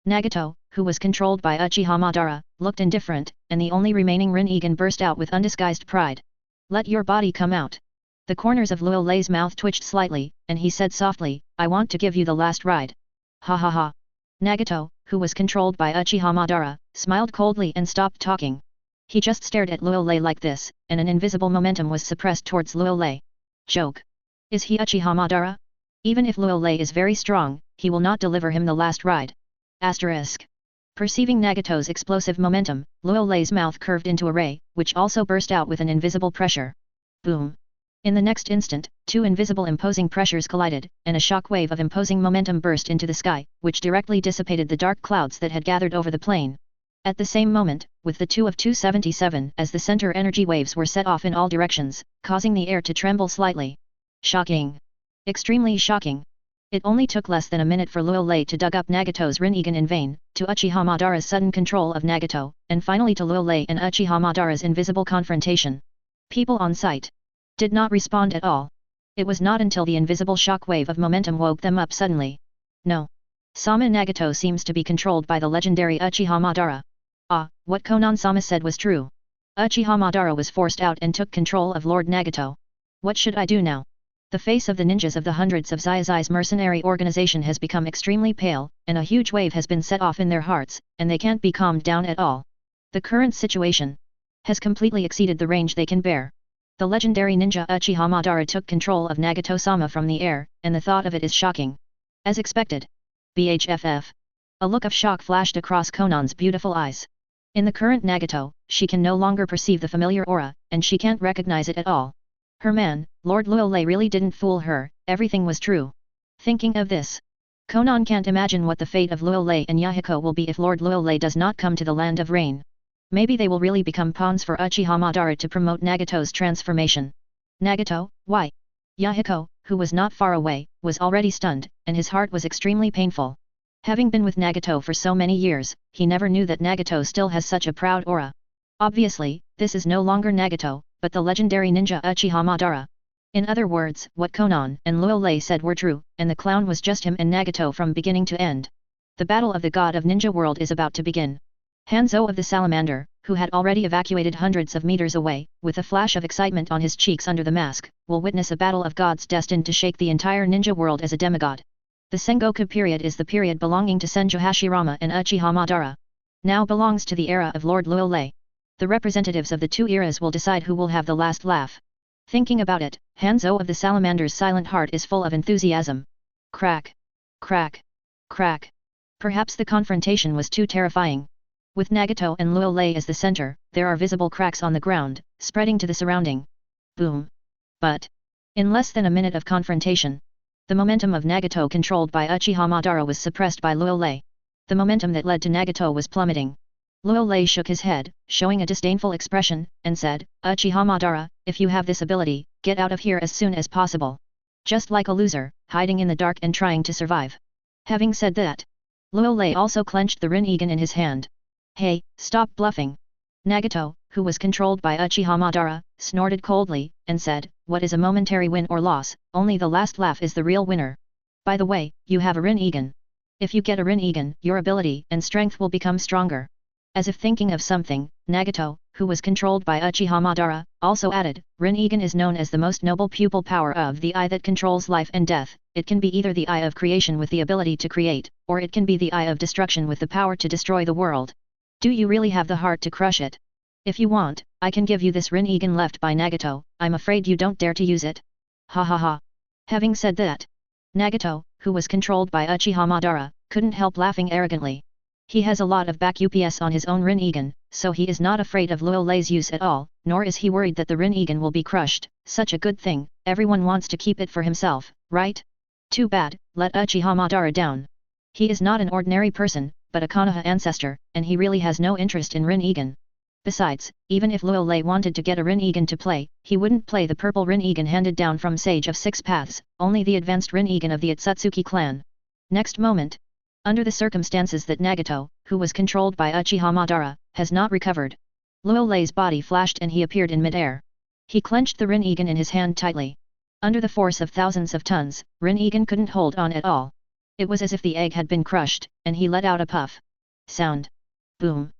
S1: Nagato, who was controlled by Uchiha Madara, looked indifferent, and the only remaining Rinnegan burst out with undisguised pride. Let your body come out. The corners of Luolei's mouth twitched slightly, and he said softly, I want to give you the last ride. Ha ha ha. Nagato, who was controlled by Uchiha Madara, smiled coldly and stopped talking. He just stared at Luolei like this, and an invisible momentum was suppressed towards Luolei. Joke. Is he Uchiha Madara? Even if Luolei is very strong, he will not deliver him the last ride. Asterisk. Perceiving Nagato's explosive momentum, Luolei's mouth curved into a ray, which also burst out with an invisible pressure. Boom. In the next instant, two invisible imposing pressures collided, and a shock wave of imposing momentum burst into the sky, which directly dissipated the dark clouds that had gathered over the plain. At the same moment, with the 2 of 277 as the center energy waves were set off in all directions, causing the air to tremble slightly. Shocking. Extremely shocking. It only took less than a minute for Luolei to dug up Nagato's Rinnegan in vain, to Uchiha Madara's sudden control of Nagato, and finally to Luolei and Uchiha Madara's invisible confrontation. People on site did not respond at all. It was not until the invisible shock wave of momentum woke them up suddenly. No. Sama Nagato seems to be controlled by the legendary Uchiha Madara. Ah, what Konan-sama said was true. Uchiha Madara was forced out and took control of Lord Nagato. What should I do now? The face of the ninjas of the hundreds of Zai's mercenary organization has become extremely pale, and a huge wave has been set off in their hearts, and they can't be calmed down at all. The current situation has completely exceeded the range they can bear. The legendary ninja Uchiha Madara took control of Nagato-sama from the air, and the thought of it is shocking. As expected. BHFF. A look of shock flashed across Konan's beautiful eyes. In the current Nagato, she can no longer perceive the familiar aura, and she can't recognize it at all. Her man, Lord Luolei really didn't fool her, everything was true. Thinking of this, Konan can't imagine what the fate of Luolei and Yahiko will be if Lord Luolei does not come to the land of rain. Maybe they will really become pawns for Uchiha Madara to promote Nagato's transformation. Nagato, why? Yahiko, who was not far away, was already stunned, and his heart was extremely painful. Having been with Nagato for so many years, he never knew that Nagato still has such a proud aura. Obviously, this is no longer Nagato, but the legendary ninja Uchiha Madara. In other words, what Konan and Luolei said were true, and the clown was just him and Nagato from beginning to end. The battle of the god of ninja world is about to begin. Hanzo of the Salamander, who had already evacuated hundreds of meters away, with a flash of excitement on his cheeks under the mask, will witness a battle of gods destined to shake the entire ninja world as a demigod. The Sengoku period is the period belonging to Senju Hashirama and Uchiha Madara. Now belongs to the era of Lord Luolei. The representatives of the two eras will decide who will have the last laugh. Thinking about it, Hanzo of the Salamander's silent heart is full of enthusiasm. Crack. Crack. Crack. Perhaps the confrontation was too terrifying. With Nagato and Luolei as the center, there are visible cracks on the ground, spreading to the surrounding. Boom. But in less than a minute of confrontation, the momentum of Nagato controlled by Uchiha Madara was suppressed by Luolei. The momentum that led to Nagato was plummeting. Luolei shook his head, showing a disdainful expression, and said, Uchiha Madara, if you have this ability, get out of here as soon as possible. Just like a loser, hiding in the dark and trying to survive. Having said that, Luolei also clenched the Rinnegan in his hand. Hey, stop bluffing. Nagato, who was controlled by Uchiha Madara, snorted coldly, and said, what is a momentary win or loss, only the last laugh is the real winner. By the way, you have a Rinnegan. If you get a Rinnegan, your ability and strength will become stronger. As if thinking of something, Nagato, who was controlled by Uchiha Madara, also added, Rinnegan is known as the most noble pupil power of the eye that controls life and death. It can be either the eye of creation with the ability to create, or it can be the eye of destruction with the power to destroy the world. Do you really have the heart to crush it? If you want, I can give you this Rinnegan left by Nagato. I'm afraid you don't dare to use it. Ha ha ha. Having said that, Nagato, who was controlled by Uchiha Madara, couldn't help laughing arrogantly. He has a lot of back UPS on his own Rinnegan, so he is not afraid of Luo Lei's use at all, nor is he worried that the Rinnegan will be crushed. Such a good thing, everyone wants to keep it for himself, right? Too bad, let Uchiha Madara down. He is not an ordinary person, but a Konoha ancestor, and he really has no interest in Rinnegan. Besides, even if Luo Lei wanted to get a Rinnegan to play, he wouldn't play the purple Rinnegan handed down from Sage of Six Paths, only the advanced Rinnegan of the Otsutsuki clan. Next moment, under the circumstances that Nagato, who was controlled by Uchiha Madara, has not recovered, Luo Lei's body flashed and he appeared in midair. He clenched the Rinnegan in his hand tightly. Under the force of thousands of tons, Rinnegan couldn't hold on at all. It was as if the egg had been crushed, and he let out a puff. Sound. Boom.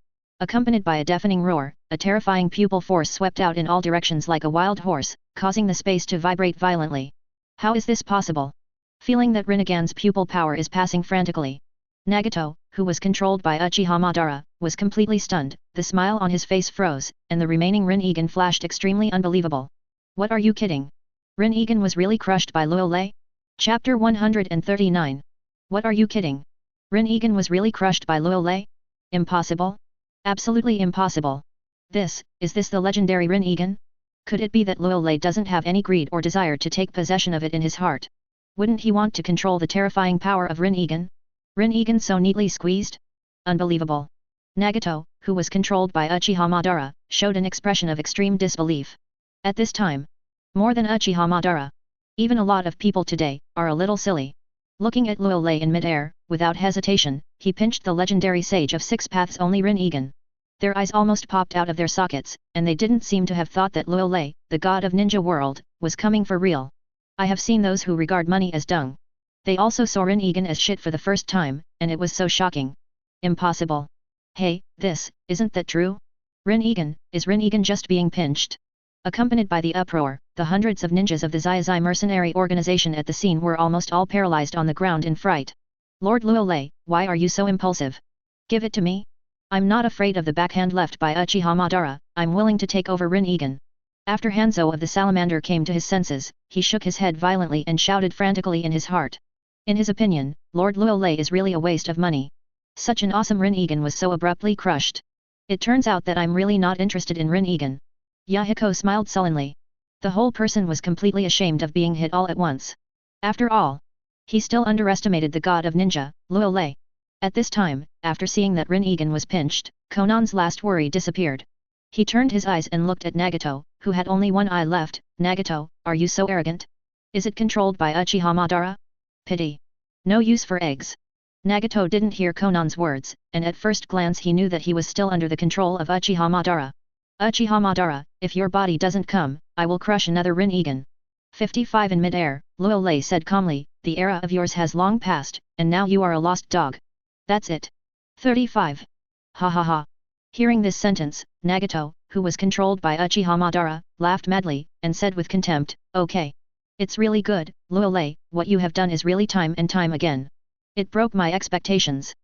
S1: Accompanied by a deafening roar, a terrifying pupil force swept out in all directions like a wild horse, causing the space to vibrate violently. How is this possible? Feeling that Rinnegan's pupil power is passing frantically, Nagato, who was controlled by Uchiha Madara, was completely stunned. The smile on his face froze, and the remaining Rinnegan flashed extremely unbelievable. What are you kidding? Rinnegan was really crushed by Luo Lei? Chapter 139. What are you kidding? Rinnegan was really crushed by Luo Lei? Impossible? Absolutely impossible. Is this the legendary Rinnegan? Could it be that Luo Lei doesn't have any greed or desire to take possession of it in his heart? Wouldn't he want to control the terrifying power of Rinnegan? Rinnegan so neatly squeezed? Unbelievable. Nagato, who was controlled by Uchiha Madara, showed an expression of extreme disbelief. At this time, more than Uchiha Madara, even a lot of people today, are a little silly. Looking at Luo Lei in midair, without hesitation, he pinched the legendary Sage of Six Paths only Rinnegan. Their eyes almost popped out of their sockets, and they didn't seem to have thought that Luo Lei, the god of ninja world, was coming for real. I have seen those who regard money as dung. They also saw Rinnegan as shit for the first time, and it was so shocking. Impossible. Hey, isn't that true? Is Rinnegan just being pinched? Accompanied by the uproar, the hundreds of ninjas of the Zai mercenary organization at the scene were almost all paralyzed on the ground in fright. Lord Luo Lei, why are you so impulsive? Give it to me? I'm not afraid of the backhand left by Uchiha Madara, I'm willing to take over Rinnegan. After Hanzo of the Salamander came to his senses, he shook his head violently and shouted frantically in his heart. In his opinion, Lord Luo Lei is really a waste of money. Such an awesome Rinnegan was so abruptly crushed. It turns out that I'm really not interested in Rinnegan. Yahiko smiled sullenly. The whole person was completely ashamed of being hit all at once. After all, he still underestimated the god of ninja, Luo Lei. At this time, after seeing that Rinnegan was pinched, Conan's last worry disappeared. He turned his eyes and looked at Nagato, who had only one eye left. Nagato, are you so arrogant? Is it controlled by Uchiha Madara? Pity. No use for eggs. Nagato didn't hear Conan's words, and at first glance he knew that he was still under the control of Uchiha Madara. Uchiha Madara, if your body doesn't come, I will crush another Rinnegan. 55 in mid-air, Luo Lei said calmly, the era of yours has long passed, and now you are a lost dog. That's it. 35. Ha ha ha. Hearing this sentence, Nagato, who was controlled by Uchiha Madara, laughed madly, and said with contempt, okay. It's really good, Luo Lei, what you have done is really time and time again. It broke my expectations.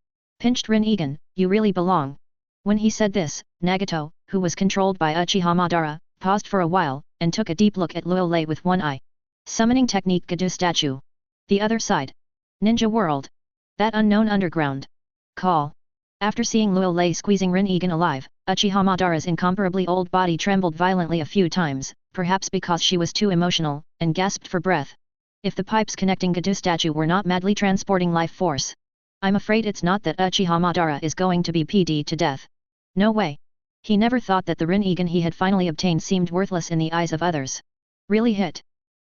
S1: Pinched Rinnegan, you really belong. When he said this, Nagato, who was controlled by Uchiha Madara, paused for a while, and took a deep look at Luo Lei with one eye. Summoning technique Gadu statue. The other side. Ninja world. That unknown underground. Call. After seeing Luo Lei squeezing Rinnegan alive, Uchiha Madara's incomparably old body trembled violently a few times, perhaps because she was too emotional, and gasped for breath. If the pipes connecting Gadu statue were not madly transporting life force. I'm afraid it's not that Uchiha Madara is going to be PD to death. No way. He never thought that the Rinnegan he had finally obtained seemed worthless in the eyes of others. Really hit.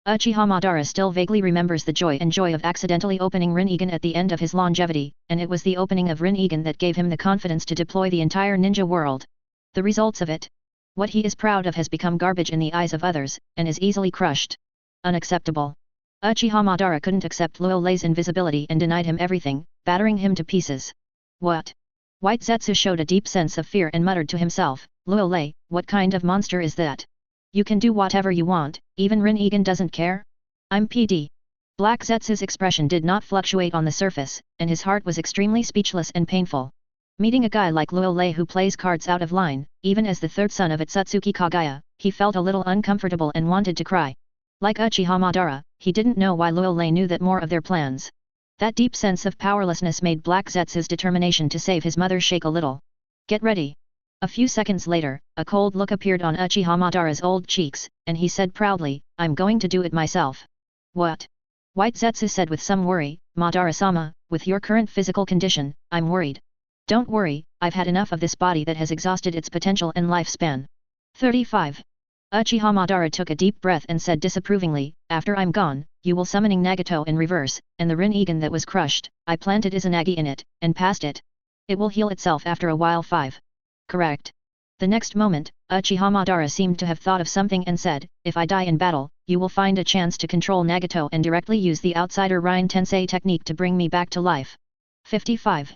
S1: Uchiha Madara still vaguely remembers the joy of accidentally opening Rinnegan at the end of his longevity, and it was the opening of Rinnegan that gave him the confidence to deploy the entire ninja world. The results of it? What he is proud of has become garbage in the eyes of others, and is easily crushed. Unacceptable. Uchiha Madara couldn't accept Luo Lei's invisibility and denied him everything, battering him to pieces. What? White Zetsu showed a deep sense of fear and muttered to himself, Luo Lei, what kind of monster is that? You can do whatever you want, even Rin Egan doesn't care? I'm PD. Black Zetsu's expression did not fluctuate on the surface, and his heart was extremely speechless and painful. Meeting a guy like Luo Lei who plays cards out of line, even as the third son of Otsutsuki Kagaya, he felt a little uncomfortable and wanted to cry. Like Uchiha Madara, he didn't know why Luo Lei knew that more of their plans. That deep sense of powerlessness made Black Zetsu's determination to save his mother shake a little. Get ready. A few seconds later, a cold look appeared on Uchiha Madara's old cheeks, and he said proudly, I'm going to do it myself. What? White Zetsu said with some worry, Madara-sama, with your current physical condition, I'm worried. Don't worry, I've had enough of this body that has exhausted its potential and lifespan. 35. Uchiha Madara took a deep breath and said disapprovingly, after I'm gone, you will summoning Nagato in reverse, and the Rin Egan that was crushed, I planted Izanagi in it, and passed it. It will heal itself after a while. 5. Correct. The next moment, Uchiha Madara seemed to have thought of something and said, if I die in battle, you will find a chance to control Nagato and directly use the outsider Rine Tensei technique to bring me back to life. 55.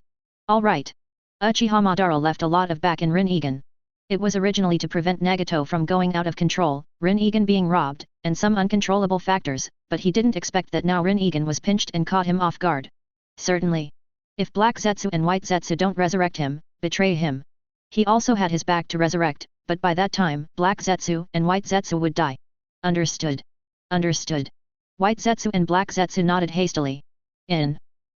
S1: Alright. Uchiha Madara left a lot of back in Rin Egan. It was originally to prevent Nagato from going out of control, Rin Egan being robbed, and some uncontrollable factors, but he didn't expect that now Rin Egan was pinched and caught him off guard. Certainly. If Black Zetsu and White Zetsu don't resurrect him, betray him. He also had his back to resurrect, but by that time, Black Zetsu and White Zetsu would die. Understood. Understood. White Zetsu and Black Zetsu nodded hastily. In.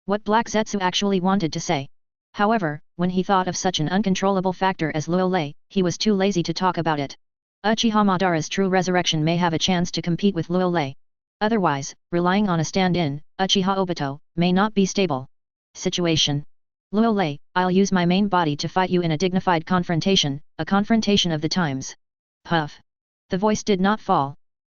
S1: What Black Zetsu actually wanted to say. However, when he thought of such an uncontrollable factor as Luo Lei, he was too lazy to talk about it. Uchiha Madara's true resurrection may have a chance to compete with Luo Lei. Otherwise, relying on a stand-in, Uchiha Obito, may not be stable. Situation. Luo Lei, I'll use my main body to fight you in a dignified confrontation, a confrontation of the times. Puff. The voice did not fall.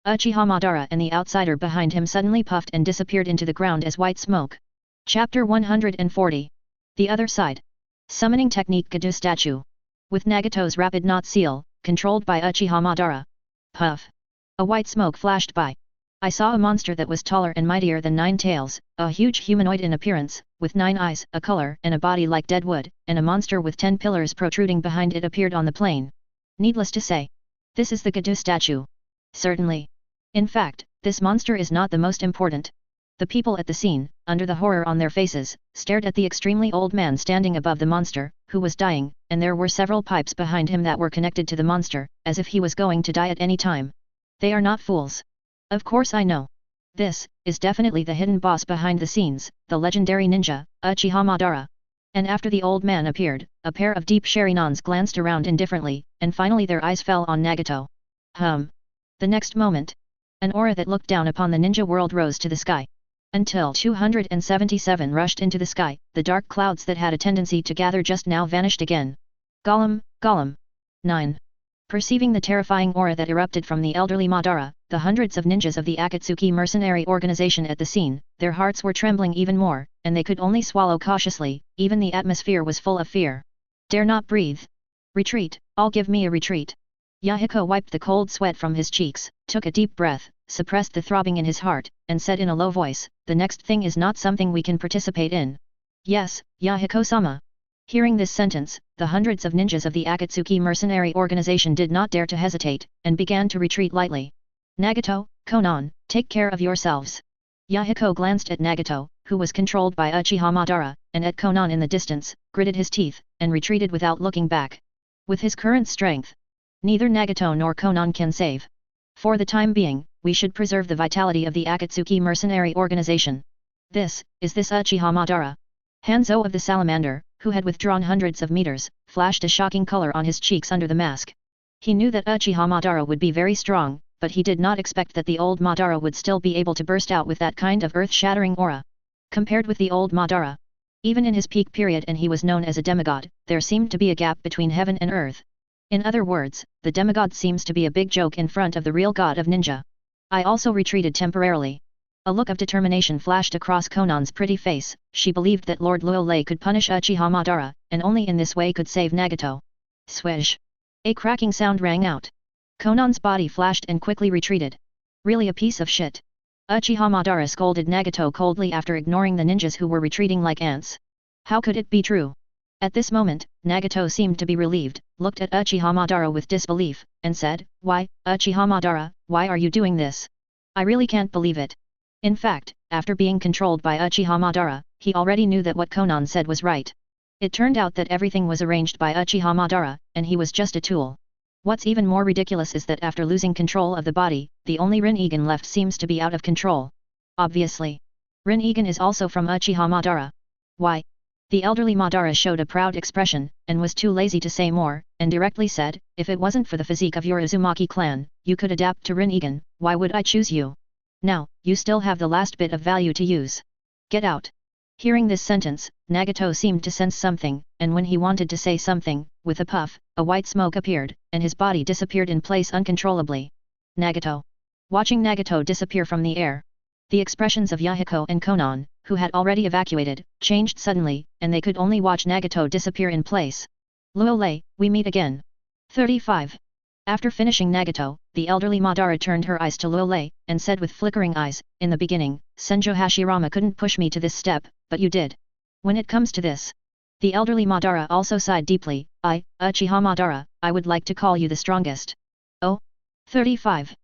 S1: Uchiha Madara and the outsider behind him suddenly puffed and disappeared into the ground as white smoke. Chapter 140. The other side. Summoning technique Gadu statue. With Nagato's rapid knot seal, controlled by Uchiha Madara. Puff. A white smoke flashed by. I saw a monster that was taller and mightier than 9 tails, a huge humanoid in appearance, with 9 eyes, a color and a body like dead wood, and a monster with 10 pillars protruding behind it appeared on the plain. Needless to say, this is the Gadu statue. Certainly. In fact, this monster is not the most important. The people at the scene, under the horror on their faces, stared at the extremely old man standing above the monster, who was dying, and there were several pipes behind him that were connected to the monster, as if he was going to die at any time. They are not fools. Of course I know. This is definitely the hidden boss behind the scenes, the legendary ninja, Uchiha Madara. And after the old man appeared, a pair of deep Sharinans glanced around indifferently, and finally their eyes fell on Nagato. The next moment, an aura that looked down upon the ninja world rose to the sky. Until 277 rushed into the sky, the dark clouds that had a tendency to gather just now vanished again. Gollum, Gollum. 9. Perceiving the terrifying aura that erupted from the elderly Madara, the hundreds of ninjas of the Akatsuki mercenary organization at the scene, their hearts were trembling even more, and they could only swallow cautiously, even the atmosphere was full of fear. Dare not breathe. Retreat, all give me a retreat. Yahiko wiped the cold sweat from his cheeks, took a deep breath, suppressed the throbbing in his heart, and said in a low voice, the next thing is not something we can participate in. Yes, Yahiko-sama. Hearing this sentence, the hundreds of ninjas of the Akatsuki mercenary organization did not dare to hesitate, and began to retreat lightly. Nagato, Konan, take care of yourselves. Yahiko glanced at Nagato, who was controlled by Uchiha Madara, and at Konan in the distance, gritted his teeth, and retreated without looking back. With his current strength, neither Nagato nor Konan can save. For the time being, we should preserve the vitality of the Akatsuki mercenary organization. This Uchiha Madara. Hanzo of the Salamander, who had withdrawn hundreds of meters, flashed a shocking color on his cheeks under the mask. He knew that Uchiha Madara would be very strong, but he did not expect that the old Madara would still be able to burst out with that kind of earth-shattering aura. Compared with the old Madara, even in his peak period and he was known as a demigod, there seemed to be a gap between heaven and earth. In other words, the demigod seems to be a big joke in front of the real god of ninja. I also retreated temporarily. A look of determination flashed across Konan's pretty face. She believed that Lord Luo Lei could punish Uchiha Madara, and only in this way could save Nagato. Swish! A cracking sound rang out. Konan's body flashed and quickly retreated. Really a piece of shit. Uchiha Madara scolded Nagato coldly after ignoring the ninjas who were retreating like ants. How could it be true? At this moment, Nagato seemed to be relieved, looked at Uchiha Madara with disbelief, and said, "Why, Uchiha Madara, why are you doing this? I really can't believe it." In fact, after being controlled by Uchiha Madara, he already knew that what Konan said was right. It turned out that everything was arranged by Uchiha Madara, and he was just a tool. What's even more ridiculous is that after losing control of the body, the only Rinnegan left seems to be out of control. Obviously. Rinnegan is also from Uchiha Madara. Why? The elderly Madara showed a proud expression, and was too lazy to say more, and directly said, "If it wasn't for the physique of your Uzumaki clan, you could adapt to Rinnegan, why would I choose you? Now, you still have the last bit of value to use. Get out." Hearing this sentence, Nagato seemed to sense something, and when he wanted to say something, with a puff, a white smoke appeared, and his body disappeared in place uncontrollably. Nagato. Watching Nagato disappear from the air, the expressions of Yahiko and Konan, who had already evacuated, changed suddenly, and they could only watch Nagato disappear in place. "Luolei, we meet again." 35. After finishing Nagato, the elderly Madara turned her eyes to Luolei, and said with flickering eyes, "In the beginning, Senjo Hashirama couldn't push me to this step, but you did. When it comes to this..." The elderly Madara also sighed deeply, Uchiha Madara, I would like to call you the strongest." Oh? 35.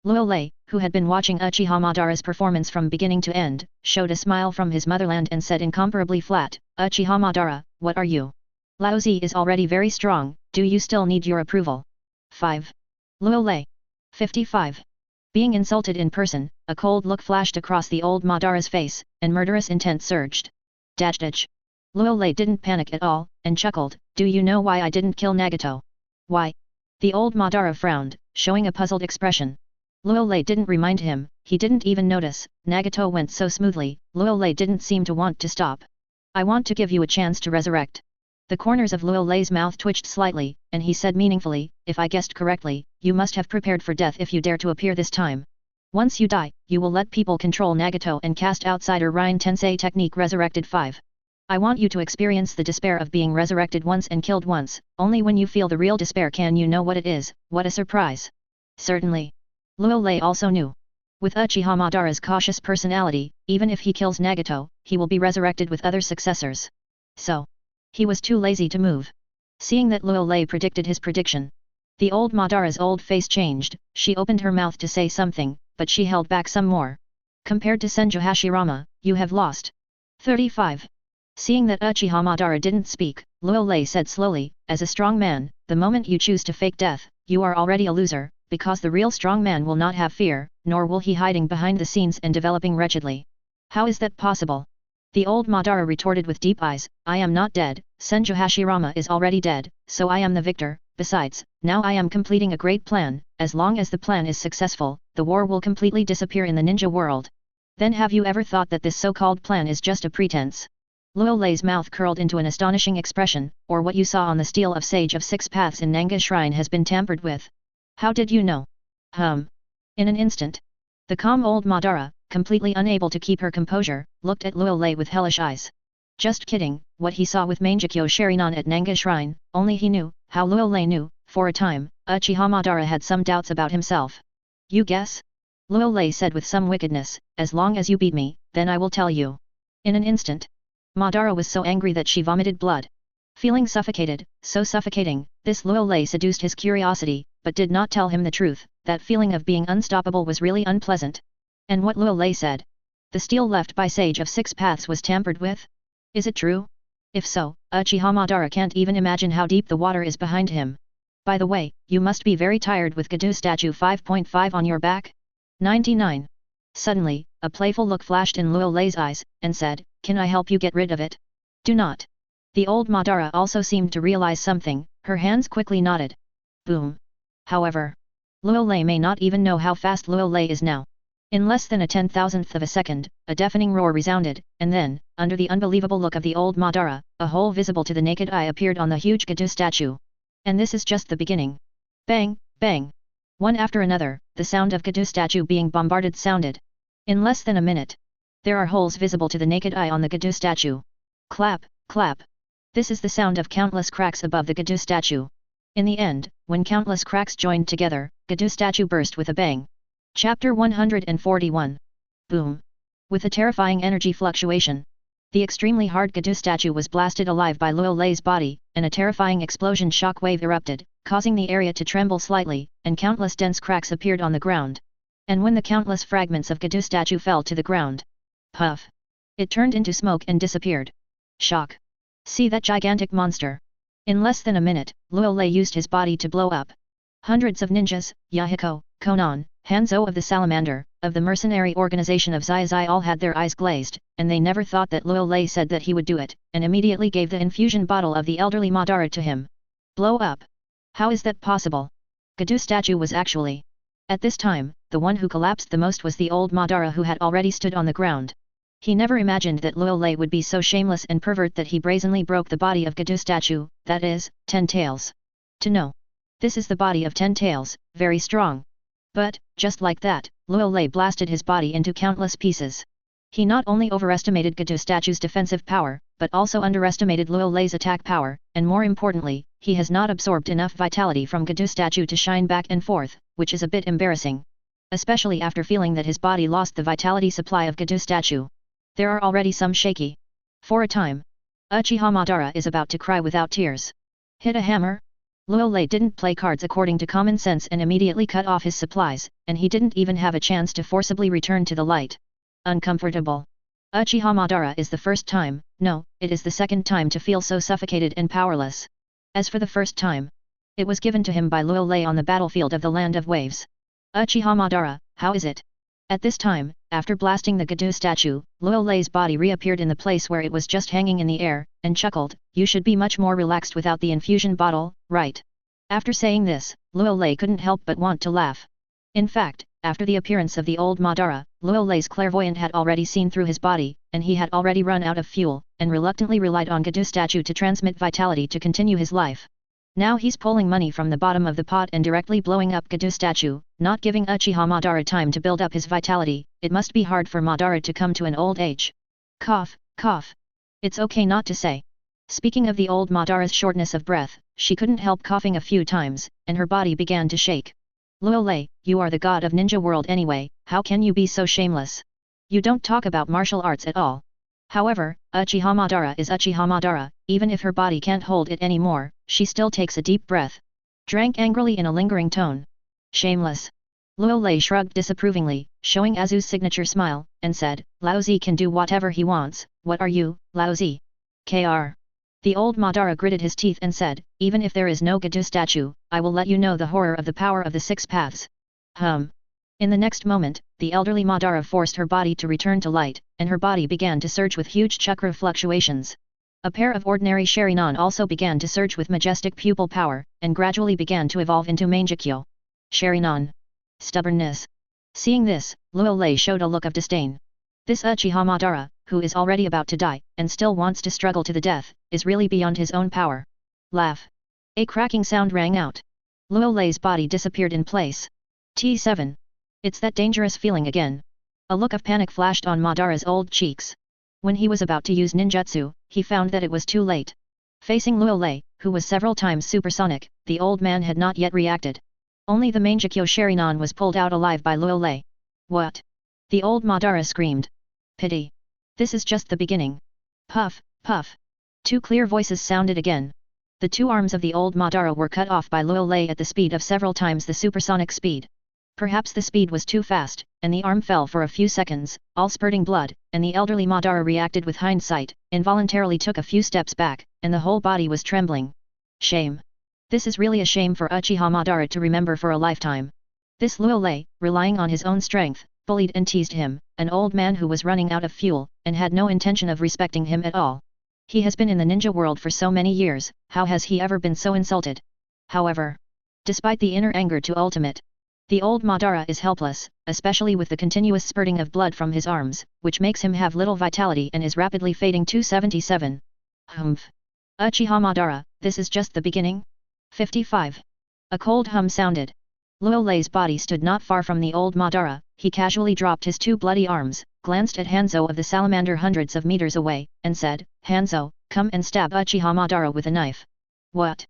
S1: Luolei, who had been watching Uchiha Madara's performance from beginning to end, showed a smile from his motherland and said incomparably flat, "Uchiha Madara, what are you? Laozi is already very strong, do you still need your approval?" 5. Luolei. 55. Being insulted in person, a cold look flashed across the old Madara's face, and murderous intent surged. Dajdaj. Luolei didn't panic at all, and chuckled, "Do you know why I didn't kill Nagato?" "Why?" The old Madara frowned, showing a puzzled expression. Luolei didn't remind him, he didn't even notice, Nagato went so smoothly, Luolei didn't seem to want to stop. "I want to give you a chance to resurrect." The corners of Luolei's mouth twitched slightly, and he said meaningfully, "If I guessed correctly, you must have prepared for death if you dare to appear this time. Once you die, you will let people control Nagato and cast outsider Ryan Tensei technique resurrected 5. I want you to experience the despair of being resurrected once and killed once, only when you feel the real despair can you know what it is, what a surprise." Certainly. Luolei also knew. With Uchiha Madara's cautious personality, even if he kills Nagato, he will be resurrected with other successors. So. He was too lazy to move. Seeing that Luolei predicted his prediction, the old Madara's old face changed, she opened her mouth to say something, but she held back some more. "Compared to Senjo Hashirama, you have lost." 35. Seeing that Uchiha Madara didn't speak, Luolei said slowly, "As a strong man, the moment you choose to fake death, you are already a loser, because the real strong man will not have fear, nor will he hiding behind the scenes and developing wretchedly." "How is that possible?" The old Madara retorted with deep eyes, "I am not dead, Senjo Hashirama is already dead, so I am the victor. Besides, now I am completing a great plan, as long as the plan is successful, the war will completely disappear in the ninja world. Then have you ever thought that this so-called plan is just a pretense?" Luolei's mouth curled into an astonishing expression, "Or what you saw on the stele of Sage of Six Paths in Nanga Shrine has been tampered with. How did you know?" In an instant. The calm old Madara, completely unable to keep her composure, looked at Luolei with hellish eyes. Just kidding, what he saw with Mangekyo Sharinan at Nanga Shrine, only he knew, how Luolei knew. For a time, Uchiha Madara had some doubts about himself. "You guess?" Luolei said with some wickedness, "As long as you beat me, then I will tell you." In an instant. Madara was so angry that she vomited blood. Feeling suffocated, so suffocating, this Luolei seduced his curiosity, but did not tell him the truth. That feeling of being unstoppable was really unpleasant. And what Luolei said? The stele left by Sage of Six Paths was tampered with? Is it true? If so, Uchiha Madara can't even imagine how deep the water is behind him. By the way, you must be very tired with Gadu statue 5.5 on your back? 99. Suddenly, a playful look flashed in Luolei's eyes, and said, "Can I help you get rid of it?" "Do not." The old Madara also seemed to realize something, her hands quickly nodded. Boom. However, Luolei may not even know how fast Luolei is now. In less than a 10,000th of a second, a deafening roar resounded, and then, under the unbelievable look of the old Madara, a hole visible to the naked eye appeared on the huge Gadu statue. And this is just the beginning. Bang, bang. One after another, the sound of Gadu statue being bombarded sounded. In less than a minute, there are holes visible to the naked eye on the Gadu statue. Clap, clap. This is the sound of countless cracks above the Gadu statue. In the end, when countless cracks joined together, Gadu statue burst with a bang. Chapter 141. Boom! With a terrifying energy fluctuation, the extremely hard Gadu statue was blasted alive by Luo Lei's body, and a terrifying explosion shockwave erupted, causing the area to tremble slightly, and countless dense cracks appeared on the ground. And when the countless fragments of Gadu statue fell to the ground, puff! It turned into smoke and disappeared. Shock! See that gigantic monster! In less than a minute, Luo Lei used his body to blow up. Hundreds of ninjas, Yahiko, Konan, Hanzo of the Salamander, of the mercenary organization of Zai all had their eyes glazed, and they never thought that Luo Lei said that he would do it, and immediately gave the infusion bottle of the elderly Madara to him. Blow up! How is that possible? Gadu statue was actually... At this time, the one who collapsed the most was the old Madara, who had already stood on the ground. He never imagined that Luo Lei would be so shameless and pervert that he brazenly broke the body of Gadu statue, that is, 10 tails. To know. This is the body of 10 tails, very strong. But, just like that, Luo Lei blasted his body into countless pieces. He not only overestimated Gadu statue's defensive power, but also underestimated Luo Lei's attack power, and more importantly, he has not absorbed enough vitality from Gadu statue to shine back and forth, which is a bit embarrassing. Especially after feeling that his body lost the vitality supply of Gadu statue. There are already some shaky. For a time, Uchiha Madara is about to cry without tears. Hit a hammer? Luo Lei didn't play cards according to common sense and immediately cut off his supplies, and he didn't even have a chance to forcibly return to the light. Uncomfortable. Uchiha Madara is the first time, no, it is the second time to feel so suffocated and powerless. As for the first time, it was given to him by Luo Lei on the battlefield of the Land of Waves. Uchiha Madara, how is it? At this time, after blasting the Gadu statue, Luo Lei's body reappeared in the place where it was just hanging in the air, and chuckled, "You should be much more relaxed without the infusion bottle, right?" After saying this, Luo Lei couldn't help but want to laugh. In fact, after the appearance of the old Madara, Luo Lei's clairvoyant had already seen through his body, and he had already run out of fuel, and reluctantly relied on Gadu statue to transmit vitality to continue his life. Now he's pulling money from the bottom of the pot and directly blowing up Gadu statue, not giving Uchiha Madara time to build up his vitality. It must be hard for Madara to come to an old age. Cough, cough. It's okay not to say. Speaking of the old Madara's shortness of breath, she couldn't help coughing a few times, and her body began to shake. Luo Lei, you are the god of ninja world anyway, how can you be so shameless? You don't talk about martial arts at all. However, Uchiha Madara is Uchiha Madara, even if her body can't hold it anymore, she still takes a deep breath. Drank angrily in a lingering tone. Shameless. Luo Lei shrugged disapprovingly, showing Azu's signature smile, and said, Lao Zi can do whatever he wants, what are you, Lao Zi? Kr. The old Madara gritted his teeth and said, even if there is no Gadu statue, I will let you know the horror of the power of the 6 paths. In the next moment, the elderly Madara forced her body to return to light, and her body began to surge with huge chakra fluctuations. A pair of ordinary Sharingan also began to surge with majestic pupil power, and gradually began to evolve into Mangekyo. Sharingan. Stubbornness. Seeing this, Luo Lei showed a look of disdain. This Uchiha Madara, who is already about to die, and still wants to struggle to the death, is really beyond his own power. Laugh. A cracking sound rang out. Luo Lei's body disappeared in place. T7. It's that dangerous feeling again. A look of panic flashed on Madara's old cheeks. When he was about to use ninjutsu, he found that it was too late. Facing Luo Lei, who was several times supersonic, the old man had not yet reacted. Only the Mangekyo Sharingan was pulled out alive by Luo Lei. What? The old Madara screamed. Pity. This is just the beginning. Puff, puff. 2 clear voices sounded again. The 2 arms of the old Madara were cut off by Luo Lei at the speed of several times the supersonic speed. Perhaps the speed was too fast, and the arm fell for a few seconds, all spurting blood, and the elderly Madara reacted with hindsight, involuntarily took a few steps back, and the whole body was trembling. Shame. This is really a shame for Uchiha Madara to remember for a lifetime. This Luo Lei, relying on his own strength, bullied and teased him, an old man who was running out of fuel, and had no intention of respecting him at all. He has been in the ninja world for so many years, how has he ever been so insulted? However, despite the inner anger to ultimate, the old Madara is helpless, especially with the continuous spurting of blood from his arms, which makes him have little vitality and is rapidly fading. 277. Humph. Uchiha Madara, this is just the beginning? 55. A cold hum sounded. Luo Lei's body stood not far from the old Madara. He casually dropped his 2 bloody arms, glanced at Hanzo of the Salamander hundreds of meters away, and said, Hanzo, come and stab Uchiha Madara with a knife. What?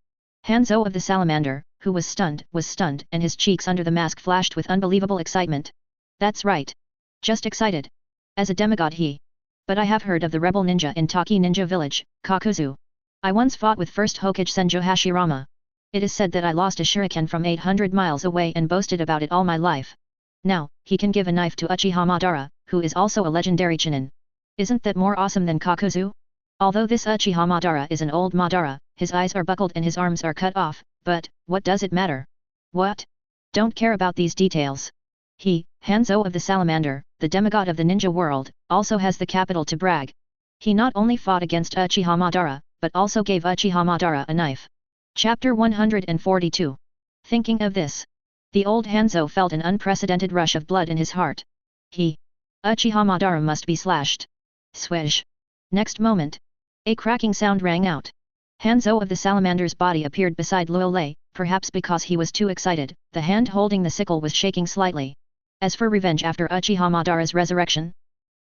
S1: Hanzo of the Salamander, who was stunned, and his cheeks under the mask flashed with unbelievable excitement. That's right. Just excited. As a demigod he. But I have heard of the rebel ninja in Taki Ninja Village, Kakuzu. I once fought with first Hokage Senju Hashirama. It is said that I lost a shuriken from 800 miles away and boasted about it all my life. Now, he can give a knife to Uchiha Madara, who is also a legendary Chunin. Isn't that more awesome than Kakuzu? Although this Uchiha Madara is an old Madara, his eyes are buckled and his arms are cut off, but, what does it matter? What? Don't care about these details. He, Hanzo of the Salamander, the demigod of the ninja world, also has the capital to brag. He not only fought against Uchiha Madara, but also gave Uchiha Madara a knife. Chapter 142. Thinking of this, the old Hanzo felt an unprecedented rush of blood in his heart. Uchiha Madara must be slashed. Swish. Next moment, a cracking sound rang out. Hanzo of the Salamander's body appeared beside Luo Lei, perhaps because he was too excited, the hand holding the sickle was shaking slightly. As for revenge after Uchiha Madara's resurrection,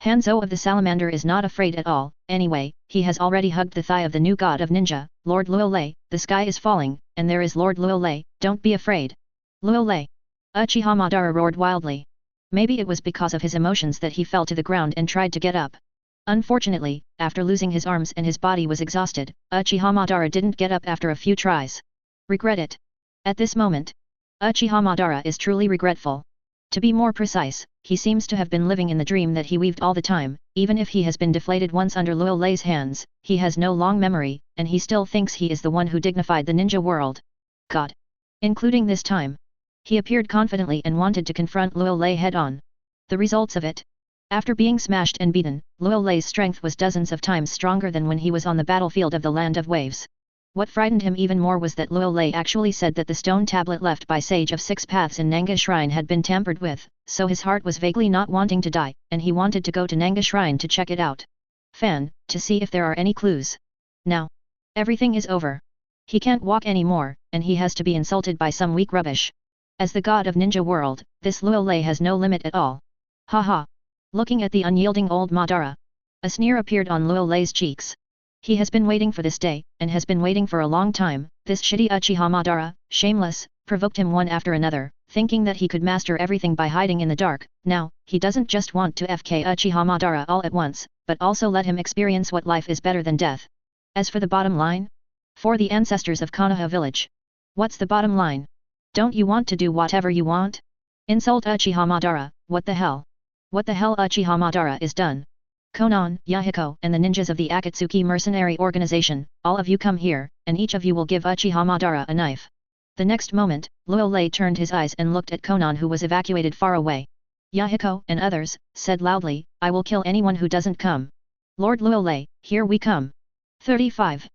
S1: Hanzo of the Salamander is not afraid at all. Anyway, he has already hugged the thigh of the new god of ninja, Lord Luo Lei. The sky is falling, and there is Lord Luo Lei, don't be afraid. Luo Lei! Uchiha Madara roared wildly. Maybe it was because of his emotions that he fell to the ground and tried to get up. Unfortunately, after losing his arms and his body was exhausted, Uchiha Madara didn't get up after a few tries. Regret it. At this moment, Uchiha Madara is truly regretful. To be more precise, he seems to have been living in the dream that he weaved all the time. Even if he has been deflated once under Luo Lei's hands, he has no long memory, and he still thinks he is the one who dignified the ninja world. God! Including this time. He appeared confidently and wanted to confront Luo Lei head-on. The results of it? After being smashed and beaten, Luo Lei's strength was dozens of times stronger than when he was on the battlefield of the Land of Waves. What frightened him even more was that Luo Lei actually said that the stone tablet left by Sage of Six Paths in Nanga Shrine had been tampered with, so his heart was vaguely not wanting to die, and he wanted to go to Nanga Shrine to check it out. To see if there are any clues. Now, everything is over. He can't walk anymore, and he has to be insulted by some weak rubbish. As the god of ninja world, this Luo Lei has no limit at all. Haha. Looking at the unyielding old Madara, a sneer appeared on Luo Lei's cheeks. He has been waiting for this day, and has been waiting for a long time. This shitty Uchiha Madara, shameless, provoked him one after another, thinking that he could master everything by hiding in the dark. Now, he doesn't just want to FK Uchiha Madara all at once, but also let him experience what life is better than death. As for the bottom line? For the ancestors of Konoha village. What's the bottom line? Don't you want to do whatever you want? Insult Uchiha Madara, what the hell? What the hell Uchiha Madara is done? Konan, Yahiko, and the ninjas of the Akatsuki mercenary organization, all of you come here, and each of you will give Uchiha Madara a knife. The next moment, Luo Lei turned his eyes and looked at Konan who was evacuated far away. Yahiko and others said loudly, I will kill anyone who doesn't come. Lord Luo Lei, here we come. 35.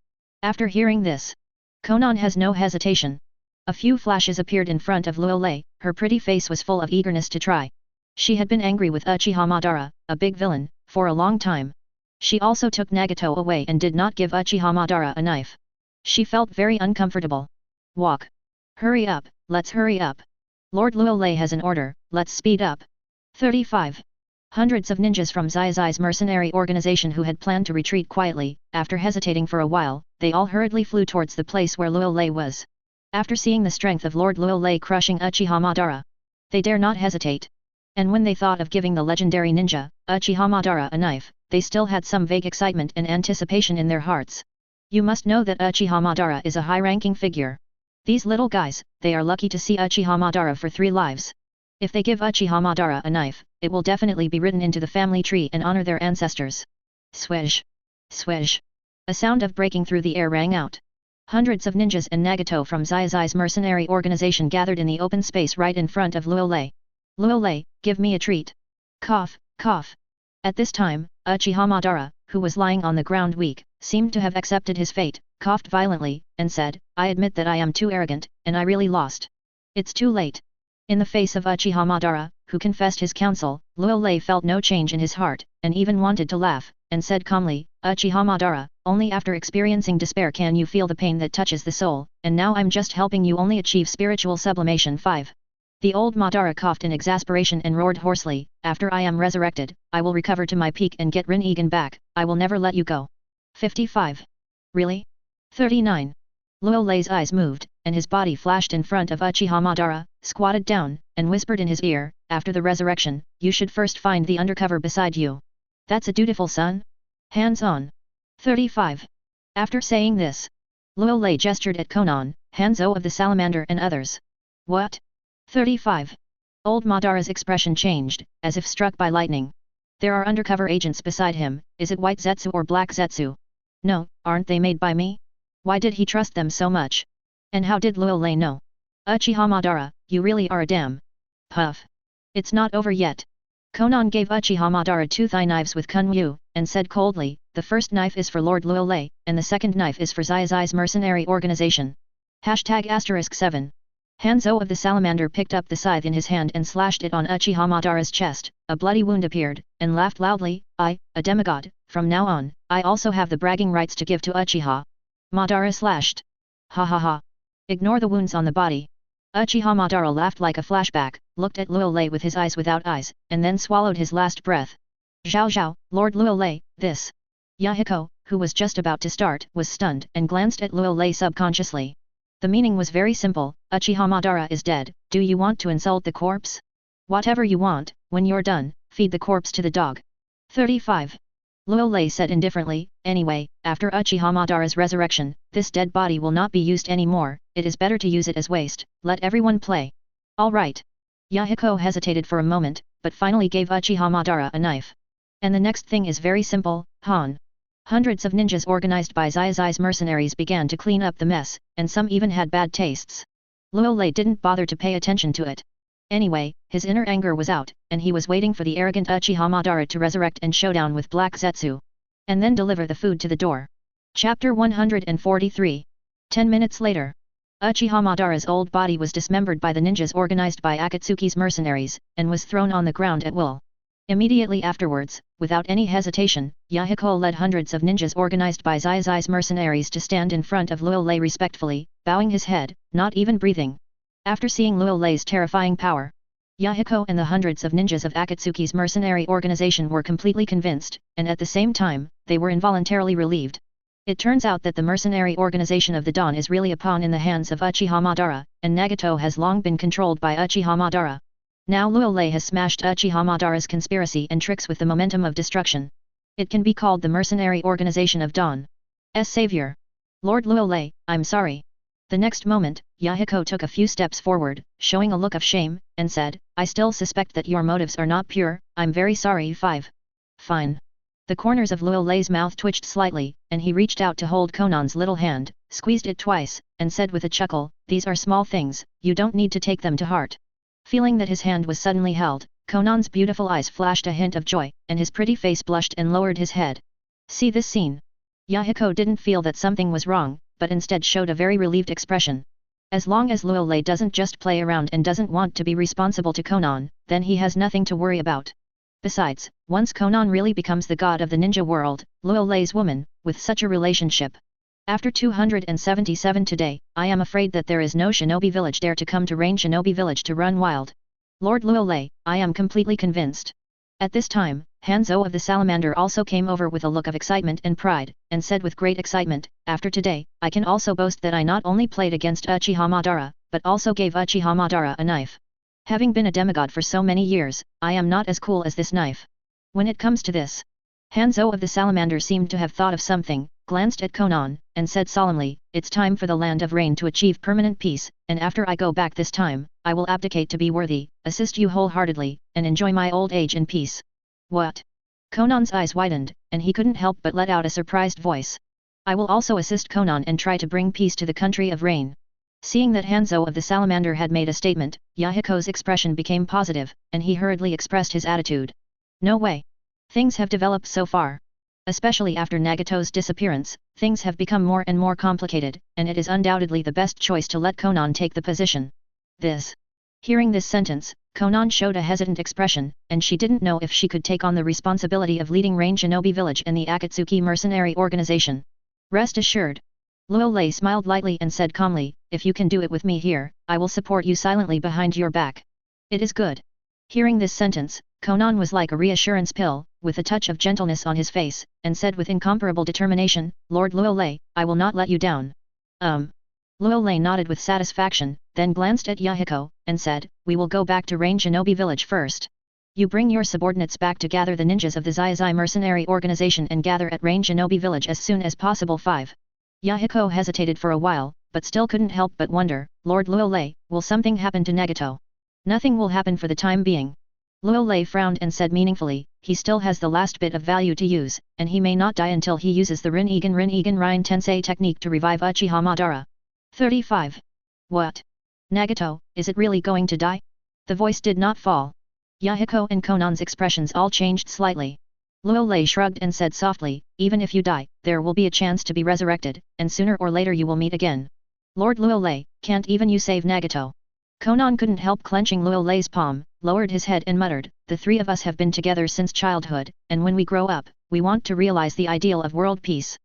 S1: After hearing this, Konan has no hesitation. A few flashes appeared in front of Luo Lei, her pretty face was full of eagerness to try. She had been angry with Uchiha Madara, a big villain, for a long time. She also took Nagato away and did not give Uchiha Madara a knife. She felt very uncomfortable. Walk. Hurry up, let's hurry up. Lord Luo Lei has an order, let's speed up. 35. Hundreds of ninjas from Zai's mercenary organization who had planned to retreat quietly, after hesitating for a while, they all hurriedly flew towards the place where Luo Lei was. After seeing the strength of Lord Luo Lei crushing Uchiha Madara, they dare not hesitate. And when they thought of giving the legendary ninja, Uchiha Madara a knife, they still had some vague excitement and anticipation in their hearts. You must know that Uchiha Madara is a high-ranking figure. These little guys, they are lucky to see Uchiha Madara for 3 lives. If they give Uchiha Madara a knife, it will definitely be written into the family tree and honor their ancestors. Swish. Swish. A sound of breaking through the air rang out. Hundreds of ninjas and Nagato from Zai's mercenary organization gathered in the open space right in front of Luo Lei. Luo Lei, give me a treat. Cough, cough. At this time, Uchiha Madara, who was lying on the ground weak, seemed to have accepted his fate, coughed violently, and said, I admit that I am too arrogant, and I really lost. It's too late. In the face of Uchiha Madara, who confessed his counsel, Luo Lei felt no change in his heart, and even wanted to laugh, and said calmly, Uchiha Madara, only after experiencing despair can you feel the pain that touches the soul, and now I'm just helping you only achieve spiritual sublimation. 5. The old Madara coughed in exasperation and roared hoarsely, after I am resurrected, I will recover to my peak and get Rin-Egan back, I will never let you go. 55. Really? 39. Luo Lei's eyes moved, and his body flashed in front of Uchiha Madara, squatted down, and whispered in his ear, "After the resurrection, you should first find the undercover beside you. That's a dutiful son? Hands on." 35. After saying this, Luo Lei gestured at Konan, Hanzo of the Salamander and others. "What?" 35. Old Madara's expression changed, as if struck by lightning. "There are undercover agents beside him, is it white Zetsu or black Zetsu?" "No, aren't they made by me?" Why did he trust them so much? And how did Luo Lei know? "Uchiha Madara, you really are a damn." Puff. "It's not over yet." Konan gave Uchiha Madara 2 thigh knives with Kunyu, and said coldly, "The first knife is for Lord Luo Lei, and the second knife is for Zai's mercenary organization." #7. Hanzo of the Salamander picked up the scythe in his hand and slashed it on Uchiha Madara's chest. A bloody wound appeared, and laughed loudly, "I, a demigod, from now on, I also have the bragging rights to give to Uchiha." Madara slashed. "Ha ha ha. Ignore the wounds on the body." Uchiha Madara laughed like a flashback, looked at Luo Lei with his eyes without eyes, and then swallowed his last breath. "Zhao Zhao, Lord Luo Lei, this." Yahiko, who was just about to start, was stunned and glanced at Luo Lei subconsciously. The meaning was very simple, "Uchiha Madara is dead, do you want to insult the corpse? Whatever you want, when you're done, feed the corpse to the dog." 35. Luo Lei said indifferently, "Anyway, after Uchiha Madara's resurrection, this dead body will not be used anymore, it is better to use it as waste, let everyone play." "All right." Yahiko hesitated for a moment, but finally gave Uchiha Madara a knife. "And the next thing is very simple, Han." Hundreds of ninjas organized by Zai's mercenaries began to clean up the mess, and some even had bad tastes. Luo Lei didn't bother to pay attention to it. Anyway, his inner anger was out, and he was waiting for the arrogant Uchiha Madara to resurrect and showdown with Black Zetsu. And then deliver the food to the door. Chapter 143. 10 minutes later. Uchiha Madara's old body was dismembered by the ninjas organized by Akatsuki's mercenaries, and was thrown on the ground at will. Immediately afterwards, without any hesitation, Yahiko led hundreds of ninjas organized by Zai's mercenaries to stand in front of Luo Lei respectfully, bowing his head, not even breathing. After seeing Luo Lei's terrifying power, Yahiko and the hundreds of ninjas of Akatsuki's mercenary organization were completely convinced, and at the same time, they were involuntarily relieved. It turns out that the mercenary organization of the Dawn is really a pawn in the hands of Uchiha Madara, and Nagato has long been controlled by Uchiha Madara. Now Luo Lei has smashed Uchiha Madara's conspiracy and tricks with the momentum of destruction. It can be called the mercenary organization of Dawn's savior. "Lord Luo Lei, I'm sorry." The next moment, Yahiko took a few steps forward, showing a look of shame, and said, "I still suspect that your motives are not pure, I'm very sorry." 5. "Fine." The corners of Luo Lei's mouth twitched slightly, and he reached out to hold Konan's little hand, squeezed it twice, and said with a chuckle, "These are small things, you don't need to take them to heart." Feeling that his hand was suddenly held, Konan's beautiful eyes flashed a hint of joy, and his pretty face blushed and lowered his head. See this scene. Yahiko didn't feel that something was wrong, but instead showed a very relieved expression. As long as Luo Lei doesn't just play around and doesn't want to be responsible to Konan, then he has nothing to worry about. Besides, once Konan really becomes the god of the ninja world, Luo Lei's woman, with such a relationship. After 277 today, I am afraid that there is no shinobi village dare to come to Rain Shinobi village to run wild. Lord Luo Lei, I am completely convinced. At this time, Hanzo of the Salamander also came over with a look of excitement and pride, and said with great excitement, "After today, I can also boast that I not only played against Uchiha Madara, but also gave Uchiha Madara a knife. Having been a demigod for so many years, I am not as cool as this knife. When it comes to this." Hanzo of the Salamander seemed to have thought of something, glanced at Konan, and said solemnly, "It's time for the land of rain to achieve permanent peace, and after I go back this time, I will abdicate to be worthy, assist you wholeheartedly, and enjoy my old age in peace." "What?" Konan's eyes widened, and he couldn't help but let out a surprised voice. "I will also assist Konan and try to bring peace to the country of rain." Seeing that Hanzo of the Salamander had made a statement, Yahiko's expression became positive, and he hurriedly expressed his attitude. "No way. Things have developed so far. Especially after Nagato's disappearance, things have become more and more complicated, and it is undoubtedly the best choice to let Konan take the position." This. Hearing this sentence, Konan showed a hesitant expression, and she didn't know if she could take on the responsibility of leading Rain Shinobi village and the Akatsuki mercenary organization. "Rest assured." Luo Lei smiled lightly and said calmly, "If you can do it with me here, I will support you silently behind your back." "It is good." Hearing this sentence, Konan was like a reassurance pill, with a touch of gentleness on his face, and said with incomparable determination, "Lord Luo Lei, I will not let you down." Luolei nodded with satisfaction, then glanced at Yahiko, and said, "We will go back to Rain Shinobi village first. You bring your subordinates back to gather the ninjas of the Zai mercenary organization and gather at Rain Shinobi village as soon as possible." 5. Yahiko hesitated for a while, but still couldn't help but wonder, "Lord Luolei, will something happen to Nagato?" "Nothing will happen for the time being." Luolei frowned and said meaningfully, "He still has the last bit of value to use, and he may not die until he uses the Rin-Egan Ryan Tensei technique to revive Uchiha Madara." 35. What? Nagato, is it really going to die? The voice did not fall. Yahiko and Konan's expressions all changed slightly. Luolei shrugged and said softly, "Even if you die, there will be a chance to be resurrected, and sooner or later you will meet again." "Lord Luolei, can't even you save Nagato?" Konan couldn't help clenching Luolei's palm, lowered his head and muttered, "The three of us have been together since childhood, and when we grow up, we want to realize the ideal of world peace.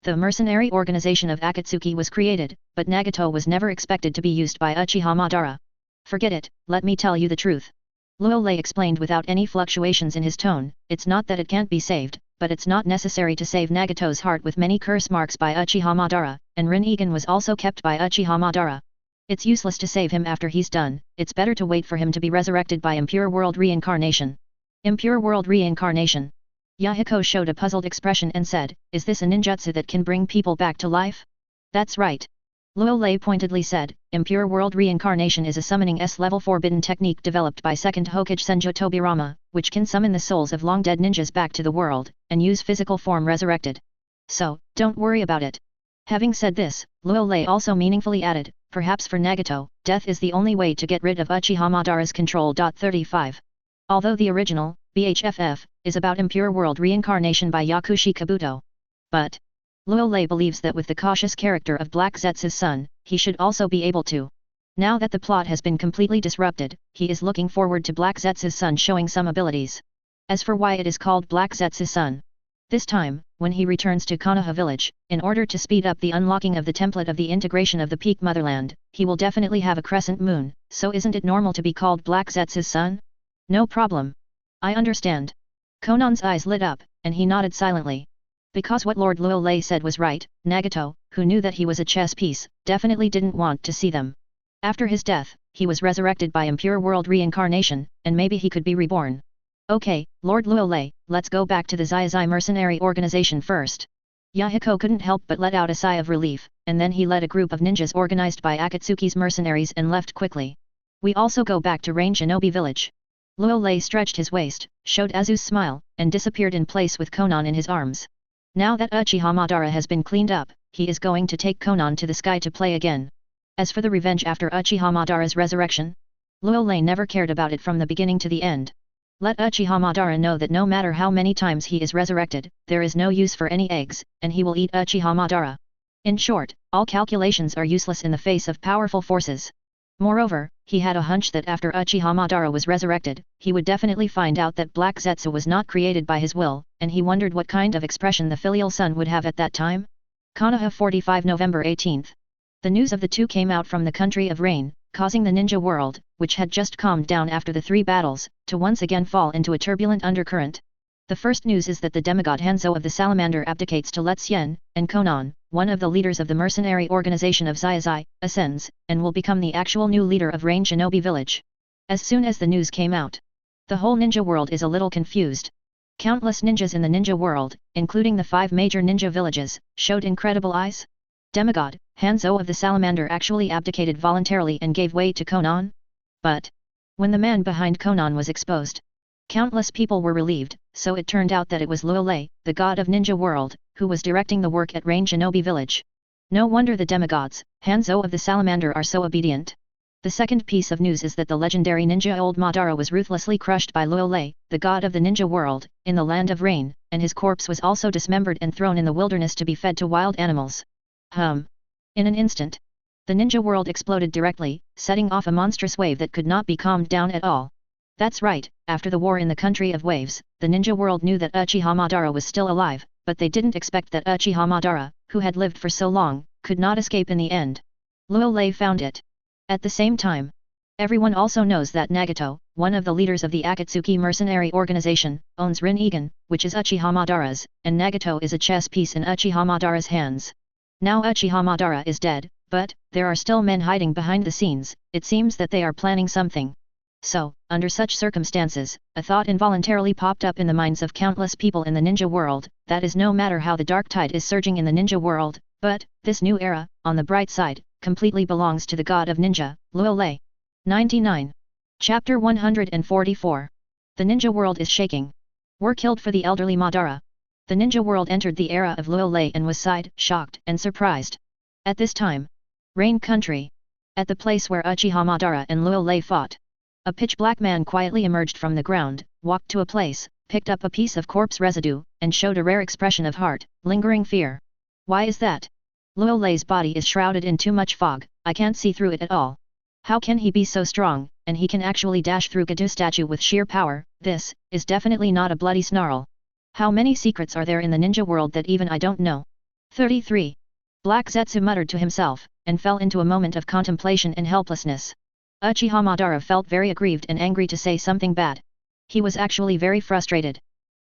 S1: The mercenary organization of Akatsuki was created, but Nagato was never expected to be used by Uchiha Madara. Forget it, let me tell you the truth." Luolei explained without any fluctuations in his tone, "It's not that it can't be saved, but it's not necessary to save Nagato's heart with many curse marks by Uchiha Madara, and Rin-Egan was also kept by Uchiha Madara. It's useless to save him after he's done, it's better to wait for him to be resurrected by impure world reincarnation." Impure world reincarnation. Yahiko showed a puzzled expression and said, "Is this a ninjutsu that can bring people back to life?" "That's right." Luolei pointedly said, "Impure world reincarnation is a summoning S-level forbidden technique developed by 2nd Hokage Senju Tobirama, which can summon the souls of long-dead ninjas back to the world, and use physical form resurrected. So, don't worry about it." Having said this, Luolei also meaningfully added, "Perhaps for Nagato, death is the only way to get rid of Uchiha Madara's control." 35. Although the original, BHFF, is about impure world reincarnation by Yakushi Kabuto. But Luolei believes that with the cautious character of Black Zetsu's son, he should also be able to. Now that the plot has been completely disrupted, he is looking forward to Black Zetsu's son showing some abilities. As for why it is called Black Zetsu's son, this time, when he returns to Konoha village, in order to speed up the unlocking of the template of the integration of the Peak Motherland, he will definitely have a crescent moon, so isn't it normal to be called Black Zetsu's son? No problem. I understand. Konan's eyes lit up, and he nodded silently. Because what Lord Luolei said was right, Nagato, who knew that he was a chess piece, definitely didn't want to see them. After his death, he was resurrected by impure world reincarnation, and maybe he could be reborn. Okay, Lord Luolei, let's go back to the Zai mercenary organization first. Yahiko couldn't help but let out a sigh of relief, and then he led a group of ninjas organized by Akatsuki's mercenaries and left quickly. We also go back to Rain Shinobi village. Luolei stretched his waist, showed Azu's smile, and disappeared in place with Konan in his arms. Now that Uchiha Madara has been cleaned up, he is going to take Konan to the sky to play again. As for the revenge after Uchiha Madara's resurrection, Luolei never cared about it from the beginning to the end. Let Uchiha Madara know that no matter how many times he is resurrected, there is no use for any eggs, and he will eat Uchiha Madara. In short, all calculations are useless in the face of powerful forces. Moreover, he had a hunch that after Uchiha Madara was resurrected, he would definitely find out that Black Zetsu was not created by his will, and he wondered what kind of expression the filial son would have at that time. Konoha 45 November 18th. The news of the two came out from the country of rain, causing the ninja world, which had just calmed down after the 3 battles, to once again fall into a turbulent undercurrent. The first news is that the demigod Hanzo of the Salamander abdicates to Let's Yen, and Konan, one of the leaders of the mercenary organization of Zai, ascends, and will become the actual new leader of Rain Shinobi village. As soon as the news came out, the whole ninja world is a little confused. Countless ninjas in the ninja world, including the 5 major ninja villages, showed incredible eyes. Demigod, Hanzo of the Salamander actually abdicated voluntarily and gave way to Konan? But when the man behind Konan was exposed, countless people were relieved, so it turned out that it was Luolei, the god of ninja world, who was directing the work at Rain Shinobi village. No wonder the demigods, Hanzo of the Salamander, are so obedient. The second piece of news is that the legendary ninja Old Madara was ruthlessly crushed by Luolei, the god of the ninja world, in the land of rain, and his corpse was also dismembered and thrown in the wilderness to be fed to wild animals. In an instant, the ninja world exploded directly, setting off a monstrous wave that could not be calmed down at all. That's right, after the war in the country of waves, the ninja world knew that Uchiha Madara was still alive, but they didn't expect that Uchiha Madara, who had lived for so long, could not escape in the end. Luolei found it. At the same time, everyone also knows that Nagato, one of the leaders of the Akatsuki mercenary organization, owns Rin-Egan, which is Uchiha Madara's, and Nagato is a chess piece in Uchiha Madara's hands. Now Uchiha Madara is dead, But, there are still men hiding behind the scenes, it seems that they are planning something. So, under such circumstances, a thought involuntarily popped up in the minds of countless people in the ninja world, that is no matter how the dark tide is surging in the ninja world, but, this new era, on the bright side, completely belongs to the god of ninja, Luo Lei. 99. Chapter 144. The ninja world is shaking. Were killed for the elderly Madara. The ninja world entered the era of Luo Lei and was sighed, shocked, and surprised. At this time, Rain Country. At the place where Uchiha Madara and Luo Lei fought. A pitch-black man quietly emerged from the ground, walked to a place, picked up a piece of corpse residue, and showed a rare expression of heart, lingering fear. Why is that? Luo Lei's body is shrouded in too much fog, I can't see through it at all. How can he be so strong, and he can actually dash through Gadu statue with sheer power? This is definitely not a bloody snarl. How many secrets are there in the ninja world that even I don't know? 33. Black Zetsu muttered to himself, and fell into a moment of contemplation and helplessness. Uchiha Madara felt very aggrieved and angry to say something bad. He was actually very frustrated.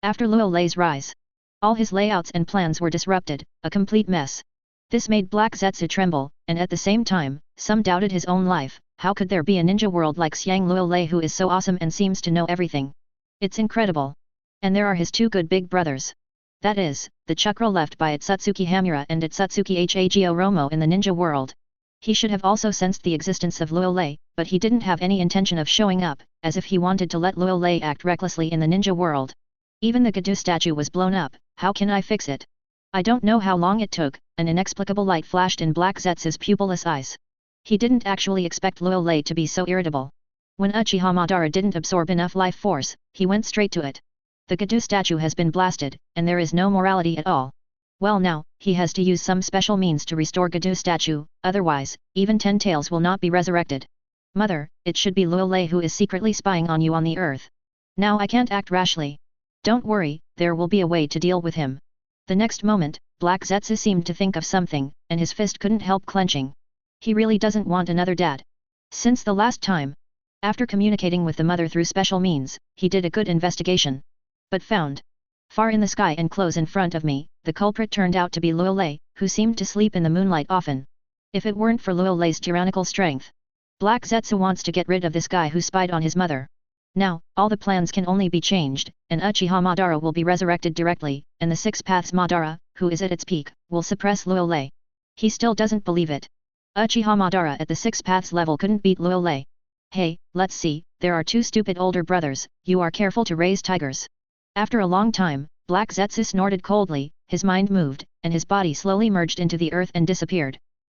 S1: After Luo Lei's rise, all his layouts and plans were disrupted, a complete mess. This made Black Zetsu tremble, and at the same time, some doubted his own life. How could there be a ninja world like Xiang Luo Lei who is so awesome and seems to know everything? It's incredible. And there are his two good big brothers. That is, the chakra left by Itsutsuki Hamura and Itsutsuki Hago Romo in the ninja world. He should have also sensed the existence of Luo Lei, but he didn't have any intention of showing up, as if he wanted to let Luo Lei act recklessly in the ninja world. Even the Gadu statue was blown up, how can I fix it? I don't know how long it took, an inexplicable light flashed in Black Zetsu's pupilless eyes. He didn't actually expect Luo Lei to be so irritable. When Uchiha Madara didn't absorb enough life force, he went straight to it. The Gadu statue has been blasted, and there is no morality at all. Well now, he has to use some special means to restore Gadu statue, otherwise, even 10 tails will not be resurrected. Mother, it should be Luo Lei who is secretly spying on you on the earth. Now I can't act rashly. Don't worry, there will be a way to deal with him. The next moment, Black Zetsu seemed to think of something, and his fist couldn't help clenching. He really doesn't want another dad. Since the last time, after communicating with the mother through special means, he did a good investigation. But found, far in the sky and close in front of me, the culprit turned out to be Luo Lei, who seemed to sleep in the moonlight often. If it weren't for Luo Lei's tyrannical strength, Black Zetsu wants to get rid of this guy who spied on his mother. Now, all the plans can only be changed, and Uchiha Madara will be resurrected directly, and the Six Paths Madara, who is at its peak, will suppress Luo Lei. He still doesn't believe it. Uchiha Madara at the Six Paths level couldn't beat Luo Lei. Hey, let's see, there are two stupid older brothers, you are careful to raise tigers. After a long time, Black Zetsu snorted coldly, his mind moved, and his body slowly merged into the earth and disappeared.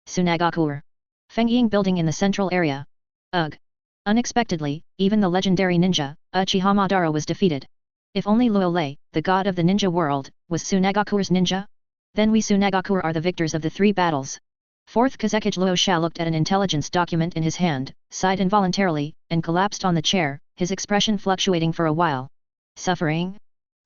S1: Tsunagakur. Fengying building in the central area. Ugh. Unexpectedly, even the legendary ninja, Uchiha Madara was defeated. If only Luo Lei, the god of the ninja world, was Tsunagakur's ninja? Then we Tsunagakur are the victors of the 3 battles. 4th Kazekage Luo Sha looked at an intelligence document in his hand, sighed involuntarily, and collapsed on the chair, his expression fluctuating for a while. Suffering?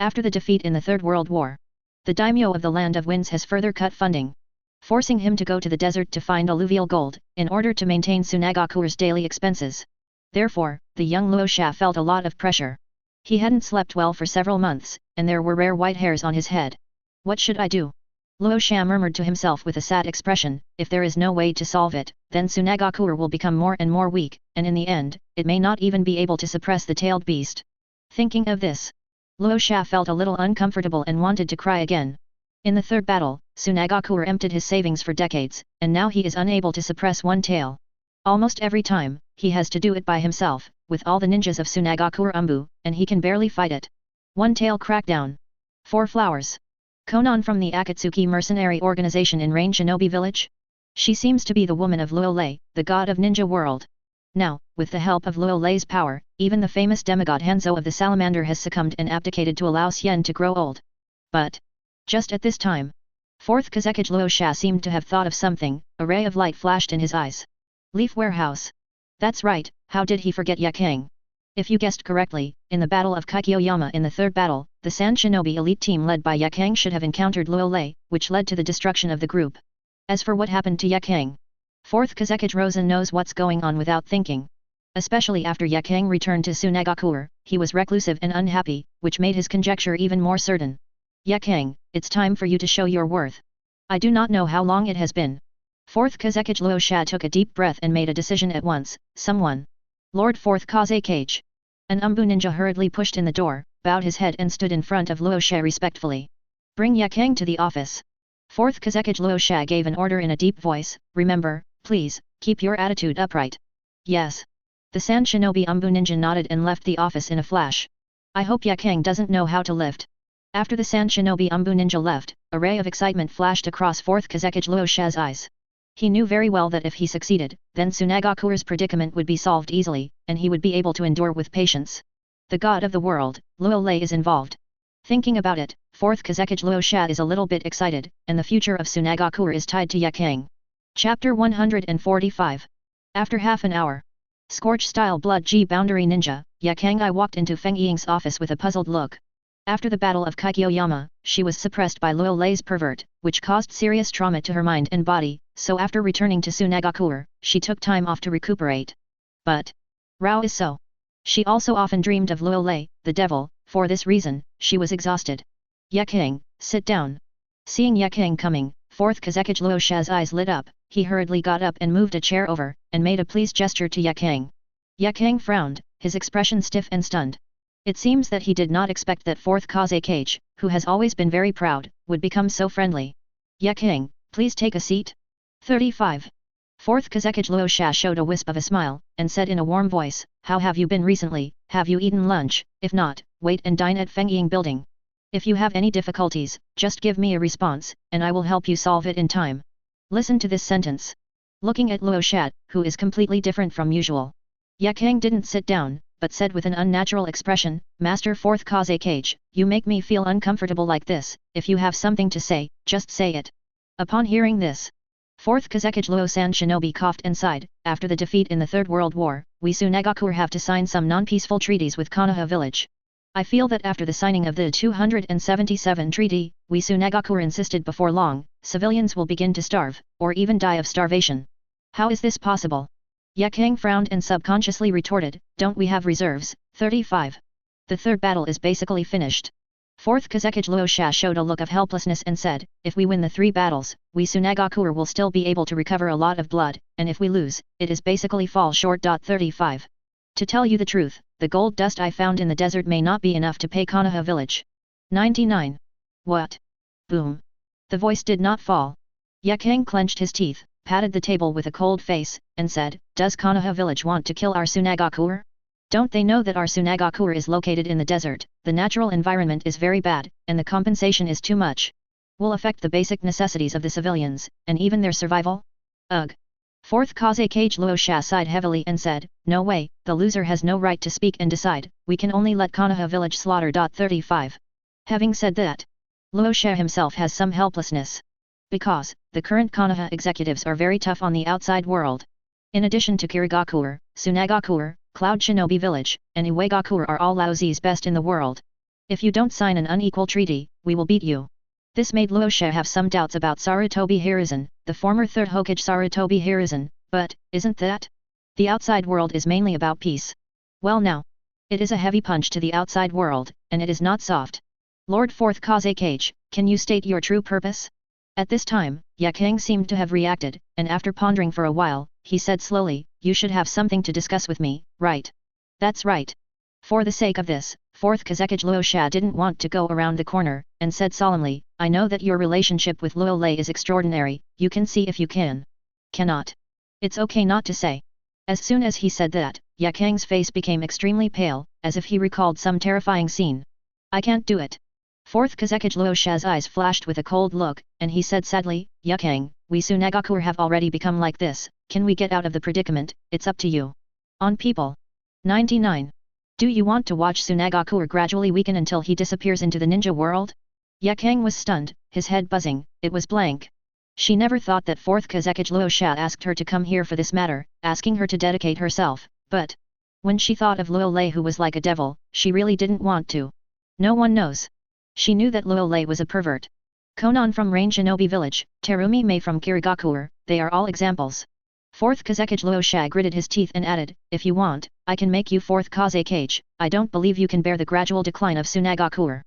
S1: After the defeat in the Third World War, the daimyo of the Land of Winds has further cut funding, forcing him to go to the desert to find alluvial gold, in order to maintain Tsunagakur's daily expenses. Therefore, the young Luo Sha felt a lot of pressure. He hadn't slept well for several months, and there were rare white hairs on his head. What should I do? Luo Sha murmured to himself with a sad expression, if there is no way to solve it, then Tsunagakur will become more and more weak, and in the end, it may not even be able to suppress the tailed beast. Thinking of this, Luo Sha felt a little uncomfortable and wanted to cry again. In the third battle, Tsunagakur emptied his savings for decades, and now he is unable to suppress one tail. Almost every time, he has to do it by himself, with all the ninjas of Tsunagakur Anbu, and he can barely fight it. One tail crackdown. 4 flowers. Konon from the Akatsuki mercenary organization in Rain Shinobi village? She seems to be the woman of Luo Lei, the god of ninja world. Now, with the help of Luo Lei's power, even the famous demigod Hanzo of the Salamander has succumbed and abdicated to allow Xian to grow old. But, just at this time, 4th Kazekage Luo Sha seemed to have thought of something, a ray of light flashed in his eyes. Leaf Warehouse. That's right, how did he forget Yakang? If you guessed correctly, in the Battle of Kaikyoyama in the third battle, the Sand Shinobi elite team led by Yakang should have encountered Luo Lei, which led to the destruction of the group. As for what happened to Yakang, 4th Kazekage Rosen knows what's going on without thinking. Especially after Yakang returned to Tsunagakur, he was reclusive and unhappy, which made his conjecture even more certain. Yakang, it's time for you to show your worth. I do not know how long it has been. 4th Kazekage Luosha took a deep breath and made a decision at once. Someone. Lord 4th Kazekage. An Anbu ninja hurriedly pushed in the door, bowed his head and stood in front of Luosha respectfully. Bring Yakang to the office. 4th Kazekage Luosha gave an order in a deep voice. Remember, please, keep your attitude upright. Yes. The Sand Shinobi Anbu ninja nodded and left the office in a flash. I hope Yakang doesn't know how to lift. After the Sand Shinobi Anbu ninja left, a ray of excitement flashed across 4th Kazekage Luosha's eyes. He knew very well that if he succeeded, then Tsunagakure's predicament would be solved easily, and he would be able to endure with patience. The god of the world, Luolei, is involved. Thinking about it, 4th Kazekage Luosha is a little bit excited, and the future of Tsunagakure is tied to Yakang. Chapter 145. After half an hour. Scorch-style blood G boundary ninja, Yakang I walked into Feng Ying's office with a puzzled look. After the Battle of Kaikyoyama, she was suppressed by Luolei's pervert, which caused serious trauma to her mind and body, so after returning to Tsunagakure, she took time off to recuperate. But Rao is so. She also often dreamed of Luolei, the devil. For this reason, she was exhausted. Yakang, sit down. Seeing Yakang coming, 4th Kazekage Luosha's eyes lit up. He hurriedly got up and moved a chair over, and made a pleased gesture to Yakang. Yakang frowned, his expression stiff and stunned. It seems that he did not expect that 4th Kazekage, who has always been very proud, would become so friendly. Yakang, please take a seat. 35. 4th Kazekage Luosha showed a wisp of a smile, and said in a warm voice, how have you been recently? Have you eaten lunch? If not, wait and dine at Feng Ying building. If you have any difficulties, just give me a response, and I will help you solve it in time. Listen to this sentence. Looking at Luosha, who is completely different from usual. Yakang didn't sit down, but said with an unnatural expression, Master 4th Kazekage, you make me feel uncomfortable like this. If you have something to say, just say it. Upon hearing this, 4th Kazekage Luosan Shinobi coughed and sighed. After the defeat in the Third World War, we Tsunagakure have to sign some non-peaceful treaties with Konoha village. I feel that after the signing of the 277 treaty, we Tsunagakure insisted before long, civilians will begin to starve, or even die of starvation. How is this possible? Yakang frowned and subconsciously retorted, don't we have reserves? 35. The third battle is basically finished. 4th Kazekage Luosha showed a look of helplessness and said, if we win the 3 battles, we Tsunagakure will still be able to recover a lot of blood, and if we lose, it is basically fall short. 35. To tell you the truth, the gold dust I found in the desert may not be enough to pay Konoha village. 99. What? Boom. The voice did not fall. Yakang clenched his teeth, patted the table with a cold face, and said, does Konoha village want to kill our Tsunagakure? Don't they know that our Tsunagakure is located in the desert, the natural environment is very bad, and the compensation is too much? Will affect the basic necessities of the civilians, and even their survival? Ugh. 4th Kazekage Luosha sighed heavily and said, no way, the loser has no right to speak and decide, we can only let Konoha village slaughter. 35. Having said that, Luosha himself has some helplessness. Because, the current Konoha executives are very tough on the outside world. In addition to Kirigakure, Tsunagakure, Cloud Shinobi Village, and Iwagakure are all Laozi's best in the world. If you don't sign an unequal treaty, we will beat you. This made Luosha have some doubts about Sarutobi Hiruzen, the former third Hokage Sarutobi Hiruzen, but, isn't that? The outside world is mainly about peace. Well now. It is a heavy punch to the outside world, and it is not soft. Lord 4th Kazekage, can you state your true purpose? At this time, Yakang seemed to have reacted, and after pondering for a while, he said slowly, you should have something to discuss with me, right? That's right. For the sake of this, 4th Kazekage Luosha didn't want to go around the corner, and said solemnly, I know that your relationship with Luolei is extraordinary, you can see if you can. Cannot. It's okay not to say. As soon as he said that, Yakang's face became extremely pale, as if he recalled some terrifying scene. I can't do it. 4th Kazekage Luosha's eyes flashed with a cold look, and he said sadly, Yakang, we Tsunagakure have already become like this, can we get out of the predicament? It's up to you. On people. 99. Do you want to watch Tsunagakure gradually weaken until he disappears into the ninja world? Yakang was stunned, his head buzzing, it was blank. She never thought that 4th Kazekage Luosha asked her to come here for this matter, asking her to dedicate herself, but when she thought of Luolei who was like a devil, she really didn't want to. No one knows. She knew that Luolei was a pervert. Konan from Rain Shinobi Village, Terumi Mei from Kirigakure, they are all examples. 4th Kazekage Luosha gritted his teeth and added, if you want, I can make you 4th Kazekage, I don't believe you can bear the gradual decline of Tsunagakure.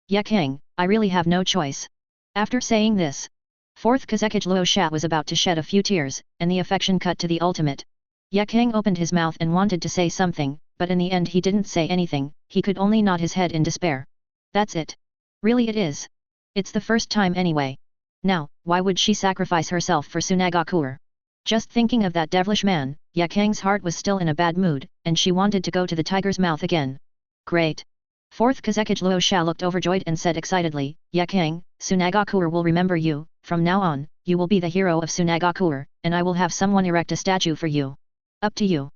S1: Yakang, I really have no choice. After saying this, Fourth Kazekage Luo Sha was about to shed a few tears, and the affection cut to the ultimate. Yakang opened his mouth and wanted to say something, but in the end he didn't say anything, he could only nod his head in despair. That's it. Really it is. It's the first time anyway. Now, why would she sacrifice herself for Tsunagakuer? Just thinking of that devilish man, Yakang's heart was still in a bad mood, and she wanted to go to the tiger's mouth again. Great. Fourth Kazekage Luo Sha looked overjoyed and said excitedly, Yakang, Tsunagakuer will remember you, from now on, you will be the hero of Tsunagakuer, and I will have someone erect a statue for you. Up to you.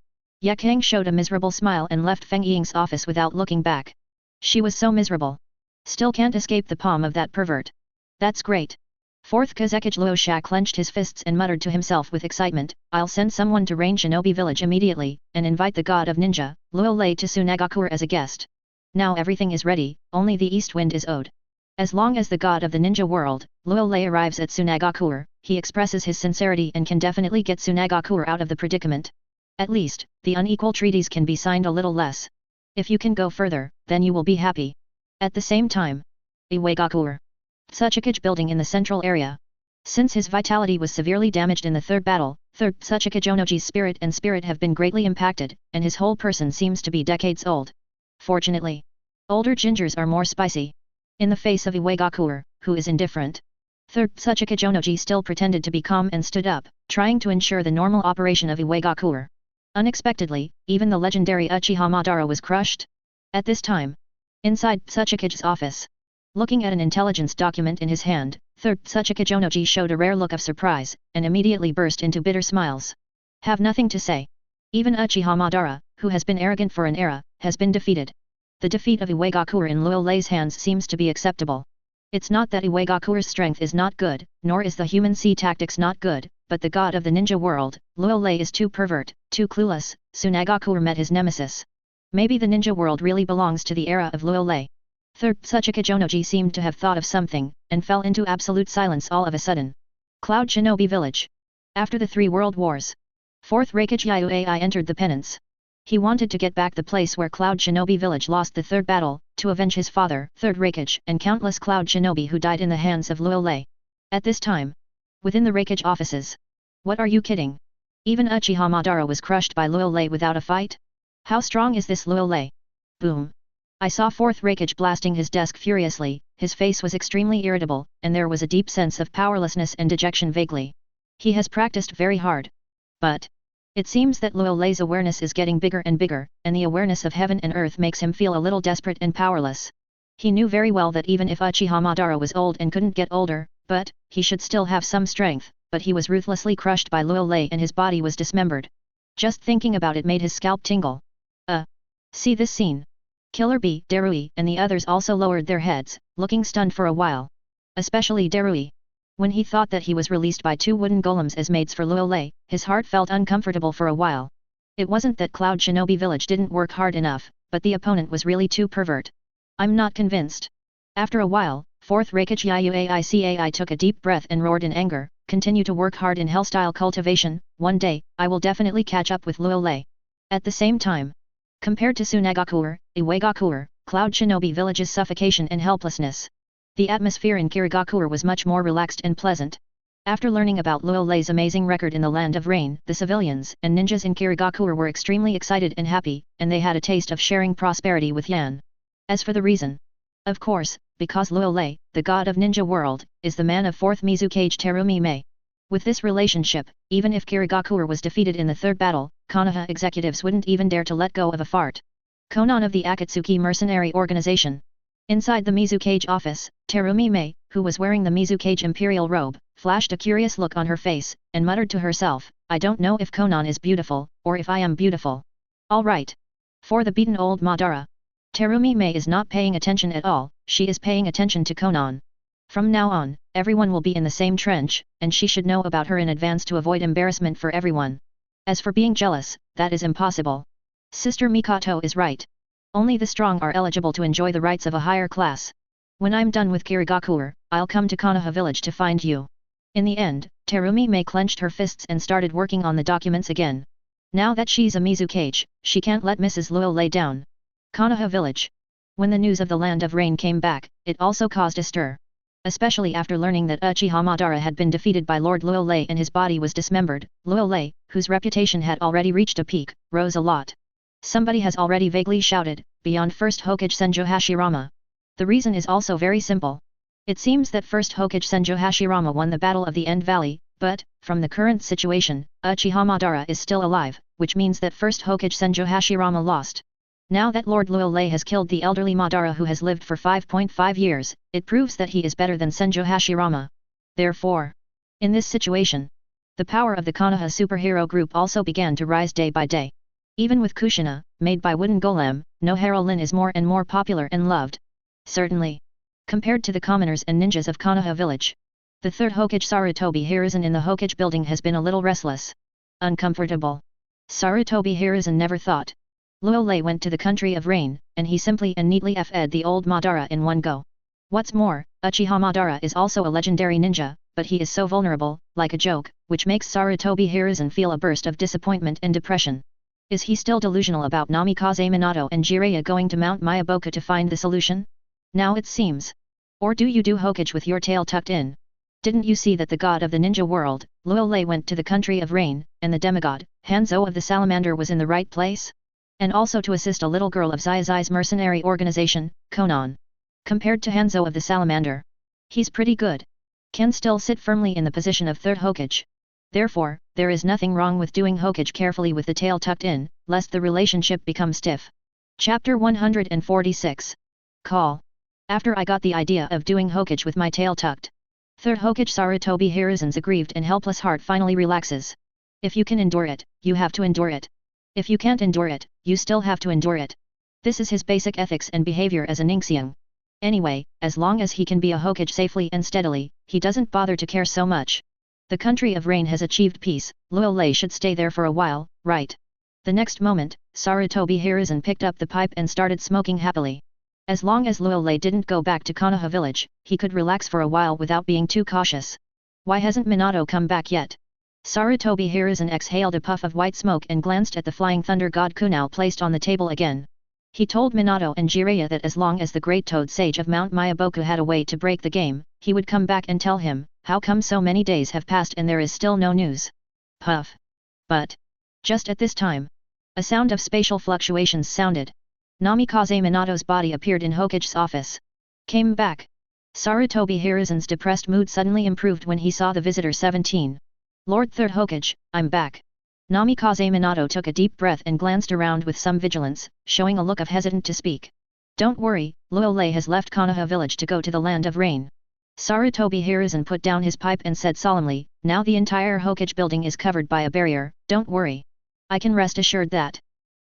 S1: Yakang showed a miserable smile and left Feng Ying's office without looking back. She was so miserable. Still can't escape the palm of that pervert. That's great. Fourth Kazekage Luo Sha clenched his fists and muttered to himself with excitement, I'll send someone to Rain Shinobi village immediately, and invite the god of ninja, Luo Lei to Tsunagakuer as a guest. Now everything is ready, only the east wind is owed. As long as the god of the ninja world, Luo Lei arrives at Tsunagakuer, he expresses his sincerity and can definitely get Tsunagakuer out of the predicament. At least, the unequal treaties can be signed a little less. If you can go further, then you will be happy. At the same time, Iwagakuer. Tsuchikage building in the central area. Since his vitality was severely damaged in the third battle, third Tsuchikage Onoji's spirit and spirit have been greatly impacted, and his whole person seems to be decades old. Fortunately, older gingers are more spicy. In the face of Iwagakuer, who is indifferent, third Tsuchikage Onoji still pretended to be calm and stood up, trying to ensure the normal operation of Iwagakuer. Unexpectedly, even the legendary Uchiha Madara was crushed. At this time, inside Tsuchikage's office, looking at an intelligence document in his hand, third Tsuchikage Onoji showed a rare look of surprise, and immediately burst into bitter smiles. Have nothing to say. Even Uchiha Madara, who has been arrogant for an era, has been defeated. The defeat of Iwagakuer in Luo Lei's hands seems to be acceptable. It's not that Iwagakuer's strength is not good, nor is the human sea tactics not good, but the god of the ninja world, Luo Lei is too pervert, too clueless. Tsunagakuer met his nemesis. Maybe the ninja world really belongs to the era of Luo Lei. Third Tsuchikage Onoji seemed to have thought of something, and fell into absolute silence all of a sudden. Cloud Shinobi Village. After the 3 world wars, Fourth Reikage Yuei entered the penance. He wanted to get back the place where Cloud Shinobi Village lost the third battle, to avenge his father, Third Reikage, and countless Cloud Shinobi who died in the hands of Luo Lei. At this time, within the Reikage offices. What are you kidding? Even Uchiha Madara was crushed by Luo Lei without a fight? How strong is this Luo Lei? Boom. I saw Fourth Reikage blasting his desk furiously, his face was extremely irritable, and there was a deep sense of powerlessness and dejection vaguely. He has practiced very hard. But it seems that Luo Lei's awareness is getting bigger and bigger, and the awareness of heaven and earth makes him feel a little desperate and powerless. He knew very well that even if Uchiha Madara was old and couldn't get older, but he should still have some strength, but he was ruthlessly crushed by Luo Lei and his body was dismembered. Just thinking about it made his scalp tingle. See this scene. Killer Bee, Darui, and the others also lowered their heads, looking stunned for a while. Especially Darui. When he thought that he was released by 2 wooden golems as mates for Luo Lei, his heart felt uncomfortable for a while. It wasn't that Cloud Shinobi Village didn't work hard enough, but the opponent was really too pervert. I'm not convinced. After a while, Fourth Reikage Yuei took a deep breath and roared in anger, continue to work hard in Hellstyle cultivation, one day, I will definitely catch up with Luo Lei. At the same time, compared to Tsunagakuer, Iwagakuer, Cloud Shinobi Village's suffocation and helplessness, the atmosphere in Kirigakuer was much more relaxed and pleasant. After learning about Luo Lei's amazing record in the Land of Rain, the civilians and ninjas in Kirigakuer were extremely excited and happy, and they had a taste of sharing prosperity with Yan. As for the reason, of course, because Luo Lei, the god of ninja world, is the man of 4th Mizukage Terumi Mei. With this relationship, even if Kirigakuer was defeated in the third battle, Konoha executives wouldn't even dare to let go of a fart. Konan of the Akatsuki mercenary organization. Inside the Mizukage office, Terumi Mei, who was wearing the Mizukage imperial robe, flashed a curious look on her face, and muttered to herself, I don't know if Konan is beautiful, or if I am beautiful. All right. For the beaten old Madara. Terumi Mei is not paying attention at all, she is paying attention to Konan. From now on, everyone will be in the same trench, and she should know about her in advance to avoid embarrassment for everyone. As for being jealous, that is impossible. Sister Mikoto is right. Only the strong are eligible to enjoy the rights of a higher class. When I'm done with Kirigakuer, I'll come to Konoha village to find you. In the end, Terumi Mei clenched her fists and started working on the documents again. Now that she's a Mizukage, she can't let Mrs. Luo lay down. Konoha village. When the news of the Land of Rain came back, it also caused a stir. especially after learning that Uchiha Madara had been defeated by Lord Luolei and his body was dismembered. Luolei, whose reputation had already reached a peak, rose a lot. Somebody has already vaguely shouted, beyond first Hokage Senjo Hashirama. The reason is also very simple. It seems that first Hokage Senjo Hashirama won the Battle of the End Valley, but, from the current situation, Uchiha Madara is still alive, which means that first Hokage Senjo Hashirama lost. Now that Lord Luolei has killed the elderly Madara who has lived for 5.5 years, it proves that he is better than Senjo Hashirama. Therefore, in this situation, the power of the Konoha superhero group also began to rise day by day. Even with Kushina, made by wooden golem, Nohara Lin is more and more popular and loved. Certainly. Compared to the commoners and ninjas of Konoha village, the third Hokage Sarutobi Hiruzen in the Hokage building has been a little restless. Uncomfortable. Sarutobi Hiruzen never thought Luolei went to the country of rain, and he simply and neatly f'd the old Madara in one go. What's more, Uchiha Madara is also a legendary ninja, but he is so vulnerable, like a joke, which makes Sarutobi Hiruzen feel a burst of disappointment and depression. Is he still delusional about Namikaze Minato and Jiraiya going to Mount Myaboku to find the solution? Now it seems. Or do you do Hokage with your tail tucked in? Didn't you see that the god of the ninja world, Luolei went to the country of rain, and the demigod, Hanzo of the Salamander was in the right place? And also to assist a little girl of Zai's mercenary organization, Konan. Compared to Hanzo of the Salamander, he's pretty good. Can still sit firmly in the position of third Hokage. Therefore, there is nothing wrong with doing Hokage carefully with the tail tucked in, lest the relationship become stiff. Chapter 146. Call. After I got the idea of doing Hokage with my tail tucked, third Hokage Sarutobi Hiruzen's aggrieved and helpless heart finally relaxes. If you can endure it, you have to endure it. If you can't endure it, you still have to endure it. This is his basic ethics and behavior as a Ningxiang. Anyway, as long as he can be a Hokage safely and steadily, he doesn't bother to care so much. The country of rain has achieved peace, Luolei should stay there for a while, right? The next moment, Sarutobi Hiruzen picked up the pipe and started smoking happily. As long as Luolei didn't go back to Konoha village, he could relax for a while without being too cautious. Why hasn't Minato come back yet? Sarutobi Hiruzen exhaled a puff of white smoke and glanced at the flying thunder god kunao placed on the table again. He told Minato and Jiraiya that as long as the great toad sage of Mount Myaboku had a way to break the game, he would come back and tell him, how come so many days have passed and there is still no news? Puff. But, just at this time, a sound of spatial fluctuations sounded. Namikaze Minato's body appeared in Hokage's office. Came back. Sarutobi Hiruzen's depressed mood suddenly improved when he saw the visitor 17. Lord Third Hokage, I'm back. Namikaze Minato took a deep breath and glanced around with some vigilance, showing a look of hesitant to speak. Don't worry, Luolei has left Konoha village to go to the land of rain. Sarutobi Hiruzen put down his pipe and said solemnly, now the entire Hokage building is covered by a barrier, don't worry. I can rest assured that.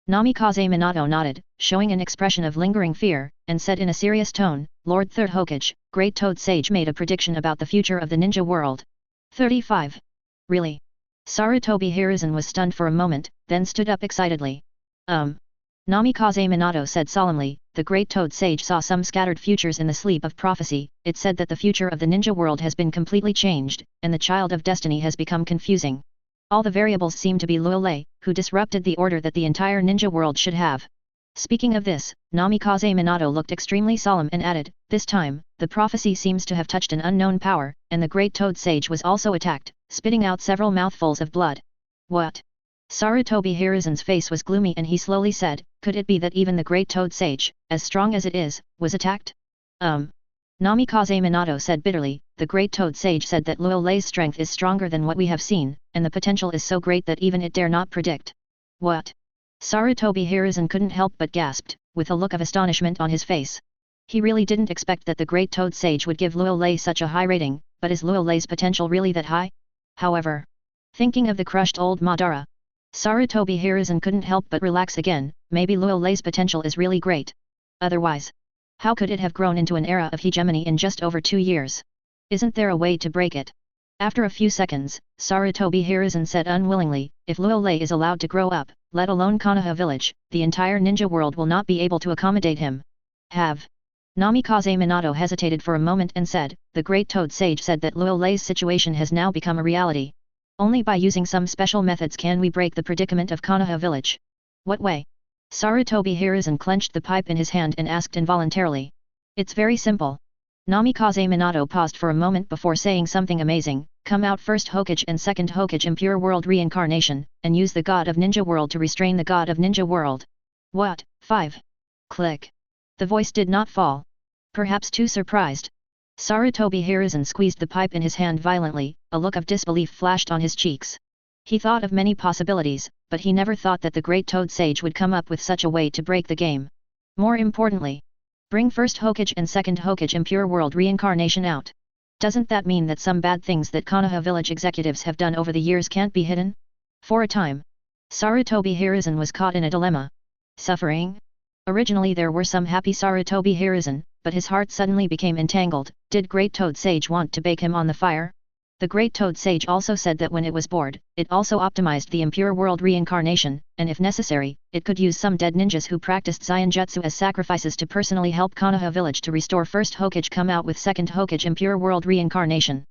S1: Namikaze Minato nodded, showing an expression of lingering fear, and said in a serious tone, Lord Third Hokage, Great Toad Sage made a prediction about the future of the ninja world. 35. Really? Sarutobi Hiruzen was stunned for a moment, then stood up excitedly. Namikaze Minato said solemnly, the Great Toad Sage saw some scattered futures in the sleep of prophecy. It said that the future of the ninja world has been completely changed, and the child of destiny has become confusing. All the variables seem to be Luolei, who disrupted the order that the entire ninja world should have. Speaking of this, Namikaze Minato looked extremely solemn and added, this time, the prophecy seems to have touched an unknown power, and the Great Toad Sage was also attacked, spitting out several mouthfuls of blood. What? Sarutobi Hiruzen's face was gloomy and he slowly said, could it be that even the Great Toad Sage, as strong as it is, was attacked? Namikaze Minato said bitterly, the Great Toad Sage said that Luolei's strength is stronger than what we have seen, and the potential is so great that even it dare not predict. What? Sarutobi Hiruzen couldn't help but gasped, with a look of astonishment on his face. He really didn't expect that the Great Toad Sage would give Luolei such a high rating, but is Luolei's potential really that high? However, thinking of the crushed old Madara, Sarutobi Hiruzen couldn't help but relax again, maybe Luolei's potential is really great. Otherwise, how could it have grown into an era of hegemony in just over 2 years? Isn't there a way to break it? After a few seconds, Sarutobi Hiruzen said unwillingly, if Luolei is allowed to grow up, let alone Konoha village, the entire ninja world will not be able to accommodate him. Have. Namikaze Minato hesitated for a moment and said, the Great Toad Sage said that Luolei's situation has now become a reality. Only by using some special methods can we break the predicament of Konoha village. What way? Sarutobi Hiruzen clenched the pipe in his hand and asked involuntarily. It's very simple. Namikaze Minato paused for a moment before saying something amazing. Come out first Hokage and second Hokage impure world reincarnation, and use the god of ninja world to restrain the god of ninja world. What? 5. Click. The voice did not fall. Perhaps too surprised. Sarutobi Hiruzen squeezed the pipe in his hand violently, a look of disbelief flashed on his cheeks. He thought of many possibilities, but he never thought that the great Toad Sage would come up with such a way to break the game. More importantly, bring first Hokage and second Hokage impure world reincarnation out. Doesn't that mean that some bad things that Konoha village executives have done over the years can't be hidden? For a time, Sarutobi Hiruzen was caught in a dilemma. Suffering? Originally there were some happy Sarutobi Hiruzen, but his heart suddenly became entangled. Did Great Toad Sage want to bake him on the fire? The Great Toad Sage also said that when it was bored, it also optimized the impure world reincarnation, and if necessary, it could use some dead ninjas who practiced Zanjutsu as sacrifices to personally help Konoha village to restore first Hokage come out with second Hokage impure world reincarnation.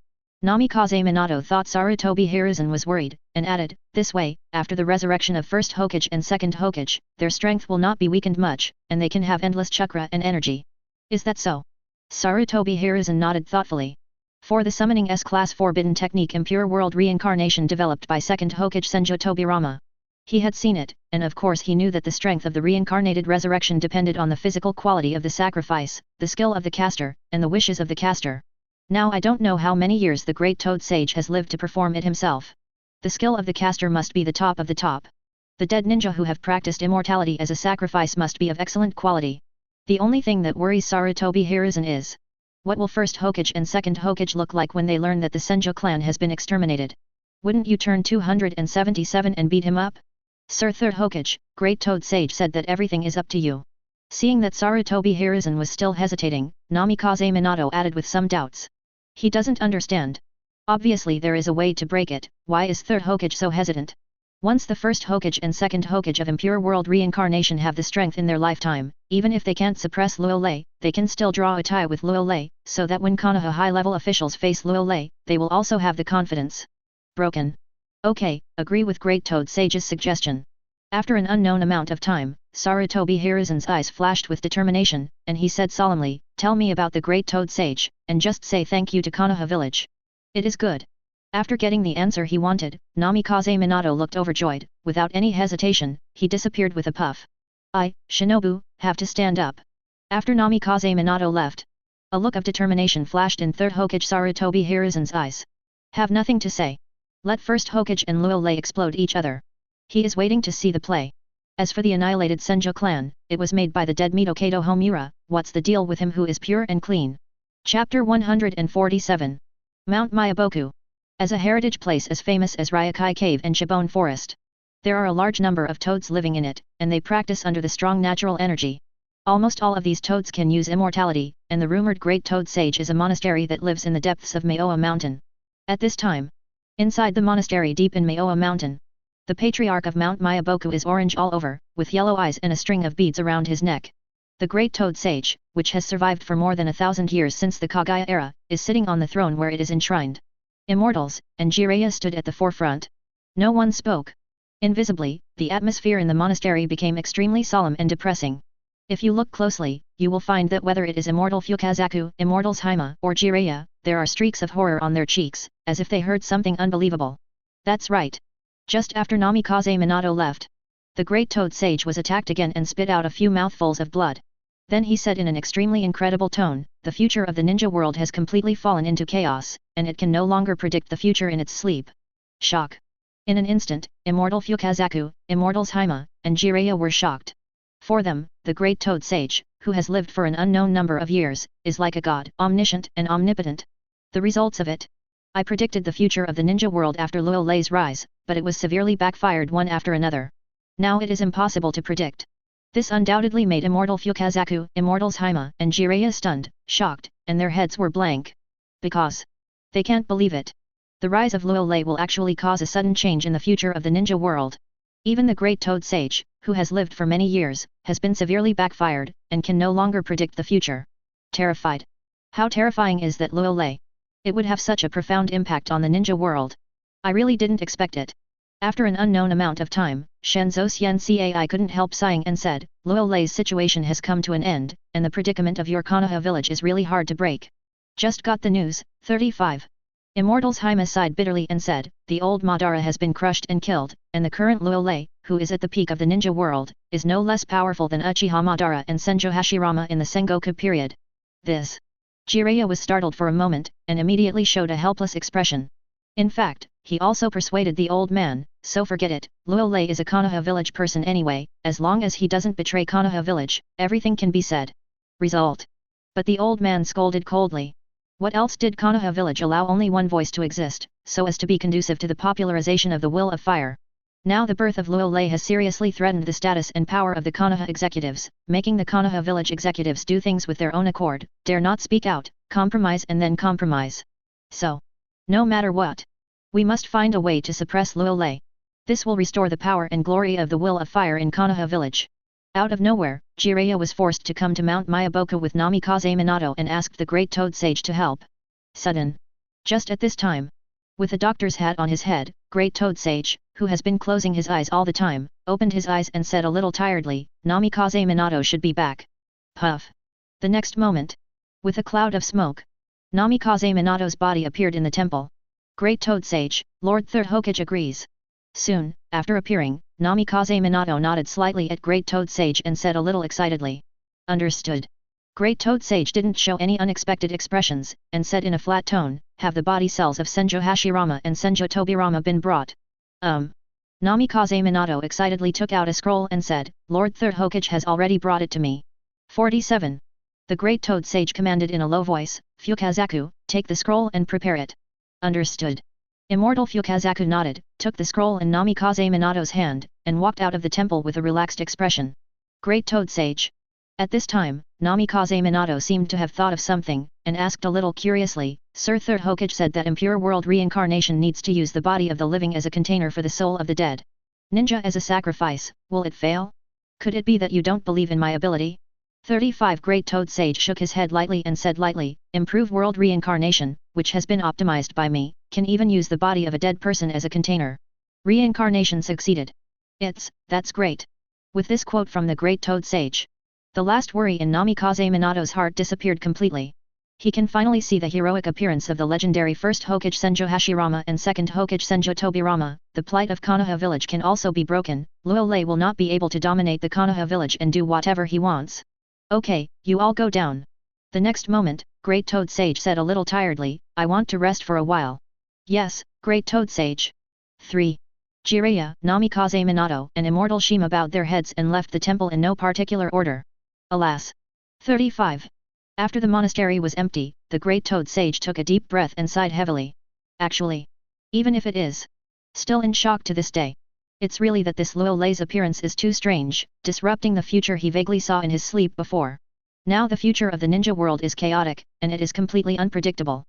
S1: Namikaze Minato thought Sarutobi Hiruzen was worried, and added, this way, after the resurrection of first Hokage and second Hokage, their strength will not be weakened much, and they can have endless chakra and energy. Is that so? Sarutobi Hiruzen nodded thoughtfully. For the summoning S-class forbidden technique impure world reincarnation developed by second Hokage Senju Tobirama. He had seen it, and of course he knew that the strength of the reincarnated resurrection depended on the physical quality of the sacrifice, the skill of the caster, and the wishes of the caster. Now I don't know how many years the Great Toad Sage has lived to perform it himself. The skill of the caster must be the top of the top. The dead ninja who have practiced immortality as a sacrifice must be of excellent quality. The only thing that worries Sarutobi Hiruzen is, what will first Hokage and second Hokage look like when they learn that the Senju clan has been exterminated? Wouldn't you turn 277 and beat him up? Sir Third Hokage, Great Toad Sage said that everything is up to you. Seeing that Sarutobi Hiruzen was still hesitating, Namikaze Minato added with some doubts. He doesn't understand. Obviously there is a way to break it, why is Third Hokage so hesitant? Once the first Hokage and second Hokage of impure world reincarnation have the strength in their lifetime, even if they can't suppress Luolei, they can still draw a tie with Luolei, so that when Konoha high-level officials face Luolei, they will also have the confidence. Broken. Okay, agree with Great Toad Sage's suggestion. After an unknown amount of time, Sarutobi Hiruzen's eyes flashed with determination, and he said solemnly, tell me about the Great Toad Sage, and just say thank you to Konoha village. It is good. After getting the answer he wanted, Namikaze Minato looked overjoyed. Without any hesitation, he disappeared with a puff. I, Shinobu, have to stand up. After Namikaze Minato left, a look of determination flashed in Third Hokage Sarutobi Hiruzen's eyes. Have nothing to say. Let first Hokage and Luolei explode each other. He is waiting to see the play. As for the annihilated Senju clan, it was made by the dead Mitokato Homura, what's the deal with him who is pure and clean? Chapter 147. Mount Myaboku. As a heritage place as famous as Ryokai Cave and Shibone Forest. There are a large number of toads living in it, and they practice under the strong natural energy. Almost all of these toads can use immortality, and the rumored Great Toad Sage is a monastery that lives in the depths of Maoa Mountain. At this time, inside the monastery deep in Maoa Mountain, the patriarch of Mount Myaboku is orange all over, with yellow eyes and a string of beads around his neck. The Great Toad Sage, which has survived for more than 1,000 years since the Kagaya era, is sitting on the throne where it is enshrined. Immortals, and Jiraiya stood at the forefront. No one spoke. Invisibly, the atmosphere in the monastery became extremely solemn and depressing. If you look closely, you will find that whether it is Immortal Fukazaku, Immortals Haima, or Jiraiya, there are streaks of horror on their cheeks, as if they heard something unbelievable. That's right. Just after Namikaze Minato left, the Great Toad Sage was attacked again and spit out a few mouthfuls of blood. Then he said in an extremely incredible tone, the future of the ninja world has completely fallen into chaos, and it can no longer predict the future in its sleep. Shock. In an instant, Immortal Fukazaku, Immortals Haima, and Jiraiya were shocked. For them, the Great Toad Sage, who has lived for an unknown number of years, is like a god, omniscient and omnipotent. The results of it? I predicted the future of the ninja world after Luolei's rise, but it was severely backfired one after another. Now it is impossible to predict. This undoubtedly made Immortal Fukazaku, Immortals Haima, and Jiraiya stunned, shocked, and their heads were blank. Because they can't believe it. The rise of Luolei will actually cause a sudden change in the future of the ninja world. Even the Great Toad Sage, who has lived for many years, has been severely backfired, and can no longer predict the future. Terrified. How terrifying is that Luolei? It would have such a profound impact on the ninja world. I really didn't expect it. After an unknown amount of time, Shenzo Cai couldn't help sighing and said, Luolei's situation has come to an end, and the predicament of your Konoha village is really hard to break. Just got the news. 35. Immortal's Haima sighed bitterly and said, the old Madara has been crushed and killed, and the current Luo Lei, who is at the peak of the ninja world, is no less powerful than Uchiha Madara and Senjo Hashirama in the Sengoku period. This. Jiraiya was startled for a moment, and immediately showed a helpless expression. In fact, he also persuaded the old man, so forget it, Luo Lei is a Konoha village person anyway, as long as he doesn't betray Konoha village, everything can be said. Result. But the old man scolded coldly. What else did Konoha village allow only one voice to exist, so as to be conducive to the popularization of the will of fire? Now the birth of Luo Lei has seriously threatened the status and power of the Konoha executives, making the Konoha village executives do things with their own accord, dare not speak out, compromise and then compromise. So. No matter what. We must find a way to suppress Luo Lei. This will restore the power and glory of the will of fire in Konoha village. Out of nowhere, Jiraiya was forced to come to Mount Mayaboku with Namikaze Minato and asked the Great Toad Sage to help. Sudden. Just at this time. With a doctor's hat on his head, Great Toad Sage, who has been closing his eyes all the time, opened his eyes and said a little tiredly, Namikaze Minato should be back. Puff. The next moment. With a cloud of smoke. Namikaze Minato's body appeared in the temple. Great Toad Sage, Lord Third Hokage agrees. Soon, after appearing, Namikaze Minato nodded slightly at Great Toad Sage and said a little excitedly. Understood. Great Toad Sage didn't show any unexpected expressions, and said in a flat tone, have the body cells of Senjo Hashirama and Senjo Tobirama been brought? Namikaze Minato excitedly took out a scroll and said, Lord Third Hokage has already brought it to me. 47. The Great Toad Sage commanded in a low voice, Fukazaku, take the scroll and prepare it. Understood. Immortal Fukazaku nodded, took the scroll in Namikaze Minato's hand, and walked out of the temple with a relaxed expression. Great Toad Sage. At this time, Namikaze Minato seemed to have thought of something, and asked a little curiously, Sir Third Hokage said that impure world reincarnation needs to use the body of the living as a container for the soul of the dead. Ninja as a sacrifice, will it fail? Could it be that you don't believe in my ability? 35 Great Toad Sage shook his head lightly and said lightly, improved world reincarnation, which has been optimized by me, can even use the body of a dead person as a container. Reincarnation succeeded. That's great. With this quote from the Great Toad Sage, the last worry in Namikaze Minato's heart disappeared completely. He can finally see the heroic appearance of the legendary first Hokage Senjo Hashirama and second Hokage Senjo Tobirama. The plight of Konoha village can also be broken. Luo Lei will not be able to dominate the Konoha village and do whatever he wants. Okay, you all go down. The next moment, Great Toad Sage said a little tiredly, I want to rest for a while. Yes, Great Toad Sage. 3. Jiraiya, Namikaze Minato and Immortal Shima bowed their heads and left the temple in no particular order. Alas. 35. After the monastery was empty, the Great Toad Sage took a deep breath and sighed heavily. Actually. Even if it is. Still in shock to this day. It's really that this Luo Lei's appearance is too strange, disrupting the future he vaguely saw in his sleep before. Now the future of the ninja world is chaotic, and it is completely unpredictable.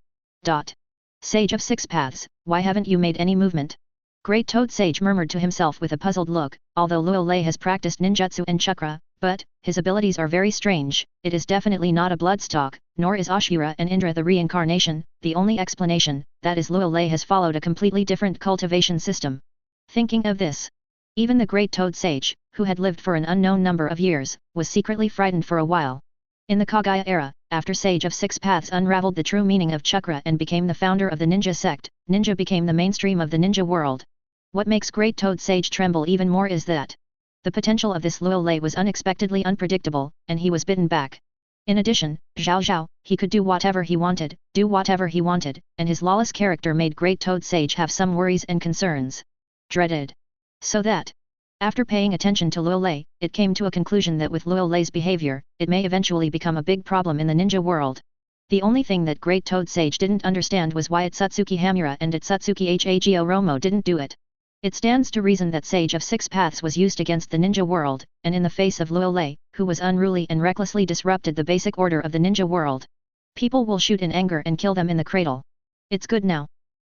S1: Sage of Six Paths, why haven't you made any movement? Great Toad Sage murmured to himself with a puzzled look, although Luo Lei has practiced ninjutsu and chakra, but, his abilities are very strange, it is definitely not a bloodstock, nor is Ashura and Indra the reincarnation, the only explanation, that is Luo Lei has followed a completely different cultivation system. Thinking of this, even the Great Toad Sage, who had lived for an unknown number of years, was secretly frightened for a while. In the Kagaya era, after Sage of Six Paths unraveled the true meaning of chakra and became the founder of the ninja sect, ninja became the mainstream of the ninja world. What makes Great Toad Sage tremble even more is that the potential of this Luo Lei was unexpectedly unpredictable, and he was bitten back. In addition, Zhao Zhao, he could do whatever he wanted, and his lawless character made Great Toad Sage have some worries and concerns. Dreaded. So that, after paying attention to Luo Lei, it came to a conclusion that with Luo Lei's behavior, it may eventually become a big problem in the ninja world. The only thing that Great Toad Sage didn't understand was why Itsutsuki Hamura and Itsutsuki Hago Romo didn't do it. It stands to reason that Sage of Six Paths was used against the ninja world, and in the face of Luo Lei, who was unruly and recklessly disrupted the basic order of the ninja world. People will shoot in anger and kill them in the cradle. It's good now.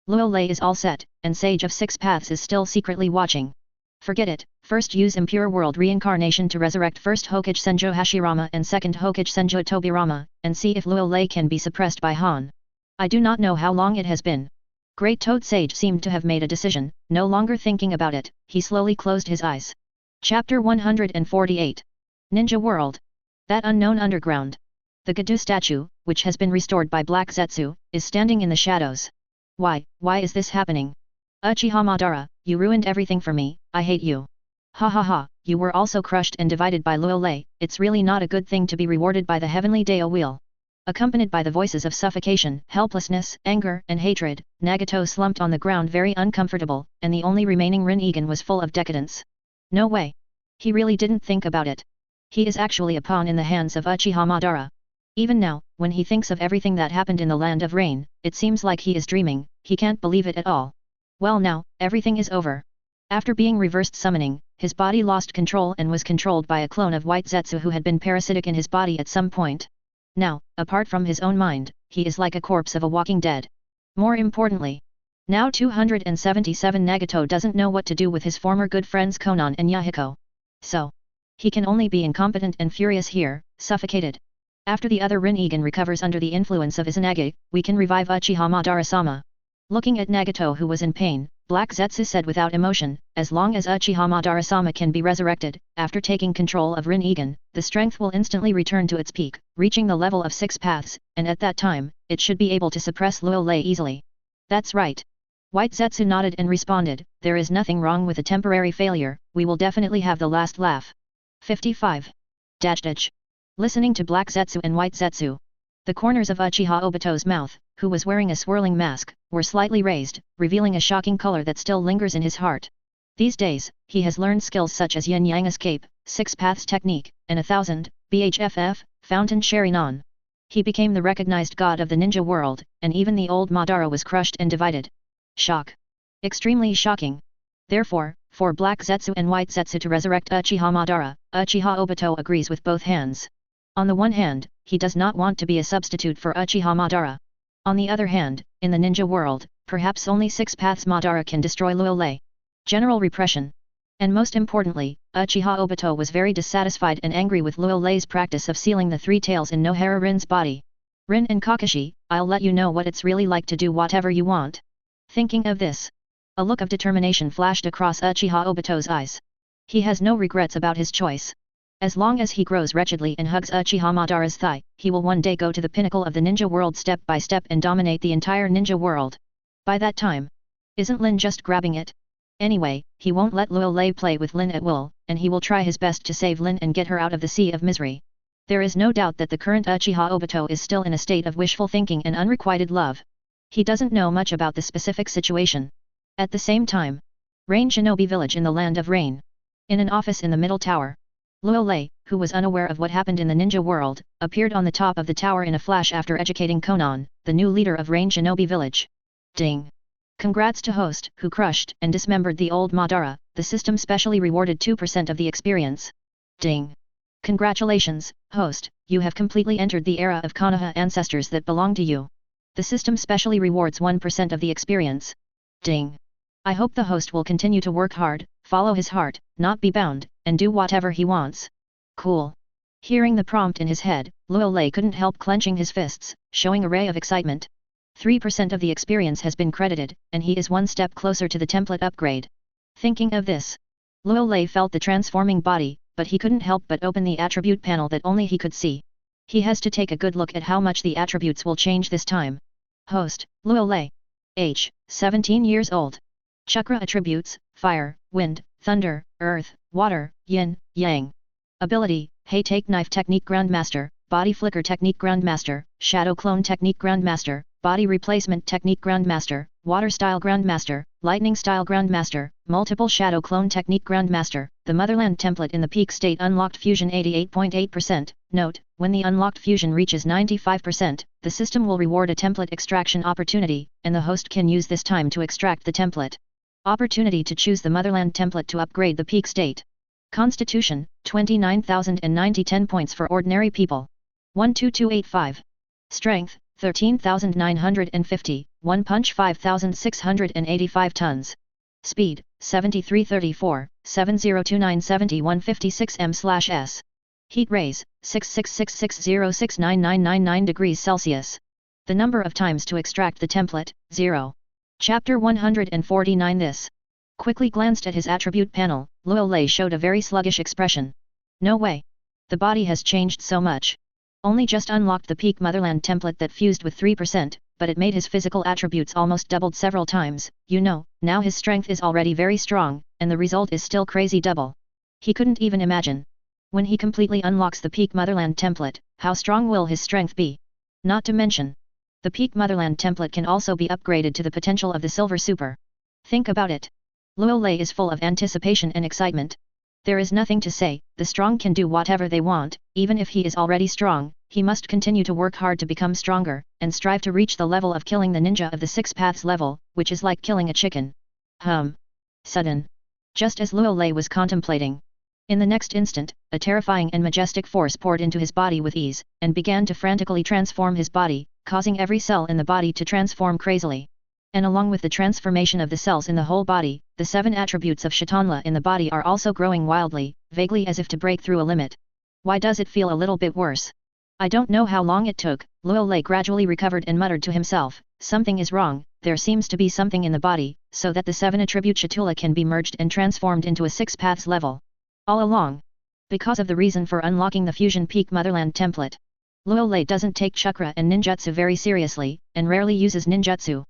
S1: Luo Lei is all set, and Sage of Six Paths is still secretly watching. Forget it, first use impure world reincarnation to resurrect first Hokage Senjo Hashirama and second Hokage Senjo Tobirama, and see if Luo Lei can be suppressed by Han. I do not know how long it has been. Great Toad Sage seemed to have made a decision, no longer thinking about it, he slowly closed his eyes. Chapter 148. Ninja World. That unknown underground. The Gadu statue, which has been restored by Black Zetsu, is standing in the shadows. Why is this happening? Uchiha Madara, you ruined everything for me, I hate you. Ha ha ha, you were also crushed and divided by Luo Lei, it's really not a good thing to be rewarded by the heavenly Dao wheel. Accompanied by the voices of suffocation, helplessness, anger, and hatred, Nagato slumped on the ground very uncomfortable, and the only remaining Rinnegan was full of decadence. No way. He really didn't think about it. He is actually a pawn in the hands of Uchiha Madara. Even now, when he thinks of everything that happened in the Land of Rain, it seems like he is dreaming, he can't believe it at all. Well now, everything is over. After being reversed summoning, his body lost control and was controlled by a clone of White Zetsu who had been parasitic in his body at some point. Now, apart from his own mind, he is like a corpse of a walking dead. More importantly, now 277 Nagato doesn't know what to do with his former good friends Konan and Yahiko. So, he can only be incompetent and furious here, suffocated. After the other Rinnegan recovers under the influence of Izanagi, we can revive Uchiha Madara-sama. Looking at Nagato who was in pain, Black Zetsu said without emotion, as long as Uchiha Madara-sama can be resurrected, after taking control of Rinnegan, the strength will instantly return to its peak, reaching the level of 6 paths, and at that time, it should be able to suppress Luo Lei easily. That's right. White Zetsu nodded and responded, there is nothing wrong with a temporary failure, we will definitely have the last laugh. 55. Dajdaj. Listening to Black Zetsu and White Zetsu, the corners of Uchiha Obito's mouth, who was wearing a swirling mask, were slightly raised, revealing a shocking color that still lingers in his heart. These days, he has learned skills such as Yin Yang Escape, 6 Paths Technique, and 1000, BHFF, Fountain Sharinan. He became the recognized god of the ninja world, and even the old Madara was crushed and divided. Shock. Extremely shocking. Therefore, for Black Zetsu and White Zetsu to resurrect Uchiha Madara, Uchiha Obito agrees with both hands. On the one hand, he does not want to be a substitute for Uchiha Madara. On the other hand, in the ninja world, perhaps only 6 paths Madara can destroy Luo Lei. General repression. And most importantly, Uchiha Obito was very dissatisfied and angry with Luo Lei's practice of sealing the 3 tails in Nohara Rin's body. Rin and Kakashi, I'll let you know what it's really like to do whatever you want. Thinking of this, a look of determination flashed across Uchiha Obito's eyes. He has no regrets about his choice. As long as he grows wretchedly and hugs Uchiha Madara's thigh, he will one day go to the pinnacle of the ninja world step by step and dominate the entire ninja world. By that time, isn't Lin just grabbing it? Anyway, he won't let Luo Lei play with Lin at will, and he will try his best to save Lin and get her out of the sea of misery. There is no doubt that the current Uchiha Obito is still in a state of wishful thinking and unrequited love. He doesn't know much about the specific situation. At the same time, Rain Shinobi Village in the Land of Rain. In an office in the middle tower, Luo Lei, who was unaware of what happened in the ninja world, appeared on the top of the tower in a flash after educating Konan, the new leader of Rain Shinobi Village. Ding! Congrats to host, who crushed and dismembered the old Madara, the system specially rewarded 2% of the experience. Ding! Congratulations, host, you have completely entered the era of Konoha ancestors that belong to you. The system specially rewards 1% of the experience. Ding! I hope the host will continue to work hard, follow his heart, not be bound, and do whatever he wants. Cool. Hearing the prompt in his head, Luo Lei couldn't help clenching his fists, showing a ray of excitement. 3% of the experience has been credited, and he is one step closer to the template upgrade. Thinking of this, Luo Lei felt the transforming body, but he couldn't help but open the attribute panel that only he could see. He has to take a good look at how much the attributes will change this time. Host, Luo Lei. Age, 17 years old. Chakra attributes, fire, wind, thunder, earth, water, yin, yang. Ability, Hey Take Knife Technique Grandmaster, Body Flicker Technique Grandmaster, Shadow Clone Technique Grandmaster, Body Replacement Technique Grandmaster, Water Style Grandmaster, Lightning Style Grandmaster, Multiple Shadow Clone Technique Grandmaster. The Motherland template in the peak state unlocked fusion 88.8%. Note, when the unlocked fusion reaches 95%, the system will reward a template extraction opportunity, and the host can use this time to extract the template. Opportunity to choose the Motherland template to upgrade the peak state. Constitution, 29,090 10 points for ordinary people. 12285. Strength, 13,950, 1 punch 5,685 tons. Speed, 7334, 7029 7156 m/s. Heat rays, 6666069999 degrees Celsius. The number of times to extract the template, 0. Chapter 149. This. Quickly glanced at his attribute panel, Luo Lei showed a very sluggish expression. No way. The body has changed so much. Only just unlocked the peak Motherland template that fused with 3%, but it made his physical attributes almost doubled several times. Now his strength is already very strong, and the result is still crazy double. He couldn't even imagine. When he completely unlocks the peak Motherland template, how strong will his strength be? Not to mention, the peak Motherland template can also be upgraded to the potential of the Silver Super. Think about it. Luo Lei is full of anticipation and excitement. There is nothing to say, the strong can do whatever they want. Even if he is already strong, he must continue to work hard to become stronger, and strive to reach the level of killing the ninja of the 6 paths level, which is like killing a chicken. Sudden. Just as Luo Lei was contemplating. In the next instant, a terrifying and majestic force poured into his body with ease, and began to frantically transform his body, causing every cell in the body to transform crazily. And along with the transformation of the cells in the whole body, the 7 attributes of Shatanla in the body are also growing wildly, vaguely as if to break through a limit. Why does it feel a little bit worse? I don't know how long it took. Luo Lei gradually recovered and muttered to himself, something is wrong, there seems to be something in the body, so that the 7 attribute Shatula can be merged and transformed into a 6 paths level. All along. Because of the reason for unlocking the Fusion Peak Motherland template. Luo Lei doesn't take chakra and ninjutsu very seriously, and rarely uses ninjutsu.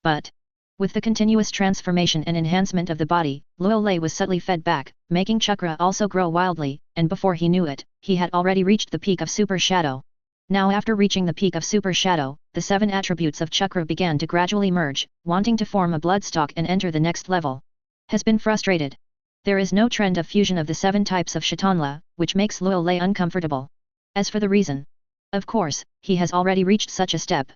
S1: But, with the continuous transformation and enhancement of the body, Luo Lei was subtly fed back, making chakra also grow wildly, and before he knew it, he had already reached the peak of Super Shadow. Now after reaching the peak of Super Shadow, the 7 attributes of chakra began to gradually merge, wanting to form a bloodstock and enter the next level. Has been frustrated. There is no trend of fusion of the 7 types of Shatanla, which makes Luo Lei uncomfortable. As for the reason, of course, he has already reached such a step.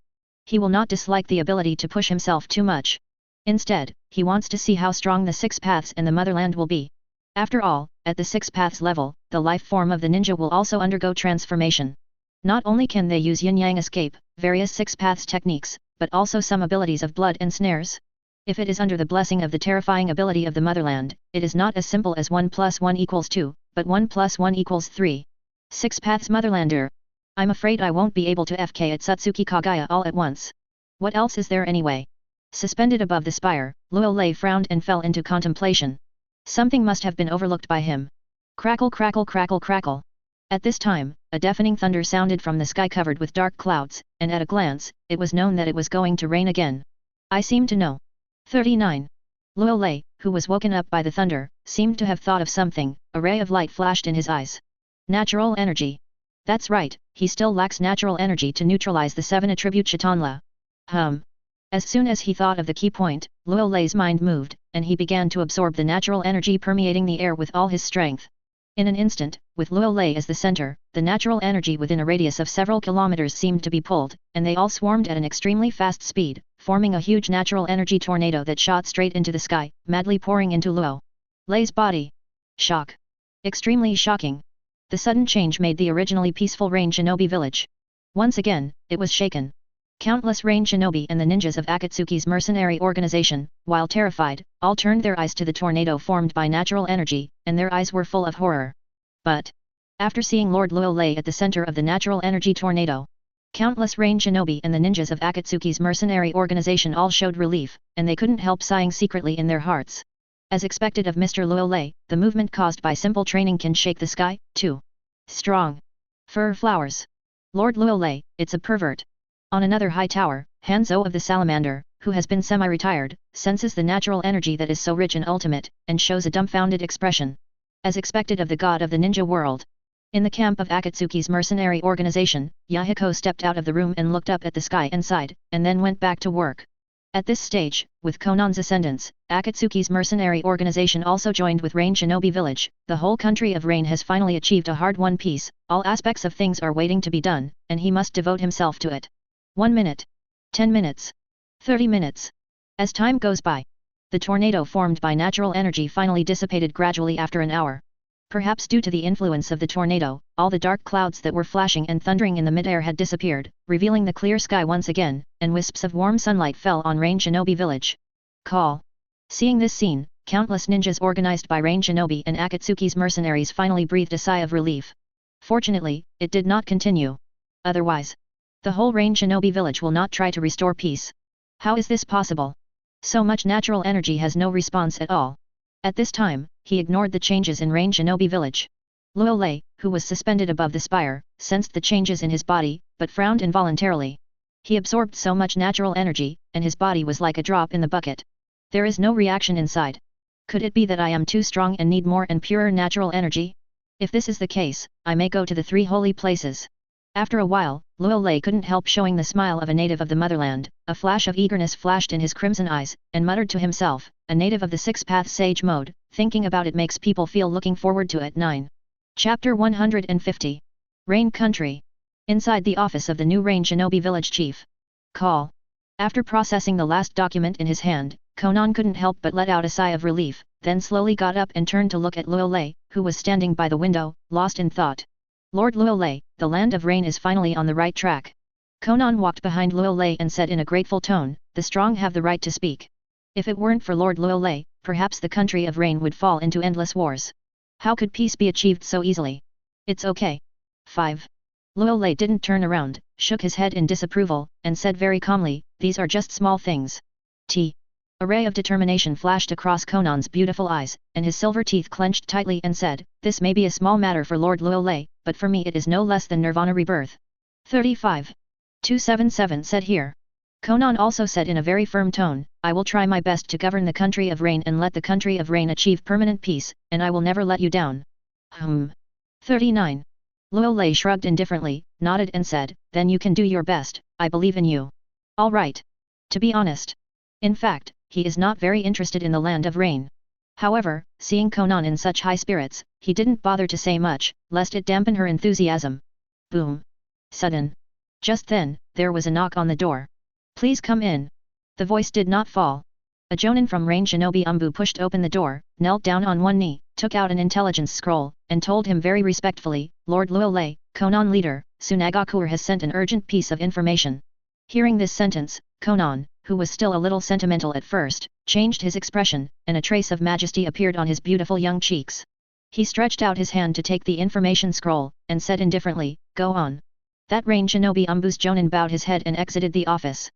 S1: He will not dislike the ability to push himself too much. Instead, he wants to see how strong the 6 paths and the Motherland will be. After all, at the 6 paths level, the life form of the ninja will also undergo transformation. Not only can they use yin-yang escape, various 6 paths techniques, but also some abilities of blood and snares. If it is under the blessing of the terrifying ability of the Motherland, it is not as simple as 1 + 1 = 2, but 1 + 1 = 3. 6 paths Motherlander. I'm afraid I won't be able to FK at Satsuki Kagaya all at once. What else is there anyway? Suspended above the spire, Luo Lei frowned and fell into contemplation. Something must have been overlooked by him. Crackle crackle crackle crackle. At this time, a deafening thunder sounded from the sky covered with dark clouds, and at a glance, it was known that it was going to rain again. I seem to know. 39. Luo Lei, who was woken up by the thunder, seemed to have thought of something. A ray of light flashed in his eyes. Natural energy. That's right, he still lacks natural energy to neutralize the 7 attribute Shatanla. As soon as he thought of the key point, Luo Lei's mind moved, and he began to absorb the natural energy permeating the air with all his strength. In an instant, with Luo Lei as the center, the natural energy within a radius of several kilometers seemed to be pulled, and they all swarmed at an extremely fast speed, forming a huge natural energy tornado that shot straight into the sky, madly pouring into Luo Lei's body. Shock. Extremely shocking. The sudden change made the originally peaceful Rain Shinobi village. Once again, it was shaken. Countless Rain Shinobi and the ninjas of Akatsuki's mercenary organization, while terrified, all turned their eyes to the tornado formed by natural energy, and their eyes were full of horror. But, after seeing Lord Luo Lei at the center of the natural energy tornado, countless Rain Shinobi and the ninjas of Akatsuki's mercenary organization all showed relief, and they couldn't help sighing secretly in their hearts. As expected of Mr. Luo Lei, the movement caused by simple training can shake the sky, too. Strong. Fur flowers. Lord Luo Lei, it's a pervert. On another high tower, Hanzo of the Salamander, who has been semi-retired, senses the natural energy that is so rich and ultimate, and shows a dumbfounded expression. As expected of the god of the ninja world. In the camp of Akatsuki's mercenary organization, Yahiko stepped out of the room and looked up at the sky and sighed, and then went back to work. At this stage, with Konan's ascendance, Akatsuki's mercenary organization also joined with Rain Shinobi village. The whole country of Rain has finally achieved a hard-won peace, all aspects of things are waiting to be done, and he must devote himself to it. 1 minute. 10 minutes. 30 minutes. As time goes by, the tornado formed by natural energy finally dissipated gradually after an hour. Perhaps due to the influence of the tornado, all the dark clouds that were flashing and thundering in the mid-air had disappeared, revealing the clear sky once again, and wisps of warm sunlight fell on Rain Shinobi village. Call. Seeing this scene, countless ninjas organized by Rain Shinobi and Akatsuki's mercenaries finally breathed a sigh of relief. Fortunately, it did not continue. Otherwise, the whole Rain Shinobi village will not try to restore peace. How is this possible? So much natural energy has no response at all. At this time, he ignored the changes in Rain Shinobi village. Luo Lei, who was suspended above the spire, sensed the changes in his body, but frowned involuntarily. He absorbed so much natural energy, and his body was like a drop in the bucket. There is no reaction inside. Could it be that I am too strong and need more and purer natural energy? If this is the case, I may go to the 3 holy places. After a while, Luo Lei couldn't help showing the smile of a native of the motherland. A flash of eagerness flashed in his crimson eyes, and muttered to himself, a native of the 6-path sage mode, thinking about it makes people feel looking forward to it. 9. Chapter 150. Rain Country. Inside the office of the new Rain Shinobi Village Chief. Call. After processing the last document in his hand, Konan couldn't help but let out a sigh of relief, then slowly got up and turned to look at Luo Lei, who was standing by the window, lost in thought. Lord Luo Lei, the land of rain is finally on the right track. Konan walked behind Luo Lei and said in a grateful tone, the strong have the right to speak. If it weren't for Lord Luo Lei, perhaps the country of rain would fall into endless wars. How could peace be achieved so easily? It's okay. 5. Luo Lei didn't turn around, shook his head in disapproval, and said very calmly, these are just small things. A ray of determination flashed across Konan's beautiful eyes, and his silver teeth clenched tightly and said, this may be a small matter for Lord Luo Lei, but for me it is no less than Nirvana rebirth. 35. 277 said here. Konan also said in a very firm tone, I will try my best to govern the country of rain and let the country of rain achieve permanent peace, and I will never let you down. 39. Luo Lei shrugged indifferently, nodded and said, then you can do your best, I believe in you. All right. To be honest. In fact, he is not very interested in the land of rain. However, seeing Konan in such high spirits, he didn't bother to say much, lest it dampen her enthusiasm. Boom. Sudden. Just then, there was a knock on the door. Please come in. The voice did not fall. A jonin from Rain Shinobi Anbu pushed open the door, knelt down on one knee, took out an intelligence scroll, and told him very respectfully, Lord Luo Lei, Konan leader, Tsunagakur has sent an urgent piece of information. Hearing this sentence, Konan, who was still a little sentimental at first, changed his expression, and a trace of majesty appeared on his beautiful young cheeks. He stretched out his hand to take the information scroll, and said indifferently, go on. That Rain Shinobi Anbu's jonin bowed his head and exited the office.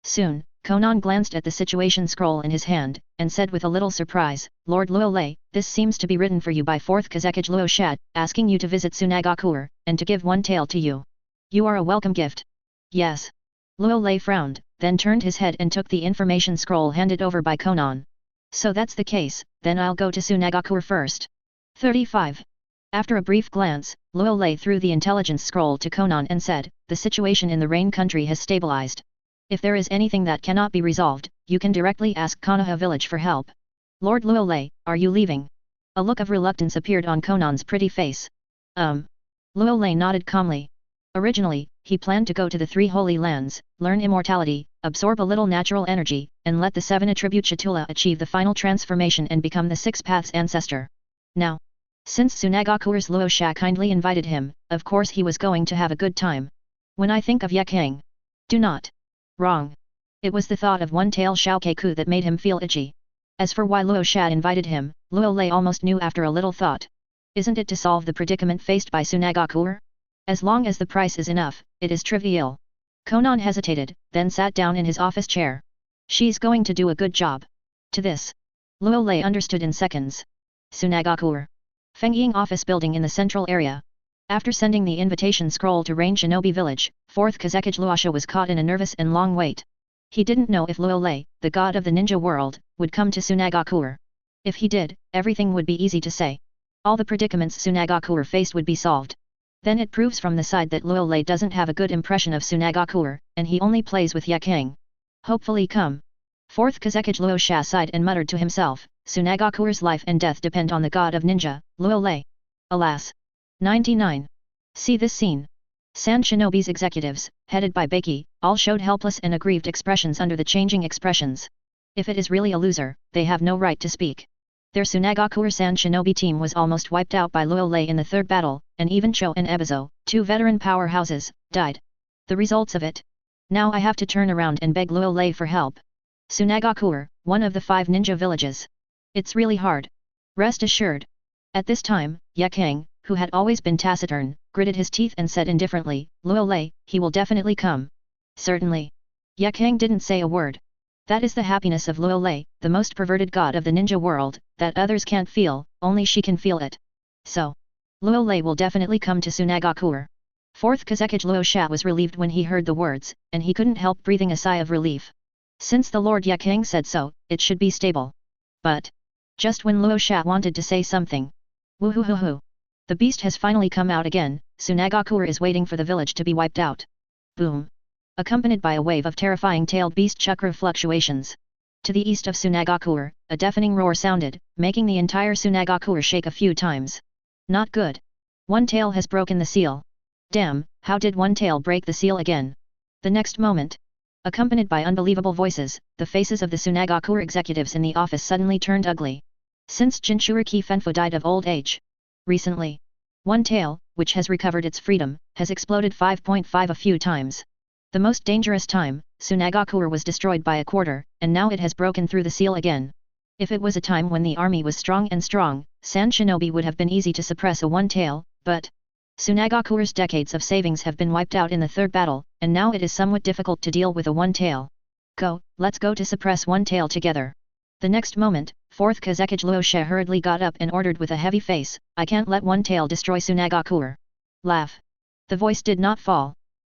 S1: Soon, Konan glanced at the situation scroll in his hand, and said with a little surprise, Lord Luo Lei, this seems to be written for you by 4th Kazekage Luo Shad, asking you to visit Tsunagakur, and to give one tale to you. You are a welcome gift. Yes. Luo Lei frowned, then turned his head and took the information scroll handed over by Konan. So that's the case, then I'll go to Tsunagakur first. 35. After a brief glance, Luo Lei threw the intelligence scroll to Konan and said, the situation in the rain country has stabilized. If there is anything that cannot be resolved, you can directly ask Konoha village for help. Lord Luo Lei, are you leaving? A look of reluctance appeared on Konan's pretty face. Luo Lei nodded calmly. Originally, he planned to go to the 3 holy lands, learn immortality, absorb a little natural energy, and let the 7 attribute Shatula achieve the final transformation and become the 6 paths ancestor. Now, since Tsunagakur's Luo Sha kindly invited him, of course he was going to have a good time. When I think of Yakang. Do not. Wrong. It was the thought of one-tail Xiaokeiku that made him feel itchy. As for why Luo Sha invited him, Luo Lei almost knew after a little thought. Isn't it to solve the predicament faced by Tsunagakur? As long as the price is enough, it is trivial. Konan hesitated, then sat down in his office chair. She's going to do a good job. To this, Luo Lei understood in seconds. Tsunagakur. Fengying office building in the central area. After sending the invitation scroll to Rain Shinobi village, 4th Kazekage Luasha was caught in a nervous and long wait. He didn't know if Luo Lei, the god of the ninja world, would come to Tsunagakur. If he did, everything would be easy to say. All the predicaments Tsunagakur faced would be solved. Then it proves from the side that Luo Lei doesn't have a good impression of Tsunagakur, and he only plays with Yakang. Hopefully come. 4th Kazekage Luo Sha sighed and muttered to himself, Tsunagakur's life and death depend on the god of ninja, Luo Lei. Alas. 99. See this scene. Sand Shinobi's executives, headed by Baki, all showed helpless and aggrieved expressions under the changing expressions. If it is really a loser, they have no right to speak. Their Tsunagakur Sand Shinobi team was almost wiped out by Luo Lei in the 3rd battle, and even Cho and Ebizo, 2 veteran powerhouses, died. The results of it? Now I have to turn around and beg Luo Lei for help. Tsunagakur, one of the 5 ninja villages. It's really hard. Rest assured. At this time, Yakang, who had always been taciturn, gritted his teeth and said indifferently, Luo Lei, he will definitely come. Certainly. Yakang didn't say a word. That is the happiness of Luo Lei, the most perverted god of the ninja world, that others can't feel, only she can feel it. So, Luo Lei will definitely come to Sunagakure. 4th Kazekage Luo Sha was relieved when he heard the words, and he couldn't help breathing a sigh of relief. Since the Lord Yakang said so, it should be stable. But, just when Luo Sha wanted to say something. Woohoo! The beast has finally come out again, Sunagakure is waiting for the village to be wiped out. Boom! Accompanied by a wave of terrifying tailed beast chakra fluctuations. To the east of Sunagakure, a deafening roar sounded, making the entire Sunagakure shake a few times. Not good. One tail has broken the seal. Damn, how did one tail break the seal again? The next moment, accompanied by unbelievable voices, the faces of the Sunagakure executives in the office suddenly turned ugly. Since Jinchuriki Fenfu died of old age recently, one tail, which has recovered its freedom, has exploded 5.5 a few times. The most dangerous time, Sunagakure was destroyed by a quarter, and now it has broken through the seal again. If it was a time when the army was strong, Sand Shinobi would have been easy to suppress a one-tail, but Sunagakure's decades of savings have been wiped out in the third battle, and now it is somewhat difficult to deal with a one-tail. Let's go to suppress one tail together. The next moment, 4th Kazekage Luo Sha hurriedly got up and ordered with a heavy face, I can't let one tail destroy Sunagakure. Laugh. The voice did not fall.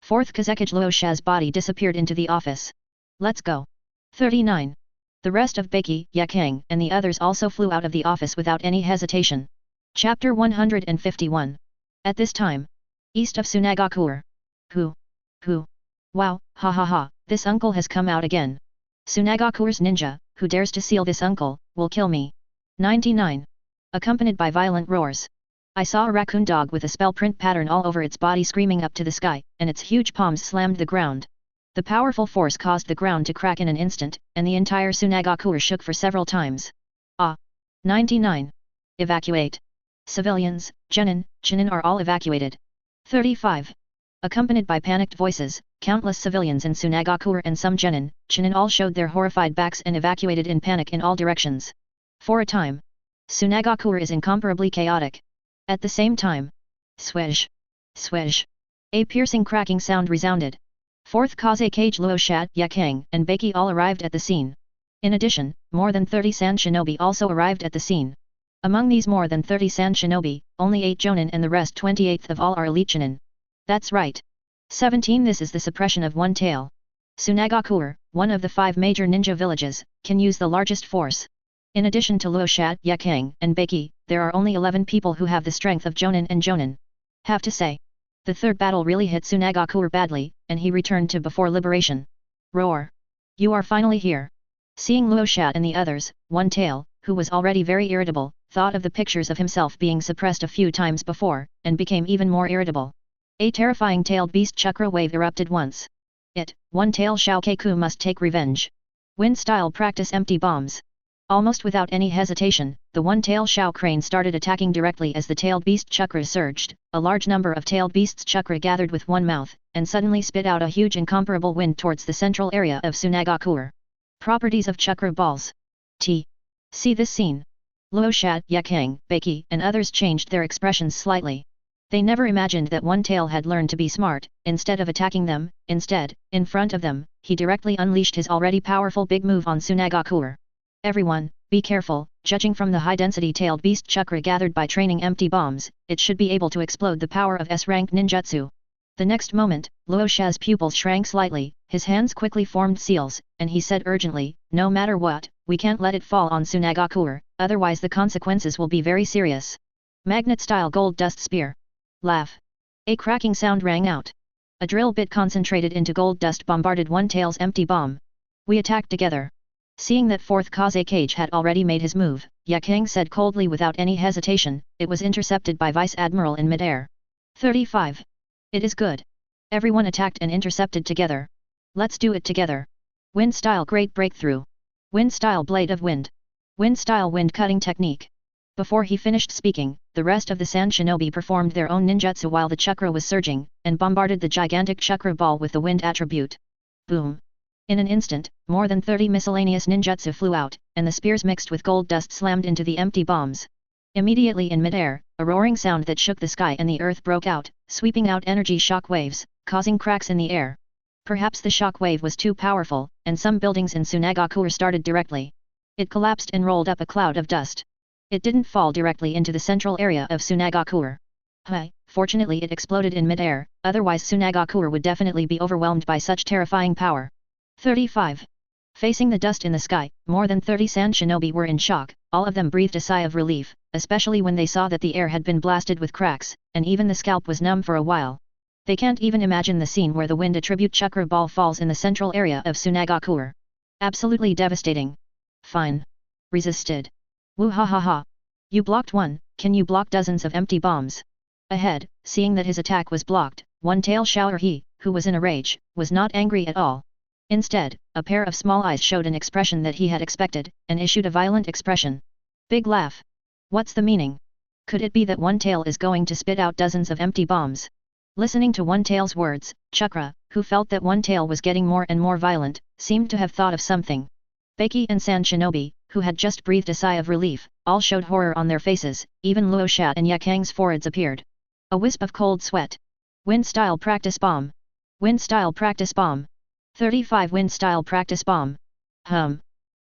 S1: 4th Kazekage Luo Sha's body disappeared into the office. Let's go. 39. The rest of Beki, Yakang, and the others also flew out of the office without any hesitation. Chapter 151. At this time, east of Sunagakure. Who? Wow, ha, this uncle has come out again. Sunagakure's ninja, who dares to seal this uncle, will kill me. 99. Accompanied by violent roars. I saw a raccoon dog with a spell print pattern all over its body screaming up to the sky, and its huge palms slammed the ground. The powerful force caused the ground to crack in an instant, and the entire Sunagakure shook for several times. 99. Evacuate. Civilians, Genin, Chinin are all evacuated. 35. Accompanied by panicked voices, countless civilians in Sunagakure and some Genin, Chinin all showed their horrified backs and evacuated in panic in all directions. For a time, Sunagakure is incomparably chaotic. At the same time, swish, a piercing cracking sound resounded. 4th Kazekage Luo Sha, Yakang, and Beki all arrived at the scene. In addition, more than 30 Sand Shinobi also arrived at the scene. Among these more than 30 Sand Shinobi, only 8 Jonin and the rest 28th of all are elite Chinin. That's right. 17. This is the suppression of one tail. Sunagakure, one of the 5 major ninja villages, can use the largest force. In addition to Luo Sha, Yakang, and Beki, there are only 11 people who have the strength of Jonin and Jonin. Have to say, the third battle really hit Sunagakure badly, and he returned to before liberation. Roar! You are finally here. Seeing Luo Sha and the others, One Tail, who was already very irritable, thought of the pictures of himself being suppressed a few times before, and became even more irritable. A terrifying tailed beast chakra wave erupted once. One Tail Shao Keiku must take revenge. Wind style practice empty bombs. Almost without any hesitation, the one-tail Shao crane started attacking directly as the tailed beast chakra surged. A large number of tailed beasts chakra gathered with one mouth, and suddenly spit out a huge incomparable wind towards the central area of Sunagakure. Properties of chakra balls. See this scene. Luo Sha, Yakang, Beki, and others changed their expressions slightly. They never imagined that One Tail had learned to be smart. Instead of attacking them, in front of them, he directly unleashed his already powerful big move on Sunagakure. Everyone, be careful. Judging from the high-density tailed beast chakra gathered by training empty bombs, it should be able to explode the power of S-rank ninjutsu. The next moment, Luo Sha's pupils shrank slightly, his hands quickly formed seals, and he said urgently, no matter what, we can't let it fall on Sunagakure, otherwise the consequences will be very serious. Magnet-style gold dust spear. Laugh. A cracking sound rang out. A drill bit concentrated into gold dust bombarded One Tail's empty bomb. We attacked together. Seeing that 4th Kazekage had already made his move, Yakang said coldly without any hesitation, it was intercepted by Vice Admiral in midair. 35. It is good. Everyone attacked and intercepted together. Let's do it together. Wind style great breakthrough. Wind style blade of wind. Wind style wind cutting technique. Before he finished speaking, the rest of the Sand Shinobi performed their own ninjutsu while the chakra was surging, and bombarded the gigantic chakra ball with the wind attribute. Boom! In an instant, more than 30 miscellaneous ninjutsu flew out, and the spears mixed with gold dust slammed into the empty bombs. Immediately in midair, a roaring sound that shook the sky and the earth broke out, sweeping out energy shock waves, causing cracks in the air. Perhaps the shock wave was too powerful, and some buildings in Sunagakure started directly. It collapsed and rolled up a cloud of dust. It didn't fall directly into the central area of Tsunagakuer. Fortunately it exploded in mid-air, otherwise Tsunagakuer would definitely be overwhelmed by such terrifying power. 35. Facing the dust in the sky, more than 30 sand shinobi were in shock. All of them breathed a sigh of relief, especially when they saw that the air had been blasted with cracks, and even the scalp was numb for a while. They can't even imagine the scene where the wind attribute chakra ball falls in the central area of Tsunagakuer. Absolutely devastating. Fine. Resisted. Woo ha ha ha. You blocked one, can you block dozens of empty bombs? Ahead, seeing that his attack was blocked, one-tail shower he, who was in a rage, was not angry at all. Instead, a pair of small eyes showed an expression that he had expected, and issued a violent expression. Big laugh. What's the meaning? Could it be that one-tail is going to spit out dozens of empty bombs? Listening to one-tail's words, Chakra, who felt that one-tail was getting more and more violent, seemed to have thought of something. Beiki and Sand Shinobi, who had just breathed a sigh of relief, all showed horror on their faces, even Luo Shat and Yakang's foreheads appeared. A wisp of cold sweat. Wind-style practice bomb. Wind-style practice bomb. 35 wind-style practice bomb. The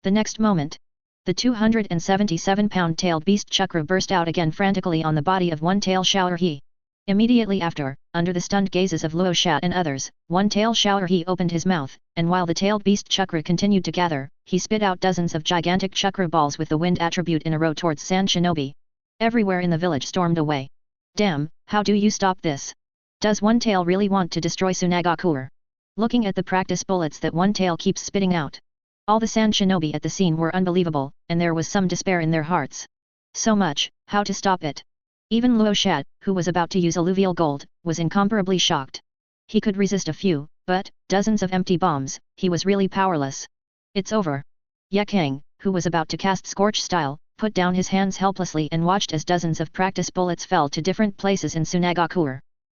S1: next moment, the 277-pound tailed beast Chakra burst out again frantically on the body of one-tail shower he. Immediately after, under the stunned gazes of Luo Shat and others, one-tail shower he opened his mouth, and while the tailed beast Chakra continued to gather, he spit out dozens of gigantic Chakra balls with the wind attribute in a row towards Sand Shinobi. Everywhere in the village stormed away. Damn, how do you stop this? Does one-tail really want to destroy Tsunagakuer? Looking at the practice bullets that one-tail keeps spitting out. All the Sand Shinobi at the scene were unbelievable, and there was some despair in their hearts. So much, how to stop it? Even Luo Shat, who was about to use alluvial gold, was incomparably shocked. He could resist a few, but, dozens of empty bombs, he was really powerless. It's over. Yakang, who was about to cast Scorch Style, put down his hands helplessly and watched as dozens of practice bullets fell to different places in Tsunagakuer.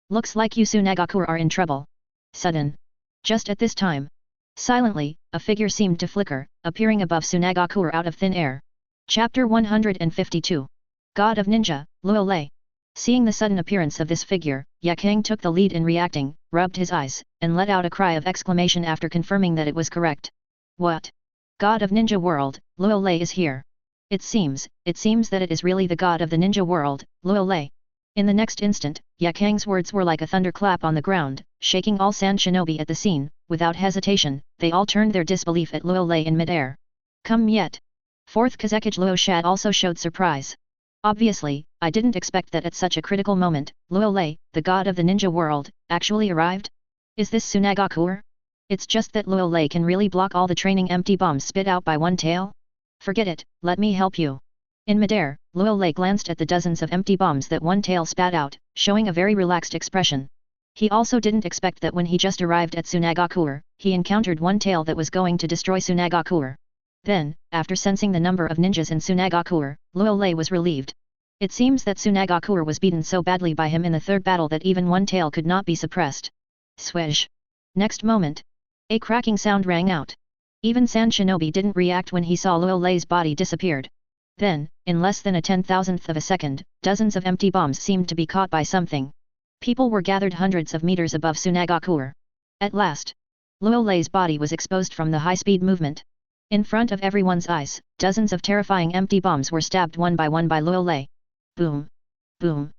S1: Looks like you Tsunagakuer are in trouble. Sudden. Just at this time. Silently, a figure seemed to flicker, appearing above Tsunagakuer out of thin air. Chapter 152. God of Ninja, Luo Lei. Seeing the sudden appearance of this figure, Yakang took the lead in reacting, rubbed his eyes, and let out a cry of exclamation after confirming that it was correct. What? God of Ninja World, Luo Lei is here. It seems that it is really the god of the ninja world, Luo Lei. In the next instant, Yakang's words were like a thunderclap on the ground, shaking all Sand Shinobi at the scene. Without hesitation, they all turned their disbelief at Luo Lei in mid-air. Come yet. Fourth Kazekage Luo Shat also showed surprise. Obviously, I didn't expect that at such a critical moment, Luo Lei, the god of the ninja world, actually arrived. Is this Tsunagakuer? It's just that Luo Lei can really block all the training empty bombs spit out by one tail? Forget it, let me help you. In midair, Luo Lei glanced at the dozens of empty bombs that one tail spat out, showing a very relaxed expression. He also didn't expect that when he just arrived at Tsunagakuer, he encountered one tail that was going to destroy Tsunagakuer. Then, after sensing the number of ninjas in Tsunagakuer, Luo Lei was relieved. It seems that Tsunagakuer was beaten so badly by him in the third battle that even one tail could not be suppressed. Swish. Next moment, a cracking sound rang out. Even Sand Shinobi didn't react when he saw Luo Lei's body disappeared. Then, in less than a 10,000th of a second, dozens of empty bombs seemed to be caught by something. People were gathered hundreds of meters above Tsunagakuer. At last, Luo Lei's body was exposed from the high-speed movement. In front of everyone's eyes, dozens of terrifying empty bombs were stabbed one by Luo Lei. Boom! Boom!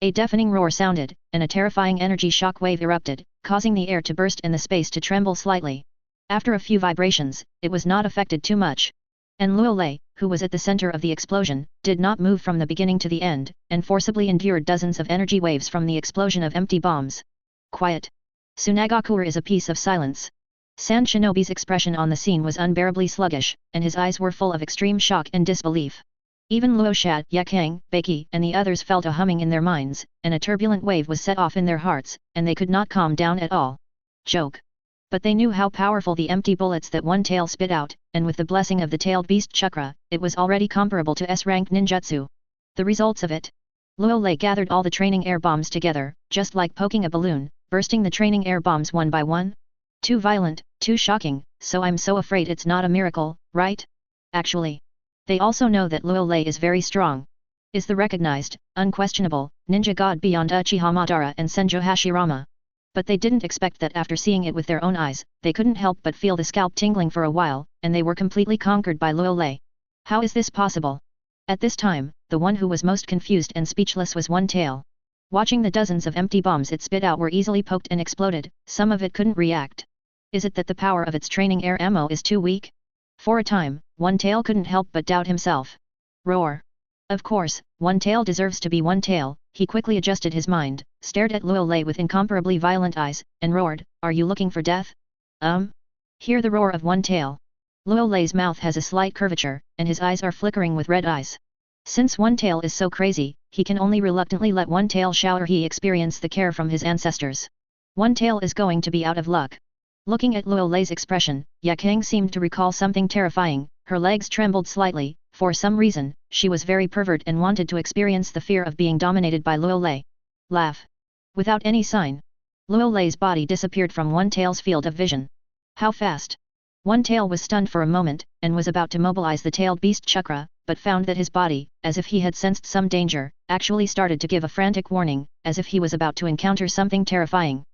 S1: A deafening roar sounded, and a terrifying energy shock wave erupted, causing the air to burst and the space to tremble slightly. After a few vibrations, it was not affected too much. And Luo Lei, who was at the center of the explosion, did not move from the beginning to the end, and forcibly endured dozens of energy waves from the explosion of empty bombs. Quiet. Tsunagakuer is a piece of silence. Sand Shinobi's expression on the scene was unbearably sluggish, and his eyes were full of extreme shock and disbelief. Even Luo Shat, Yakang, Beiki, and the others felt a humming in their minds, and a turbulent wave was set off in their hearts, and they could not calm down at all. Joke. But they knew how powerful the empty bullets that one tail spit out, and with the blessing of the tailed beast chakra, it was already comparable to S-rank ninjutsu. The results of it. Luo Lei gathered all the training air bombs together, just like poking a balloon, bursting the training air bombs one by one. Too violent, too shocking, so I'm so afraid it's not a miracle, right? Actually. They also know that Luo Lei is very strong. Is the recognized, unquestionable, ninja god beyond Uchiha Madara and Senjo Hashirama. But they didn't expect that after seeing it with their own eyes, they couldn't help but feel the scalp tingling for a while, and they were completely conquered by Luo Lei. How is this possible? At this time, the one who was most confused and speechless was One Tail. Watching the dozens of empty bombs it spit out were easily poked and exploded, some of it couldn't react. Is it that the power of its training air ammo is too weak? For a time, One Tail couldn't help but doubt himself. Roar! Of course, One Tail deserves to be One Tail. He quickly adjusted his mind, stared at Luo Lei with incomparably violent eyes, and roared, "Are you looking for death?" Hear the roar of One Tail. Luo Lei's mouth has a slight curvature, and his eyes are flickering with red eyes. Since One Tail is so crazy, he can only reluctantly let One Tail Xiao'erhe experience the care from his ancestors. One Tail is going to be out of luck. Looking at Luo Lei's expression, Yakang seemed to recall something terrifying. Her legs trembled slightly. For some reason, she was very pervert and wanted to experience the fear of being dominated by Luo Lei. Laugh. Without any sign, Luo Lei's body disappeared from One Tail's field of vision. How fast? One Tail was stunned for a moment, and was about to mobilize the tailed beast chakra, but found that his body, as if he had sensed some danger, actually started to give a frantic warning, as if he was about to encounter something terrifying.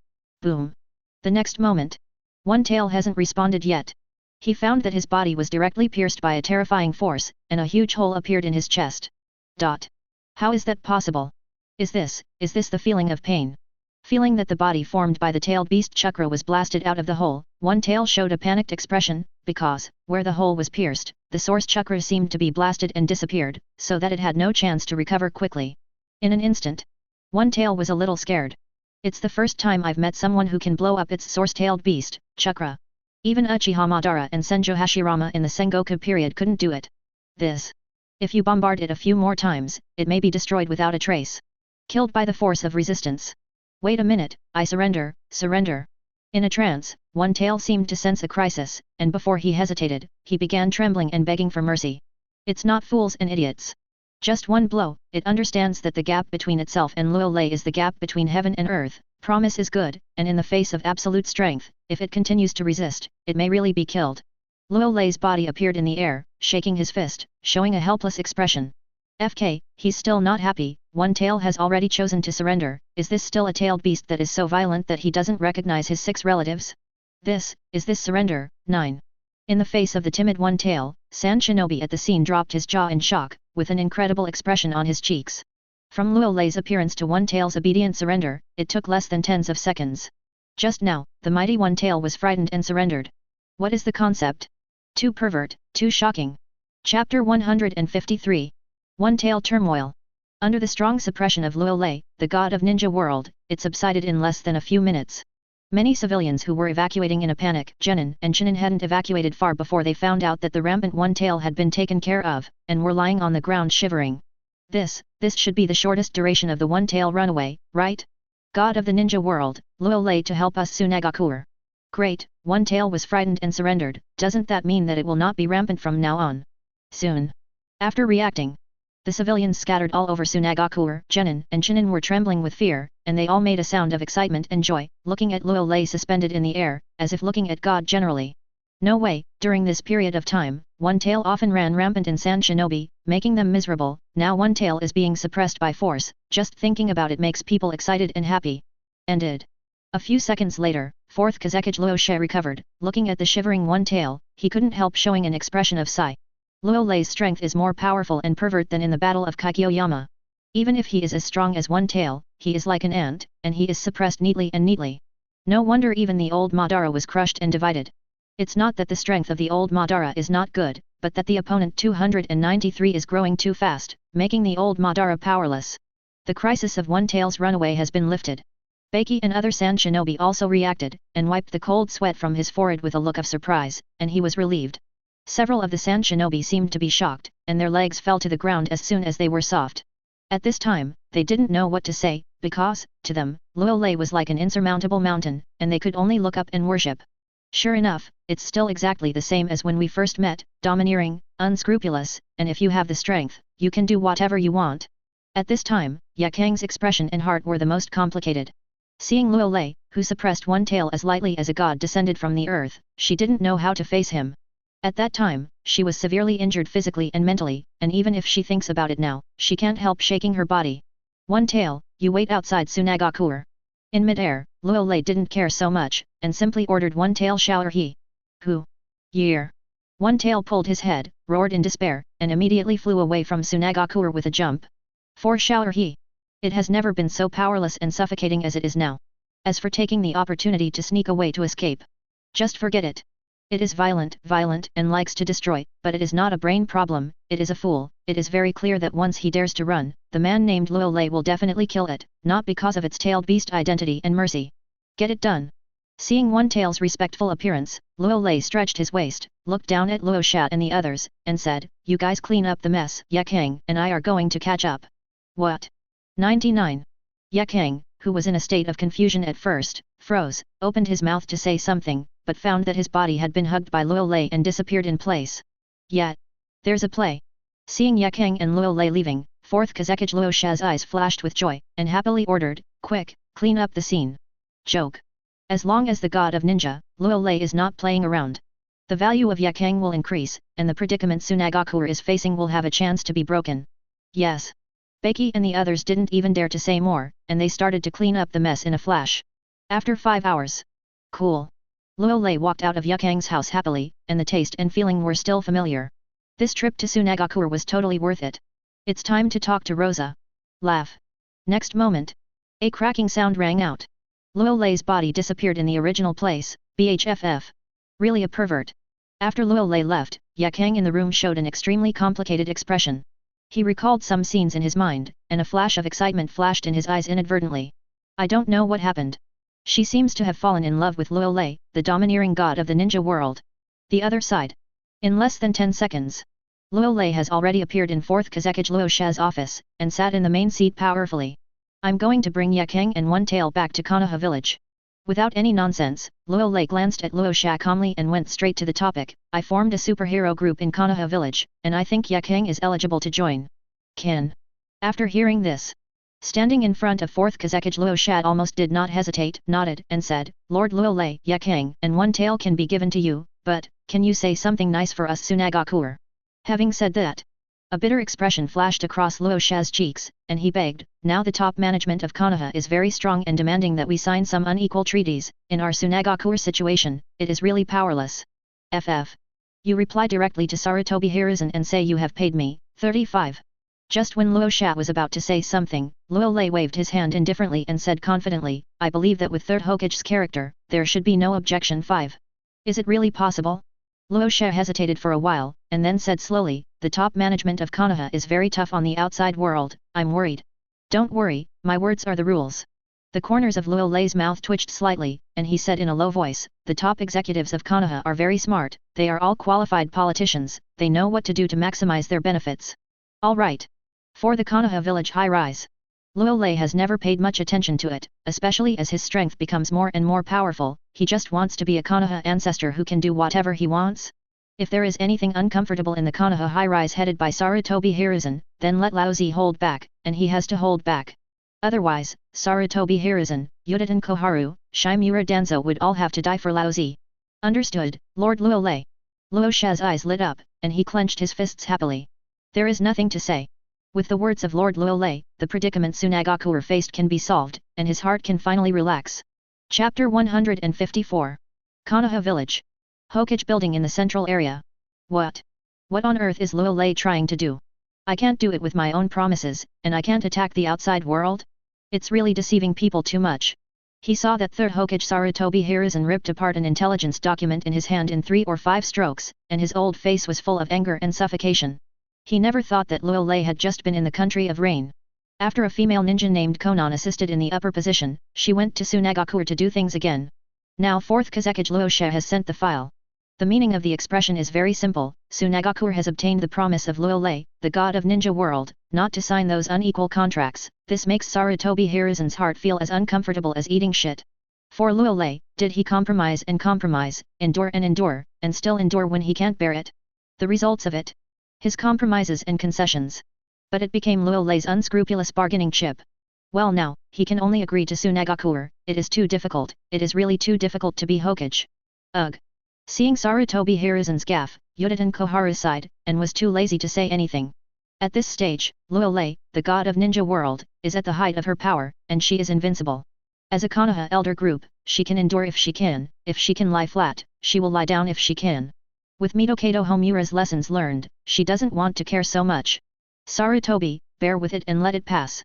S1: Boom! The next moment, One Tail hasn't responded yet. He found that his body was directly pierced by a terrifying force, and a huge hole appeared in his chest. How is that possible? Is this the feeling of pain? Feeling that the body formed by the tailed beast chakra was blasted out of the hole, One Tail showed a panicked expression, because, where the hole was pierced, the source chakra seemed to be blasted and disappeared, so that it had no chance to recover quickly. In an instant, One Tail was a little scared. It's the first time I've met someone who can blow up its source-tailed beast chakra. Even Uchiha Madara and Senjo Hashirama in the Sengoku period couldn't do it. If you bombard it a few more times, it may be destroyed without a trace. Killed by the force of resistance. Wait a minute, I surrender, surrender. In a trance, One Tail seemed to sense a crisis, and before he hesitated, he began trembling and begging for mercy. It's not fools and idiots. Just one blow, it understands that the gap between itself and Luo Lei is the gap between heaven and earth. Promise is good, and in the face of absolute strength, if it continues to resist, it may really be killed. Luo Lei's body appeared in the air, shaking his fist, showing a helpless expression. He's still not happy. One Tail has already chosen to surrender. Is this still a tailed beast that is so violent that he doesn't recognize his 6 relatives? Is this surrender? 9. In the face of the timid One Tail, Sand Shinobi at the scene dropped his jaw in shock, with an incredible expression on his cheeks. From Luo Lei's appearance to One Tail's obedient surrender, it took less than tens of seconds. Just now, the mighty One Tail was frightened and surrendered. What is the concept? Too pervert, too shocking. Chapter 153. One Tail Turmoil. Under the strong suppression of Luo Lei, the god of ninja world, it subsided in less than a few minutes. Many civilians who were evacuating in a panic, Genin and Chinin hadn't evacuated far before they found out that the rampant One Tail had been taken care of, and were lying on the ground shivering. This should be the shortest duration of the One Tail runaway, right? God of the ninja world, Luo Lei to help us Tsunagakuer. Great, One Tail was frightened and surrendered. Doesn't that mean that it will not be rampant from now on? Soon. After reacting, the civilians scattered all over Tsunagakuer, Genin and Chinin were trembling with fear, and they all made a sound of excitement and joy, looking at Luo Lei suspended in the air, as if looking at God generally. No way, during this period of time, One Tail often ran rampant in Sand Shinobi, making them miserable. Now One Tail is being suppressed by force. Just thinking about it makes people excited and happy. Ended. A few seconds later, 4th Kazekage Luo She recovered. Looking at the shivering One Tail, he couldn't help showing an expression of sigh. Luo Lei's strength is more powerful and pervert than in the Battle of Kaikyoyama. Even if he is as strong as One Tail, he is like an ant, and he is suppressed neatly and neatly. No wonder even the old Madara was crushed and divided. It's not that the strength of the old Madara is not good, but that the opponent 293 is growing too fast, making the old Madara powerless. The crisis of One Tail's runaway has been lifted. Baki and other Sand Shinobi also reacted, and wiped the cold sweat from his forehead with a look of surprise, and he was relieved. Several of the Sand Shinobi seemed to be shocked, and their legs fell to the ground as soon as they were soft. At this time, they didn't know what to say, because, to them, Luo Lei was like an insurmountable mountain, and they could only look up and worship. Sure enough, it's still exactly the same as when we first met, domineering, unscrupulous, and if you have the strength, you can do whatever you want. At this time, Yakang's expression and heart were the most complicated. Seeing Luo Lei, who suppressed One Tail as lightly as a god descended from the earth, she didn't know how to face him. At that time, she was severely injured physically and mentally, and even if she thinks about it now, she can't help shaking her body. One Tail, you wait outside Tsunagakuer. In mid-air, Luo Lei didn't care so much, and simply ordered One Tail Xiao'erhe. Who? Year. One Tail pulled his head, roared in despair, and immediately flew away from Tsunagakure with a jump. For Xiao he. It has never been so powerless and suffocating as it is now. As for taking the opportunity to sneak away to escape, just forget it. It is violent, and likes to destroy, but it is not a brain problem, it is a fool. It is very clear that once he dares to run, the man named Luo Lei will definitely kill it, not because of its tailed beast identity and mercy. Get it done. Seeing One Tail's respectful appearance, Luo Lei stretched his waist, looked down at Luo Shat and the others, and said, "You guys clean up the mess. Yakang and I are going to catch up." What? 99. Yakang, who was in a state of confusion at first, froze, opened his mouth to say something, but found that his body had been hugged by Luo Lei and disappeared in place. Yet, there's a play. Seeing Yakang and Luo Lei leaving, 4th Kazekage Luo Sha's eyes flashed with joy, and happily ordered, "Quick, clean up the scene." Joke. As long as the god of ninja, Luo Lei is not playing around, the value of Yakang will increase, and the predicament Tsunagakure is facing will have a chance to be broken. Yes. Beiki and the others didn't even dare to say more, and they started to clean up the mess in a flash. After 5 hours. Cool. Luo Lei walked out of Yakang's house happily, and the taste and feeling were still familiar. This trip to Tsunagakure was totally worth it. It's time to talk to Rosa. Laugh. Next moment. A cracking sound rang out. Luo Lei's body disappeared in the original place, BHFF. Really a pervert. After Luo Lei left, Yakang in the room showed an extremely complicated expression. He recalled some scenes in his mind, and a flash of excitement flashed in his eyes inadvertently. I don't know what happened. She seems to have fallen in love with Luo Lei, the domineering god of the ninja world. The other side. In less than 10 seconds. Luo Lei has already appeared in 4th Kazekage Luo Sha's office, and sat in the main seat powerfully. I'm going to bring Yakang and One Tail back to Konoha village. Without any nonsense, Luo Lei glanced at Luo Sha calmly and went straight to the topic. I formed a superhero group in Konoha village, and I think Yakang is eligible to join. Can. After hearing this, standing in front of 4th Kazekage Luo Sha almost did not hesitate, nodded, and said, "Lord Luo Lei, Yakang and One Tail can be given to you, but, can you say something nice for us Tsunagakure?" Having said that, a bitter expression flashed across Luo Sha's cheeks, and he begged, "Now the top management of Konoha is very strong and demanding that we sign some unequal treaties. In our Tsunagakure situation, it is really powerless. FF. You reply directly to Sarutobi Hiruzen and say you have paid me, 35. Just when Luo Sha was about to say something, Luo Lei waved his hand indifferently and said confidently, "I believe that with 3rd Hokage's character, there should be no objection 5. Is it really possible?" Luo Sha hesitated for a while, and then said slowly, "The top management of Konoha is very tough on the outside world, I'm worried." "Don't worry, my words are the rules." The corners of Luo Lei's mouth twitched slightly, and he said in a low voice, "The top executives of Konoha are very smart, they are all qualified politicians, they know what to do to maximize their benefits. All right. For the Konoha village high-rise." Luo Lei has never paid much attention to it, especially as his strength becomes more and more powerful. He just wants to be a Konoha ancestor who can do whatever he wants. If there is anything uncomfortable in the Konoha high-rise headed by Sarutobi Hiruzen, then let Laozi hold back, and he has to hold back. Otherwise, Sarutobi Hiruzen, Yudatan Koharu, Shimura Danzo would all have to die for Laozi. Understood, Lord Luo Lei. Luo Sha's eyes lit up, and he clenched his fists happily. There is nothing to say. With the words of Lord Luo Lei, the predicament Tsunagakure faced can be solved, and his heart can finally relax. Chapter 154. Konoha Village. Hokage building in the central area. What? What on earth is Luo Lei trying to do? I can't do it with my own promises, and I can't attack the outside world? It's really deceiving people too much. He saw that 3rd Hokage Sarutobi Hiruzen ripped apart an intelligence document in his hand in 3 or 5 strokes, and his old face was full of anger and suffocation. He never thought that Luo Lei had just been in the country of rain. After a female ninja named Konan assisted in the upper position, she went to Tsunagakure to do things again. Now 4th Kazekage Luo Sha has sent the file. The meaning of the expression is very simple. Tsunagakure has obtained the promise of Luo Lei, the god of ninja world, not to sign those unequal contracts. This makes Sarutobi Hiruzen's heart feel as uncomfortable as eating shit. For Luo Lei, did he compromise and compromise, endure and still endure when he can't bear it? The results of it? His compromises and concessions. But it became Luo Lei's unscrupulous bargaining chip. Well now, he can only agree to Tsunagakure. It is too difficult, it is really too difficult to be Hokage. Ugh. Seeing Sarutobi Hiruzen's gaffe, Yudatan Koharu sighed, and was too lazy to say anything. At this stage, Luo Lei, the god of ninja world, is at the height of her power, and she is invincible. As a Konoha elder group, she can endure if she can lie flat, she will lie down if she can. With Midokado Homura's lessons learned, she doesn't want to care so much. Sarutobi, bear with it and let it pass.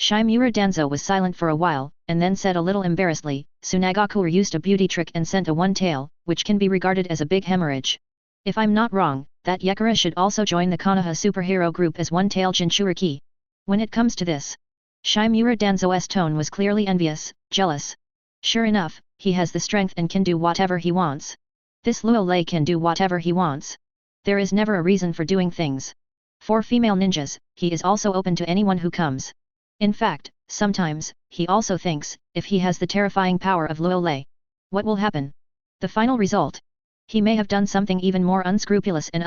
S1: Shimura Danzo was silent for a while, and then said a little embarrassedly, Tsunagakuer used a beauty trick and sent a one-tail, which can be regarded as a big hemorrhage. If I'm not wrong, that Yekara should also join the Konoha superhero group as one-tail Jinchuriki. When it comes to this, Shimura Danzo's tone was clearly envious, jealous. Sure enough, he has the strength and can do whatever he wants. This Luo Lei can do whatever he wants. There is never a reason for doing things. For female ninjas, he is also open to anyone who comes. In fact, sometimes, he also thinks, if he has the terrifying power of Luo Lei, what will happen? The final result? He may have done something even more unscrupulous than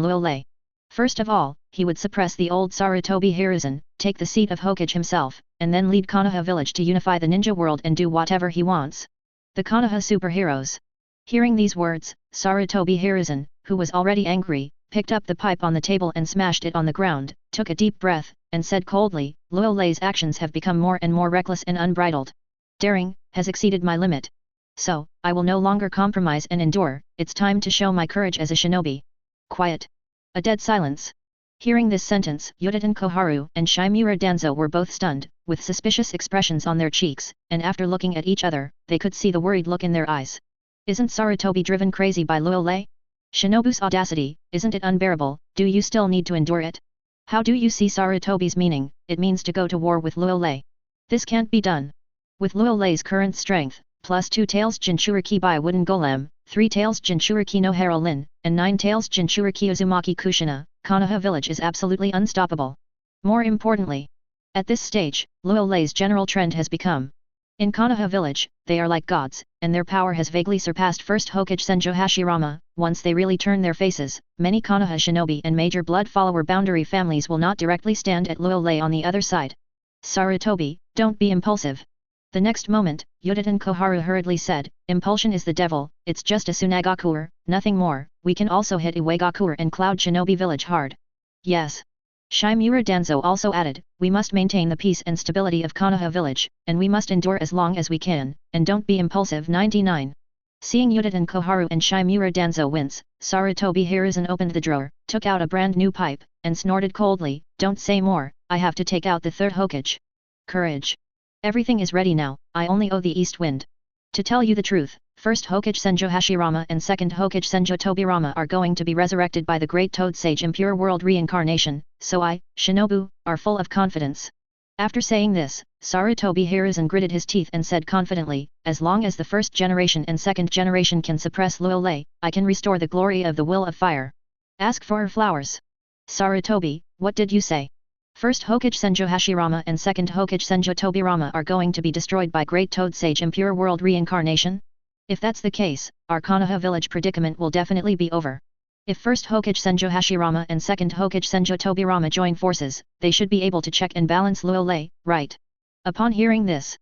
S1: Luo Lei. First of all, he would suppress the old Sarutobi Hiruzen, take the seat of Hokage himself, and then lead Konoha village to unify the ninja world and do whatever he wants. The Konoha superheroes. Hearing these words, Sarutobi Hiruzen, who was already angry, picked up the pipe on the table and smashed it on the ground, took a deep breath, and said coldly, Luo Lei's actions have become more and more reckless and unbridled. Daring, has exceeded my limit. So, I will no longer compromise and endure, it's time to show my courage as a shinobi. Quiet. A dead silence. Hearing this sentence, Yuditen Koharu and Shimura Danzo were both stunned, with suspicious expressions on their cheeks, and after looking at each other, they could see the worried look in their eyes. Isn't Sarutobi driven crazy by Luo Lei? Shinobu's audacity, isn't it unbearable? Do you still need to endure it? How do you see Sarutobi's meaning? It means to go to war with Luo Lei. This can't be done. With Luo Lei's current strength, plus 2 tails Jinchuriki by Wooden Golem, 3 tails Jinchuriki no Harolin, and 9 tails Jinchuriki Uzumaki Kushina, Konoha village is absolutely unstoppable. More importantly, at this stage, Luo Lei's general trend has become. In Konoha village, they are like gods, and their power has vaguely surpassed first Hokage Senjo Hashirama. Once they really turn their faces, many Konoha shinobi and major blood follower boundary families will not directly stand at Luo Lei on the other side. Sarutobi, don't be impulsive. The next moment, Yuditen Koharu hurriedly said, impulsion is the devil, it's just a Tsunagakuer, nothing more, we can also hit Iwagakuer and Cloud Shinobi village hard. Yes. Shimura Danzo also added, we must maintain the peace and stability of Konoha village, and we must endure as long as we can, and don't be impulsive. 99. Seeing Yuditen Koharu and Shimura Danzo wince, Sarutobi Hiruzen opened the drawer, took out a brand new pipe, and snorted coldly, don't say more, I have to take out the third Hokage. Courage. Everything is ready now, I only owe the east wind. To tell you the truth, first Hokage Senjo Hashirama and second Hokage Senjo Tobirama are going to be resurrected by the great Toad Sage in pure world reincarnation, so I, Shinobu, are full of confidence. After saying this, Sarutobi Hiruzen gritted his teeth and said confidently, as long as the first generation and second generation can suppress Luo Lei, I can restore the glory of the Will of Fire. Ask for her flowers. Sarutobi, what did you say? First Hokage Senjo Hashirama and second Hokage Senjo Tobirama are going to be destroyed by Great Toad Sage in pure world reincarnation? If that's the case, our Konoha village predicament will definitely be over. If first Hokage Senjo Hashirama and second Hokage Senjo Tobirama join forces, they should be able to check and balance Luo Lei, right? Upon hearing this,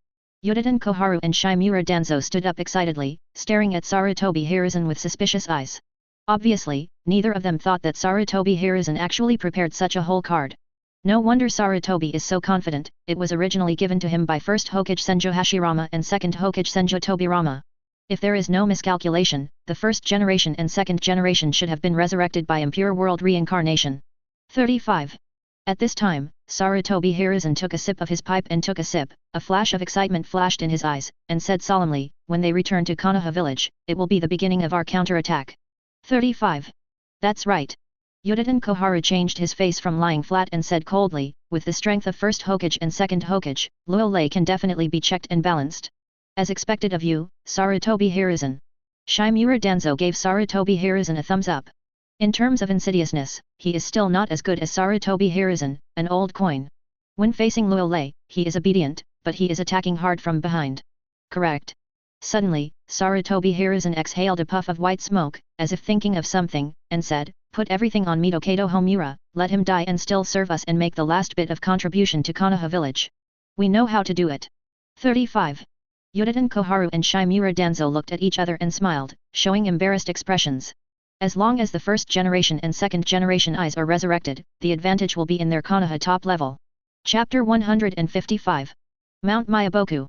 S1: Yuditen Koharu and Shimura Danzo stood up excitedly, staring at Sarutobi Hiruzen with suspicious eyes. Obviously, neither of them thought that Sarutobi Hiruzen actually prepared such a whole card. No wonder Sarutobi is so confident, it was originally given to him by first Hokage Senjo Hashirama and second Hokage Senjo Tobirama. If there is no miscalculation, the first generation and second generation should have been resurrected by impure world reincarnation. 35. At this time, Sarutobi Hiruzen took a sip of his pipe and took a sip, a flash of excitement flashed in his eyes, and said solemnly, when they return to Konoha village, it will be the beginning of our counterattack. 35. That's right. Yuditen Koharu changed his face from lying flat and said coldly, with the strength of first Hokage and second Hokage, Luo Lei can definitely be checked and balanced. As expected of you, Sarutobi Hiruzen. Shimura Danzo gave Sarutobi Hiruzen a thumbs up. In terms of insidiousness, he is still not as good as Sarutobi Hiruzen, an old coin. When facing Luo Lei, he is obedient, but he is attacking hard from behind. Correct. Suddenly, Sarutobi Hiruzen exhaled a puff of white smoke, as if thinking of something, and said, put everything on Midokado Homura, let him die and still serve us and make the last bit of contribution to Konoha village. We know how to do it. 35. Yuditen Koharu and Shimura Danzo looked at each other and smiled, showing embarrassed expressions. As long as the first generation and second generation eyes are resurrected, the advantage will be in their Konoha top level. Chapter 155. Mount Mayaboku.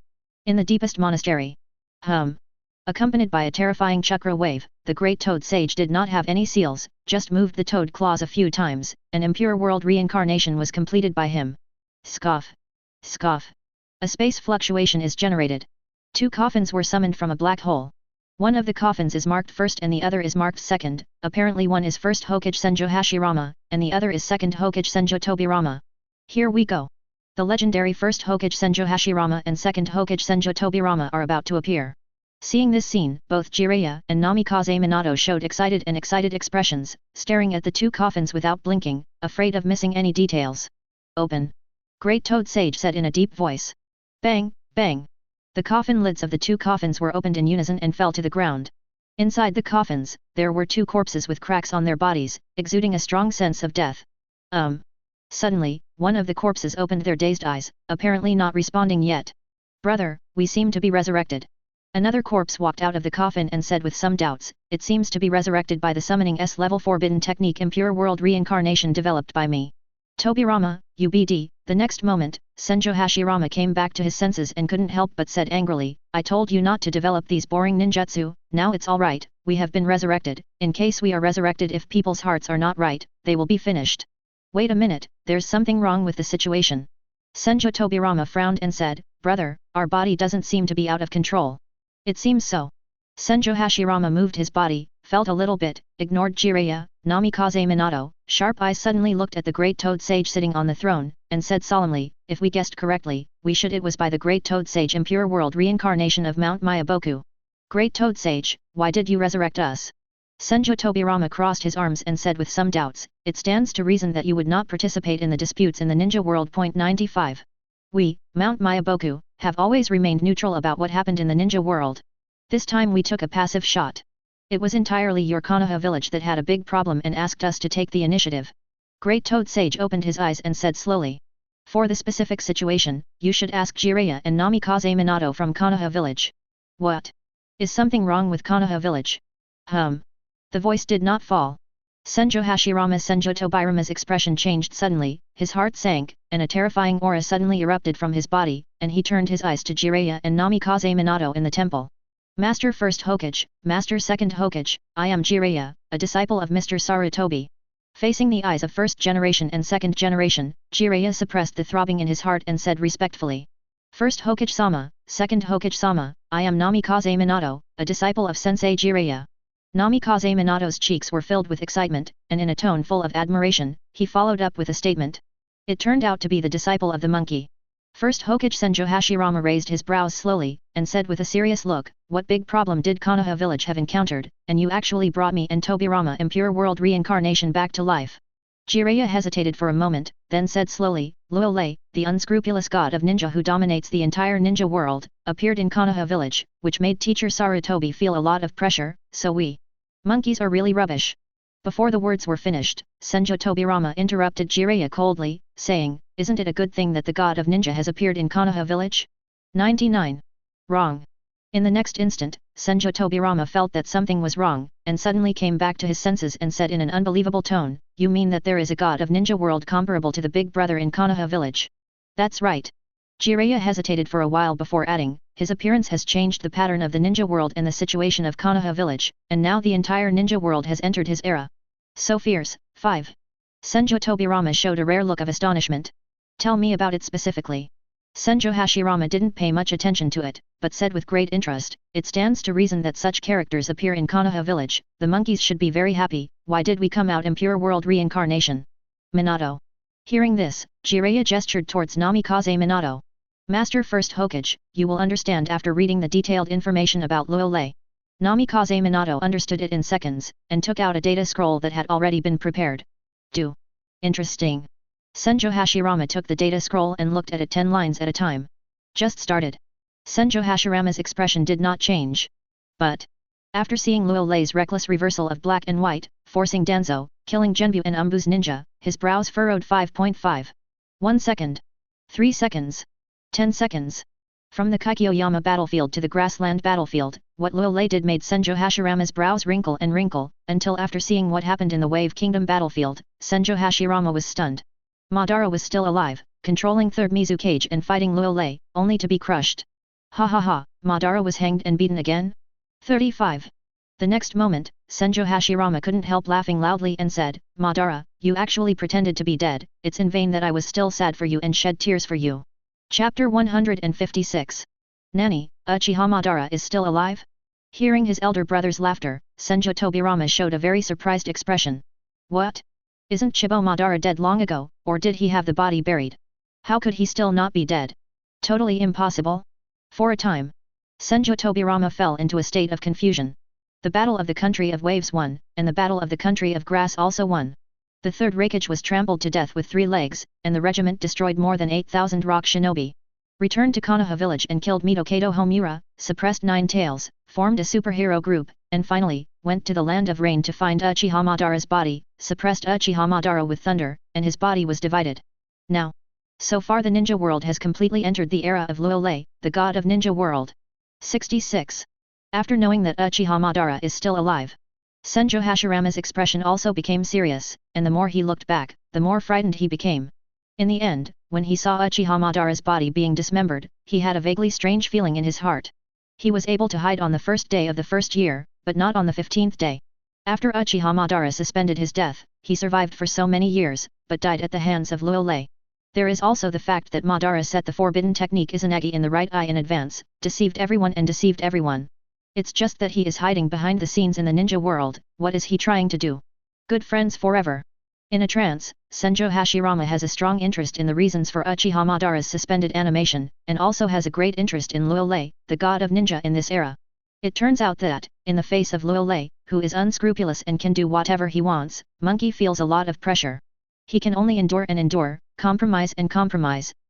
S1: In the deepest monastery. Accompanied by a terrifying chakra wave, the great toad sage did not have any seals, just moved the toad claws a few times, and impure world reincarnation was completed by him. Scoff. Scoff. A space fluctuation is generated. 2 coffins were summoned from a black hole. One of the coffins is marked first and the other is marked second, apparently one is first Hokage Senjo Hashirama, and the other is second Hokage Senjo Tobirama. Here we go. The legendary first Hokage Senjo Hashirama and second Hokage Senjo Tobirama are about to appear. Seeing this scene, both Jiraiya and Namikaze Minato showed excited expressions, staring at the 2 coffins without blinking, afraid of missing any details. Open. Great Toad Sage said in a deep voice. Bang, bang. The coffin lids of the 2 coffins were opened in unison and fell to the ground. Inside the coffins, there were 2 corpses with cracks on their bodies, exuding a strong sense of death. Suddenly, one of the corpses opened their dazed eyes, apparently not responding yet. Brother, we seem to be resurrected. Another corpse walked out of the coffin and said with some doubts, it seems to be resurrected by the summoning S-level forbidden technique impure world reincarnation developed by me. Tobirama, UBD, the next moment, Senjo Hashirama came back to his senses and couldn't help but said angrily, I told you not to develop these boring ninjutsu, now it's alright, we have been resurrected, in case we are resurrected if people's hearts are not right, they will be finished. Wait a minute, there's something wrong with the situation. Senjo Tobirama frowned and said, brother, our body doesn't seem to be out of control. It seems so. Senjo Hashirama moved his body, felt a little bit, ignored Jiraiya, Namikaze Minato, sharp eyes suddenly looked at the great toad sage sitting on the throne, and said solemnly, if we guessed correctly, it was by the great toad sage impure world reincarnation of Mount Mayaboku. Great toad sage, why did you resurrect us? Senjo Tobirama crossed his arms and said with some doubts, it stands to reason that you would not participate in the disputes in the ninja world. 95. We, Mount Mayaboku, have always remained neutral about what happened in the ninja world. This time we took a passive shot. It was entirely your Konoha village that had a big problem and asked us to take the initiative. Great Toad Sage opened his eyes and said slowly. For the specific situation, you should ask Jiraiya and Namikaze Minato from Konoha village. What? Is something wrong with Konoha village? The voice did not fall. Senjo Tobirama's expression changed suddenly, his heart sank, and a terrifying aura suddenly erupted from his body, and he turned his eyes to Jiraiya and Namikaze Minato in the temple. Master First Hokage, Master Second Hokage, I am Jiraiya, a disciple of Mr. Sarutobi. Facing the eyes of first generation and second generation, Jiraiya suppressed the throbbing in his heart and said respectfully. First Hokage-sama, Second Hokage-sama, I am Namikaze Minato, a disciple of Sensei Jiraiya. Namikaze Minato's cheeks were filled with excitement, and in a tone full of admiration, he followed up with a statement. It turned out to be the disciple of the monkey. First Hokage Senjo Hashirama raised his brows slowly, and said with a serious look, what big problem did Konoha village have encountered, and you actually brought me and Tobirama impure world reincarnation back to life? Jiraiya hesitated for a moment, then said slowly, Luolei, the unscrupulous god of ninja who dominates the entire ninja world, appeared in Konoha village, which made teacher Sarutobi feel a lot of pressure, so we monkeys are really rubbish. Before the words were finished, Senjo Tobirama interrupted Jiraiya coldly, saying, isn't it a good thing that the god of ninja has appeared in Konoha village? 99. Wrong. In the next instant, Senjo Tobirama felt that something was wrong, and suddenly came back to his senses and said in an unbelievable tone, you mean that there is a god of ninja world comparable to the big brother in Konoha village? That's right. Jiraiya hesitated for a while before adding, his appearance has changed the pattern of the ninja world and the situation of Konoha village, and now the entire ninja world has entered his era. So fierce. 5. Senjo Tobirama showed a rare look of astonishment. Tell me about it specifically. Senjo Hashirama didn't pay much attention to it, but said with great interest, it stands to reason that such characters appear in Konoha village, the monkeys should be very happy, why did we come out impure world reincarnation? Minato. Hearing this, Jiraiya gestured towards Namikaze Minato. Master First Hokage, you will understand after reading the detailed information about Luolei. Namikaze Minato understood it in seconds, and took out a data scroll that had already been prepared. Interesting. Senjo Hashirama took the data scroll and looked at it 10 lines at a time. Just started. Senjo Hashirama's expression did not change. But after seeing Luolei's reckless reversal of black and white, forcing Danzo, killing Genbu and Anbu's ninja, his brows furrowed. 5.5. 1 second. 3 seconds. 10 seconds. From the Kaikyoyama battlefield to the grassland battlefield, what Luolei did made Senjo Hashirama's brows wrinkle and wrinkle, until after seeing what happened in the Wave Kingdom battlefield, Senjo Hashirama was stunned. Madara was still alive, controlling Third Mizukage and fighting Luolei, only to be crushed. Ha ha ha, Madara was hanged and beaten again? 35. The next moment, Senjo Hashirama couldn't help laughing loudly and said, Madara, you actually pretended to be dead, it's in vain that I was still sad for you and shed tears for you. Chapter 156. Nani, Uchiha Madara is still alive? Hearing his elder brother's laughter, Senjo Tobirama showed a very surprised expression. What? Isn't Chibo Madara dead long ago, or did he have the body buried? How could he still not be dead? Totally impossible. For a time, Senjo Tobirama fell into a state of confusion. The Battle of the Country of Waves won, and the Battle of the Country of Grass also won. The third Raikage was trampled to death with 3 legs, and the regiment destroyed more than 8,000 rock shinobi. Returned to Konoha village and killed Midokado Homura, suppressed 9 tails, formed a superhero group, and finally, went to the Land of Rain to find Uchiha Madara's body, suppressed Uchiha Madara with thunder, and his body was divided. Now, so far the ninja world has completely entered the era of Luolei, the god of ninja world. 66. After knowing that Uchiha Madara is still alive, Senjo Hashirama's expression also became serious, and the more he looked back, the more frightened he became. In the end, when he saw Uchiha Madara's body being dismembered, he had a vaguely strange feeling in his heart. He was able to hide on the first day of the first year, but not on the 15th day. After Uchiha Madara suspended his death, he survived for so many years, but died at the hands of Luolei. There is also the fact that Madara set the forbidden technique Izanagi in the right eye in advance, deceived everyone and deceived everyone. It's just that he is hiding behind the scenes in the ninja world. What is he trying to do? Good friends forever. In a trance, Senjo Hashirama has a strong interest in the reasons for Uchiha Madara's suspended animation, and also has a great interest in Luolei, the god of ninja in this era. It turns out that, in the face of Luolei, who is unscrupulous and can do whatever he wants, Monkey feels a lot of pressure. He can only endure and endure, compromise,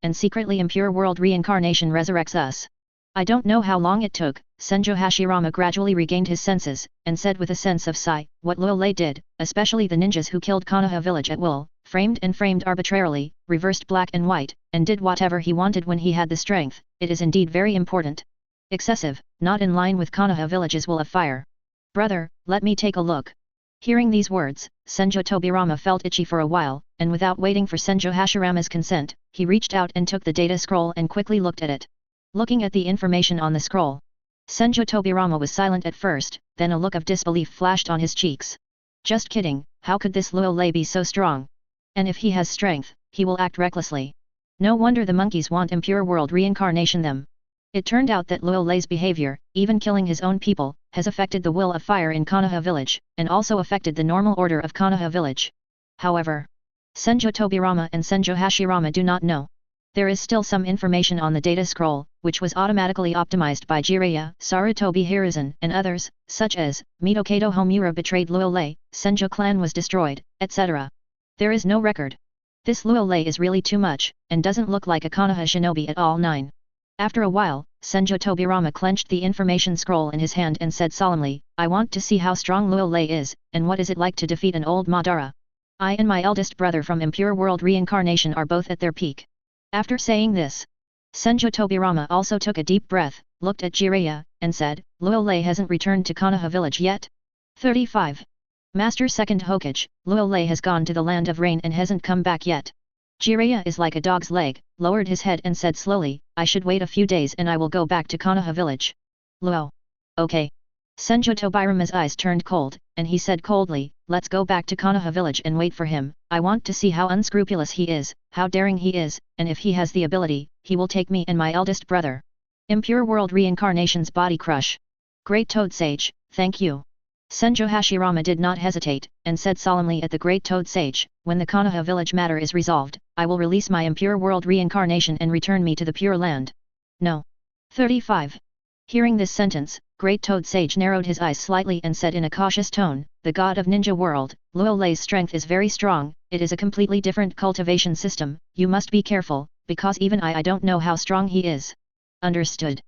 S1: and secretly impure world reincarnation resurrects us. I don't know how long it took. Senjo Hashirama gradually regained his senses, and said with a sense of sigh, what Luolei did, especially the ninjas who killed Konoha village at will, framed arbitrarily, reversed black and white, and did whatever he wanted when he had the strength, it is indeed very important. Excessive, not in line with Konoha village's will of fire. Brother, let me take a look. Hearing these words, Senjo Tobirama felt itchy for a while, and without waiting for Senjo Hashirama's consent, he reached out and took the data scroll and quickly looked at it. Looking at the information on the scroll, Senjo Tobirama was silent at first, then a look of disbelief flashed on his cheeks. Just kidding, how could this Luolei be so strong? And if he has strength, he will act recklessly. No wonder the monkeys want impure world reincarnation them. It turned out that Luolei's behavior, even killing his own people, has affected the will of fire in Konoha village, and also affected the normal order of Konoha village. However, Senjo Tobirama and Senjo Hashirama do not know. There is still some information on the data scroll, which was automatically optimized by Jiraiya, Sarutobi Hiruzen, and others, such as, Midokado Homura betrayed Luolei, Senjo clan was destroyed, etc. There is no record. This Luolei is really too much, and doesn't look like a Konoha shinobi at all. 9. After a while, Senjo Tobirama clenched the information scroll in his hand and said solemnly, I want to see how strong Luolei is, and what is it like to defeat an old Madara. I and my eldest brother from Impure World Reincarnation are both at their peak. After saying this, Senjo Tobirama also took a deep breath, looked at Jiraiya, and said, Luolei hasn't returned to Konoha village yet? 35. Master Second Hokage, Luolei has gone to the Land of Rain and hasn't come back yet. Jiraiya is like a dog's leg, lowered his head and said slowly, I should wait a few days and I will go back to Konoha village. Luo. Okay. Senjo Tobirama's eyes turned cold, and he said coldly, let's go back to Konoha village and wait for him. I want to see how unscrupulous he is, how daring he is, and if he has the ability, he will take me and my eldest brother. Impure World Reincarnation's body crush. Great Toad Sage, thank you. Senjo Hashirama did not hesitate, and said solemnly at the Great Toad Sage, when the Konoha village matter is resolved, I will release my Impure World Reincarnation and return me to the Pure Land. No. 35. Hearing this sentence, Great Toad Sage narrowed his eyes slightly and said in a cautious tone, the god of ninja world, Luolei's strength is very strong, it is a completely different cultivation system, you must be careful, because even I don't know how strong he is. Understood.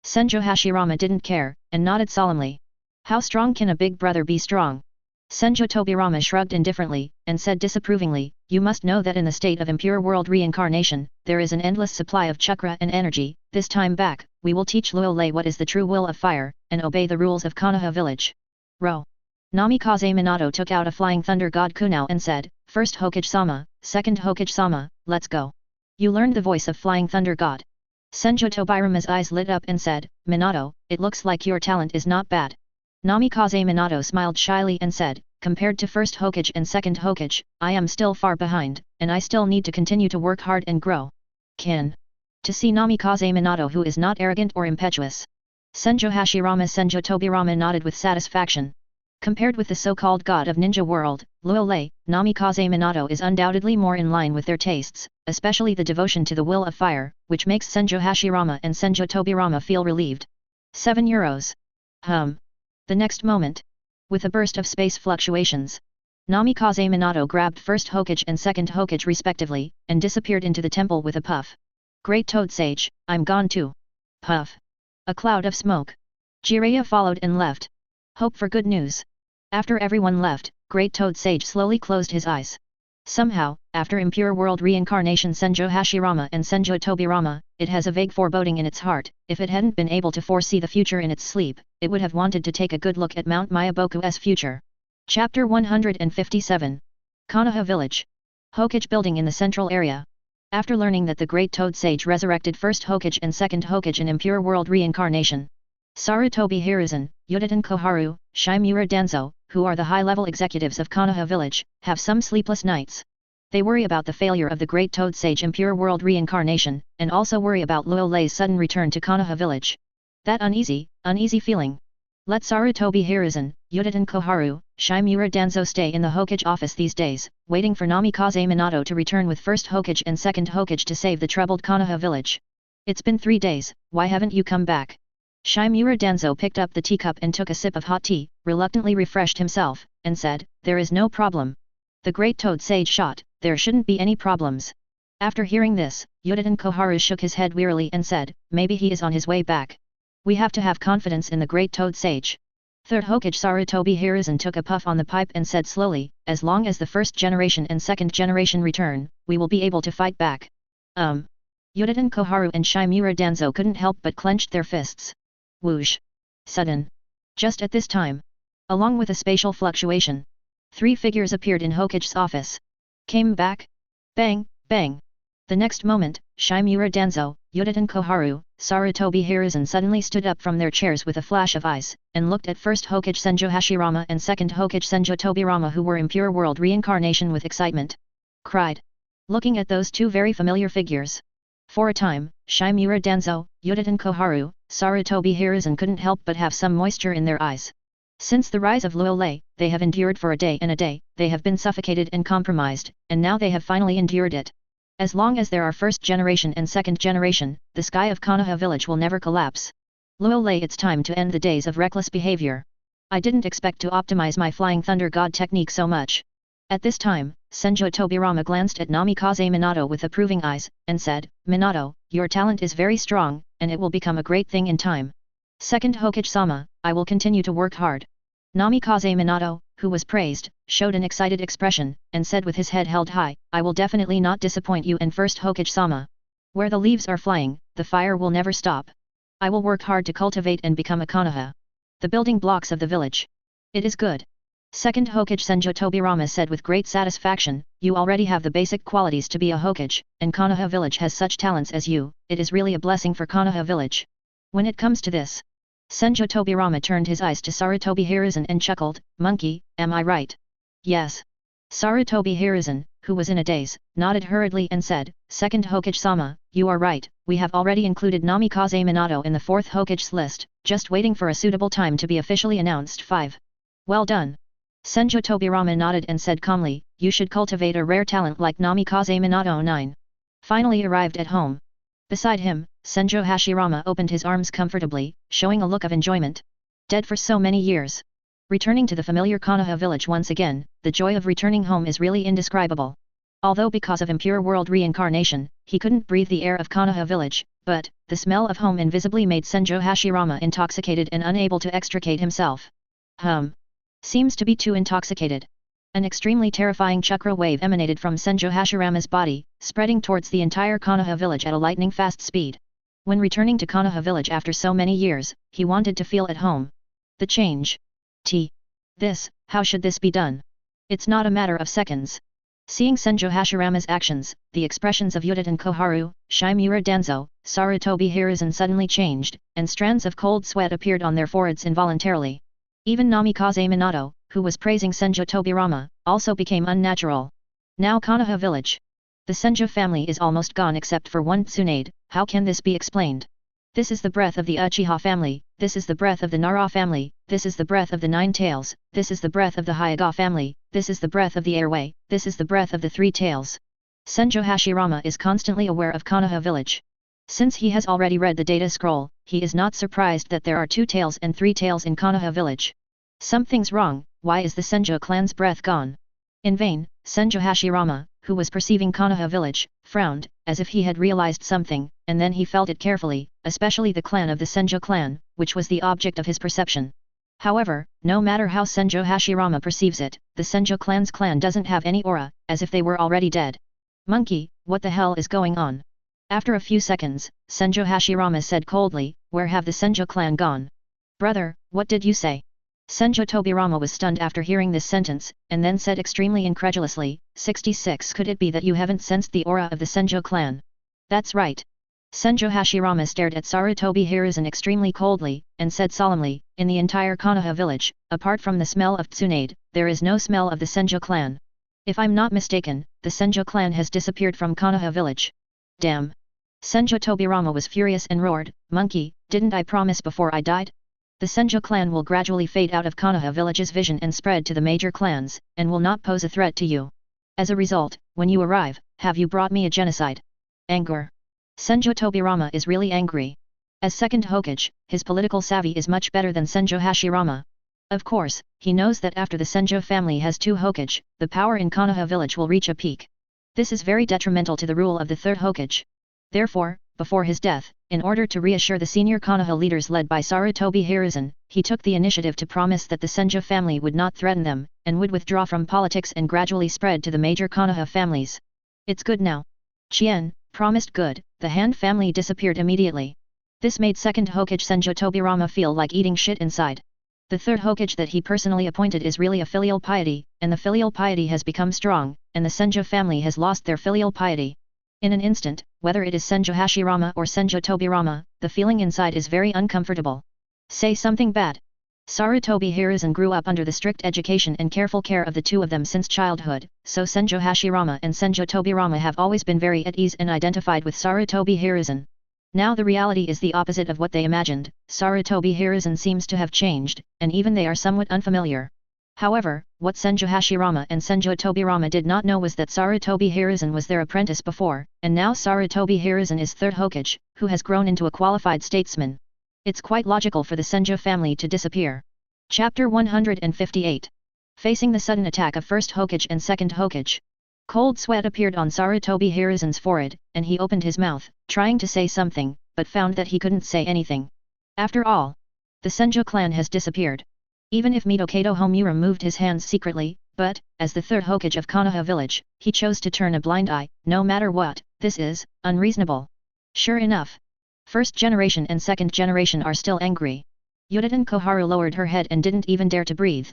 S1: Senjo Hashirama didn't care, and nodded solemnly. How strong can a big brother be strong? Senjo Tobirama shrugged indifferently, and said disapprovingly, you must know that in the state of impure world reincarnation, there is an endless supply of chakra and energy. This time back, we will teach Luolei what is the true will of fire, and obey the rules of Konoha village. Ro. Namikaze Minato took out a flying thunder god kunao and said, First Hokage-sama, Second Hokage-sama, let's go. You learned the voice of flying thunder god. Senjo Tobirama's eyes lit up and said, Minato, it looks like your talent is not bad. Namikaze Minato smiled shyly and said, compared to first Hokage and second Hokage, I am still far behind, and I still need to continue to work hard and grow. Kin. To see Namikaze Minato who is not arrogant or impetuous. Senjo Tobirama nodded with satisfaction. Compared with the so-called god of ninja world, Luolei, Namikaze Minato is undoubtedly more in line with their tastes, especially the devotion to the will of fire, which makes Senjo Hashirama and Senjo Tobirama feel relieved. 7 euros. The next moment. With a burst of space fluctuations, Namikaze Minato grabbed first Hokage and second Hokage respectively, and disappeared into the temple with a puff. Great Toad Sage, I'm gone too. Puff. A cloud of smoke. Jiraiya followed and left. Hope for good news. After everyone left, Great Toad Sage slowly closed his eyes. Somehow, after Impure World reincarnation Senjo Hashirama and Senjo Tobirama, it has a vague foreboding in its heart. If it hadn't been able to foresee the future in its sleep, it would have wanted to take a good look at Mount Myaboku's future. Chapter 157. Konoha Village. Hokage building in the central area. After learning that the Great Toad Sage resurrected first Hokage and second Hokage in Impure World reincarnation, Sarutobi Hiruzen, Yuditen Koharu, Shimura Danzo, who are the high-level executives of Konoha Village, have some sleepless nights. They worry about the failure of the Great Toad Sage Impure World reincarnation, and also worry about Luolei's sudden return to Konoha Village. That uneasy feeling. Let Sarutobi Hiruzen, Yuditen Koharu, Shimura Danzo stay in the Hokage office these days, waiting for Namikaze Minato to return with first Hokage and second Hokage to save the troubled Konoha Village. It's been 3 days, why haven't you come back? Shimura Danzo picked up the teacup and took a sip of hot tea, reluctantly refreshed himself, and said, there is no problem. The Great Toad Sage shot, there shouldn't be any problems. After hearing this, Yuditen Koharu shook his head wearily and said, maybe he is on his way back. We have to have confidence in the Great Toad Sage. Third Hokage Sarutobi Hiruzen took a puff on the pipe and said slowly, as long as the first generation and second generation return, we will be able to fight back. Yuditen Koharu and Shimura Danzo couldn't help but clenched their fists. Whoosh. Sudden. Just at this time. Along with a spatial fluctuation. 3 figures appeared in Hokage's office. Came back? Bang, bang. The next moment, Shimura Danzo, Yuditen Koharu, Sarutobi Hiruzen suddenly stood up from their chairs with a flash of eyes, and looked at first Hokage Senjo Hashirama and second Hokage Senjo Tobirama who were Impure World reincarnation with excitement. Cried. Looking at those 2 very familiar figures. For a time, Shimura Danzo, Yuditen Koharu, Sarutobi Hiruzen couldn't help but have some moisture in their eyes. Since the rise of Luolei, they have endured for a day and a day, they have been suffocated and compromised, and now they have finally endured it. As long as there are first generation and second generation, the sky of Konoha Village will never collapse. Luolei, it's time to end the days of reckless behavior. I didn't expect to optimize my Flying Thunder God technique so much. At this time, Senjo Tobirama glanced at Namikaze Minato with approving eyes, and said, Minato, your talent is very strong, and it will become a great thing in time. Second Hokage-sama, I will continue to work hard. Namikaze Minato, who was praised, showed an excited expression, and said with his head held high, I will definitely not disappoint you and first Hokage-sama. Where the leaves are flying, the fire will never stop. I will work hard to cultivate and become a Konoha. The building blocks of the village. It is good. Second Hokage Senjo Tobirama said with great satisfaction, you already have the basic qualities to be a Hokage, and Konoha Village has such talents as you, it is really a blessing for Konoha Village. When it comes to this, Senjo Tobirama turned his eyes to Sarutobi Hiruzen and chuckled, monkey, am I right? Yes. Sarutobi Hiruzen, who was in a daze, nodded hurriedly and said, Second Hokage-sama, you are right, we have already included Namikaze Minato in the 4th Hokage's list, just waiting for a suitable time to be officially announced. 5. Well done. Senjo Tobirama nodded and said calmly, you should cultivate a rare talent like Namikaze Minato. 9. Finally arrived at home. Beside him, Senjo Hashirama opened his arms comfortably, showing a look of enjoyment. Dead for so many years. Returning to the familiar Konoha village once again, the joy of returning home is really indescribable. Although because of Impure World reincarnation, he couldn't breathe the air of Konoha village, but, the smell of home invisibly made Senjo Hashirama intoxicated and unable to extricate himself. Seems to be too intoxicated. An extremely terrifying chakra wave emanated from Senjo Hashirama's body, spreading towards the entire Konoha village at a lightning-fast speed. When returning to Konoha village after so many years, he wanted to feel at home. The change. How should this be done? It's not a matter of seconds. Seeing Senjo Hashirama's actions, the expressions of Yuditen Koharu, Shimura Danzo, Sarutobi Hiruzen suddenly changed, and strands of cold sweat appeared on their foreheads involuntarily. Even Namikaze Minato, who was praising Senju Tobirama, also became unnatural. Now Konoha village. The Senju family is almost gone except for one Tsunade. How can this be explained? This is the breath of the Uchiha family, this is the breath of the Nara family, this is the breath of the Nine Tails, this is the breath of the Hyuga family, this is the breath of the Airway, this is the breath of the Three Tails. Senju Hashirama is constantly aware of Konoha village. Since he has already read the data scroll, he is not surprised that there are 2 tails and 3 tails in Konoha village. Something's wrong. Why is the Senju clan's breath gone? In vain, Senju Hashirama, who was perceiving Konoha village, frowned, as if he had realized something, and then he felt it carefully, especially the clan of the Senju clan, which was the object of his perception. However, no matter how Senju Hashirama perceives it, the Senju clan's clan doesn't have any aura, as if they were already dead. Monkey, what the hell is going on? After a few seconds, Senju Hashirama said coldly, where have the Senju clan gone? Brother, what did you say? Senju Tobirama was stunned after hearing this sentence, and then said extremely incredulously, 66 Could it be that you haven't sensed the aura of the Senju clan? That's right. Senju Hashirama stared at Sarutobi Hiruzen extremely coldly, and said solemnly, in the entire Konoha village, apart from the smell of Tsunade, there is no smell of the Senju clan. If I'm not mistaken, the Senju clan has disappeared from Konoha village. Damn! Senju Tobirama was furious and roared, Monkey, didn't I promise before I died? The Senju clan will gradually fade out of Konoha village's vision and spread to the major clans, and will not pose a threat to you. As a result, when you arrive, have you brought me a genocide? Anger. Senju Tobirama is really angry. As second Hokage, his political savvy is much better than Senju Hashirama. Of course, he knows that after the Senju family has 2 Hokage, the power in Konoha village will reach a peak. This is very detrimental to the rule of the third Hokage. Therefore, before his death, in order to reassure the senior Konoha leaders led by Sarutobi Hiruzen, he took the initiative to promise that the Senju family would not threaten them, and would withdraw from politics and gradually spread to the major Konoha families. It's good now. Chien, promised good. The Han family disappeared immediately. This made second Hokage Senju Tobirama feel like eating shit inside. The third Hokage that he personally appointed is really a filial piety, and the filial piety has become strong, and the Senju family has lost their filial piety. In an instant, whether it is Senju Hashirama or Senju Tobirama, the feeling inside is very uncomfortable. Say something bad. Sarutobi Hiruzen grew up under the strict education and careful care of the 2 of them since childhood, so Senju Hashirama and Senju Tobirama have always been very at ease and identified with Sarutobi Hiruzen. Now the reality is the opposite of what they imagined. Sarutobi Hiruzen seems to have changed, and even they are somewhat unfamiliar. However, what Senju Hashirama and Senju Tobirama did not know was that Sarutobi Hiruzen was their apprentice before, and now Sarutobi Hiruzen is third Hokage, who has grown into a qualified statesman. It's quite logical for the Senju family to disappear. Chapter 158. Facing the sudden attack of first Hokage and second Hokage. Cold sweat appeared on Sarutobi Hiruzen's forehead, and he opened his mouth, trying to say something, but found that he couldn't say anything. After all, the Senju clan has disappeared. Even if Mitokato Homura moved his hands secretly, but, as the third Hokage of Konoha village, he chose to turn a blind eye, no matter what. This is unreasonable. Sure enough. First generation and second generation are still angry. Yuditen Koharu lowered her head and didn't even dare to breathe.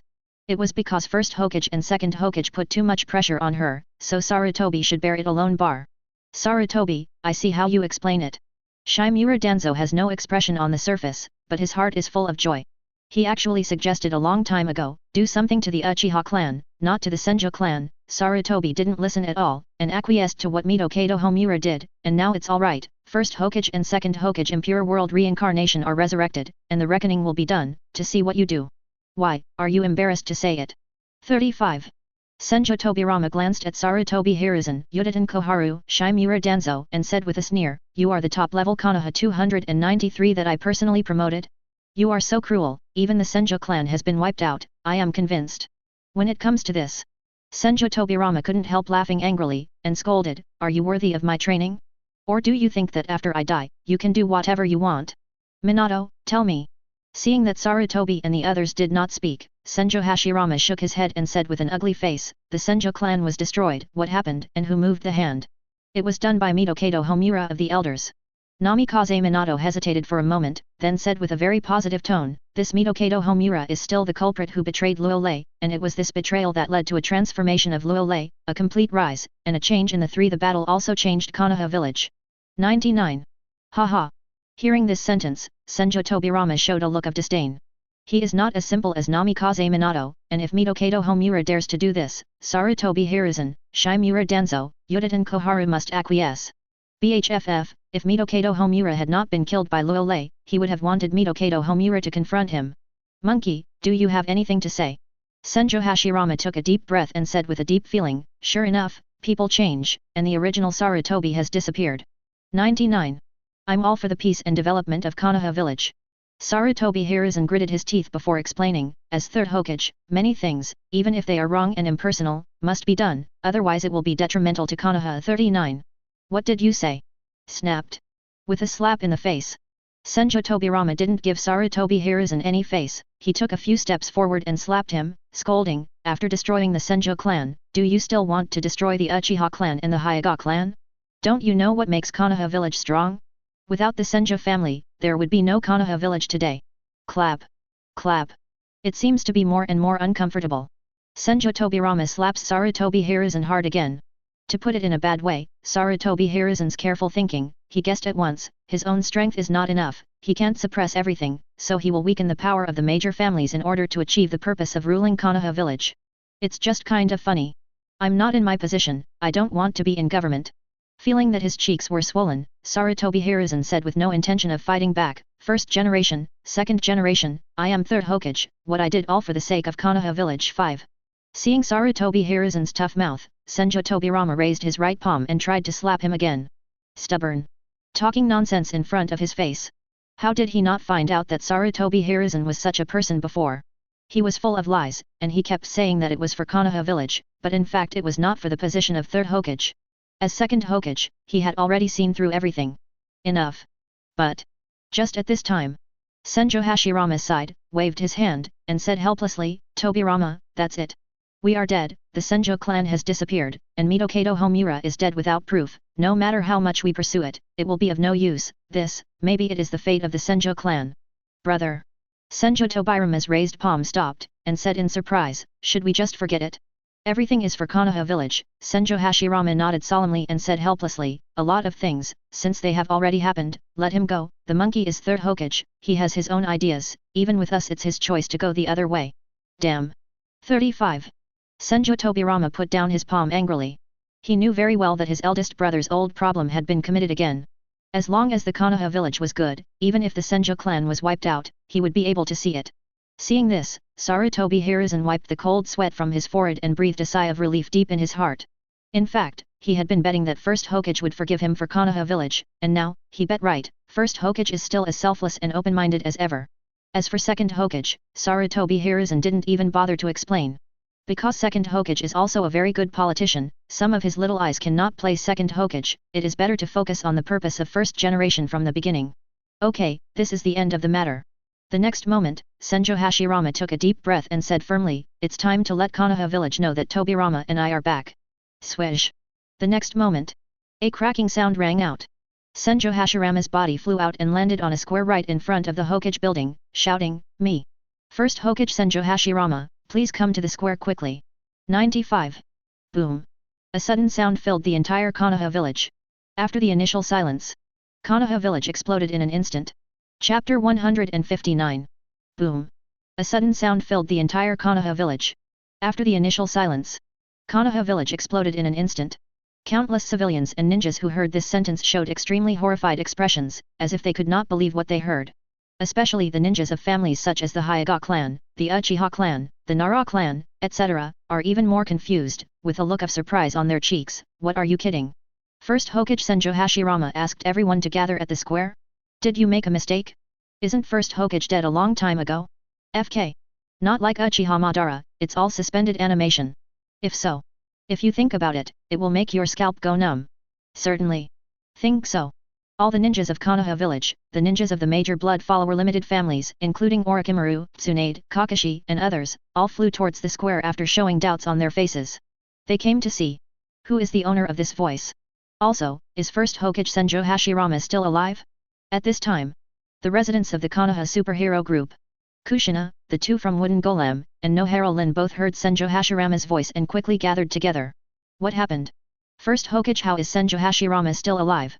S1: It was because first Hokage and second Hokage put too much pressure on her, so Sarutobi should bear it alone. Sarutobi, I see how you explain it. Shimura Danzo has no expression on the surface, but his heart is full of joy. He actually suggested a long time ago, do something to the Uchiha clan, not to the Senju clan. Sarutobi didn't listen at all, and acquiesced to what Mitokato Homura did, and now it's alright. First Hokage and second Hokage Impure World Reincarnation are resurrected, and the reckoning will be done, to see what you do. Why, are you embarrassed to say it? 35. Senju Tobirama glanced at Sarutobi Hiruzen, Yuditen Koharu, Shimura Danzo, and said with a sneer, you are the top-level Konoha 293 that I personally promoted? You are so cruel, even the Senju clan has been wiped out, I am convinced. When it comes to this, Senju Tobirama couldn't help laughing angrily, and scolded, are you worthy of my training? Or do you think that after I die, you can do whatever you want? Minato, tell me. Seeing that Sarutobi and the others did not speak, Senju Hashirama shook his head and said with an ugly face, the Senju clan was destroyed. What happened and who moved the hand? It was done by Mitokato Homura of the elders. Namikaze Minato hesitated for a moment, then said with a very positive tone, this Mitokato Homura is still the culprit who betrayed Luolei, and it was this betrayal that led to a transformation of Luolei, a complete rise, and a change in the 3. The battle also changed Konoha village. 99. Ha ha. Hearing this sentence, Senjo Tobirama showed a look of disdain. He is not as simple as Namikaze Minato, and if Mitokato Homura dares to do this, Sarutobi Hiruzen, Shimura Danzo, Yudatan Koharu must acquiesce. BHFF, if Mitokato Homura had not been killed by Luolei, he would have wanted Mitokato Homura to confront him. Monkey, do you have anything to say? Senjo Hashirama took a deep breath and said with a deep feeling, sure enough, people change, and the original Sarutobi has disappeared. 99. I'm all for the peace and development of Konoha village. Sarutobi Hiruzen gritted his teeth before explaining, as third Hokage, many things, even if they are wrong and impersonal, must be done, otherwise it will be detrimental to Konoha. 39. What did you say? Snapped. With a slap in the face. Senjo Tobirama didn't give Sarutobi Hiruzen any face, he took a few steps forward and slapped him, scolding, after destroying the Senjo clan, do you still want to destroy the Uchiha clan and the Hyuga clan? Don't you know what makes Konoha village strong? Without the Senjo family, there would be no Konoha village today. Clap. Clap. It seems to be more and more uncomfortable. Senjo Tobirama slaps Sarutobi Hiruzen hard again. To put it in a bad way, Sarutobi Hiruzen's careful thinking, he guessed at once, his own strength is not enough, he can't suppress everything, so he will weaken the power of the major families in order to achieve the purpose of ruling Konoha village. It's just kind of funny. I'm not in my position, I don't want to be in government. Feeling that his cheeks were swollen, Sarutobi Hiruzen said with no intention of fighting back, first generation, second generation, I am third Hokage, what I did all for the sake of Konoha village. 5. Seeing Sarutobi Hiruzen's tough mouth, Senjo Tobirama raised his right palm and tried to slap him again. Stubborn. Talking nonsense in front of his face. How did he not find out that Sarutobi Hiruzen was such a person before? He was full of lies, and he kept saying that it was for Konoha village, but in fact it was not for the position of third Hokage. As second Hokage, he had already seen through everything. Enough. But, just at this time, Senjo Hashirama sighed, waved his hand, and said helplessly, Tobirama, that's it. We are dead, the Senjo clan has disappeared, and Mitokato Homura is dead without proof, no matter how much we pursue it, it will be of no use, maybe it is the fate of the Senjo clan. Brother. Senjo Tobirama's raised palm stopped, and said in surprise, should we just forget it? Everything is for Konoha village. Senjo Hashirama nodded solemnly and said helplessly, a lot of things, since they have already happened, let him go, the monkey is third Hokage, he has his own ideas, even with us it's his choice to go the other way. Damn. 35. Senjo Tobirama put down his palm angrily. He knew very well that his eldest brother's old problem had been committed again. As long as the Konoha village was good, even if the Senjo clan was wiped out, he would be able to see it. Seeing this, Sarutobi Hiruzen wiped the cold sweat from his forehead and breathed a sigh of relief deep in his heart. In fact, he had been betting that first Hokage would forgive him for Konoha village, and now, he bet right, first Hokage is still as selfless and open-minded as ever. As for second Hokage, Sarutobi Hiruzen didn't even bother to explain. Because second Hokage is also a very good politician, some of his little eyes cannot play second Hokage, it is better to focus on the purpose of first generation from the beginning. Okay, this is the end of the matter. The next moment, Senjo Hashirama took a deep breath and said firmly, it's time to let Konoha village know that Tobirama and I are back. Swish. The next moment, a cracking sound rang out. Senjo Hashirama's body flew out and landed on a square right in front of the Hokage building, shouting, me. First Hokage Senjo Hashirama, please come to the square quickly. 95. Boom. A sudden sound filled the entire Konoha village. After the initial silence, Konoha village exploded in an instant. Chapter 159. Boom. A sudden sound filled the entire Konoha village. After the initial silence, Konoha village exploded in an instant. Countless civilians and ninjas who heard this sentence showed extremely horrified expressions, as if they could not believe what they heard. Especially the ninjas of families such as the Hyuga clan, the Uchiha clan, the Nara clan, etc., are even more confused, with a look of surprise on their cheeks. What are you kidding? First Hokage Senjo Hashirama asked everyone to gather at the square. Did you make a mistake? Isn't first Hokage dead a long time ago? FK. Not like Uchiha Madara, it's all suspended animation. If so. If you think about it, it will make your scalp go numb. Certainly. Think so. All the ninjas of Konoha village, the ninjas of the major blood follower limited families, including Orochimaru, Tsunade, Kakashi, and others, all flew towards the square after showing doubts on their faces. They came to see. Who is the owner of this voice? Also, is first Hokage Senjo Hashirama still alive? At this time, the residents of the Konoha superhero group, Kushina, the two from Wooden Golem, and Nohara Lin both heard Senjo Hashirama's voice and quickly gathered together. What happened? First Hokage, how is Senjo Hashirama still alive?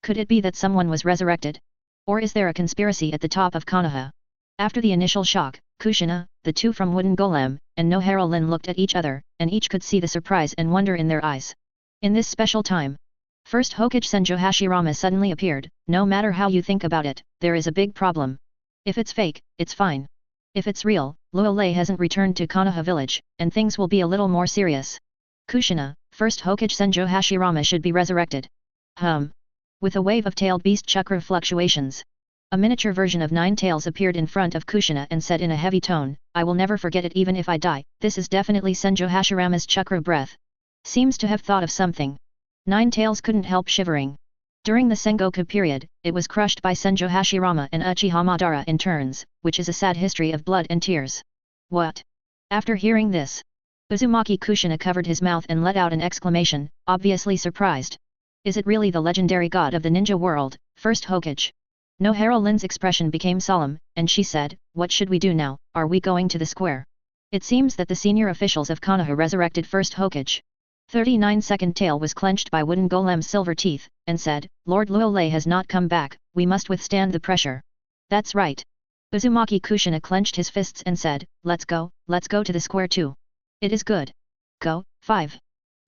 S1: Could it be that someone was resurrected? Or is there a conspiracy at the top of Konoha? After the initial shock, Kushina, the two from Wooden Golem, and Nohara Lin looked at each other, and each could see the surprise and wonder in their eyes. In this special time, First Hokage Senjo Hashirama suddenly appeared. No matter how you think about it, there is a big problem. If it's fake, it's fine. If it's real, Luo Lei hasn't returned to Konoha village, and things will be a little more serious. Kushina, First Hokage Senjo Hashirama should be resurrected. With a wave of tailed beast chakra fluctuations, a miniature version of Nine Tails appeared in front of Kushina and said in a heavy tone, "I will never forget it even if I die. This is definitely Senjo Hashirama's chakra breath." Seems to have thought of something. Nine Tails couldn't help shivering. During the Sengoku period, it was crushed by Senjo Hashirama and Uchiha Madara in turns, which is a sad history of blood and tears. What? After hearing this, Uzumaki Kushina covered his mouth and let out an exclamation, obviously surprised. Is it really the legendary god of the ninja world, First Hokage? Nohara Lin's expression became solemn, and she said, "What should we do now? Are we going to the square?" It seems that the senior officials of Konoha resurrected First Hokage. 39-second tail was clenched by Wooden Golem's silver teeth, and said, "Lord Luo Lei has not come back, we must withstand the pressure." That's right. Uzumaki Kushina clenched his fists and said, let's go to the square too. It is good. Go, 5.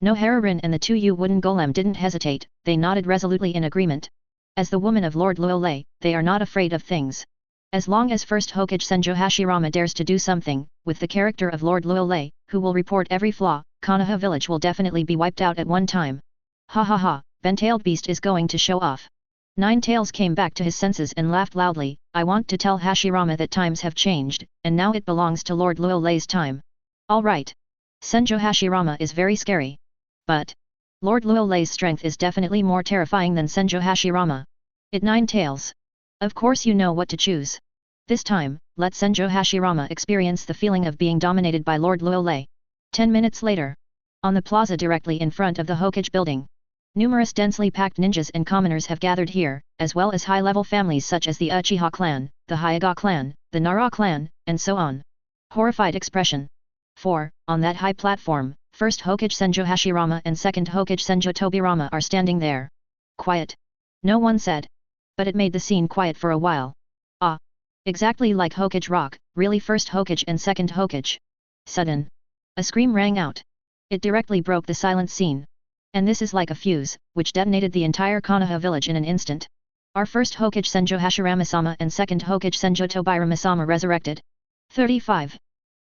S1: Nohara Rin and the 2U Wooden Golem didn't hesitate, they nodded resolutely in agreement. As the woman of Lord Luo Lei, they are not afraid of things. As long as First Hokage Senjo Hashirama dares to do something, with the character of Lord Luo Lei, who will report every flaw, Konoha village will definitely be wiped out at one time. Ha ha ha, Ben-tailed beast is going to show off. Nine Tails came back to his senses and laughed loudly. I want to tell Hashirama that times have changed, and now it belongs to Lord Luo Lei's time. Alright. Senjo Hashirama is very scary. But Lord Luo Lei's strength is definitely more terrifying than Senjo Hashirama. It Nine Tails. Of course you know what to choose. This time, let Senjo Hashirama experience the feeling of being dominated by Lord Luo Lei. 10 minutes later. On the plaza directly in front of the Hokage building. Numerous densely packed ninjas and commoners have gathered here, as well as high-level families such as the Uchiha clan, the Hyuga clan, the Nara clan, and so on. Horrified expression. 4. On that high platform, First Hokage Senjo Hashirama and Second Hokage Senjo Tobirama are standing there. Quiet. No one said. But it made the scene quiet for a while. Ah. Exactly like Hokage Rock, really First Hokage and Second Hokage. Sudden. A scream rang out. It directly broke the silent scene. And this is like a fuse, which detonated the entire Konoha village in an instant. Are First Hokage Senjo Hashirama-sama and Second Hokage Senjo Tobirama-sama resurrected? 35.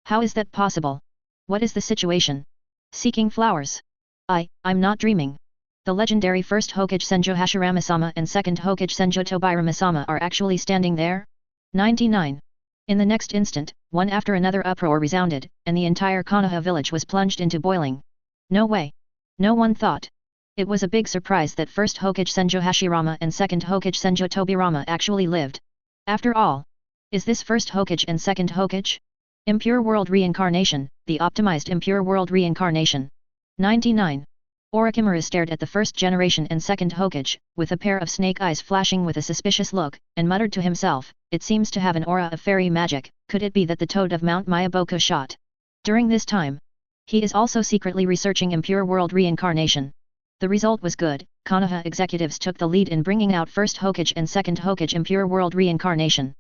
S1: How is that possible? What is the situation? Seeking flowers. I'm not dreaming. The legendary First Hokage Senjo Hashirama-sama and Second Hokage Senjo Tobirama-sama are actually standing there? 99. In the next instant, one after another uproar resounded, and the entire Konoha village was plunged into boiling. No way. No one thought. It was a big surprise that First Hokage Senjo Hashirama and Second Hokage Senjo Tobirama actually lived. After all, is this First Hokage and Second Hokage? Impure World Reincarnation, the optimized Impure World Reincarnation. 99. Orochimaru stared at the first generation and Second Hokage, with a pair of snake eyes flashing with a suspicious look, and muttered to himself, it seems to have an aura of fairy magic, could it be that the toad of Mount Myaboku shot? During this time, he is also secretly researching Impure World Reincarnation. The result was good. Konoha executives took the lead in bringing out First Hokage and Second Hokage Impure World Reincarnation.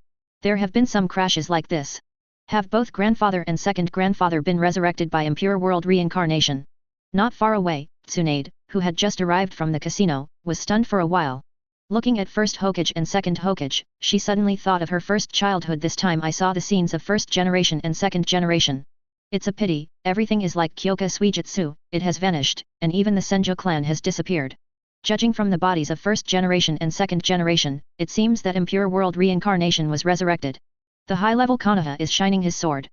S1: There have been some crashes like this. Have both grandfather and second grandfather been resurrected by Impure World Reincarnation? Not far away, Tsunade, who had just arrived from the casino, was stunned for a while. Looking at First Hokage and Second Hokage, she suddenly thought of her first childhood. This time I saw the scenes of first generation and second generation. It's a pity, everything is like Kyoka Suijutsu, it has vanished, and even the Senjo clan has disappeared. Judging from the bodies of first generation and second generation, it seems that Impure World Reincarnation was resurrected. The high-level Konoha is shining his sword.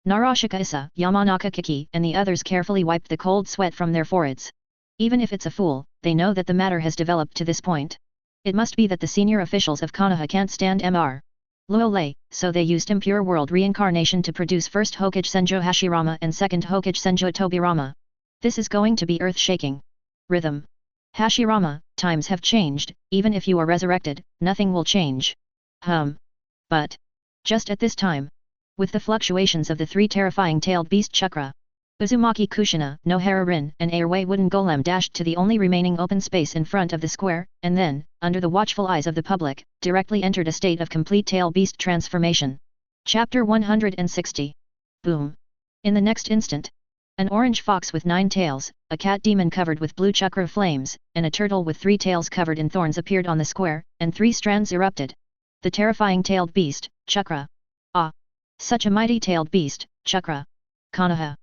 S1: Narashika Issa, Yamanaka Kiki, and the others carefully wiped the cold sweat from their foreheads. Even if it's a fool, they know that the matter has developed to this point. It must be that the senior officials of Konoha can't stand Mr. Luo Lei, so they used Impure World Reincarnation to produce First Hokage Senjo Hashirama and Second Hokage Senjo Tobirama. This is going to be earth-shaking. Rhythm. Hashirama, times have changed, even if you are resurrected, nothing will change. But just at this time, with the fluctuations of the three terrifying tailed beast chakra, Uzumaki Kushina, Nohara Rin, and Airway Wooden Golem dashed to the only remaining open space in front of the square, and then, under the watchful eyes of the public, directly entered a state of complete tail beast transformation. Chapter 160. Boom. In the next instant, an orange fox with 9 tails, a cat demon covered with blue chakra flames, and a turtle with 3 tails covered in thorns appeared on the square, and 3 strands erupted. The terrifying tailed beast, Chakra. Ah! Such a mighty tailed beast, Chakra. Konoha.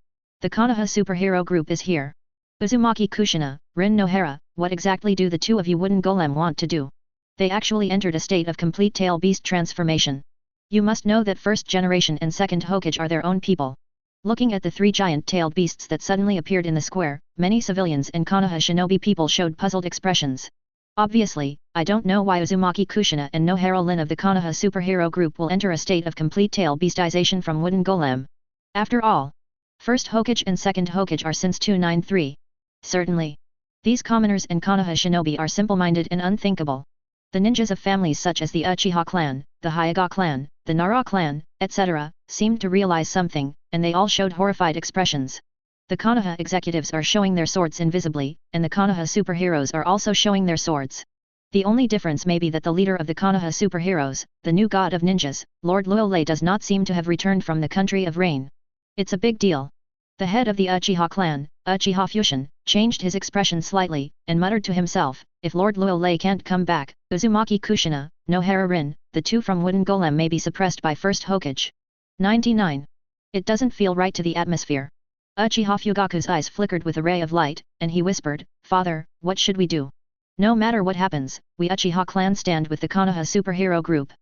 S1: The Konoha superhero group is here. Uzumaki Kushina, Rin Nohara, what exactly do the two of you wooden golem want to do? They actually entered a state of complete tail beast transformation. You must know that first generation and second Hokage are their own people. Looking at the 3 giant-tailed beasts that suddenly appeared in the square, many civilians and Konoha shinobi people showed puzzled expressions. Obviously, I don't know why Uzumaki Kushina and Nohara Lin of the Konoha superhero group will enter a state of complete tail beastization from wooden golem. After all, first Hokage and second Hokage are since 293. Certainly. These commoners and Konoha shinobi are simple-minded and unthinkable. The ninjas of families such as the Uchiha clan, the Hyuga clan, the Nara clan, etc., seemed to realize something, and they all showed horrified expressions. The Konoha executives are showing their swords invisibly, and the Konoha superheroes are also showing their swords. The only difference may be that the leader of the Konoha superheroes, the new god of ninjas, Lord Luolei, does not seem to have returned from the country of rain. It's a big deal. The head of the Uchiha clan, Uchiha Fusion, changed his expression slightly, and muttered to himself, if Lord Luolei can't come back, Uzumaki Kushina, Nohara Rin, the 2 from Wooden Golem may be suppressed by first Hokage. 99. It doesn't feel right to the atmosphere. Uchiha Fugaku's eyes flickered with a ray of light, and he whispered, Father, what should we do? No matter what happens, we Uchiha clan stand with the Konoha superhero group.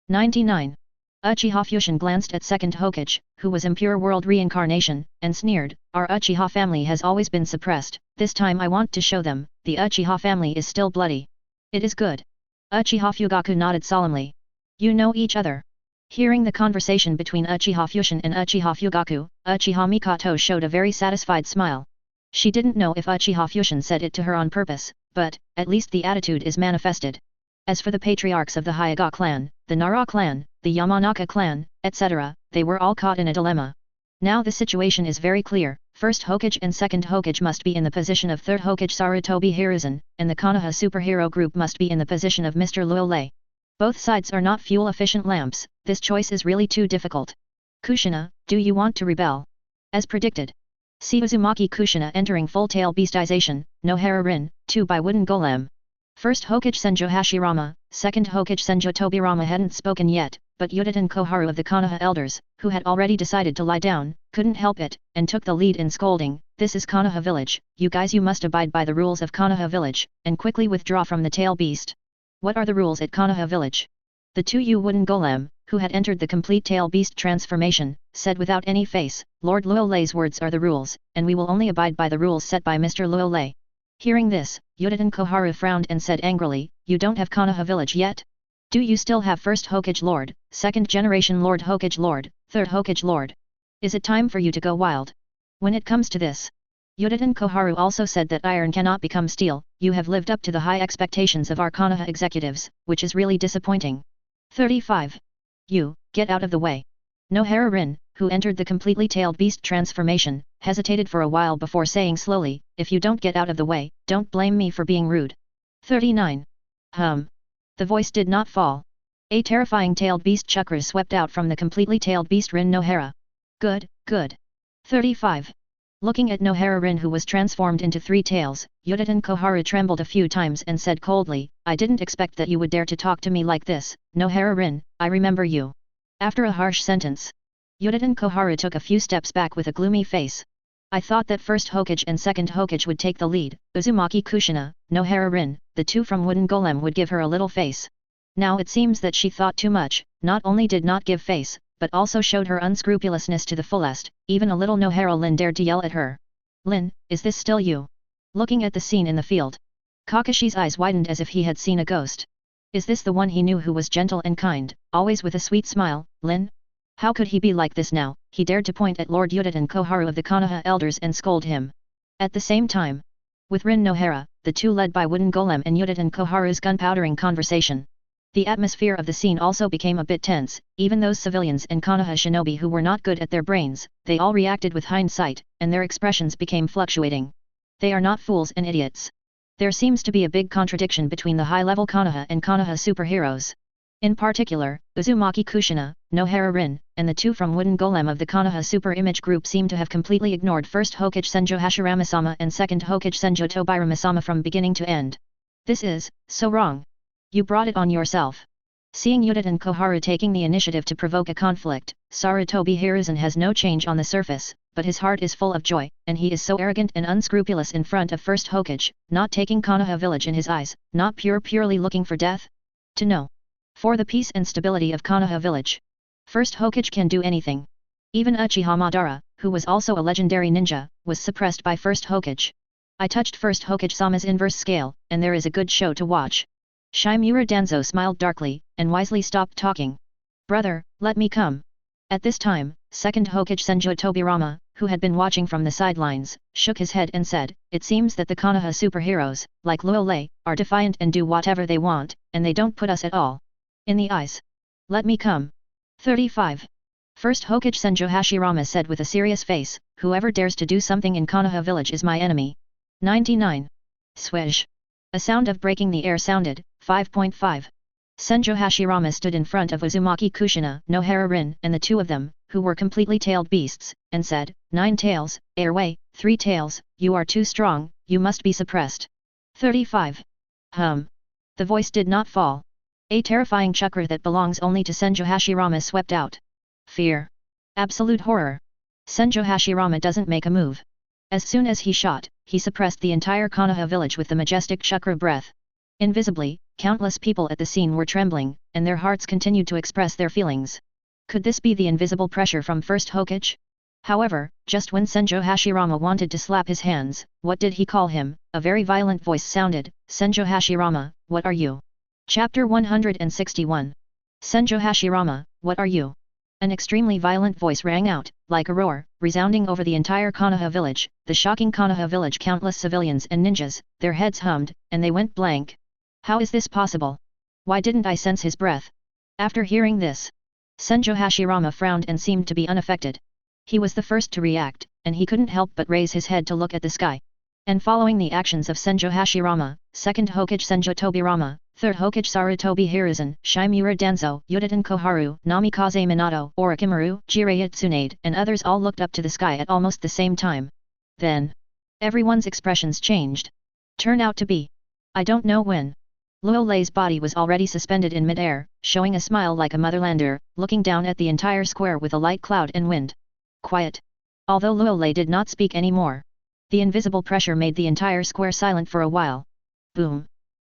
S1: 99. Uchiha Fusion glanced at second Hokage, who was impure world reincarnation, and sneered, our Uchiha family has always been suppressed, this time I want to show them, the Uchiha family is still bloody. It is good. Uchiha Fugaku nodded solemnly. You know each other. Hearing the conversation between Uchiha Fusion and Uchiha Fugaku, Uchiha Mikoto showed a very satisfied smile. She didn't know if Uchiha Fusion said it to her on purpose, but, at least the attitude is manifested. As for the patriarchs of the Hyuga clan, the Nara clan, the Yamanaka clan, etc., they were all caught in a dilemma. Now the situation is very clear, first Hokage and second Hokage must be in the position of third Hokage Sarutobi Hiruzen, and the Konoha superhero group must be in the position of Mr. Luolei. Both sides are not fuel-efficient lamps, this choice is really too difficult. Kushina, do you want to rebel? As predicted. See Uzumaki Kushina entering full-tail beastization, Nohara Rin, 2 by Wooden Golem. First Hokage Senjo Hashirama, second Hokage Senjo Tobirama hadn't spoken yet, but Yuditen Koharu of the Konoha elders, who had already decided to lie down, couldn't help it, and took the lead in scolding, this is Konoha village, you guys you must abide by the rules of Konoha village, and quickly withdraw from the tail beast. What are the rules at Konoha village? The 2 wooden golem, who had entered the complete tail beast transformation, said without any face, Lord Luolei's words are the rules, and we will only abide by the rules set by Mr. Luolei. Hearing this, Yuditen Koharu frowned and said angrily, you don't have Konoha village yet? Do you still have first Hokage Lord, second generation Lord Hokage Lord, third Hokage Lord? Is it time for you to go wild? When it comes to this, Yuditen Koharu also said that iron cannot become steel, you have lived up to the high expectations of our Konoha executives, which is really disappointing. 35. You, get out of the way. Nohara Rin, who entered the completely tailed beast transformation, hesitated for a while before saying slowly, if you don't get out of the way, don't blame me for being rude. 39. The voice did not fall. A terrifying tailed beast chakras swept out from the completely tailed beast Rin Nohara. Good, good. 35. Looking at Nohara Rin, who was transformed into 3 tails, Yuditen Koharu trembled a few times and said coldly, I didn't expect that you would dare to talk to me like this, Nohara Rin, I remember you. After a harsh sentence, Yuditen Koharu took a few steps back with a gloomy face. I thought that first Hokage and second Hokage would take the lead, Uzumaki Kushina, Nohara Rin, the 2 from Wooden Golem would give her a little face. Now it seems that she thought too much, not only did not give face, but also showed her unscrupulousness to the fullest, even a little Nohara Lin dared to yell at her. Lin, is this still you? Looking at the scene in the field, Kakashi's eyes widened as if he had seen a ghost. Is this the one he knew who was gentle and kind, always with a sweet smile, Lin? How could he be like this now? He dared to point at Lord Yuditen Koharu of the Konoha elders and scold him. At the same time, with Rin Nohara, the 2 led by Wooden Golem and Yuditen Koharu's gunpowdering conversation, The atmosphere of the scene also became a bit tense. Even those civilians and Konoha shinobi who were not good at their brains, they all reacted with hindsight, and their expressions became fluctuating. They are not fools and idiots. There seems to be a big contradiction between the high-level Konoha and Konoha superheroes. In particular, Uzumaki Kushina, Nohara Rin, and the two from Wooden Golem of the Konoha Super Image group seem to have completely ignored first Hokage Senjo Hashirama-sama and second Hokage Senjo Tobirama-sama from beginning to end. This is so wrong. You brought it on yourself. Seeing Udaten Koharu taking the initiative to provoke a conflict, Sarutobi Hiruzen has no change on the surface, but his heart is full of joy, and he is so arrogant and unscrupulous in front of first Hokage, not taking Konoha village in his eyes, not purely looking for death. To know. For the peace and stability of Konoha village. First Hokage can do anything. Even Uchiha Madara, who was also a legendary ninja, was suppressed by first Hokage. I touched first Hokage-sama's inverse scale, and there is a good show to watch. Shimura Danzo smiled darkly, and wisely stopped talking. Brother, let me come. At this time, second Hokage Senjo Tobirama, who had been watching from the sidelines, shook his head and said, it seems that the Konoha superheroes, like Luo Lei, are defiant and do whatever they want, and they don't put us at all in the eyes. Let me come. 35. First Hokage Senjo Hashirama said with a serious face, whoever dares to do something in Konoha village is my enemy. 99. Swish. A sound of breaking the air sounded. 5.5. Senjo Hashirama stood in front of Uzumaki Kushina, Nohara Rin, and the two of them, who were completely tailed beasts, and said, 9 tails, airway, 3 tails, you are too strong, you must be suppressed. 35. The voice did not fall. A terrifying chakra that belongs only to Senjo Hashirama swept out. Fear. Absolute horror. Senjo Hashirama doesn't make a move. As soon as he shot, he suppressed the entire Konoha village with the majestic chakra breath. Invisibly, countless people at the scene were trembling, and their hearts continued to express their feelings. Could this be the invisible pressure from first Hokage? However, just when Senjo Hashirama wanted to slap his hands, what did he call him? A very violent voice sounded, Senjo Hashirama, what are you? Chapter 161. Senjo Hashirama, what are you? An extremely violent voice rang out, like a roar, resounding over the entire Konoha village. The shocking Konoha village, countless civilians and ninjas, their heads hummed, and they went blank. How is this possible? Why didn't I sense his breath? After hearing this, Senjo Hashirama frowned and seemed to be unaffected. He was the first to react, and he couldn't help but raise his head to look at the sky. And following the actions of Senjo Hashirama, second Hokage Senjo Tobirama, third Hokage Sarutobi Hiruzen, Shimura Danzo, Udaten Koharu, Namikaze Minato, Orochimaru, Jiraiya Tsunade, and others all looked up to the sky at almost the same time. Then, everyone's expressions changed. Turn out to be. I don't know when. Luo Lei's body was already suspended in mid-air, showing a smile like a motherlander, looking down at the entire square with a light cloud and wind. Quiet. Although Luo Lei did not speak anymore. The invisible pressure made the entire square silent for a while. Boom.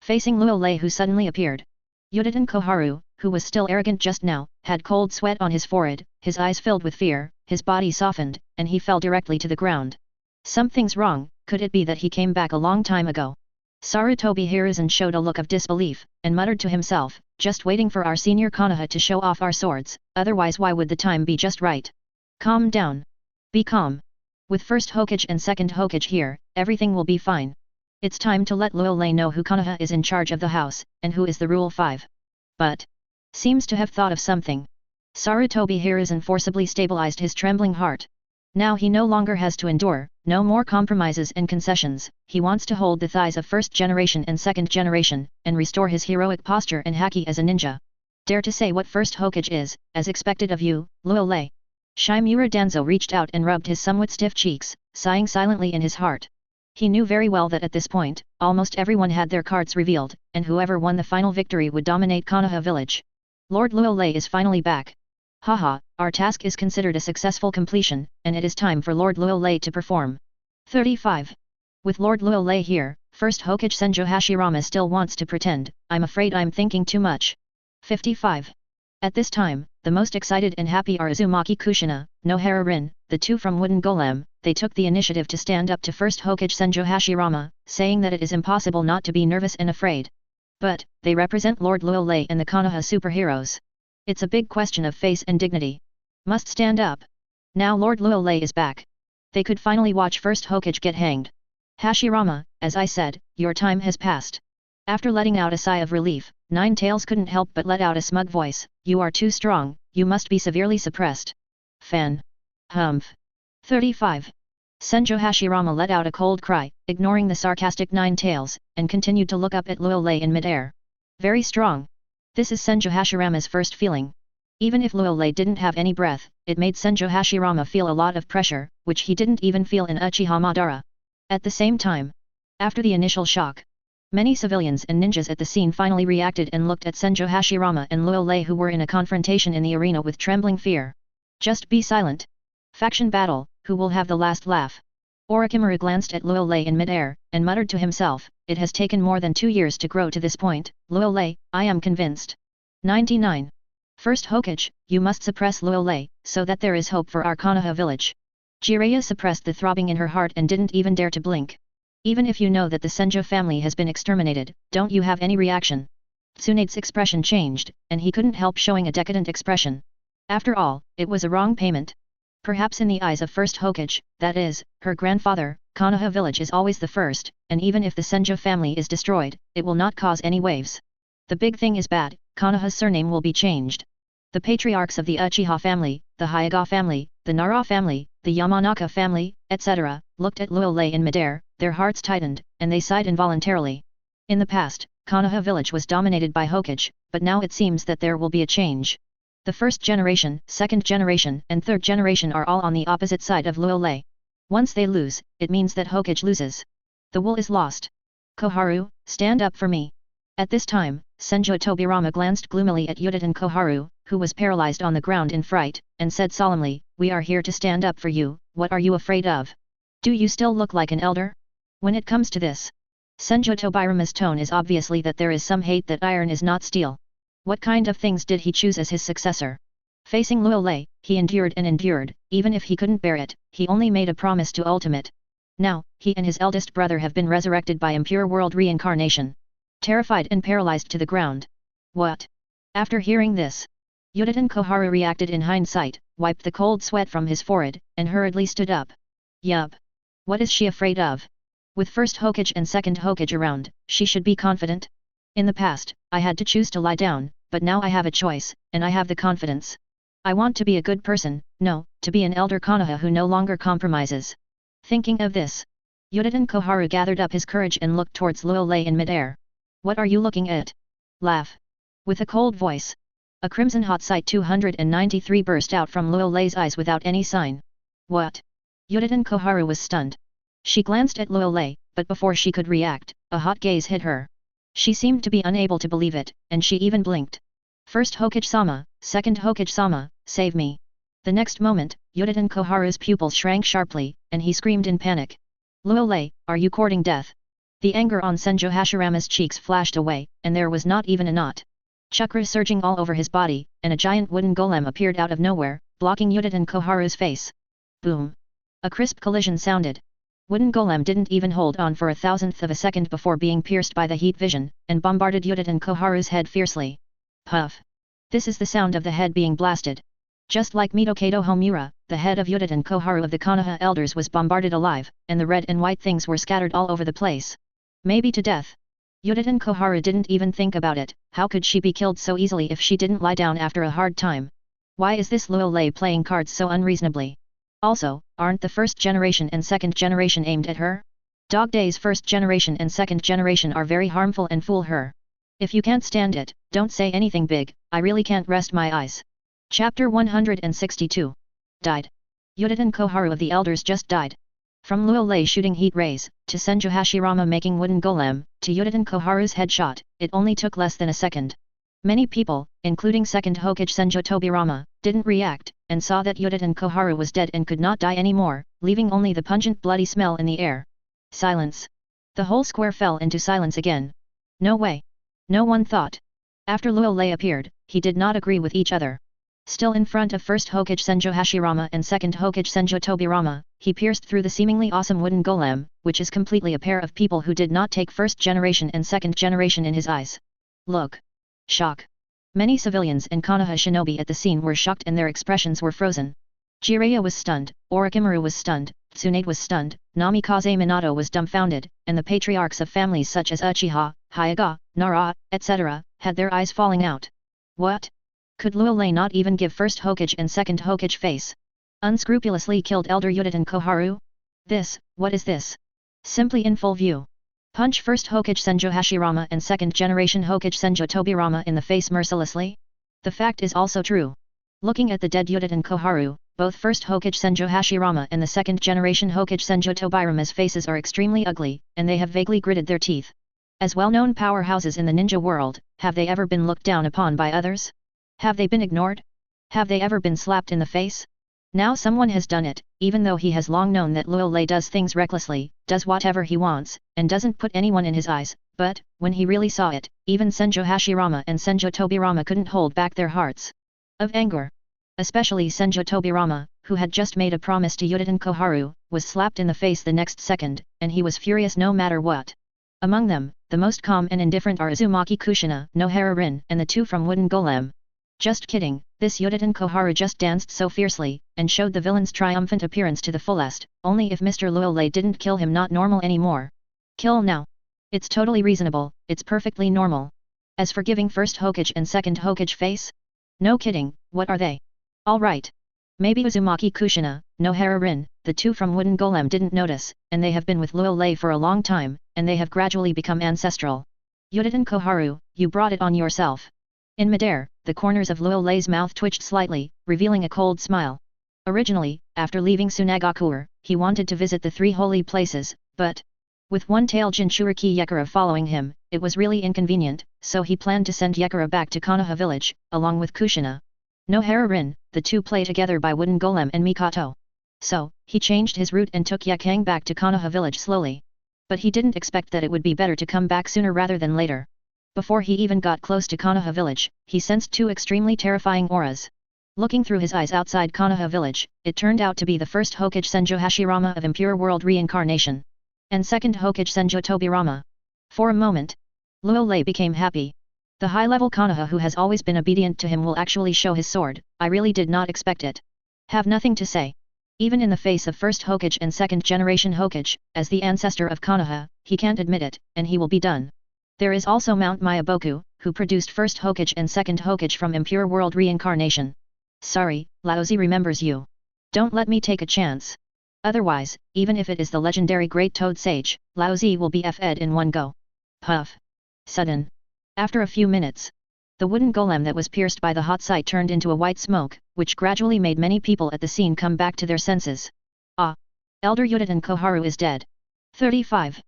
S1: Facing Luo Lei, who suddenly appeared. Udaten Koharu, who was still arrogant just now, had cold sweat on his forehead, his eyes filled with fear, his body softened, and he fell directly to the ground. Something's wrong, could it be that he came back a long time ago? Sarutobi Hiruzen showed a look of disbelief, and muttered to himself, just waiting for our senior Konoha to show off our swords, otherwise why would the time be just right? Calm down. Be calm. With first Hokage and second Hokage here, everything will be fine. It's time to let Luo Lei know who Konoha is in charge of the house, and who is the Rule 5. But seems to have thought of something. Sarutobi Hiruzen forcibly stabilized his trembling heart. Now he no longer has to endure, no more compromises and concessions. He wants to hold the thighs of first generation and second generation, and restore his heroic posture and haki as a ninja. Dare to say what first Hokage is, as expected of you, Luo Lei. Shimura Danzo reached out and rubbed his somewhat stiff cheeks, sighing silently in his heart. He knew very well that at this point, almost everyone had their cards revealed, and whoever won the final victory would dominate Konoha village. Lord Luo Lei is finally back. Haha, our task is considered a successful completion, and it is time for Lord Luo Lei to perform. 35. With Lord Luo Lei here, first Hokage Senjo Hashirama still wants to pretend, I'm afraid I'm thinking too much. 55. At this time, the most excited and happy are Uzumaki Kushina, Nohara Rin, the two from Wooden Golem. They took the initiative to stand up to first Hokage Senjo Hashirama, saying that it is impossible not to be nervous and afraid. But, they represent Lord Luo Lei and the Konoha superheroes. It's a big question of face and dignity. Must stand up. Now Lord Luo Lei is back. They could finally watch first Hokage get hanged. Hashirama, as I said, your time has passed. After letting out a sigh of relief, Nine Tails couldn't help but let out a smug voice, "You are too strong, you must be severely suppressed." Fan. Humph. 35. Senjo Hashirama let out a cold cry, ignoring the sarcastic Nine Tails, and continued to look up at Luo Lei in midair. Very strong. This is Senjo Hashirama's first feeling. Even if Luo Lei didn't have any breath, it made Senjo Hashirama feel a lot of pressure, which he didn't even feel in Uchiha Madara. At the same time, after the initial shock, many civilians and ninjas at the scene finally reacted and looked at Senjo Hashirama and Luo Lei, who were in a confrontation in the arena, with trembling fear. Just be silent. Faction battle, who will have the last laugh? Orochimaru glanced at Luo Lei in midair, and muttered to himself, it has taken more than 2 years to grow to this point, Luo Lei, I am convinced. 99. First Hokage, you must suppress Luo Lei, so that there is hope for our Konoha village. Jiraiya suppressed the throbbing in her heart and didn't even dare to blink. Even if you know that the Senjo family has been exterminated, don't you have any reaction? Tsunade's expression changed, and he couldn't help showing a decadent expression. After all, it was a wrong payment. Perhaps in the eyes of First Hokage, that is, her grandfather, Konoha village is always the first, and even if the Senjo family is destroyed, it will not cause any waves. The big thing is bad, Konoha's surname will be changed. The patriarchs of the Uchiha family, the Hyuga family, the Nara family, the Yamanaka family, etc., looked at Luo Lei in midair, their hearts tightened, and they sighed involuntarily. In the past, Konoha village was dominated by Hokage, but now it seems that there will be a change. The first generation, second generation, and third generation are all on the opposite side of Luo Lei. Once they lose, it means that Hokage loses. The wool is lost. Koharu, stand up for me. At this time, Senjo Tobirama glanced gloomily at Udaten Koharu, who was paralyzed on the ground in fright, and said solemnly, we are here to stand up for you, what are you afraid of? Do you still look like an elder? When it comes to this, Senjo Tobirama's tone is obviously that there is some hate that iron is not steel. What kind of things did he choose as his successor? Facing Luo Lei, he endured and endured, even if he couldn't bear it, he only made a promise to ultimate. Now, he and his eldest brother have been resurrected by impure world reincarnation. Terrified and paralyzed to the ground. What? After hearing this, Udaten Koharu reacted in hindsight, wiped the cold sweat from his forehead, and hurriedly stood up. Yup. What is she afraid of? With first Hokage and second Hokage around, she should be confident. In the past, I had to choose to lie down, but now I have a choice, and I have the confidence. I want to be a good person, no, to be an elder Konoha who no longer compromises. Thinking of this, Udaten Koharu gathered up his courage and looked towards Luo Lei in midair. What are you looking at? Laugh. With a cold voice, a crimson hot sight 293 burst out from Luo Lei's eyes without any sign. What? Udaten Koharu was stunned. She glanced at Luo Lei, but before she could react, a hot gaze hit her. She seemed to be unable to believe it, and she even blinked. First Hokage-sama, second Hokage-sama, save me. The next moment, Udaten Koharu's pupils shrank sharply, and he screamed in panic. Luo Lei, are you courting death? The anger on Senjo Hashirama's cheeks flashed away, and there was not even a knot. Chakra surging all over his body, and a giant wooden golem appeared out of nowhere, blocking Udaten Koharu's face. Boom! A crisp collision sounded. Wooden golem didn't even hold on for a thousandth of a second before being pierced by the heat vision, and bombarded Udaten Koharu's head fiercely. Puff! This is the sound of the head being blasted. Just like Mitokado Homura, the head of Udaten Koharu of the Konoha elders was bombarded alive, and the red and white things were scattered all over the place. Maybe to death. Udaten Koharu didn't even think about it, how could she be killed so easily if she didn't lie down after a hard time? Why is this Luo Lei playing cards so unreasonably? Also, aren't the first generation and second generation aimed at her? Dog Days first generation and second generation are very harmful and fool her. If you can't stand it, don't say anything big, I really can't rest my eyes. Chapter 162. Died. Udaten Koharu of the elders just died. From Luo Lei shooting heat rays, to Senjo Hashirama making wooden golem, to Udaten Koharu's headshot, it only took less than a second. Many people, including second Hokage Senjo Tobirama, didn't react, and saw that Udaten Koharu was dead and could not die anymore, leaving only the pungent bloody smell in the air. Silence. The whole square fell into silence again. No way. No one thought. After Luo Lei appeared, he did not agree with each other. Still in front of first Hokage Senjo Hashirama and second Hokage Senjo Tobirama, he pierced through the seemingly awesome wooden golem, which is completely a pair of people who did not take first generation and second generation in his eyes. Look. Shock. Many civilians and Konoha shinobi at the scene were shocked and their expressions were frozen. Jiraiya was stunned, Orochimaru was stunned, Tsunade was stunned, Namikaze Minato was dumbfounded, and the patriarchs of families such as Uchiha, Hyuga, Nara, etc., had their eyes falling out. What? Could Luolei not even give first Hokage and second Hokage face? Unscrupulously killed Elder Udaten Koharu? What is this? Simply in full view. Punch first Hokage Senjo Hashirama and second generation Hokage Senjo Tobirama in the face mercilessly? The fact is also true. Looking at the dead Udaten Koharu, both first Hokage Senjo Hashirama and the second generation Hokage Senjo Tobirama's faces are extremely ugly, and they have vaguely gritted their teeth. As well-known powerhouses in the ninja world, have they ever been looked down upon by others? Have they been ignored? Have they ever been slapped in the face? Now someone has done it, even though he has long known that Luolei does things recklessly, does whatever he wants, and doesn't put anyone in his eyes, but, when he really saw it, even Senjo Hashirama and Senjo Tobirama couldn't hold back their hearts of anger. Especially Senjo Tobirama, who had just made a promise to Udaten Koharu, was slapped in the face the next second, and he was furious no matter what. Among them, the most calm and indifferent are Uzumaki Kushina, Nohara Rin, and the two from Wooden Golem. Just kidding, this Udaten Koharu just danced so fiercely, and showed the villain's triumphant appearance to the fullest, only if Mr. Luolei didn't kill him not normal anymore. Kill now. It's totally reasonable, it's perfectly normal. As for giving first Hokage and second Hokage face? No kidding, what are they? Alright. Maybe Uzumaki Kushina, Nohara Rin, the two from Wooden Golem didn't notice, and they have been with Luolei for a long time, and they have gradually become ancestral. Udaten Koharu, you brought it on yourself. In midair, the corners of Luolei's mouth twitched slightly, revealing a cold smile. Originally, after leaving Sunagakure, he wanted to visit the three holy places, but with one-tailed Jinchuriki Yekara following him, it was really inconvenient, so he planned to send Yekara back to Konoha village, along with Kushina. Nohara Rin, the two play together by Wooden Golem and Mikoto. So, he changed his route and took Yakang back to Konoha village slowly. But he didn't expect that it would be better to come back sooner rather than later. Before he even got close to Konoha village, he sensed two extremely terrifying auras. Looking through his eyes outside Konoha village, it turned out to be the first Hokage Senjo Hashirama of Impure World Reincarnation. And second Hokage Senjo Tobirama. For a moment, Luolei became happy. The high-level Konoha who has always been obedient to him will actually show his sword. I really did not expect it. Have nothing to say. Even in the face of first Hokage and second generation Hokage, as the ancestor of Konoha, he can't admit it, and he will be done. There is also Mount Mayaboku, who produced first Hokage and second Hokage from Impure World Reincarnation. Sorry, Laozi remembers you. Don't let me take a chance. Otherwise, even if it is the legendary Great Toad Sage, Laozi will be F'd in one go. Puff. Sudden. After a few minutes, the wooden golem that was pierced by the hot sight turned into a white smoke, which gradually made many people at the scene come back to their senses. Ah! Elder Udaten Koharu is dead. 35.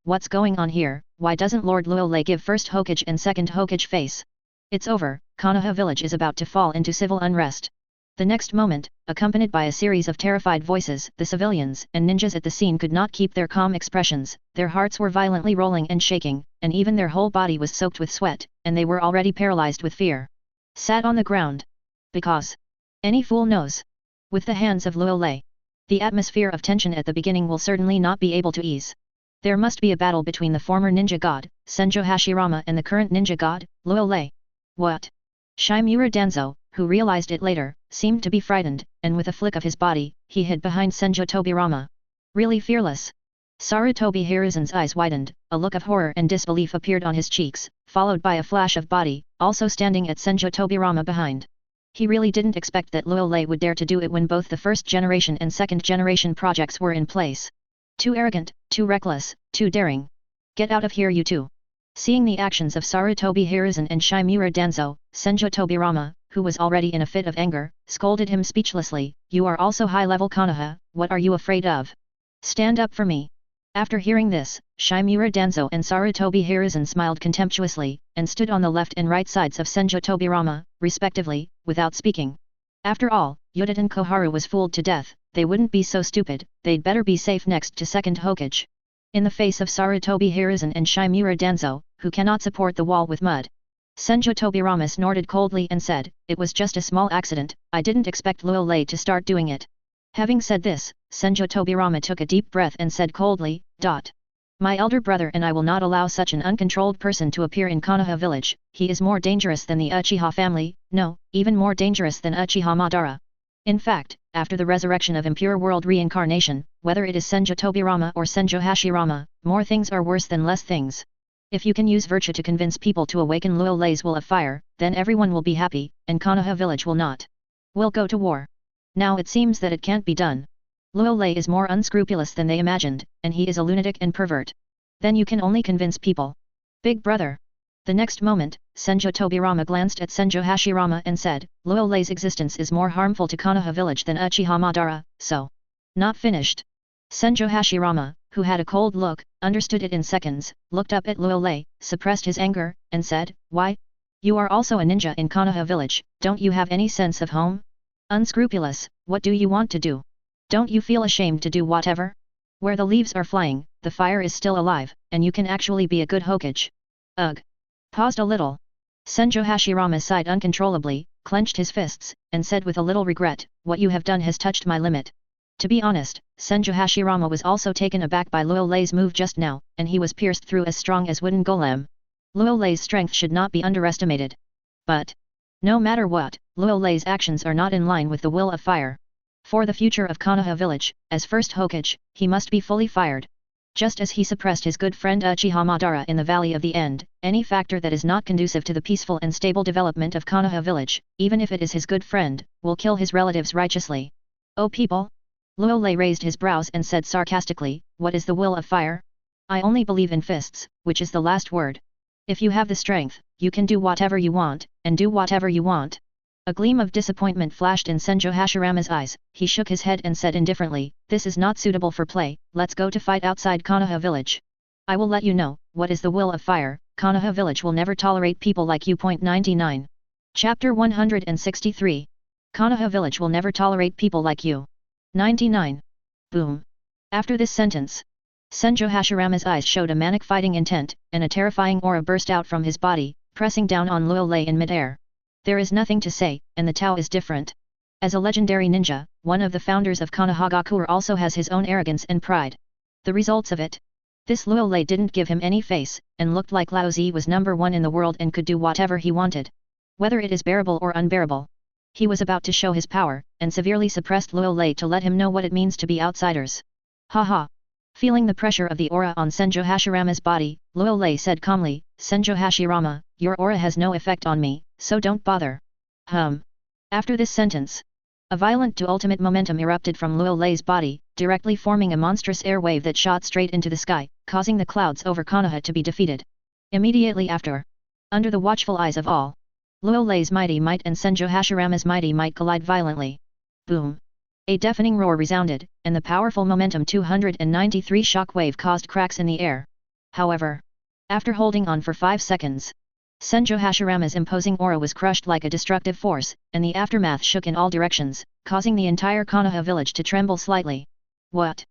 S1: What's going on here? Why doesn't Lord Luolei give first Hokage and second Hokage face? It's over, Konoha village is about to fall into civil unrest. The next moment, accompanied by a series of terrified voices, the civilians and ninjas at the scene could not keep their calm expressions, their hearts were violently rolling and shaking, and even their whole body was soaked with sweat, and they were already paralyzed with fear. Sat on the ground. Because any fool knows. With the hands of Luolei, the atmosphere of tension at the beginning will certainly not be able to ease. There must be a battle between the former ninja god, Senjo Hashirama, and the current ninja god, Luolei. What? Shimura Danzo, who realized it later, seemed to be frightened, and with a flick of his body, he hid behind Senjo Tobirama. Really fearless. Sarutobi Hiruzen's eyes widened, a look of horror and disbelief appeared on his cheeks, followed by a flash of body, also standing at Senjo Tobirama behind. He really didn't expect that Luolei would dare to do it when both the first generation and second generation projects were in place. Too arrogant, too reckless, too daring. Get out of here you two. Seeing the actions of Sarutobi Hiruzen and Shimura Danzo, Senjo Tobirama, who was already in a fit of anger, scolded him speechlessly, "You are also high-level Konoha, what are you afraid of? Stand up for me." After hearing this, Shimura Danzo and Sarutobi Hiruzen smiled contemptuously, and stood on the left and right sides of Senjo Tobirama, respectively, without speaking. After all, Udaten Koharu was fooled to death, they wouldn't be so stupid, they'd better be safe next to second Hokage. In the face of Sarutobi Hiruzen and Shimura Danzo, who cannot support the wall with mud, Senjo Tobirama snorted coldly and said, "It was just a small accident, I didn't expect Luolei to start doing it." Having said this, Senjo Tobirama took a deep breath and said coldly, "My elder brother and I will not allow such an uncontrolled person to appear in Konoha village, he is more dangerous than the Uchiha family, no, even more dangerous than Uchiha Madara." In fact, after the resurrection of impure world reincarnation, whether it is Senju Tobirama or Senju Hashirama, more things are worse than less things. If you can use virtue to convince people to awaken Luo Lei's will of fire, then everyone will be happy, and Konoha village will not. We'll go to war. Now it seems that it can't be done. Luo Lei is more unscrupulous than they imagined, and he is a lunatic and pervert. Then you can only convince people. Big brother. The next moment, Senju Tobirama glanced at Senju Hashirama and said, Luo Lei's existence is more harmful to Konoha village than Uchiha Madara, so. Not finished. Senju Hashirama, who had a cold look, understood it in seconds, looked up at Luo Lei, suppressed his anger, and said, Why? You are also a ninja in Konoha village, don't you have any sense of home? Unscrupulous, what do you want to do? Don't you feel ashamed to do whatever? Where the leaves are flying, the fire is still alive, and you can actually be a good Hokage. Ugh. Paused a little. Senju Hashirama sighed uncontrollably, clenched his fists, and said with a little regret, What you have done has touched my limit. To be honest, Senju Hashirama was also taken aback by Luo Lei's move just now, and he was pierced through as strong as wooden golem. Luo Lei's strength should not be underestimated. But no matter what, Luo Lei's actions are not in line with the will of fire. For the future of Konoha village, as first Hokage, he must be fully fired. Just as he suppressed his good friend Uchiha Madara in the Valley of the End, any factor that is not conducive to the peaceful and stable development of Konoha village, even if it is his good friend, will kill his relatives righteously. Oh people! Luo Lei raised his brows and said sarcastically, What is the will of fire? I only believe in fists, which is the last word. If you have the strength, you can do whatever you want, and do whatever you want. A gleam of disappointment flashed in Senju Hashirama's eyes, he shook his head and said indifferently, This is not suitable for play, let's go to fight outside Konoha village. I will let you know, what is the will of fire, Konoha village will never tolerate people like you. 99. Chapter 163. Konoha village will never tolerate people like you. 99. Boom. After this sentence, Senju Hashirama's eyes showed a manic fighting intent, and a terrifying aura burst out from his body, pressing down on Luo Lei in midair. There is nothing to say, and the Tao is different. As a legendary ninja, one of the founders of Konohagakure also has his own arrogance and pride. The results of it? This Luo Lei didn't give him any face, and looked like Lao Zi was number one in the world and could do whatever he wanted. Whether it is bearable or unbearable. He was about to show his power, and severely suppressed Luo Lei to let him know what it means to be outsiders. Haha. Feeling the pressure of the aura on Senju Hashirama's body, Luo Lei said calmly, Senju Hashirama, your aura has no effect on me, so don't bother. After this sentence, a violent to ultimate momentum erupted from Luo Lei's body, directly forming a monstrous air wave that shot straight into the sky, causing the clouds over Konoha to be defeated. Immediately after, under the watchful eyes of all, Luo Lei's mighty might and Senju Hashirama's mighty might collide violently. Boom! A deafening roar resounded, and the powerful momentum 293 shock wave caused cracks in the air. However, after holding on for 5 seconds, Senju Hashirama's imposing aura was crushed like a destructive force, and the aftermath shook in all directions, causing the entire Konoha village to tremble slightly. What?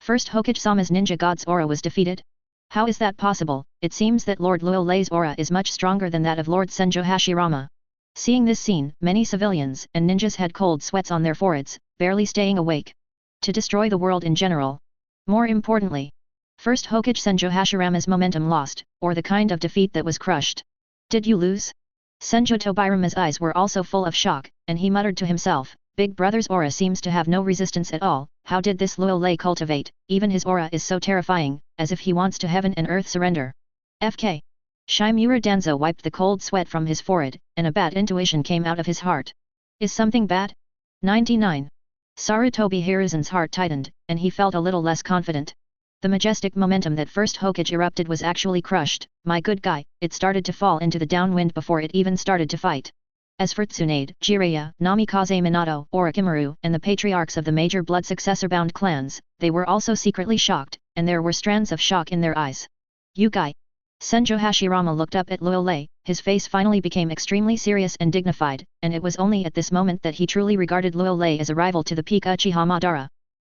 S1: First Hokage-sama's ninja god's aura was defeated? How is that possible? It seems that Lord Luo Lei's aura is much stronger than that of Lord Senju Hashirama. Seeing this scene, many civilians and ninjas had cold sweats on their foreheads, barely staying awake. To destroy the world in general. More importantly, first Hokage Senju Hashirama's momentum lost, or the kind of defeat that was crushed. Did you lose? Senju Tobirama's eyes were also full of shock, and he muttered to himself, Big brother's aura seems to have no resistance at all, how did this Luo Lei cultivate, even his aura is so terrifying, as if he wants to heaven and earth surrender. FK. Shimura Danzo wiped the cold sweat from his forehead, and a bad intuition came out of his heart. Is something bad? 99. Sarutobi Hiruzen's heart tightened, and he felt a little less confident. The majestic momentum that first Hokage erupted was actually crushed. My good guy, it started to fall into the downwind before it even started to fight. As for Tsunade, Jiraiya, Namikaze Minato, Orochimaru, and the patriarchs of the major blood successor-bound clans, they were also secretly shocked, and there were strands of shock in their eyes. You guy! Senju Hashirama looked up at Luo Lei, his face finally became extremely serious and dignified, and it was only at this moment that he truly regarded Luo Lei as a rival to the peak Uchiha Madara.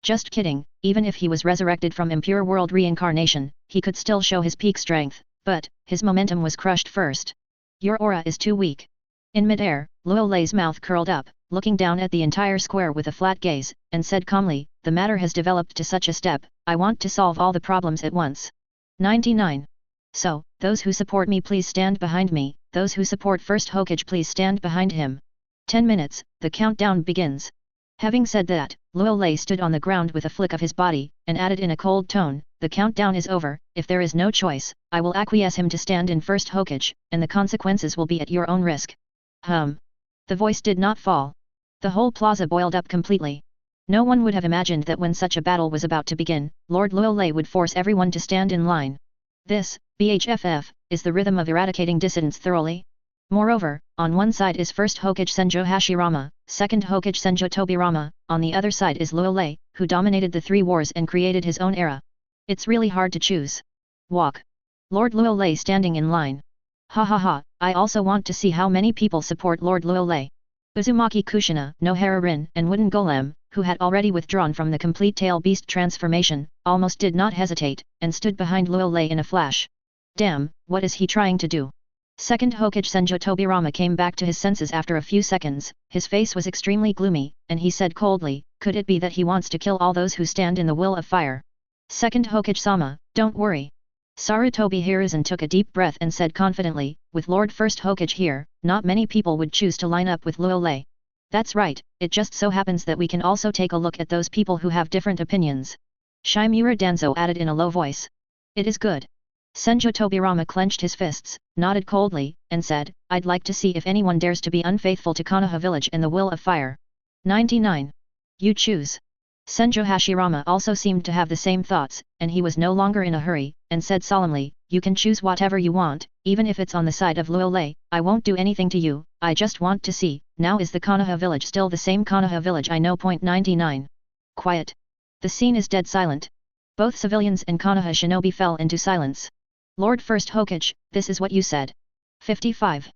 S1: Just kidding, even if he was resurrected from impure world reincarnation, he could still show his peak strength, but his momentum was crushed first. Your aura is too weak. In midair, Luo Lei's mouth curled up, looking down at the entire square with a flat gaze, and said calmly, the matter has developed to such a step, I want to solve all the problems at once. 99. So, those who support me please stand behind me, those who support first Hokage please stand behind him. 10 minutes, the countdown begins. Having said that, Luo Lei stood on the ground with a flick of his body, and added in a cold tone, the countdown is over, if there is no choice, I will acquiesce him to stand in first Hokage, and the consequences will be at your own risk. The voice did not fall. The whole plaza boiled up completely. No one would have imagined that when such a battle was about to begin, Lord Luo Lei would force everyone to stand in line. This, BHFF, is the rhythm of eradicating dissidents thoroughly. Moreover, on one side is first Hokage Senjo Hashirama, second Hokage Senjo Tobirama, on the other side is Luo Lei, who dominated the three wars and created his own era. It's really hard to choose. Walk. Lord Luo Lei standing in line. Ha ha ha, I also want to see how many people support Lord Luo Lei. Uzumaki Kushina, Nohara Rin, and Wooden Golem, who had already withdrawn from the complete tail beast transformation, almost did not hesitate, and stood behind Luo Lei in a flash. Damn, what is he trying to do? Second Hokage Senjo Tobirama came back to his senses after a few seconds, his face was extremely gloomy, and he said coldly, could it be that he wants to kill all those who stand in the will of fire? Second Hokage-sama, don't worry. Sarutobi Hiruzen took a deep breath and said confidently, with Lord First Hokage here, not many people would choose to line up with Luo Lei. That's right, it just so happens that we can also take a look at those people who have different opinions. Shimura Danzo added in a low voice. It is good. Senjo Tobirama clenched his fists, nodded coldly, and said, I'd like to see if anyone dares to be unfaithful to Konoha village and the will of fire. 99. You choose. Senjo Hashirama also seemed to have the same thoughts, and he was no longer in a hurry, and said solemnly, you can choose whatever you want, even if it's on the side of Luo Lei, I won't do anything to you, I just want to see, now is the Konoha village still the same Konoha village I know? 99. Quiet. The scene is dead silent. Both civilians and Konoha shinobi fell into silence. Lord First Hokage, this is what you said. 55.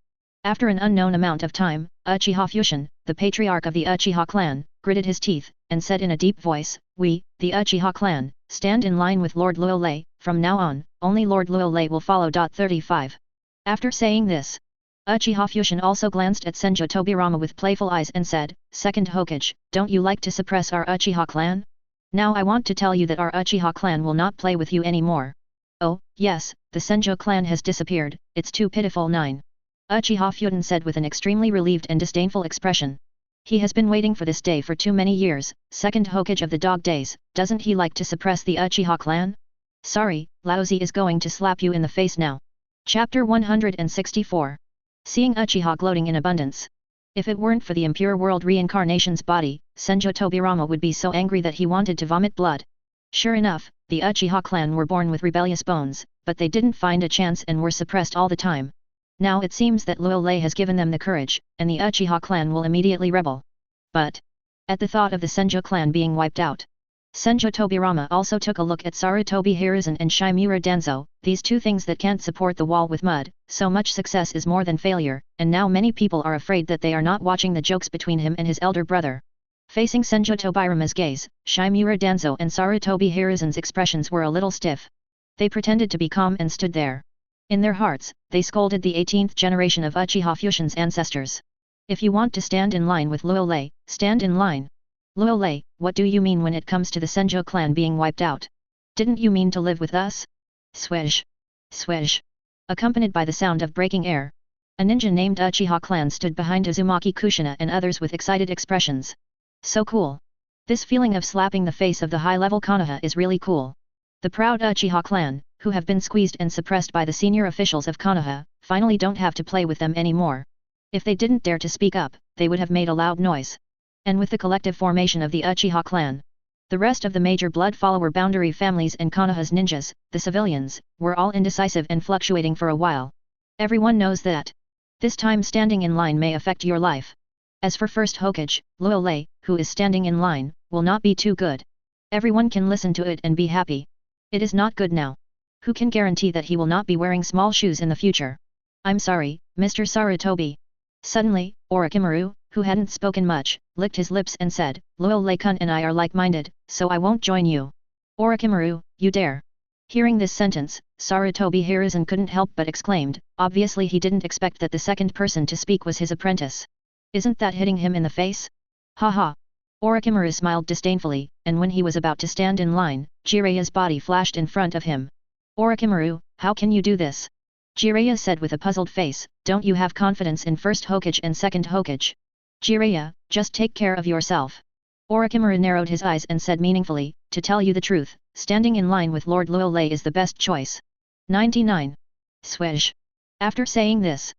S1: After an unknown amount of time, Uchiha Fusion, the patriarch of the Uchiha clan, gritted his teeth, and said in a deep voice, we, the Uchiha clan, stand in line with Lord Luo Lei, from now on, only Lord Luo Lei will follow. 35. After saying this, Uchiha Fusion also glanced at Senjo Tobirama with playful eyes and said, Second Hokage, don't you like to suppress our Uchiha clan? Now I want to tell you that our Uchiha clan will not play with you anymore. Oh, yes, the Senjo clan has disappeared, it's too pitiful. 9. Uchiha Fusion said with an extremely relieved and disdainful expression. He has been waiting for this day for too many years, second Hokage of the Dog Days, doesn't he like to suppress the Uchiha clan? Sorry, Laozi is going to slap you in the face now. Chapter 164. Seeing Uchiha gloating in abundance. If it weren't for the impure world reincarnation's body, Senjo Tobirama would be so angry that he wanted to vomit blood. Sure enough, the Uchiha clan were born with rebellious bones, but they didn't find a chance and were suppressed all the time. Now it seems that Luo Lei has given them the courage, and the Uchiha clan will immediately rebel. But, at the thought of the Senjo clan being wiped out, Senjo Tobirama also took a look at Sarutobi Hiruzen and Shimura Danzo, these two things that can't support the wall with mud, so much success is more than failure, and now many people are afraid that they are not watching the jokes between him and his elder brother. Facing Senjo Tobirama's gaze, Shimura Danzo and Sarutobi Hiruzen's expressions were a little stiff. They pretended to be calm and stood there. In their hearts, they scolded the 18th generation of Uchiha Fusion's ancestors. If you want to stand in line with Luo Lei, stand in line. Luo Lei, what do you mean when it comes to the Senjo clan being wiped out? Didn't you mean to live with us? Swish. Swish. Accompanied by the sound of breaking air. A ninja named Uchiha clan stood behind Uzumaki Kushina and others with excited expressions. So cool. This feeling of slapping the face of the high-level Konoha is really cool. The proud Uchiha clan, who have been squeezed and suppressed by the senior officials of Konoha, finally don't have to play with them anymore. If they didn't dare to speak up, they would have made a loud noise. And with the collective formation of the Uchiha clan, the rest of the major blood follower boundary families and Konoha's ninjas, the civilians, were all indecisive and fluctuating for a while. Everyone knows that this time standing in line may affect your life. As for First Hokage, Luo Lei, who is standing in line, will not be too good. Everyone can listen to it and be happy. It is not good now. Who can guarantee that he will not be wearing small shoes in the future? I'm sorry, Mr. Sarutobi. Suddenly, Orochimaru, who hadn't spoken much, licked his lips and said, Luo Lei-kun and I are like-minded, so I won't join you. Orochimaru, you dare. Hearing this sentence, Sarutobi Hiruzen couldn't help but exclaimed, obviously he didn't expect that the second person to speak was his apprentice. Isn't that hitting him in the face? Ha ha. Orochimaru smiled disdainfully, and when he was about to stand in line, Jiraiya's body flashed in front of him. Orochimaru, how can you do this? Jiraiya said with a puzzled face, don't you have confidence in First Hokage and Second Hokage? Jiraiya, just take care of yourself. Orochimaru narrowed his eyes and said meaningfully, to tell you the truth, standing in line with Lord Luolei is the best choice. 99. Swish. After saying this,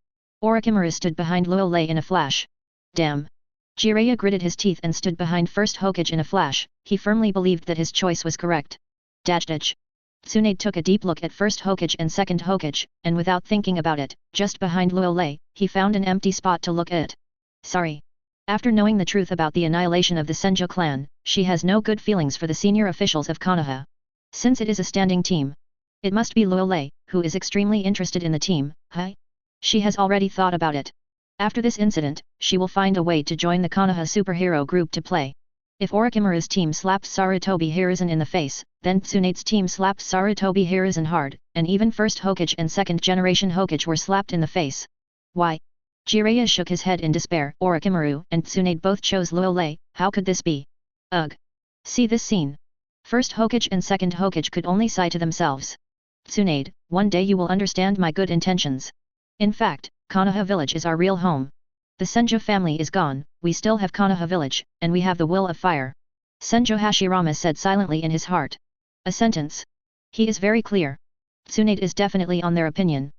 S1: Orochimaru stood behind Luolei in a flash. Damn. Jiraiya gritted his teeth and stood behind First Hokage in a flash. He firmly believed that his choice was correct. Dajdaj. Tsunade took a deep look at First Hokage and Second Hokage, and without thinking about it, just behind Luolei, he found an empty spot to look at. Sorry. After knowing the truth about the annihilation of the Senju clan, she has no good feelings for the senior officials of Konoha. Since it is a standing team, it must be Luolei, who is extremely interested in the team, huh? She has already thought about it. After this incident, she will find a way to join the Konoha superhero group to play. If Orochimaru's team slapped Sarutobi Hiruzen in the face, then Tsunade's team slapped Sarutobi Hiruzen hard, and even First Hokage and Second Generation Hokage were slapped in the face. Why? Jiraiya shook his head in despair. Orochimaru and Tsunade both chose Luolei, how could this be? Ugh. See this scene. First Hokage and Second Hokage could only sigh to themselves. Tsunade, one day you will understand my good intentions. In fact, Konoha village is our real home. The Senju family is gone, we still have Konoha village, and we have the will of fire. Senju Hashirama said silently in his heart. A sentence. He is very clear. Tsunade is definitely on their opinion.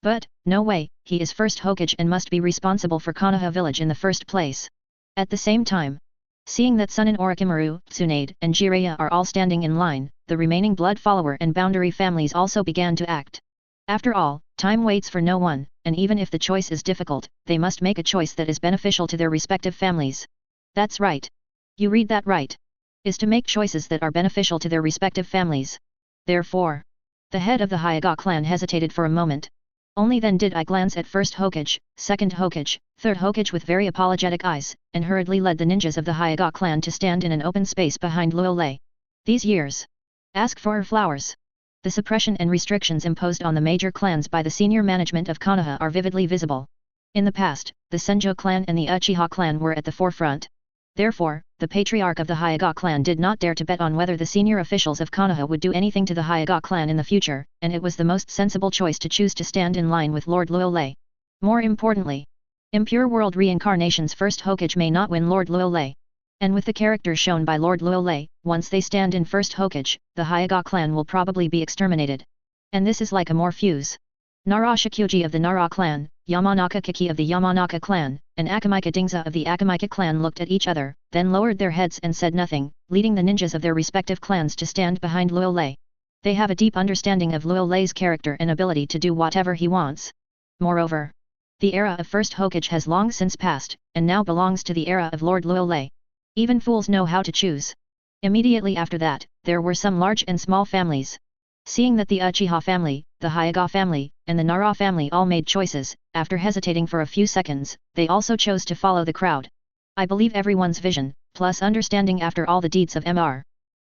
S1: But, no way, he is First Hokage and must be responsible for Konoha village in the first place. At the same time, seeing that Sunin Orochimaru, Tsunade and Jiraiya are all standing in line, the remaining blood follower and boundary families also began to act. After all, time waits for no one, and even if the choice is difficult, they must make a choice that is beneficial to their respective families. That's right. You read that right. Is to make choices that are beneficial to their respective families. Therefore, the head of the Hyuga clan hesitated for a moment. Only then did I glance at First Hokage, Second Hokage, Third Hokage with very apologetic eyes, and hurriedly led the ninjas of the Hyuga clan to stand in an open space behind Luolei. These years. Ask for her flowers. The suppression and restrictions imposed on the major clans by the senior management of Konoha are vividly visible. In the past, the Senju clan and the Uchiha clan were at the forefront. Therefore, the patriarch of the Hyuga clan did not dare to bet on whether the senior officials of Konoha would do anything to the Hyuga clan in the future, and it was the most sensible choice to choose to stand in line with Lord Luolei. More importantly, Impure World Reincarnation's First Hokage may not win Lord Luolei. And with the character shown by Lord Luolei, once they stand in First Hokage, the Hyuga clan will probably be exterminated. And this is like a Morpheus. Nara Shikuji of the Nara clan, Yamanaka Kiki of the Yamanaka clan, and Akamika Dingza of the Akamika clan looked at each other, then lowered their heads and said nothing, leading the ninjas of their respective clans to stand behind Luolei. They have a deep understanding of Luolei's character and ability to do whatever he wants. Moreover, the era of First Hokage has long since passed, and now belongs to the era of Lord Luolei. Even fools know how to choose. Immediately after that, there were some large and small families. Seeing that the Uchiha family, the Hyuga family, and the Nara family all made choices, after hesitating for a few seconds, they also chose to follow the crowd. I believe everyone's vision, plus understanding after all the deeds of Mr.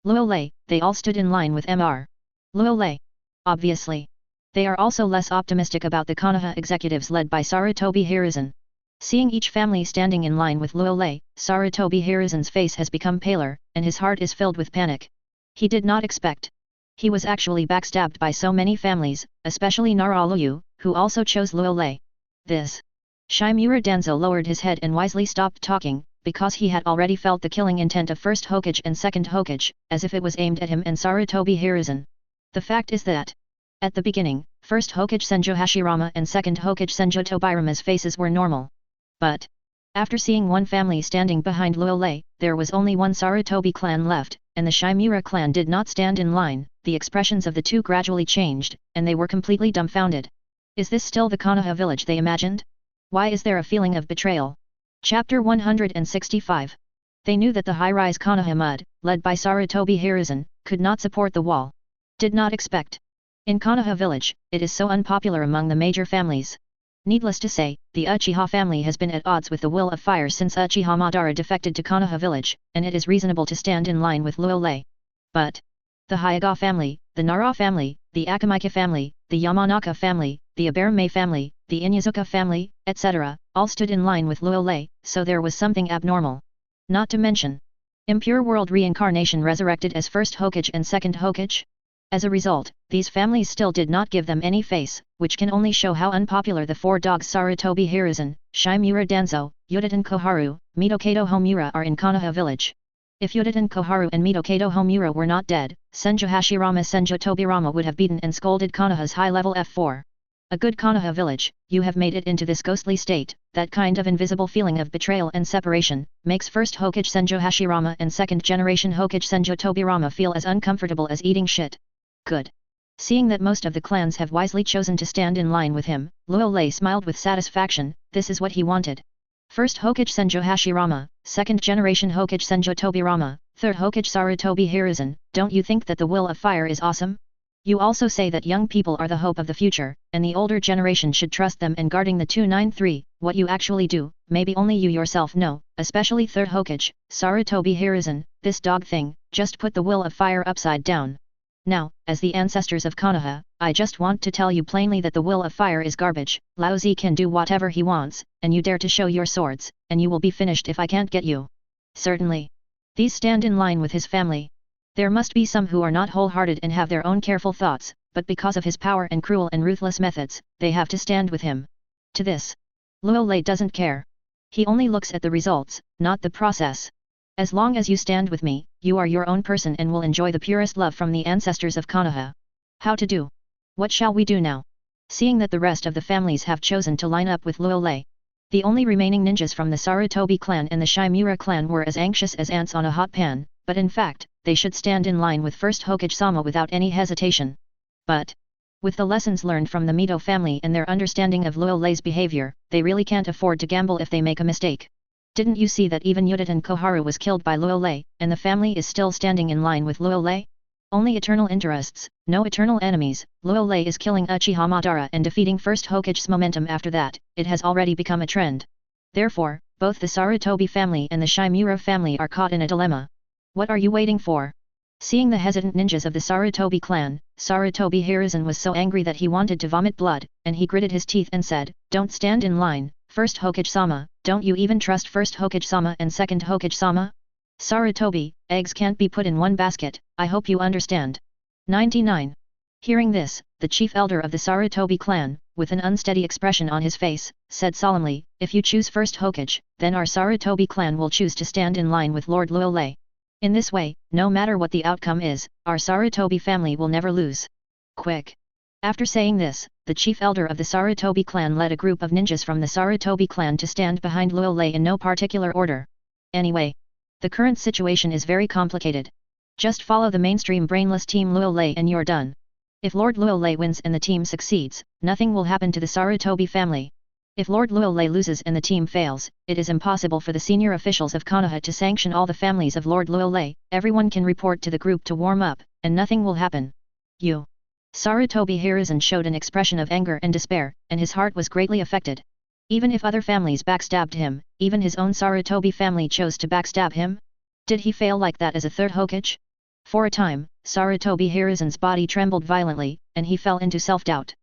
S1: Luolei, they all stood in line with Mr. Luolei. Obviously. They are also less optimistic about the Konoha executives led by Sarutobi Hiruzen. Seeing each family standing in line with Luolei, Sarutobi Hiruzen's face has become paler, and his heart is filled with panic. He did not expect. He was actually backstabbed by so many families, especially Nara Luyu, who also chose Luolei. This. Shimura Danzo lowered his head and wisely stopped talking, because he had already felt the killing intent of First Hokage and Second Hokage, as if it was aimed at him and Sarutobi Hiruzen. The fact is that, at the beginning, First Hokage Senju Hashirama and Second Hokage Senju Tobirama's faces were normal. But, after seeing one family standing behind Luolei, there was only one Sarutobi clan left, and the Shimura clan did not stand in line. The expressions of the two gradually changed, and they were completely dumbfounded. Is this still the Konoha village they imagined? Why is there a feeling of betrayal? Chapter 165. They knew that the high-rise Konoha mud, led by Sarutobi Hiruzen, could not support the wall. Did not expect. In Konoha village, it is so unpopular among the major families. Needless to say, the Uchiha family has been at odds with the will of fire since Uchiha Madara defected to Konoha village, and it is reasonable to stand in line with Luolei. But the Hyuga family, the Nara family, the Akamika family, the Yamanaka family, the Aberame family, the Inyazuka family, etc., all stood in line with Luolei, so there was something abnormal. Not to mention, Impure World Reincarnation resurrected as First Hokage and Second Hokage? As a result, these families still did not give them any face, which can only show how unpopular the four dogs Sarutobi Hiruzen, Shimura Danzo, Yudatan Koharu, Mito Kato Homura are in Konoha village. If Yuditen Koharu and Mito Kato Homura were not dead, Senjo Hashirama Senjo Tobirama would have beaten and scolded Konoha's high-level F4. A good Konoha village, you have made it into this ghostly state. That kind of invisible feeling of betrayal and separation, makes first Hokage Senjo Hashirama and second generation Hokage Senjo Tobirama feel as uncomfortable as eating shit. Good. Seeing that most of the clans have wisely chosen to stand in line with him, Luo Lei smiled with satisfaction. This is what he wanted. First Hokage Senjo Hashirama, second generation Hokage Senjo Tobirama, third Hokage Sarutobi Hiruzen, don't you think that the will of fire is awesome? You also say that young people are the hope of the future, and the older generation should trust them and guarding the 293, what you actually do, maybe only you yourself know, especially third Hokage, Sarutobi Hiruzen, this dog thing, just put the will of fire upside down. Now, as the ancestors of Konoha, I just want to tell you plainly that the will of fire is garbage. Lao Zi can do whatever he wants, and you dare to show your swords, and you will be finished if I can't get you. Certainly. These stand in line with his family. There must be some who are not wholehearted and have their own careful thoughts, but because of his power and cruel and ruthless methods, they have to stand with him. To this, Luo Lei doesn't care. He only looks at the results, not the process. As long as you stand with me, you are your own person and will enjoy the purest love from the ancestors of Konoha. How to do? What shall we do now? Seeing that the rest of the families have chosen to line up with Luo Lei, the only remaining ninjas from the Sarutobi clan and the Shimura clan were as anxious as ants on a hot pan, but in fact, they should stand in line with first Hokage-sama without any hesitation. But, with the lessons learned from the Mito family and their understanding of Luo Lei's behavior, they really can't afford to gamble if they make a mistake. Didn't you see that even Yuditen Koharu was killed by Luo Lei, and the family is still standing in line with Luo Lei? Only eternal interests, no eternal enemies. Luo Lei is killing Uchiha Madara and defeating first Hokage's momentum after that, it has already become a trend. Therefore, both the Sarutobi family and the Shimura family are caught in a dilemma. What are you waiting for? Seeing the hesitant ninjas of the Sarutobi clan, Sarutobi Hiruzen was so angry that he wanted to vomit blood, and he gritted his teeth and said, "Don't stand in line, first Hokage-sama, don't you even trust first Hokage-sama and second Hokage-sama? Sarutobi, eggs can't be put in one basket, I hope you understand." 99. Hearing this, the chief elder of the Sarutobi clan, with an unsteady expression on his face, said solemnly, "If you choose first Hokage, then our Sarutobi clan will choose to stand in line with Lord Luo Lei. In this way, no matter what the outcome is, our Sarutobi family will never lose. Quick!" After saying this, the chief elder of the Sarutobi clan led a group of ninjas from the Sarutobi clan to stand behind Luo Lei in no particular order. Anyway, the current situation is very complicated. Just follow the mainstream brainless team Luo Lei and you're done. If Lord Luo Lei wins and the team succeeds, nothing will happen to the Sarutobi family. If Lord Luo Lei loses and the team fails, it is impossible for the senior officials of Konoha to sanction all the families of Lord Luo Lei. Everyone can report to the group to warm up, and nothing will happen. You. Sarutobi Hiruzen showed an expression of anger and despair, and his heart was greatly affected. Even if other families backstabbed him, even his own Sarutobi family chose to backstab him? Did he fail like that as a third Hokage? For a time, Sarutobi Hiruzen's body trembled violently, and he fell into self-doubt.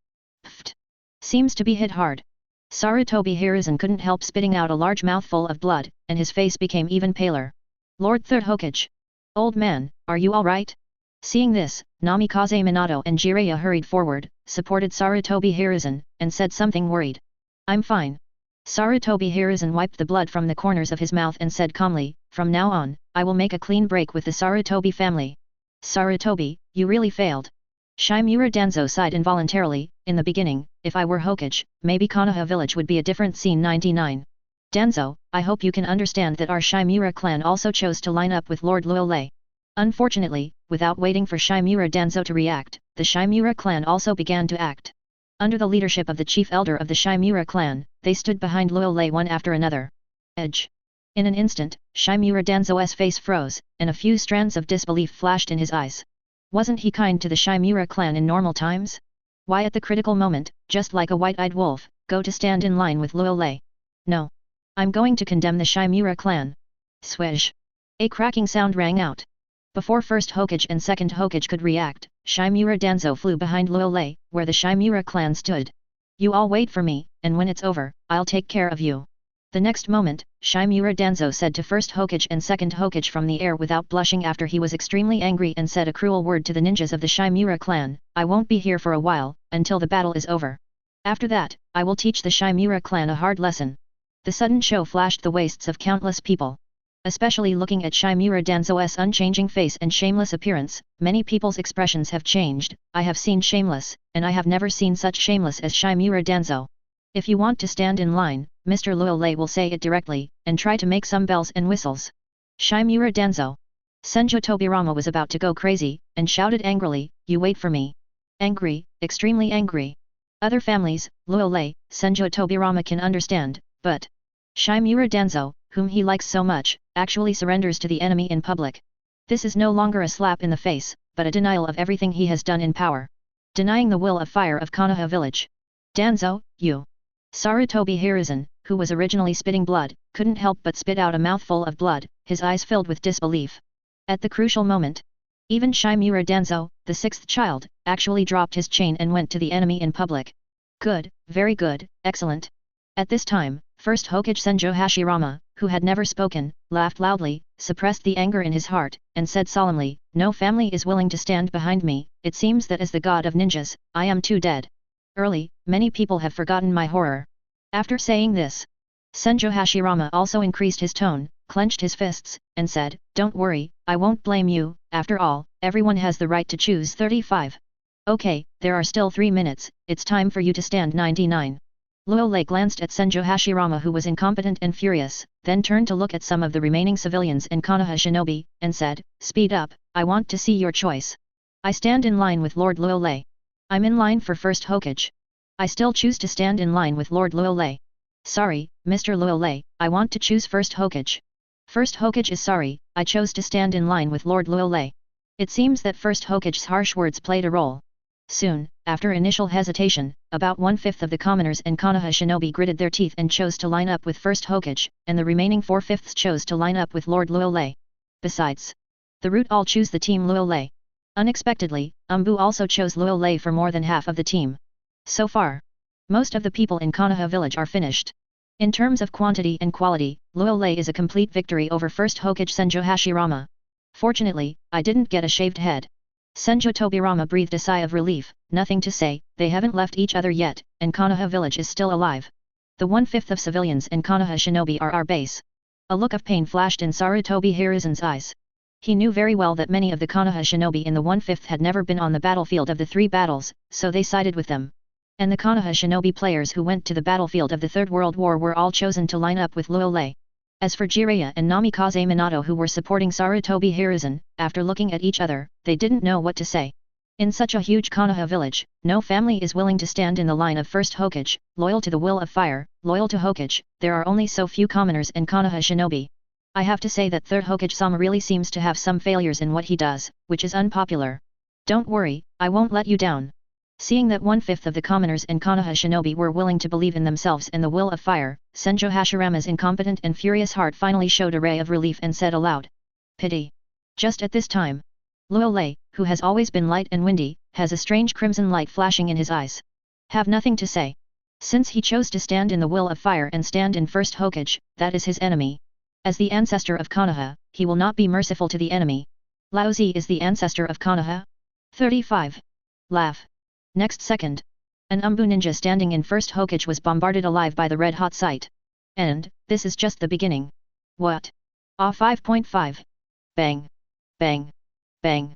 S1: Pfft. Seems to be hit hard. Sarutobi Hiruzen couldn't help spitting out a large mouthful of blood, and his face became even paler. "Lord Third Hokage! Old man, are you alright?" Seeing this, Namikaze Minato and Jiraiya hurried forward, supported Sarutobi Hiruzen, and said something worried. "I'm fine." Sarutobi Hiruzen wiped the blood from the corners of his mouth and said calmly, "From now on, I will make a clean break with the Sarutobi family." "Sarutobi, you really failed." Shimura Danzo sighed involuntarily. "In the beginning, if I were Hokage, maybe Konoha village would be a different scene." 99. Danzo, I hope you can understand that our Shimura clan also chose to line up with Lord Luo Lei. Unfortunately, without waiting for Shimura Danzo to react, the Shimura clan also began to act. Under the leadership of the chief elder of the Shimura clan, they stood behind Luo Lei one after another. Edge. In an instant, Shimura Danzo's face froze, and a few strands of disbelief flashed in his eyes. Wasn't he kind to the Shimura clan in normal times? Why at the critical moment, just like a white-eyed wolf, go to stand in line with Luo Lei? No. I'm going to condemn the Shimura clan. Swish. A cracking sound rang out. Before first Hokage and second Hokage could react, Shimura Danzo flew behind Luo Lei, where the Shimura clan stood. "You all wait for me, and when it's over, I'll take care of you." The next moment, Shimura Danzo said to first Hokage and second Hokage from the air without blushing after he was extremely angry and said a cruel word to the ninjas of the Shimura clan, "I won't be here for a while, until the battle is over. After that, I will teach the Shimura clan a hard lesson." The sudden show flashed the waists of countless people. Especially looking at Shimura Danzo's unchanging face and shameless appearance, many people's expressions have changed. I have seen shameless, and I have never seen such shameless as Shimura Danzo. If you want to stand in line, Mr. Luolei will say it directly, and try to make some bells and whistles. Shimura Danzo. Senjo Tobirama was about to go crazy, and shouted angrily, "You wait for me." Angry, extremely angry. Other families, Luolei, Senjo Tobirama can understand, but Shimura Danzo, whom he likes so much, actually surrenders to the enemy in public. This is no longer a slap in the face, but a denial of everything he has done in power. Denying the will of fire of Konoha village. Danzo, you. Sarutobi Hiruzen, who was originally spitting blood, couldn't help but spit out a mouthful of blood, his eyes filled with disbelief. At the crucial moment, even Shimura Danzo, the sixth child, actually dropped his chain and went to the enemy in public. Good, very good, excellent. At this time, first Hokage Senjo Hashirama, who had never spoken, laughed loudly, suppressed the anger in his heart, and said solemnly, "No family is willing to stand behind me. It seems that as the god of ninjas, I am too dead. Early, many people have forgotten my horror." After saying this, Senjo Hashirama also increased his tone, clenched his fists, and said, "Don't worry, I won't blame you. After all, everyone has the right to choose 35. Okay, there are still 3 minutes, it's time for you to stand 99. Luolei glanced at Senjo Hashirama, who was incompetent and furious, then turned to look at some of the remaining civilians and Konoha shinobi, and said, "Speed up, I want to see your choice. I stand in line with Lord Luolei. I'm in line for first Hokage. I still choose to stand in line with Lord Luolei. Sorry, Mr. Luolei, I want to choose first Hokage. First Hokage is sorry, I chose to stand in line with Lord Luolei." It seems that first Hokage's harsh words played a role. Soon, after initial hesitation, about 1/5 of the commoners and Konoha shinobi gritted their teeth and chose to line up with first Hokage, and the remaining 4/5 chose to line up with Lord Luolei. Besides, the root all choose the team Luolei. Unexpectedly, Anbu also chose Luolei for more than half of the team. So far, most of the people in Konoha village are finished. In terms of quantity and quality, Luolei is a complete victory over first Hokage Senjo Hashirama. Fortunately, I didn't get a shaved head. Senjo Tobirama breathed a sigh of relief. Nothing to say, they haven't left each other yet, and Konoha village is still alive. The 1/5 of civilians and Konoha shinobi are our base. A look of pain flashed in Sarutobi Hiruzen's eyes. He knew very well that many of the Konoha shinobi in the 1/5 had never been on the battlefield of the 3 battles, so they sided with them. And the Konoha shinobi players who went to the battlefield of the Third World War were all chosen to line up with Luolei. As for Jiraiya and Namikaze Minato, who were supporting Sarutobi Hiruzen, after looking at each other, they didn't know what to say. In such a huge Konoha village, no family is willing to stand in the line of first Hokage, loyal to the will of fire, loyal to Hokage. There are only so few commoners and Konoha shinobi. I have to say that third Hokage-sama really seems to have some failures in what he does, which is unpopular. Don't worry, I won't let you down. Seeing that 1/5 of the commoners and Konoha shinobi were willing to believe in themselves and the will of fire, Senjo Hashirama's incompetent and furious heart finally showed a ray of relief and said aloud, "Pity." Just at this time, Luolei, who has always been light and windy, has a strange crimson light flashing in his eyes. Have nothing to say. Since he chose to stand in the will of fire and stand in first Hokage, that is his enemy. As the ancestor of Konoha, he will not be merciful to the enemy. Laozi is the ancestor of Konoha? 35. Laugh. Next second, an Anbu ninja standing in first Hokage was bombarded alive by the red-hot sight. And, this is just the beginning. What? Ah 5.5. Bang. Bang. Bang.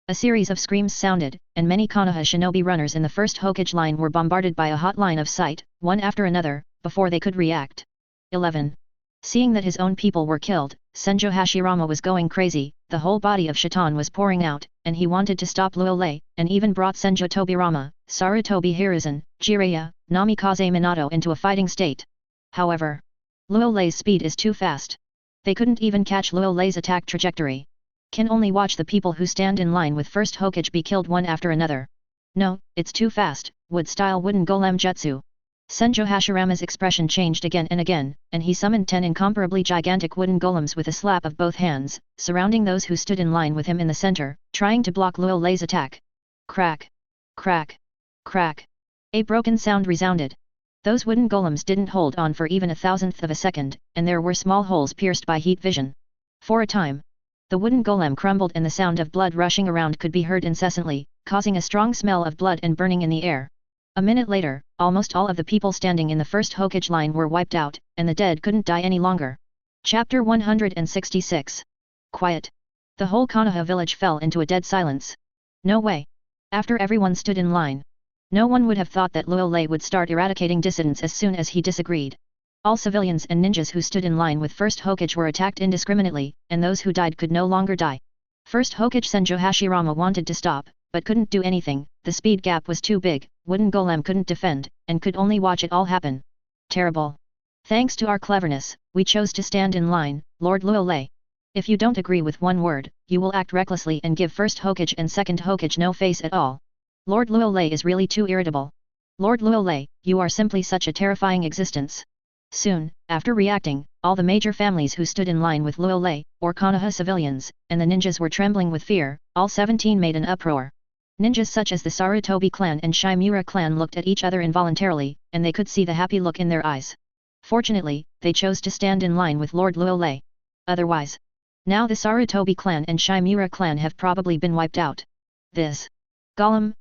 S1: A series of screams sounded, and many Konoha shinobi runners in the first Hokage line were bombarded by a hot line of sight, one after another, before they could react. 11. Seeing that his own people were killed, Senjo Hashirama was going crazy. The whole body of Shaitan was pouring out, and he wanted to stop Luolei, and even brought Senjo Tobirama, Sarutobi Hiruzen, Jiraiya, Namikaze Minato into a fighting state. However, Luolei's speed is too fast. They couldn't even catch Luolei's attack trajectory. Can only watch the people who stand in line with first Hokage be killed one after another. No, it's too fast, wood-style wooden golem jutsu. Senjo Hashirama's expression changed again and again, and he summoned 10 incomparably gigantic wooden golems with a slap of both hands, surrounding those who stood in line with him in the center, trying to block Luolei's attack. Crack! Crack! Crack! A broken sound resounded. Those wooden golems didn't hold on for even a thousandth of a second, and there were small holes pierced by heat vision. For a time, the wooden golem crumbled and the sound of blood rushing around could be heard incessantly, causing a strong smell of blood and burning in the air. A minute later, almost all of the people standing in the first Hokage line were wiped out, and the dead couldn't die any longer. Chapter 166. Quiet. The whole Konoha village fell into a dead silence. No way. After everyone stood in line. No one would have thought that Luo Lei would start eradicating dissidents as soon as he disagreed. All civilians and ninjas who stood in line with First Hokage were attacked indiscriminately, and those who died could no longer die. First Hokage Senjo Hashirama wanted to stop, but couldn't do anything. The speed gap was too big, wooden golem couldn't defend, and could only watch it all happen. Terrible. Thanks to our cleverness, we chose to stand in line, Lord Luo Lei. If you don't agree with one word, you will act recklessly and give First Hokage and Second Hokage no face at all. Lord Luo Lei is really too irritable. Lord Luo Lei, you are simply such a terrifying existence. Soon, after reacting, all the major families who stood in line with Luo Lei, or Konoha civilians, and the ninjas were trembling with fear. All 17 made an uproar. Ninjas such as the Sarutobi clan and Shimura clan looked at each other involuntarily, and they could see the happy look in their eyes. Fortunately, they chose to stand in line with Lord Luo Lei. Otherwise, now the Sarutobi clan and Shimura clan have probably been wiped out. This. Gollum.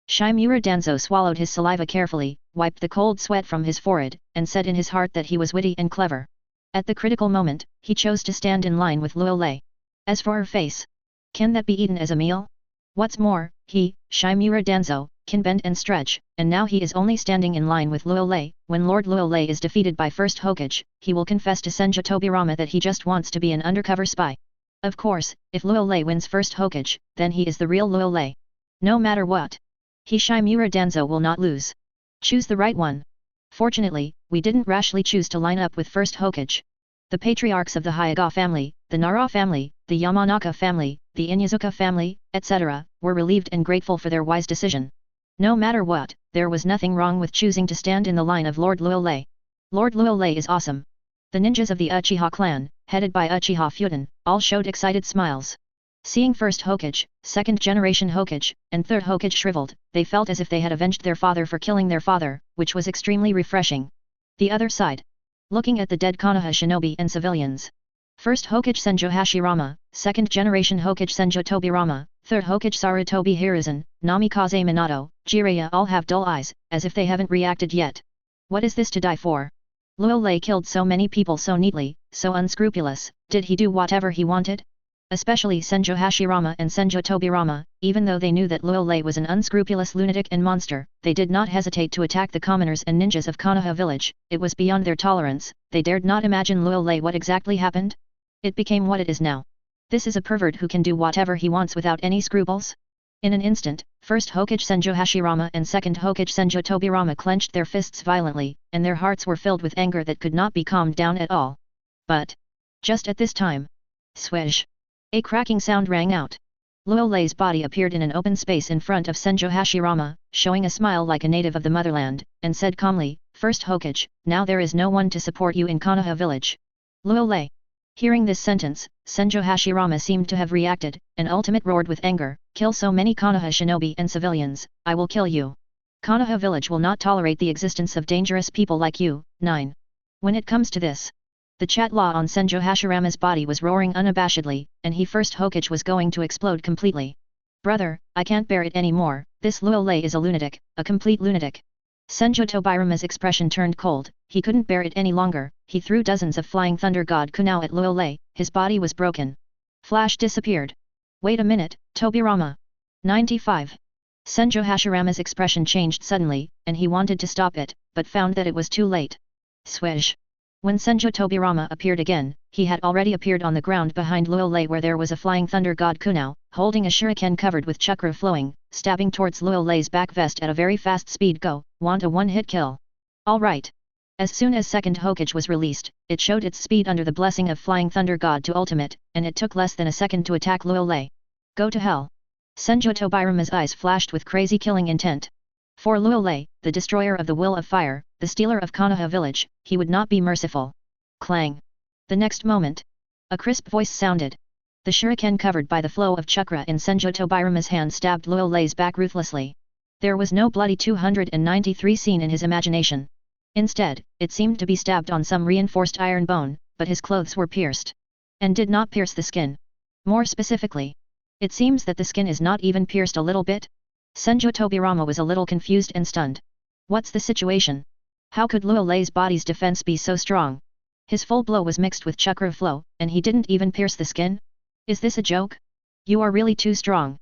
S1: Shimura Danzo swallowed his saliva carefully, wiped the cold sweat from his forehead, and said in his heart that he was witty and clever. At the critical moment, he chose to stand in line with Luo Lei. As for her face, can that be eaten as a meal? What's more, he, Shimura Danzo, can bend and stretch, and now he is only standing in line with Luo Lei. When Lord Luo Lei is defeated by First Hokage, he will confess to Senju Tobirama that he just wants to be an undercover spy. Of course, if Luo Lei wins First Hokage, then he is the real Luo Lei. No matter what, he Shimura Danzo will not lose. Choose the right one. Fortunately, we didn't rashly choose to line up with First Hokage. The patriarchs of the Hyuga family, the Nara family, the Yamanaka family, the Inyazuka family, etc., were relieved and grateful for their wise decision. No matter what, there was nothing wrong with choosing to stand in the line of Lord Luo Lei. Lord Luo Lei is awesome. The ninjas of the Uchiha clan, headed by Uchiha Fudan, all showed excited smiles. Seeing First Hokage, Second Generation Hokage, and Third Hokage shriveled, they felt as if they had avenged their father for killing their father, which was extremely refreshing. The other side. Looking at the dead Konoha shinobi and civilians. First Hokage Senjo Hashirama, Second Generation Hokage Senjo Tobirama, Third Hokage Sarutobi Hiruzen, Namikaze Minato, Jiraiya all have dull eyes, as if they haven't reacted yet. What is this to die for? Luo Lei killed so many people so neatly, so unscrupulous. Did he do whatever he wanted? Especially Senjo Hashirama and Senjo Tobirama, even though they knew that Luo Lei was an unscrupulous lunatic and monster, they did not hesitate to attack the commoners and ninjas of Konoha village. It was beyond their tolerance. They dared not imagine Luo Lei. What exactly happened? It became what it is now. This is a pervert who can do whatever he wants without any scruples. In an instant, First Hokage Senjo Hashirama and Second Hokage Senjo Tobirama clenched their fists violently, and their hearts were filled with anger that could not be calmed down at all. But just at this time, swish! A cracking sound rang out. Luo Lei's body appeared in an open space in front of Senjo Hashirama, showing a smile like a native of the motherland, and said calmly, "First Hokage, now there is no one to support you in Konoha village." Luo Lei. Hearing this sentence, Senjo Hashirama seemed to have reacted, and ultimate roared with anger, "Kill so many Konoha shinobi and civilians, I will kill you. Konoha village will not tolerate the existence of dangerous people like you." 9. When it comes to this, the chatla on Senjo Hashirama's body was roaring unabashedly, and he First Hokage was going to explode completely. "Brother, I can't bear it anymore, this Luo Lei is a lunatic, a complete lunatic." Senjo Tobirama's expression turned cold. He couldn't bear it any longer. He threw dozens of flying thunder god kunao at Luo Lei. His body was broken. Flash disappeared. "Wait a minute, Tobirama." 95. Senjo Hashirama's expression changed suddenly, and he wanted to stop it, but found that it was too late. Swish! When Senjo Tobirama appeared again, he had already appeared on the ground behind Luo Lei where there was a flying thunder god kunao, holding a shuriken covered with chakra flowing, stabbing towards Luo Lei's back vest at a very fast speed. "Go, want a one-hit kill? Alright." As soon as Second Hokage was released, it showed its speed under the blessing of Flying Thunder God to ultimate, and it took less than a second to attack Luo Lei. "Go to hell." Senjo Tobirama's eyes flashed with crazy killing intent. For Luo Lei, the destroyer of the will of fire, the stealer of Konoha village, he would not be merciful. Clang! The next moment, a crisp voice sounded. The shuriken covered by the flow of chakra in Senjo Tobirama's hand stabbed Luo Lei's back ruthlessly. There was no bloody 293 scene in his imagination. Instead, it seemed to be stabbed on some reinforced iron bone, but his clothes were pierced. And did not pierce the skin. More specifically, it seems that the skin is not even pierced a little bit. Senjo Tobirama was a little confused and stunned. What's the situation? How could Luo Lei's body's defense be so strong? His full blow was mixed with chakra flow, and he didn't even pierce the skin? Is this a joke? You are really too strong.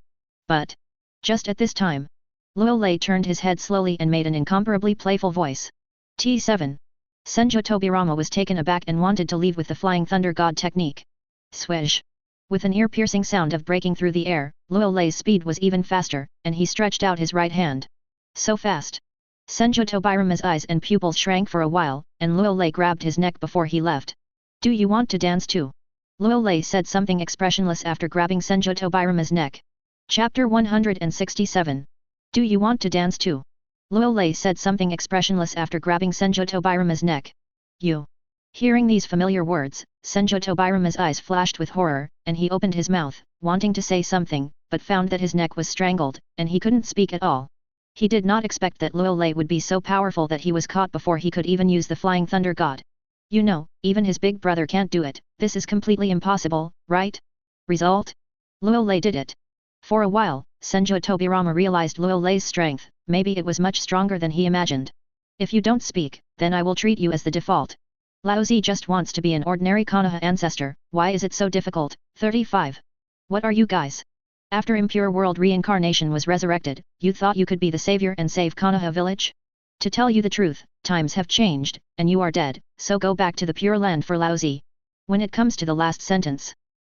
S1: But just at this time, Luo Lei turned his head slowly and made an incomparably playful voice. T7. Senjo Tobirama was taken aback and wanted to leave with the Flying Thunder God technique. Swish! With an ear-piercing sound of breaking through the air, Luo Lei's speed was even faster, and he stretched out his right hand. So fast! Senjo Tobirama's eyes and pupils shrank for a while, and Luo Lei grabbed his neck before he left. Do you want to dance too? Luo Lei said something expressionless after grabbing Senjo Tobirama's neck. Chapter 167. Do you want to dance too? Luo Lei said something expressionless after grabbing Senjo Tobirama's neck. You. Hearing these familiar words, Senjo Tobirama's eyes flashed with horror, and he opened his mouth, wanting to say something, but found that his neck was strangled, and he couldn't speak at all. He did not expect that Luo Lei would be so powerful that he was caught before he could even use the Flying Thunder God. You know, even his big brother can't do it, this is completely impossible, right? Result? Luo Lei did it. For a while, Senjo Tobirama realized Luo Lei's strength, maybe it was much stronger than he imagined. If you don't speak, then I will treat you as the default. Laozi just wants to be an ordinary Konoha ancestor, why is it so difficult? 35. What are you guys? After Impure World Reincarnation was resurrected, you thought you could be the savior and save Konoha village? To tell you the truth, times have changed, and you are dead, so go back to the Pure Land for Laozi. When it comes to the last sentence,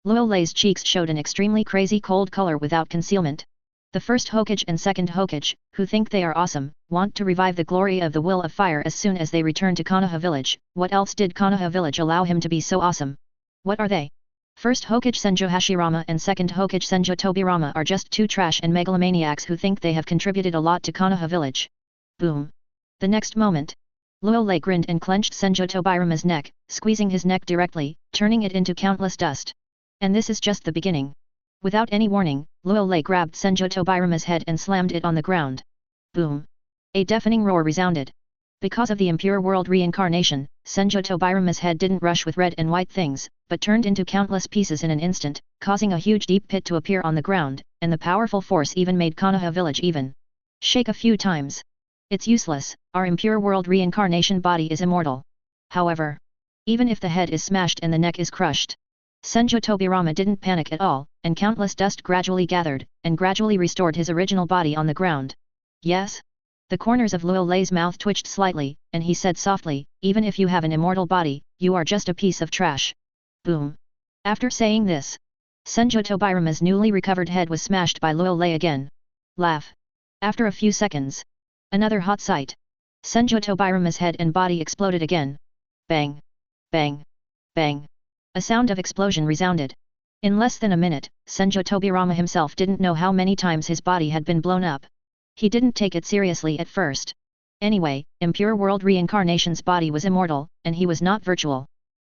S1: Luo Lei's cheeks showed an extremely crazy cold color without concealment. The first Hokage and second Hokage, who think they are awesome, want to revive the glory of the Will of Fire as soon as they return to Konoha village. What else did Konoha village allow him to be so awesome? What are they? First Hokage Senjo Hashirama and second Hokage Senjo Tobirama are just two trash and megalomaniacs who think they have contributed a lot to Konoha village. Boom. The next moment, Luo Lei grinned and clenched Senjo Tobirama's neck, squeezing his neck directly, turning it into countless dust. And this is just the beginning. Without any warning, Luo Lei grabbed Senjo Tobirama's head and slammed it on the ground. Boom. A deafening roar resounded. Because of the Impure World Reincarnation, Senjo Tobirama's head didn't rush with red and white things, but turned into countless pieces in an instant, causing a huge deep pit to appear on the ground, and the powerful force even made Konoha village even shake a few times. It's useless, our Impure World Reincarnation body is immortal. However, even if the head is smashed and the neck is crushed, Senjo Tobirama didn't panic at all, and countless dust gradually gathered, and gradually restored his original body on the ground. Yes? The corners of Luo Lei's mouth twitched slightly, and he said softly, even if you have an immortal body, you are just a piece of trash. Boom. After saying this, Senjo Tobirama's newly recovered head was smashed by Luo Lei again. Laugh. After a few seconds. Another hot sight. Senjo Tobirama's head and body exploded again. Bang. Bang. Bang. A sound of explosion resounded. In less than a minute, Senjo Tobirama himself didn't know how many times his body had been blown up. He didn't take it seriously at first. Anyway, Impure World Reincarnation's body was immortal, and he was not virtual.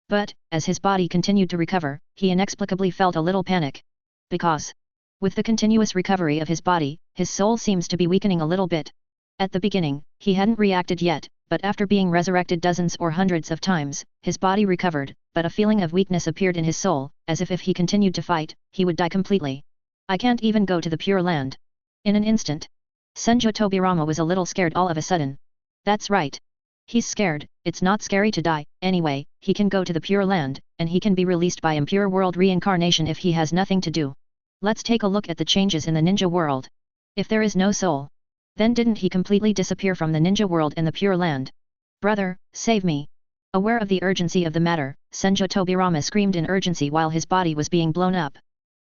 S1: But, as his body continued to recover, he inexplicably felt a little panic. Because, with the continuous recovery of his body, his soul seems to be weakening a little bit. At the beginning, he hadn't reacted yet, but after being resurrected dozens or hundreds of times, his body recovered, but a feeling of weakness appeared in his soul, as if he continued to fight, he would die completely. I can't even go to the Pure Land. In an instant, Senjo Tobirama was a little scared all of a sudden. That's right. He's scared, it's not scary to die, anyway, he can go to the Pure Land, and he can be released by Impure World Reincarnation if he has nothing to do. Let's take a look at the changes in the ninja world. If there is no soul, then didn't he completely disappear from the ninja world and the Pure Land? Brother, save me. Aware of the urgency of the matter, Senjo Tobirama screamed in urgency while his body was being blown up.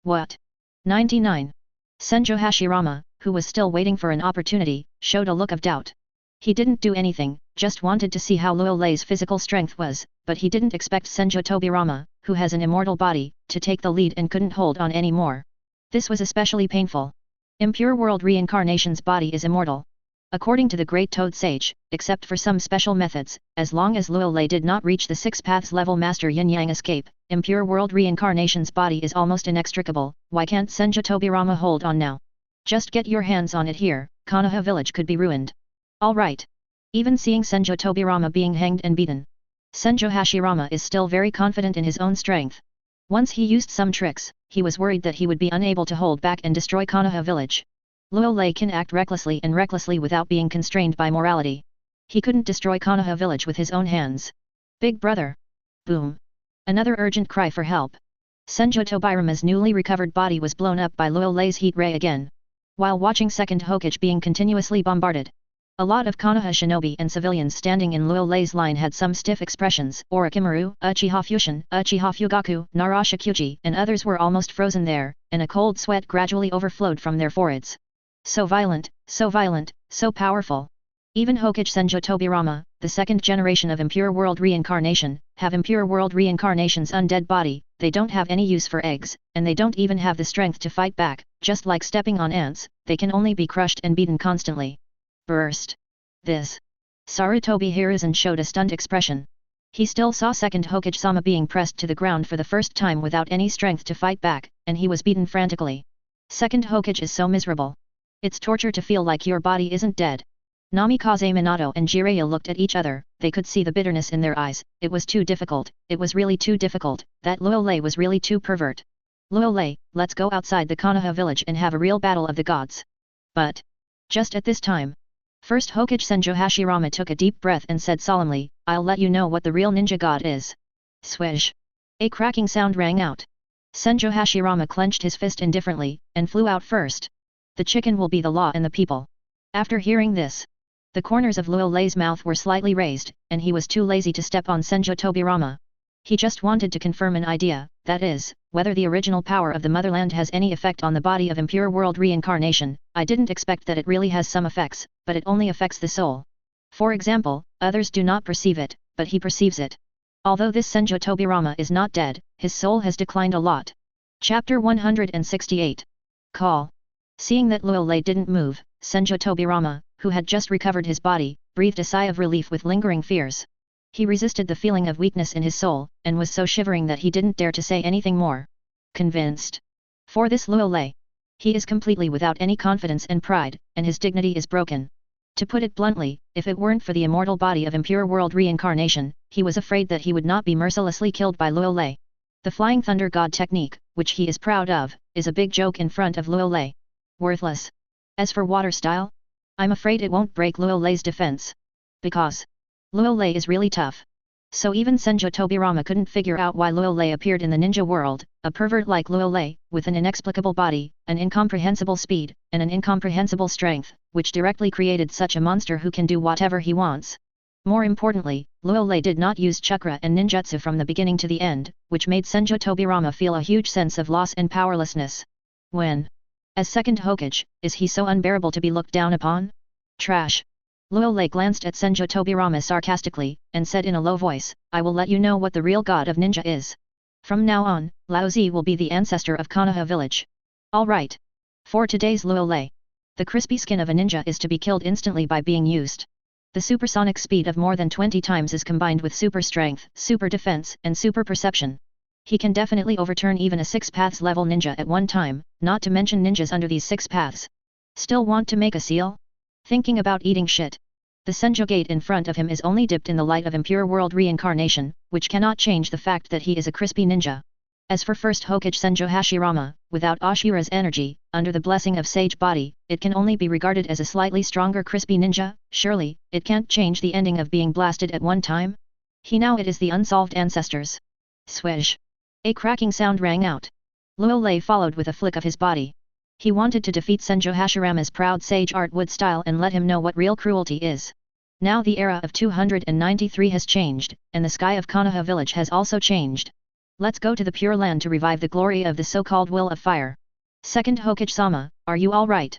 S1: What? 99. Senjo Hashirama, who was still waiting for an opportunity, showed a look of doubt. He didn't do anything, just wanted to see how Luo Lei's physical strength was, but he didn't expect Senjo Tobirama, who has an immortal body, to take the lead and couldn't hold on anymore. This was especially painful. Impure World Reincarnation's body is immortal. According to the Great Toad Sage, except for some special methods, as long as Luo Lei did not reach the 6 Paths level Master Yin-Yang escape, Impure World Reincarnation's body is almost inextricable. Why can't Senjo Tobirama hold on now? Just get your hands on it here, Konoha village could be ruined. Alright. Even seeing Senjo Tobirama being hanged and beaten, Senjo Hashirama is still very confident in his own strength. Once he used some tricks, he was worried that he would be unable to hold back and destroy Konoha village. Luo Lei can act recklessly without being constrained by morality. He couldn't destroy Konoha village with his own hands. Big brother. Boom. Another urgent cry for help. Senjo Tobirama's newly recovered body was blown up by Luo Lei's heat ray again. While watching second Hokage being continuously bombarded, a lot of Konoha shinobi and civilians standing in Luo Lei's line had some stiff expressions. Orochimaru, Uchiha Fushin, Uchiha Fugaku, Narashakuji, and others were almost frozen there, and a cold sweat gradually overflowed from their foreheads. So violent, so powerful. Even Hokage Senjo Tobirama, the second generation of impure world reincarnation, have impure world reincarnation's undead body. They don't have any use for eggs, and they don't even have the strength to fight back. Just like stepping on ants, they can only be crushed and beaten constantly. Burst. This. Sarutobi Hiruzen showed a stunned expression. He still saw second Hokage-sama being pressed to the ground for the first time without any strength to fight back, and he was beaten frantically. Second Hokage is so miserable. It's torture to feel like your body isn't dead. Namikaze Minato and Jiraiya looked at each other. They could see the bitterness in their eyes. It was too difficult. It was really too difficult. That Luo Lei was really too pervert. Luo Lei, let's go outside the Konoha village and have a real battle of the gods. But just at this time, first Hokage Senjo Hashirama took a deep breath and said solemnly, I'll let you know what the real ninja god is. Swish. A cracking sound rang out. Senjo Hashirama clenched his fist indifferently, and flew out first. The chicken will be the law and the people. After hearing this, the corners of Luo Lei's mouth were slightly raised, and he was too lazy to step on Senjo Tobirama. He just wanted to confirm an idea, that is, whether the original power of the motherland has any effect on the body of impure world reincarnation. I didn't expect that it really has some effects, but it only affects the soul. For example, others do not perceive it, but he perceives it. Although this Senjo Tobirama is not dead, his soul has declined a lot. Chapter 168. Call. Seeing that Luo Lei didn't move, Senjo Tobirama, who had just recovered his body, breathed a sigh of relief with lingering fears. He resisted the feeling of weakness in his soul, and was so shivering that he didn't dare to say anything more. Convinced. For this Luo Lei. He is completely without any confidence and pride, and his dignity is broken. To put it bluntly, if it weren't for the immortal body of impure world reincarnation, he was afraid that he would not be mercilessly killed by Luo Lei. The Flying Thunder God technique, which he is proud of, is a big joke in front of Luo Lei. Worthless. As for water style, I'm afraid it won't break Luo Lei's defense. Because Luo Lei is really tough. So even Senjo Tobirama couldn't figure out why Luo Lei appeared in the ninja world, a pervert like Luo Lei, with an inexplicable body, an incomprehensible speed, and an incomprehensible strength, which directly created such a monster who can do whatever he wants. More importantly, Luo Lei did not use chakra and ninjutsu from the beginning to the end, which made Senjo Tobirama feel a huge sense of loss and powerlessness. When? As second Hokage, is he so unbearable to be looked down upon? Trash. Luo Lei glanced at Senjo Tobirama sarcastically, and said in a low voice, I will let you know what the real god of ninja is. From now on, Laozi will be the ancestor of Konoha village. Alright. For today's Luo Lei, the crispy skin of a ninja is to be killed instantly by being used. The supersonic speed of more than 20 times is combined with super strength, super defense, and super perception. He can definitely overturn even a 6 paths level ninja at one time, not to mention ninjas under these 6 paths. Still want to make a seal? Thinking about eating shit. The Senjo gate in front of him is only dipped in the light of impure world reincarnation, which cannot change the fact that he is a crispy ninja. As for first Hokage Senjo Hashirama, without Ashura's energy, under the blessing of Sage Body, it can only be regarded as a slightly stronger crispy ninja. Surely, it can't change the ending of being blasted at one time? It is the unsolved ancestors. Swish. A cracking sound rang out. Luo Lei followed with a flick of his body. He wanted to defeat Senjo Hashirama's proud sage art wood style and let him know what real cruelty is. Now the era of 293 has changed, and the sky of Konoha village has also changed. Let's go to the Pure Land to revive the glory of the so-called Will of Fire. Second Hokage-sama, are you alright?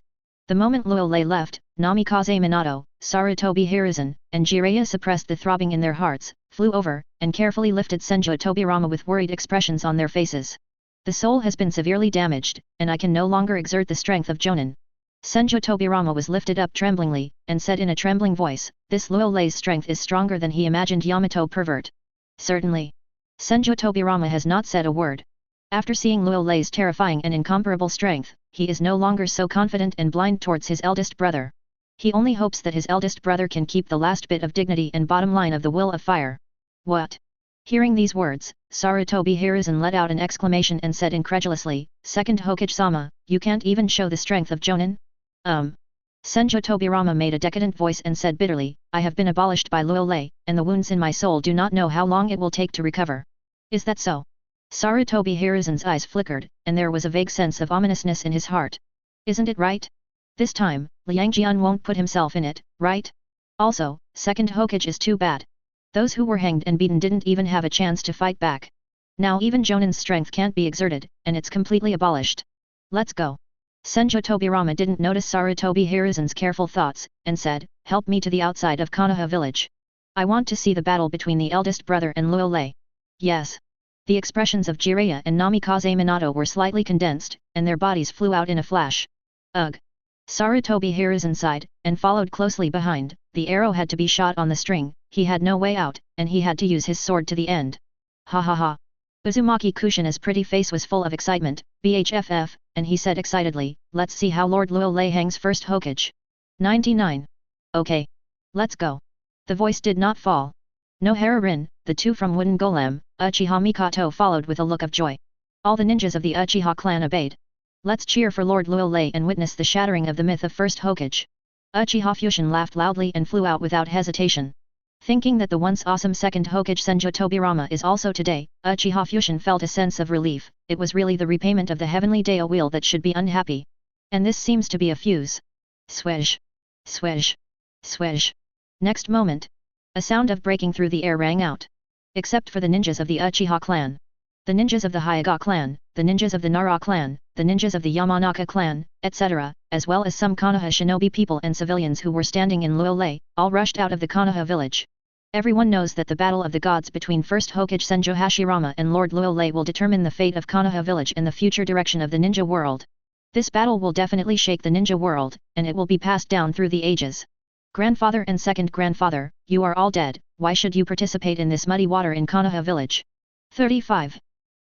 S1: The moment Luo Lei left, Namikaze Minato, Sarutobi Hiruzen, and Jiraiya suppressed the throbbing in their hearts, flew over, and carefully lifted Senjo Tobirama with worried expressions on their faces. The soul has been severely damaged, and I can no longer exert the strength of Jonin. Senjo Tobirama was lifted up tremblingly, and said in a trembling voice, this Luo Lei's strength is stronger than he imagined. Yamato pervert. Certainly. Senjo Tobirama has not said a word. After seeing Luo Lei's terrifying and incomparable strength, he is no longer so confident and blind towards his eldest brother. He only hopes that his eldest brother can keep the last bit of dignity and bottom line of the Will of Fire. What? Hearing these words, Sarutobi Hiruzen let out an exclamation and said incredulously, Second Hokage-sama, you can't even show the strength of Jonin? Senjo Tobirama made a decadent voice and said bitterly, I have been abolished by Luo Lei, and the wounds in my soul do not know how long it will take to recover. Is that so? Sarutobi Hiruzen's eyes flickered, and there was a vague sense of ominousness in his heart. Isn't it right? This time, Liang Jian won't put himself in it, right? Also, second Hokage is too bad. Those who were hanged and beaten didn't even have a chance to fight back. Now even Jonin's strength can't be exerted, and it's completely abolished. Let's go. Senjo Tobirama didn't notice Sarutobi Hiruzen's careful thoughts, and said, help me to the outside of Konoha village. I want to see the battle between the eldest brother and Luo Lei. Yes. The expressions of Jiraiya and Namikaze Minato were slightly condensed, and their bodies flew out in a flash. Ugh. Sarutobi Hiruzen sighed, and followed closely behind. The arrow had to be shot on the string, he had no way out, and he had to use his sword to the end. Ha ha ha. Uzumaki Kushina's pretty face was full of excitement, BHFF, and he said excitedly, let's see how Lord Luo Lei hangs first Hokage. 99. Okay. Let's go. The voice did not fall. No Harurin, the two from Wooden Golem, Uchiha Mikoto followed with a look of joy. All the ninjas of the Uchiha clan obeyed. Let's cheer for Lord Luo Lei and witness the shattering of the myth of first Hokage. Uchiha Fusion laughed loudly and flew out without hesitation. Thinking that the once awesome second Hokage Senjo Tobirama is also today, Uchiha Fusion felt a sense of relief. It was really the repayment of the heavenly Deo wheel that should be unhappy. And this seems to be a fuse. Swish. Swish. Swish. Next moment, a sound of breaking through the air rang out. Except for the ninjas of the Uchiha clan. The ninjas of the Hyuga clan, the ninjas of the Nara clan, the ninjas of the Yamanaka clan, etc., as well as some Konoha shinobi people and civilians who were standing in Luo Lei, all rushed out of the Konoha village. Everyone knows that the battle of the gods between first Hokage Senjo Hashirama and Lord Luo Lei will determine the fate of Konoha village and the future direction of the ninja world. This battle will definitely shake the ninja world, and it will be passed down through the ages. Grandfather and second grandfather, you are all dead, why should you participate in this muddy water in Konoha village? 35.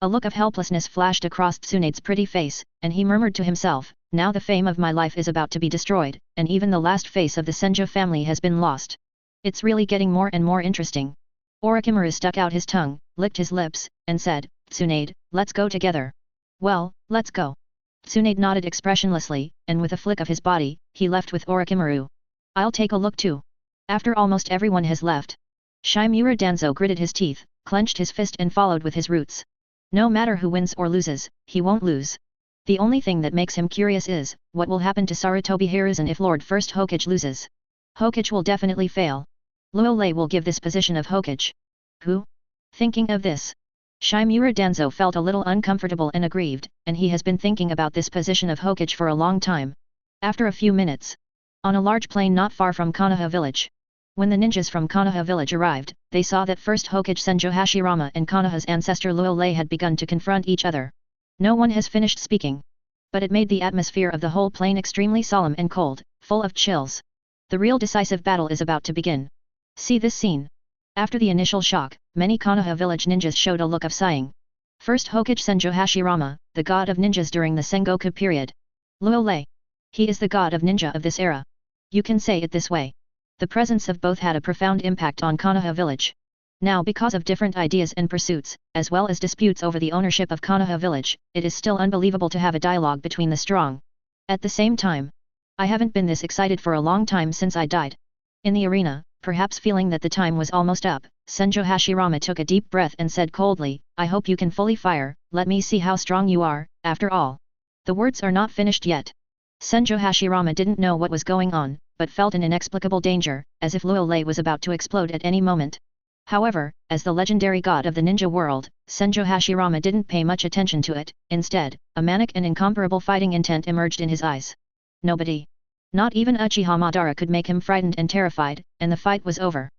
S1: A look of helplessness flashed across Tsunade's pretty face, and he murmured to himself, now the fame of my life is about to be destroyed, and even the last face of the Senjo family has been lost. It's really getting more and more interesting. Orochimaru stuck out his tongue, licked his lips, and said, Tsunade, let's go together. Well, let's go. Tsunade nodded expressionlessly, and with a flick of his body, he left with Orochimaru. I'll take a look too. After almost everyone has left. Shimura Danzo gritted his teeth, clenched his fist and followed with his roots. No matter who wins or loses, he won't lose. The only thing that makes him curious is, what will happen to Sarutobi Hiruzen if Lord First Hokage loses? Hokage will definitely fail. Luo Lei will give this position of Hokage. Who? Thinking of this, Shimura Danzo felt a little uncomfortable and aggrieved, and he has been thinking about this position of Hokage for a long time. After a few minutes, on a large plain not far from Konoha village. When the ninjas from Konoha village arrived, they saw that first Hokage Senjo Hashirama and Konoha's ancestor Luo Lei had begun to confront each other. No one has finished speaking. But it made the atmosphere of the whole plain extremely solemn and cold, full of chills. The real decisive battle is about to begin. See this scene. After the initial shock, many Konoha village ninjas showed a look of sighing. First Hokage Senjo Hashirama, the god of ninjas during the Sengoku period. Luo Lei. He is the god of ninja of this era. You can say it this way. The presence of both had a profound impact on Konoha village. Now because of different ideas and pursuits, as well as disputes over the ownership of Konoha village, it is still unbelievable to have a dialogue between the strong. At the same time, I haven't been this excited for a long time since I died. In the arena, perhaps feeling that the time was almost up, Senjo Hashirama took a deep breath and said coldly, I hope you can fully fire, let me see how strong you are, after all. The words are not finished yet. Senjo Hashirama didn't know what was going on, but felt an inexplicable danger, as if Luo Lei was about to explode at any moment. However, as the legendary god of the ninja world, Senjo Hashirama didn't pay much attention to it. Instead, a manic and incomparable fighting intent emerged in his eyes. Nobody, not even Uchiha Madara, could make him frightened and terrified, and the fight was over.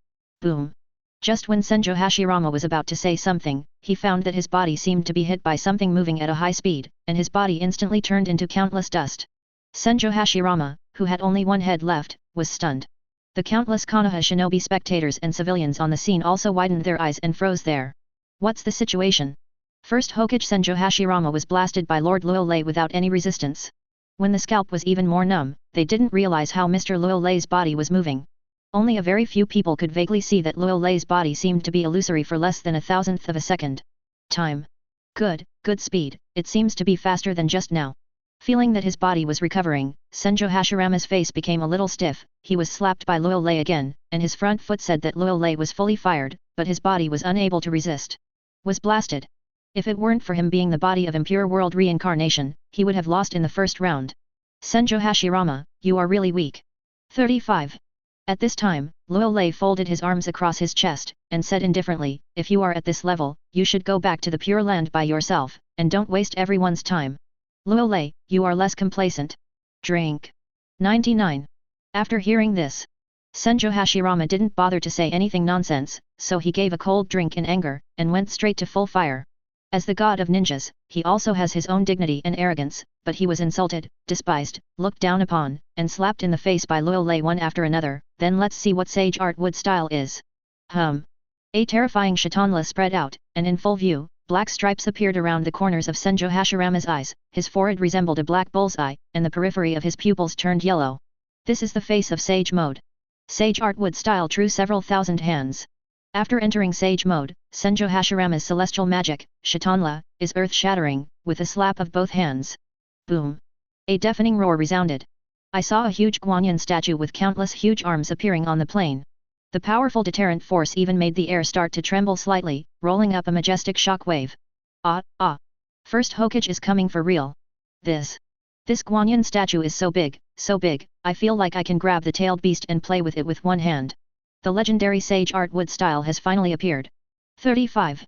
S1: Boom. Just when Senjo Hashirama was about to say something, he found that his body seemed to be hit by something moving at a high speed, and his body instantly turned into countless dust. Senjo Hashirama, who had only one head left, was stunned. The countless Konoha shinobi spectators and civilians on the scene also widened their eyes and froze there. What's the situation? First Hokage Senjo Hashirama was blasted by Lord Luo Lei without any resistance. When the scalp was even more numb, they didn't realize how Mr. Luo Lei's body was moving. Only a very few people could vaguely see that Luo Lei's body seemed to be illusory for less than a thousandth of a second. Time. Good speed, it seems to be faster than just now. Feeling that his body was recovering, Senjo Hashirama's face became a little stiff. He was slapped by Luo Lei again, and his front foot said that Luo Lei was fully fired, but his body was unable to resist. Was blasted. If it weren't for him being the body of impure world reincarnation, he would have lost in the first round. Senjo Hashirama, you are really weak. 35. At this time, Luo Lei folded his arms across his chest, and said indifferently, if you are at this level, you should go back to the Pure Land by yourself, and don't waste everyone's time. Luo Lei, you are less complacent. Drink. 99. After hearing this, Senjo Hashirama didn't bother to say anything nonsense, so he gave a cold drink in anger, and went straight to full fire. As the god of ninjas, he also has his own dignity and arrogance, but he was insulted, despised, looked down upon, and slapped in the face by Luo Lei one after another. Then let's see what Sage Art Wood style is. A terrifying chitonla spread out, and in full view, black stripes appeared around the corners of Senjo Hashirama's eyes, his forehead resembled a black bullseye, and the periphery of his pupils turned yellow. This is the face of Sage Mode. Sage Art Wood style true several thousand hands. After entering Sage Mode, Senjo Hashirama's celestial magic, Chitonla, is earth-shattering, with a slap of both hands. Boom! A deafening roar resounded. I saw a huge Guanyin statue with countless huge arms appearing on the plain. The powerful deterrent force even made the air start to tremble slightly, rolling up a majestic shock wave. First Hokage is coming for real. This Guanyin statue is so big, I feel like I can grab the tailed beast and play with it with one hand. The legendary Sage Art Wood style has finally appeared. 35.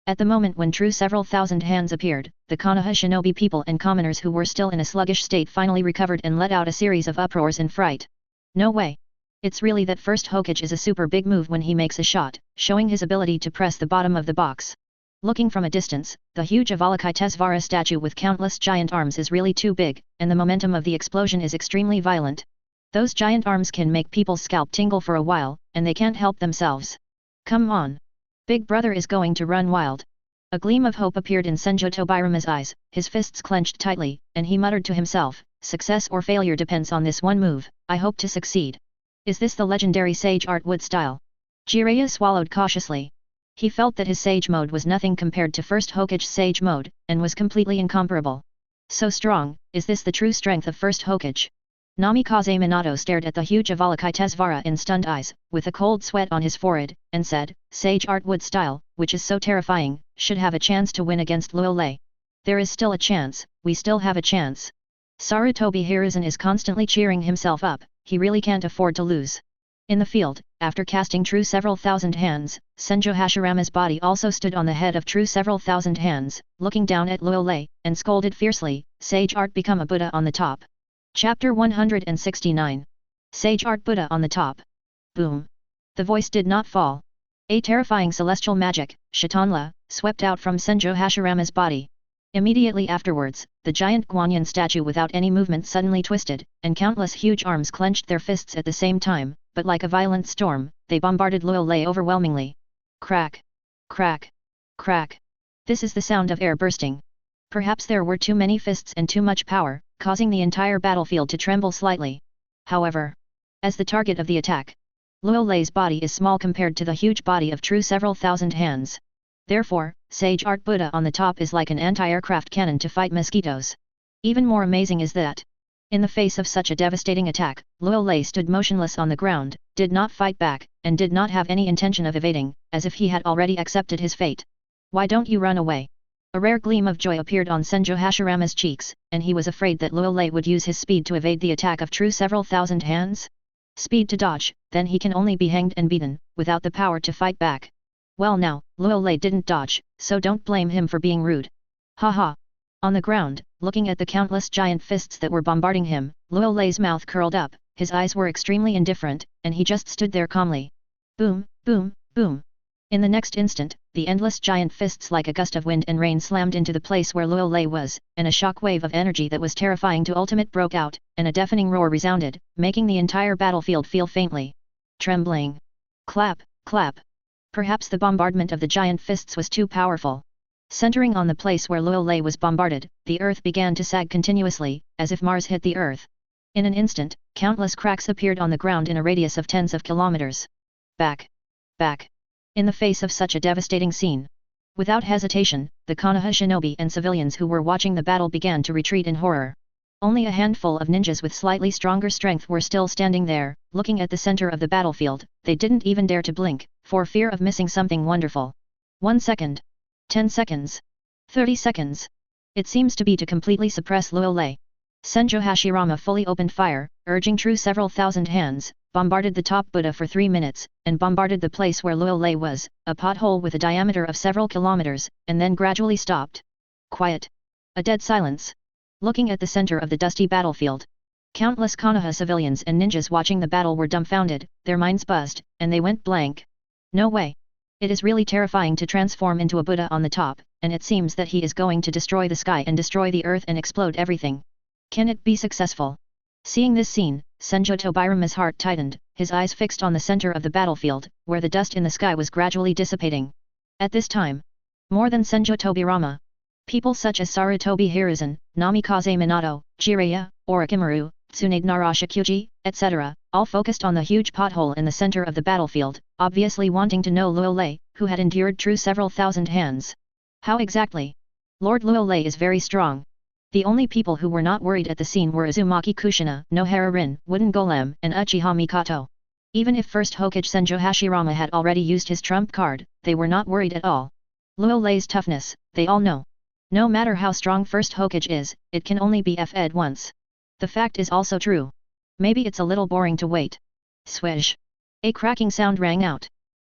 S1: At the moment when true several thousand hands appeared, the Konoha shinobi people and commoners who were still in a sluggish state finally recovered and let out a series of uproars in fright. No way! It's really that first Hokage is a super big move when he makes a shot, showing his ability to press the bottom of the box. Looking from a distance, the huge Avalokitesvara statue with countless giant arms is really too big, and the momentum of the explosion is extremely violent. Those giant arms can make people's scalp tingle for a while, and they can't help themselves. Come on! Big brother is going to run wild. A gleam of hope appeared in Senjo Tobirama's eyes, his fists clenched tightly, and he muttered to himself, success or failure depends on this one move, I hope to succeed. Is this the legendary Sage Art Wood style? Jiraiya swallowed cautiously. He felt that his Sage Mode was nothing compared to First Hokage's Sage Mode, and was completely incomparable. So strong, is this the true strength of First Hokage? Namikaze Minato stared at the huge Avalokitesvara in stunned eyes, with a cold sweat on his forehead, and said, Sage Art Wood style, which is so terrifying, should have a chance to win against Luo Lei. There is still a chance, we still have a chance. Sarutobi Hiruzen is constantly cheering himself up, he really can't afford to lose. In the field, after casting true several thousand hands, Senjo Hashirama's body also stood on the head of true several thousand hands, looking down at Luo Lei, and scolded fiercely, Sage Art become a Buddha on the top. Chapter 169. Sage Art Buddha on the top. Boom! The voice did not fall. A terrifying celestial magic, Chitonla, swept out from Senjo Hashirama's body. Immediately afterwards, the giant Guanyin statue without any movement suddenly twisted, and countless huge arms clenched their fists at the same time, but like a violent storm, they bombarded Luo Lei overwhelmingly. Crack! Crack! Crack! This is the sound of air bursting. Perhaps there were too many fists and too much power, causing the entire battlefield to tremble slightly. However, as the target of the attack, Luo Lei's body is small compared to the huge body of true several thousand hands. Therefore, Sage Art Buddha on the top is like an anti-aircraft cannon to fight mosquitoes. Even more amazing is that, in the face of such a devastating attack, Luo Lei stood motionless on the ground, did not fight back, and did not have any intention of evading, as if he had already accepted his fate. Why don't you run away? A rare gleam of joy appeared on Senjo Hashirama's cheeks, and he was afraid that Luo Lei would use his speed to evade the attack of true several thousand hands. Speed to dodge, then he can only be hanged and beaten, without the power to fight back. Well now, Luo Lei didn't dodge, so don't blame him for being rude. Haha! On the ground, looking at the countless giant fists that were bombarding him, Luo Lei's mouth curled up, his eyes were extremely indifferent, and he just stood there calmly. Boom, boom, boom. In the next instant, the endless giant fists like a gust of wind and rain slammed into the place where Luo Lei was, and a shock wave of energy that was terrifying to ultimate broke out, and a deafening roar resounded, making the entire battlefield feel faintly trembling. Clap, clap. Perhaps the bombardment of the giant fists was too powerful. Centering on the place where Luo Lei was bombarded, the earth began to sag continuously, as if Mars hit the earth. In an instant, countless cracks appeared on the ground in a radius of tens of kilometers. Back! Back! In the face of such a devastating scene, without hesitation, the Konoha shinobi and civilians who were watching the battle began to retreat in horror. Only a handful of ninjas with slightly stronger strength were still standing there, looking at the center of the battlefield. They didn't even dare to blink, for fear of missing something wonderful. 1 second. 10 seconds. 30 seconds. It seems to be to completely suppress Luo Lei. Senjo Hashirama fully opened fire, urging true several thousand hands, bombarded the top Buddha for 3 minutes, and bombarded the place where Luo Lei was, a pothole with a diameter of several kilometers, and then gradually stopped. Quiet. A dead silence. Looking at the center of the dusty battlefield, countless Konoha civilians and ninjas watching the battle were dumbfounded, their minds buzzed, and they went blank. No way. It is really terrifying to transform into a Buddha on the top, and it seems that he is going to destroy the sky and destroy the earth and explode everything. Can it be successful? Seeing this scene, Senjo Tobirama's heart tightened, his eyes fixed on the center of the battlefield, where the dust in the sky was gradually dissipating. At this time, more than Senjo Tobirama, people such as Sarutobi Hiruzen, Namikaze Minato, Jiraiya, Orochimaru, Tsunade Narashakuji, etc., all focused on the huge pothole in the center of the battlefield, obviously wanting to know Luo Lei, who had endured true several thousand hands. How exactly? Lord Luo Lei is very strong. The only people who were not worried at the scene were Uzumaki Kushina, Nohara Rin, Wooden Golem, and Uchiha Mikato. Even if First Hokage Senjo Hashirama had already used his trump card, they were not worried at all. Luo Lei's toughness, they all know. No matter how strong First Hokage is, it can only be fed once. The fact is also true. Maybe it's a little boring to wait. Swish. A cracking sound rang out.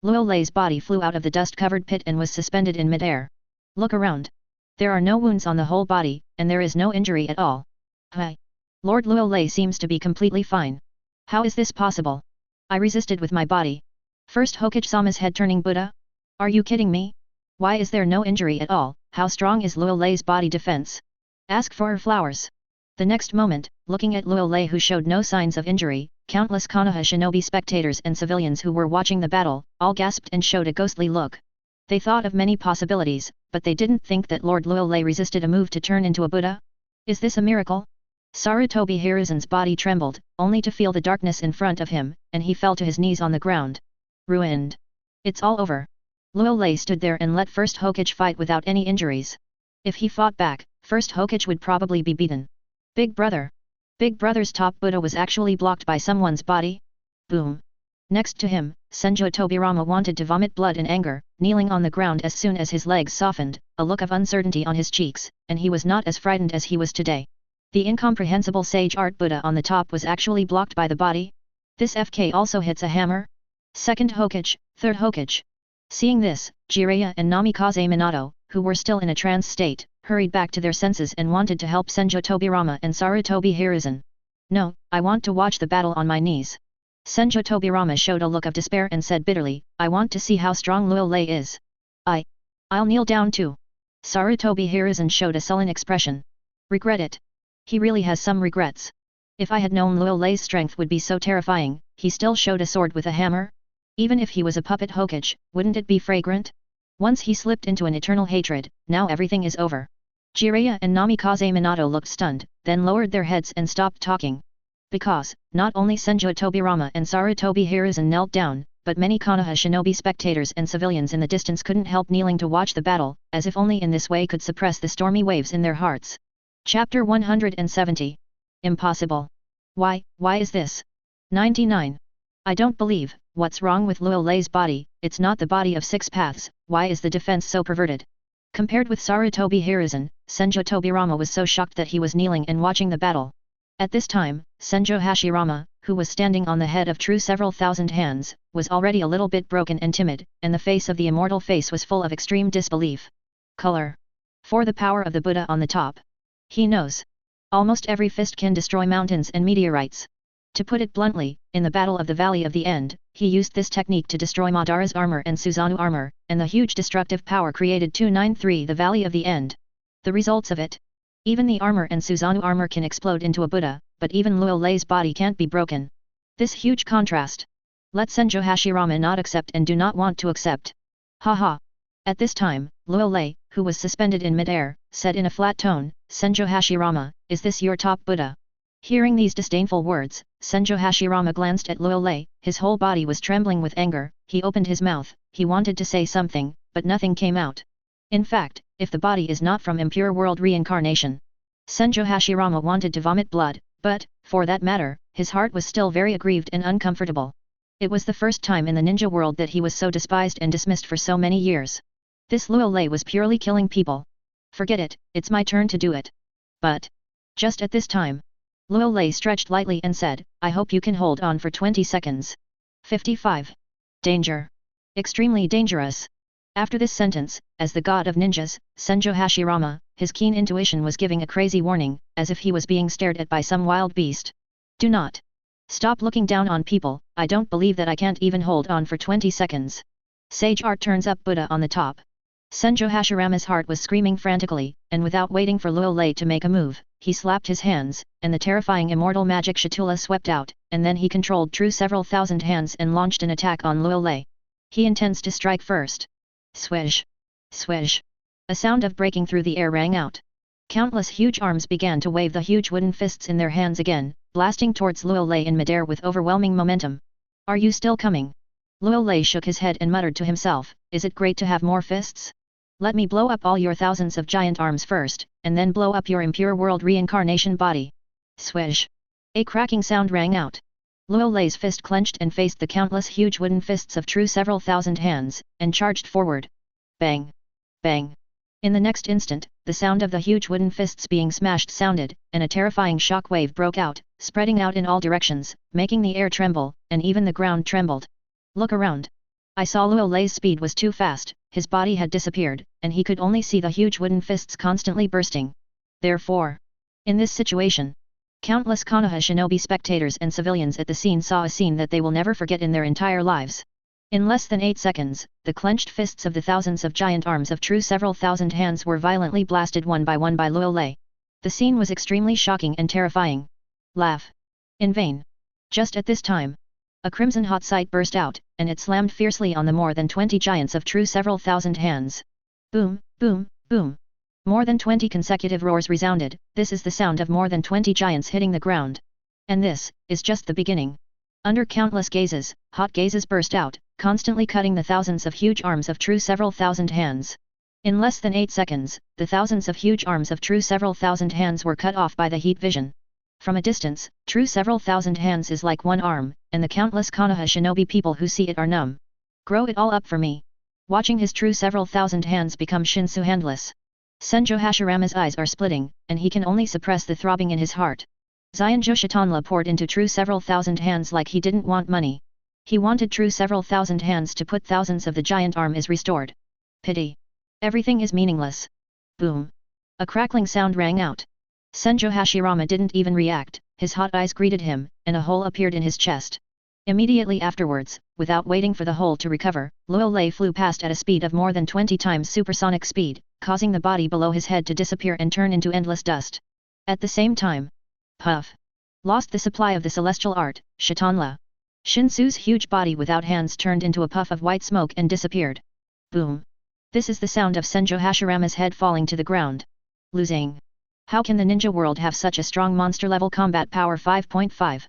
S1: Luo Lei's body flew out of the dust-covered pit and was suspended in midair. Look around. There are no wounds on the whole body, and there is no injury at all. Hi. Lord Luo Lei seems to be completely fine. How is this possible? I resisted with my body. First Hokage-sama's head-turning Buddha? Are you kidding me? Why is there no injury at all? How strong is Luo Lei's body defense? Ask for her flowers. The next moment, looking at Luo Lei who showed no signs of injury, countless Konoha shinobi spectators and civilians who were watching the battle, all gasped and showed a ghostly look. They thought of many possibilities, but they didn't think that Lord Luo Lei resisted a move to turn into a Buddha. Is this a miracle? Sarutobi Hiruzen's body trembled, only to feel the darkness in front of him, and he fell to his knees on the ground. Ruined. It's all over. Luo Lei stood there and let First Hokage fight without any injuries. If he fought back, First Hokage would probably be beaten. Big Brother. Big Brother's top Buddha was actually blocked by someone's body? Boom. Next to him, Senjo Tobirama wanted to vomit blood in anger, kneeling on the ground as soon as his legs softened, a look of uncertainty on his cheeks, and he was not as frightened as he was today. The incomprehensible sage art Buddha on the top was actually blocked by the body? This FK also hits a hammer? Second Hokage, third Hokage. Seeing this, Jiraiya and Namikaze Minato, who were still in a trance state, hurried back to their senses and wanted to help Senjo Tobirama and Sarutobi Hiruzen. No, I want to watch the battle on my knees. Senjo Tobirama showed a look of despair and said bitterly, I want to see how strong Luo Lei is. I'll kneel down too. Sarutobi Hiruzen showed a sullen expression. Regret it. He really has some regrets. If I had known Luo Lei's strength would be so terrifying, he still showed a sword with a hammer? Even if he was a puppet Hokage, wouldn't it be fragrant? Once he slipped into an eternal hatred, now everything is over. Jiraiya and Namikaze Minato looked stunned, then lowered their heads and stopped talking. Because, not only Senjo Tobirama and Sarutobi Hiruzen knelt down, but many Konoha shinobi spectators and civilians in the distance couldn't help kneeling to watch the battle, as if only in this way could suppress the stormy waves in their hearts. Chapter 170. Impossible. Why is this? 99. I don't believe, what's wrong with Luo Lei's body, it's not the body of six paths, why is the defense so perverted? Compared with Sarutobi Hiruzen, Senjo Tobirama was so shocked that he was kneeling and watching the battle. At this time, Senjo Hashirama, who was standing on the head of true several thousand hands, was already a little bit broken and timid, and the face of the immortal face was full of extreme disbelief. Color. For the power of the Buddha on the top. He knows. Almost every fist can destroy mountains and meteorites. To put it bluntly, in the Battle of the Valley of the End, he used this technique to destroy Madara's armor and Susanoo armor, and the huge destructive power created 293 the Valley of the End. The results of it? Even the armor and Susanoo armor can explode into a Buddha, but even Luo Lei's body can't be broken. This huge contrast. Let Senjo Hashirama not accept and do not want to accept. Haha. At this time, Luo Lei, who was suspended in midair, said in a flat tone, Senjo Hashirama, is this your top Buddha? Hearing these disdainful words, Senjo Hashirama glanced at Luo Lei, his whole body was trembling with anger, he opened his mouth, he wanted to say something, but nothing came out. In fact, if the body is not from impure world reincarnation, Senjo Hashirama wanted to vomit blood, but, for that matter, his heart was still very aggrieved and uncomfortable. It was the first time in the ninja world that he was so despised and dismissed for so many years. This Luo Lei was purely killing people. Forget it, it's my turn to do it. But, just at this time, Luo Lei stretched lightly and said, I hope you can hold on for 20 seconds. 55. Danger. Extremely dangerous. After this sentence, as the god of ninjas, Senjo Hashirama, his keen intuition was giving a crazy warning, as if he was being stared at by some wild beast. Do not. Stop looking down on people, I don't believe that I can't even hold on for 20 seconds. Sage art turns up Buddha on the top. Senjo Hashirama's heart was screaming frantically, and without waiting for Luo Lei to make a move, he slapped his hands, and the terrifying immortal magic Shatula swept out, and then he controlled true several thousand hands and launched an attack on Luo Lei. He intends to strike first. Swish. Swish. A sound of breaking through the air rang out. Countless huge arms began to wave the huge wooden fists in their hands again, blasting towards Luo Lei in midair with overwhelming momentum. Are you still coming? Luo Lei shook his head and muttered to himself, is it great to have more fists? Let me blow up all your thousands of giant arms first, and then blow up your impure world reincarnation body. Swish. A cracking sound rang out. Luo Lei's fist clenched and faced the countless huge wooden fists of true several thousand hands, and charged forward. Bang! Bang! In the next instant, the sound of the huge wooden fists being smashed sounded, and a terrifying shock wave broke out, spreading out in all directions, making the air tremble, and even the ground trembled. Look around. I saw Luo Lei's speed was too fast, his body had disappeared, and he could only see the huge wooden fists constantly bursting. Therefore, in this situation, countless Konoha shinobi spectators and civilians at the scene saw a scene that they will never forget in their entire lives. In less than 8 seconds, the clenched fists of the thousands of giant arms of true several thousand hands were violently blasted one by Luo Lei. The scene was extremely shocking and terrifying. Laugh. In vain. Just at this time, a crimson hot sight burst out, and it slammed fiercely on the more than 20 giants of true several thousand hands. Boom, boom, boom. More than 20 consecutive roars resounded, this is the sound of more than 20 giants hitting the ground. And this is just the beginning. Under countless gazes, hot gazes burst out, constantly cutting the thousands of huge arms of true several thousand hands. In less than 8 seconds, the thousands of huge arms of true several thousand hands were cut off by the heat vision. From a distance, true several thousand hands is like one arm, and the countless Konoha shinobi people who see it are numb. Grow it all up for me. Watching his true several thousand hands become Shinsu handless. Senjo Hashirama's eyes are splitting, and he can only suppress the throbbing in his heart. Xianzhou Shitanla poured into true several thousand hands like he didn't want money. He wanted true several thousand hands to put thousands of the giant arm is restored. Pity. Everything is meaningless. Boom. A crackling sound rang out. Senjo Hashirama didn't even react, his hot eyes greeted him, and a hole appeared in his chest. Immediately afterwards, without waiting for the hole to recover, Luo Lei flew past at a speed of more than 20 times supersonic speed, causing the body below his head to disappear and turn into endless dust. At the same time, puff. Lost the supply of the celestial art, Shitanla. Shinsu's huge body without hands turned into a puff of white smoke and disappeared. Boom. This is the sound of Senjo Hashirama's head falling to the ground. Losing. How can the ninja world have such a strong monster-level combat power 5.5?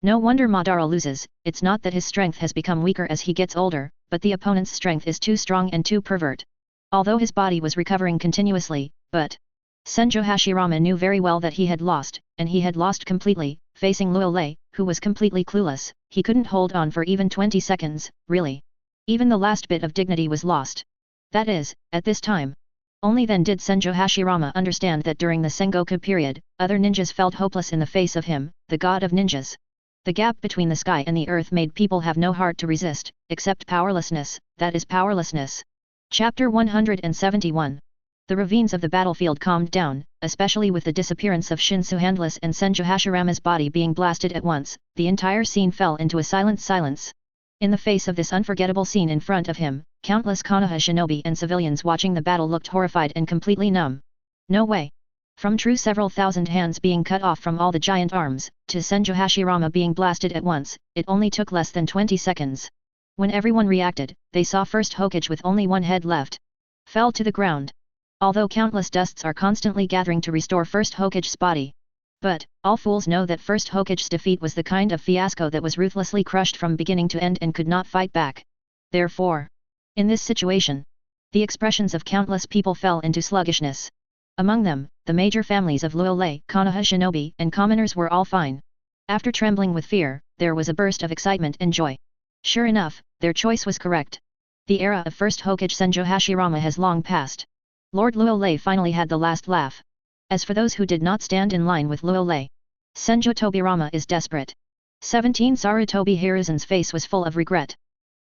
S1: No wonder Madara loses, it's not that his strength has become weaker as he gets older, but the opponent's strength is too strong and too pervert. Although his body was recovering continuously, but Senjo Hashirama knew very well that he had lost, and he had lost completely, facing Luo Lei, who was completely clueless, he couldn't hold on for even 20 seconds, really. Even the last bit of dignity was lost. That is, at this time. Only then did Senjo Hashirama understand that during the Sengoku period, other ninjas felt hopeless in the face of him, the god of ninjas. The gap between the sky and the earth made people have no heart to resist, except powerlessness, that is powerlessness. Chapter 171. The ravines of the battlefield calmed down, especially with the disappearance of Shinsu handless and Senjo Hashirama's body being blasted at once, the entire scene fell into a silent silence. In the face of this unforgettable scene in front of him, countless Konoha shinobi and civilians watching the battle looked horrified and completely numb. No way. From true several thousand hands being cut off from all the giant arms, to Senjo Hashirama being blasted at once, it only took less than 20 seconds. When everyone reacted, they saw first Hokage with only one head left. Fell to the ground. Although countless dusts are constantly gathering to restore first Hokage's body. But, all fools know that first Hokage's defeat was the kind of fiasco that was ruthlessly crushed from beginning to end and could not fight back. Therefore, in this situation, the expressions of countless people fell into sluggishness. Among them, the major families of Luolei, Konoha shinobi, and commoners were all fine. After trembling with fear, there was a burst of excitement and joy. Sure enough, their choice was correct. The era of first Hokage Senjo Hashirama has long passed. Lord Luolei finally had the last laugh. As for those who did not stand in line with Luolei, Senjo Tobirama is desperate. 17 Sarutobi Hiruzen's face was full of regret.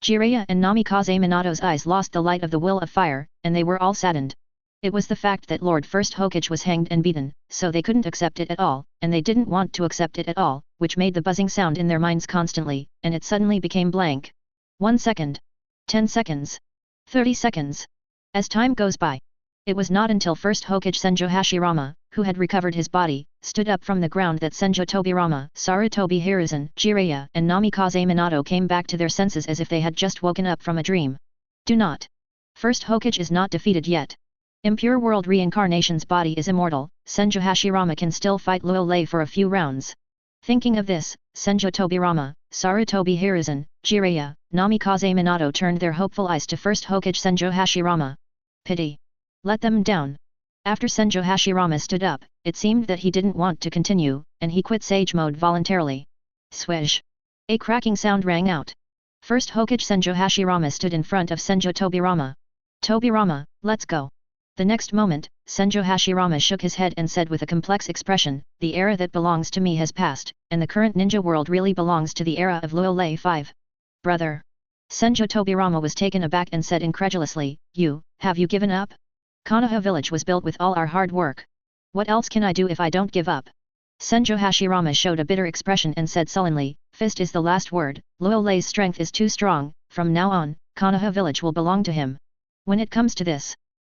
S1: Jiraiya and Namikaze Minato's eyes lost the light of the will of fire, and they were all saddened. It was the fact that Lord First Hokage was hanged and beaten, so they couldn't accept it at all, and they didn't want to accept it at all, which made the buzzing sound in their minds constantly, and it suddenly became blank. 1 second. 10 seconds. 30 seconds. As time goes by. It was not until First Hokage Senjo Hashirama, who had recovered his body, stood up from the ground that Senjo Tobirama, Sarutobi Hiruzen, Jiraiya and Namikaze Minato came back to their senses as if they had just woken up from a dream. Do not. First Hokage is not defeated yet. Impure World Reincarnation's body is immortal, Senjo Hashirama can still fight Luolei for a few rounds. Thinking of this, Senjo Tobirama, Sarutobi Hiruzen, Jiraiya, Namikaze Minato turned their hopeful eyes to First Hokage Senjo Hashirama. Pity. Let them down. After Senjo Hashirama stood up, it seemed that he didn't want to continue, and he quit Sage Mode voluntarily. Swish. A cracking sound rang out. First Hokage Senjo Hashirama stood in front of Senjo Tobirama. Tobirama, let's go. The next moment, Senjo Hashirama shook his head and said with a complex expression, the era that belongs to me has passed, and the current ninja world really belongs to the era of Luolei 5. Brother. Senjo Tobirama was taken aback and said incredulously, have you given up? Konoha village was built with all our hard work. What else can I do if I don't give up? Senjo Hashirama showed a bitter expression and said sullenly, fist is the last word, Luolei's strength is too strong, from now on, Konoha village will belong to him. When it comes to this,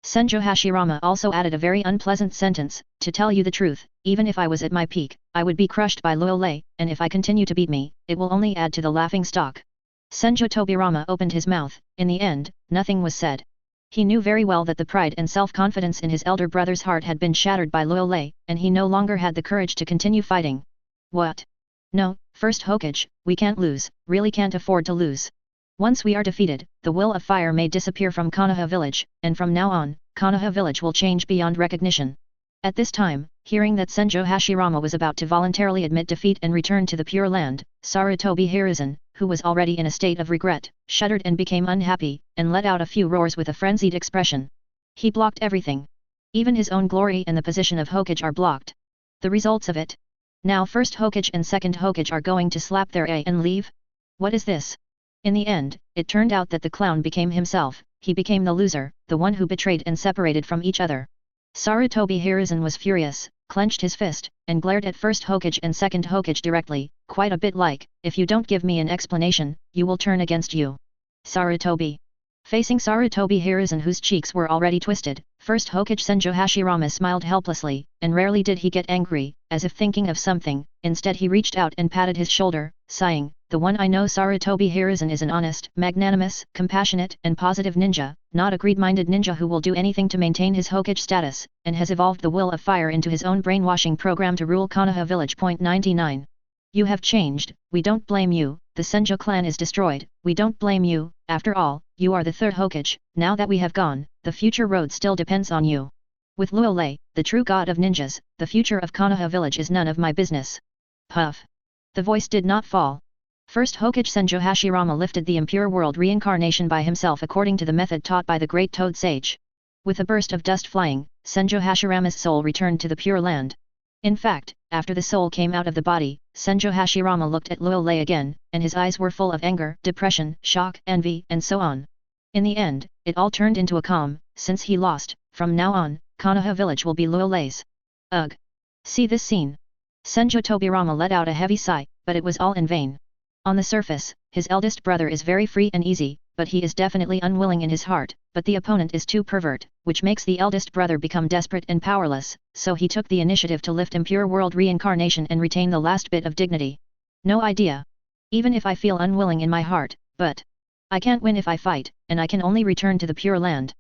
S1: Senjo Hashirama also added a very unpleasant sentence, to tell you the truth, even if I was at my peak, I would be crushed by Luolei, and if I continue to beat me, it will only add to the laughing stock. Senjo Tobirama opened his mouth, in the end, nothing was said. He knew very well that the pride and self-confidence in his elder brother's heart had been shattered by Luolei, and he no longer had the courage to continue fighting. What? No, First Hokage, we can't lose, really can't afford to lose. Once we are defeated, the will of fire may disappear from Konoha village, and from now on, Konoha village will change beyond recognition. At this time, hearing that Senjo Hashirama was about to voluntarily admit defeat and return to the Pure Land, Sarutobi Hiruzen, who was already in a state of regret, shuddered and became unhappy, and let out a few roars with a frenzied expression. He blocked everything. Even his own glory and the position of Hokage are blocked. The results of it? Now First Hokage and Second Hokage are going to slap their A and leave? What is this? In the end, it turned out that the clown became himself, he became the loser, the one who betrayed and separated from each other. Sarutobi Hiruzen was furious, clenched his fist, and glared at First Hokage and Second Hokage directly, quite a bit like, if you don't give me an explanation, you will turn against you. Sarutobi. Facing Sarutobi Hiruzen whose cheeks were already twisted, First Hokage Senjo Hashirama smiled helplessly, and rarely did he get angry, as if thinking of something, instead he reached out and patted his shoulder, sighing, the one I know Sarutobi Hiruzen is an honest, magnanimous, compassionate, and positive ninja, not a greed-minded ninja who will do anything to maintain his Hokage status, and has evolved the will of fire into his own brainwashing program to rule Konoha village. 99. You have changed, we don't blame you, the Senjo clan is destroyed, we don't blame you, after all, you are the third Hokage, now that we have gone, the future road still depends on you. With Luolei, the true god of ninjas, the future of Konoha village is none of my business. Puff. The voice did not fall. First Hokage Senjo Hashirama lifted the impure world reincarnation by himself according to the method taught by the great Toad Sage. With a burst of dust flying, Senjo Hashirama's soul returned to the Pure Land. In fact, after the soul came out of the body, Senjo Hashirama looked at Luolei again, and his eyes were full of anger, depression, shock, envy, and so on. In the end, it all turned into a calm, since he lost, from now on, Konoha village will be Luolei's. Ugh. See this scene. Senjo Tobirama let out a heavy sigh, but it was all in vain. On the surface, his eldest brother is very free and easy, but he is definitely unwilling in his heart, but the opponent is too pervert, which makes the eldest brother become desperate and powerless, so he took the initiative to lift impure world reincarnation and retain the last bit of dignity. No idea. Even if I feel unwilling in my heart, but I can't win if I fight, and I can only return to the Pure Land.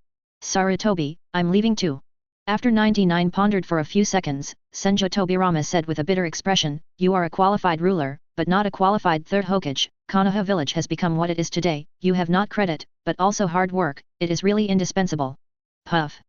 S1: Sarutobi, I'm leaving too. After 99 pondered for a few seconds, Senjo Tobirama said with a bitter expression, you are a qualified ruler, but not a qualified third Hokage. Konoha village has become what it is today, you have not credit, but also hard work, it is really indispensable. Puff.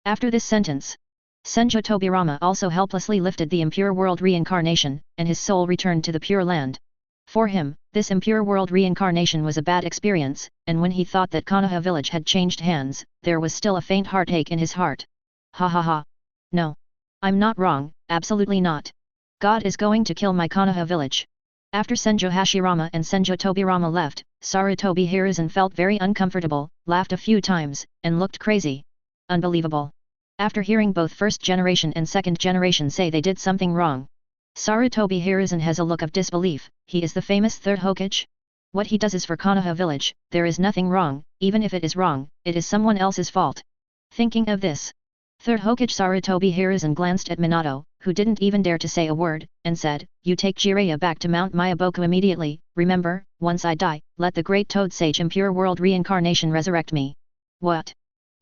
S1: After this sentence, Senjo Tobirama also helplessly lifted the impure world reincarnation, and his soul returned to the Pure Land. For him, this impure world reincarnation was a bad experience, and when he thought that Konoha village had changed hands, there was still a faint heartache in his heart. Ha ha ha. No. I'm not wrong, absolutely not. God is going to kill my Konoha village. After Senjo Hashirama and Senjo Tobirama left, Sarutobi Hiruzen felt very uncomfortable, laughed a few times, and looked crazy. Unbelievable. After hearing both first generation and second generation say they did something wrong, Sarutobi Hiruzen has a look of disbelief. He is the famous third Hokage? What he does is for Konoha village, there is nothing wrong, even if it is wrong, it is someone else's fault. Thinking of this, third Hokage Sarutobi Hiruzen glanced at Minato, who didn't even dare to say a word, and said, "You take Jiraiya back to Mount Myaboku immediately, remember, once I die, let the great Toad Sage Impure World Reincarnation resurrect me." What?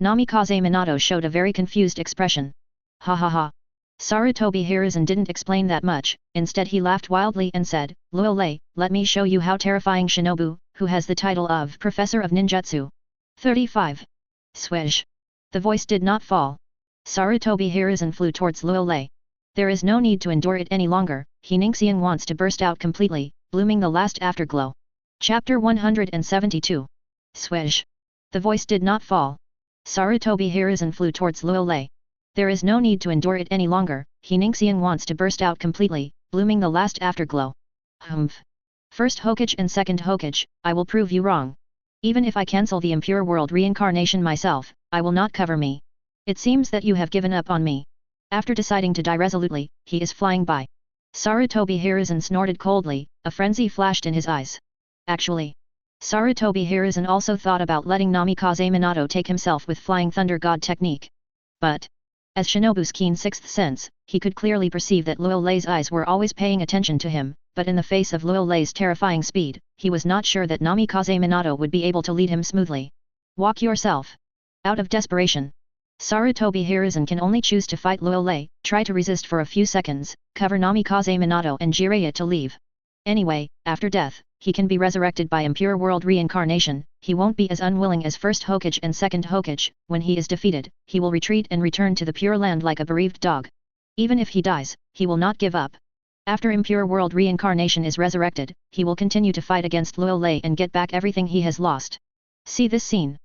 S1: Namikaze Minato showed a very confused expression. Ha ha ha. Sarutobi Hiruzen didn't explain that much, instead he laughed wildly and said, "Luolei, let me show you how terrifying Shinobu, who has the title of Professor of Ninjutsu." 35. Swish. The voice did not fall. Sarutobi Hiruzen flew towards Luolei. There is no need to endure it any longer, Ningxiang wants to burst out completely, blooming the last afterglow. Chapter 172. Swish. The voice did not fall. Sarutobi Hiruzen flew towards Luolei. There is no need to endure it any longer, Ningxiang wants to burst out completely, blooming the last afterglow. Humph. First Hokage and second Hokage, I will prove you wrong. Even if I cancel the impure world reincarnation myself, I will not cover me. It seems that you have given up on me. After deciding to die resolutely, he is flying by. Sarutobi Hiruzen snorted coldly, a frenzy flashed in his eyes. Actually, Sarutobi Hiruzen also thought about letting Namikaze Minato take himself with Flying Thunder God technique. But, as Shinobu's keen sixth sense, he could clearly perceive that Luolei's eyes were always paying attention to him, but in the face of Luolei's terrifying speed, he was not sure that Namikaze Minato would be able to lead him smoothly. Walk yourself. Out of desperation, Sarutobi Hiruzen can only choose to fight Luolei, try to resist for a few seconds, cover Namikaze Minato and Jiraiya to leave. Anyway, after death, he can be resurrected by impure world reincarnation, he won't be as unwilling as first Hokage and second Hokage. When he is defeated, he will retreat and return to the Pure Land like a bereaved dog. Even if he dies, he will not give up. After impure world reincarnation is resurrected, he will continue to fight against Luolei and get back everything he has lost. See this scene.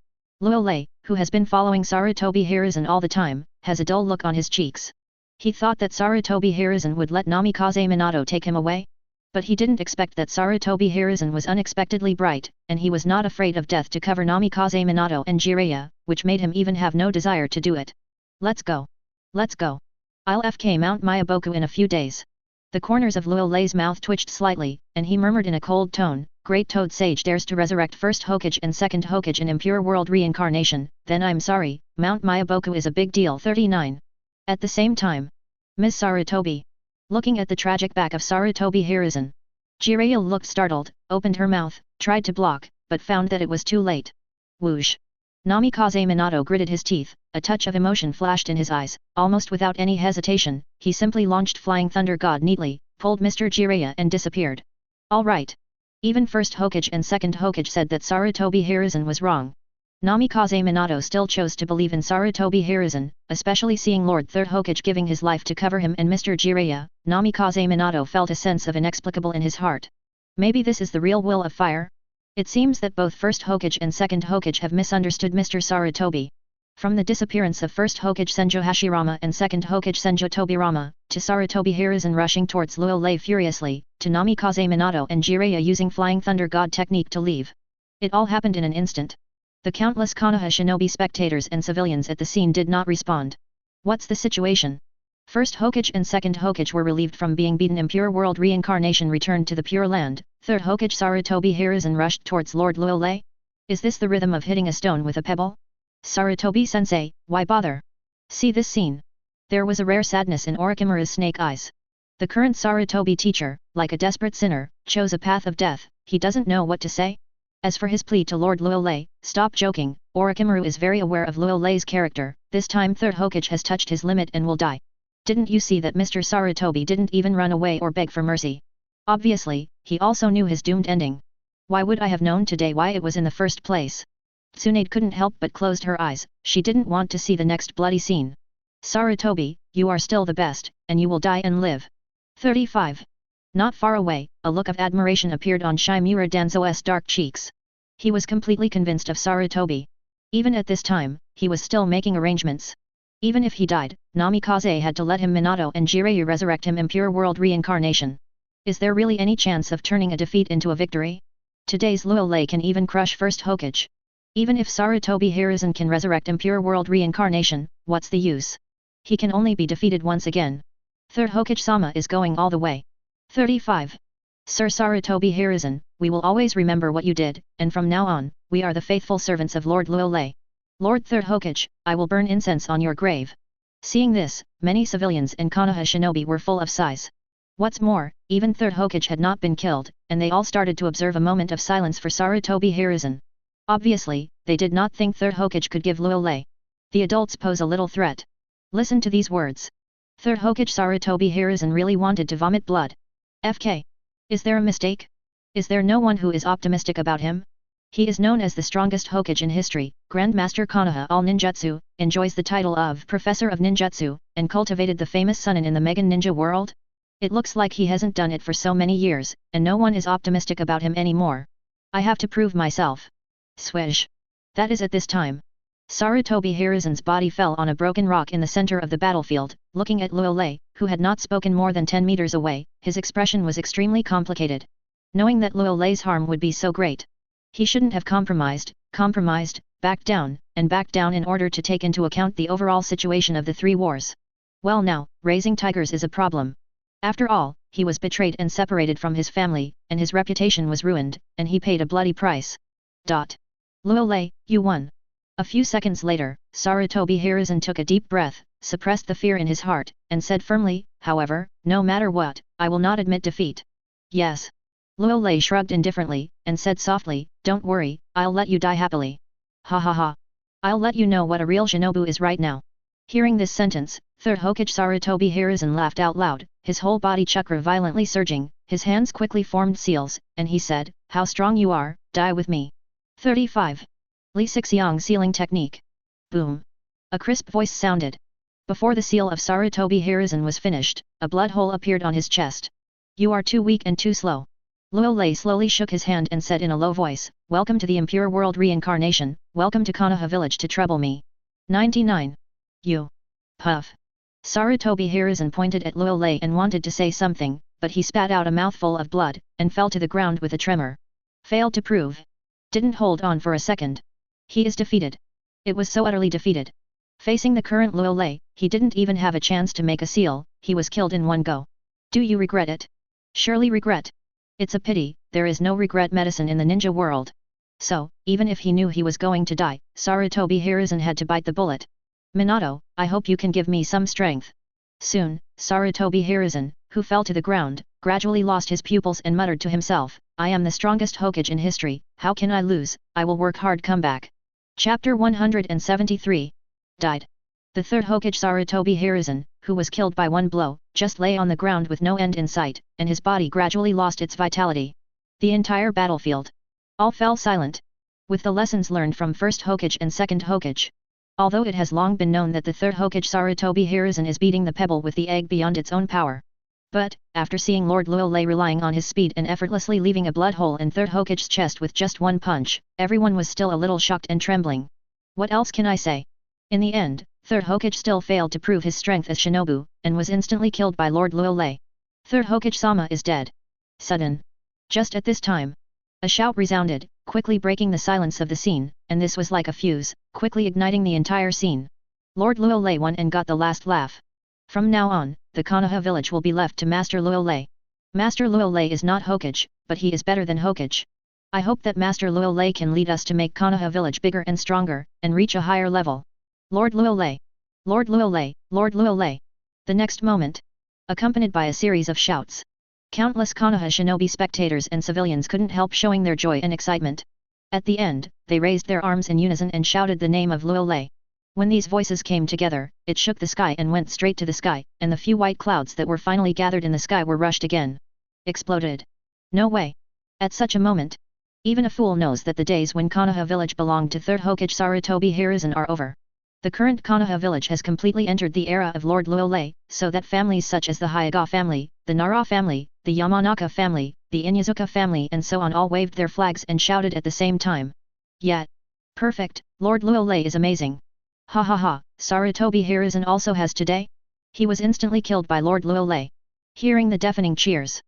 S1: Luolei, who has been following Sarutobi Hiruzen all the time, has a dull look on his cheeks. He thought that Sarutobi Hiruzen would let Namikaze Minato take him away. But he didn't expect that Sarutobi Hiruzen was unexpectedly bright, and he was not afraid of death to cover Namikaze Minato and Jiraiya, which made him even have no desire to do it. Let's go. Let's go. I'll FK Mount Myaboku in a few days. The corners of Luolei's mouth twitched slightly, and he murmured in a cold tone, "Great Toad Sage dares to resurrect first Hokage and second Hokage in impure world reincarnation, then I'm sorry, Mount Myaboku is a big deal." 39. At the same time, Ms. Sarutobi. Looking at the tragic back of Sarutobi Hiruzen, Jiraiya looked startled, opened her mouth, tried to block, but found that it was too late. Whoosh! Namikaze Minato gritted his teeth, a touch of emotion flashed in his eyes, almost without any hesitation, he simply launched Flying Thunder God neatly, pulled Mr. Jiraiya and disappeared. Alright. Even first Hokage and second Hokage said that Sarutobi Hiruzen was wrong. Namikaze Minato still chose to believe in Sarutobi Hiruzen, especially seeing Lord Third Hokage giving his life to cover him and Mr. Jiraiya. Namikaze Minato felt a sense of inexplicable in his heart. Maybe this is the real will of fire? It seems that both first Hokage and second Hokage have misunderstood Mr. Sarutobi. From the disappearance of first Hokage Senjo Hashirama and second Hokage Senjo Tobirama, to Sarutobi Hiruzen rushing towards Luolei furiously, to Namikaze Minato and Jiraiya using Flying Thunder God technique to leave. It all happened in an instant. The countless Konoha shinobi spectators and civilians at the scene did not respond. What's the situation? First Hokage and second Hokage were relieved from being beaten. Impure world reincarnation returned to the Pure Land. Third Hokage Sarutobi Hiruzen rushed towards Lord Luolei. Is this the rhythm of hitting a stone with a pebble? Sarutobi-sensei, why bother? See this scene. There was a rare sadness in Orochimaru's snake eyes. The current Sarutobi teacher, like a desperate sinner, chose a path of death. He doesn't know what to say. As for his plea to Lord Luolei, stop joking, Orochimaru is very aware of Luolei's character. This time Third Hokage has touched his limit and will die. Didn't you see that Mr. Sarutobi didn't even run away or beg for mercy? Obviously, he also knew his doomed ending. Why would I have known today why it was in the first place? Tsunade couldn't help but closed her eyes, she didn't want to see the next bloody scene. Sarutobi, you are still the best, and you will die and live. 35. Not far away, a look of admiration appeared on Shimura Danzo's dark cheeks. He was completely convinced of Sarutobi. Even at this time, he was still making arrangements. Even if he died, Namikaze had to let him Minato and Jiraiya resurrect him in pure world reincarnation. Is there really any chance of turning a defeat into a victory? Today's Luolei can even crush first Hokage. Even if Sarutobi Hiruzen can resurrect in pure world reincarnation, what's the use? He can only be defeated once again. Third Hokage-sama is going all the way. 35. Sir Sarutobi Hiruzen, we will always remember what you did, and from now on, we are the faithful servants of Lord Luolei. Lord Third Hokage, I will burn incense on your grave. Seeing this, many civilians and Konoha shinobi were full of sighs. What's more, even Third Hokage had not been killed, and they all started to observe a moment of silence for Sarutobi Hiruzen. Obviously, they did not think Third Hokage could give Luolei. The adults pose a little threat. Listen to these words. Third Hokage Sarutobi Hiruzen really wanted to vomit blood. FK. Is there a mistake? Is there no one who is optimistic about him? He is known as the strongest Hokage in history, Grandmaster Konoha all ninjutsu, enjoys the title of Professor of Ninjutsu, and cultivated the famous Sunin in the Mega Ninja world? It looks like he hasn't done it for so many years, and no one is optimistic about him anymore. I have to prove myself. Swish. That is at this time. Sarutobi Hiruzen's body fell on a broken rock in the center of the battlefield, looking at Luolei, who had not spoken more than 10 meters away, his expression was extremely complicated. Knowing that Luolei's harm would be so great. He shouldn't have compromised, backed down in order to take into account the overall situation of the three wars. Well now, raising tigers is a problem. After all, he was betrayed and separated from his family, and his reputation was ruined, and he paid a bloody price. Luolei, you won. A few seconds later, Sarutobi Hiruzen took a deep breath, suppressed the fear in his heart, and said firmly, however, no matter what, I will not admit defeat. Yes. Luolei shrugged indifferently, and said softly, don't worry, I'll let you die happily. Ha ha ha. I'll let you know what a real shinobu is right now. Hearing this sentence, Third Hokage Sarutobi Hiruzen laughed out loud, his whole body chakra violently surging, his hands quickly formed seals, and he said, how strong you are, die with me. 35. Li Sixiang Sealing Technique. Boom. A crisp voice sounded. Before the seal of Sarutobi Hiruzen was finished, a blood hole appeared on his chest. You are too weak and too slow. Luolei slowly shook his hand and said in a low voice, welcome to the impure world reincarnation, welcome to Konoha village to trouble me. 99. You. Puff. Sarutobi Hiruzen pointed at Luolei and wanted to say something, but he spat out a mouthful of blood, and fell to the ground with a tremor. Failed to prove. Didn't hold on for a second. He is defeated. It was so utterly defeated. Facing the current Luolei, he didn't even have a chance to make a seal, he was killed in one go. Do you regret it? Surely regret. It's a pity, there is no regret medicine in the ninja world. So, even if he knew he was going to die, Sarutobi Hiruzen had to bite the bullet. Minato, I hope you can give me some strength. Soon, Sarutobi Hiruzen, who fell to the ground, gradually lost his pupils and muttered to himself, I am the strongest Hokage in history, how can I lose, I will work hard come back. Chapter 173. Died. The third Hokage Sarutobi Hiruzen, who was killed by one blow, just lay on the ground with no end in sight, and his body gradually lost its vitality. The entire battlefield. All fell silent. With the lessons learned from first Hokage and second Hokage. Although it has long been known that the third Hokage Sarutobi Hiruzen is beating the pebble with the egg beyond its own power. But, after seeing Lord Luolei relying on his speed and effortlessly leaving a blood hole in third Hokage's chest with just one punch, everyone was still a little shocked and trembling. What else can I say? In the end, third Hokage still failed to prove his strength as shinobu, and was instantly killed by Lord Luolei. Third Hokage-sama is dead. Sudden. Just at this time. A shout resounded, quickly breaking the silence of the scene, and this was like a fuse, quickly igniting the entire scene. Lord Luolei won and got the last laugh. From now on, the Konoha village will be left to Master Luolei. Master Luolei is not Hokage, but he is better than Hokage. I hope that Master Luolei can lead us to make Konoha village bigger and stronger, and reach a higher level. Lord Luolei! Lord Luolei! Lord Luolei! The next moment. Accompanied by a series of shouts. Countless Konoha shinobi spectators and civilians couldn't help showing their joy and excitement. At the end, they raised their arms in unison and shouted the name of Luolei. When these voices came together, it shook the sky and went straight to the sky, and the few white clouds that were finally gathered in the sky were rushed again. Exploded. No way. At such a moment. Even a fool knows that the days when Konoha village belonged to third Hokage Sarutobi Hiruzen are over. The current Konoha village has completely entered the era of Lord Luolei, so that families such as the Hyaga family, the Nara family, the Yamanaka family, the Inyazuka family and so on all waved their flags and shouted at the same time. Yet. Perfect, Lord Luolei is amazing. Ha ha ha, Sarutobi Hiruzen also has today? He was instantly killed by Lord Luolei. Hearing the deafening cheers.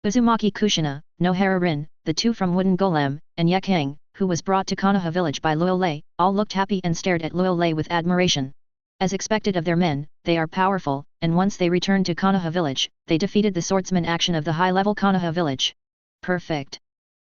S1: Uzumaki Kushina, Nohara Rin, the two from Wooden Golem, and Yekang, who was brought to Konoha village by Luolei, all looked happy and stared at Luolei with admiration. As expected of their men, they are powerful, and once they returned to Konoha village, they defeated the swordsman action of the high-level Konoha village. Perfect.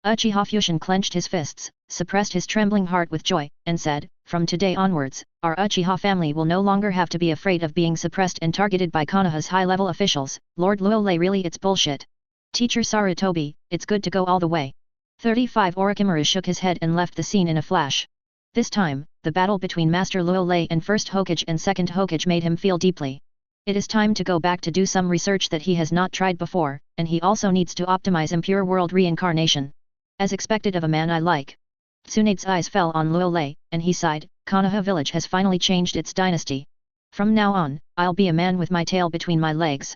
S1: Uchiha Fushin clenched his fists, suppressed his trembling heart with joy, and said, from today onwards, our Uchiha family will no longer have to be afraid of being suppressed and targeted by Konoha's high-level officials. Lord Luolei, really it's bullshit. Teacher Sarutobi, it's good to go all the way. 35 Orochimaru shook his head and left the scene in a flash. This time, the battle between Master Luolei and First Hokage and Second Hokage made him feel deeply. It is time to go back to do some research that he has not tried before, and he also needs to optimize impure world reincarnation. As expected of a man I like. Tsunade's eyes fell on Luolei, and he sighed, Konoha village has finally changed its dynasty. From now on, I'll be a man with my tail between my legs.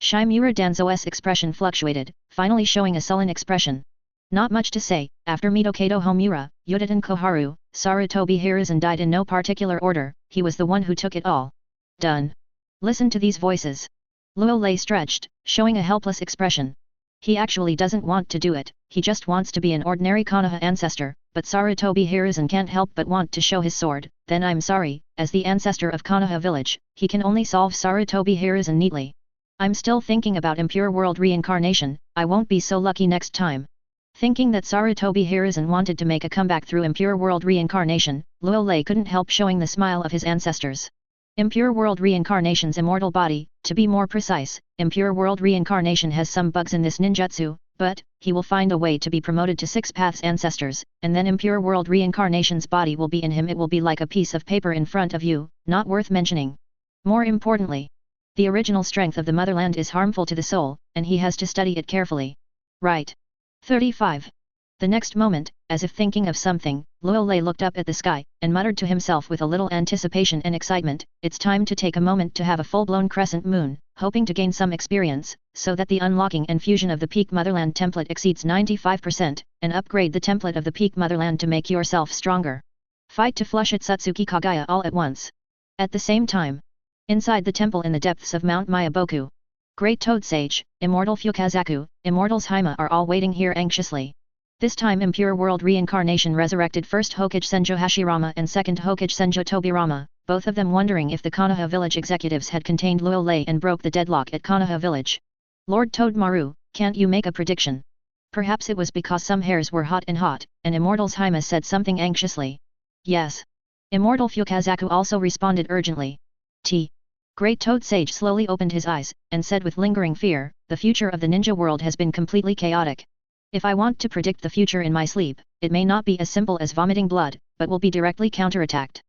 S1: Shimura Danzo's expression fluctuated, finally showing a sullen expression. Not much to say, after Midokado Homura, Yudatan Koharu, Sarutobi Hiruzen died in no particular order, he was the one who took it all. Done. Listen to these voices. Luolei stretched, showing a helpless expression. He actually doesn't want to do it, he just wants to be an ordinary Konoha ancestor, but Sarutobi Hiruzen can't help but want to show his sword. Then I'm sorry, as the ancestor of Konoha village, he can only solve Sarutobi Hiruzen neatly. I'm still thinking about impure world reincarnation, I won't be so lucky next time. Thinking that Sarutobi Hiruzen wanted to make a comeback through impure world reincarnation, Luolei couldn't help showing the smile of his ancestors. Impure world reincarnation's immortal body, to be more precise, impure world reincarnation has some bugs in this ninjutsu, but he will find a way to be promoted to 6 paths ancestors, and then impure world reincarnation's body will be in him. It will be like a piece of paper in front of you, not worth mentioning. More importantly, the original strength of the motherland is harmful to the soul, and he has to study it carefully. Right. 35. The next moment, as if thinking of something, Luolei looked up at the sky, and muttered to himself with a little anticipation and excitement, it's time to take a moment to have a full-blown crescent moon, hoping to gain some experience, so that the unlocking and fusion of the peak motherland template exceeds 95%, and upgrade the template of the peak motherland to make yourself stronger. Fight to flush at Satsuki Kagaya all at once. At the same time, inside the temple in the depths of Mount Mayaboku, Great Toad Sage, Immortal Fukazaku, Immortals Haima are all waiting here anxiously. This time Impure World Reincarnation resurrected First Hokage Senjo Hashirama and Second Hokage Senjo Tobirama, both of them wondering if the Konoha village executives had contained Luolei and broke the deadlock at Konoha village. Lord Toad Maru, can't you make a prediction? Perhaps it was because some hairs were hot, and Immortals Haima said something anxiously. Yes. Immortal Fukazaku also responded urgently. Great Toad Sage slowly opened his eyes, and said with lingering fear, the future of the ninja world has been completely chaotic. If I want to predict the future in my sleep, it may not be as simple as vomiting blood, but will be directly counterattacked.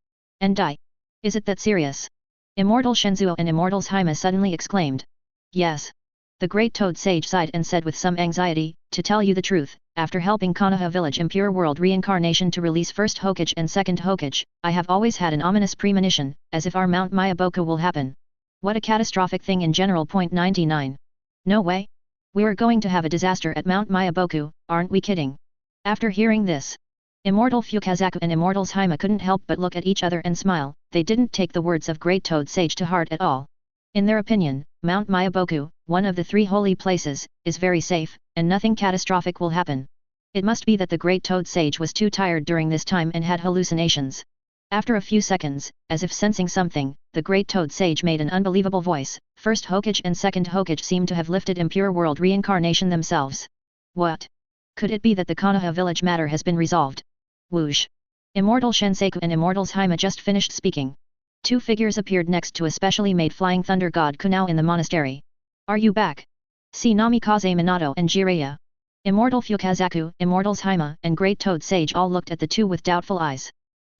S1: And die. Is it that serious? Immortal Shenzuo and Immortals Haima suddenly exclaimed. Yes. The Great Toad Sage sighed and said with some anxiety, to tell you the truth, after helping Konoha village Impure World Reincarnation to release First Hokage and Second Hokage, I have always had an ominous premonition, as if our Mount Mayaboku will happen. What a catastrophic thing in general. 99. No way. We're going to have a disaster at Mount Mayaboku, aren't we kidding? After hearing this, Immortal Fukazaku and Immortals Haima couldn't help but look at each other and smile. They didn't take the words of Great Toad Sage to heart at all. In their opinion, Mount Mayaboku, one of the 3 holy places, is very safe, and nothing catastrophic will happen. It must be that the Great Toad Sage was too tired during this time and had hallucinations. After a few seconds, as if sensing something, the Great Toad Sage made an unbelievable voice. First Hokage and Second Hokage seemed to have lifted Impure World Reincarnation themselves. What? Could it be that the Konoha village matter has been resolved? Whoosh! Immortal Shenseku and Immortals Haima just finished speaking. 2 figures appeared next to a specially made flying thunder god Kunao in the monastery. Are you back? See Namikaze Minato and Jiraiya. Immortal Fukazaku, Immortals Haima, and Great Toad Sage all looked at the 2 with doubtful eyes.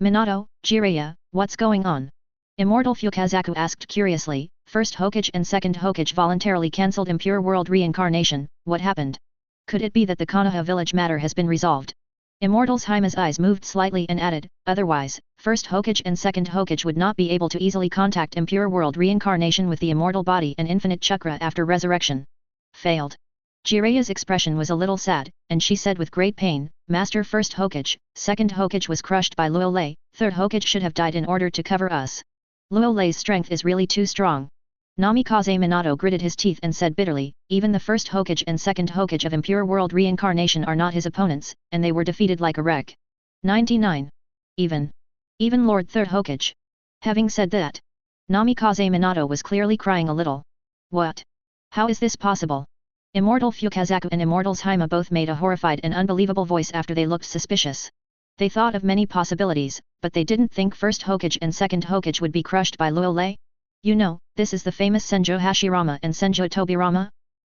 S1: Minato, Jiraiya, what's going on? Immortal Fukazaku asked curiously. First Hokage and Second Hokage voluntarily cancelled Impure World Reincarnation. What happened? Could it be that the Konoha village matter has been resolved? Immortal's Haima's eyes moved slightly and added, otherwise, first Hokage and second Hokage would not be able to easily contact impure world reincarnation with the immortal body and infinite chakra after resurrection. Failed. Jiraiya's expression was a little sad, and she said with great pain, Master, first Hokage, second Hokage was crushed by Luo Lei, third Hokage should have died in order to cover us. Luo Lei's strength is really too strong. Namikaze Minato gritted his teeth and said bitterly, even the first Hokage and second Hokage of impure world reincarnation are not his opponents, and they were defeated like a wreck. 99. Even Lord third Hokage. Having said that, Namikaze Minato was clearly crying a little. What? How is this possible? Immortal Fukazaku and Immortal's Haima both made a horrified and unbelievable voice after they looked suspicious. They thought of many possibilities, but they didn't think first Hokage and second Hokage would be crushed by Luo Lei. You know, this is the famous Senjo Hashirama and Senjo Tobirama?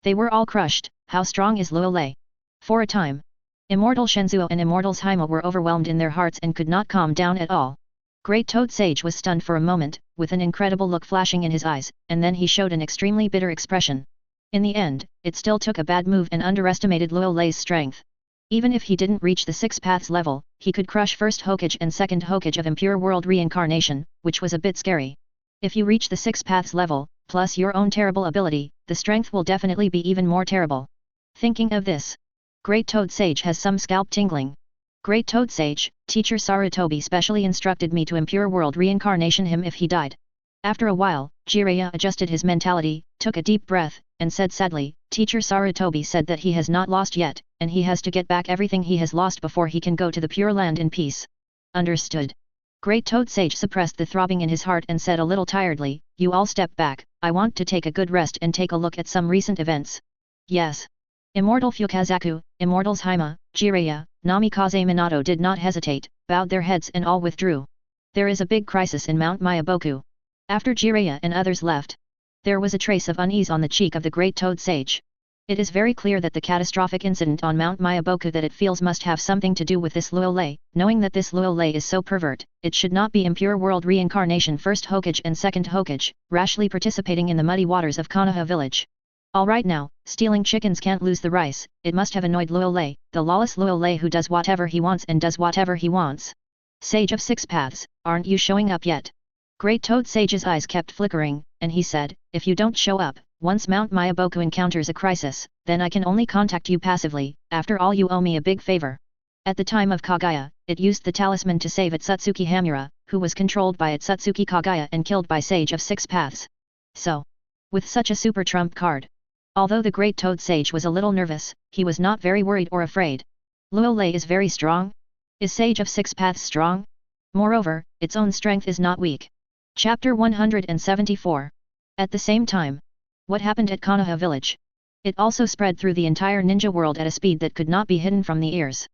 S1: They were all crushed. How strong is Luo Lei? For a time, Immortal Shenzuo and Immortal's Haima were overwhelmed in their hearts and could not calm down at all. Great Toad Sage was stunned for a moment, with an incredible look flashing in his eyes, and then he showed an extremely bitter expression. In the end, it still took a bad move and underestimated Luo Lei's strength. Even if he didn't reach the 6 paths level, he could crush first Hokage and second Hokage of impure world reincarnation, which was a bit scary. If you reach the 6 paths level, plus your own terrible ability, the strength will definitely be even more terrible. Thinking of this, Great Toad Sage has some scalp tingling. Great Toad Sage, teacher Sarutobi specially instructed me to impure world reincarnation him if he died. After a while, Jiraiya adjusted his mentality, took a deep breath, and said sadly, Teacher Sarutobi said that he has not lost yet, and he has to get back everything he has lost before he can go to the Pure Land in peace. Understood. Great Toad Sage suppressed the throbbing in his heart and said a little tiredly, you all step back, I want to take a good rest and take a look at some recent events. Yes. Immortal Fukazaku, Immortal's Haima, Jiraiya, Namikaze Minato did not hesitate, bowed their heads and all withdrew. There is a big crisis in Mount Mayaboku. After Jiraiya and others left, there was a trace of unease on the cheek of the Great Toad Sage. It is very clear that the catastrophic incident on Mount Mayaboku that it feels must have something to do with this Luo Lei. Knowing that this Luo Lei is so pervert, it should not be impure world reincarnation first Hokage and second Hokage, rashly participating in the muddy waters of Konoha village. Alright now, stealing chickens can't lose the rice, it must have annoyed Luo Lei, the lawless Luo Lei who does whatever he wants and does whatever he wants. Sage of 6 paths, aren't you showing up yet? Great Toad Sage's eyes kept flickering, and he said, if you don't show up, once Mount Mayaboku encounters a crisis, then I can only contact you passively, after all you owe me a big favor. At the time of Kagaya, it used the talisman to save Atsutsuki Hamura, who was controlled by Atsutsuki Kagaya and killed by Sage of 6 paths. So, with such a super trump card. Although the Great Toad Sage was a little nervous, he was not very worried or afraid. Luo Lei is very strong? Is Sage of 6 paths strong? Moreover, its own strength is not weak. Chapter 174. At the same time, what happened at Konoha village? It also spread through the entire ninja world at a speed that could not be hidden from the ears.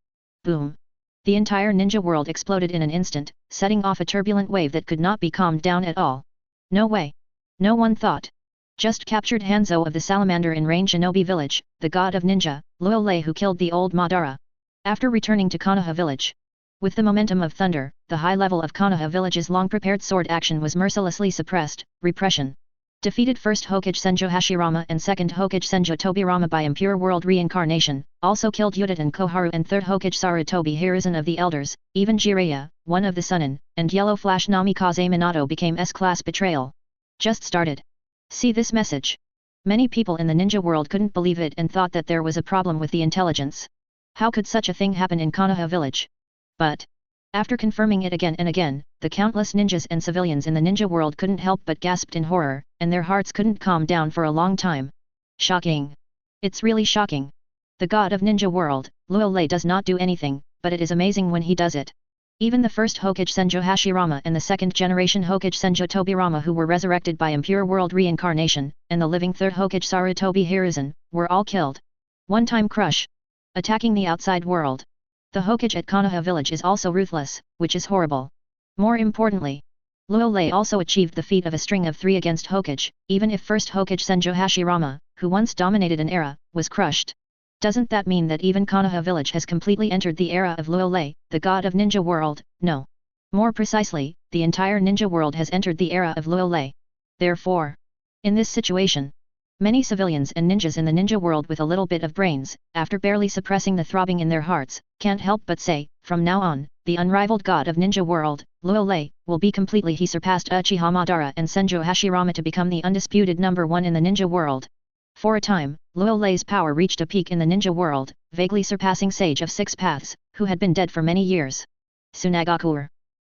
S1: Boom! The entire ninja world exploded in an instant, setting off a turbulent wave that could not be calmed down at all. No way! No one thought. Just captured Hanzo of the Salamander in Rain Shinobi village, the god of ninja, Luo Lei who killed the old Madara. After returning to Konoha village. With the momentum of thunder, the high level of Konoha village's long-prepared sword action was mercilessly suppressed. Repression. Defeated first Hokage Senjo Hashirama and second Hokage Senjo Tobirama by impure world reincarnation, also killed Yudatan Koharu and third Hokage Sarutobi Hiruzen of the Elders, even Jiraiya, one of the Sunin, and Yellow Flash Namikaze Minato became S-class betrayal. Just started. See this message. Many people in the ninja world couldn't believe it and thought that there was a problem with the intelligence. How could such a thing happen in Konoha village? But, after confirming it again and again, the countless ninjas and civilians in the ninja world couldn't help but gasped in horror, and their hearts couldn't calm down for a long time. Shocking. It's really shocking. The god of ninja world, Luo Lei does not do anything, but it is amazing when he does it. Even the first Hokage Senjo Hashirama and the second generation Hokage Senjo Tobirama who were resurrected by impure world reincarnation, and the living third Hokage Sarutobi Hiruzen, were all killed. One-time crush. Attacking the outside world. The Hokage at Konoha village is also ruthless, which is horrible. More importantly, Luo Lei also achieved the feat of a string of 3 against Hokage, even if first Hokage Senjo Hashirama, who once dominated an era, was crushed. Doesn't that mean that even Konoha village has completely entered the era of Luo Lei, the god of ninja world? No. More precisely, the entire ninja world has entered the era of Luo Lei. Therefore, in this situation, Many civilians and ninjas in the ninja world with a little bit of brains, after barely suppressing the throbbing in their hearts, can't help but say, from now on, the unrivaled god of ninja world, Luo Lei, will be completely. He surpassed Uchiha Madara and Senjo Hashirama to become the undisputed #1 in the ninja world. For a time, Luo Lei's power reached a peak in the ninja world, vaguely surpassing Sage of Six Paths, who had been dead for many years. Tsunagakuer.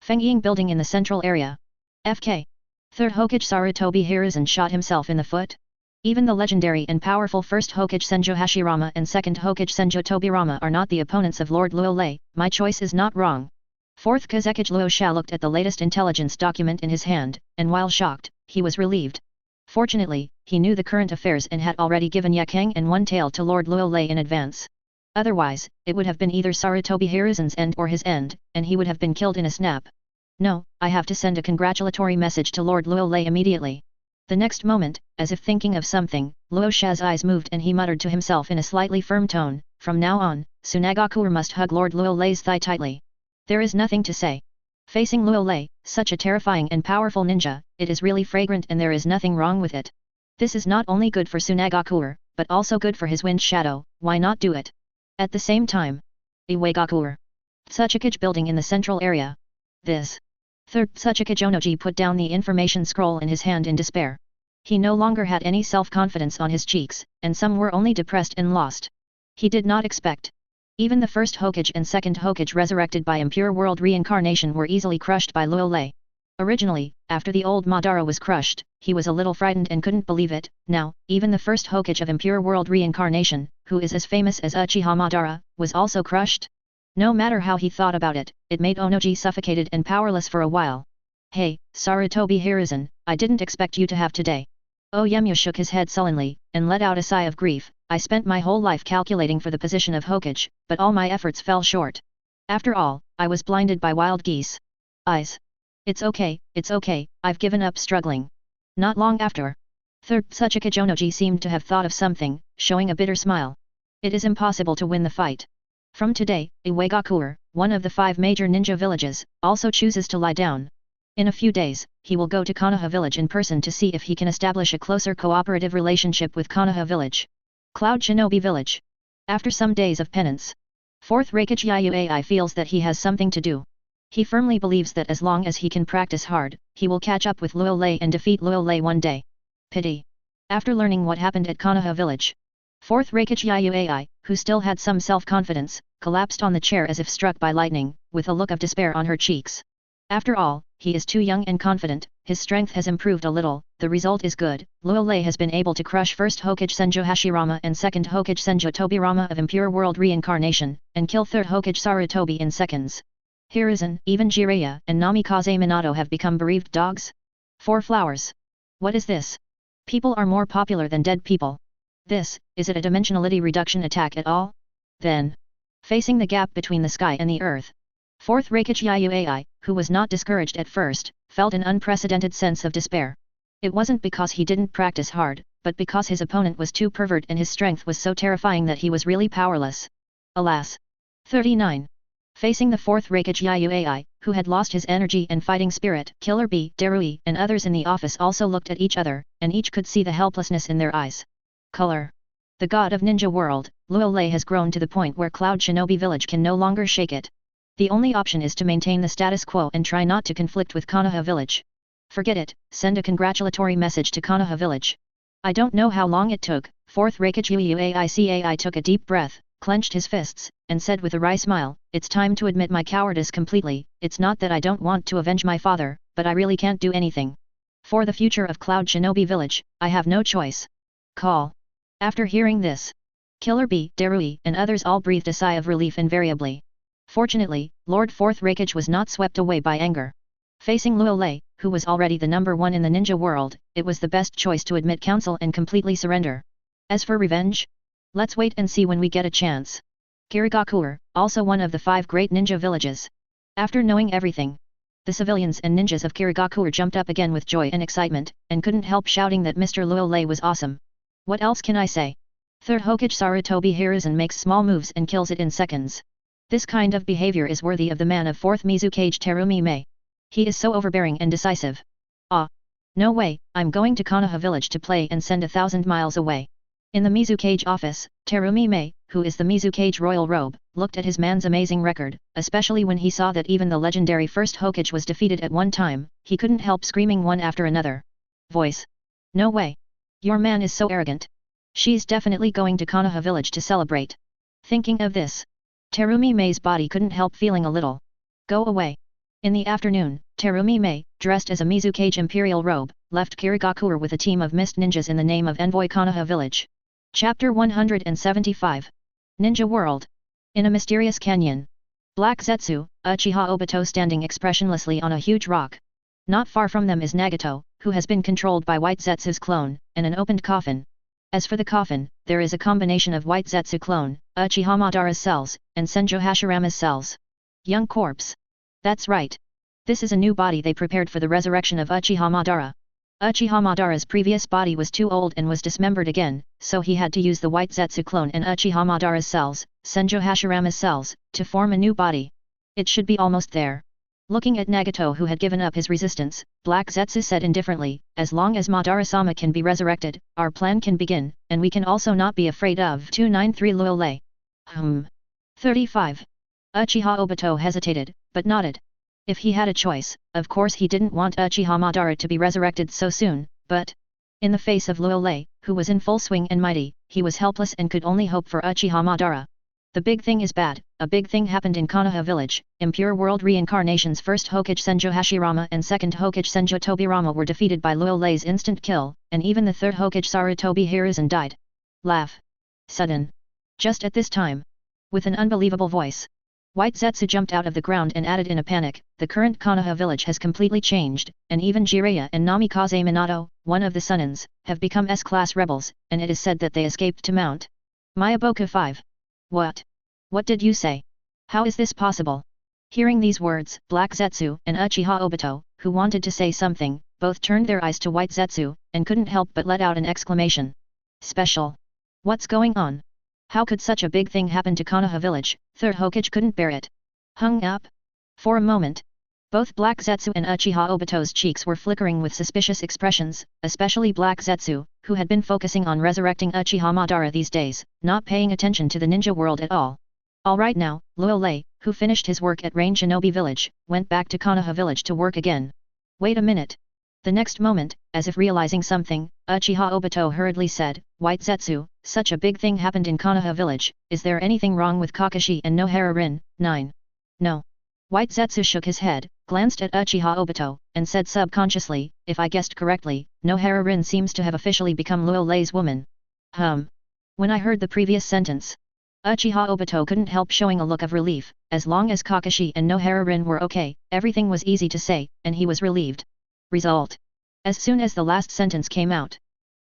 S1: Fengying building in the central area. FK. Third Hokage Sarutobi Hiruzen shot himself in the foot. Even the legendary and powerful first Hokage Senjo Hashirama and second Hokage Senjo Tobirama are not the opponents of Lord Luo Lei. My choice is not wrong. Fourth Kazekage Luo Sha looked at the latest intelligence document in his hand, and while shocked, he was relieved. Fortunately, he knew the current affairs and had already given Yakang and One Tail to Lord Luo Lei in advance. Otherwise, it would have been either Sarutobi Hiruzen's end or his end, and he would have been killed in a snap. No, I have to send a congratulatory message to Lord Luo Lei immediately. The next moment, as if thinking of something, Luo Sha's eyes moved and he muttered to himself in a slightly firm tone, from now on, Tsunagakuer must hug Lord Luo Lei's thigh tightly. There is nothing to say. Facing Luo Lei, such a terrifying and powerful ninja, it is really fragrant and there is nothing wrong with it. This is not only good for Tsunagakuer, but also good for his wind shadow, why not do it? At the same time. Iwagakuer. Tsuchikage building in the central area. This. Third Tsuchikage Onoji put down the information scroll in his hand in despair. He no longer had any self-confidence on his cheeks, and some were only depressed and lost. He did not expect. Even the first Hokage and second Hokage resurrected by impure world reincarnation were easily crushed by Luo Lei. Originally, after the old Madara was crushed, he was a little frightened and couldn't believe it. Now, even the first Hokage of impure world reincarnation, who is as famous as Uchiha Madara, was also crushed. No matter how he thought about it, it made Onoji suffocated and powerless for a while. Hey, Sarutobi Hiruzen, I didn't expect you to have today. Oyemya shook his head sullenly, and let out a sigh of grief. I spent my whole life calculating for the position of Hokage, but all my efforts fell short. After all, I was blinded by wild geese. Eyes. It's okay, I've given up struggling. Not long after. Third Tsuchikage Onoji seemed to have thought of something, showing a bitter smile. It is impossible to win the fight. From today, Iwagakuer, one of the 5 major ninja villages, also chooses to lie down. In a few days, he will go to Konoha village in person to see if he can establish a closer cooperative relationship with Konoha village. Cloud Shinobi village. After some days of penance, 4th Reikage Yuai feels that he has something to do. He firmly believes that as long as he can practice hard, he will catch up with Luo Lei and defeat Luo Lei one day. Pity. After learning what happened at Konoha village, 4th Reikage Yuai, who still had some self-confidence, collapsed on the chair as if struck by lightning, with a look of despair on her cheeks. After all, he is too young and confident, his strength has improved a little, the result is good. Luo Lei has been able to crush first Hokage Senjo Hashirama and second Hokage Senjo Tobirama of impure world reincarnation, and kill third Hokage Sarutobi in seconds. Hiruzen, even Jiraiya and Namikaze Minato have become bereaved dogs? 4 flowers. What is this? People are more popular than dead people. Is it a dimensionality reduction attack at all? Then. Facing the gap between the sky and the earth. 4th Reikage Yuai, who was not discouraged at first, felt an unprecedented sense of despair. It wasn't because he didn't practice hard, but because his opponent was too pervert and his strength was so terrifying that he was really powerless. Alas. 39. Facing the 4th Reikage Yuai, who had lost his energy and fighting spirit, Killer Bee, Darui, and others in the office also looked at each other, and each could see the helplessness in their eyes. Color. The god of ninja world, Luo Lei has grown to the point where Cloud Shinobi village can no longer shake it. The only option is to maintain the status quo and try not to conflict with Konoha village. Forget it, send a congratulatory message to Konoha village. I don't know how long it took. 4th Reikage Yuai took a deep breath, clenched his fists, and said with a wry smile, it's time to admit my cowardice completely. It's not that I don't want to avenge my father, but I really can't do anything. For the future of Cloud Shinobi village, I have no choice. Call. After hearing this, Killer Bee, Darui, and others all breathed a sigh of relief invariably. Fortunately, Lord 4th Reikage was not swept away by anger. Facing Luo Lei, who was already the #1 in the ninja world, it was the best choice to admit counsel and completely surrender. As for revenge? Let's wait and see when we get a chance. Kirigakuer, also one of the 5 great ninja villages. After knowing everything, the civilians and ninjas of Kirigakuer jumped up again with joy and excitement, and couldn't help shouting that Mr. Luo Lei was awesome. What else can I say? Third Hokage Sarutobi Hiruzen makes small moves and kills it in seconds. This kind of behavior is worthy of the man of 4th Mizukage Terumi Mei. He is so overbearing and decisive. Ah! No way, I'm going to Konoha village to play and send 1,000 miles away. In the Mizukage office, Terumi Mei, who is the Mizukage royal robe, looked at his man's amazing record, especially when he saw that even the legendary first Hokage was defeated at one time. He couldn't help screaming one after another. Voice. No way. Your man is so arrogant. She's definitely going to Konoha village to celebrate. Thinking of this, Terumi Mei's body couldn't help feeling a little. Go away. In the afternoon, Terumi Mei, dressed as a Mizukage imperial robe, left Kirigakure with a team of mist ninjas in the name of Envoy Konoha village. Chapter 175. Ninja World. In a mysterious canyon. Black Zetsu, Uchiha Obito standing expressionlessly on a huge rock. Not far from them is Nagato, who has been controlled by White Zetsu's clone, and an opened coffin. As for the coffin, there is a combination of White Zetsu clone, Uchiha Madara's cells, and Senjo Hashirama's cells. Young corpse. That's right. This is a new body they prepared for the resurrection of Uchiha Madara. Uchiha Madara's previous body was too old and was dismembered again, so he had to use the White Zetsu clone and Uchiha Madara's cells, Senjo Hashirama's cells, to form a new body. It should be almost there. Looking at Nagato, who had given up his resistance, Black Zetsu said indifferently, as long as Madara-sama can be resurrected, our plan can begin, and we can also not be afraid of 293 Luolei. 35. Uchiha Obito hesitated, but nodded. If he had a choice, of course he didn't want Uchiha Madara to be resurrected so soon, but in the face of Luolei, who was in full swing and mighty, he was helpless and could only hope for Uchiha Madara. The big thing is bad. A big thing happened in Konoha village. Impure World Reincarnation's first Hokage Senjo Hashirama and second Hokage Senjo Tobirama were defeated by Luolei's instant kill, and even the third Hokage Sarutobi Hiruzen died. Laugh. Sudden. Just at this time. With an unbelievable voice, White Zetsu jumped out of the ground and added in a panic, the current Konoha village has completely changed, and even Jiraiya and Namikaze Minato, one of the Sunnins, have become S-class rebels, and it is said that they escaped to Mount Myaboku 5. What? What did you say? How is this possible? Hearing these words, Black Zetsu and Uchiha Obito, who wanted to say something, both turned their eyes to White Zetsu, and couldn't help but let out an exclamation. Special. What's going on? How could such a big thing happen to Konoha village? Third Hokage couldn't bear it. Hung up? For a moment, both Black Zetsu and Uchiha Obito's cheeks were flickering with suspicious expressions, especially Black Zetsu, who had been focusing on resurrecting Uchiha Madara these days, not paying attention to the ninja world at all. Alright now, Luolei, who finished his work at Rain Shinobi village, went back to Konoha village to work again. Wait a minute. The next moment, as if realizing something, Uchiha Obito hurriedly said, White Zetsu, such a big thing happened in Konoha village, is there anything wrong with Kakashi and Nohara Rin? 9. No. White Zetsu shook his head, glanced at Uchiha Obito, and said subconsciously, if I guessed correctly, Nohara Rin seems to have officially become Luolei's woman. When I heard the previous sentence, Uchiha Obito couldn't help showing a look of relief. As long as Kakashi and Nohara Rin were okay, everything was easy to say, and he was relieved. Result. As soon as the last sentence came out,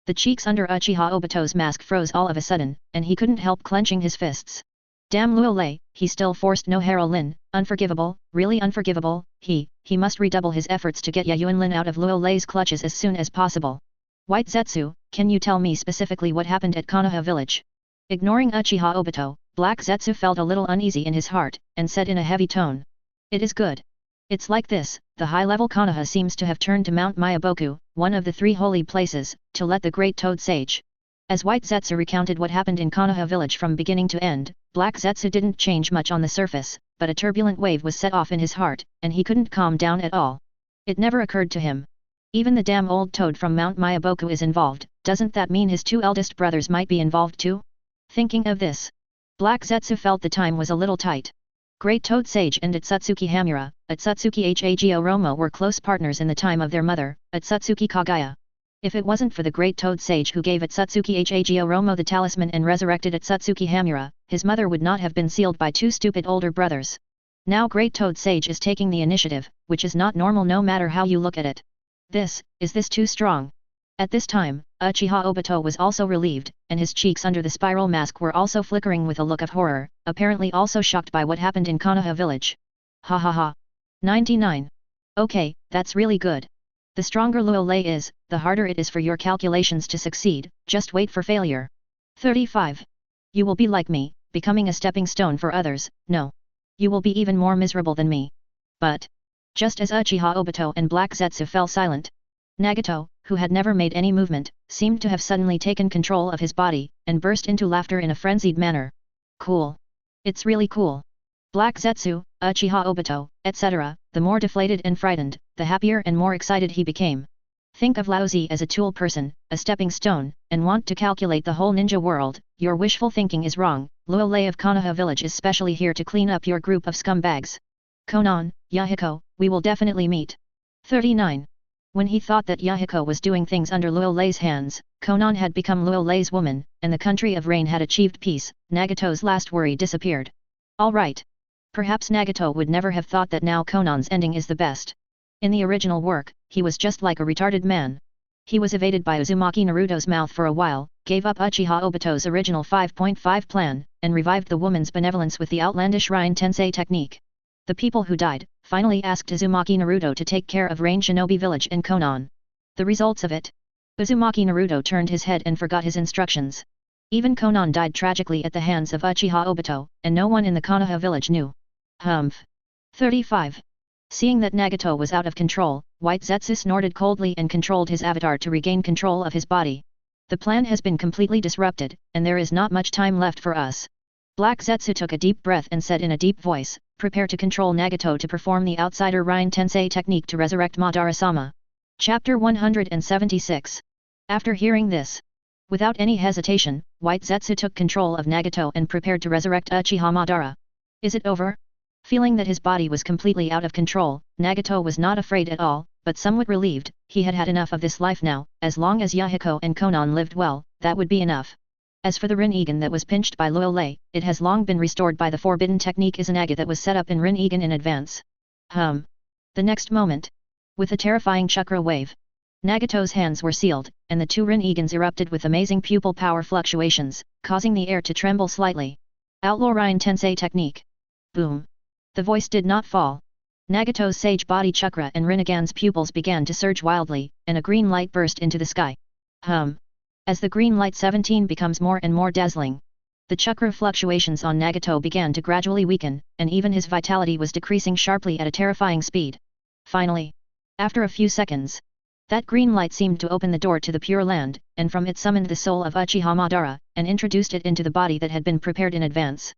S1: the cheeks under Uchiha Obito's mask froze all of a sudden, and he couldn't help clenching his fists. Damn Luolei, he still forced Nohara Rin, unforgivable, really unforgivable. He must redouble his efforts to get Yayuan out of Luolei's clutches as soon as possible. White Zetsu, can you tell me specifically what happened at Konoha village? Ignoring Uchiha Obito, Black Zetsu felt a little uneasy in his heart, and said in a heavy tone. It is good. It's like this, the high-level Konoha seems to have turned to Mount Myaboku, one of the 3 holy places, to let the great Toad Sage. As White Zetsu recounted what happened in Konoha village from beginning to end, Black Zetsu didn't change much on the surface, but a turbulent wave was set off in his heart, and he couldn't calm down at all. It never occurred to him. Even the damn old toad from Mount Myaboku is involved, doesn't that mean his 2 eldest brothers might be involved too? Thinking of this, Black Zetsu felt the time was a little tight. Great Toad Sage and Atsutsuki Hamura, Atsutsuki Hago Romo were close partners in the time of their mother, Atsutsuki Kagaya. If it wasn't for the Great Toad Sage who gave Atsutsuki Hago Romo the talisman and resurrected Atsutsuki Hamura, his mother would not have been sealed by 2 stupid older brothers. Now Great Toad Sage is taking the initiative, which is not normal no matter how you look at it. Is this too strong? At this time, Uchiha Obito was also relieved, and his cheeks under the spiral mask were also flickering with a look of horror, apparently also shocked by what happened in Konoha village. Ha ha ha. 99. Okay, that's really good. The stronger Luolei is, the harder it is for your calculations to succeed, just wait for failure. 35. You will be like me, becoming a stepping stone for others. No. You will be even more miserable than me. But just as Uchiha Obito and Black Zetsu fell silent, Nagato, who had never made any movement, seemed to have suddenly taken control of his body, and burst into laughter in a frenzied manner. Cool. It's really cool. Black Zetsu, Uchiha Obito, etc., the more deflated and frightened, the happier and more excited he became. Think of Laozi as a tool person, a stepping stone, and want to calculate the whole ninja world. Your wishful thinking is wrong. Luo Lei of Konoha village is specially here to clean up your group of scumbags. Konan, Yahiko, we will definitely meet. 39. When he thought that Yahiko was doing things under Luo Lei's hands, Konan had become Luo Lei's woman, and the country of rain had achieved peace. Nagato's last worry disappeared. Alright. Perhaps Nagato would never have thought that now Konan's ending is the best. In the original work, he was just like a retarded man. He was evaded by Uzumaki Naruto's mouth for a while, gave up Uchiha Obito's original 5.5 plan, and revived the woman's benevolence with the outlandish Rain Tensei technique. The people who died, finally asked Uzumaki Naruto to take care of Rain Shinobi village and Konan. The results of it? Uzumaki Naruto turned his head and forgot his instructions. Even Konan died tragically at the hands of Uchiha Obito, and no one in the Konoha village knew. Humph. 35. Seeing that Nagato was out of control, White Zetsu snorted coldly and controlled his avatar to regain control of his body. The plan has been completely disrupted, and there is not much time left for us. Black Zetsu took a deep breath and said in a deep voice, prepare to control Nagato to perform the outsider Rain Tensei technique to resurrect Madara-sama. Chapter 176. After hearing this, without any hesitation, White Zetsu took control of Nagato and prepared to resurrect Uchiha Madara. Is it over? Feeling that his body was completely out of control, Nagato was not afraid at all, but somewhat relieved. He had had enough of this life now. As long as Yahiko and Konan lived well, that would be enough. As for the Rinnegan that was pinched by Luo Lei, it has long been restored by the forbidden technique Izanagi that was set up in Rinnegan in advance. The next moment, with a terrifying chakra wave, Nagato's hands were sealed, and the two Rinnegans erupted with amazing pupil power fluctuations, causing the air to tremble slightly. Outlaw Rain Tensei technique. Boom. The voice did not fall. Nagato's sage body chakra and Rinnegan's pupils began to surge wildly, and a green light burst into the sky. As the green light 17 becomes more and more dazzling, the chakra fluctuations on Nagato began to gradually weaken, and even his vitality was decreasing sharply at a terrifying speed. Finally, after a few seconds, that green light seemed to open the door to the Pure Land, and from it summoned the soul of Uchiha Madara, and introduced it into the body that had been prepared in advance.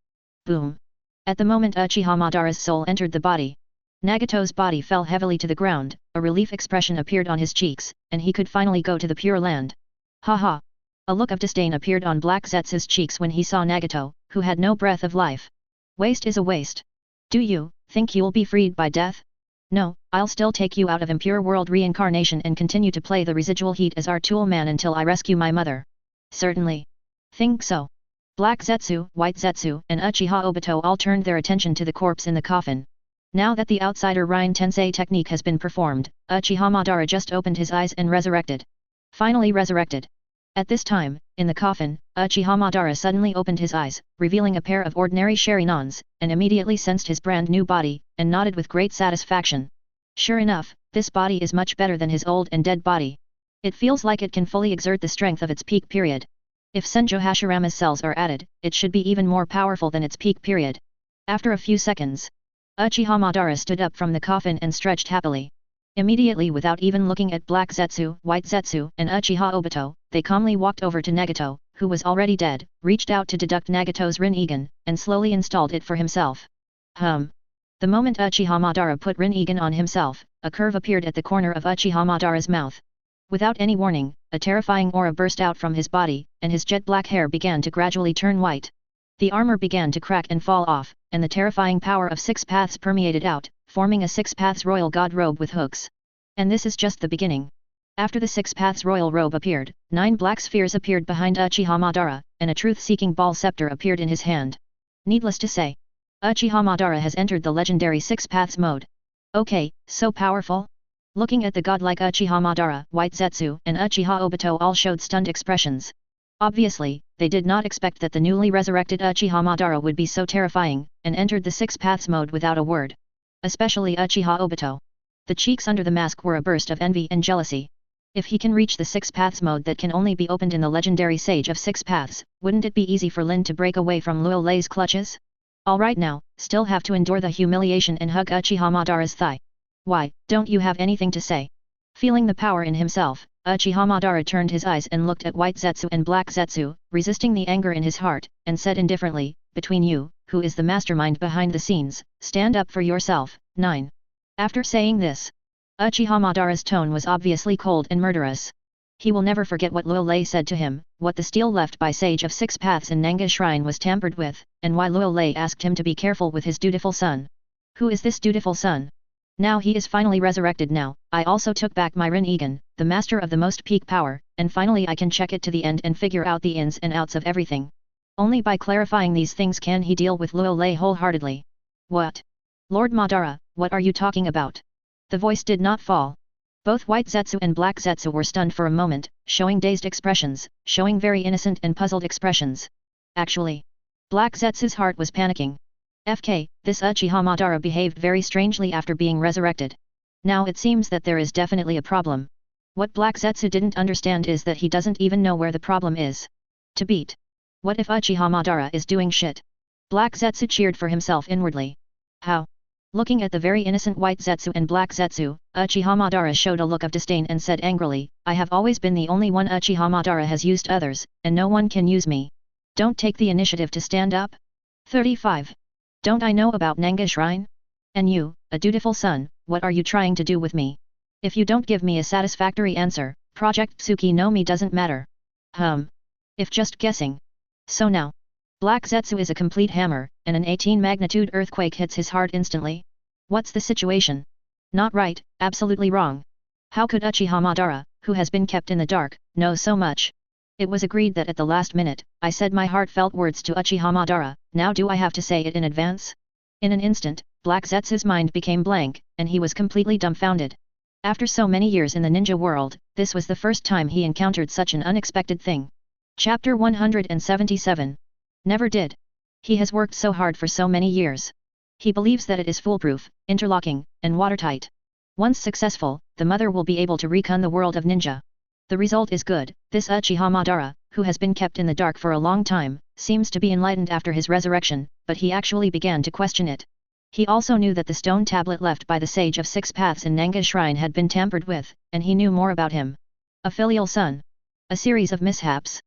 S1: Boom! At the moment Uchiha Madara's soul entered the body, Nagato's body fell heavily to the ground, a relief expression appeared on his cheeks, and he could finally go to the Pure Land. Haha! A look of disdain appeared on Black Zetsu's cheeks when he saw Nagato, who had no breath of life. Waste is a waste. Do you think you'll be freed by death? No, I'll still take you out of impure world reincarnation and continue to play the residual heat as our tool man until I rescue my mother. Certainly. Think so. Black Zetsu, White Zetsu, and Uchiha Obito all turned their attention to the corpse in the coffin. Now that the outsider Rain Tensei technique has been performed, Uchiha Madara just opened his eyes and resurrected. Finally resurrected. At this time, in the coffin, Uchiha Madara suddenly opened his eyes, revealing a pair of ordinary Sharinans, and immediately sensed his brand new body, and nodded with great satisfaction. Sure enough, this body is much better than his old and dead body. It feels like it can fully exert the strength of its peak period. If Senjo Hashirama's cells are added, it should be even more powerful than its peak period. After a few seconds, Uchiha Madara stood up from the coffin and stretched happily. Immediately, without even looking at Black Zetsu, White Zetsu, and Uchiha Obito, they calmly walked over to Nagato, who was already dead, reached out to deduct Nagato's Rinnegan, and slowly installed it for himself. The moment Uchiha Madara put Rinnegan on himself, a curve appeared at the corner of Uchiha Madara's mouth. Without any warning, a terrifying aura burst out from his body, and his jet black hair began to gradually turn white. The armor began to crack and fall off, and the terrifying power of six paths permeated out, forming a six paths royal god robe with hooks. And this is just the beginning. After the six paths royal robe appeared, 9 black spheres appeared behind Uchiha Madara, and a truth-seeking ball scepter appeared in his hand. Needless to say, Uchiha Madara has entered the legendary six paths mode. Okay, so powerful? Looking at the godlike Uchiha Madara, White Zetsu, and Uchiha Obito all showed stunned expressions. Obviously, they did not expect that the newly resurrected Uchiha Madara would be so terrifying, and entered the six paths mode without a word. Especially Uchiha Obito. The cheeks under the mask were a burst of envy and jealousy. If he can reach the six paths mode that can only be opened in the legendary Sage of Six Paths, wouldn't it be easy for Lin to break away from Luo Lei's clutches? Alright now, still have to endure the humiliation and hug Uchiha Madara's thigh. Why, don't you have anything to say? Feeling the power in himself, Uchiha Madara turned his eyes and looked at White Zetsu and Black Zetsu, resisting the anger in his heart, and said indifferently, "Between you, who is the mastermind behind the scenes, stand up for yourself." 9. After saying this, Uchiha Madara's tone was obviously cold and murderous. He will never forget what Luo Lei said to him, what the steel left by Sage of Six Paths in Nanga Shrine was tampered with, and why Luo Lei asked him to be careful with his dutiful son. Who is this dutiful son? Now he is finally resurrected now. I also took back my Rinnegan, the master of the most peak power, and finally I can check it to the end and figure out the ins and outs of everything. Only by clarifying these things can he deal with Luo Lei wholeheartedly. What? Lord Madara, what are you talking about? The voice did not fall. Both White Zetsu and Black Zetsu were stunned for a moment, showing dazed expressions, showing very innocent and puzzled expressions. Actually, Black Zetsu's heart was panicking. FK, this Uchiha Madara behaved very strangely after being resurrected. Now it seems that there is definitely a problem. What Black Zetsu didn't understand is that he doesn't even know where the problem is. To beat. What if Uchiha Madara is doing shit? Black Zetsu cheered for himself inwardly. How? Looking at the very innocent White Zetsu and Black Zetsu, Uchiha Madara showed a look of disdain and said angrily, "I have always been the only one Uchiha Madara has used others, and no one can use me. Don't take the initiative to stand up." 35. Don't I know about Nanga Shrine? And you, a dutiful son, what are you trying to do with me? If you don't give me a satisfactory answer, Project Tsuki no Mi doesn't matter. If just guessing. So now. Black Zetsu is a complete hammer, and an 18 magnitude earthquake hits his heart instantly. What's the situation? Not right, absolutely wrong. How could Uchiha Madara, who has been kept in the dark, know so much? It was agreed that at the last minute, I said my heartfelt words to Uchiha Madara, now do I have to say it in advance? In an instant, Black Zetsu's mind became blank, and he was completely dumbfounded. After so many years in the ninja world, this was the first time he encountered such an unexpected thing. Chapter 177. Never did. He has worked so hard for so many years. He believes that it is foolproof, interlocking, and watertight. Once successful, the mother will be able to recon the world of ninja. The result is good. This Uchiha Madara, who has been kept in the dark for a long time, seems to be enlightened after his resurrection, but he actually began to question it. He also knew that the stone tablet left by the Sage of Six Paths in Nanga Shrine had been tampered with, and he knew more about him. A filial son. A series of mishaps.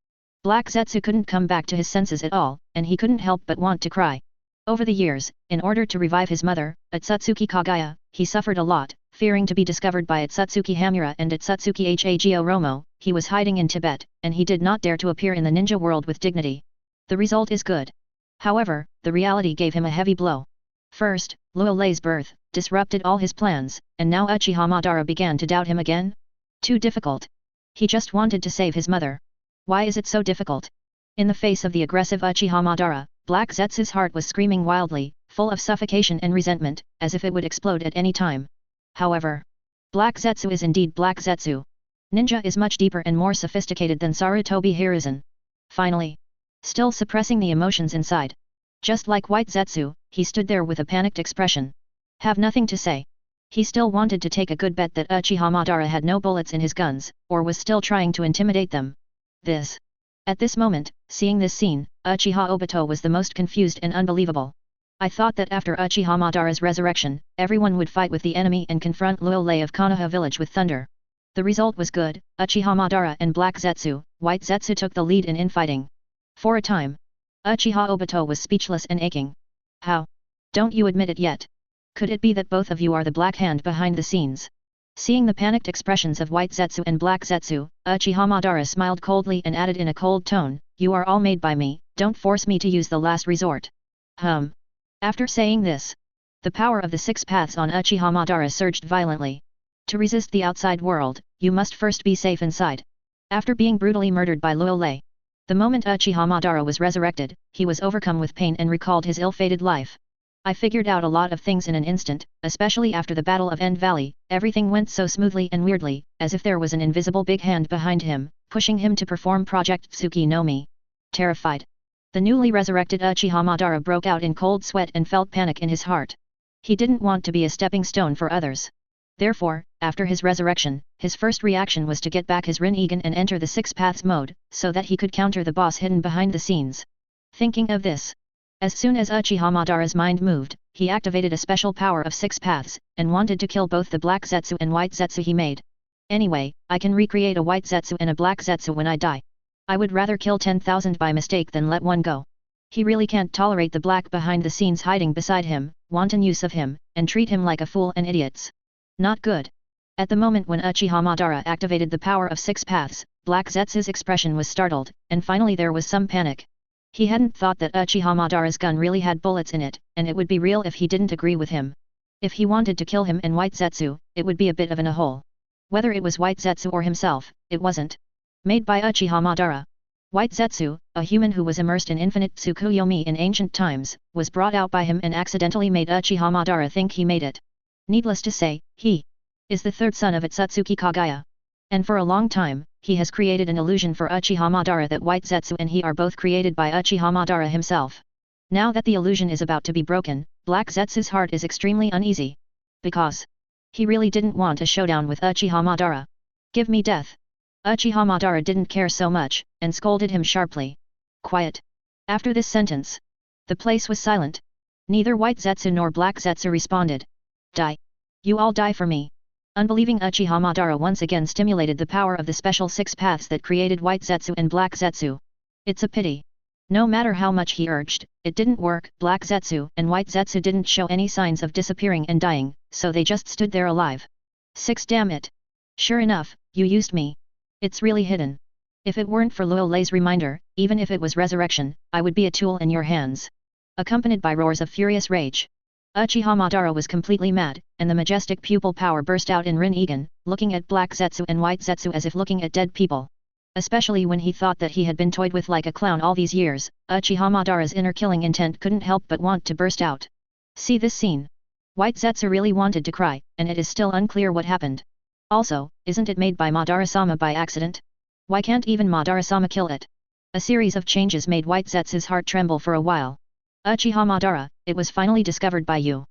S1: Black Zetsu couldn't come back to his senses at all, and he couldn't help but want to cry. Over the years, in order to revive his mother, Atsutsuki Kagaya, he suffered a lot, fearing to be discovered by Atsutsuki Hamura and Atsutsuki Hago Romo. He was hiding in Tibet, and he did not dare to appear in the ninja world with dignity. The result is good. However, the reality gave him a heavy blow. First, Luo Lei's birth disrupted all his plans, and now Uchiha Madara began to doubt him again? Too difficult. He just wanted to save his mother. Why is it so difficult? In the face of the aggressive Uchiha Madara, Black Zetsu's heart was screaming wildly, full of suffocation and resentment, as if it would explode at any time. However, Black Zetsu is indeed Black Zetsu. Ninja is much deeper and more sophisticated than Sarutobi Hiruzen. Finally, still suppressing the emotions inside. Just like White Zetsu, he stood there with a panicked expression. Have nothing to say. He still wanted to take a good bet that Uchiha Madara had no bullets in his guns, or was still trying to intimidate them. At this moment, seeing this scene, Uchiha Obito was the most confused and unbelievable. I thought that after Uchiha Madara's resurrection, everyone would fight with the enemy and confront Luo Lei of Konoha village with thunder. The result was good. Uchiha Madara and Black Zetsu, White Zetsu took the lead in infighting. For a time, Uchiha Obito was speechless and aching. How? Don't you admit it yet? Could it be that both of you are the black hand behind the scenes? Seeing the panicked expressions of White Zetsu and Black Zetsu, Uchiha Madara smiled coldly and added in a cold tone, "You are all made by me, don't force me to use the last resort." After saying this, the power of the six paths on Uchiha Madara surged violently. To resist the outside world, you must first be safe inside. After being brutally murdered by Luo Lei, the moment Uchiha Madara was resurrected, he was overcome with pain and recalled his ill-fated life. I figured out a lot of things in an instant, especially after the Battle of End Valley. Everything went so smoothly and weirdly, as if there was an invisible big hand behind him, pushing him to perform Project Tsuki no Mi. Terrified, the newly resurrected Uchiha Madara broke out in cold sweat and felt panic in his heart. He didn't want to be a stepping stone for others. Therefore, after his resurrection, his first reaction was to get back his Rinnegan and enter the Six Paths mode, so that he could counter the boss hidden behind the scenes. Thinking of this, as soon as Uchiha Madara's mind moved, he activated a special power of Six Paths, and wanted to kill both the Black Zetsu and White Zetsu he made. Anyway, I can recreate a white Zetsu and a black Zetsu when I die. I would rather kill 10,000 by mistake than let one go. He really can't tolerate the black behind the scenes hiding beside him, wanton use of him, and treat him like a fool and idiots. Not good. At the moment when Uchiha Madara activated the power of 6 paths, Black Zetsu's expression was startled, and finally there was some panic. He hadn't thought that Uchiha Madara's gun really had bullets in it, and it would be real if he didn't agree with him. If he wanted to kill him and White Zetsu, it would be a bit of an a-hole. Whether it was White Zetsu or himself, it wasn't. Made by Uchiha Madara. White Zetsu, a human who was immersed in infinite Tsukuyomi in ancient times, was brought out by him and accidentally made Uchiha Madara think he made it. Needless to say, he is the third son of Otsutsuki Kagaya. And for a long time, he has created an illusion for Uchiha Madara that White Zetsu and he are both created by Uchiha Madara himself. Now that the illusion is about to be broken, Black Zetsu's heart is extremely uneasy. Because he really didn't want a showdown with Uchiha Madara. Give me death. Uchiha Madara didn't care so much, and scolded him sharply. Quiet. After this sentence, the place was silent. Neither White Zetsu nor Black Zetsu responded. Die. You all die for me. Unbelieving Uchiha Madara once again stimulated the power of the special 6 paths that created White Zetsu and Black Zetsu. It's a pity. No matter how much he urged, it didn't work. Black Zetsu and White Zetsu didn't show any signs of disappearing and dying, so they just stood there alive. 6 damn it. Sure enough, you used me. It's really hidden. If it weren't for Luo Lei's reminder, even if it was resurrection, I would be a tool in your hands. Accompanied by roars of furious rage. Uchiha Madara was completely mad, and the majestic pupil power burst out in Rin-Egan, looking at Black Zetsu and White Zetsu as if looking at dead people. Especially when he thought that he had been toyed with like a clown all these years, Uchiha Madara's inner killing intent couldn't help but want to burst out. See this scene. White Zetsu really wanted to cry, and it is still unclear what happened. Also, isn't it made by Madara-sama by accident? Why can't even Madara-sama kill it? A series of changes made White Zetsu's heart tremble for a while. Uchiha Madara, it was finally discovered by you.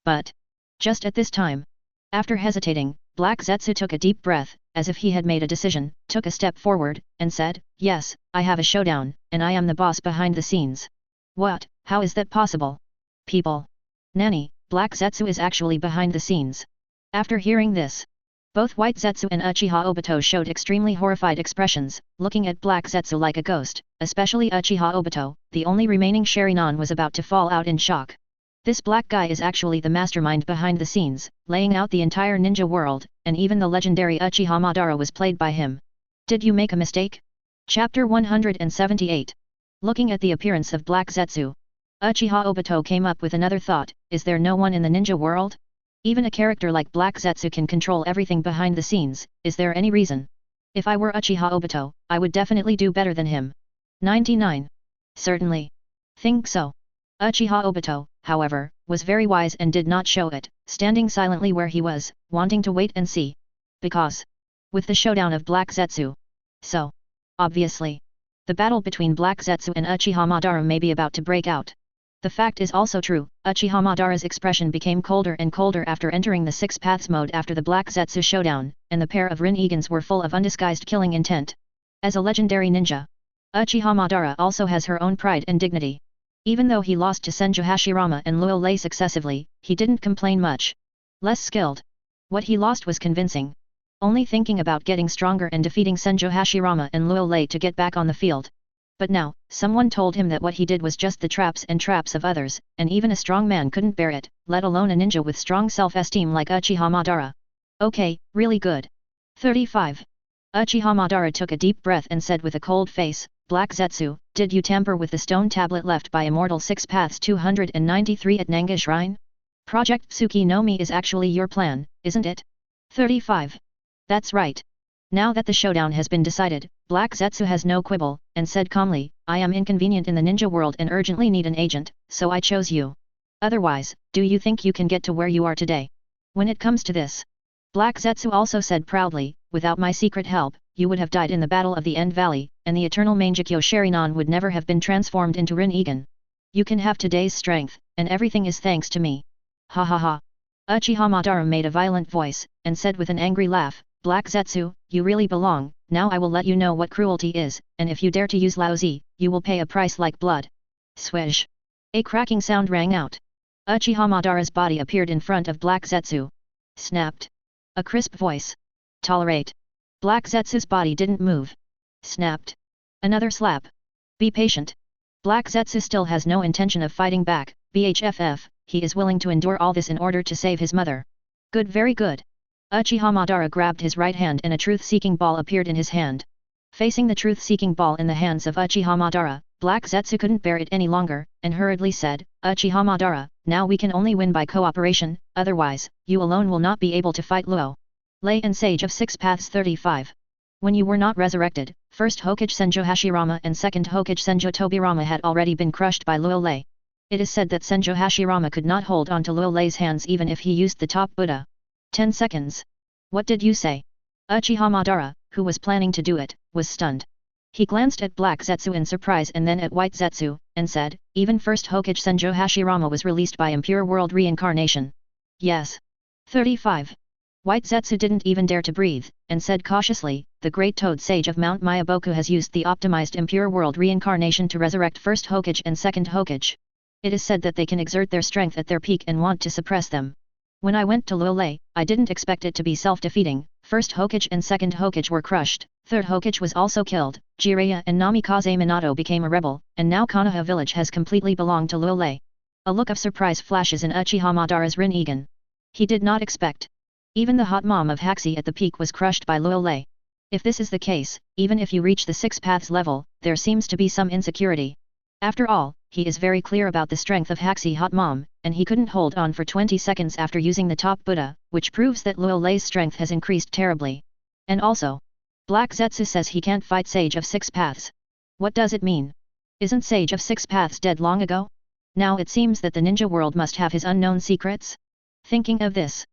S1: But just at this time, after hesitating, Black Zetsu took a deep breath, as if he had made a decision, took a step forward, and said, yes, I have a showdown, and I am the boss behind the scenes. What? How is that possible? People. Nani, Black Zetsu is actually behind the scenes. After hearing this, both White Zetsu and Uchiha Obito showed extremely horrified expressions, looking at Black Zetsu like a ghost, especially Uchiha Obito. The only remaining Sharingan was about to fall out in shock. This black guy is actually the mastermind behind the scenes, laying out the entire ninja world, and even the legendary Uchiha Madara was played by him. Did you make a mistake? Chapter 178. Looking at the appearance of Black Zetsu, Uchiha Obito came up with another thought, is there no one in the ninja world? Even a character like Black Zetsu can control everything behind the scenes, is there any reason? If I were Uchiha Obito, I would definitely do better than him. 99. Certainly. Think so. Uchiha Obito, however, was very wise and did not show it, standing silently where he was, wanting to wait and see. Because with the showdown of Black Zetsu. So obviously, the battle between Black Zetsu and Uchiha Madara may be about to break out. The fact is also true, Uchiha Madara's expression became colder and colder after entering the 6 paths mode after the Black Zetsu showdown, and the pair of Rin-Egans were full of undisguised killing intent. As a legendary ninja, Uchiha Madara also has her own pride and dignity. Even though he lost to Senju Hashirama and Luo Lei successively, he didn't complain much. Less skilled. What he lost was convincing. Only thinking about getting stronger and defeating Senju Hashirama and Luo Lei to get back on the field. But now, someone told him that what he did was just the traps of others, and even a strong man couldn't bear it, let alone a ninja with strong self-esteem like Uchiha Madara. Okay, really good. 35. Uchiha Madara took a deep breath and said with a cold face, Black Zetsu, did you tamper with the stone tablet left by Immortal 6 Paths 293 at Nanga Shrine? Project Tsuki no Mi is actually your plan, isn't it? 35. That's right. Now that the showdown has been decided, Black Zetsu has no quibble, and said calmly, I am inconvenient in the ninja world and urgently need an agent, so I chose you. Otherwise, do you think you can get to where you are today? When it comes to this, Black Zetsu also said proudly, without my secret help, you would have died in the Battle of the End Valley, and the Eternal Mangekyo Sharingan would never have been transformed into Rin-Egan. You can have today's strength, and everything is thanks to me. Ha ha ha. Uchiha Madara made a violent voice, and said with an angry laugh, Black Zetsu, you really belong, now I will let you know what cruelty is, and if you dare to use Laozi, you will pay a price like blood. Swish. A cracking sound rang out. Uchiha Madara's body appeared in front of Black Zetsu. Snapped. A crisp voice. Tolerate. Black Zetsu's body didn't move. Snapped. Another slap. Be patient. Black Zetsu still has no intention of fighting back, BHFF, he is willing to endure all this in order to save his mother. Good, very good. Uchiha Madara grabbed his right hand and a truth-seeking ball appeared in his hand. Facing the truth-seeking ball in the hands of Uchiha Madara, Black Zetsu couldn't bear it any longer, and hurriedly said, Uchiha Madara, now we can only win by cooperation, otherwise, you alone will not be able to fight Luo Lei and Sage of Six Paths 35. When you were not resurrected, first Hokage Senjo Hashirama and second Hokage Senjo Tobirama had already been crushed by Luo Lei. It is said that Senjo Hashirama could not hold on to Luo Lei's hands even if he used the top Buddha. 10 seconds. What did you say? Uchiha Madara, who was planning to do it, was stunned. He glanced at Black Zetsu in surprise and then at White Zetsu, and said, even first Hokage Senjo Hashirama was released by impure world reincarnation. Yes. 35. White Zetsu didn't even dare to breathe, and said cautiously, the great toad sage of Mount Myaboku has used the optimized impure world reincarnation to resurrect first Hokage and second Hokage. It is said that they can exert their strength at their peak and want to suppress them. When I went to Luo Lei, I didn't expect it to be self-defeating, first Hokage and second Hokage were crushed, third Hokage was also killed, Jiraiya and Namikaze Minato became a rebel, and now Konoha village has completely belonged to Luo Lei. A look of surprise flashes in Uchiha Madara's Rinnegan. He did not expect. Even the hot mom of Haxi at the peak was crushed by Luo Lei. If this is the case, even if you reach the Six Paths level, there seems to be some insecurity. After all, he is very clear about the strength of Haxi Hot Mom, and he couldn't hold on for 20 seconds after using the top Buddha, which proves that Luo Lei's strength has increased terribly. And also, Black Zetsu says he can't fight Sage of Six Paths. What does it mean? Isn't Sage of Six Paths dead long ago? Now it seems that the ninja world must have his unknown secrets? Thinking of this,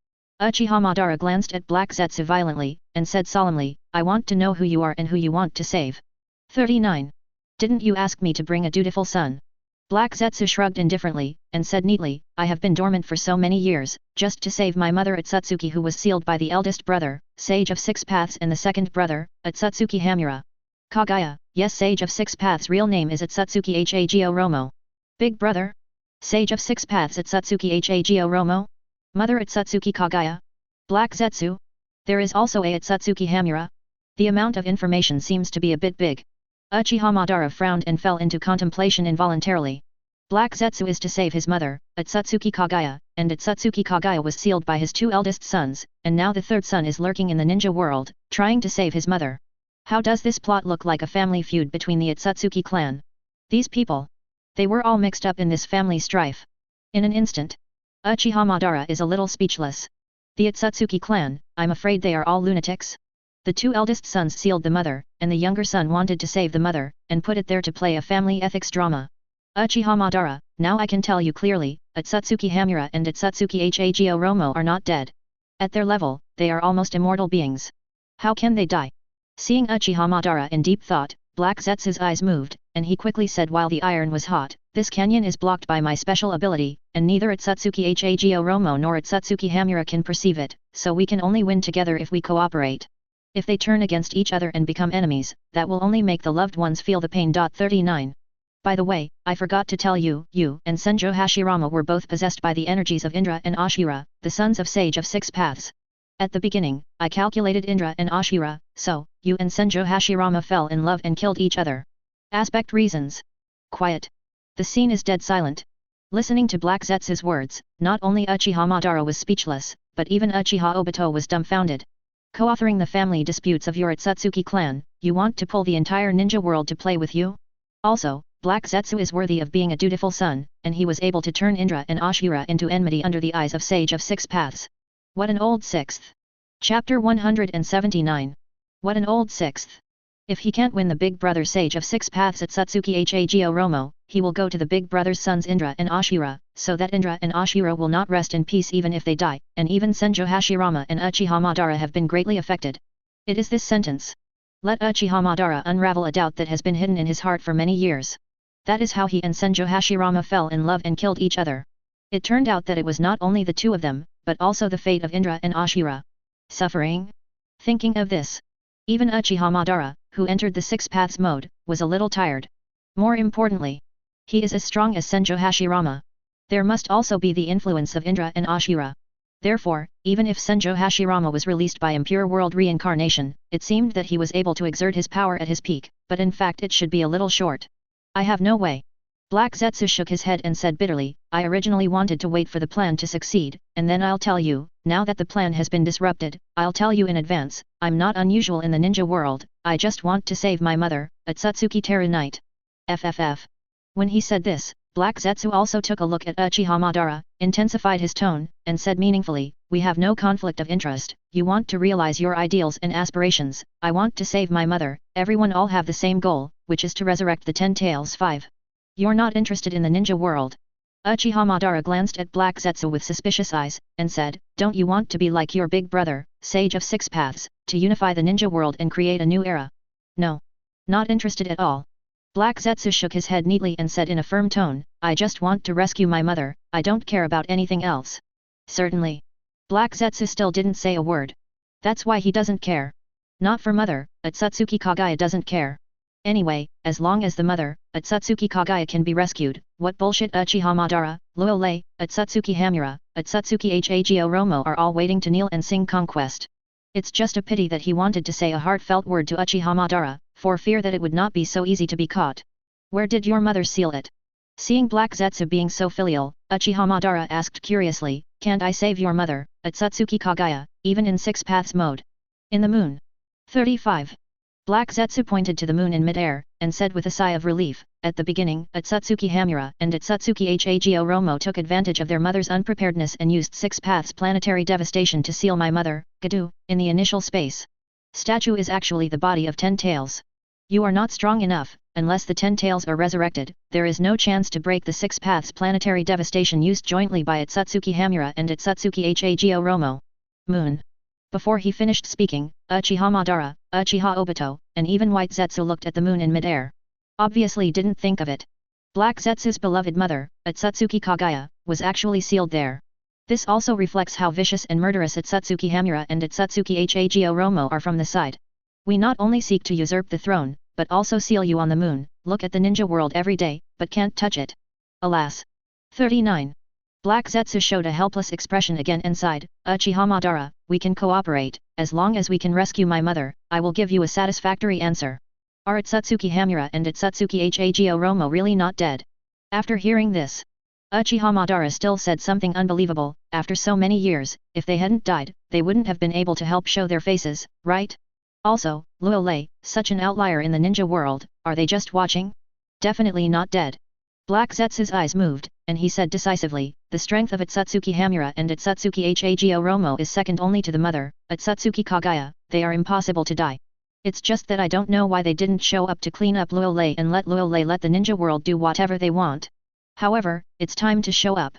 S1: Uchiha Madara glanced at Black Zetsu violently, and said solemnly, I want to know who you are and who you want to save. 39. Didn't you ask me to bring a dutiful son? Black Zetsu shrugged indifferently, and said neatly, I have been dormant for so many years, just to save my mother Atsutsuki who was sealed by the eldest brother, Sage of Six Paths and the second brother, Atsutsuki Hamura. Kagaya, yes Sage of Six Paths real name is Atsutsuki Hago Romo. Big brother? Sage of Six Paths Atsutsuki Hago Romo? Mother Atsutsuki Kagaya? Black Zetsu? There is also a Atsutsuki Hamura? The amount of information seems to be a bit big. Uchiha Madara frowned and fell into contemplation involuntarily. Black Zetsu is to save his mother, Atsutsuki Kagaya, and Atsutsuki Kagaya was sealed by his two eldest sons, and now the third son is lurking in the ninja world, trying to save his mother. How does this plot look like a family feud between the Atsutsuki clan? These people. They were all mixed up in this family strife. In an instant, Uchiha Madara is a little speechless. The Atsutsuki clan, I'm afraid they are all lunatics. The two eldest sons sealed the mother, and the younger son wanted to save the mother, and put it there to play a family ethics drama. Uchiha Madara, now I can tell you clearly, Atsutsuki Hamura and Atsutsuki Hago Romo are not dead. At their level, they are almost immortal beings. How can they die? Seeing Uchiha Madara in deep thought, Black Zetsu's eyes moved, and he quickly said while the iron was hot, this canyon is blocked by my special ability, and neither Atsutsuki Hago Romo nor Atsutsuki Hamura can perceive it, so we can only win together if we cooperate. If they turn against each other and become enemies, that will only make the loved ones feel the pain. 39. By the way, I forgot to tell you, you and Senjo Hashirama were both possessed by the energies of Indra and Ashura, the sons of Sage of Six Paths. At the beginning, I calculated Indra and Ashura, so, you and Senjo Hashirama fell in love and killed each other. Aspect reasons. Quiet. The scene is dead silent. Listening to Black Zetsu's words, not only Uchiha Madara was speechless, but even Uchiha Obito was dumbfounded. Co-authoring the family disputes of your Atsutsuki clan, you want to pull the entire ninja world to play with you? Also, Black Zetsu is worthy of being a dutiful son, and he was able to turn Indra and Ashura into enmity under the eyes of Sage of Six Paths. What an old sixth! Chapter 179. What an old sixth! If he can't win the big brother Sage of Six Paths Atsutsuki Hago Romo, he will go to the big brother's sons Indra and Ashura, so that Indra and Ashura will not rest in peace even if they die, and even Senjo Hashirama and Uchiha Madara have been greatly affected. It is this sentence. Let Uchiha Madara unravel a doubt that has been hidden in his heart for many years. That is how he and Senjo Hashirama fell in love and killed each other. It turned out that it was not only the two of them, but also the fate of Indra and Ashura. Suffering? Thinking of this, even Uchiha Madara, who entered the Six Paths mode, was a little tired. More importantly, he is as strong as Senjo Hashirama. There must also be the influence of Indra and Ashura. Therefore, even if Senjo Hashirama was released by impure world reincarnation, it seemed that he was able to exert his power at his peak, but in fact it should be a little short. I have no way. Black Zetsu shook his head and said bitterly, I originally wanted to wait for the plan to succeed, and then I'll tell you, now that the plan has been disrupted, I'll tell you in advance, I'm not unusual in the ninja world, I just want to save my mother, Atsutsuki Teru Knight. FFF. When he said this, Black Zetsu also took a look at Uchiha Madara, intensified his tone, and said meaningfully, we have no conflict of interest, you want to realize your ideals and aspirations, I want to save my mother, everyone all have the same goal, which is to resurrect the 10 Tails 5. You're not interested in the ninja world. Uchiha Madara glanced at Black Zetsu with suspicious eyes, and said, don't you want to be like your big brother, Sage of Six Paths, to unify the ninja world and create a new era? No. Not interested at all. Black Zetsu shook his head neatly and said in a firm tone, I just want to rescue my mother, I don't care about anything else. Certainly. Black Zetsu still didn't say a word. That's why he doesn't care. Not for mother, Atsutsuki Kagaya doesn't care. Anyway, as long as the mother, Atsutsuki Kagaya can be rescued, what bullshit Uchiha Madara, Luolei, Atsutsuki Hamura, Atsutsuki Hago Romo are all waiting to kneel and sing conquest. It's just a pity that he wanted to say a heartfelt word to Uchiha Madara, for fear that it would not be so easy to be caught. Where did your mother seal it? Seeing Black Zetsu being so filial, Uchiha Madara asked curiously, can't I save your mother, Atsutsuki Kagaya, even in Six Paths mode? In the moon. 35. Black Zetsu pointed to the moon in mid-air, and said with a sigh of relief, at the beginning Atsutsuki Hamura and Atsutsuki Hago Romo took advantage of their mother's unpreparedness and used Six Paths planetary devastation to seal my mother, Gadu, in the initial space. Statue is actually the body of 10 Tails. You are not strong enough, unless the 10 Tails are resurrected, there is no chance to break the Six Paths planetary devastation used jointly by Atsutsuki Hamura and Atsutsuki Hago Romo. Moon. Before he finished speaking, Uchiha Madara, Uchiha Obito, and even White Zetsu looked at the moon in mid-air. Obviously didn't think of it. Black Zetsu's beloved mother, Atsutsuki Kagaya, was actually sealed there. This also reflects how vicious and murderous Atsutsuki Hamura and Atsutsuki Hago Romo are from the side. We not only seek to usurp the throne, but also seal you on the moon, look at the ninja world every day, but can't touch it. Alas. 39. Black Zetsu showed a helpless expression again and sighed, Uchiha Madara, we can cooperate, as long as we can rescue my mother, I will give you a satisfactory answer. Are Atsutsuki Hamura and Atsutsuki Hago Romo really not dead? After hearing this, Uchiha Madara still said something unbelievable, after so many years, if they hadn't died, they wouldn't have been able to help show their faces, right? Also, Luolei, such an outlier in the ninja world, are they just watching? Definitely not dead. Black Zetsu's eyes moved, and he said decisively, the strength of Atsutsuki Hamura and Atsutsuki Hago Romo is second only to the mother, Atsutsuki Kagaya, they are impossible to die. It's just that I don't know why they didn't show up to clean up Luolei and let Luolei let the ninja world do whatever they want. However, it's time to show up.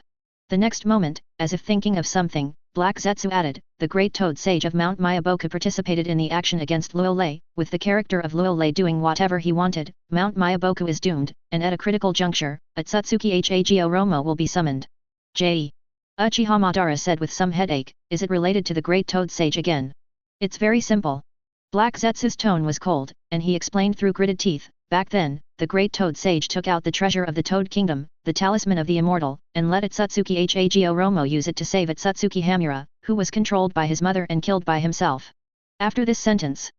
S1: The next moment, as if thinking of something, Black Zetsu added, the great Toad Sage of Mount Myaboku participated in the action against Luolei, with the character of Luolei doing whatever he wanted, Mount Myaboku is doomed, and at a critical juncture, Atsutsuki Hago Romo will be summoned. J. Uchiha Madara said with some headache, is it related to the great Toad Sage again? It's very simple. Black Zetsu's tone was cold, and he explained through gritted teeth, back then, the great Toad Sage took out the treasure of the Toad Kingdom, the talisman of the immortal, and let Atsutsuki Hago Romo use it to save Atsutsuki Hamura, who was controlled by his mother and killed by himself. After this sentence,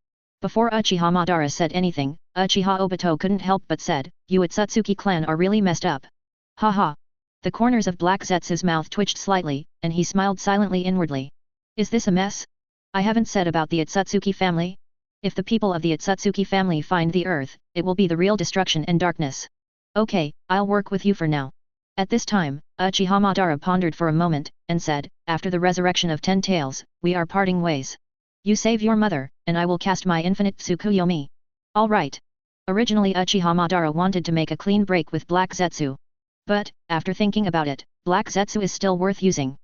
S1: before Uchiha Madara said anything, Uchiha Obito couldn't help but said, you Atsutsuki clan are really messed up. Haha. The corners of Black Zetsu's mouth twitched slightly, and he smiled silently inwardly. Is this a mess? I haven't said about the Atsutsuki family? If the people of the Atsutsuki family find the earth, it will be the real destruction and darkness. Okay, I'll work with you for now. At this time, Uchiha Madara pondered for a moment, and said, after the resurrection of 10 Tails, we are parting ways. You save your mother, and I will cast my infinite Tsukuyomi. Alright. Originally Uchiha Madara wanted to make a clean break with Black Zetsu. But, after thinking about it, Black Zetsu is still worth using.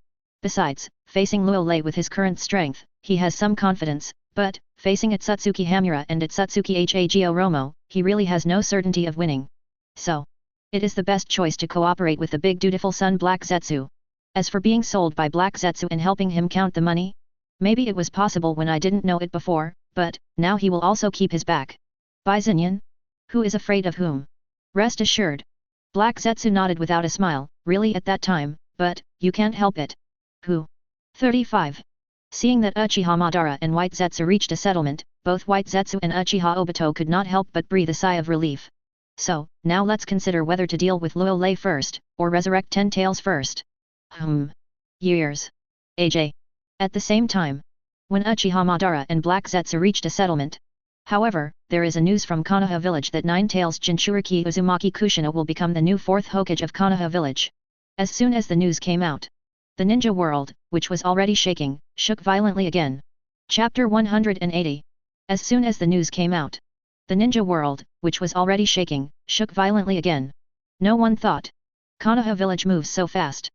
S1: Besides, facing Luolei with his current strength, he has some confidence, but, facing Atsutsuki Hamura and Atsutsuki Hago Romo, he really has no certainty of winning. So, it is the best choice to cooperate with the big dutiful son Black Zetsu. As for being sold by Black Zetsu and helping him count the money, maybe it was possible when I didn't know it before, but, now he will also keep his back. By Zinyan? Who is afraid of whom? Rest assured. Black Zetsu nodded without a smile, really at that time, but, you can't help it. Who? 35. Seeing that Uchiha Madara and White Zetsu reached a settlement, both White Zetsu and Uchiha Obito could not help but breathe a sigh of relief. So, now let's consider whether to deal with Luo Lei first, or resurrect Ten Tails first. Years. AJ. At the same time, when Uchiha Madara and Black Zetsu reached a settlement. However, there is a news from Konoha village that Nine Tails Jinchuriki Uzumaki Kushina will become the new 4th Hokage of Konoha village. As soon as the news came out, the ninja world, which was already shaking, shook violently again. Chapter 180. As soon as the news came out, the ninja world, which was already shaking, shook violently again. No one thought Konoha village moves so fast.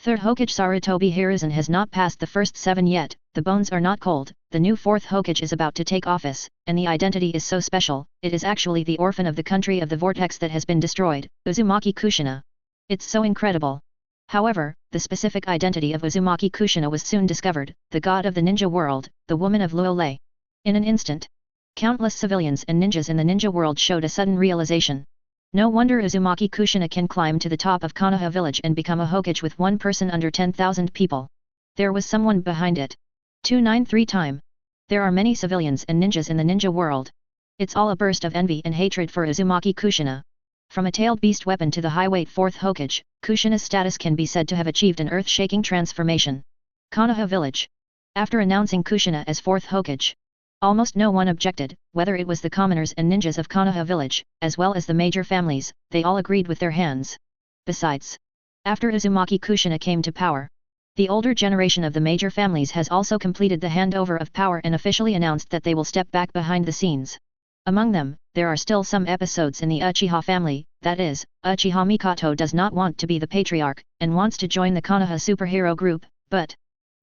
S1: 3rd Hokage Sarutobi Hiruzen has not passed the first 7 yet, the bones are not cold, the new 4th Hokage is about to take office, and the identity is so special, it is actually the orphan of the country of the vortex that has been destroyed, Uzumaki Kushina. It's so incredible. However, the specific identity of Uzumaki Kushina was soon discovered, the god of the ninja world, the woman of Luo Lei. In an instant, countless civilians and ninjas in the ninja world showed a sudden realization. No wonder Uzumaki Kushina can climb to the top of Konoha village and become a Hokage with one person under 10,000 people. There was someone behind it. 293 time. There are many civilians and ninjas in the ninja world. It's all a burst of envy and hatred for Uzumaki Kushina. From a tailed beast weapon to the high-weight 4th Hokage, Kushina's status can be said to have achieved an earth-shaking transformation. Konoha village. After announcing Kushina as 4th Hokage, almost no one objected, whether it was the commoners and ninjas of Konoha village, as well as the major families, they all agreed with their hands. Besides, after Uzumaki Kushina came to power, the older generation of the major families has also completed the handover of power and officially announced that they will step back behind the scenes. Among them, there are still some episodes in the Uchiha family, that is, Uchiha Mikoto does not want to be the patriarch, and wants to join the Konoha superhero group, but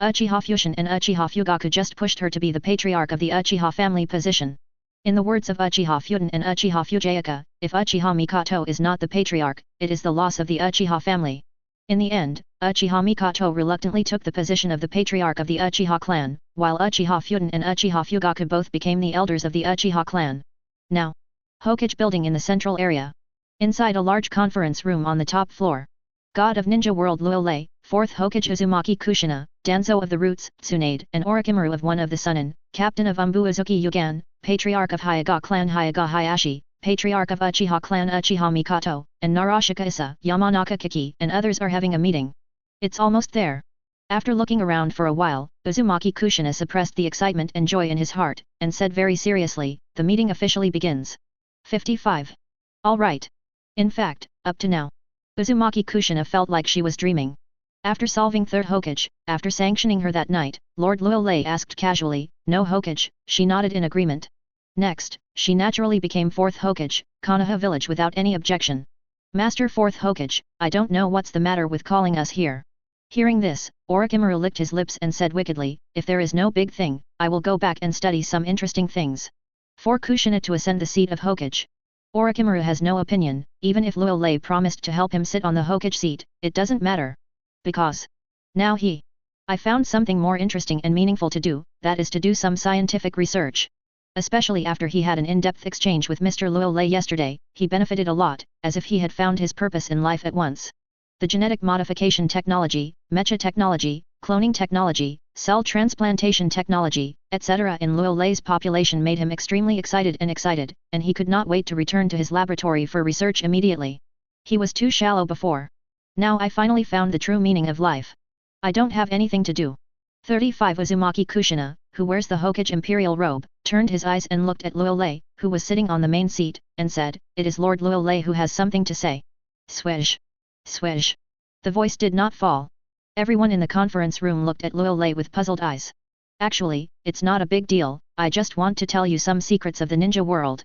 S1: Uchiha Fushin and Uchiha Fugaku just pushed her to be the patriarch of the Uchiha family position. In the words of Uchiha Futen and Uchiha Fujayaka, if Uchiha Mikoto is not the patriarch, it is the loss of the Uchiha family. In the end, Uchiha Mikoto reluctantly took the position of the patriarch of the Uchiha clan, while Uchiha Futen and Uchiha Fugaku both became the elders of the Uchiha clan. Now, Hokage building in the central area. Inside a large conference room on the top floor. God of Ninja World Luo Lei, 4th Hokage Uzumaki Kushina, Danzo of the Roots, Tsunade and Orochimaru of One of the Sunin, Captain of Anbu Uzuki Yugan, Patriarch of Hyaga clan Hyaga Hayashi, Patriarch of Uchiha clan Uchiha Mikoto, and Narashika Issa, Yamanaka Kiki and others are having a meeting. It's almost there. After looking around for a while, Uzumaki Kushina suppressed the excitement and joy in his heart, and said very seriously, the meeting officially begins. 55. All right. In fact, up to now, Uzumaki Kushina felt like she was dreaming. After solving 3rd Hokage, after sanctioning her that night, Lord Luo Lei asked casually, no Hokage, she nodded in agreement. Next, she naturally became 4th Hokage, Konoha village without any objection. Master 4th Hokage, I don't know what's the matter with calling us here. Hearing this, Orochimaru licked his lips and said wickedly, if there is no big thing, I will go back and study some interesting things. For Kushina to ascend the seat of Hokage. Orochimaru has no opinion, even if Luo Lei promised to help him sit on the Hokage seat, it doesn't matter. Because now I found something more interesting and meaningful to do, that is to do some scientific research. Especially after he had an in-depth exchange with Mr. Luo Lei yesterday, he benefited a lot, as if he had found his purpose in life at once. The genetic modification technology, mecha technology, cloning technology, cell transplantation technology, etc. in Luo Lei's population made him extremely excited, and he could not wait to return to his laboratory for research immediately. He was too shallow before. Now I finally found the true meaning of life. I don't have anything to do. 35 Uzumaki Kushina, who wears the Hokage imperial robe, turned his eyes and looked at Luo Lei, who was sitting on the main seat, and said, it is Lord Luo Lei who has something to say. Swish. Swish. The voice did not fall. Everyone in the conference room looked at Luo Lei with puzzled eyes. Actually, it's not a big deal, I just want to tell you some secrets of the ninja world.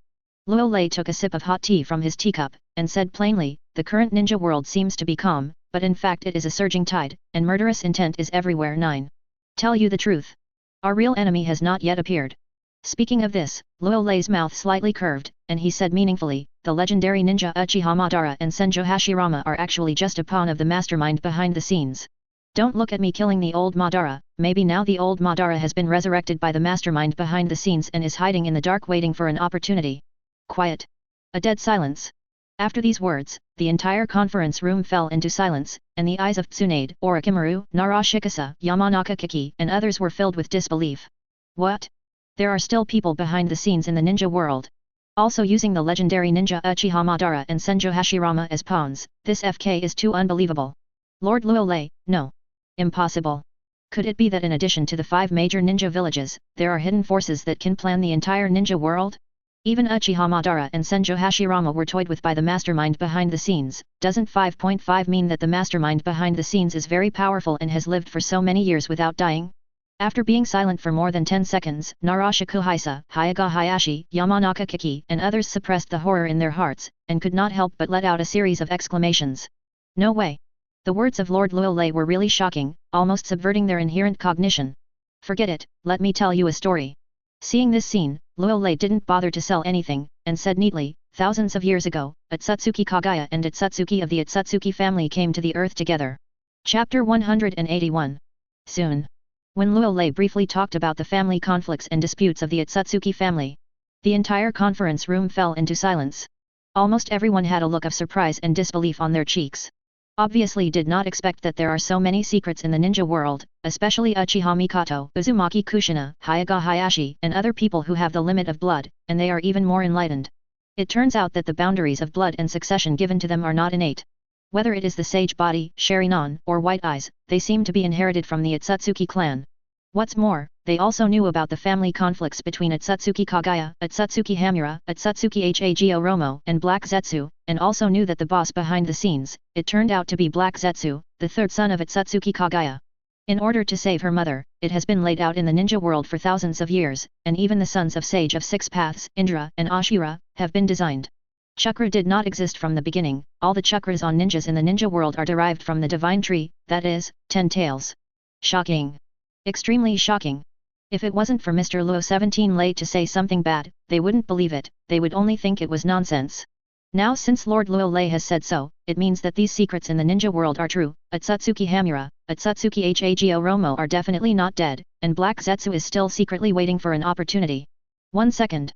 S1: Luo Lei took a sip of hot tea from his teacup, and said plainly, the current ninja world seems to be calm, but in fact it is a surging tide, and murderous intent is everywhere. 9. Tell you the truth. Our real enemy has not yet appeared. Speaking of this, Luo Lei's mouth slightly curved, and he said meaningfully, the legendary ninja Uchiha Madara and Senjo Hashirama are actually just a pawn of the mastermind behind the scenes. Don't look at me killing the old Madara, maybe now the old Madara has been resurrected by the mastermind behind the scenes and is hiding in the dark waiting for an opportunity. Quiet. A dead silence. After these words, the entire conference room fell into silence, and the eyes of Tsunade, Orochimaru, Narashikasa, Yamanaka Kiki, and others were filled with disbelief. What? There are still people behind the scenes in the ninja world. Also using the legendary ninja Uchiha Madara and Senjo Hashirama as pawns, this FK is too unbelievable. Lord Luolei, no. Impossible. Could it be that in addition to the 5 major ninja villages, there are hidden forces that can plan the entire ninja world? Even Uchiha Madara and Senjo Hashirama were toyed with by the mastermind behind the scenes. Doesn't 5.5 mean that the mastermind behind the scenes is very powerful and has lived for so many years without dying? After being silent for more than 10 seconds, Narashiku Haisa, Hyaga Hayashi, Yamanaka Kiki, and others suppressed the horror in their hearts, and could not help but let out a series of exclamations. No way! The words of Lord Luolei were really shocking, almost subverting their inherent cognition. Forget it, let me tell you a story. Seeing this scene, Luolei didn't bother to sell anything, and said neatly, thousands of years ago, Otsutsuki Kagaya and Otsutsuki of the Otsutsuki family came to the earth together. Chapter 181. Soon. When Luolei briefly talked about the family conflicts and disputes of the Otsutsuki family, the entire conference room fell into silence. Almost everyone had a look of surprise and disbelief on their cheeks. Obviously did not expect that there are so many secrets in the ninja world, especially Uchiha Mikoto, Uzumaki Kushina, Hyaga Hayashi, and other people who have the limit of blood, and they are even more enlightened. It turns out that the boundaries of blood and succession given to them are not innate. Whether it is the sage body, Sharinon, or white eyes, they seem to be inherited from the Otsutsuki clan. What's more, they also knew about the family conflicts between Otsutsuki Kagaya, Otsutsuki Hamura, Otsutsuki Hago Romo, and Black Zetsu, and also knew that the boss behind the scenes, it turned out to be Black Zetsu, the third son of Otsutsuki Kagaya. In order to save her mother, it has been laid out in the ninja world for thousands of years, and even the sons of Sage of Six Paths, Indra and Ashura, have been designed. Chakra did not exist from the beginning, all the chakras on ninjas in the ninja world are derived from the divine tree, that is, 10 tails. Shocking. Extremely shocking. If it wasn't for Mr. Luo 17 late to say something bad, they wouldn't believe it, they would only think it was nonsense. Now since Lord Luolei has said so, it means that these secrets in the ninja world are true. Otsutsuki Hamura, Otsutsuki Hago Romo are definitely not dead, and Black Zetsu is still secretly waiting for an opportunity. 1 second.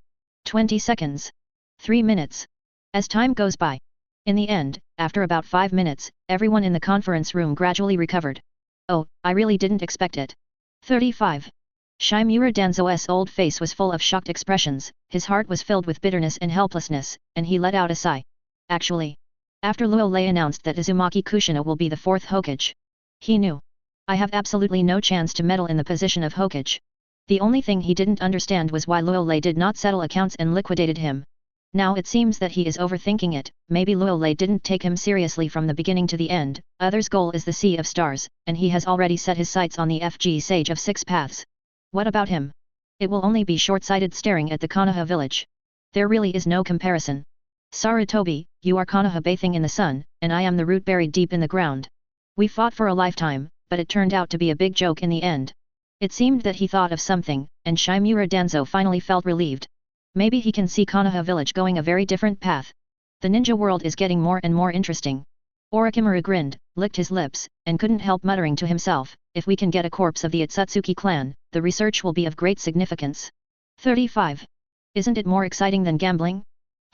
S1: 20 seconds. 3 minutes. As time goes by. In the end, after about 5 minutes, everyone in the conference room gradually recovered. Oh, I really didn't expect it. 35. Shimura Danzo's old face was full of shocked expressions, his heart was filled with bitterness and helplessness, and he let out a sigh. Actually. After Luolei announced that Uzumaki Kushina will be the 4th Hokage. He knew. I have absolutely no chance to meddle in the position of Hokage. The only thing he didn't understand was why Luolei did not settle accounts and liquidated him. Now it seems that he is overthinking it, maybe Luolei didn't take him seriously from the beginning to the end, others' goal is the Sea of Stars, and he has already set his sights on the FG Sage of Six Paths. What about him? It will only be short-sighted staring at the Konoha village. There really is no comparison. Sarutobi, you are Konoha bathing in the sun, and I am the root buried deep in the ground. We fought for a lifetime, but it turned out to be a big joke in the end. It seemed that he thought of something, and Shimura Danzo finally felt relieved. Maybe he can see Konoha village going a very different path. The ninja world is getting more and more interesting. Orochimaru grinned, licked his lips, and couldn't help muttering to himself, if we can get a corpse of the Otsutsuki clan, the research will be of great significance. 35. Isn't it more exciting than gambling?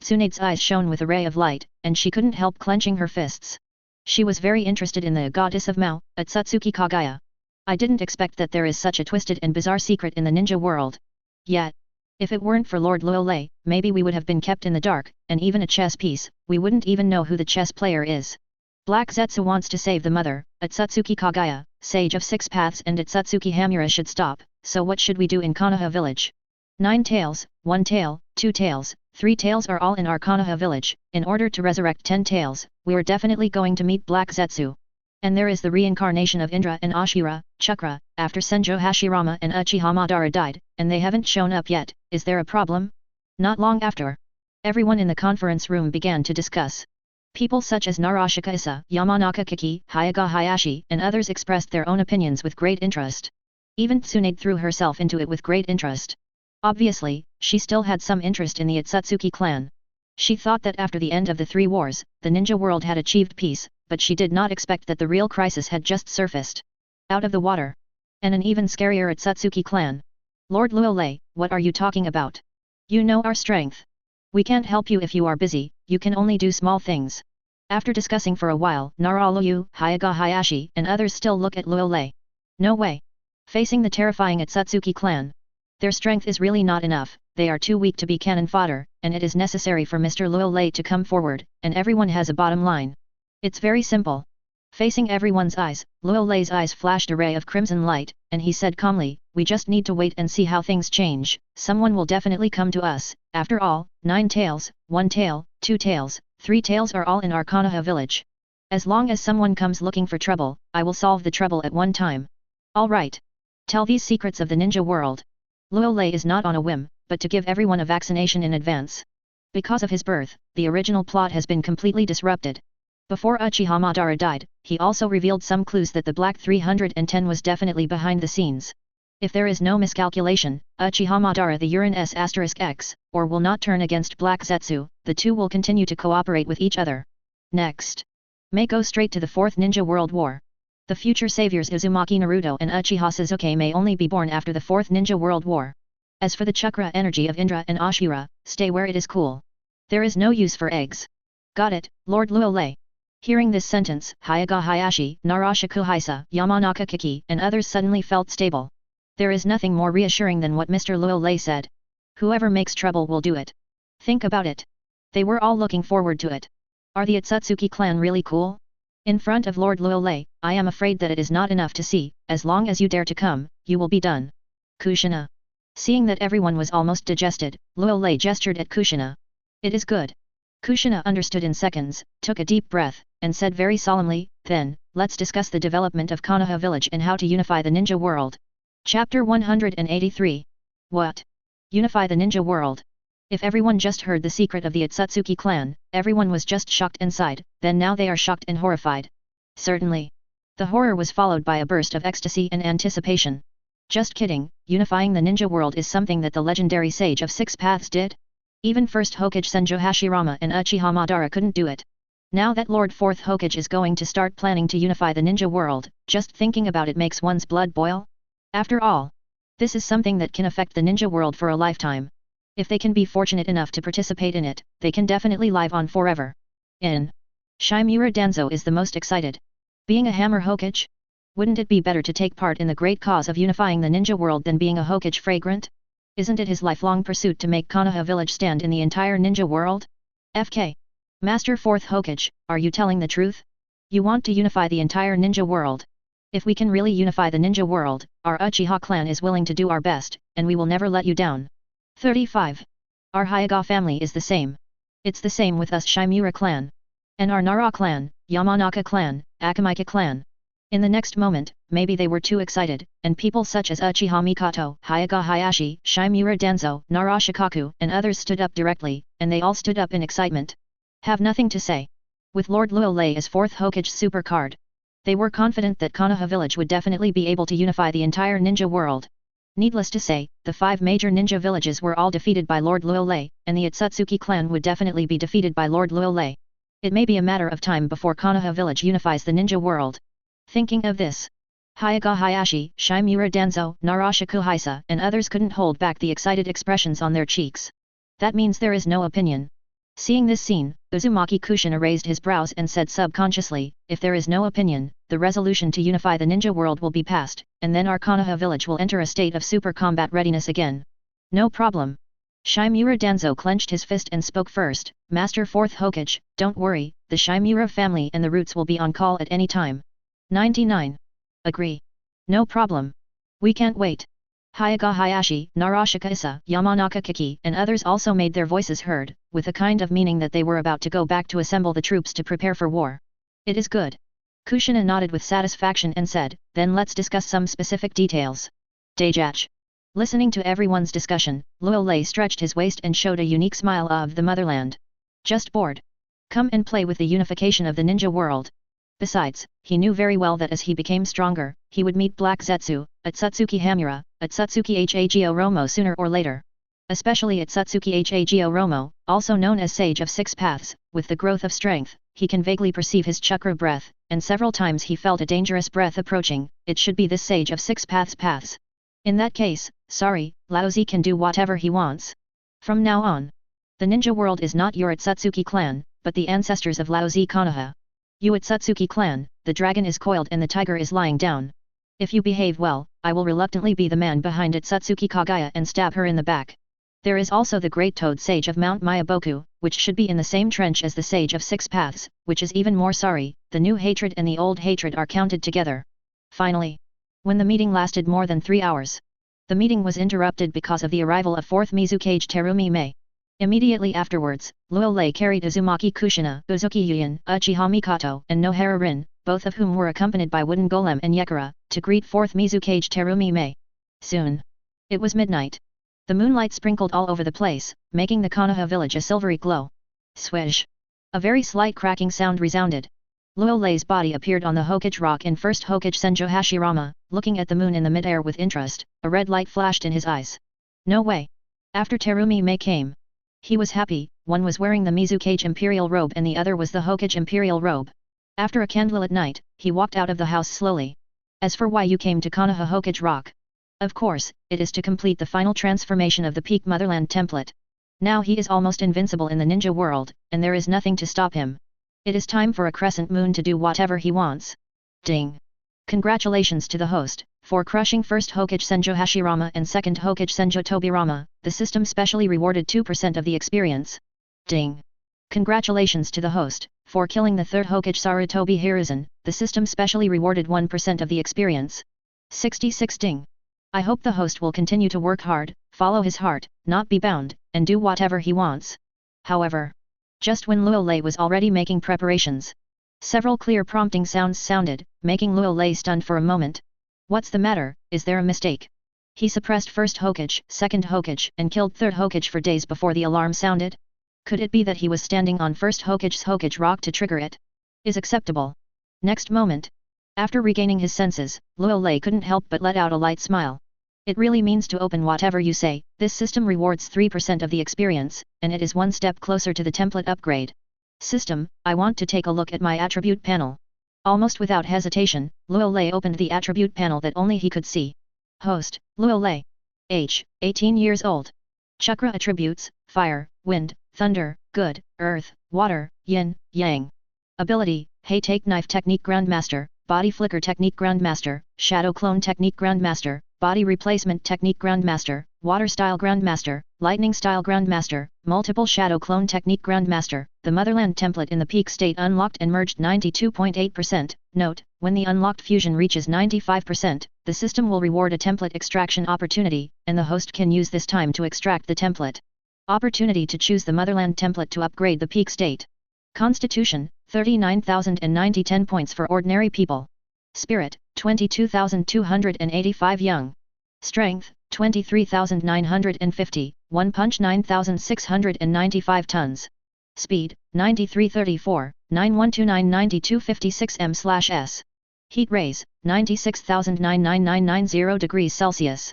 S1: Tsunade's eyes shone with a ray of light, and she couldn't help clenching her fists. She was very interested in the goddess of Mao, Otsutsuki Kagaya. I didn't expect that there is such a twisted and bizarre secret in the ninja world. Yet, if it weren't for Lord Luolei, maybe we would have been kept in the dark, and even a chess piece, we wouldn't even know who the chess player is. Black Zetsu wants to save the mother, Otsutsuki Kagaya, Sage of Six Paths and Otsutsuki Hamura should stop, so what should we do in Konoha village? 9 tails, 1 tail, 2 tails, 3 tails are all in our Konoha village, in order to resurrect 10 tails, we're definitely going to meet Black Zetsu. And there is the reincarnation of Indra and Ashura, Chakra, after Senjo Hashirama and Uchiha Madara died, and they haven't shown up yet, is there a problem? Not long after. Everyone in the conference room began to discuss. People such as Narashika Issa, Yamanaka Kiki, Hyaga Hayashi, and others expressed their own opinions with great interest. Even Tsunade threw herself into it with great interest. Obviously, she still had some interest in the Otsutsuki clan. She thought that after the end of the 3 wars, the ninja world had achieved peace, but she did not expect that the real crisis had just surfaced. Out of the water. And an even scarier Otsutsuki clan. Lord Luolei, what are you talking about? You know our strength. We can't help you if you are busy, you can only do small things. After discussing for a while, Naralu, Hyaga Hayashi and others still look at Luo Lei. No way. Facing the terrifying Atsutsuki clan. Their strength is really not enough, they are too weak to be cannon fodder, and it is necessary for Mr. Luo Lei to come forward, and everyone has a bottom line. It's very simple. Facing everyone's eyes, Luo Lei's eyes flashed a ray of crimson light, and he said calmly, we just need to wait and see how things change, someone will definitely come to us, after all, 9 tails, 1 tail, 2 tails, 3 tails are all in our Konoha village. As long as someone comes looking for trouble, I will solve the trouble at one time. Alright. Tell these secrets of the ninja world. Luo Lei is not on a whim, but to give everyone a vaccination in advance. Because of his birth, the original plot has been completely disrupted. Before Uchiha Madara died, he also revealed some clues that the Black 310 was definitely behind the scenes. If there is no miscalculation, Uchiha Madara the Urin S*X, or will not turn against Black Zetsu, the two will continue to cooperate with each other. Next. May go straight to the Fourth Ninja World War. The future saviors Uzumaki Naruto and Uchiha Sasuke may only be born after the Fourth Ninja World War. As for the chakra energy of Indra and Ashura, stay where it is cool. There is no use for eggs. Got it, Lord Luo Lei. Hearing this sentence, Hyaga Hayashi, Narashaku Haisa, Yamanaka Kiki, and others suddenly felt stable. There is nothing more reassuring than what Mr. Luo Lei said. Whoever makes trouble will do it. Think about it. They were all looking forward to it. Are the Atsutsuki clan really cool? In front of Lord Luo Lei, I am afraid that it is not enough to see, as long as you dare to come, you will be done. Kushina. Seeing that everyone was almost digested, Luo Lei gestured at Kushina. It is good. Kushina understood in seconds, took a deep breath, and said very solemnly, then, let's discuss the development of Konoha village and how to unify the ninja world. Chapter 183. What? Unify the ninja world. If everyone just heard the secret of the Atsutsuki clan, everyone was just shocked and sighed, then now they are shocked and horrified. Certainly. The horror was followed by a burst of ecstasy and anticipation. Just kidding, unifying the ninja world is something that the legendary sage of 6 paths did? Even first Hokage Senjo Hashirama and Uchiha Madara couldn't do it. Now that Lord 4th Hokage is going to start planning to unify the ninja world, just thinking about it makes one's blood boil. After all, this is something that can affect the ninja world for a lifetime. If they can be fortunate enough to participate in it, they can definitely live on forever. Shimura Danzo is the most excited. Being a Hammer Hokage? Wouldn't it be better to take part in the great cause of unifying the ninja world than being a Hokage fragrant? Isn't it his lifelong pursuit to make Konoha village stand in the entire ninja world? FK. Master 4th Hokage, are you telling the truth? You want to unify the entire ninja world? If we can really unify the ninja world, our Uchiha clan is willing to do our best, and we will never let you down. 35. Our Hyaga family is the same. It's the same with us Shimura clan. And our Nara clan, Yamanaka clan, Akamika clan. In the next moment, maybe they were too excited, and people such as Uchiha Mikoto, Hyaga Hayashi, Shimura Danzo, Nara Shikaku, and others stood up directly, and they all stood up in excitement. Have nothing to say. With Lord Luo Lei as 4th Hokage super card. They were confident that Konoha village would definitely be able to unify the entire ninja world. Needless to say, the 5 major ninja villages were all defeated by Lord Luo Lei, and the Atsutsuki clan would definitely be defeated by Lord Luo Lei. It may be a matter of time before Konoha village unifies the ninja world. Thinking of this, Hyaga Hayashi, Shimura Danzo, Narashaku Haisa, and others couldn't hold back the excited expressions on their cheeks. That means there is no opinion. Seeing this scene, Uzumaki Kushina raised his brows and said subconsciously, if there is no opinion, the resolution to unify the ninja world will be passed, and then our Konoha village will enter a state of super combat readiness again. No problem. Shimura Danzo clenched his fist and spoke first, Master 4th Hokage, don't worry, the Shimura family and the roots will be on call at any time. 99. Agree. No problem. We can't wait. Hyaga Hayashi, Narashika Issa, Yamanaka Kiki, and others also made their voices heard, with a kind of meaning that they were about to go back to assemble the troops to prepare for war. It is good. Kushina nodded with satisfaction and said, then let's discuss some specific details. Dejach. Listening to everyone's discussion, Luo Lei stretched his waist and showed a unique smile of the motherland. Just bored. Come and play with the unification of the ninja world. Besides, he knew very well that as he became stronger, he would meet Black Zetsu, Atsutsuki Hamura, Atsutsuki Hago Romo sooner or later. Especially Atsutsuki Hago Romo, also known as Sage of 6 Paths, with the growth of strength, he can vaguely perceive his chakra breath, and several times he felt a dangerous breath approaching. It should be this Sage of 6 Paths. In that case, sorry, Laozi can do whatever he wants. From now on. The ninja world is not your Utsutsuki clan, but the ancestors of Laozi Konoha. You Utsutsuki clan, the dragon is coiled and the tiger is lying down. If you behave well, I will reluctantly be the man behind Utsutsuki Kagaya and stab her in the back. There is also the great toad sage of Mount Mayaboku, which should be in the same trench as the sage of Six Paths, which is even more sorry, the new hatred and the old hatred are counted together. Finally, when the meeting lasted more than 3 hours, the meeting was interrupted because of the arrival of 4th Mizukage Terumi Mei. Immediately afterwards, Luo Lei carried Uzumaki Kushina, Uzuki Yuyan, Uchiha Mikoto, and Nohara Rin, both of whom were accompanied by Wooden Golem and Yekara, to greet 4th Mizukage Terumi Mei. Soon, it was midnight. The moonlight sprinkled all over the place, making the Konoha village a silvery glow. Swish! A very slight cracking sound resounded. Luo Lei's body appeared on the Hokage rock in first Hokage Senjo Hashirama, looking at the moon in the mid-air with interest. A red light flashed in his eyes. No way! After Terumi Mei came, he was happy. One was wearing the Mizukage Imperial robe and the other was the Hokage Imperial robe. After a candlelit night, he walked out of the house slowly. As for why you came to Konoha Hokage Rock, of course, it is to complete the final transformation of the Peak Motherland template. Now he is almost invincible in the ninja world, and there is nothing to stop him. It is time for a crescent moon to do whatever he wants. Ding! Congratulations to the host, for crushing first Hokage Senjo Hashirama and second Hokage Senjo Tobirama, the system specially rewarded 2% of the experience. Ding! Congratulations to the host, for killing the third Hokage Sarutobi Hiruzen, the system specially rewarded 1% of the experience. 66 Ding! I hope the host will continue to work hard, follow his heart, not be bound, and do whatever he wants. However, just when Luo Lei was already making preparations, several clear prompting sounds sounded, making Luo Lei stunned for a moment. What's the matter, is there a mistake? He suppressed first Hokage, second Hokage, and killed third Hokage for days before the alarm sounded? Could it be that he was standing on first Hokage's Hokage rock to trigger it? Is acceptable. Next moment, after regaining his senses, Luo Lei couldn't help but let out a light smile. It really means to open whatever you say. This system rewards 3% of the experience, and it is one step closer to the template upgrade. System, I want to take a look at my attribute panel. Almost without hesitation, Luo Lei opened the attribute panel that only he could see. Host, Luo Lei. Age, 18 years old. Chakra attributes, fire, wind, thunder, good, earth, water, yin, yang. Ability, Hey Take Knife Technique Grandmaster, Body Flicker Technique Grandmaster, Shadow Clone Technique Grandmaster, Body Replacement Technique Grandmaster, Water Style Grandmaster, Lightning Style Grandmaster, Multiple Shadow Clone Technique Grandmaster. The Motherland template in the peak state unlocked and merged 92.8%. Note, when the unlocked fusion reaches 95%, the system will reward a template extraction opportunity, and the host can use this time to extract the template. Opportunity to choose the Motherland template to upgrade the peak state. Constitution, 39,090 10 points for ordinary people. Spirit, 22,285 young. Strength, 23,950, 1 punch 9,695 tons. Speed, 9334, 9129 9256 m/s. Heat rays, 96,99990 degrees Celsius.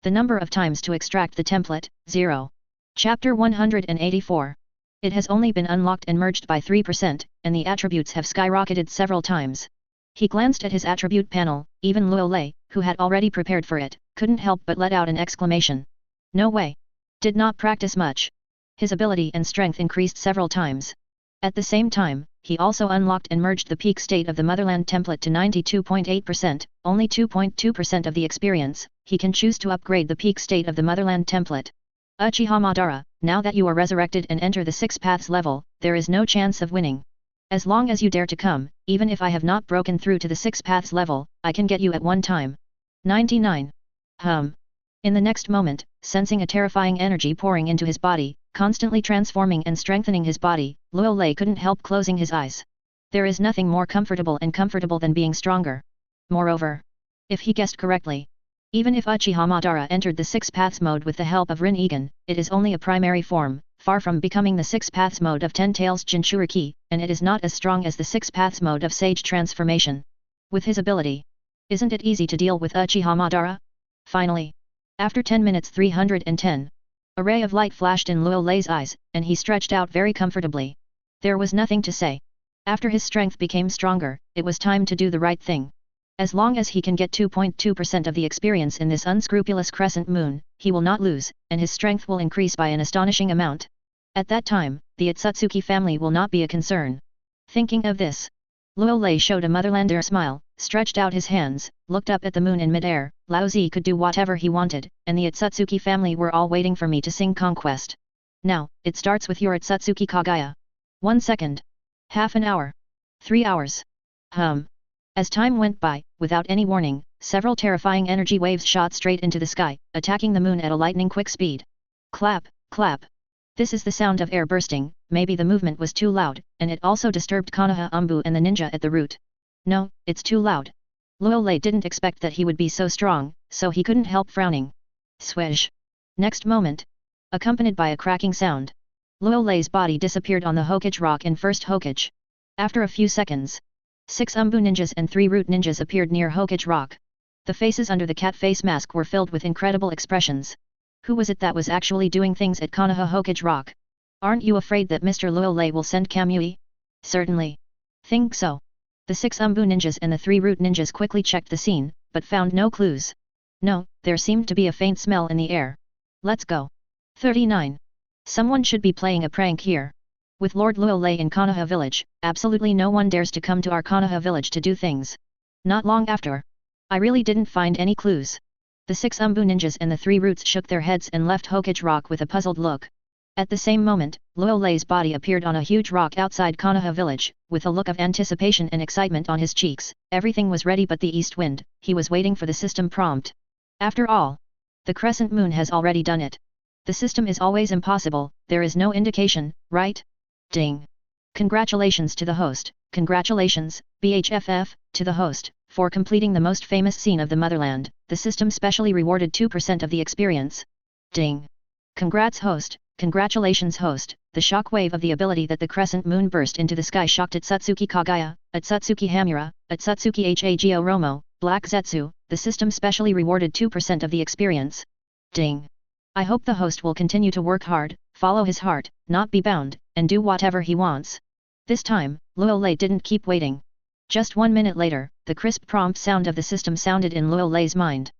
S1: The number of times to extract the template, 0. Chapter 184. It has only been unlocked and merged by 3%, and the attributes have skyrocketed several times. He glanced at his attribute panel. Even Luo Lei, who had already prepared for it, couldn't help but let out an exclamation. No way! Did not practice much. His ability and strength increased several times. At the same time, he also unlocked and merged the peak state of the Motherland template to 92.8%, only 2.2% of the experience. He can choose to upgrade the peak state of the Motherland template. Uchiha Madara, now that you are resurrected and enter the 6 paths level, there is no chance of winning. As long as you dare to come, even if I have not broken through to the 6 paths level, I can get you at one time. 99. In the next moment, sensing a terrifying energy pouring into his body, constantly transforming and strengthening his body, Luo Lei couldn't help closing his eyes. There is nothing more comfortable than being stronger. Moreover, if he guessed correctly, even if Uchiha Madara entered the 6 paths mode with the help of Rin Egan, it is only a primary form, far from becoming the 6 paths mode of 10 Tails Jinchuriki, and it is not as strong as the 6 paths mode of Sage Transformation. With his ability, isn't it easy to deal with Uchiha Madara? Finally, after 10 minutes 310, a ray of light flashed in Luo Lei's eyes, and he stretched out very comfortably. There was nothing to say. After his strength became stronger, it was time to do the right thing. As long as he can get 2.2% of the experience in this unscrupulous crescent moon, he will not lose, and his strength will increase by an astonishing amount. At that time, the Otsutsuki family will not be a concern. Thinking of this, Luo Lei showed a motherlander smile, stretched out his hands, looked up at the moon in midair. Lao Zi could do whatever he wanted, and the Otsutsuki family were all waiting for me to sing conquest. Now, it starts with your Otsutsuki Kagaya. 1 second. Half an hour. 3 hours. As time went by, without any warning, several terrifying energy waves shot straight into the sky, attacking the moon at a lightning-quick speed. Clap, clap. This is the sound of air bursting. Maybe the movement was too loud, and it also disturbed Konoha, Anbu and the ninja at the root. No, it's too loud. Luo Lei didn't expect that he would be so strong, so he couldn't help frowning. Swish. Next moment. Accompanied by a cracking sound, Luo Lei's body disappeared on the Hokage rock in first Hokage. After a few seconds, 6 Anbu ninjas and 3 root ninjas appeared near Hokage rock. The faces under the cat face mask were filled with incredible expressions. Who was it that was actually doing things at Konoha Hokage rock? Aren't you afraid that Mr. Luo Lei will send Kamui? Certainly. Think so. The 6 Anbu ninjas and the 3 root ninjas quickly checked the scene, but found no clues. No, there seemed to be a faint smell in the air. Let's go. 39. Someone should be playing a prank here. With Lord Luo Lei in Konoha village, absolutely no one dares to come to our Konoha village to do things. Not long after. I really didn't find any clues. The 6 Anbu ninjas and the 3 roots shook their heads and left Hokage rock with a puzzled look. At the same moment, Luo Lei's body appeared on a huge rock outside Konoha village, with a look of anticipation and excitement on his cheeks. Everything was ready but the east wind. He was waiting for the system prompt. After all, the crescent moon has already done it. The system is always impossible, there is no indication, right? Ding. Congratulations to the host, congratulations, BHFF, to the host, for completing the most famous scene of the motherland. The system specially rewarded 2% of the experience. Ding. Congrats host, congratulations host. The shockwave of the ability that the crescent moon burst into the sky shocked Otsutsuki Kagaya, Otsutsuki Hamura, Otsutsuki Hago Romo, Black Zetsu. The system specially rewarded 2% of the experience. Ding. I hope the host will continue to work hard, follow his heart, not be bound, and do whatever he wants. This time, Luo Lei didn't keep waiting. Just 1 minute later, the crisp prompt sound of the system sounded in Luo Lei's mind.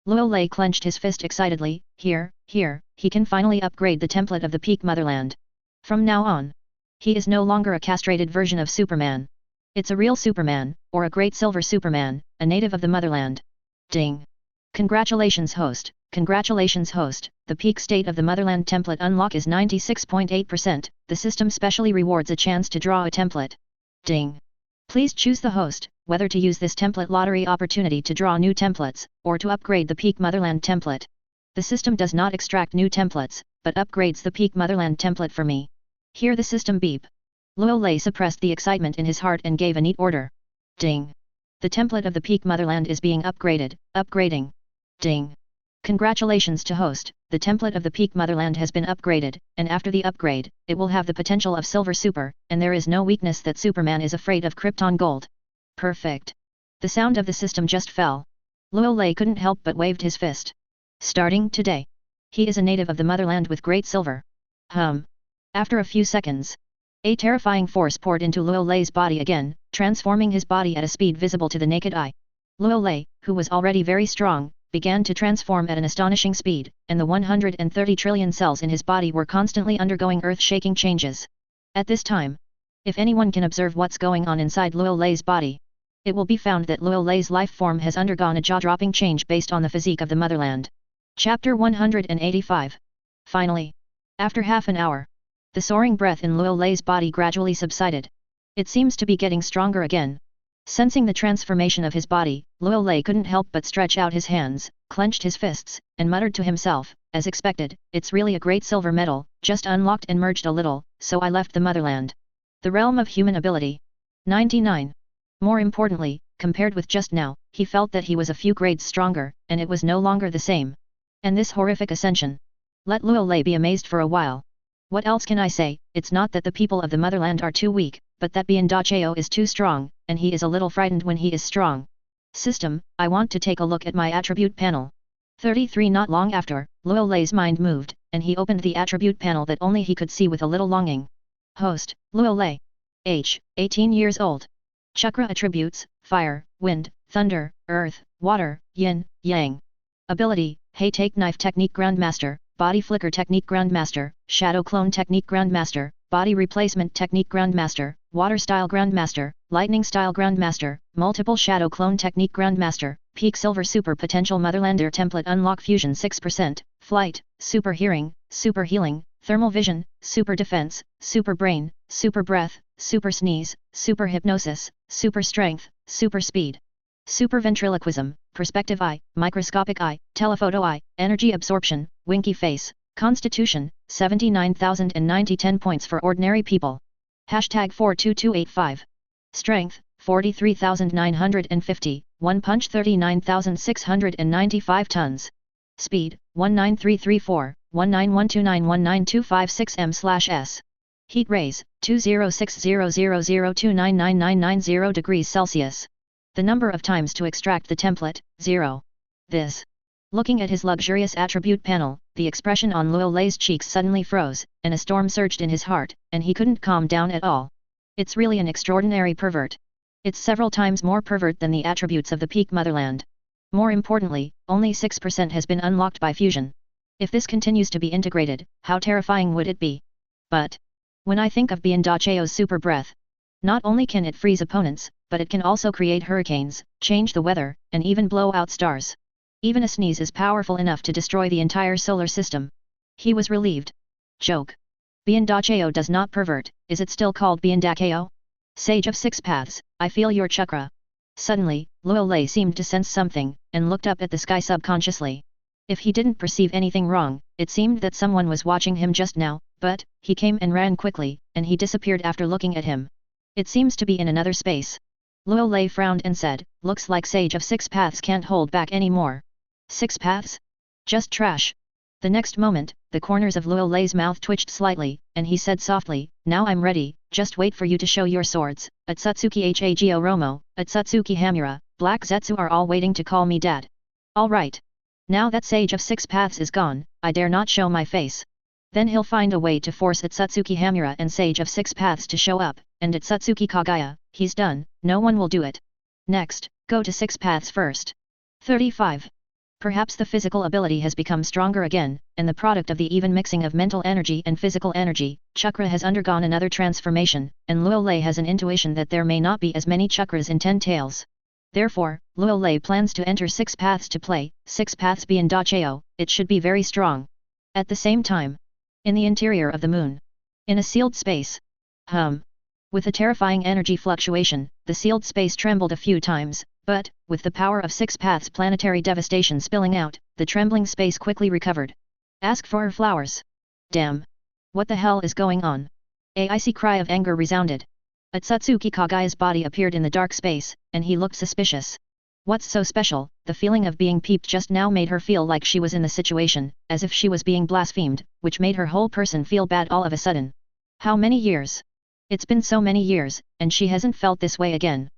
S1: Luo Lei clenched his fist excitedly. Here, he can finally upgrade the template of the peak motherland. From now on, he is no longer a castrated version of Superman. It's a real Superman, or a great silver Superman, a native of the motherland. Ding. Congratulations host, congratulations host. The peak state of the motherland template unlock is 96.8%. The system specially rewards a chance to draw a template. Ding. Please choose the host, whether to use this template lottery opportunity to draw new templates, or to upgrade the peak motherland template. The system does not extract new templates, but upgrades the peak motherland template for me. Hear the system beep. Luo Lei suppressed the excitement in his heart and gave a neat order. Ding. The template of the peak motherland is being upgraded, upgrading. Ding. Congratulations to host, the template of the peak motherland has been upgraded, and after the upgrade, it will have the potential of silver super, and there is no weakness that Superman is afraid of. Krypton gold. Perfect. The sound of the system just fell. Luo Lei couldn't help but waved his fist. Starting today, he is a native of the motherland with great silver. After a few seconds, a terrifying force poured into Luo Lei's body again, transforming his body at a speed visible to the naked eye. Luo Lei, who was already very strong, began to transform at an astonishing speed, and the 130 trillion cells in his body were constantly undergoing earth-shaking changes. At this time, if anyone can observe what's going on inside Luo Lei's body, it will be found that Luo Lei's life form has undergone a jaw-dropping change based on the physique of the motherland. Chapter 185. Finally, after half an hour, the soaring breath in Luo Lei's body gradually subsided. It seems to be getting stronger again. Sensing the transformation of his body, Luo Lei couldn't help but stretch out his hands, clenched his fists, and muttered to himself, as expected, it's really a great silver medal, just unlocked and merged a little, so I left the motherland. The realm of human ability. 99. More importantly, compared with just now, he felt that he was a few grades stronger, and it was no longer the same. And this horrific ascension. Let Luo Lei be amazed for a while. What else can I say? It's not that the people of the motherland are too weak, but that Biandacheo is too strong, and he is a little frightened when he is strong. System, I want to take a look at my attribute panel. 33. Not long after, Luo Lei's mind moved, and he opened the attribute panel that only he could see with a little longing. Host, Luo Lei. Age, 18 years old. Chakra attributes, fire, wind, thunder, earth, water, yin, yang. Ability, Hey Take Knife Technique Grandmaster, Body Flicker Technique Grandmaster, Shadow Clone Technique Grandmaster, Body Replacement Technique Grandmaster, Water Style Grandmaster, Lightning Style Grandmaster, Multiple Shadow Clone Technique Grandmaster, Peak Silver Super Potential Motherlander Template Unlock Fusion 6%, Flight, Super Hearing, Super Healing, Thermal Vision, Super Defense, Super Brain, Super Breath, Super Sneeze, Super Hypnosis, Super Strength, Super Speed. Super Ventriloquism, Perspective Eye, Microscopic Eye, Telephoto Eye, Energy Absorption, Winky Face, Constitution, 79,090 10 points for ordinary people. Hashtag 42285. Strength, 43,950, 1 punch 39,695 tons. Speed, 19334, 191291925 Heat rays, 2060002999990 degrees Celsius. The number of times to extract the template, 0. This. Looking at his luxurious attribute panel, the expression on Luo Lei's cheeks suddenly froze, and a storm surged in his heart, and he couldn't calm down at all. It's really an extraordinary pervert. It's several times more pervert than the attributes of the peak motherland. More importantly, only 6% has been unlocked by fusion. If this continues to be integrated, how terrifying would it be? But when I think of Biandacheo's super breath, not only can it freeze opponents, but it can also create hurricanes, change the weather, and even blow out stars. Even a sneeze is powerful enough to destroy the entire solar system. He was relieved. Joke. Biandacheo does not pervert, is it still called Biandacheo? Sage of Six Paths, I feel your chakra. Suddenly, Luo Lei seemed to sense something, and looked up at the sky subconsciously. If he didn't perceive anything wrong, it seemed that someone was watching him just now, but he came and ran quickly, and he disappeared after looking at him. It seems to be in another space. Luo Lei frowned and said, looks like Sage of Six Paths can't hold back anymore. 6 paths? Just trash. The next moment, the corners of Luo Lei's mouth twitched slightly, and he said softly, now I'm ready, just wait for you to show your swords. Atsutsuki Hago Romo, Atsutsuki Hamura, Black Zetsu are all waiting to call me dad. Alright. Now that Sage of Six Paths is gone, I dare not show my face. Then he'll find a way to force Atsutsuki Hamura and Sage of Six Paths to show up, and Atsutsuki Kagaya, he's done, no one will do it. Next, go to Six Paths first. 35. Perhaps the physical ability has become stronger again, and the product of the even mixing of mental energy and physical energy, chakra has undergone another transformation, and Luo Lei has an intuition that there may not be as many chakras in 10 tails. Therefore, Luo Lei plans to enter 6 paths to play, 6 paths Biandacheo, it should be very strong. At the same time, in the interior of the moon, in a sealed space, with a terrifying energy fluctuation, the sealed space trembled a few times, but, with the power of 6 paths planetary devastation spilling out, the trembling space quickly recovered. Ask for her flowers. Damn. What the hell is going on? A icy cry of anger resounded. Atsutsuki Kagaya's body appeared in the dark space, and he looked suspicious. What's so special? The feeling of being peeped just now made her feel like she was in the situation, as if she was being blasphemed, which made her whole person feel bad all of a sudden. How many years? It's been so many years, and she hasn't felt this way again.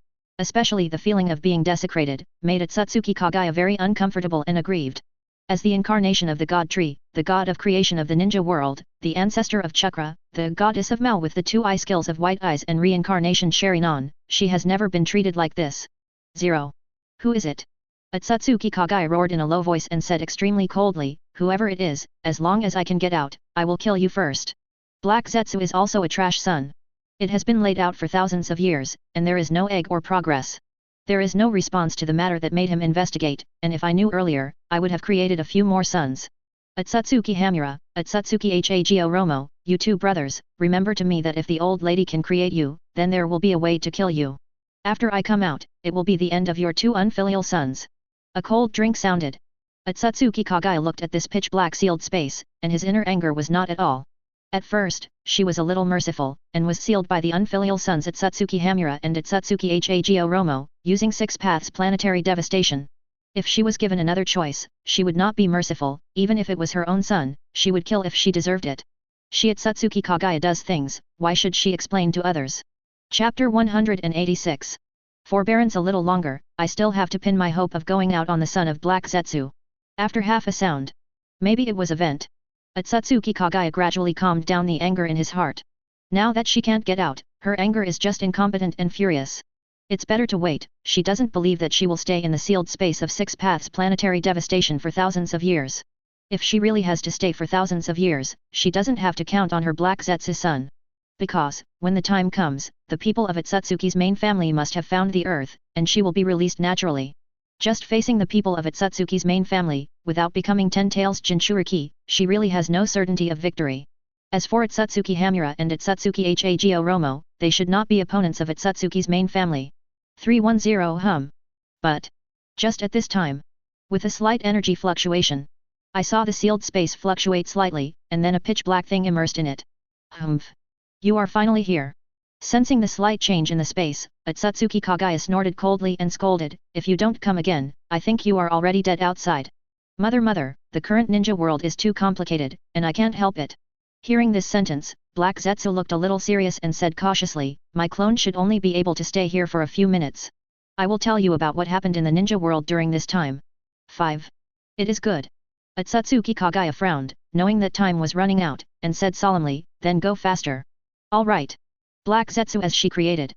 S1: Especially the feeling of being desecrated, made Atsutsuki Kagaya very uncomfortable and aggrieved. As the incarnation of the god tree, the god of creation of the ninja world, the ancestor of chakra, the goddess of Mao with the 2 eye skills of white eyes and reincarnation Sharinon, she has never been treated like this. 0. Who is it? Atsutsuki Kagaya roared in a low voice and said extremely coldly, whoever it is, as long as I can get out, I will kill you first. Black Zetsu is also a trash son. It has been laid out for thousands of years, and there is no egg or progress. There is no response to the matter that made him investigate, and if I knew earlier, I would have created a few more sons. Atsutsuki Hamura, Atsutsuki Hago Romo, you 2 brothers, remember to me that if the old lady can create you, then there will be a way to kill you. After I come out, it will be the end of your 2 unfilial sons. A cold drink sounded. Atsutsuki Kagaya looked at this pitch-black sealed space, and his inner anger was not at all. At first, she was a little merciful, and was sealed by the unfilial sons Atsutsuki Hamura and Atsutsuki Hago Romo, using 6 paths planetary devastation. If she was given another choice, she would not be merciful, even if it was her own son, she would kill if she deserved it. She Atsutsuki Kagaya does things, why should she explain to others? Chapter 186. Forbearance a little longer, I still have to pin my hope of going out on the son of Black Zetsu. After half a sound. Maybe it was a vent. Atsutsuki Kagaya gradually calmed down the anger in his heart. Now that she can't get out, her anger is just incompetent and furious. It's better to wait, she doesn't believe that she will stay in the sealed space of 6 paths planetary devastation for thousands of years. If she really has to stay for thousands of years, she doesn't have to count on her Black Zetsu son. Because, when the time comes, the people of Itsutsuki's main family must have found the earth, and she will be released naturally. Just facing the people of Itsutsuki's main family, without becoming Ten Tails Jinchuriki, she really has no certainty of victory. As for Itsutsuki Hamura and Itsutsuki Hago Romo, they should not be opponents of Itsutsuki's main family. 310 But, just at this time, with a slight energy fluctuation, I saw the sealed space fluctuate slightly, and then a pitch-black thing immersed in it. Humph! You are finally here. Sensing the slight change in the space, Itsutsuki Kagaya snorted coldly and scolded, if you don't come again, I think you are already dead outside. Mother, the current ninja world is too complicated, and I can't help it. Hearing this sentence, Black Zetsu looked a little serious and said cautiously, my clone should only be able to stay here for a few minutes. I will tell you about what happened in the ninja world during this time. 5. It is good. Itsutsuki Kagaya frowned, knowing that time was running out, and said solemnly, then go faster. All right. Black Zetsu as she created.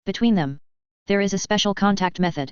S1: Between them, there is a special contact method.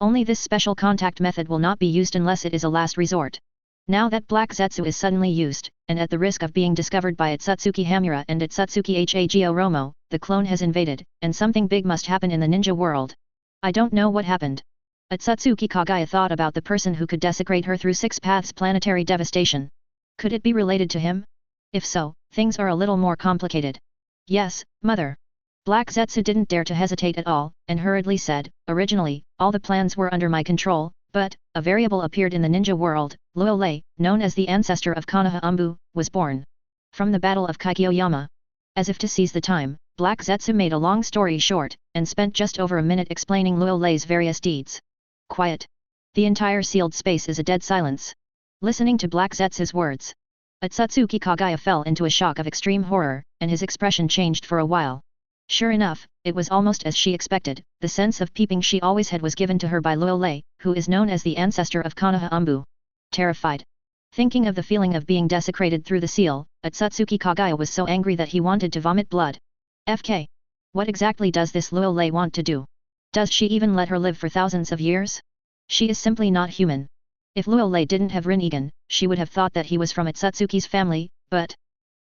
S1: Only this special contact method will not be used unless it is a last resort. Now that Black Zetsu is suddenly used, and at the risk of being discovered by Itsutsuki Hamura and Itsutsuki Hago Romo, the clone has invaded, and something big must happen in the ninja world. I don't know what happened. Itsutsuki Kagaya thought about the person who could desecrate her through 6 paths planetary devastation. Could it be related to him? If so, things are a little more complicated. Yes, mother. Black Zetsu didn't dare to hesitate at all, and hurriedly said, originally, all the plans were under my control, but, a variable appeared in the ninja world, Luolei, known as the ancestor of Konoha Anbu, was born. From the Battle of Kaikyoyama. As if to seize the time, Black Zetsu made a long story short, and spent just over a minute explaining Luolei's various deeds. Quiet. The entire sealed space is a dead silence. Listening to Black Zetsu's words, Itsutsuki Kagaya fell into a shock of extreme horror, and his expression changed for a while. Sure enough, it was almost as she expected, the sense of peeping she always had was given to her by Luolei, who is known as the ancestor of Konoha Anbu. Terrified. Thinking of the feeling of being desecrated through the seal, Itsutsuki Kagaya was so angry that he wanted to vomit blood. FK. What exactly does this Luolei want to do? Does she even let her live for thousands of years? She is simply not human. If Luolei didn't have Rinnegan, she would have thought that he was from Itsutsuki's family, but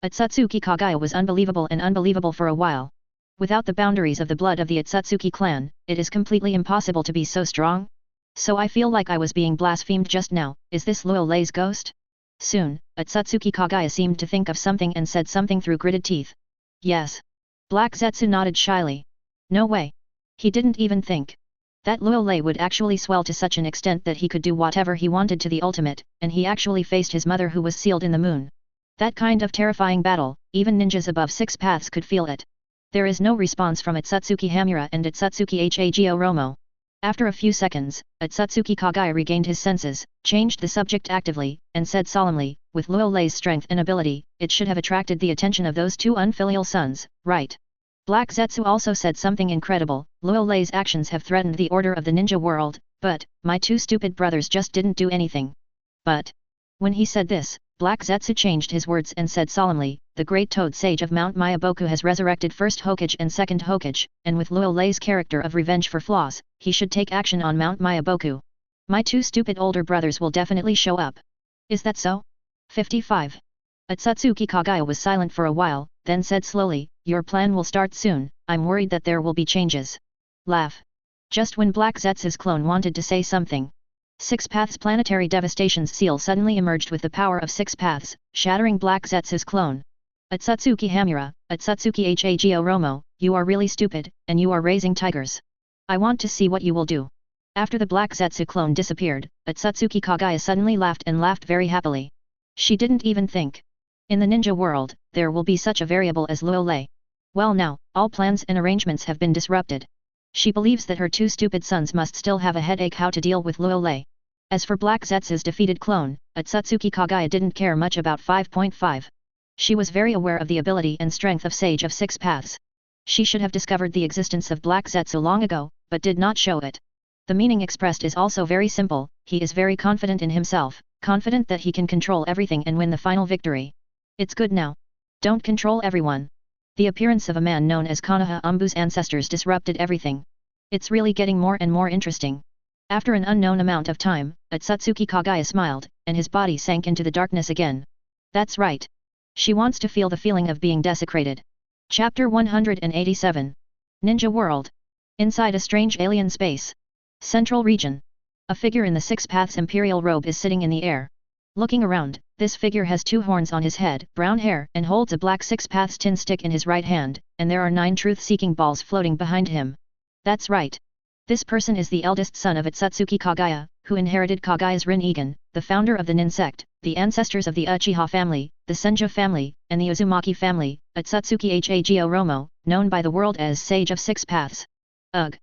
S1: Itsutsuki Kagaya was unbelievable for a while. Without the boundaries of the blood of the Itsutsuki clan, it is completely impossible to be so strong. So I feel like I was being blasphemed just now, is this Luolei's ghost? Soon, Itsutsuki Kagaya seemed to think of something and said something through gritted teeth. Yes. Black Zetsu nodded shyly. No way. He didn't even think that Luolei would actually swell to such an extent that he could do whatever he wanted to the ultimate, and he actually faced his mother who was sealed in the moon. That kind of terrifying battle, even ninjas above 6 paths could feel it. There is no response from Itsutsuki Hamura and Itsutsuki Hago Romo. After a few seconds, Itsutsuki Kagaya regained his senses, changed the subject actively, and said solemnly, with Luolei's strength and ability, it should have attracted the attention of those 2 unfilial sons, right? Black Zetsu also said something incredible, Luolei's actions have threatened the order of the ninja world, but, my 2 stupid brothers just didn't do anything. But, when he said this, Black Zetsu changed his words and said solemnly, the great toad sage of Mount Myaboku has resurrected first Hokage and second Hokage, and with Luolei's character of revenge for flaws, he should take action on Mount Myaboku. My 2 stupid older brothers will definitely show up. Is that so? 55. Itsutsuki Kagaya was silent for a while, then said slowly, your plan will start soon, I'm worried that there will be changes. Laugh. Just when Black Zetsu's clone wanted to say something, 6 Paths Planetary Devastation's seal suddenly emerged with the power of 6 paths, shattering Black Zetsu's clone. Itsutsuki Hamura, Itsutsuki Hago Romo, you are really stupid, and you are raising tigers. I want to see what you will do. After the Black Zetsu clone disappeared, Itsutsuki Kagaya suddenly laughed and laughed very happily. She didn't even think. In the ninja world, there will be such a variable as Luolei. Well now, all plans and arrangements have been disrupted. She believes that her 2 stupid sons must still have a headache how to deal with Luolei. As for Black Zetsu's defeated clone, Itsutsuki Kagaya didn't care much about 5.5. She was very aware of the ability and strength of Sage of 6 Paths. She should have discovered the existence of Black Zetsu long ago, but did not show it. The meaning expressed is also very simple, he is very confident in himself, confident that he can control everything and win the final victory. It's good now. Don't control everyone. The appearance of a man known as Konoha Anbu's ancestors disrupted everything. It's really getting more and more interesting. After an unknown amount of time, Atsutsuki Kagaya smiled, and his body sank into the darkness again. That's right. She wants to feel the feeling of being desecrated. Chapter 187. Ninja World. Inside a strange alien space. Central region. A figure in the Six Paths Imperial robe is sitting in the air. Looking around, this figure has 2 horns on his head, brown hair, and holds a black Six Paths tin stick in his right hand, and there are 9 truth-seeking balls floating behind him. That's right. This person is the eldest son of Atsutsuki Kagaya, who inherited Kagaya's Rin-Egan, the founder of the Nin sect, the ancestors of the Uchiha family, the Senju family, and the Uzumaki family, Atsutsuki Hago Romo, known by the world as Sage of Six Paths. Ugh.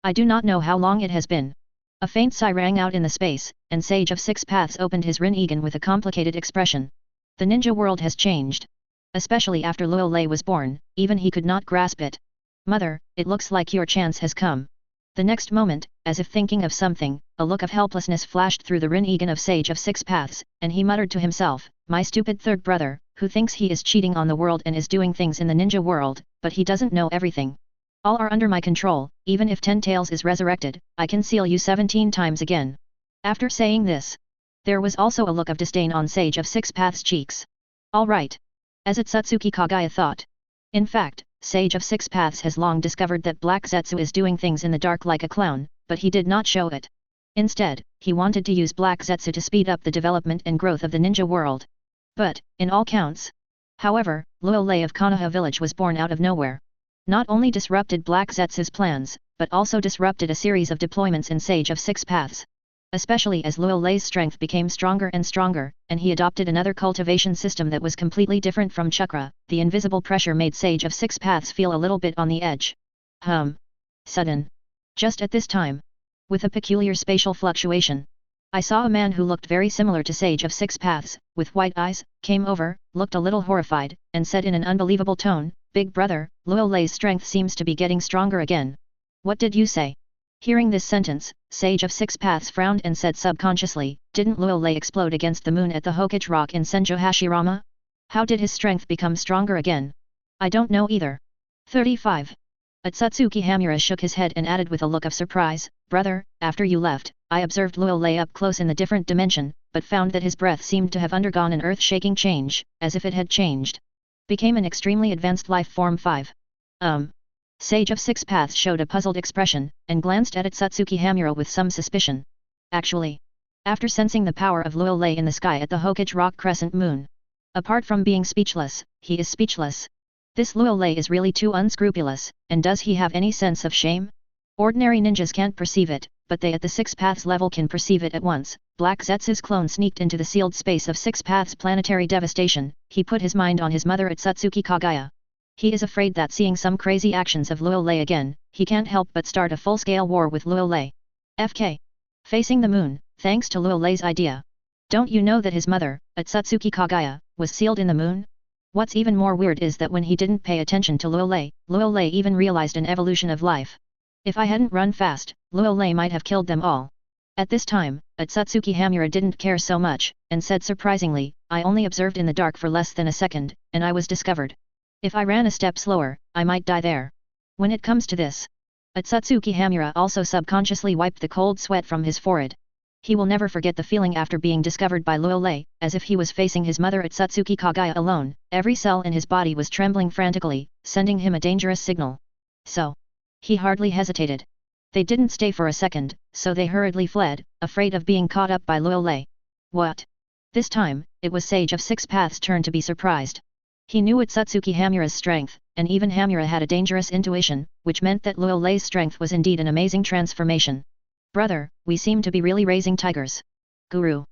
S1: I do not know how long it has been. A faint sigh rang out in the space, and Sage of Six Paths opened his Rin-Egan with a complicated expression. The ninja world has changed. Especially after Luo Lei was born, even he could not grasp it. Mother, it looks like your chance has come. The next moment, as if thinking of something, a look of helplessness flashed through the Rin-Egan of Sage of Six Paths, and he muttered to himself, my stupid third brother, who thinks he is cheating on the world and is doing things in the ninja world, but he doesn't know everything. All are under my control, even if 10 Tails is resurrected, I can seal you 17 times again. After saying this, there was also a look of disdain on Sage of Six Paths' cheeks. All right. As Atsutsuki Kagaya thought. In fact, Sage of Six Paths has long discovered that Black Zetsu is doing things in the dark like a clown, but he did not show it. Instead, he wanted to use Black Zetsu to speed up the development and growth of the ninja world. But, in all counts. However, Luo Lei of Konoha village was born out of nowhere. Not only disrupted Black Zetsu's plans, but also disrupted a series of deployments in Sage of Six Paths. Especially as Luo Lei's strength became stronger and stronger, and he adopted another cultivation system that was completely different from chakra, the invisible pressure made Sage of Six Paths feel a little bit on the edge. Sudden. Just at this time. With a peculiar spatial fluctuation. I saw a man who looked very similar to Sage of Six Paths, with white eyes, came over, looked a little horrified, and said in an unbelievable tone, Big brother, Luo Lei's strength seems to be getting stronger again. What did you say? Hearing this sentence, Sage of Six Paths frowned and said subconsciously, didn't Luo Lei explode against the moon at the Hokage Rock in Senju Hashirama? How did his strength become stronger again? I don't know either. 35. Atsutsuki Hamura shook his head and added with a look of surprise, brother, after you left, I observed Luo Lei up close in the different dimension, but found that his breath seemed to have undergone an earth-shaking change, as if it had changed. Became an extremely advanced life form 5. Sage of Six Paths showed a puzzled expression, and glanced at Atsutsuki Hamura with some suspicion. Actually. After sensing the power of Luo Lei in the sky at the Hokage Rock Crescent Moon. Apart from being speechless, he is speechless. This Luo Lei is really too unscrupulous, and does he have any sense of shame? Ordinary ninjas can't perceive it, but they at the Six Paths level can perceive it at once. Black Zetsu's clone sneaked into the sealed space of Six Paths planetary devastation, he put his mind on his mother Atsutsuki Kagaya. He is afraid that seeing some crazy actions of Luo Lei again, he can't help but start a full-scale war with Luo Lei. FK. Facing the moon, thanks to Luo Lei's idea. Don't you know that his mother, Atsutsuki Kagaya, was sealed in the moon? What's even more weird is that when he didn't pay attention to Luo Lei even realized an evolution of life. If I hadn't run fast, Luo Lei might have killed them all. At this time, Atsutsuki Hamura didn't care so much, and said surprisingly, I only observed in the dark for less than a second, and I was discovered. If I ran a step slower, I might die there. When it comes to this. Atsutsuki Hamura also subconsciously wiped the cold sweat from his forehead. He will never forget the feeling after being discovered by Luo Lei, as if he was facing his mother Atsutsuki Kagaya alone, every cell in his body was trembling frantically, sending him a dangerous signal. So. He hardly hesitated. They didn't stay for a second, so they hurriedly fled, afraid of being caught up by Luo Lei. What? This time, it was Sage of Six Paths' turn to be surprised. He knew Atsutsuki Hamura's strength, and even Hamura had a dangerous intuition, which meant that Luo Lei's strength was indeed an amazing transformation. Brother, we seem to be really raising tigers. Guru.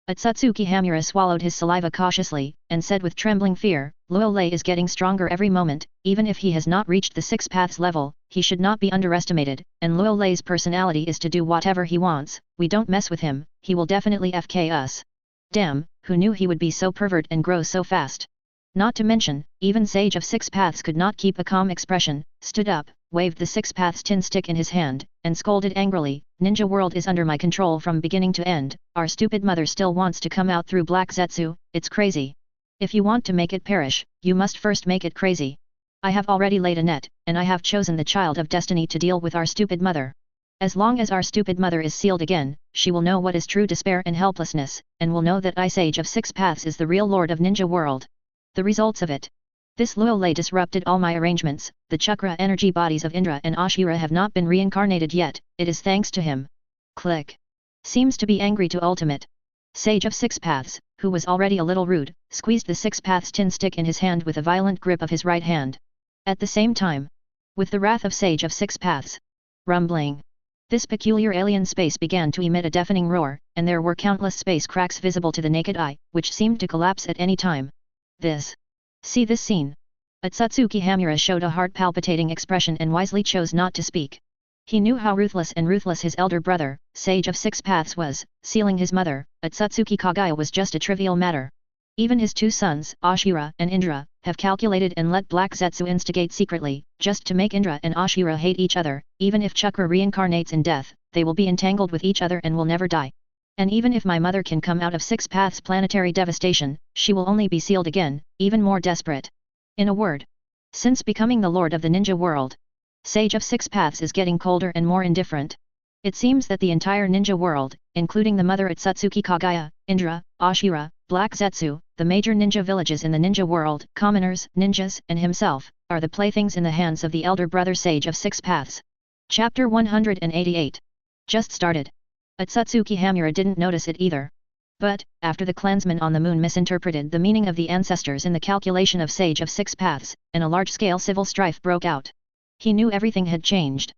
S1: Atsutsuki Hamura swallowed his saliva cautiously, and said with trembling fear, Luo Lei is getting stronger every moment, even if he has not reached the Six Paths level, he should not be underestimated, and Luo Lei's personality is to do whatever he wants, we don't mess with him, he will definitely FK us. Damn, who knew he would be so pervert and grow so fast? Not to mention, even Sage of Six Paths could not keep a calm expression, stood up, waved the Six Paths tin stick in his hand, and scolded angrily, Ninja world is under my control from beginning to end, our stupid mother still wants to come out through Black Zetsu, it's crazy. If you want to make it perish, you must first make it crazy. I have already laid a net, and I have chosen the child of destiny to deal with our stupid mother. As long as our stupid mother is sealed again, she will know what is true despair and helplessness, and will know that I Sage of Six Paths is the real lord of ninja world. The results of it. This Luolei disrupted all my arrangements, the chakra energy bodies of Indra and Ashura have not been reincarnated yet, it is thanks to him. Click. Seems to be angry to ultimate. Sage of Six Paths, who was already a little rude, squeezed the Six Paths tin stick in his hand with a violent grip of his right hand. At the same time, with the wrath of Sage of Six Paths. Rumbling. This peculiar alien space began to emit a deafening roar, and there were countless space cracks visible to the naked eye, which seemed to collapse at any time. See this scene. Atsutsuki Hamura showed a heart-palpitating expression and wisely chose not to speak. He knew how ruthless his elder brother, Sage of Six Paths was, sealing his mother, Atsutsuki Kagaya was just a trivial matter. Even his two sons, Ashura and Indra, have calculated and let Black Zetsu instigate secretly, just to make Indra and Ashura hate each other. Even if Chakra reincarnates in death, they will be entangled with each other and will never die. And even if my mother can come out of Six Paths planetary devastation, she will only be sealed again, even more desperate. In a word, since becoming the lord of the ninja world, Sage of Six Paths is getting colder and more indifferent. It seems that the entire ninja world, including the mother Atsutsuki Kagaya, Indra, Ashura, Black Zetsu, the major ninja villages in the ninja world, commoners, ninjas, and himself, are the playthings in the hands of the elder brother Sage of Six Paths. Chapter 188. Just started. Atsutsuki Hamura didn't notice it either. But, after the clansmen on the moon misinterpreted the meaning of the ancestors in the calculation of Sage of Six Paths, and a large-scale civil strife broke out. He knew everything had changed.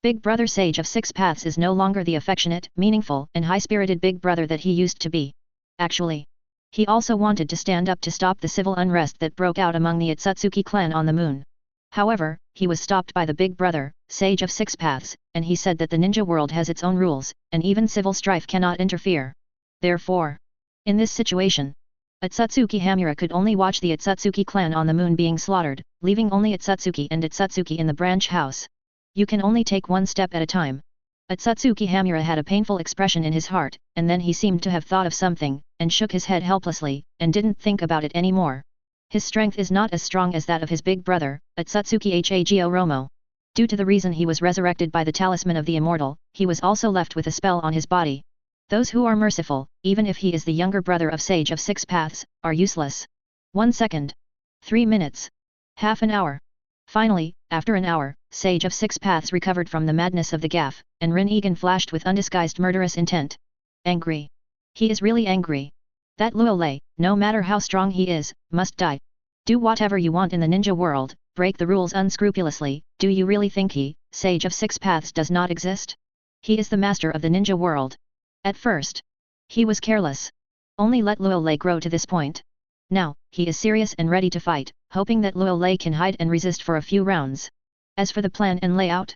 S1: Big brother Sage of Six Paths is no longer the affectionate, meaningful, and high-spirited big brother that he used to be. Actually, he also wanted to stand up to stop the civil unrest that broke out among the Atsutsuki clan on the moon. However, he was stopped by the big brother, Sage of Six Paths, and he said that the ninja world has its own rules, and even civil strife cannot interfere. Therefore, in this situation, Atsutsuki Hamura could only watch the Atsutsuki clan on the moon being slaughtered, leaving only Atsutsuki and Atsutsuki in the branch house. You can only take one step at a time. Atsutsuki Hamura had a painful expression in his heart, and then he seemed to have thought of something, and shook his head helplessly, and didn't think about it anymore. His strength is not as strong as that of his big brother, Atsutsuki Hago Romo. Due to the reason he was resurrected by the talisman of the immortal, he was also left with a spell on his body. Those who are merciful, even if he is the younger brother of Sage of Six Paths, are useless. 1 second. 3 minutes. Half an hour. Finally, after an hour, Sage of Six Paths recovered from the madness of the gaff, and Rin Egan flashed with undisguised murderous intent. Angry. He is really angry. That Luolei, no matter how strong he is, must die. Do whatever you want in the ninja world, break the rules unscrupulously. Do you really think he, Sage of Six Paths, does not exist? He is the master of the ninja world. At first, he was careless. Only let Luolei grow to this point. Now, he is serious and ready to fight, hoping that Luolei can hide and resist for a few rounds. As for the plan and layout,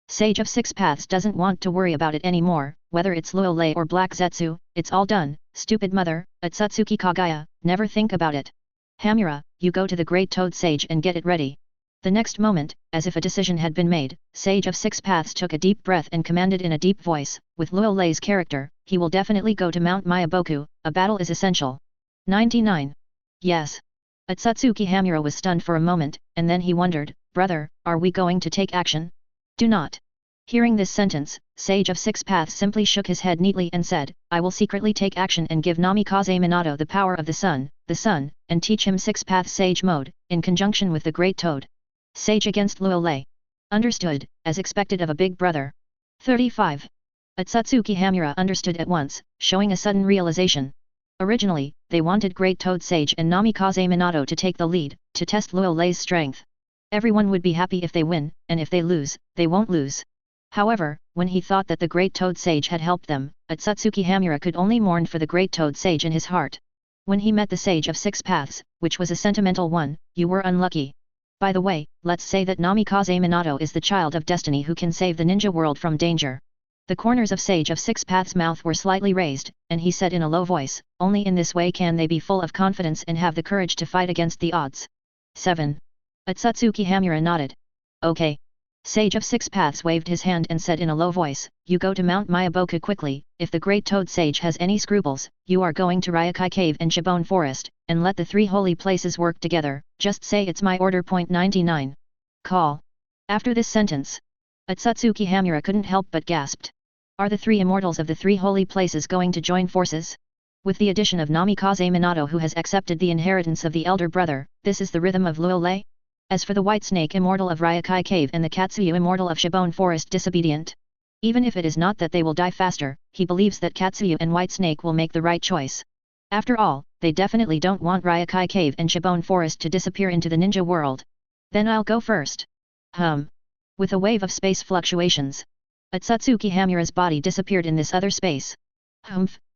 S1: Sage of Six Paths doesn't want to worry about it anymore, whether it's Luolei or Black Zetsu, it's all done. Stupid mother, Atsutsuki Kagaya, never think about it. Hamura, you go to the Great Toad Sage and get it ready. The next moment, as if a decision had been made, Sage of Six Paths took a deep breath and commanded in a deep voice, with Luolei's character, he will definitely go to Mount Mayaboku, a battle is essential. 99. Yes. Atsutsuki Hamura was stunned for a moment, and then he wondered, brother, are we going to take action? Do not. Hearing this sentence, Sage of Six Paths simply shook his head neatly and said, I will secretly take action and give Namikaze Minato the power of the sun, and teach him Six Paths Sage mode, in conjunction with the Great Toad Sage against Luolei. Understood, as expected of a big brother. 35. Atsutsuki Hamura understood at once, showing a sudden realization. Originally, they wanted Great Toad Sage and Namikaze Minato to take the lead, to test Luolei's strength. Everyone would be happy if they win, and if they lose, they won't lose. However, when he thought that the Great Toad Sage had helped them, Atsutsuki Hamura could only mourn for the Great Toad Sage in his heart. When he met the Sage of Six Paths, which was a sentimental one, you were unlucky. By the way, let's say that Namikaze Minato is the child of destiny who can save the ninja world from danger. The corners of Sage of Six Paths' mouth were slightly raised, and he said in a low voice, only in this way can they be full of confidence and have the courage to fight against the odds. 7. Atsutsuki Hamura nodded. Okay. Sage of Six Paths waved his hand and said in a low voice, you go to Mount Mayaboku quickly, if the Great Toad Sage has any scruples, you are going to Ryokai Cave and Shibone Forest, and let the three holy places work together, just say it's my order. 99. Call. After this sentence, Atsutsuki Hamura couldn't help but gasped. Are the three immortals of the three holy places going to join forces? With the addition of Namikaze Minato who has accepted the inheritance of the elder brother, this is the rhythm of Luolei? As for the White Snake immortal of Ryokai Cave and the Katsuyu immortal of Shibone Forest disobedient? Even if it is not that they will die faster, he believes that Katsuyu and White Snake will make the right choice. After all, they definitely don't want Ryokai Cave and Shibone Forest to disappear into the ninja world. Then I'll go first. With a wave of space fluctuations, Atsutsuki Hamura's body disappeared in this other space.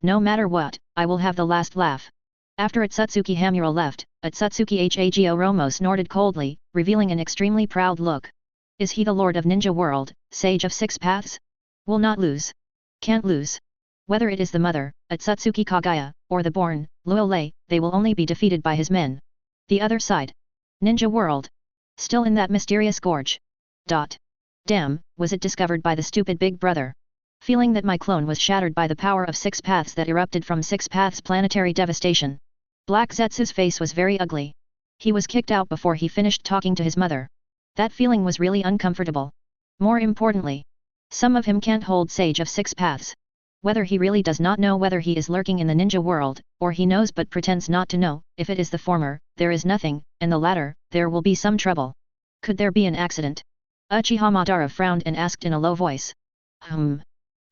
S1: No matter what, I will have the last laugh. After Atsutsuki Hamura left, Atsutsuki Hago Romo snorted coldly, revealing an extremely proud look. Is he the Lord of Ninja World, Sage of Six Paths? Will not lose. Can't lose. Whether it is the mother, Atsutsuki Kagaya, or the born, Luolei, they will only be defeated by his men. The other side. Ninja World. Still in that mysterious gorge. Damn, was it discovered by the stupid big brother? Feeling that my clone was shattered by the power of Six Paths that erupted from Six Paths' planetary devastation. Black Zetsu's face was very ugly. He was kicked out before he finished talking to his mother. That feeling was really uncomfortable. More importantly, some of him can't hold Sage of Six Paths. Whether he really does not know whether he is lurking in the ninja world, or he knows but pretends not to know, if it is the former, there is nothing, and the latter, there will be some trouble. Could there be an accident? Uchiha Madara frowned and asked in a low voice.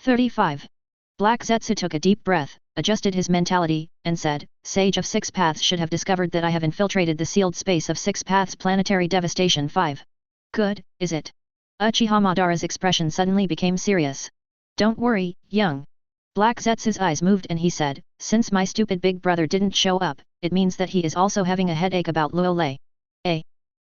S1: 35. Black Zetsu took a deep breath, adjusted his mentality, and said, Sage of Six Paths should have discovered that I have infiltrated the sealed space of Six Paths planetary devastation 5. Good, is it? Uchiha Madara's expression suddenly became serious. Don't worry, young. Black Zetsu's eyes moved and he said, since my stupid big brother didn't show up, it means that he is also having a headache about Luolei.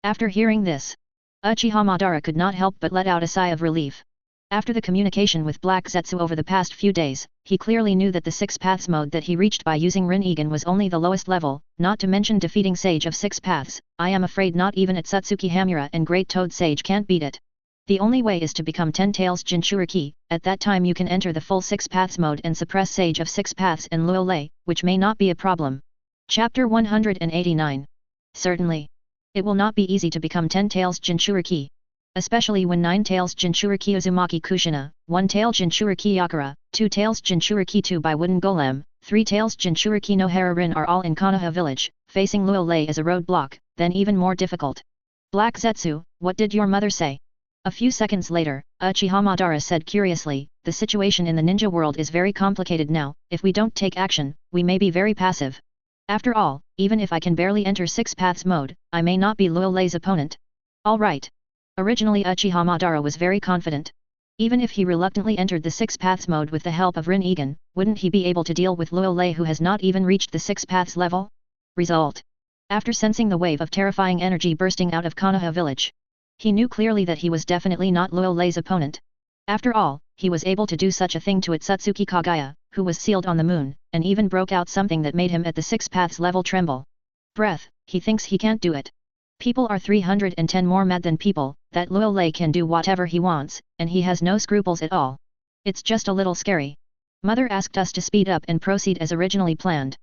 S1: After hearing this, Uchiha Madara could not help but let out a sigh of relief. After the communication with Black Zetsu over the past few days, he clearly knew that the Six Paths mode that he reached by using Rinnegan was only the lowest level, not to mention defeating Sage of Six Paths. I am afraid not even Atsutsuki Hamura and Great Toad Sage can't beat it. The only way is to become Ten Tails Jinchuriki. At that time you can enter the full Six Paths mode and suppress Sage of Six Paths and Luolei, which may not be a problem. Chapter 189. Certainly. It will not be easy to become 10 Tails Jinchuriki. Especially when 9 Tails Jinchuriki Uzumaki Kushina, 1 Tail Jinchuriki Yakura, 2 Tails Jinchuriki 2 by Wooden Golem, 3 Tails Jinchuriki no Rin are all in Konoha village. Facing Luolei as a roadblock, then even more difficult. Black Zetsu, what did your mother say? A few seconds later, Uchiha Madara said curiously, the situation in the ninja world is very complicated now. If we don't take action, we may be very passive. After all, even if I can barely enter Six Paths mode, I may not be Luolei's opponent. Alright. Originally Uchiha Madara was very confident. Even if he reluctantly entered the Six Paths mode with the help of Rinnegan, wouldn't he be able to deal with Luolei who has not even reached the Six Paths level? Result. After sensing the wave of terrifying energy bursting out of Konoha village, he knew clearly that he was definitely not Luolei's opponent. After all, he was able to do such a thing to Atsutsuki Kagaya, who was sealed on the moon, and even broke out something that made him at the Six Paths level tremble. Breath, he thinks he can't do it. People are 310 more mad than people, that Luolei can do whatever he wants, and he has no scruples at all. It's just a little scary. Mother asked us to speed up and proceed as originally planned.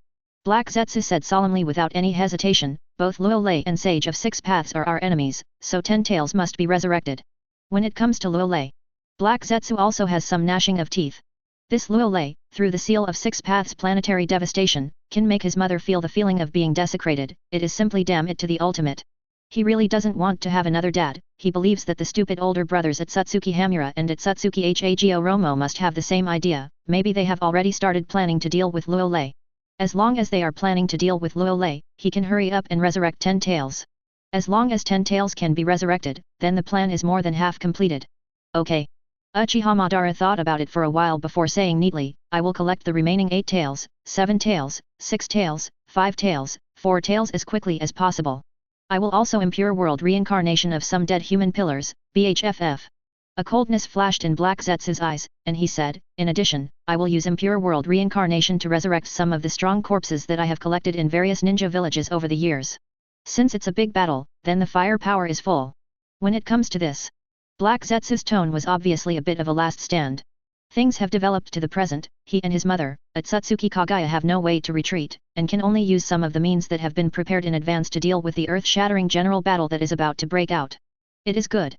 S1: Black Zetsu said solemnly without any hesitation, both Luolei and Sage of Six Paths are our enemies, so 10 Tails must be resurrected. When it comes to Luolei, Black Zetsu also has some gnashing of teeth. This Luolei, through the seal of Six Paths planetary devastation, can make his mother feel the feeling of being desecrated. It is simply damn it to the ultimate. He really doesn't want to have another dad. He believes that the stupid older brothers Atsutsuki Hamura and Atsutsuki Hago Romo must have the same idea. Maybe they have already started planning to deal with Luolei. As long as they are planning to deal with Luolei, he can hurry up and resurrect 10 Tails. As long as 10 Tails can be resurrected, then the plan is more than half completed. Okay. Uchiha Madara thought about it for a while before saying neatly, I will collect the remaining 8 Tails, 7 Tails, 6 Tails, 5 Tails, 4 Tails as quickly as possible. I will also impure world reincarnation of some dead human pillars, BHFF. A coldness flashed in Black Zetsu's eyes, and he said, in addition, I will use impure world reincarnation to resurrect some of the strong corpses that I have collected in various ninja villages over the years. Since it's a big battle, then the firepower is full. When it comes to this, Black Zetsu's tone was obviously a bit of a last stand. Things have developed to the present, he and his mother, Atsutsuki Kagaya have no way to retreat, and can only use some of the means that have been prepared in advance to deal with the earth-shattering general battle that is about to break out. It is good.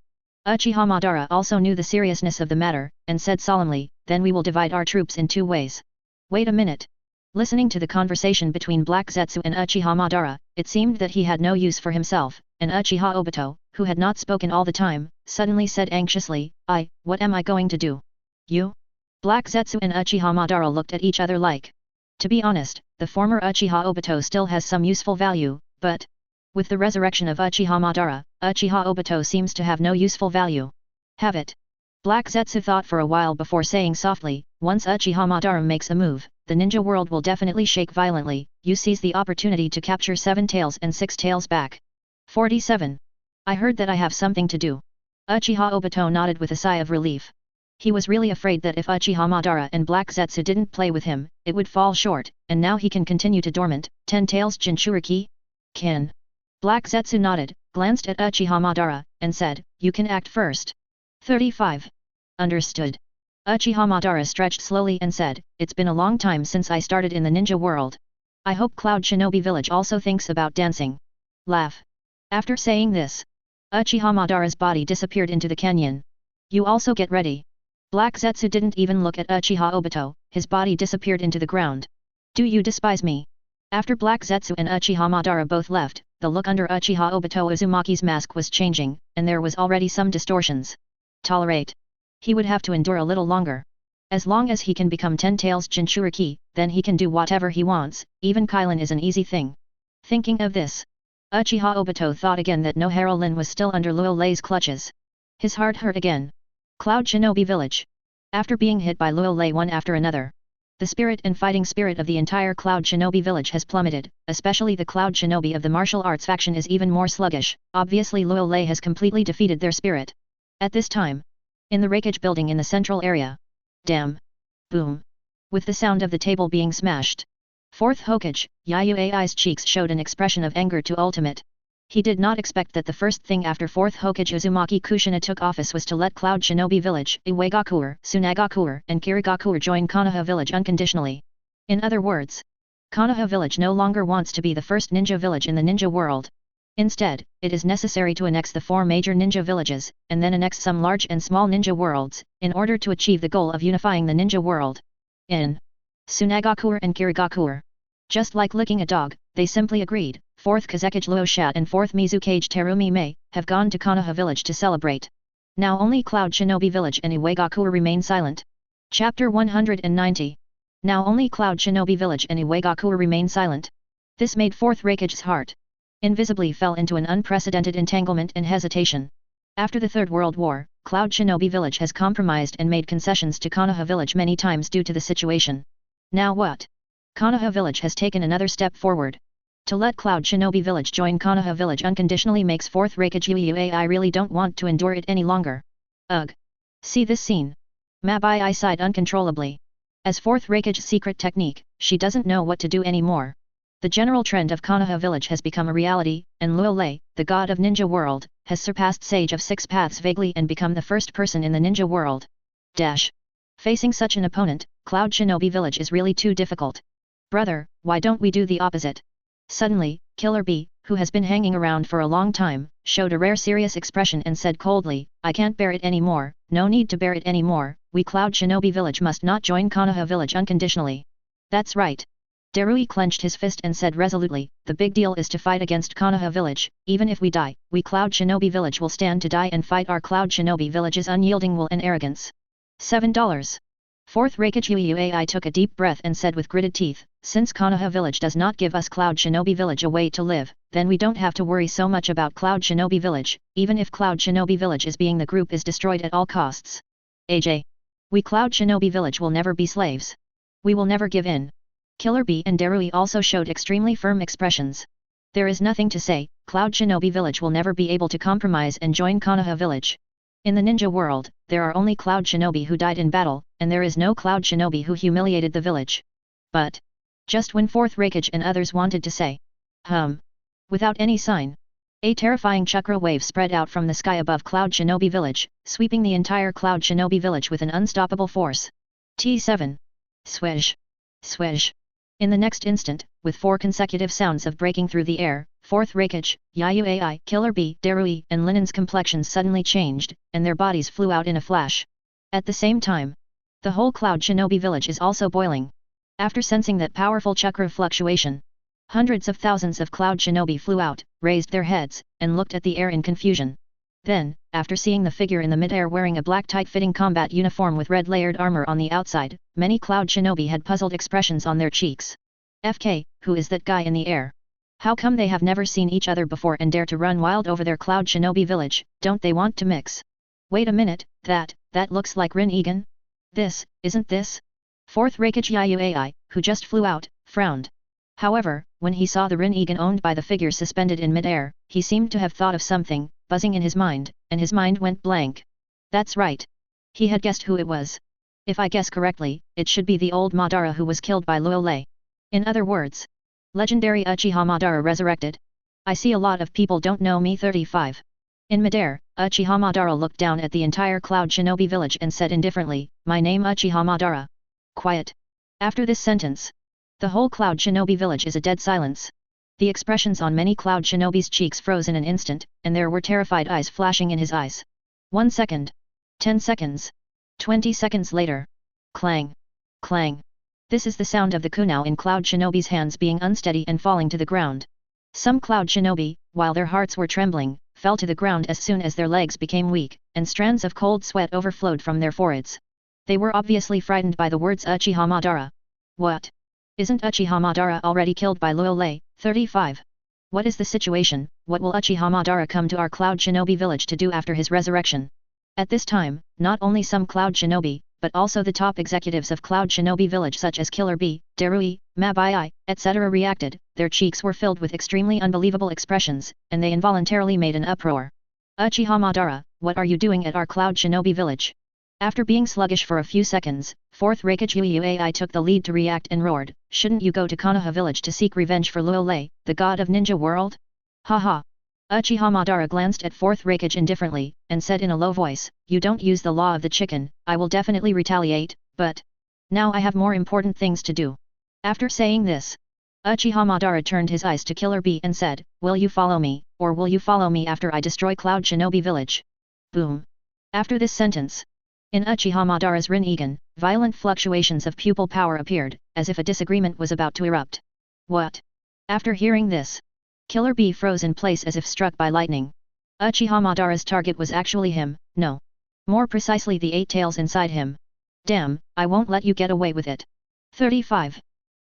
S1: Uchiha Madara also knew the seriousness of the matter, and said solemnly, then we will divide our troops in two ways. Wait a minute. Listening to the conversation between Black Zetsu and Uchiha Madara, it seemed that he had no use for himself, and Uchiha Obito, who had not spoken all the time, suddenly said anxiously, what am I going to do? You? Black Zetsu and Uchiha Madara looked at each other like. To be honest, the former Uchiha Obito still has some useful value, but with the resurrection of Uchiha Madara, Uchiha Obito seems to have no useful value. Have it. Black Zetsu thought for a while before saying softly, once Uchiha Madara makes a move, the ninja world will definitely shake violently. You seize the opportunity to capture 7 tails and 6 tails back. 47. I heard that I have something to do. Uchiha Obito nodded with a sigh of relief. He was really afraid that if Uchiha Madara and Black Zetsu didn't play with him, it would fall short, and now he can continue to dormant. 10 tails Jinchuriki? Can. Black Zetsu nodded, glanced at Uchiha Madara, and said, you can act first. 35. Understood. Uchiha Madara stretched slowly and said, it's been a long time since I started in the ninja world. I hope Cloud Shinobi Village also thinks about dancing. Laugh. After saying this, Uchiha Madara's body disappeared into the canyon. You also get ready. Black Zetsu didn't even look at Uchiha Obito, his body disappeared into the ground. Do you despise me? After Black Zetsu and Uchiha Madara both left, the look under Uchiha Obito Uzumaki's mask was changing, and there was already some distortions. Tolerate. He would have to endure a little longer. As long as he can become 10 tails Jinchuriki, then he can do whatever he wants, even Kailan is an easy thing. Thinking of this, Uchiha Obito thought again that Nohara Lin was still under Luo Lei's clutches. His heart hurt again. Cloud Shinobi Village. After being hit by Luo Lei one after another, the spirit and fighting spirit of the entire Cloud Shinobi Village has plummeted, especially the Cloud Shinobi of the martial arts faction is even more sluggish. Obviously Luo Lei has completely defeated their spirit. At this time, in the Reikage building in the central area. Damn. Boom. With the sound of the table being smashed. 4th Hokage, Yayuai's cheeks showed an expression of anger to ultimate. He did not expect that the first thing after 4th Hokage Uzumaki Kushina took office was to let Cloud Shinobi Village, Iwaigakuer, Tsunagakuer, and Kirigakuer join Konoha Village unconditionally. In other words, Konoha Village no longer wants to be the first ninja village in the ninja world. Instead, it is necessary to annex the 4 major ninja villages, and then annex some large and small ninja worlds, in order to achieve the goal of unifying the ninja world. In Tsunagakuer and Kirigakuer. Just like licking a dog, they simply agreed. 4th Kazekage Luo Shat and 4th Mizukage Terumi Mei, have gone to Konoha Village to celebrate. Now only Cloud Shinobi Village and Iwaigakuer remain silent. Chapter 190. Now only Cloud Shinobi Village and Iwaigakuer remain silent. This made 4th Reikage's heart invisibly fell into an unprecedented entanglement and hesitation. After the Third World War, Cloud Shinobi Village has compromised and made concessions to Konoha Village many times due to the situation. Now what? Konoha Village has taken another step forward. To let Cloud Shinobi Village join Konoha Village unconditionally makes 4th Reikage Yui. I really don't want to endure it any longer. Ugh. See this scene. Mabai sighed uncontrollably. As 4th Reikage's secret technique, she doesn't know what to do anymore. The general trend of Konoha Village has become a reality, and Luo Lei, the god of ninja world, has surpassed Sage of 6 Paths vaguely and become the first person in the ninja world. Facing such an opponent, Cloud Shinobi Village is really too difficult. Brother, why don't we do the opposite? Suddenly, Killer Bee, who has been hanging around for a long time, showed a rare serious expression and said coldly, I can't bear it anymore. No need to bear it anymore. We Cloud Shinobi Village must not join Konoha Village unconditionally. That's right. Darui clenched his fist and said resolutely, the big deal is to fight against Konoha Village. Even if we die, we Cloud Shinobi Village will stand to die and fight our Cloud Shinobi Village's unyielding will and arrogance. $7. 4th Reikage Yui took a deep breath and said with gritted teeth, since Konoha Village does not give us Cloud Shinobi Village a way to live, then we don't have to worry so much about Cloud Shinobi Village, even if Cloud Shinobi Village is being the group is destroyed at all costs. AJ. We Cloud Shinobi Village will never be slaves. We will never give in. Killer Bee and Darui also showed extremely firm expressions. There is nothing to say, Cloud Shinobi Village will never be able to compromise and join Konoha Village. In the ninja world, there are only Cloud Shinobi who died in battle, and there is no Cloud Shinobi who humiliated the village. But just when 4th Reikage and others wanted to say, without any sign, a terrifying chakra wave spread out from the sky above Cloud Shinobi Village, sweeping the entire Cloud Shinobi Village with an unstoppable force. T7. Swish. Swish. In the next instant, with 4 consecutive sounds of breaking through the air. Fourth Reikage, Yayuai, Killer Bee, Darui, and Linen's complexions suddenly changed, and their bodies flew out in a flash. At the same time, the whole Cloud Shinobi village is also boiling. After sensing that powerful chakra fluctuation, hundreds of thousands of Cloud Shinobi flew out, raised their heads, and looked at the air in confusion. Then, after seeing the figure in the mid-air wearing a black tight-fitting combat uniform with red layered armor on the outside, many Cloud Shinobi had puzzled expressions on their cheeks. FK, who is that guy in the air? How come they have never seen each other before and dare to run wild over their Cloud Shinobi village? Don't they want to mix? Wait a minute, that looks like Rin Egan? Isn't this? Fourth Reikage Yayuai, who just flew out, frowned. However, when he saw the Rin Egan owned by the figure suspended in mid-air, he seemed to have thought of something, buzzing in his mind, and his mind went blank. That's right. He had guessed who it was. If I guess correctly, it should be the old Madara who was killed by Luolei. In other words, legendary Uchiha Madara resurrected. I see a lot of people don't know me. 35. In midair, Uchiha Madara looked down at the entire Cloud Shinobi village and said indifferently, "My name Uchiha Madara." Quiet. After this sentence, the whole Cloud Shinobi village is a dead silence. The expressions on many Cloud Shinobi's cheeks froze in an instant, and there were terrified eyes flashing in his eyes. 1 second. 10 seconds. 20 seconds later. Clang. Clang. This is the sound of the kunao in Cloud Shinobi's hands being unsteady and falling to the ground. Some Cloud Shinobi, while their hearts were trembling, fell to the ground as soon as their legs became weak, and strands of cold sweat overflowed from their foreheads. They were obviously frightened by the words Uchiha Madara. What? Isn't Uchiha Madara already killed by Luolei? 35. What is the situation? What will Uchiha Madara come to our Cloud Shinobi village to do after his resurrection? At this time, not only some Cloud Shinobi, but also the top executives of Cloud Shinobi village such as Killer Bee, Darui, Mabai, etc. reacted. Their cheeks were filled with extremely unbelievable expressions, and they involuntarily made an uproar. Uchiha Madara, what are you doing at our Cloud Shinobi village? After being sluggish for a few seconds, Fourth Reikage Uai took the lead to react and roared, "Shouldn't you go to Konoha village to seek revenge for Luolei, the god of ninja world?" Haha. Uchiha Madara glanced at Fourth Reikage indifferently, and said in a low voice, "You don't use the law of the chicken, I will definitely retaliate, but now I have more important things to do." After saying this, Uchiha Madara turned his eyes to Killer Bee and said, "Will you follow me, or will you follow me after I destroy Cloud Shinobi village?" Boom. After this sentence, in Uchiha Madara's Rin Egan, violent fluctuations of pupil power appeared, as if a disagreement was about to erupt. What? After hearing this, Killer Bee froze in place as if struck by lightning. Uchiha Madara's target was actually him, no. More precisely the 8 tails inside him. Damn, I won't let you get away with it. 35.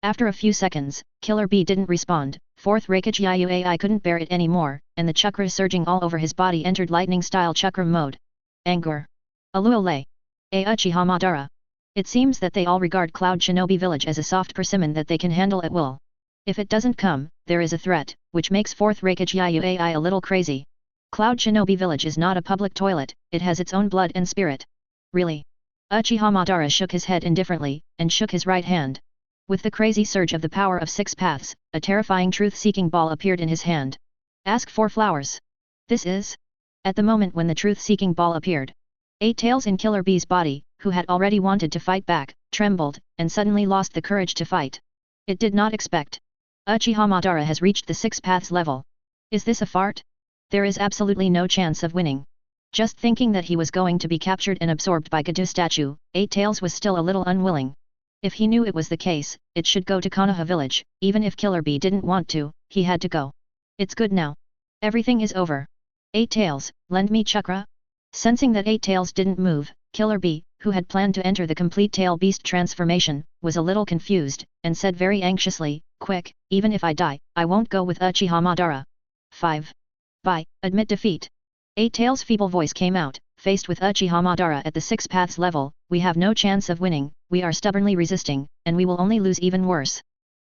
S1: After a few seconds, Killer Bee didn't respond. Fourth Reikage Uai couldn't bear it anymore, and the chakra surging all over his body entered lightning-style chakra mode. Anger. Luolei. Uchiha Madara. It seems that they all regard Cloud Shinobi village as a soft persimmon that they can handle at will. If it doesn't come, there is a threat, which makes Fourth Reikage Uai a little crazy. Cloud Shinobi village is not a public toilet, it has its own blood and spirit. Really? Uchiha Madara shook his head indifferently, and shook his right hand. With the crazy surge of the power of 6 paths, a terrifying truth-seeking ball appeared in his hand. Ask for flowers. This is? At the moment when the truth-seeking ball appeared, 8 tails in Killer Bee's body, who had already wanted to fight back, trembled, and suddenly lost the courage to fight. It did not expect. Uchiha Madara has reached the 6 paths level. Is this a fart? There is absolutely no chance of winning. Just thinking that he was going to be captured and absorbed by Gadu statue, 8 tails was still a little unwilling. If he knew it was the case, it should go to Konoha village, even if Killer Bee didn't want to, he had to go. It's good now. Everything is over. 8 tails, lend me chakra? Sensing that 8 tails didn't move, Killer Bee, who had planned to enter the complete tail beast transformation, was a little confused, and said very anxiously, "Quick, even if I die, I won't go with Uchiha Madara." 5. Bye, admit defeat. 8 tails' feeble voice came out, faced with Uchiha Madara at the 6 paths level, "We have no chance of winning, we are stubbornly resisting, and we will only lose even worse."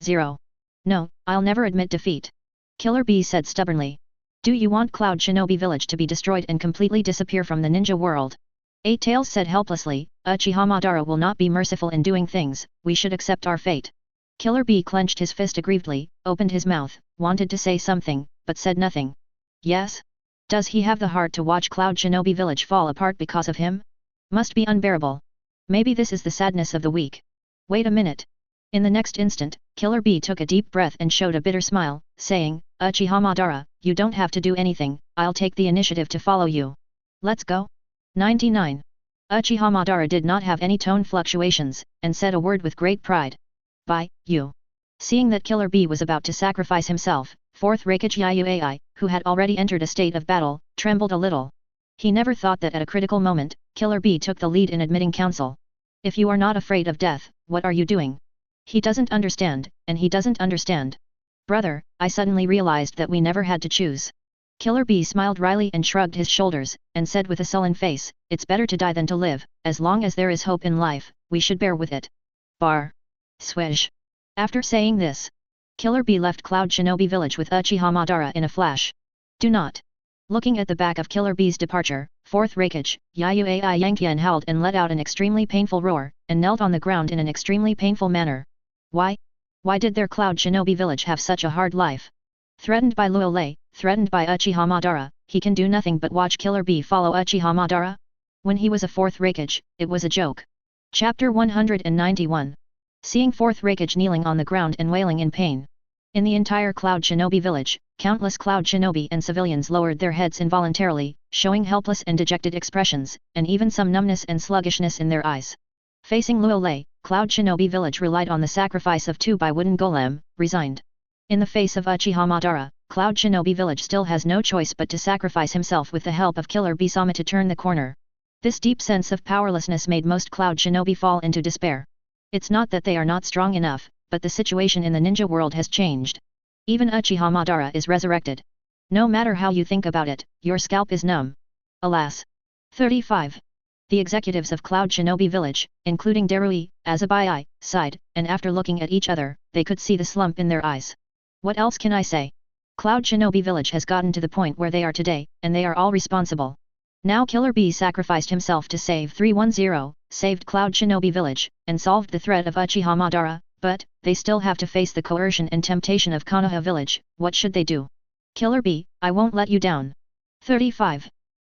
S1: 0. No, I'll never admit defeat. Killer Bee said stubbornly. Do you want Cloud Shinobi village to be destroyed and completely disappear from the ninja world? 8 tails said helplessly, Uchiha Madara will not be merciful in doing things, we should accept our fate. Killer Bee clenched his fist aggrievedly, opened his mouth, wanted to say something, but said nothing. Yes? Does he have the heart to watch Cloud Shinobi village fall apart because of him? Must be unbearable. Maybe this is the sadness of the week. Wait a minute. In the next instant, Killer Bee took a deep breath and showed a bitter smile, saying, Uchiha Madara, you don't have to do anything, I'll take the initiative to follow you. Let's go. 99. Uchiha Madara did not have any tone fluctuations, and said a word with great pride. Bye, you. Seeing that Killer Bee was about to sacrifice himself, 4th Raikage Yuai, who had already entered a state of battle, trembled a little. He never thought that at a critical moment, Killer Bee took the lead in admitting counsel. If you are not afraid of death, what are you doing? He doesn't understand, and he doesn't understand. Brother, I suddenly realized that we never had to choose. Killer Bee smiled wryly and shrugged his shoulders, and said with a sullen face, it's better to die than to live, as long as there is hope in life, we should bear with it. Bar. Swish. After saying this, Killer Bee left Cloud Shinobi Village with Uchiha Madara in a flash. Do not. Looking at the back of Killer Bee's departure, 4th Raikage, Yuai Yanqian howled and let out an extremely painful roar, and knelt on the ground in an extremely painful manner. Why? Why did their Cloud Shinobi Village have such a hard life? Threatened by Luo Lei, threatened by Uchiha Madara, he can do nothing but watch Killer Bee follow Uchiha Madara? When he was a 4th Raikage, it was a joke. Chapter 191. Seeing 4th Raikage kneeling on the ground and wailing in pain. In the entire Cloud Shinobi village, countless Cloud Shinobi and civilians lowered their heads involuntarily, showing helpless and dejected expressions, and even some numbness and sluggishness in their eyes. Facing Luo Lei, Cloud Shinobi village relied on the sacrifice of 2 by wooden golem, resigned. In the face of Uchiha Madara, Cloud Shinobi village still has no choice but to sacrifice himself with the help of Killer Bee Sama to turn the corner. This deep sense of powerlessness made most Cloud Shinobi fall into despair. It's not that they are not strong enough, but the situation in the ninja world has changed. Even Uchiha Madara is resurrected. No matter how you think about it, your scalp is numb. Alas. 35. The executives of Cloud Shinobi Village, including Darui, Azabai, sighed, and after looking at each other, they could see the slump in their eyes. What else can I say? Cloud Shinobi Village has gotten to the point where they are today, and they are all responsible. Now Killer Bee sacrificed himself to save 310, saved Cloud Shinobi Village, and solved the threat of Uchiha Madara, but, they still have to face the coercion and temptation of Konoha Village. What should they do? Killer Bee, I won't let you down. 35.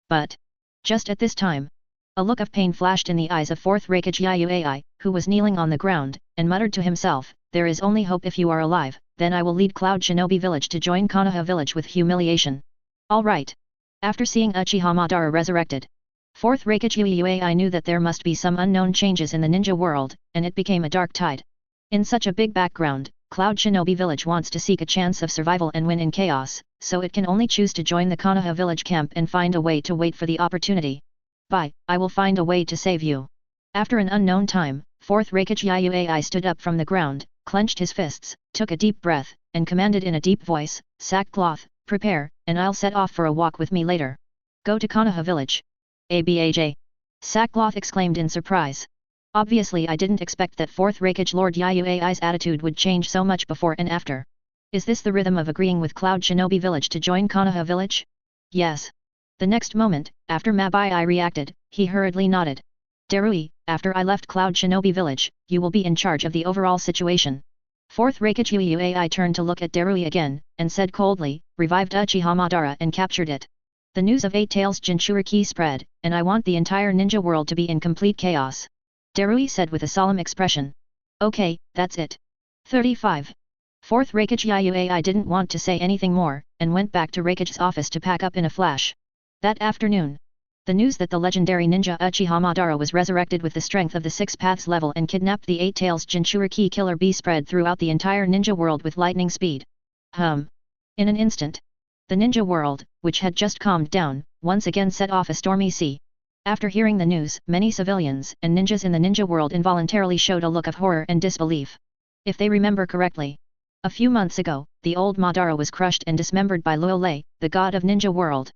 S1: But. Just at this time. A look of pain flashed in the eyes of 4th Raikage Yuai, who was kneeling on the ground, and muttered to himself, there is only hope if you are alive, then I will lead Cloud Shinobi Village to join Konoha Village with humiliation. Alright. After seeing Uchiha Madara resurrected, 4th Raikage Yuai knew that there must be some unknown changes in the ninja world, and it became a dark tide. In such a big background, Cloud Shinobi Village wants to seek a chance of survival and win in chaos, so it can only choose to join the Konoha Village camp and find a way to wait for the opportunity. Bye, I will find a way to save you. After an unknown time, 4th Raikage Yuai stood up from the ground, clenched his fists, took a deep breath, and commanded in a deep voice, Sackcloth, prepare, and I'll set off for a walk with me later. Go to Konoha Village. Abaj. Sackcloth exclaimed in surprise. Obviously I didn't expect that 4th Raikage Lord Yuai's attitude would change so much before and after. Is this the rhythm of agreeing with Cloud Shinobi Village to join Konoha Village? Yes. The next moment, after Mabai reacted, he hurriedly nodded. Darui, after I left Cloud Shinobi Village, you will be in charge of the overall situation. 4th Raikage Yuai turned to look at Darui again, and said coldly, revived Uchiha Madara and captured it. The news of 8 Tails Jinchuriki spread, and I want the entire ninja world to be in complete chaos. Darui said with a solemn expression. Okay, that's it. 35. 4th Raikage Yuai didn't want to say anything more, and went back to Raikage's office to pack up in a flash. That afternoon, the news that the legendary ninja Uchiha Madara was resurrected with the strength of the 6 paths level and kidnapped the 8 Tails Jinchuriki Killer Bee spread throughout the entire ninja world with lightning speed. In an instant, the ninja world, which had just calmed down, once again set off a stormy sea. After hearing the news, many civilians and ninjas in the ninja world involuntarily showed a look of horror and disbelief. If they remember correctly, a few months ago, the old Madara was crushed and dismembered by Luo Lei, the god of ninja world.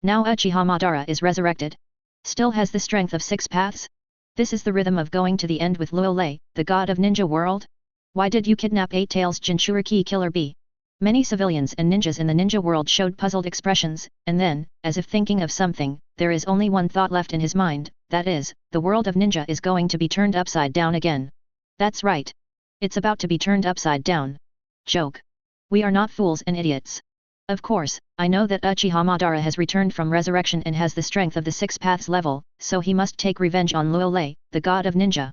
S1: Now Uchiha Madara is resurrected. Still has the strength of 6 paths? This is the rhythm of going to the end with Luo Lei, the god of ninja world? Why did you kidnap 8 Tails Jinchuriki Killer Bee? Many civilians and ninjas in the ninja world showed puzzled expressions, and then, as if thinking of something, there is only one thought left in his mind, that is, the world of ninja is going to be turned upside down again. That's right. It's about to be turned upside down. Joke. We are not fools and idiots. Of course, I know that Uchiha Madara has returned from resurrection and has the strength of the 6 paths level, so he must take revenge on Luo Lei, the god of ninja.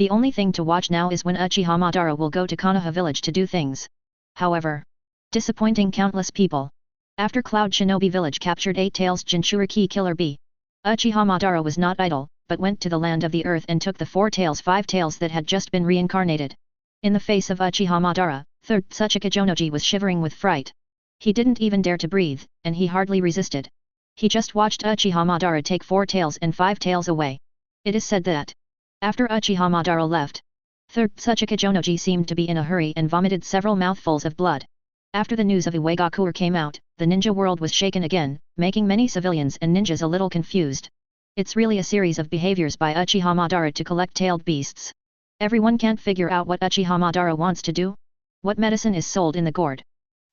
S1: The only thing to watch now is when Uchiha Madara will go to Konoha village to do things. However, disappointing countless people. After Cloud Shinobi village captured 8 Tails Jinchuriki Killer B, Uchiha Madara was not idle, but went to the land of the earth and took the 4 tails 5 tails that had just been reincarnated. In the face of Uchiha Madara, third Tsuchika Jonoji was shivering with fright. He didn't even dare to breathe, and he hardly resisted. He just watched Uchiha Madara take 4 tails and 5 tails away. It is said that, after Uchiha Madara left, third Tsuchika Jonoji seemed to be in a hurry and vomited several mouthfuls of blood. After the news of Uegakuer came out, the ninja world was shaken again, making many civilians and ninjas a little confused. It's really a series of behaviors by Uchiha Madara to collect tailed beasts. Everyone can't figure out what Uchiha Madara wants to do. What medicine is sold in the gourd?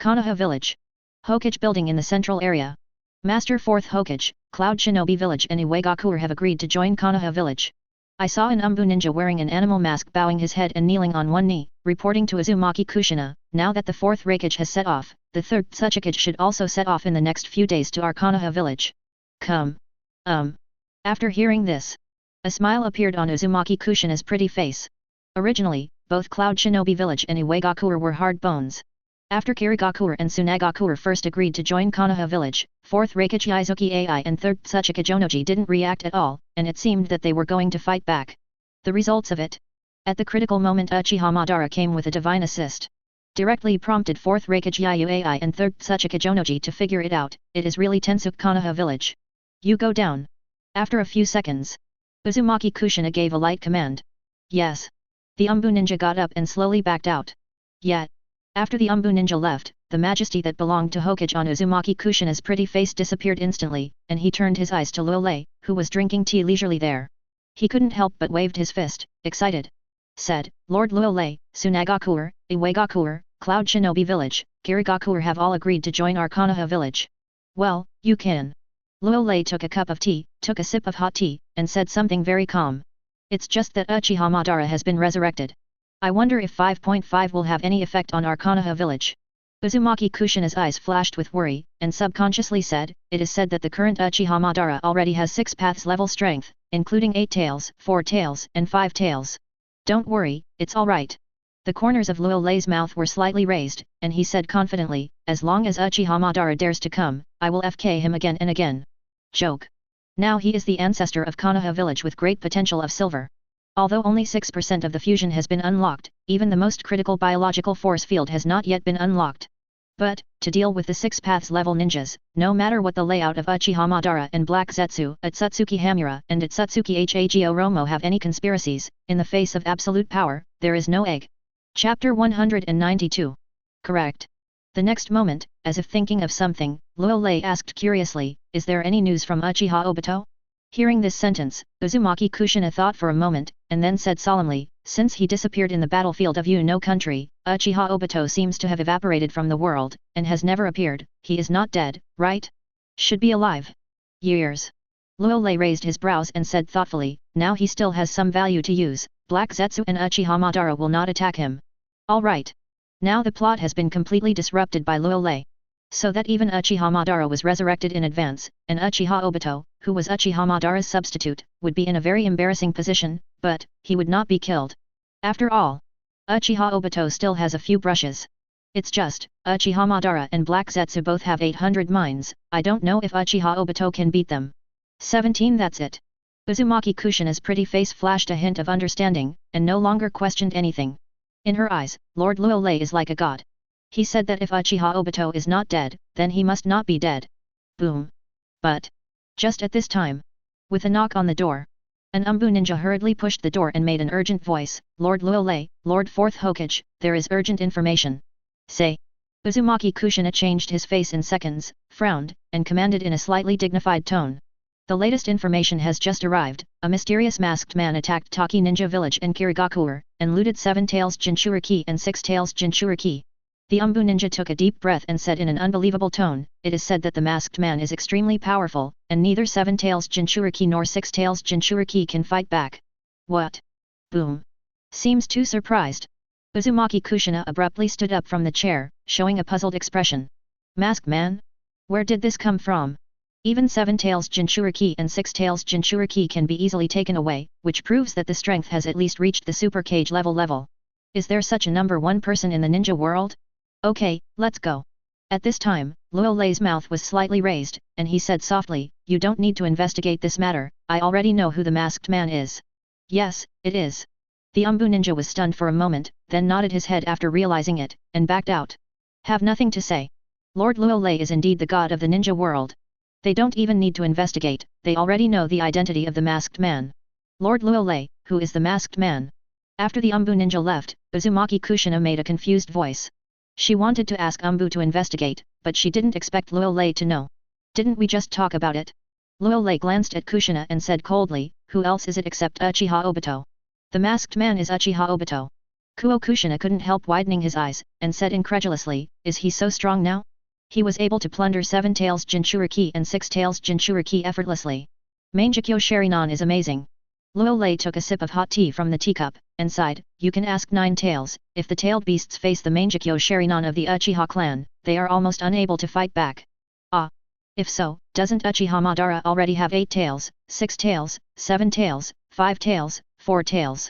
S1: Konoha village. Hokage building in the central area. Master 4th Hokage, Cloud Shinobi village and Uegakuer have agreed to join Konoha village. I saw an Anbu ninja wearing an animal mask bowing his head and kneeling on one knee, reporting to Uzumaki Kushina. Now that the 4th Raikage has set off, the 3rd Tsuchikage should also set off in the next few days to our Konoha village. Come. After hearing this, a smile appeared on Uzumaki Kushina's pretty face. Originally, both Cloud Shinobi village and Uegakuer were hard bones. After Kirigakuer and Tsunagakuer first agreed to join Konoha village, 4th Raikage Izuki Ai and 3rd Tsuchika Jonoji didn't react at all, and it seemed that they were going to fight back. The results of it? At the critical moment Uchiha Madara came with a divine assist. Directly prompted 4th Raikage Ai and 3rd Tsuchika Jonoji to figure it out. It is really Tensuk Konoha village. You go down. After a few seconds, Uzumaki Kushina gave a light command. Yes. The Anbu ninja got up and slowly backed out. Yet, after the Anbu ninja left, the majesty that belonged to Hokage on Uzumaki Kushina's pretty face disappeared instantly, and he turned his eyes to Luolei, who was drinking tea leisurely there. He couldn't help but waved his fist, excited. Said, Lord Luolei, Tsunagakuer, Uegakuer, Cloud Shinobi village, Kirigakuer have all agreed to join our Konoha village. Well, you can. Luolei took a cup of tea, took a sip of hot tea, and said something very calm. It's just that Uchiha Madara has been resurrected. I wonder if 5.5 will have any effect on our Konoha village. Uzumaki Kushina's eyes flashed with worry, and subconsciously said, it is said that the current Uchiha Madara already has 6 paths level strength, including 8 tails, 4 tails, and 5 tails. Don't worry, it's alright. The corners of Luolei's mouth were slightly raised, and he said confidently, as long as Uchiha Madara dares to come, I will FK him again and again. Joke. Now he is the ancestor of Konoha village with great potential of silver. Although only 6% of the fusion has been unlocked, even the most critical biological force field has not yet been unlocked. But, to deal with the 6 paths level ninjas, no matter what the layout of Uchiha Madara and Black Zetsu, Atsutsuki Hamura and Atsutsuki Hago Romo have any conspiracies, in the face of absolute power, there is no egg. Chapter 192. Correct. The next moment, as if thinking of something, Luolei asked curiously, is there any news from Uchiha Obito? Hearing this sentence, Uzumaki Kushina thought for a moment, and then said solemnly, since he disappeared in the battlefield of no country, Uchiha Obito seems to have evaporated from the world, and has never appeared. He is not dead, right? Should be alive. Years. Luolei raised his brows and said thoughtfully, now he still has some value to use, Black Zetsu and Uchiha Madara will not attack him. Alright. Now the plot has been completely disrupted by Luolei. So that even Uchiha Madara was resurrected in advance, and Uchiha Obito, who was Uchiha Madara's substitute, would be in a very embarrassing position, but, he would not be killed. After all, Uchiha Obito still has a few brushes. It's just, Uchiha Madara and Black Zetsu both have 800 minds, I don't know if Uchiha Obito can beat them. 17 That's it. Uzumaki Kushina's pretty face flashed a hint of understanding, and no longer questioned anything. In her eyes, Lord Luolei is like a god. He said that if Uchiha Obito is not dead, then he must not be dead. Boom. But, just at this time, with a knock on the door, an Anbu ninja hurriedly pushed the door and made an urgent voice, Lord Luolei, Lord 4th Hokage, there is urgent information. Say. Uzumaki Kushina changed his face in seconds, frowned, and commanded in a slightly dignified tone. The latest information has just arrived, a mysterious masked man attacked Taki Ninja Village and Kirigakuer, and looted 7 tails Jinchuriki and 6 tails Jinchuriki. The Anbu ninja took a deep breath and said in an unbelievable tone, it is said that the masked man is extremely powerful, and neither 7 tails Jinchuriki nor 6 tails Jinchuriki can fight back. What? Boom. Seems too surprised. Uzumaki Kushina abruptly stood up from the chair, showing a puzzled expression. Masked man? Where did this come from? Even 7 tails Jinchuriki and 6 tails Jinchuriki can be easily taken away, which proves that the strength has at least reached the super cage level. Is there such a number one person in the ninja world? Okay, let's go. At this time, Luo Lei's mouth was slightly raised, and he said softly, you don't need to investigate this matter, I already know who the masked man is. Yes, it is. The Anbu ninja was stunned for a moment, then nodded his head after realizing it, and backed out. Have nothing to say. Lord Luo Lei is indeed the god of the ninja world. They don't even need to investigate, they already know the identity of the masked man. Lord Luo Lei, who is the masked man? After the Anbu ninja left, Uzumaki Kushina made a confused voice. She wanted to ask Anbu to investigate, but she didn't expect Luo Lei to know. Didn't we just talk about it? Luo Lei glanced at Kushina and said coldly, who else is it except Uchiha Obito? The masked man is Uchiha Obito. Kushina couldn't help widening his eyes, and said incredulously, is he so strong now? He was able to plunder 7 tails Jinchuriki and 6 tails Jinchuriki effortlessly. Mangekyo Sharinan is amazing. Luo Lei took a sip of hot tea from the teacup, and sighed, you can ask 9 tails, if the tailed beasts face the Mangekyo Sharinan of the Uchiha clan, they are almost unable to fight back. Ah! If so, doesn't Uchiha Madara already have 8 tails, 6 tails, 7 tails, 5 tails, 4 tails?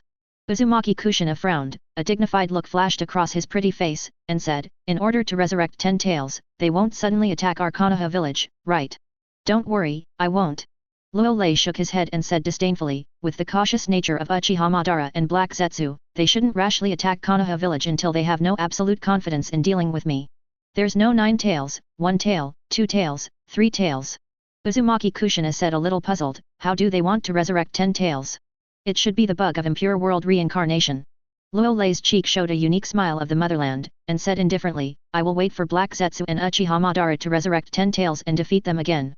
S1: Uzumaki Kushina frowned, a dignified look flashed across his pretty face, and said, in order to resurrect 10 tails, they won't suddenly attack our Konoha village, right? Don't worry, I won't. Luo Lei shook his head and said disdainfully, with the cautious nature of Uchiha Madara and Black Zetsu, they shouldn't rashly attack Konoha village until they have no absolute confidence in dealing with me. There's no 9 tails, 1 tail, 2 tails, 3 tails. Uzumaki Kushina said a little puzzled, how do they want to resurrect 10 tails? It should be the bug of impure world reincarnation. Luo Lei's cheek showed a unique smile of the motherland, and said indifferently, I will wait for Black Zetsu and Uchiha Madara to resurrect 10 tails and defeat them again.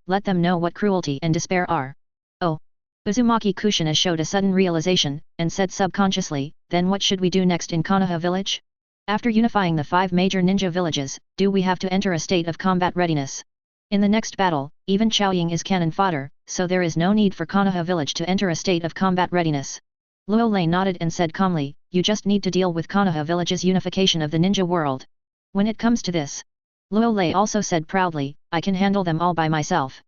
S1: Let them know what cruelty and despair are. Oh. Uzumaki Kushina showed a sudden realization, and said subconsciously, then what should we do next in Konoha village? After unifying the 5 major ninja villages, do we have to enter a state of combat readiness? In the next battle, even Chaoying is cannon fodder, so there is no need for Konoha village to enter a state of combat readiness. Luo Lei nodded and said calmly, you just need to deal with Konoha village's unification of the ninja world. When it comes to this. Luo Lei also said proudly, I can handle them all by myself.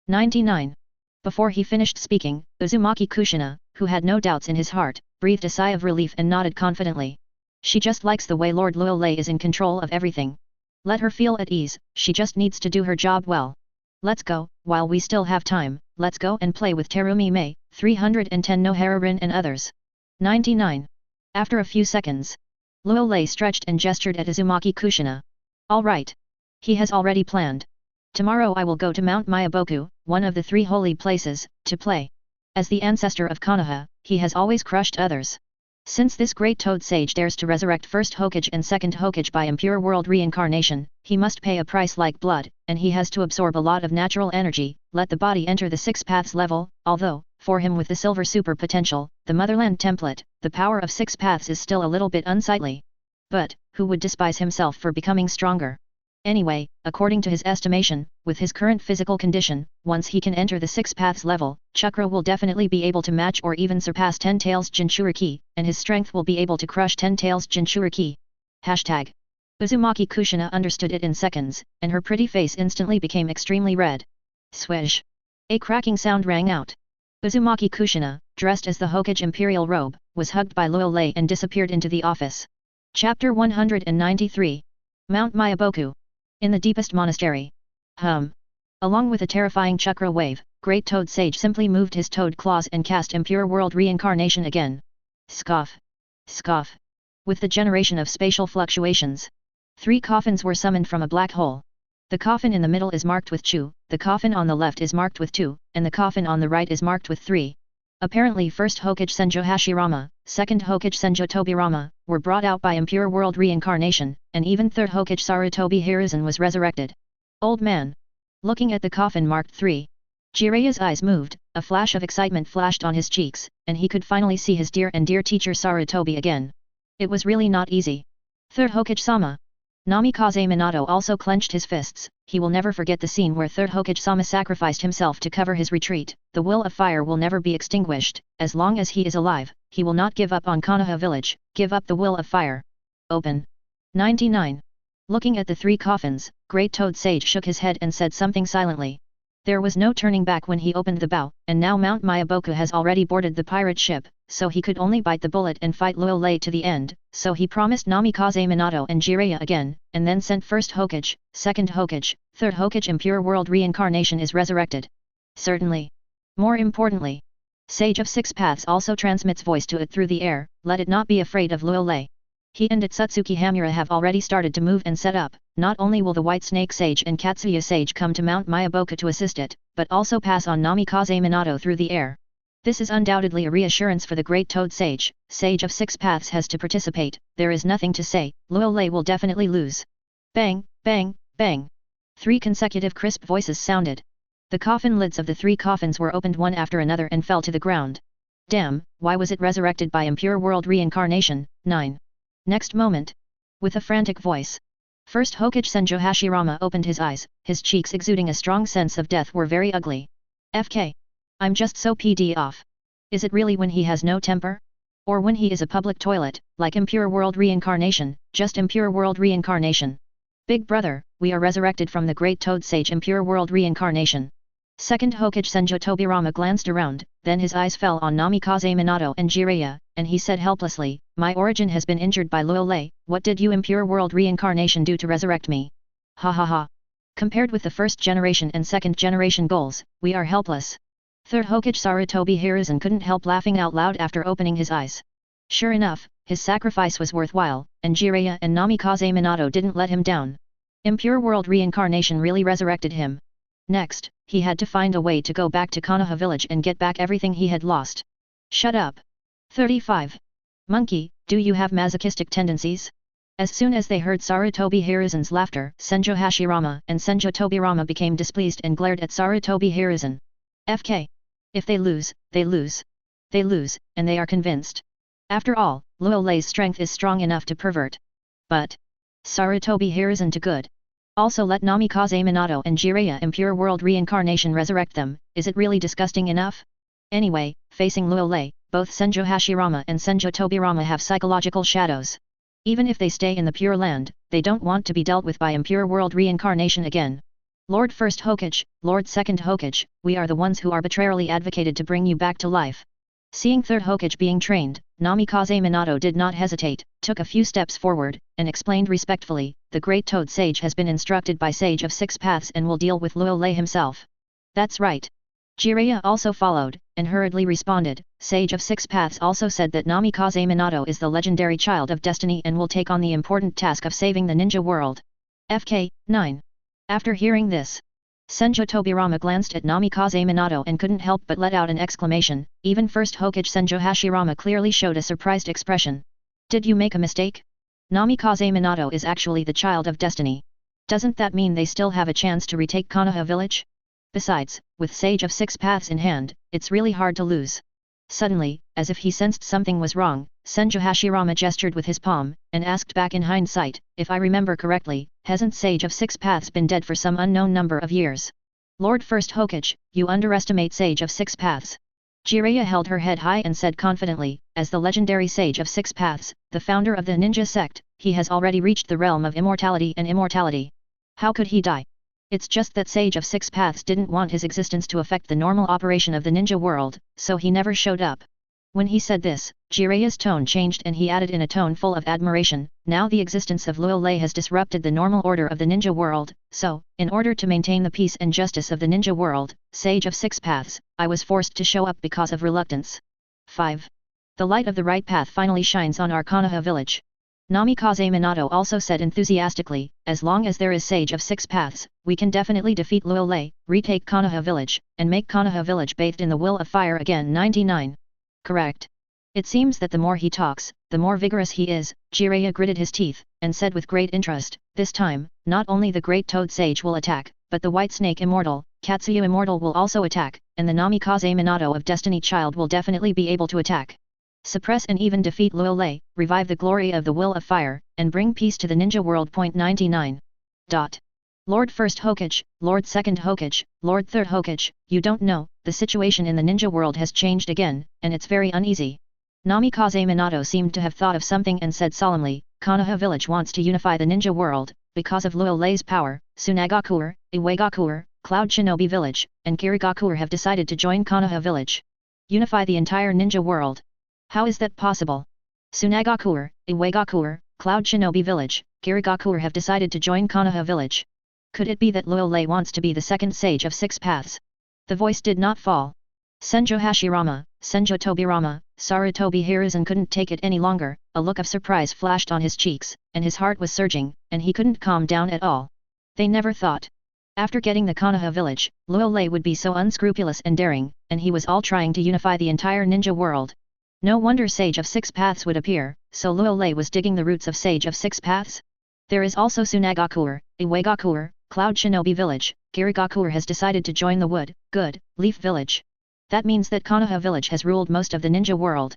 S1: 99. Before he finished speaking, Uzumaki Kushina, who had no doubts in his heart, breathed a sigh of relief and nodded confidently. She just likes the way Lord Luo Lei is in control of everything. Let her feel at ease, she just needs to do her job well. Let's go, while we still have time, let's go and play with Terumi Mei, 310 no Hararin and others. 99. After a few seconds. Luo Lei stretched and gestured at Uzumaki Kushina. All right. He has already planned. Tomorrow I will go to Mount Mayaboku, one of the 3 holy places, to play. As the ancestor of Konoha, he has always crushed others. Since this great toad sage dares to resurrect first Hokage and second Hokage by impure world reincarnation, he must pay a price like blood, and he has to absorb a lot of natural energy, let the body enter the 6 paths level, although, for him with the silver super potential, the motherland template, the power of 6 paths is still a little bit unsightly. But, who would despise himself for becoming stronger? Anyway, according to his estimation, with his current physical condition, once he can enter the 6 paths level, Chakra will definitely be able to match or even surpass 10 tails Jinchuriki, and his strength will be able to crush 10 tails Jinchuriki. Hashtag. Uzumaki Kushina understood it in seconds, and her pretty face instantly became extremely red. Swish. A cracking sound rang out. Uzumaki Kushina, dressed as the Hokage imperial robe, was hugged by Luo Lei and disappeared into the office. Chapter 193. Mount Mayaboku. In the deepest monastery. Along with a terrifying chakra wave, Great Toad Sage simply moved his toad claws and cast impure world reincarnation again. Scoff. Scoff. With the generation of spatial fluctuations. 3 coffins were summoned from a black hole. The coffin in the middle is marked with 2, the coffin on the left is marked with 2, and the coffin on the right is marked with 3. Apparently first Hokage Senjo Hashirama, second Hokage Senjo Tobirama, were brought out by impure world reincarnation, and even third Hokage Sarutobi Hiruzen was resurrected. Old man. Looking at the coffin marked 3. Jiraiya's eyes moved, a flash of excitement flashed on his cheeks, and he could finally see his dear teacher Sarutobi again. It was really not easy. Third Hokage-sama. Namikaze Minato also clenched his fists. He will never forget the scene where Third Hokage-sama sacrificed himself to cover his retreat. The will of fire will never be extinguished. As long as he is alive, he will not give up on Konoha village. Give up the will of fire. Open. 99. Looking at the 3 coffins, Great Toad Sage shook his head and said something silently. There was no turning back when he opened the bow, and now Mount Mayaboku has already boarded the pirate ship, so he could only bite the bullet and fight Luo Lei to the end, so he promised Namikaze Minato and Jiraiya again, and then sent first Hokage, second Hokage, third Hokage Impure World Reincarnation is resurrected. Certainly. More importantly, Sage of Six Paths also transmits voice to it through the air, let it not be afraid of Luo Lei. He and Itsutsuki Hamura have already started to move and set up, not only will the White Snake Sage and Katsuya Sage come to Mount Mayaboku to assist it, but also pass on Namikaze Minato through the air. This is undoubtedly a reassurance for the Great Toad Sage. Sage of Six Paths has to participate, there is nothing to say, Luo Lei will definitely lose. Bang, bang, bang. 3 consecutive crisp voices sounded. The coffin lids of the 3 coffins were opened one after another and fell to the ground. Damn, why was it resurrected by Impure World Reincarnation? 9. Next moment. With a frantic voice. First Hokage Senjo Hashirama opened his eyes, his cheeks exuding a strong sense of death were very ugly. FK. I'm just so PD off. Is it really when he has no temper? Or when he is a public toilet, like Impure World Reincarnation, just Impure World Reincarnation? Big brother, we are resurrected from the Great Toad Sage Impure World Reincarnation. Second Hokage Senjo Tobirama glanced around, then his eyes fell on Namikaze Minato and Jiraiya, and he said helplessly, my origin has been injured by Luo Lei, what did you Impure World Reincarnation do to resurrect me? Ha ha ha. Compared with the first generation and second generation goals, we are helpless. Third Hokage Sarutobi Hiruzen couldn't help laughing out loud after opening his eyes. Sure enough, his sacrifice was worthwhile, and Jiraiya and Namikaze Minato didn't let him down. Impure World Reincarnation really resurrected him. Next, he had to find a way to go back to Konoha village and get back everything he had lost. Shut up. 35. Monkey, do you have masochistic tendencies? As soon as they heard Sarutobi Hiruzen's laughter, Senjo Hashirama and Senjo Tobirama became displeased and glared at Sarutobi Hiruzen. FK. If they lose, they lose. They lose, and they are convinced. After all, Luo Lei's strength is strong enough to pervert. But Sarutobi Hiruzen to good. Also let Namikaze Minato and Jiraiya Impure World Reincarnation resurrect them, is it really disgusting enough? Anyway, facing Luo Lei, both Senjo Hashirama and Senjo Tobirama have psychological shadows. Even if they stay in the Pure Land, they don't want to be dealt with by Impure World Reincarnation again. Lord First Hokage, Lord Second Hokage, we are the ones who arbitrarily advocated to bring you back to life. Seeing Third Hokage being trained, Namikaze Minato did not hesitate, took a few steps forward, and explained respectfully, the Great Toad Sage has been instructed by Sage of Six Paths and will deal with Luo Lei himself. That's right. Jiraiya also followed, and hurriedly responded, Sage of Six Paths also said that Namikaze Minato is the legendary child of destiny and will take on the important task of saving the ninja world. FK, 9. After hearing this, Senjo Tobirama glanced at Namikaze Minato and couldn't help but let out an exclamation, even First Hokage Senjo Hashirama clearly showed a surprised expression. Did you make a mistake? Namikaze Minato is actually the child of destiny. Doesn't that mean they still have a chance to retake Konoha village? Besides, with Sage of Six Paths in hand, it's really hard to lose. Suddenly, as if he sensed something was wrong, Senjo Hashirama gestured with his palm, and asked back in hindsight, if I remember correctly, hasn't Sage of Six Paths been dead for some unknown number of years? Lord First Hokage, you underestimate Sage of Six Paths. Jiraiya held her head high and said confidently, as the legendary Sage of Six Paths, the founder of the ninja sect, he has already reached the realm of immortality and immortality. How could he die? It's just that Sage of Six Paths didn't want his existence to affect the normal operation of the ninja world, so he never showed up. When he said this, Jiraiya's tone changed and he added in a tone full of admiration, now the existence of Luo Lei has disrupted the normal order of the ninja world, so, in order to maintain the peace and justice of the ninja world, Sage of Six Paths, I was forced to show up because of reluctance. 5. The light of the right path finally shines on our Konoha village. Namikaze Minato also said enthusiastically, as long as there is Sage of Six Paths, we can definitely defeat Luo Lei, retake Konoha village, and make Konoha village bathed in the will of fire again. 99. Correct. It seems that the more he talks, the more vigorous he is. Jiraiya gritted his teeth, and said with great interest, this time, not only the Great Toad Sage will attack, but the White Snake Immortal, Katsuya Immortal will also attack, and the Namikaze Minato of Destiny Child will definitely be able to attack. Suppress and even defeat Luo Lei, revive the glory of the will of fire, and bring peace to the ninja world. 99. Lord First Hokage, Lord Second Hokage, Lord Third Hokage, you don't know, the situation in the ninja world has changed again, and it's very uneasy. Namikaze Minato seemed to have thought of something and said solemnly, Konoha village wants to unify the ninja world, because of Luo Lei's power, Tsunagakuer, Iwagakuer, Cloud Shinobi Village, and Kirigakuer have decided to join Konoha Village. Unify the entire ninja world. How is that possible? Tsunagakuer, Iwagakuer, Cloud Shinobi Village, Kirigakuer have decided to join Konoha Village. Could it be that Luo Lei wants to be the second sage of 6 paths? The voice did not fall. Senjo Hashirama, Senjo Tobirama, Sarutobi Hiruzen couldn't take it any longer, a look of surprise flashed on his cheeks, and his heart was surging, and he couldn't calm down at all. They never thought. After getting the Konoha village, Luo Lei would be so unscrupulous and daring, and he was all trying to unify the entire ninja world. No wonder Sage of 6 Paths would appear, so Luo Lei was digging the roots of Sage of 6 Paths. There is also Tsunagakuer, Iwagakuer, Cloud Shinobi Village, Kirigakuer has decided to join the Wood, Good, Leaf Village. That means that Konoha Village has ruled most of the ninja world.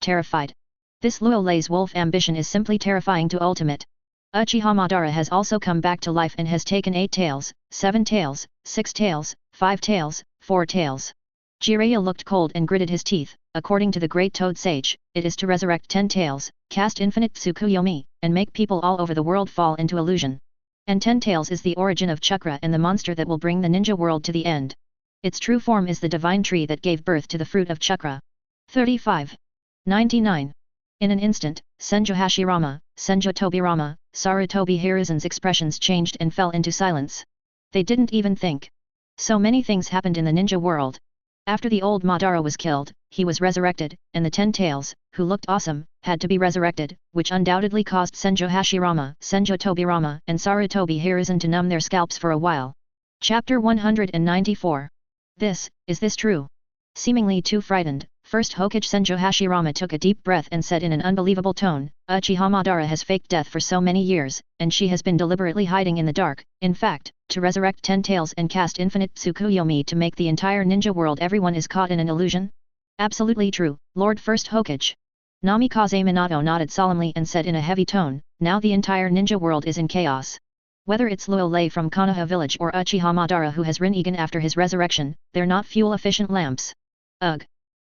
S1: Terrified. This Luo Lei's wolf ambition is simply terrifying to ultimate. Uchiha Madara has also come back to life and has taken 8 tails, 7 tails, 6 tails, 5 tails, 4 tails. Jiraiya looked cold and gritted his teeth. According to the Great Toad Sage, it is to resurrect 10 tails, cast infinite Tsukuyomi, and make people all over the world fall into illusion. And 10 tails is the origin of chakra and the monster that will bring the ninja world to the end. Its true form is the divine tree that gave birth to the fruit of chakra. 35. 99. In an instant, Senjo Hashirama, Senjo Tobirama, Sarutobi Hiruzen's expressions changed and fell into silence. They didn't even think. So many things happened in the ninja world. After the old Madara was killed, he was resurrected, and the 10 tails, who looked awesome, had to be resurrected, which undoubtedly caused Senjo Hashirama, Senjo Tobirama, and Sarutobi Hiruzen to numb their scalps for a while. Chapter 194. Is this true? Seemingly too frightened, first Hokage Senjo Hashirama took a deep breath and said in an unbelievable tone, Uchiha Madara has faked death for so many years, and she has been deliberately hiding in the dark. In fact, to resurrect 10 tails and cast infinite Tsukuyomi to make the entire ninja world, everyone is caught in an illusion? Absolutely true, Lord First Hokage. Namikaze Minato nodded solemnly and said in a heavy tone, now the entire ninja world is in chaos. Whether it's Luo Lei from Konoha village or Uchiha Madara who has Rinnegan after his resurrection, they're not fuel-efficient lamps. Ugh.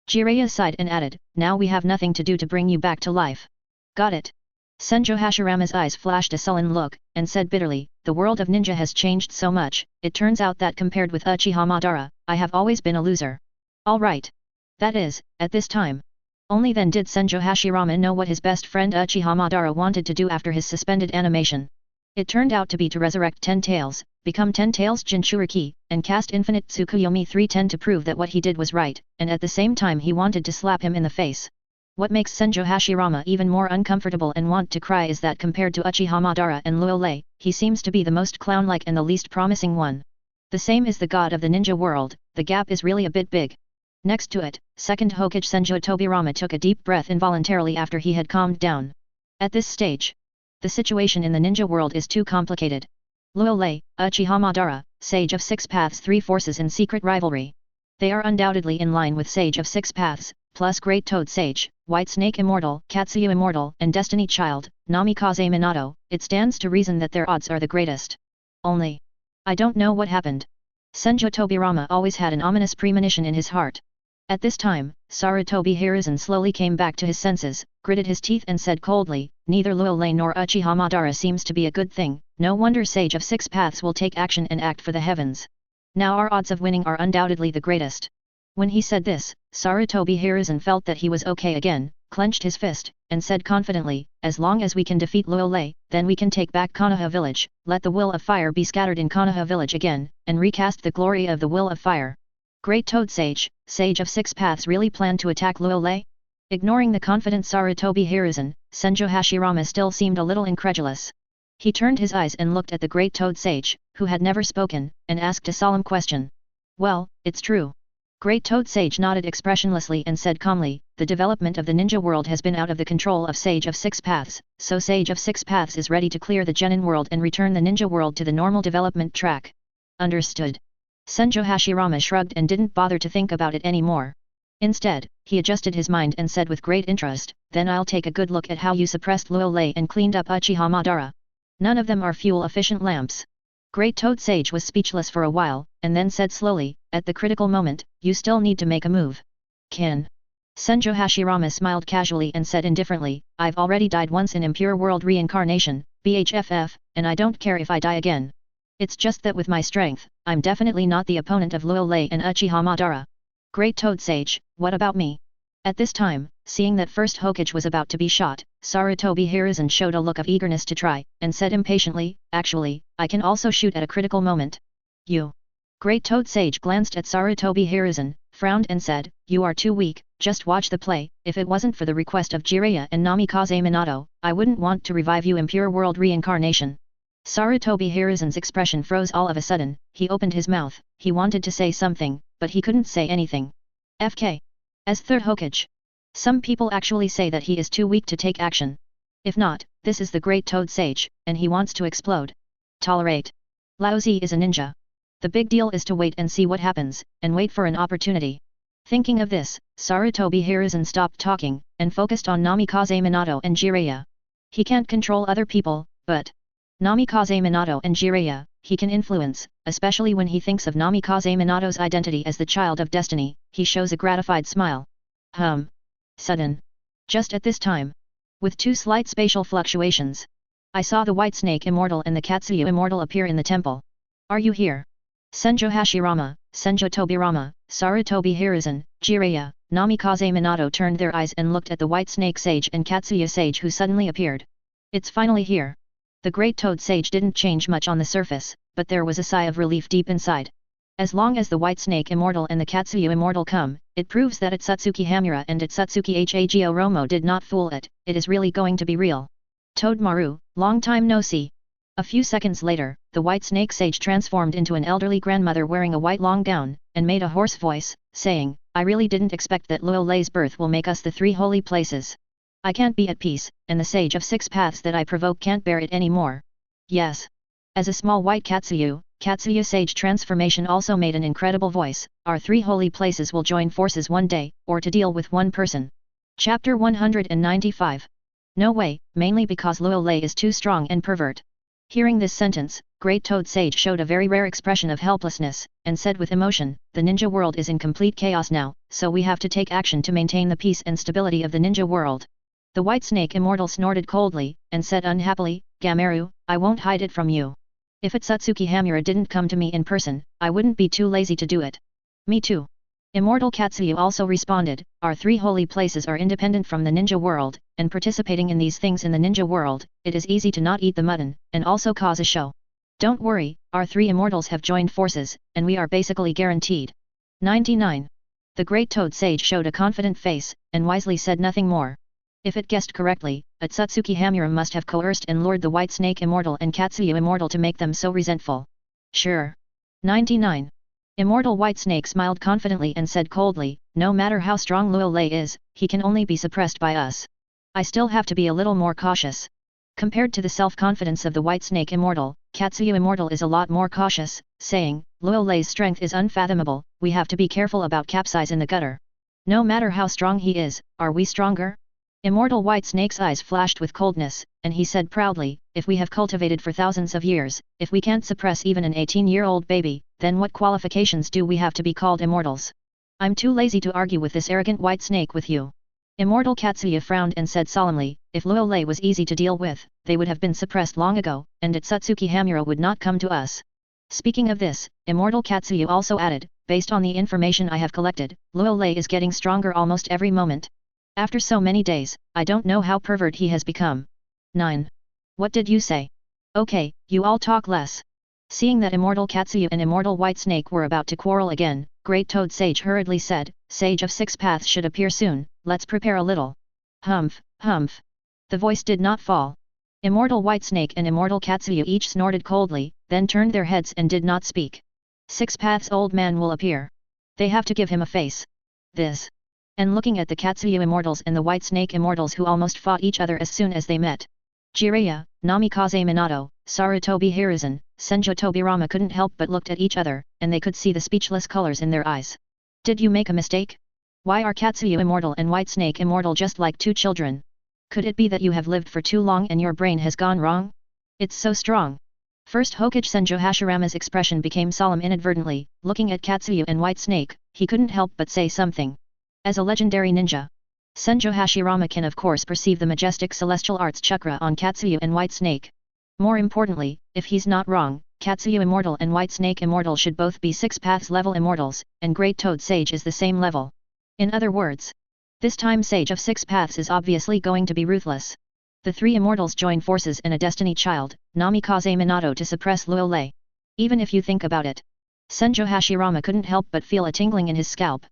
S1: Jiraiya sighed and added, now we have nothing to do to bring you back to life. Got it. Senjo Hashirama's eyes flashed a sullen look, and said bitterly, the world of ninja has changed so much, it turns out that compared with Uchiha Madara, I have always been a loser. Alright. That is, at this time. Only then did Senjo Hashirama know what his best friend Uchiha Madara wanted to do after his suspended animation. It turned out to be to resurrect 10 tails, become 10 tails Jinchuriki, and cast infinite Tsukuyomi 310 to prove that what he did was right, and at the same time he wanted to slap him in the face. What makes Senjo Hashirama even more uncomfortable and want to cry is that compared to Uchiha Madara and Luo Lei, he seems to be the most clown-like and the least promising one. The same is the god of the ninja world, the gap is really a bit big. Next to it, second Hokage Senjo Tobirama took a deep breath involuntarily after he had calmed down. At this stage, the situation in the ninja world is too complicated. Luo Lei, Uchiha Madara, Sage of 6 Paths, 3 forces in secret rivalry. They are undoubtedly in line with Sage of 6 Paths, plus Great Toad Sage, White Snake Immortal, Katsuyu Immortal, and Destiny Child, Namikaze Minato. It stands to reason that their odds are the greatest. Only, I don't know what happened. Senjo Tobirama always had an ominous premonition in his heart. At this time, Sarutobi Hiruzen slowly came back to his senses, gritted his teeth and said coldly, neither Luo Lei nor Uchiha Madara seems to be a good thing, no wonder Sage of 6 Paths will take action and act for the heavens. Now our odds of winning are undoubtedly the greatest. When he said this, Sarutobi Hiruzen felt that he was okay again, clenched his fist, and said confidently, as long as we can defeat Luo Lei, then we can take back Konoha village, let the will of fire be scattered in Konoha village again, and recast the glory of the will of fire. Great Toad Sage, Sage of 6 Paths really planned to attack Luo Lei? Ignoring the confident Sarutobi Hiruzen, Senjo Hashirama still seemed a little incredulous. He turned his eyes and looked at the Great Toad Sage, who had never spoken, and asked a solemn question. Well, it's true. Great Toad Sage nodded expressionlessly and said calmly, the development of the ninja world has been out of the control of Sage of 6 Paths, so Sage of 6 Paths is ready to clear the genin world and return the ninja world to the normal development track. Understood. Senjo Hashirama shrugged and didn't bother to think about it anymore. Instead, he adjusted his mind and said with great interest, then I'll take a good look at how you suppressed Luo Lei and cleaned up Uchiha Madara. None of them are fuel-efficient lamps. Great Toad Sage was speechless for a while, and then said slowly, at the critical moment, you still need to make a move. Can. Senjo Hashirama smiled casually and said indifferently, I've already died once in impure world reincarnation, BHFF, and I don't care if I die again. It's just that with my strength, I'm definitely not the opponent of Luo Lei and Uchiha Madara. Great Toad Sage, what about me? At this time, seeing that first Hokage was about to be shot, Sarutobi Hiruzen showed a look of eagerness to try, and said impatiently, actually, I can also shoot at a critical moment. You. Great Toad Sage glanced at Sarutobi Hiruzen, frowned and said, you are too weak, just watch the play. If it wasn't for the request of Jiraiya and Namikaze Minato, I wouldn't want to revive you in pure world reincarnation. Sarutobi Hiruzen's expression froze all of a sudden. He opened his mouth, he wanted to say something, but he couldn't say anything. FK. As third Hokage. Some people actually say that he is too weak to take action. If not, this is the Great Toad Sage, and he wants to explode. Tolerate. Lao Zi is a ninja. The big deal is to wait and see what happens, and wait for an opportunity. Thinking of this, Sarutobi Hiruzen stopped talking, and focused on Namikaze Minato and Jiraiya. He can't control other people, but Namikaze Minato and Jiraiya, he can influence, especially when he thinks of Namikaze Minato's identity as the child of destiny. He shows a gratified smile. Sudden. Just at this time. With two slight spatial fluctuations. I saw the White Snake Immortal and the Katsuyu Immortal appear in the temple. Are you here? Senjo Hashirama, Senjo Tobirama, Sarutobi Hiruzen, Jiraiya, Namikaze Minato turned their eyes and looked at the White Snake Sage and Katsuyu Sage who suddenly appeared. It's finally here. The Great Toad Sage didn't change much on the surface, but there was a sigh of relief deep inside. As long as the White Snake Immortal and the Katsuyu Immortal come, it proves that Itsutsuki Hamura and Itsutsuki Hago Romo did not fool it. It is really going to be real. Toad Maru, long time no see. A few seconds later, the White Snake Sage transformed into an elderly grandmother wearing a white long gown, and made a hoarse voice, saying, I really didn't expect that Luo Lei's birth will make us the three holy places. I can't be at peace, and the Sage of Six Paths that I provoke can't bear it anymore. Yes. As a small white Katsuyu Sage transformation also made an incredible voice, our three holy places will join forces one day, or to deal with one person. Chapter 195. No way, mainly because Luo Lei is too strong and pervert. Hearing this sentence, Great Toad Sage showed a very rare expression of helplessness, and said with emotion, the ninja world is in complete chaos now, so we have to take action to maintain the peace and stability of the ninja world. The White Snake Immortal snorted coldly, and said unhappily, Gameru, I won't hide it from you. If Itsutsuki Hamura didn't come to me in person, I wouldn't be too lazy to do it. Me too. Immortal Katsuyu also responded, our three holy places are independent from the ninja world, and participating in these things in the ninja world, it is easy to not eat the mutton, and also cause a show. Don't worry, our three immortals have joined forces, and we are basically guaranteed. 99. The Great Toad Sage showed a confident face, and wisely said nothing more. If it guessed correctly, Itsutsuki Hamura must have coerced and lured the White Snake Immortal and Katsuyu Immortal to make them so resentful. Sure. 99. Immortal White Snake smiled confidently and said coldly, no matter how strong Luo Lei is, he can only be suppressed by us. I still have to be a little more cautious. Compared to the self-confidence of the White Snake Immortal, Katsuyu Immortal is a lot more cautious, saying, Luo Lei's strength is unfathomable, we have to be careful about capsize in the gutter. No matter how strong he is, are we stronger? Immortal White Snake's eyes flashed with coldness, and he said proudly, if we have cultivated for thousands of years, if we can't suppress even an 18-year-old baby, then what qualifications do we have to be called immortals? I'm too lazy to argue with this arrogant white snake with you. Immortal Katsuya frowned and said solemnly, if Luo Lei was easy to deal with, they would have been suppressed long ago, and Itsutsuki Hamura would not come to us. Speaking of this, Immortal Katsuya also added, based on the information I have collected, Luo Lei is getting stronger almost every moment. After so many days, I don't know how pervert he has become. 9. What did you say? Okay, you all talk less. Seeing that Immortal Katsuya and Immortal White Snake were about to quarrel again, Great Toad Sage hurriedly said, Sage of Six Paths should appear soon, let's prepare a little. Humph, humph. The voice did not fall. Immortal White Snake and Immortal Katsuya each snorted coldly, then turned their heads and did not speak. Six Paths old man will appear. They have to give him a face. This. And looking at the Katsuyu Immortals and the White Snake Immortals who almost fought each other as soon as they met. Jiraiya, Namikaze Minato, Sarutobi Hiruzen, Senjo Tobirama couldn't help but looked at each other, and they could see the speechless colors in their eyes. Did you make a mistake? Why are Katsuyu Immortal and White Snake Immortal just like two children? Could it be that you have lived for too long and your brain has gone wrong? It's so strong. First Hokage Senjo Hashirama's expression became solemn inadvertently, looking at Katsuyu and White Snake, he couldn't help but say something. As a legendary ninja, Senjo Hashirama can of course perceive the majestic celestial arts chakra on Katsuyu and White Snake. More importantly, if he's not wrong, Katsuyu Immortal and White Snake Immortal should both be 6 paths level immortals, and Great Toad Sage is the same level. In other words, this time Sage of 6 paths is obviously going to be ruthless. The 3 immortals join forces and a Destiny Child, Namikaze Minato, to suppress Luo Lei. Even if you think about it, Senjo Hashirama couldn't help but feel a tingling in his scalp.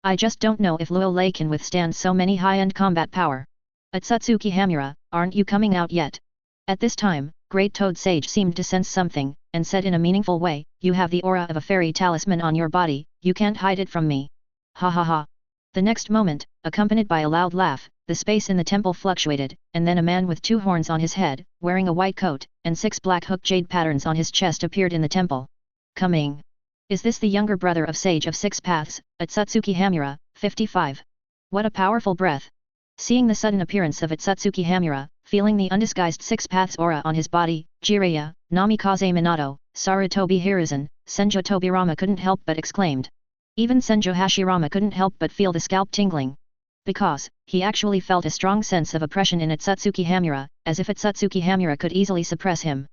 S1: I just don't know if Luo Lei can withstand so many high-end combat power. Atsutsuki Hamura, aren't you coming out yet? At this time, Great Toad Sage seemed to sense something, and said in a meaningful way, you have the aura of a fairy talisman on your body, you can't hide it from me. Ha ha ha. The next moment, accompanied by a loud laugh, the space in the temple fluctuated, and then a man with 2 horns on his head, wearing a white coat, and 6 black hook jade patterns on his chest appeared in the temple. Coming. Is this the younger brother of Sage of 6 Paths, Atsutsuki Hamura, 55? What a powerful breath! Seeing the sudden appearance of Atsutsuki Hamura, feeling the undisguised 6 Paths aura on his body, Jiraiya, Namikaze Minato, Sarutobi Hiruzen, Senjo Tobirama couldn't help but exclaimed. Even Senjo Hashirama couldn't help but feel the scalp tingling. Because, he actually felt a strong sense of oppression in Atsutsuki Hamura, as if Atsutsuki Hamura could easily suppress him.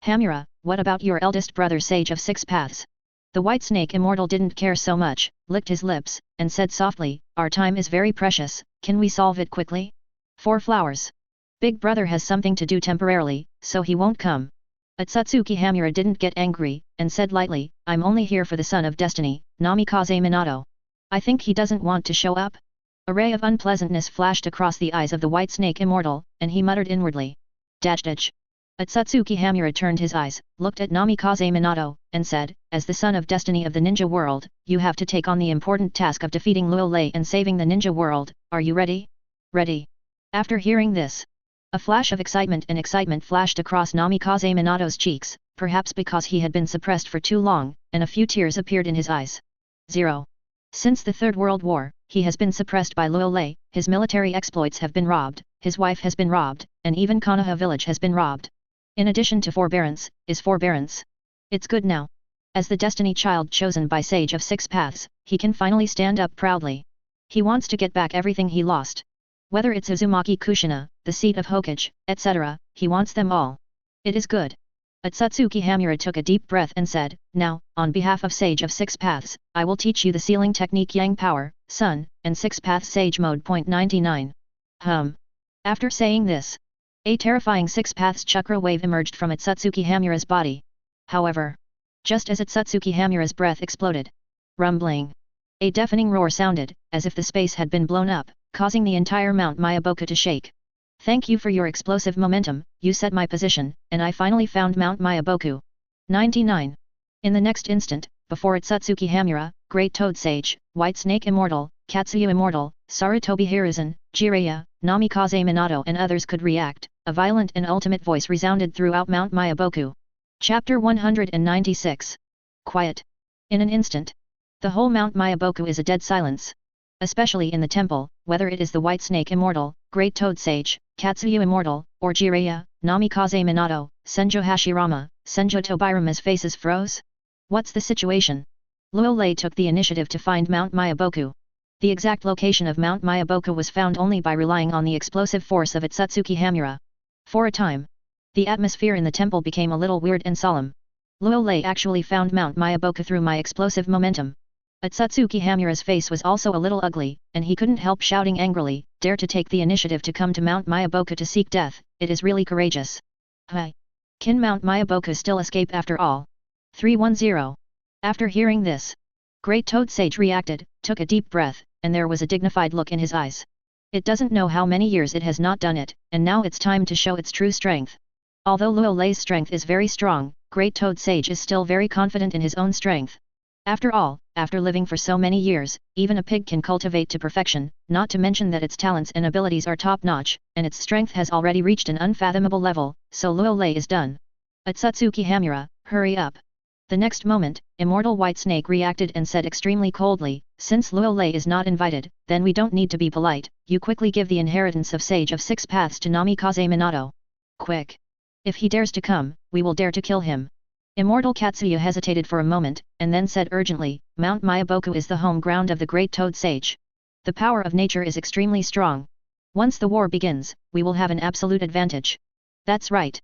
S1: Hamura, what about your eldest brother Sage of 6 Paths? The White Snake Immortal didn't care so much, licked his lips, and said softly, our time is very precious, can we solve it quickly? 4 flowers. Big brother has something to do temporarily, so he won't come. Atsutsuki Hamura didn't get angry, and said lightly, I'm only here for the Son of Destiny, Namikaze Minato. I think he doesn't want to show up? A ray of unpleasantness flashed across the eyes of the White Snake Immortal, and he muttered inwardly. Dajdaj. Atsutsuki Hamura turned his eyes, looked at Namikaze Minato, and said, as the Son of Destiny of the ninja world, you have to take on the important task of defeating Luo Lei and saving the ninja world, are you ready? Ready. After hearing this, a flash of excitement flashed across Namikaze Minato's cheeks, perhaps because he had been suppressed for too long, and a few tears appeared in his eyes. 0. Since the Third World War, he has been suppressed by Luo Lei, his military exploits have been robbed, his wife has been robbed, and even Konoha village has been robbed. In addition to forbearance, is forbearance. It's good now. As the Destiny Child chosen by Sage of 6 Paths, he can finally stand up proudly. He wants to get back everything he lost. Whether it's Uzumaki Kushina, the seat of Hokage, etc., he wants them all. It is good. Atsutsuki Hamura took a deep breath and said, now, on behalf of Sage of 6 Paths, I will teach you the sealing technique Yang Power, Sun, and 6 Paths Sage Mode. 99. After saying this, a terrifying 6 Paths chakra wave emerged from Atsutsuki Hamura's body. However, just as Atsutsuki Hamura's breath exploded, rumbling, a deafening roar sounded, as if the space had been blown up, causing the entire Mount Mayaboku to shake. Thank you for your explosive momentum, you set my position, and I finally found Mount Mayaboku. 99. In the next instant, before Atsutsuki Hamura, Great Toad Sage, White Snake Immortal, Katsuyu Immortal, Sarutobi Hiruzen, Jiraiya, Namikaze Minato and others could react, a violent and ultimate voice resounded throughout Mount Mayaboku. Chapter 196. Quiet. In an instant, the whole Mount Mayaboku is a dead silence. Especially in the temple, whether it is the White Snake Immortal, Great Toad Sage, Katsuyu Immortal, or Jiraiya, Namikaze Minato, Senjo Hashirama, Senjo Tobirama's faces froze. What's the situation? Luo Lei took the initiative to find Mount Mayaboku. The exact location of Mount Mayaboku was found only by relying on the explosive force of Atsutsuki Hamura. For a time, the atmosphere in the temple became a little weird and solemn. Luo Lei actually found Mount Mayaboku through my explosive momentum. Atsutsuki Hamura's face was also a little ugly, and he couldn't help shouting angrily, dare to take the initiative to come to Mount Mayaboku to seek death, it is really courageous. Hi. Can Mount Mayaboku still escape after all? 310. After hearing this, Great Toad Sage reacted, took a deep breath, and there was a dignified look in his eyes. It doesn't know how many years it has not done it, and now it's time to show its true strength. Although Luo Lei's strength is very strong, Great Toad Sage is still very confident in his own strength. After all, after living for so many years, even a pig can cultivate to perfection, not to mention that its talents and abilities are top-notch, and its strength has already reached an unfathomable level, so Luo Lei is done. Atsutsuki Hamura, hurry up. The next moment, Immortal White Snake reacted and said extremely coldly, since Luo Lei is not invited, then we don't need to be polite, you quickly give the inheritance of Sage of 6 Paths to Namikaze Minato. Quick. If he dares to come, we will dare to kill him. Immortal Katsuya hesitated for a moment, and then said urgently, Mount Mayaboku is the home ground of the Great Toad Sage. The power of nature is extremely strong. Once the war begins, we will have an absolute advantage. That's right.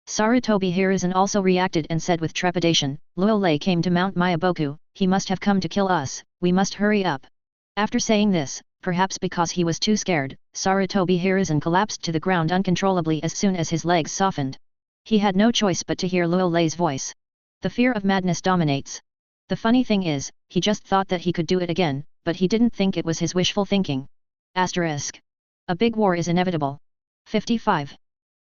S1: Sarutobi Hiruzen also reacted and said with trepidation, Luolei came to Mount Mayaboku, he must have come to kill us, we must hurry up. After saying this, perhaps because he was too scared, Sarutobi Hiruzen collapsed to the ground uncontrollably as soon as his legs softened. He had no choice but to hear Luolei's voice. The fear of madness dominates. The funny thing is, he just thought that he could do it again, but he didn't think it was his wishful thinking. Asterisk. A big war is inevitable. 55.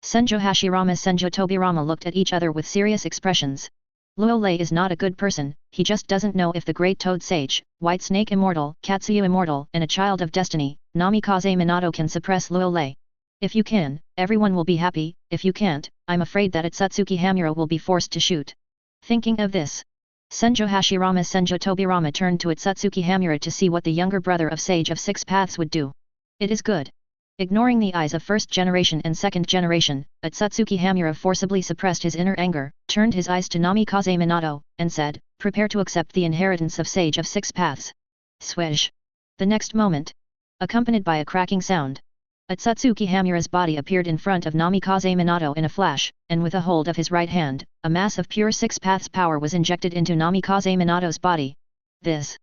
S1: Senjo Hashirama Senjo Tobirama looked at each other with serious expressions. Luolei is not a good person, he just doesn't know if the Great Toad Sage, White Snake Immortal, Katsuyu Immortal, and a Child of Destiny, Namikaze Minato can suppress Luolei. If you can, everyone will be happy, if you can't, I'm afraid that Atsutsuki Hamura will be forced to shoot. Thinking of this, Senjo Hashirama Senjo Tobirama turned to Atsutsuki Hamura to see what the younger brother of Sage of Six Paths would do. It is good. Ignoring the eyes of first generation and second generation, Atsutsuki Hamura forcibly suppressed his inner anger, turned his eyes to Namikaze Minato, and said, prepare to accept the inheritance of Sage of Six Paths. Swish. The next moment, accompanied by a cracking sound, Atsutsuki Hamura's body appeared in front of Namikaze Minato in a flash, and with a hold of his right hand, a mass of pure Six Paths power was injected into Namikaze Minato's body. This.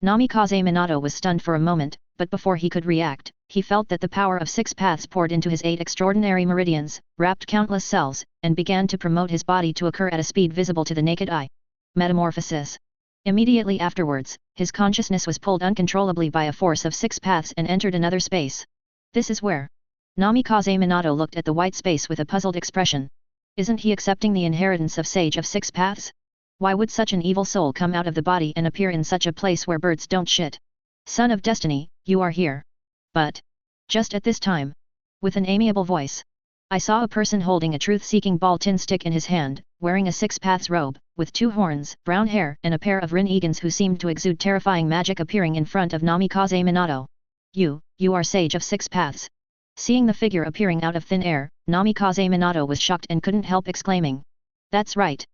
S1: Namikaze Minato was stunned for a moment, but before he could react, he felt that the power of Six Paths poured into his 8 extraordinary meridians, wrapped countless cells, and began to promote his body to occur at a speed visible to the naked eye. Metamorphosis. Immediately afterwards, his consciousness was pulled uncontrollably by a force of Six Paths and entered another space. This is where. Namikaze Minato looked at the white space with a puzzled expression. Isn't he accepting the inheritance of Sage of Six Paths? Why would such an evil soul come out of the body and appear in such a place where birds don't shit? Son of Destiny, you are here. But. Just at this time. With an amiable voice. I saw a person holding a truth-seeking ball tin stick in his hand, wearing a Six Paths robe, with 2 horns, brown hair and a pair of Rin-Egans who seemed to exude terrifying magic appearing in front of Namikaze Minato. You are Sage of Six Paths. Seeing the figure appearing out of thin air, Namikaze Minato was shocked and couldn't help exclaiming. That's right.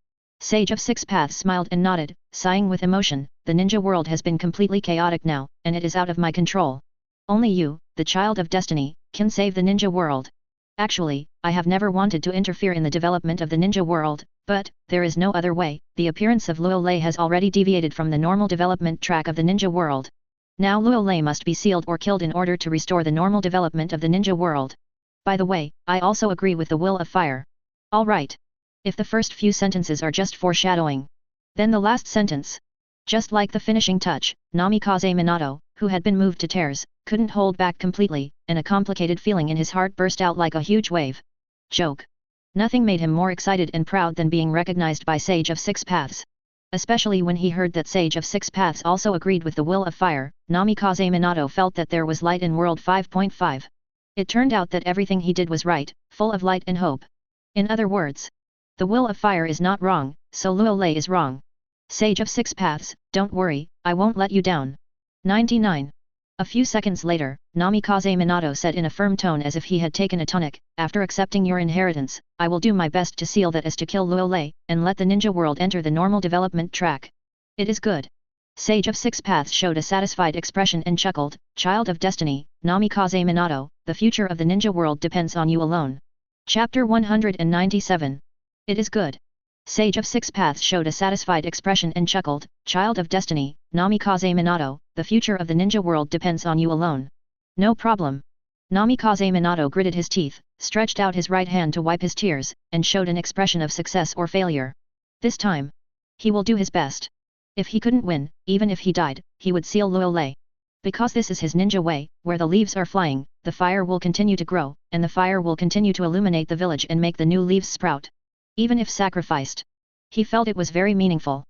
S1: Sage of Six Paths smiled and nodded, sighing with emotion, the ninja world has been completely chaotic now, and it is out of my control. Only you, the Child of Destiny, can save the ninja world. Actually, I have never wanted to interfere in the development of the ninja world, but, there is no other way, the appearance of Luolei has already deviated from the normal development track of the ninja world. Now Luolei must be sealed or killed in order to restore the normal development of the ninja world. By the way, I also agree with the will of fire. Alright. If the first few sentences are just foreshadowing. Then the last sentence. Just like the finishing touch, Namikaze Minato, who had been moved to tears, couldn't hold back completely, and a complicated feeling in his heart burst out like a huge wave. Joke. Nothing made him more excited and proud than being recognized by Sage of Six Paths. Especially when he heard that Sage of Six Paths also agreed with the will of fire, Namikaze Minato felt that there was light in World 5.5. It turned out that everything he did was right, full of light and hope. In other words, the will of fire is not wrong, so Luolei is wrong. Sage of Six Paths, don't worry, I won't let you down. 99. A few seconds later, Namikaze Minato said in a firm tone as if he had taken a tonic, after accepting your inheritance, I will do my best to seal that as to kill Luolei, and let the ninja world enter the normal development track. It is good. Sage of Six Paths showed a satisfied expression and chuckled, Child of Destiny, Namikaze Minato, the future of the ninja world depends on you alone. Chapter 197. It is good. Sage of Six Paths showed a satisfied expression and chuckled, Child of Destiny, Namikaze Minato, the future of the ninja world depends on you alone. No problem. Namikaze Minato gritted his teeth, stretched out his right hand to wipe his tears, and showed an expression of success or failure. This time. He will do his best. If he couldn't win, even if he died, he would seal Luolei. Because this is his ninja way, where the leaves are flying, the fire will continue to grow, and the fire will continue to illuminate the village and make the new leaves sprout. Even if sacrificed. He felt it was very meaningful.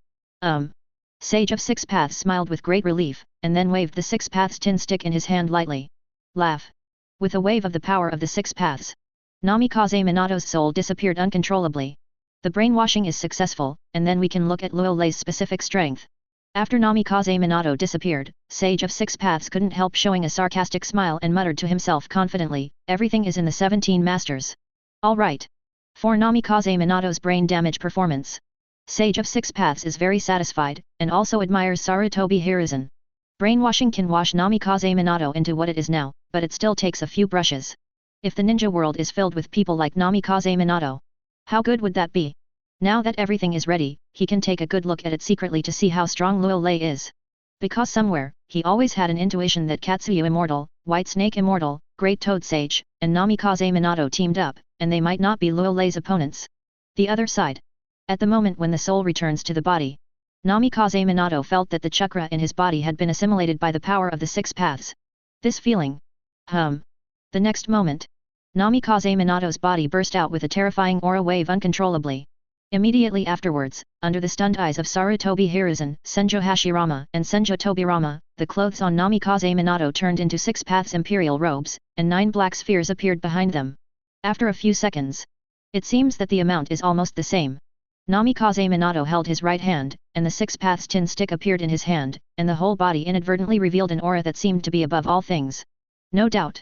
S1: Sage of Six Paths smiled with great relief, and then waved the Six Paths tin stick in his hand lightly. Laugh. With a wave of the power of the Six Paths, Namikaze Minato's soul disappeared uncontrollably. The brainwashing is successful, and then we can look at Luolei's specific strength. After Namikaze Minato disappeared, Sage of Six Paths couldn't help showing a sarcastic smile and muttered to himself confidently, everything is in the 17 masters. Alright. For Namikaze Minato's brain damage performance, Sage of Six Paths is very satisfied, and also admires Sarutobi Hiruzen. Brainwashing can wash Namikaze Minato into what it is now, but it still takes a few brushes. If the ninja world is filled with people like Namikaze Minato, How good would that be? Now that everything is ready, he can take a good look at it secretly to see how strong Luo Lei is. Because somewhere, he always had an intuition that Katsuyu Immortal, White Snake Immortal, Great Toad Sage, and Namikaze Minato teamed up, and they might not be Luo Lei's opponents. The other side. At the moment when the soul returns to the body, Namikaze Minato felt that the chakra in his body had been assimilated by the power of the six paths. This feeling. The next moment, Namikaze Minato's body burst out with a terrifying aura wave uncontrollably. Immediately afterwards, under the stunned eyes of Sarutobi Hiruzen, Senjo Hashirama, and Senjo Tobirama, the clothes on Namikaze Minato turned into six paths imperial robes, and 9 black spheres appeared behind them. After a few seconds, it seems that the amount is almost the same. Namikaze Minato held his right hand, and the six paths tin stick appeared in his hand, and the whole body inadvertently revealed an aura that seemed to be above all things. No doubt.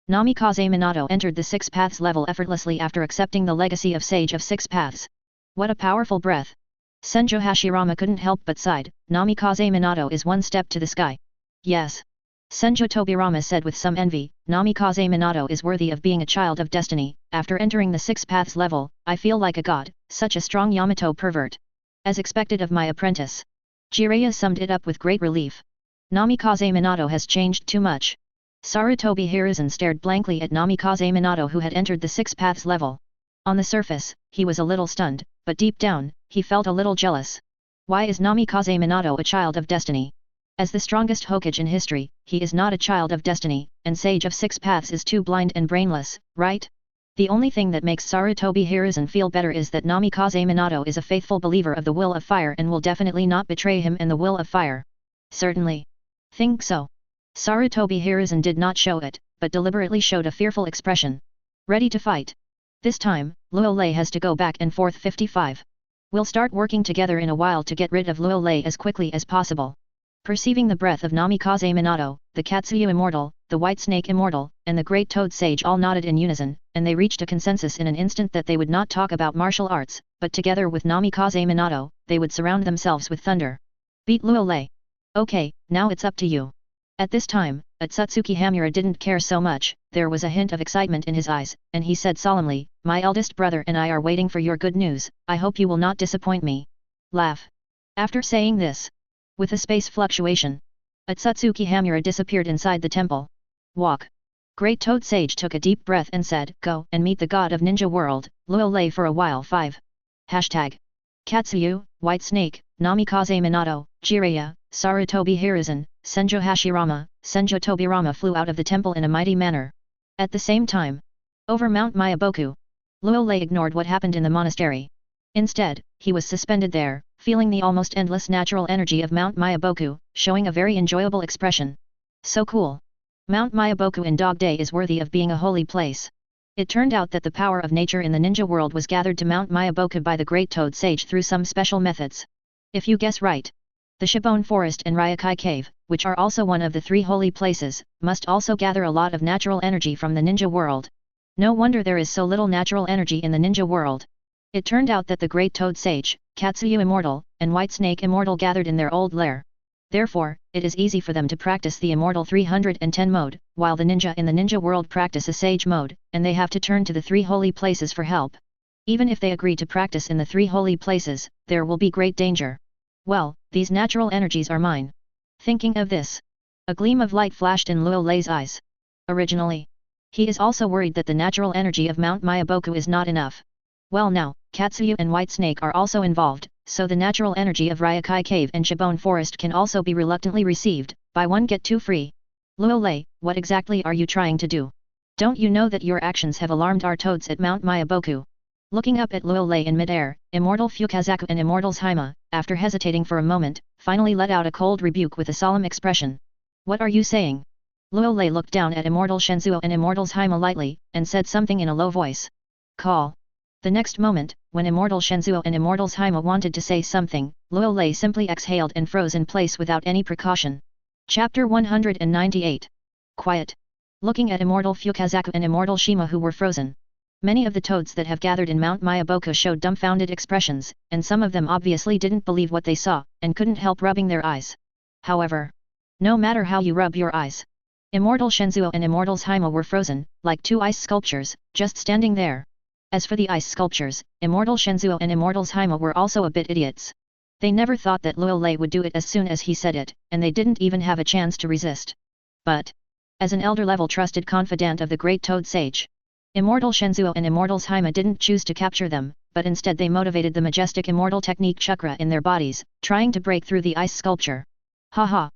S1: Namikaze Minato entered the six paths level effortlessly after accepting the legacy of Sage of Six Paths. What a powerful breath! Senjo Hashirama couldn't help but sighed. Namikaze Minato is one step to the sky. Yes. Senjo Tobirama said with some envy, Namikaze Minato is worthy of being a child of destiny. After entering the six paths level, I feel like a god, such a strong Yamato pervert. As expected of my apprentice. Jiraiya summed it up with great relief. Namikaze Minato has changed too much. Sarutobi Hiruzen stared blankly at Namikaze Minato who had entered the six paths level. On the surface, he was a little stunned, but deep down, he felt a little jealous. Why is Namikaze Minato a child of destiny? As the strongest Hokage in history, he is not a child of destiny, and Sage of Six Paths is too blind and brainless, right? The only thing that makes Sarutobi Hiruzen feel better is that Namikaze Minato is a faithful believer of the will of fire and will definitely not betray him and the will of fire. Certainly. Think so. Sarutobi Hiruzen did not show it, but deliberately showed a fearful expression. Ready to fight. This time, Luo Lei has to go back and forth 55. We'll start working together in a while to get rid of Luo Lei as quickly as possible. Perceiving the breath of Namikaze Minato, the Katsuyu Immortal, the White Snake Immortal, and the Great Toad Sage all nodded in unison, and they reached a consensus in an instant that they would not talk about martial arts, but together with Namikaze Minato, they would surround themselves with thunder. Beat Luo Lei. Okay, now it's up to you. At this time, Otsutsuki Hamura didn't care so much. There was a hint of excitement in his eyes, and he said solemnly, my eldest brother and I are waiting for your good news. I hope you will not disappoint me. Laugh. After saying this, with a space fluctuation, Otsutsuki Hamura disappeared inside the temple. Walk. Great Toad Sage took a deep breath and said, go and meet the god of ninja world, Luo Lei for a while 5. Hashtag. Katsuyu, White Snake, Namikaze Minato, Jiraiya, Sarutobi Hiruzen, Senjo Hashirama, Senjo Tobirama flew out of the temple in a mighty manner. At the same time, over Mount Mayaboku, Luo Lei ignored what happened in the monastery. Instead, he was suspended there, feeling the almost endless natural energy of Mount Mayaboku, showing a very enjoyable expression. So cool. Mount Mayaboku in Dog Day is worthy of being a holy place. It turned out that the power of nature in the ninja world was gathered to Mount Mayaboku by the Great Toad Sage through some special methods. If you guess right, the Shibone Forest and Ryokai Cave, which are also one of the 3 holy places, must also gather a lot of natural energy from the ninja world. No wonder there is so little natural energy in the ninja world. It turned out that the Great Toad Sage, Katsuyu Immortal, and White Snake Immortal gathered in their old lair. Therefore, it is easy for them to practice the Immortal 310 mode, while the ninja in the ninja world practice a Sage mode, and they have to turn to the 3 holy places for help. Even if they agree to practice in the 3 holy places, there will be great danger. Well, these natural energies are mine. Thinking of this, a gleam of light flashed in Luo Lei's eyes. Originally, he is also worried that the natural energy of Mount Mayaboku is not enough. Well now, Katsuyu and White Snake are also involved, so the natural energy of Ryokai Cave and Shibone Forest can also be reluctantly received. Buy one get 2 free. Luo Lei, what exactly are you trying to do? Don't you know that your actions have alarmed our toads at Mount Mayaboku? Looking up at Luo Lei in midair, Immortal Fukazaku and Immortals Haima, after hesitating for a moment, finally let out a cold rebuke with a solemn expression. What are you saying? Luo Lei looked down at Immortal Shenzuo and Immortals Haima lightly, and said something in a low voice. Call. The next moment, when Immortal Shenzuo and Immortals Haima wanted to say something, Luo Lei simply exhaled and froze in place without any precaution. Chapter 198. Quiet. Looking at Immortal Fukazaku and Immortal Shima who were frozen. Many of the toads that have gathered in Mount Mayaboku showed dumbfounded expressions, and some of them obviously didn't believe what they saw, and couldn't help rubbing their eyes. However, no matter how you rub your eyes, Immortal Shenzuo and Immortals Haima were frozen, like 2 ice sculptures, just standing there. As for the ice sculptures, Immortal Shenzuo and Immortals Haima were also a bit idiots. They never thought that Luo Lei would do it as soon as he said it, and they didn't even have a chance to resist. But, as an elder-level trusted confidant of the great Toad Sage, Immortal Shenzuo and Immortals Haima didn't choose to capture them, but instead they motivated the majestic immortal technique chakra in their bodies, trying to break through the ice sculpture. Haha!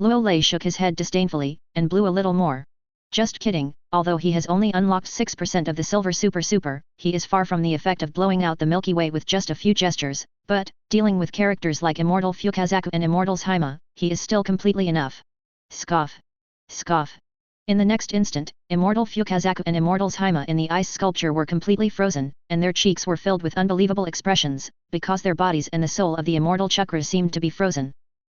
S1: Luo Lei shook his head disdainfully, and blew a little more. Just kidding, although he has only unlocked 6% of the Silver Super, he is far from the effect of blowing out the Milky Way with just a few gestures, but, dealing with characters like Immortal Fukazaku and Immortals Haima, he is still completely enough. Scoff. Scoff. In the next instant, Immortal Fukazaku and Immortals Haima in the ice sculpture were completely frozen, and their cheeks were filled with unbelievable expressions, because their bodies and the soul of the immortal chakra seemed to be frozen.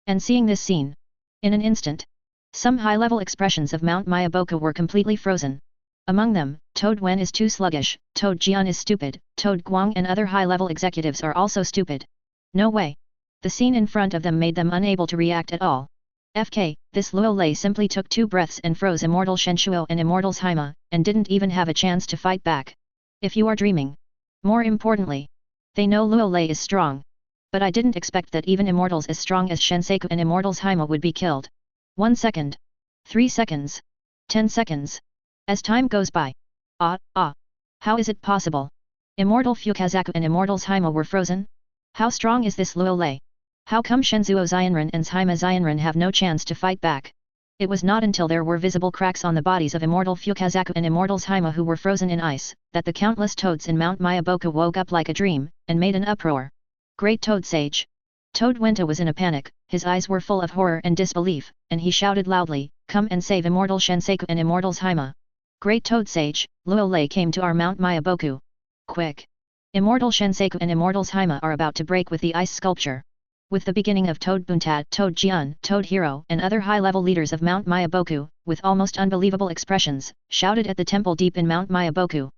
S1: And seeing this scene, in an instant, some high-level expressions of Mount Mayaboku were completely frozen. Among them, Toad Wen is too sluggish, Toad Jian is stupid, Toad Guang and other high-level executives are also stupid. No way. The scene in front of them made them unable to react at all. FK, this Luo Lei simply took 2 breaths and froze Immortal Shenzuo and Immortals Haima, and didn't even have a chance to fight back. If you are dreaming. More importantly, they know Luo Lei is strong. But I didn't expect that even immortals as strong as Shenseku and Immortals Haima would be killed. 1 second. 3 seconds. 10 seconds. As time goes by. How is it possible? Immortal Fukazaku and Immortals Haima were frozen? How strong is this Luo Lei? How come Shenzuo Xianren and Haima Xianren have no chance to fight back? It was not until there were visible cracks on the bodies of Immortal Fukazaku and Immortals Haima who were frozen in ice, that the countless toads in Mount Mayaboku woke up like a dream, and made an uproar. Great Toad Sage! Toad Wenta was in a panic, his eyes were full of horror and disbelief, and he shouted loudly, "Come and save Immortal Shenseku and Immortals Haima! Great Toad Sage, Luo Lei came to our Mount Mayaboku! Quick! Immortal Shenseku and Immortals Haima are about to break with the ice sculpture!" With the beginning of Toad Buntad, Toad Jian, Toad Hero and other high-level leaders of Mount Mayaboku, with almost unbelievable expressions, shouted at the temple deep in Mount Mayaboku.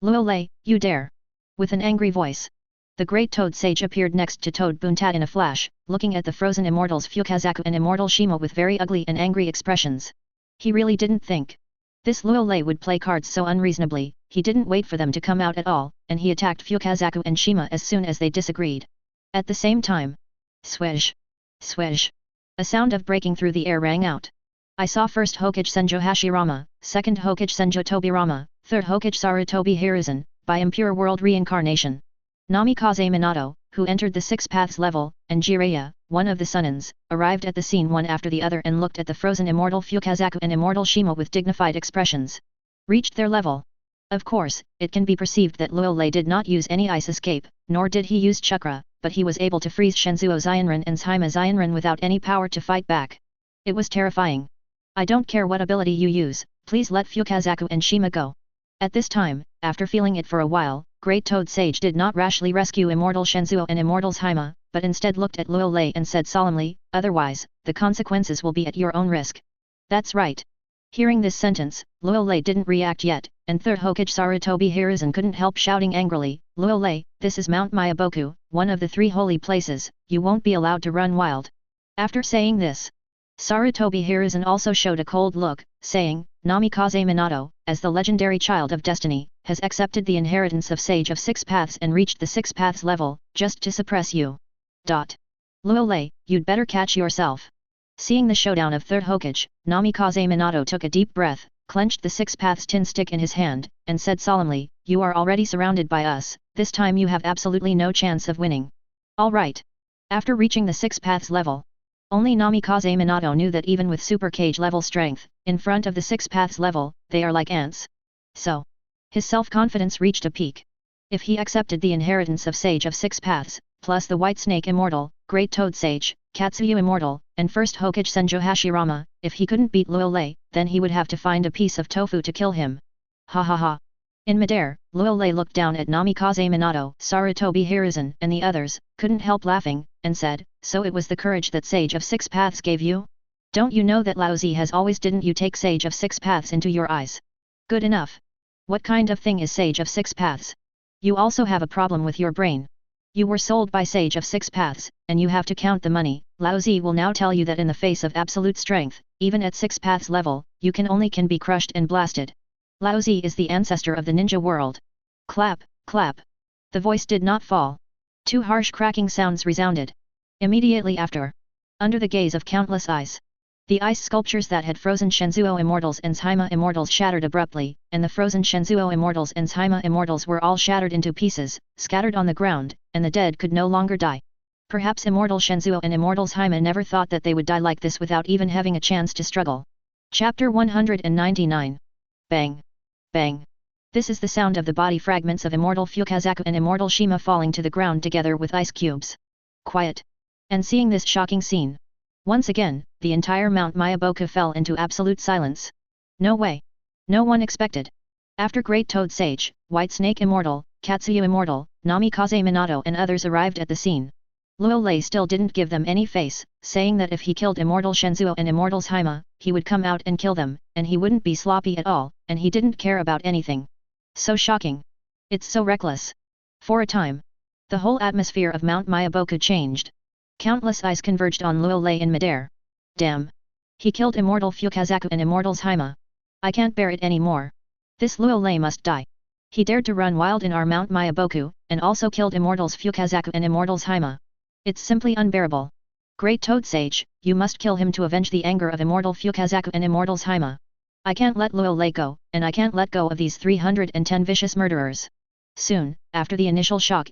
S1: "Luo Lei, you dare!" With an angry voice, the great Toad Sage appeared next to Toad Buntad in a flash, looking at the frozen immortals Fukazaku and Immortal Shima with very ugly and angry expressions. He really didn't think this Luo Lei would play cards so unreasonably. He didn't wait for them to come out at all, and he attacked Fukazaku and Shima as soon as they disagreed. At the same time, swish, swish, a sound of breaking through the air rang out. I saw first Hokage Senjo Hashirama, second Hokage Senjo Tobirama, third Hokage Sarutobi Hiruzen, by impure world reincarnation. Namikaze Minato, who entered the 6 paths level, and Jiraiya, one of the Sunnins, arrived at the scene one after the other and looked at the frozen Immortal Fukazaku and Immortal Shima with dignified expressions. Reached their level. Of course, it can be perceived that Luo Lei did not use any ice escape, nor did he use chakra, but he was able to freeze Shenzuo Xianren and Haima Xianren without any power to fight back. It was terrifying. I don't care what ability you use, please let Fukazaku and Shima go. At this time, after feeling it for a while, Great Toad Sage did not rashly rescue Immortal Shenzuo and Immortals Haima, but instead looked at Luo Lei and said solemnly, "Otherwise, the consequences will be at your own risk." That's right. Hearing this sentence, Luo Lei didn't react yet, and third Hokage Sarutobi Hiruzen couldn't help shouting angrily, "Luo Lei, this is Mount Mayaboku, one of the 3 holy places, you won't be allowed to run wild." After saying this, Sarutobi Hiruzen also showed a cold look, saying, "Namikaze Minato, as the legendary child of destiny, has accepted the inheritance of Sage of 6 Paths and reached the 6 Paths level, just to suppress you. Luo Lei, you'd better catch yourself." Seeing the showdown of third Hokage, Namikaze Minato took a deep breath, clenched the 6 Paths tin stick in his hand, and said solemnly, "You are already surrounded by us, this time you have absolutely no chance of winning." All right. After reaching the 6 Paths level, only Namikaze Minato knew that even with Super Cage level strength, in front of the 6 Paths level, they are like ants. So, his self-confidence reached a peak. If he accepted the inheritance of Sage of 6 Paths, plus the White Snake Immortal, Great Toad Sage, Katsuyu Immortal, and first Hokage Senjo Hashirama, if he couldn't beat Luo Lei, then he would have to find a piece of tofu to kill him. Ha ha ha. In midair, Luo Lei looked down at Namikaze Minato, Sarutobi Hiruzen, and the others, couldn't help laughing, and said, "So it was the courage that Sage of 6 Paths gave you? Don't you know that Laozi has always didn't you take Sage of 6 Paths into your eyes? Good enough. What kind of thing is Sage of 6 Paths? You also have a problem with your brain. You were sold by Sage of 6 Paths, and you have to count the money. Laozi will now tell you that in the face of absolute strength, even at 6 Paths level, you can be crushed and blasted. Laozi is the ancestor of the ninja world. Clap, Clap. The voice did not fall. Two harsh cracking sounds resounded. Immediately after, under the gaze of countless eyes, the ice sculptures that had frozen Shenzuo immortals and Zhaima immortals shattered abruptly, and the frozen Shenzuo immortals and Zhaima immortals were all shattered into pieces, scattered on the ground, and the dead could no longer die. Perhaps immortal Shenzuo and immortal Zhaima never thought that they would die like this without even having a chance to struggle. Chapter 199. Bang. Bang. This is the sound of the body fragments of immortal Fukazaku and immortal Shima falling to the ground together with ice cubes. Quiet. And seeing this shocking scene, once again, the entire Mount Mayaboku fell into absolute silence. No way. No one expected. After Great Toad Sage, White Snake Immortal, Katsuyu Immortal, Namikaze Minato and others arrived at the scene, Luo Lei still didn't give them any face, saying that if he killed Immortal Shenzuo and Immortal Zhaima, he would come out and kill them, and he wouldn't be sloppy at all, and he didn't care about anything. So shocking. It's so reckless. For a time, the whole atmosphere of Mount Mayaboku changed. Countless eyes converged on Luo Lei in midair. Damn. He killed Immortal Fukazaku and Immortal Zhaima. I can't bear it anymore. This Luo Lei must die. He dared to run wild in our Mount Mayaboku, and also killed Immortals Fukazaku and Immortals Zhaima. It's simply unbearable. Great Toad Sage, you must kill him to avenge the anger of Immortal Fukazaku and Immortals Zhaima. I can't let Luo Lei go, and I can't let go of these 310 vicious murderers. Soon, after the initial shock,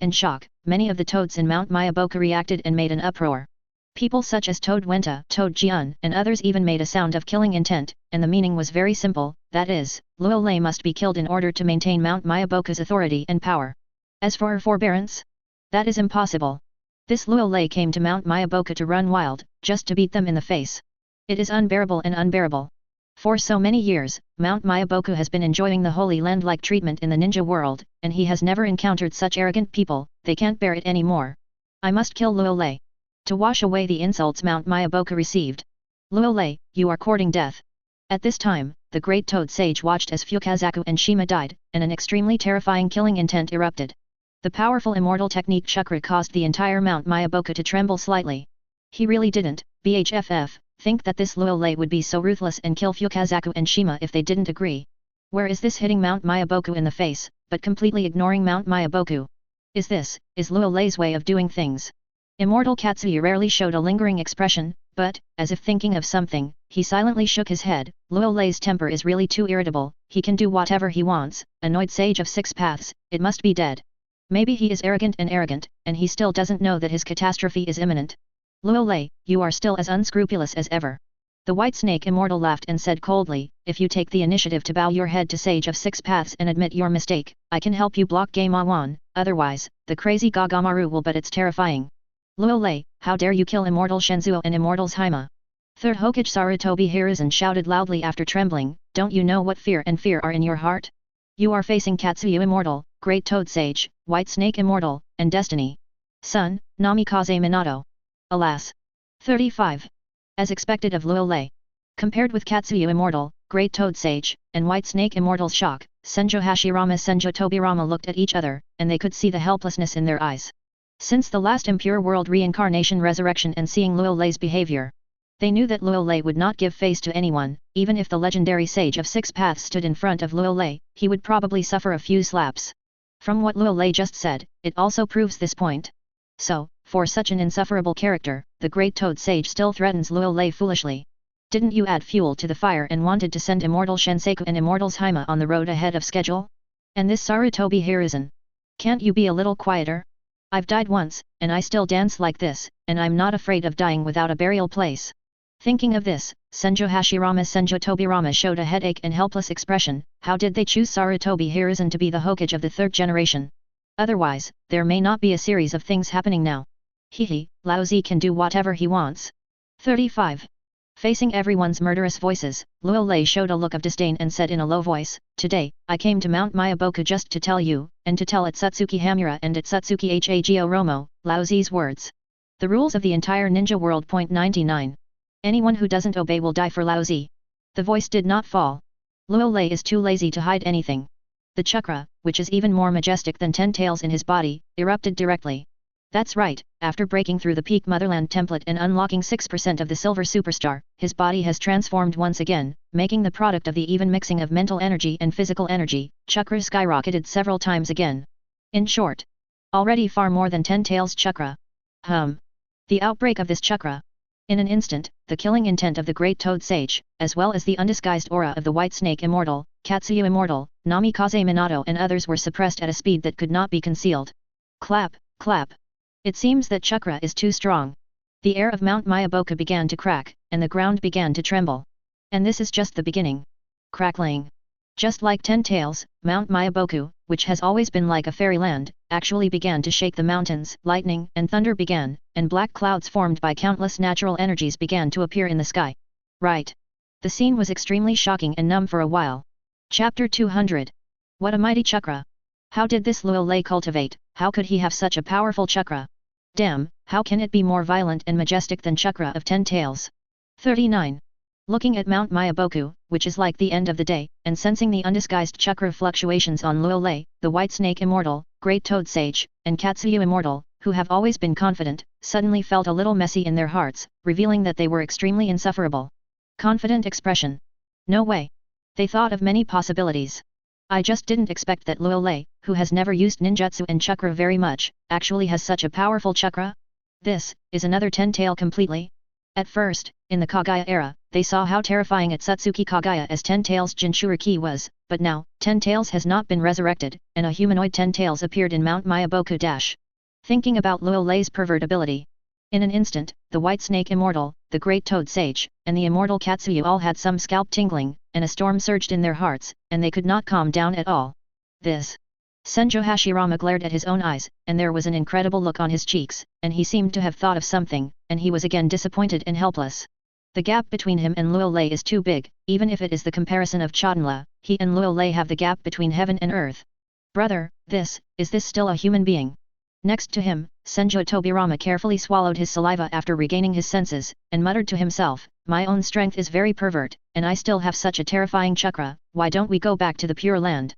S1: many of the toads in Mount Mayaboku reacted and made an uproar. People such as Toad Wenta, Toad Jian, and others even made a sound of killing intent, and the meaning was very simple, that is, Luo Lei must be killed in order to maintain Mount Mayaboku's authority and power. As for her forbearance, that is impossible. This Luo Lei came to Mount Mayaboku to run wild, just to beat them in the face. It is unbearable and unbearable. For so many years, Mount Mayaboku has been enjoying the Holy Land-like treatment in the ninja world, and he has never encountered such arrogant people, they can't bear it anymore. I must kill Luo Lei. To wash away the insults Mount Mayaboku received. Luo Lei, you are courting death. At this time, the Great Toad Sage watched as Fukazaku and Shima died, and an extremely terrifying killing intent erupted. The powerful immortal technique chakra caused the entire Mount Mayaboku to tremble slightly. He really didn't, BHFF, think that this Luo Lei would be so ruthless and kill Fukazaku and Shima if they didn't agree. Where is this hitting Mount Mayaboku in the face, but completely ignoring Mount Mayaboku? Is Luo Lei's way of doing things? Immortal Katsuyu rarely showed a lingering expression, but, as if thinking of something, he silently shook his head. Luo Lei's temper is really too irritable, he can do whatever he wants, annoyed sage of 6 paths, it must be dead. Maybe he is arrogant, and he still doesn't know that his catastrophe is imminent. Luo Lei, you are still as unscrupulous as ever. The White Snake Immortal laughed and said coldly, if you take the initiative to bow your head to Sage of 6 Paths and admit your mistake, I can help you block Game-a-wan, otherwise, the crazy Gagamaru will, but it's terrifying. Luo Lei, how dare you kill Immortal Shenzuo and Immortal Zhaima? Third Hokage Sarutobi Hiruzen shouted loudly after trembling, don't you know what fear are in your heart? You are facing Katsuyu Immortal, Great Toad Sage, White Snake Immortal, and Destiny. Son, Namikaze Minato. Alas. 35. As expected of Luo Lei. Compared with Katsuyu Immortal, Great Toad Sage, and White Snake Immortal's shock, Senjo Hashirama Senjo Tobirama looked at each other, and they could see the helplessness in their eyes. Since the last impure world reincarnation resurrection and seeing Luo Lei's behavior, they knew that Luo Lei would not give face to anyone, even if the legendary Sage of 6 Paths stood in front of Luo Lei, he would probably suffer a few slaps. From what Luo Lei just said, it also proves this point. So, for such an insufferable character, the Great Toad Sage still threatens Luo Lei foolishly. Didn't you add fuel to the fire and wanted to send Immortal Shenseku and Immortal Zhaima on the road ahead of schedule? And this Sarutobi Hiruzen? Can't you be a little quieter? I've died once, and I still dance like this, and I'm not afraid of dying without a burial place. Thinking of this, Senjo Hashirama Senjo Tobirama showed a headache and helpless expression. How did they choose Sarutobi Hiruzen to be the Hokage of the 3rd generation? Otherwise, there may not be a series of things happening now. Hehe, Lao Zi can do whatever he wants. 35. Facing everyone's murderous voices, Luo Lei showed a look of disdain and said in a low voice, today, I came to Mount Mayaboku just to tell you, and to tell Atsutsuki Hamura and Atsutsuki Hago Romo, Lao Zi's words. The rules of the entire ninja world. 99. Anyone who doesn't obey will die for Lao Zi. The voice did not fall. Luo Lei is too lazy to hide anything. The chakra, which is even more majestic than 10 tails in his body, erupted directly. That's right, after breaking through the Peak Motherland template and unlocking 6% of the Silver Superstar, his body has transformed once again, making the product of the even mixing of mental energy and physical energy. Chakra skyrocketed several times again. In short, already far more than 10 taels chakra. The outbreak of this chakra. In an instant, the killing intent of the Great Toad Sage, as well as the undisguised aura of the White Snake Immortal, Katsuyu Immortal, Namikaze Minato and others were suppressed at a speed that could not be concealed. Clap, clap. It seems that chakra is too strong. The air of Mount Mayaboku began to crack, and the ground began to tremble. And this is just the beginning. Crackling. Just like 10 taels, Mount Mayaboku, which has always been like a fairyland, actually began to shake. The mountains, lightning and thunder began, and black clouds formed by countless natural energies began to appear in the sky. Right. The scene was extremely shocking and numb for a while. Chapter 200. What a mighty chakra! How did this Luo Lei cultivate? How could he have such a powerful chakra? Damn, how can it be more violent and majestic than chakra of 10 taels? 39. Looking at Mount Mayaboku, which is like the end of the day, and sensing the undisguised chakra fluctuations on Luo Lei, the White Snake Immortal, Great Toad Sage, and Katsuyu Immortal, who have always been confident, suddenly felt a little messy in their hearts, revealing that they were extremely insufferable. Confident expression. No way. They thought of many possibilities. I just didn't expect that Luo Lei, who has never used ninjutsu and chakra very much, actually has such a powerful chakra. This is another 10 tael completely. At first, in the Kagaya era, they saw how terrifying Atsutsuki Kagaya as 10 taels Jinchuriki was, but now, 10 taels has not been resurrected, and a humanoid 10 taels appeared in Mount Mayaboku. Thinking about Luo Lei's pervert ability. In an instant, the White Snake Immortal, the Great Toad Sage, and the Immortal Katsuyu all had some scalp tingling, and a storm surged in their hearts, and they could not calm down at all. This. Senjo Hashirama glared at his own eyes, and there was an incredible look on his cheeks, and he seemed to have thought of something, and he was again disappointed and helpless. The gap between him and Luo Lei is too big, even if it is the comparison of Chodenla, he and Luo Lei have the gap between heaven and earth. Brother, is this still a human being? Next to him, Senjo Tobirama carefully swallowed his saliva after regaining his senses, and muttered to himself, my own strength is very pervert, and I still have such a terrifying chakra, why don't we go back to the Pure Land?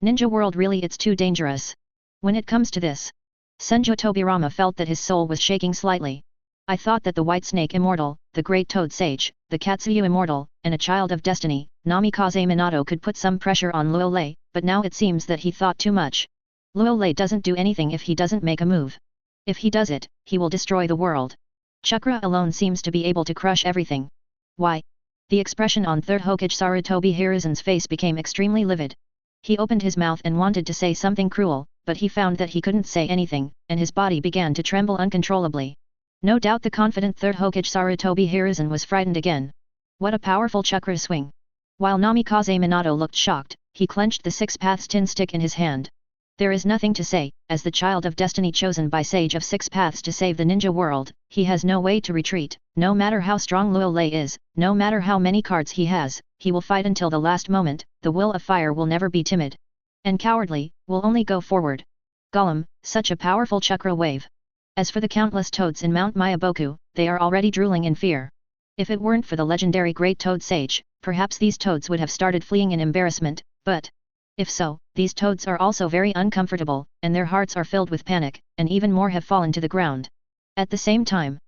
S1: Ninja world really it's too dangerous. When it comes to this, Senjo Tobirama felt that his soul was shaking slightly. I thought that the White Snake Immortal, the Great Toad Sage, the Katsuyu Immortal, and a Child of Destiny, Namikaze Minato could put some pressure on Luo Lei, but now it seems that he thought too much. Luo Lei doesn't do anything if he doesn't make a move. If he does it, he will destroy the world. Chakra alone seems to be able to crush everything. Why? The expression on Third Hokage Sarutobi Hiruzen's face became extremely livid. He opened his mouth and wanted to say something cruel, but he found that he couldn't say anything, and his body began to tremble uncontrollably. No doubt the confident Third Hokage Sarutobi Hiruzen was frightened again. What a powerful chakra swing! While Namikaze Minato looked shocked, he clenched the Six Paths tin stick in his hand. There is nothing to say, as the Child of Destiny chosen by Sage of Six Paths to save the ninja world, he has no way to retreat. No matter how strong Luo Lei is, no matter how many cards he has, he will fight until the last moment. The will of fire will never be timid. And cowardly, will only go forward. Gollum, such a powerful chakra wave. As for the countless toads in Mount Mayaboku, they are already drooling in fear. If it weren't for the legendary Great Toad Sage, perhaps these toads would have started fleeing in embarrassment, but if so, these toads are also very uncomfortable, and their hearts are filled with panic, and even more have fallen to the ground. At the same time,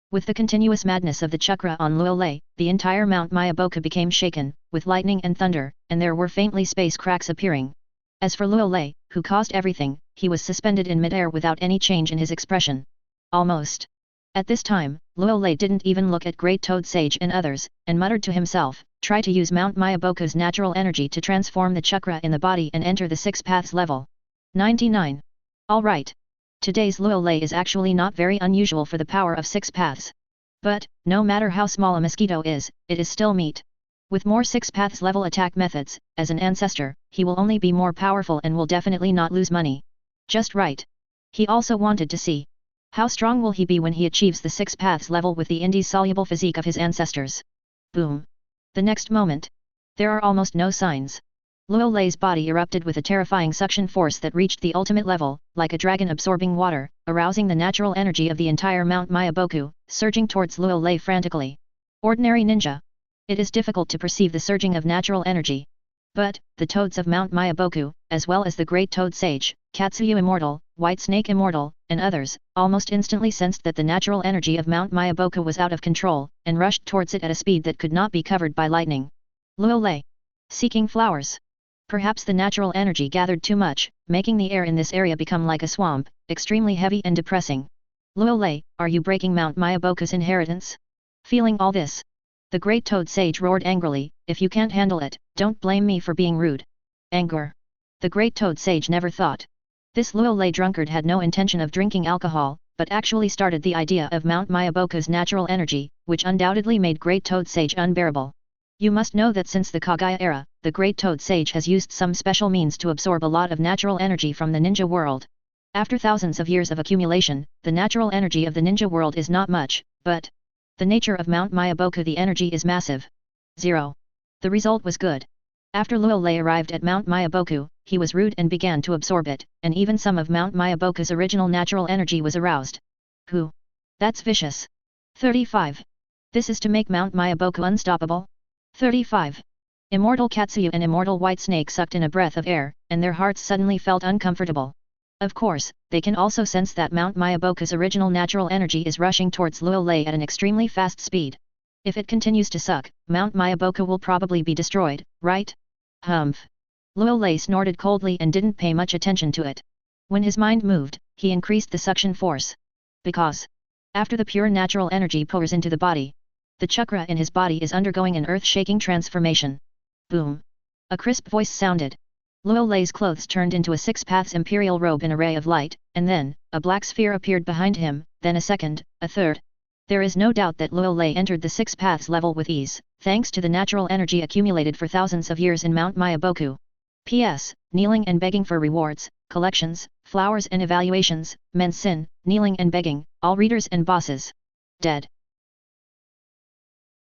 S1: with the continuous madness of the chakra on Luo Lei, the entire Mount Mayaboku became shaken, with lightning and thunder, and there were faintly space cracks appearing. As for Luo Lei, who caused everything, he was suspended in midair without any change in his expression. Almost. At this time, Luo Lei didn't even look at Great Toad Sage and others, and muttered to himself, try to use Mount Mayaboku's natural energy to transform the chakra in the body and enter the Six Paths level. 99. Alright. Today's Luo Lei is actually not very unusual for the power of Six Paths. But, no matter how small a mosquito is, it is still meat. With more Six Paths level attack methods, as an ancestor, he will only be more powerful and will definitely not lose money. Just right. He also wanted to see. How strong will he be when he achieves the Six Paths level with the indissoluble physique of his ancestors? Boom. The next moment. There are almost no signs. Luo Lei's body erupted with a terrifying suction force that reached the ultimate level, like a dragon absorbing water, arousing the natural energy of the entire Mount Mayaboku, surging towards Luo Lei frantically. Ordinary ninja. It is difficult to perceive the surging of natural energy. But, the toads of Mount Mayaboku, as well as the Great Toad Sage, Katsuyu Immortal, White Snake Immortal, and others, almost instantly sensed that the natural energy of Mount Mayaboku was out of control, and rushed towards it at a speed that could not be covered by lightning. Luo Lei. Seeking flowers. Perhaps the natural energy gathered too much, making the air in this area become like a swamp, extremely heavy and depressing. Luo Lei, are you breaking Mount Mayaboku's inheritance? Feeling all this, the great toad sage roared angrily, if you can't handle it, don't blame me for being rude. Anger. The great toad sage never thought. This Luo Lei drunkard had no intention of drinking alcohol, but actually started the idea of Mount Mayaboku's natural energy, which undoubtedly made great toad sage unbearable. You must know that since the Kagaya era, the great toad sage has used some special means to absorb a lot of natural energy from the ninja world. After thousands of years of accumulation, the natural energy of the ninja world is not much, but the nature of Mount Mayaboku, the energy is massive. 0. The result was good. After Luo Lei arrived at Mount Mayaboku, he was rude and began to absorb it, and even some of Mount Mayaboku's original natural energy was aroused. Who? That's vicious. 35. This is to make Mount Mayaboku unstoppable? 35. Immortal Katsuyu and Immortal White Snake sucked in a breath of air, and their hearts suddenly felt uncomfortable. Of course, they can also sense that Mount Mayaboku's original natural energy is rushing towards Luo Lei at an extremely fast speed. If it continues to suck, Mount Mayaboku will probably be destroyed, right? Humph. Luo Lei snorted coldly and didn't pay much attention to it. When his mind moved, he increased the suction force. Because after the pure natural energy pours into the body, the chakra in his body is undergoing an earth-shaking transformation. Boom. A crisp voice sounded. Luo Lei's clothes turned into a six-paths imperial robe in a ray of light, and then, a black sphere appeared behind him, then a second, a third. There is no doubt that Luo Lei entered the six paths level with ease, thanks to the natural energy accumulated for thousands of years in Mount Mayaboku. P.S. Kneeling and begging for rewards, collections, flowers and evaluations, men sin, kneeling and begging, all readers and bosses. Dead.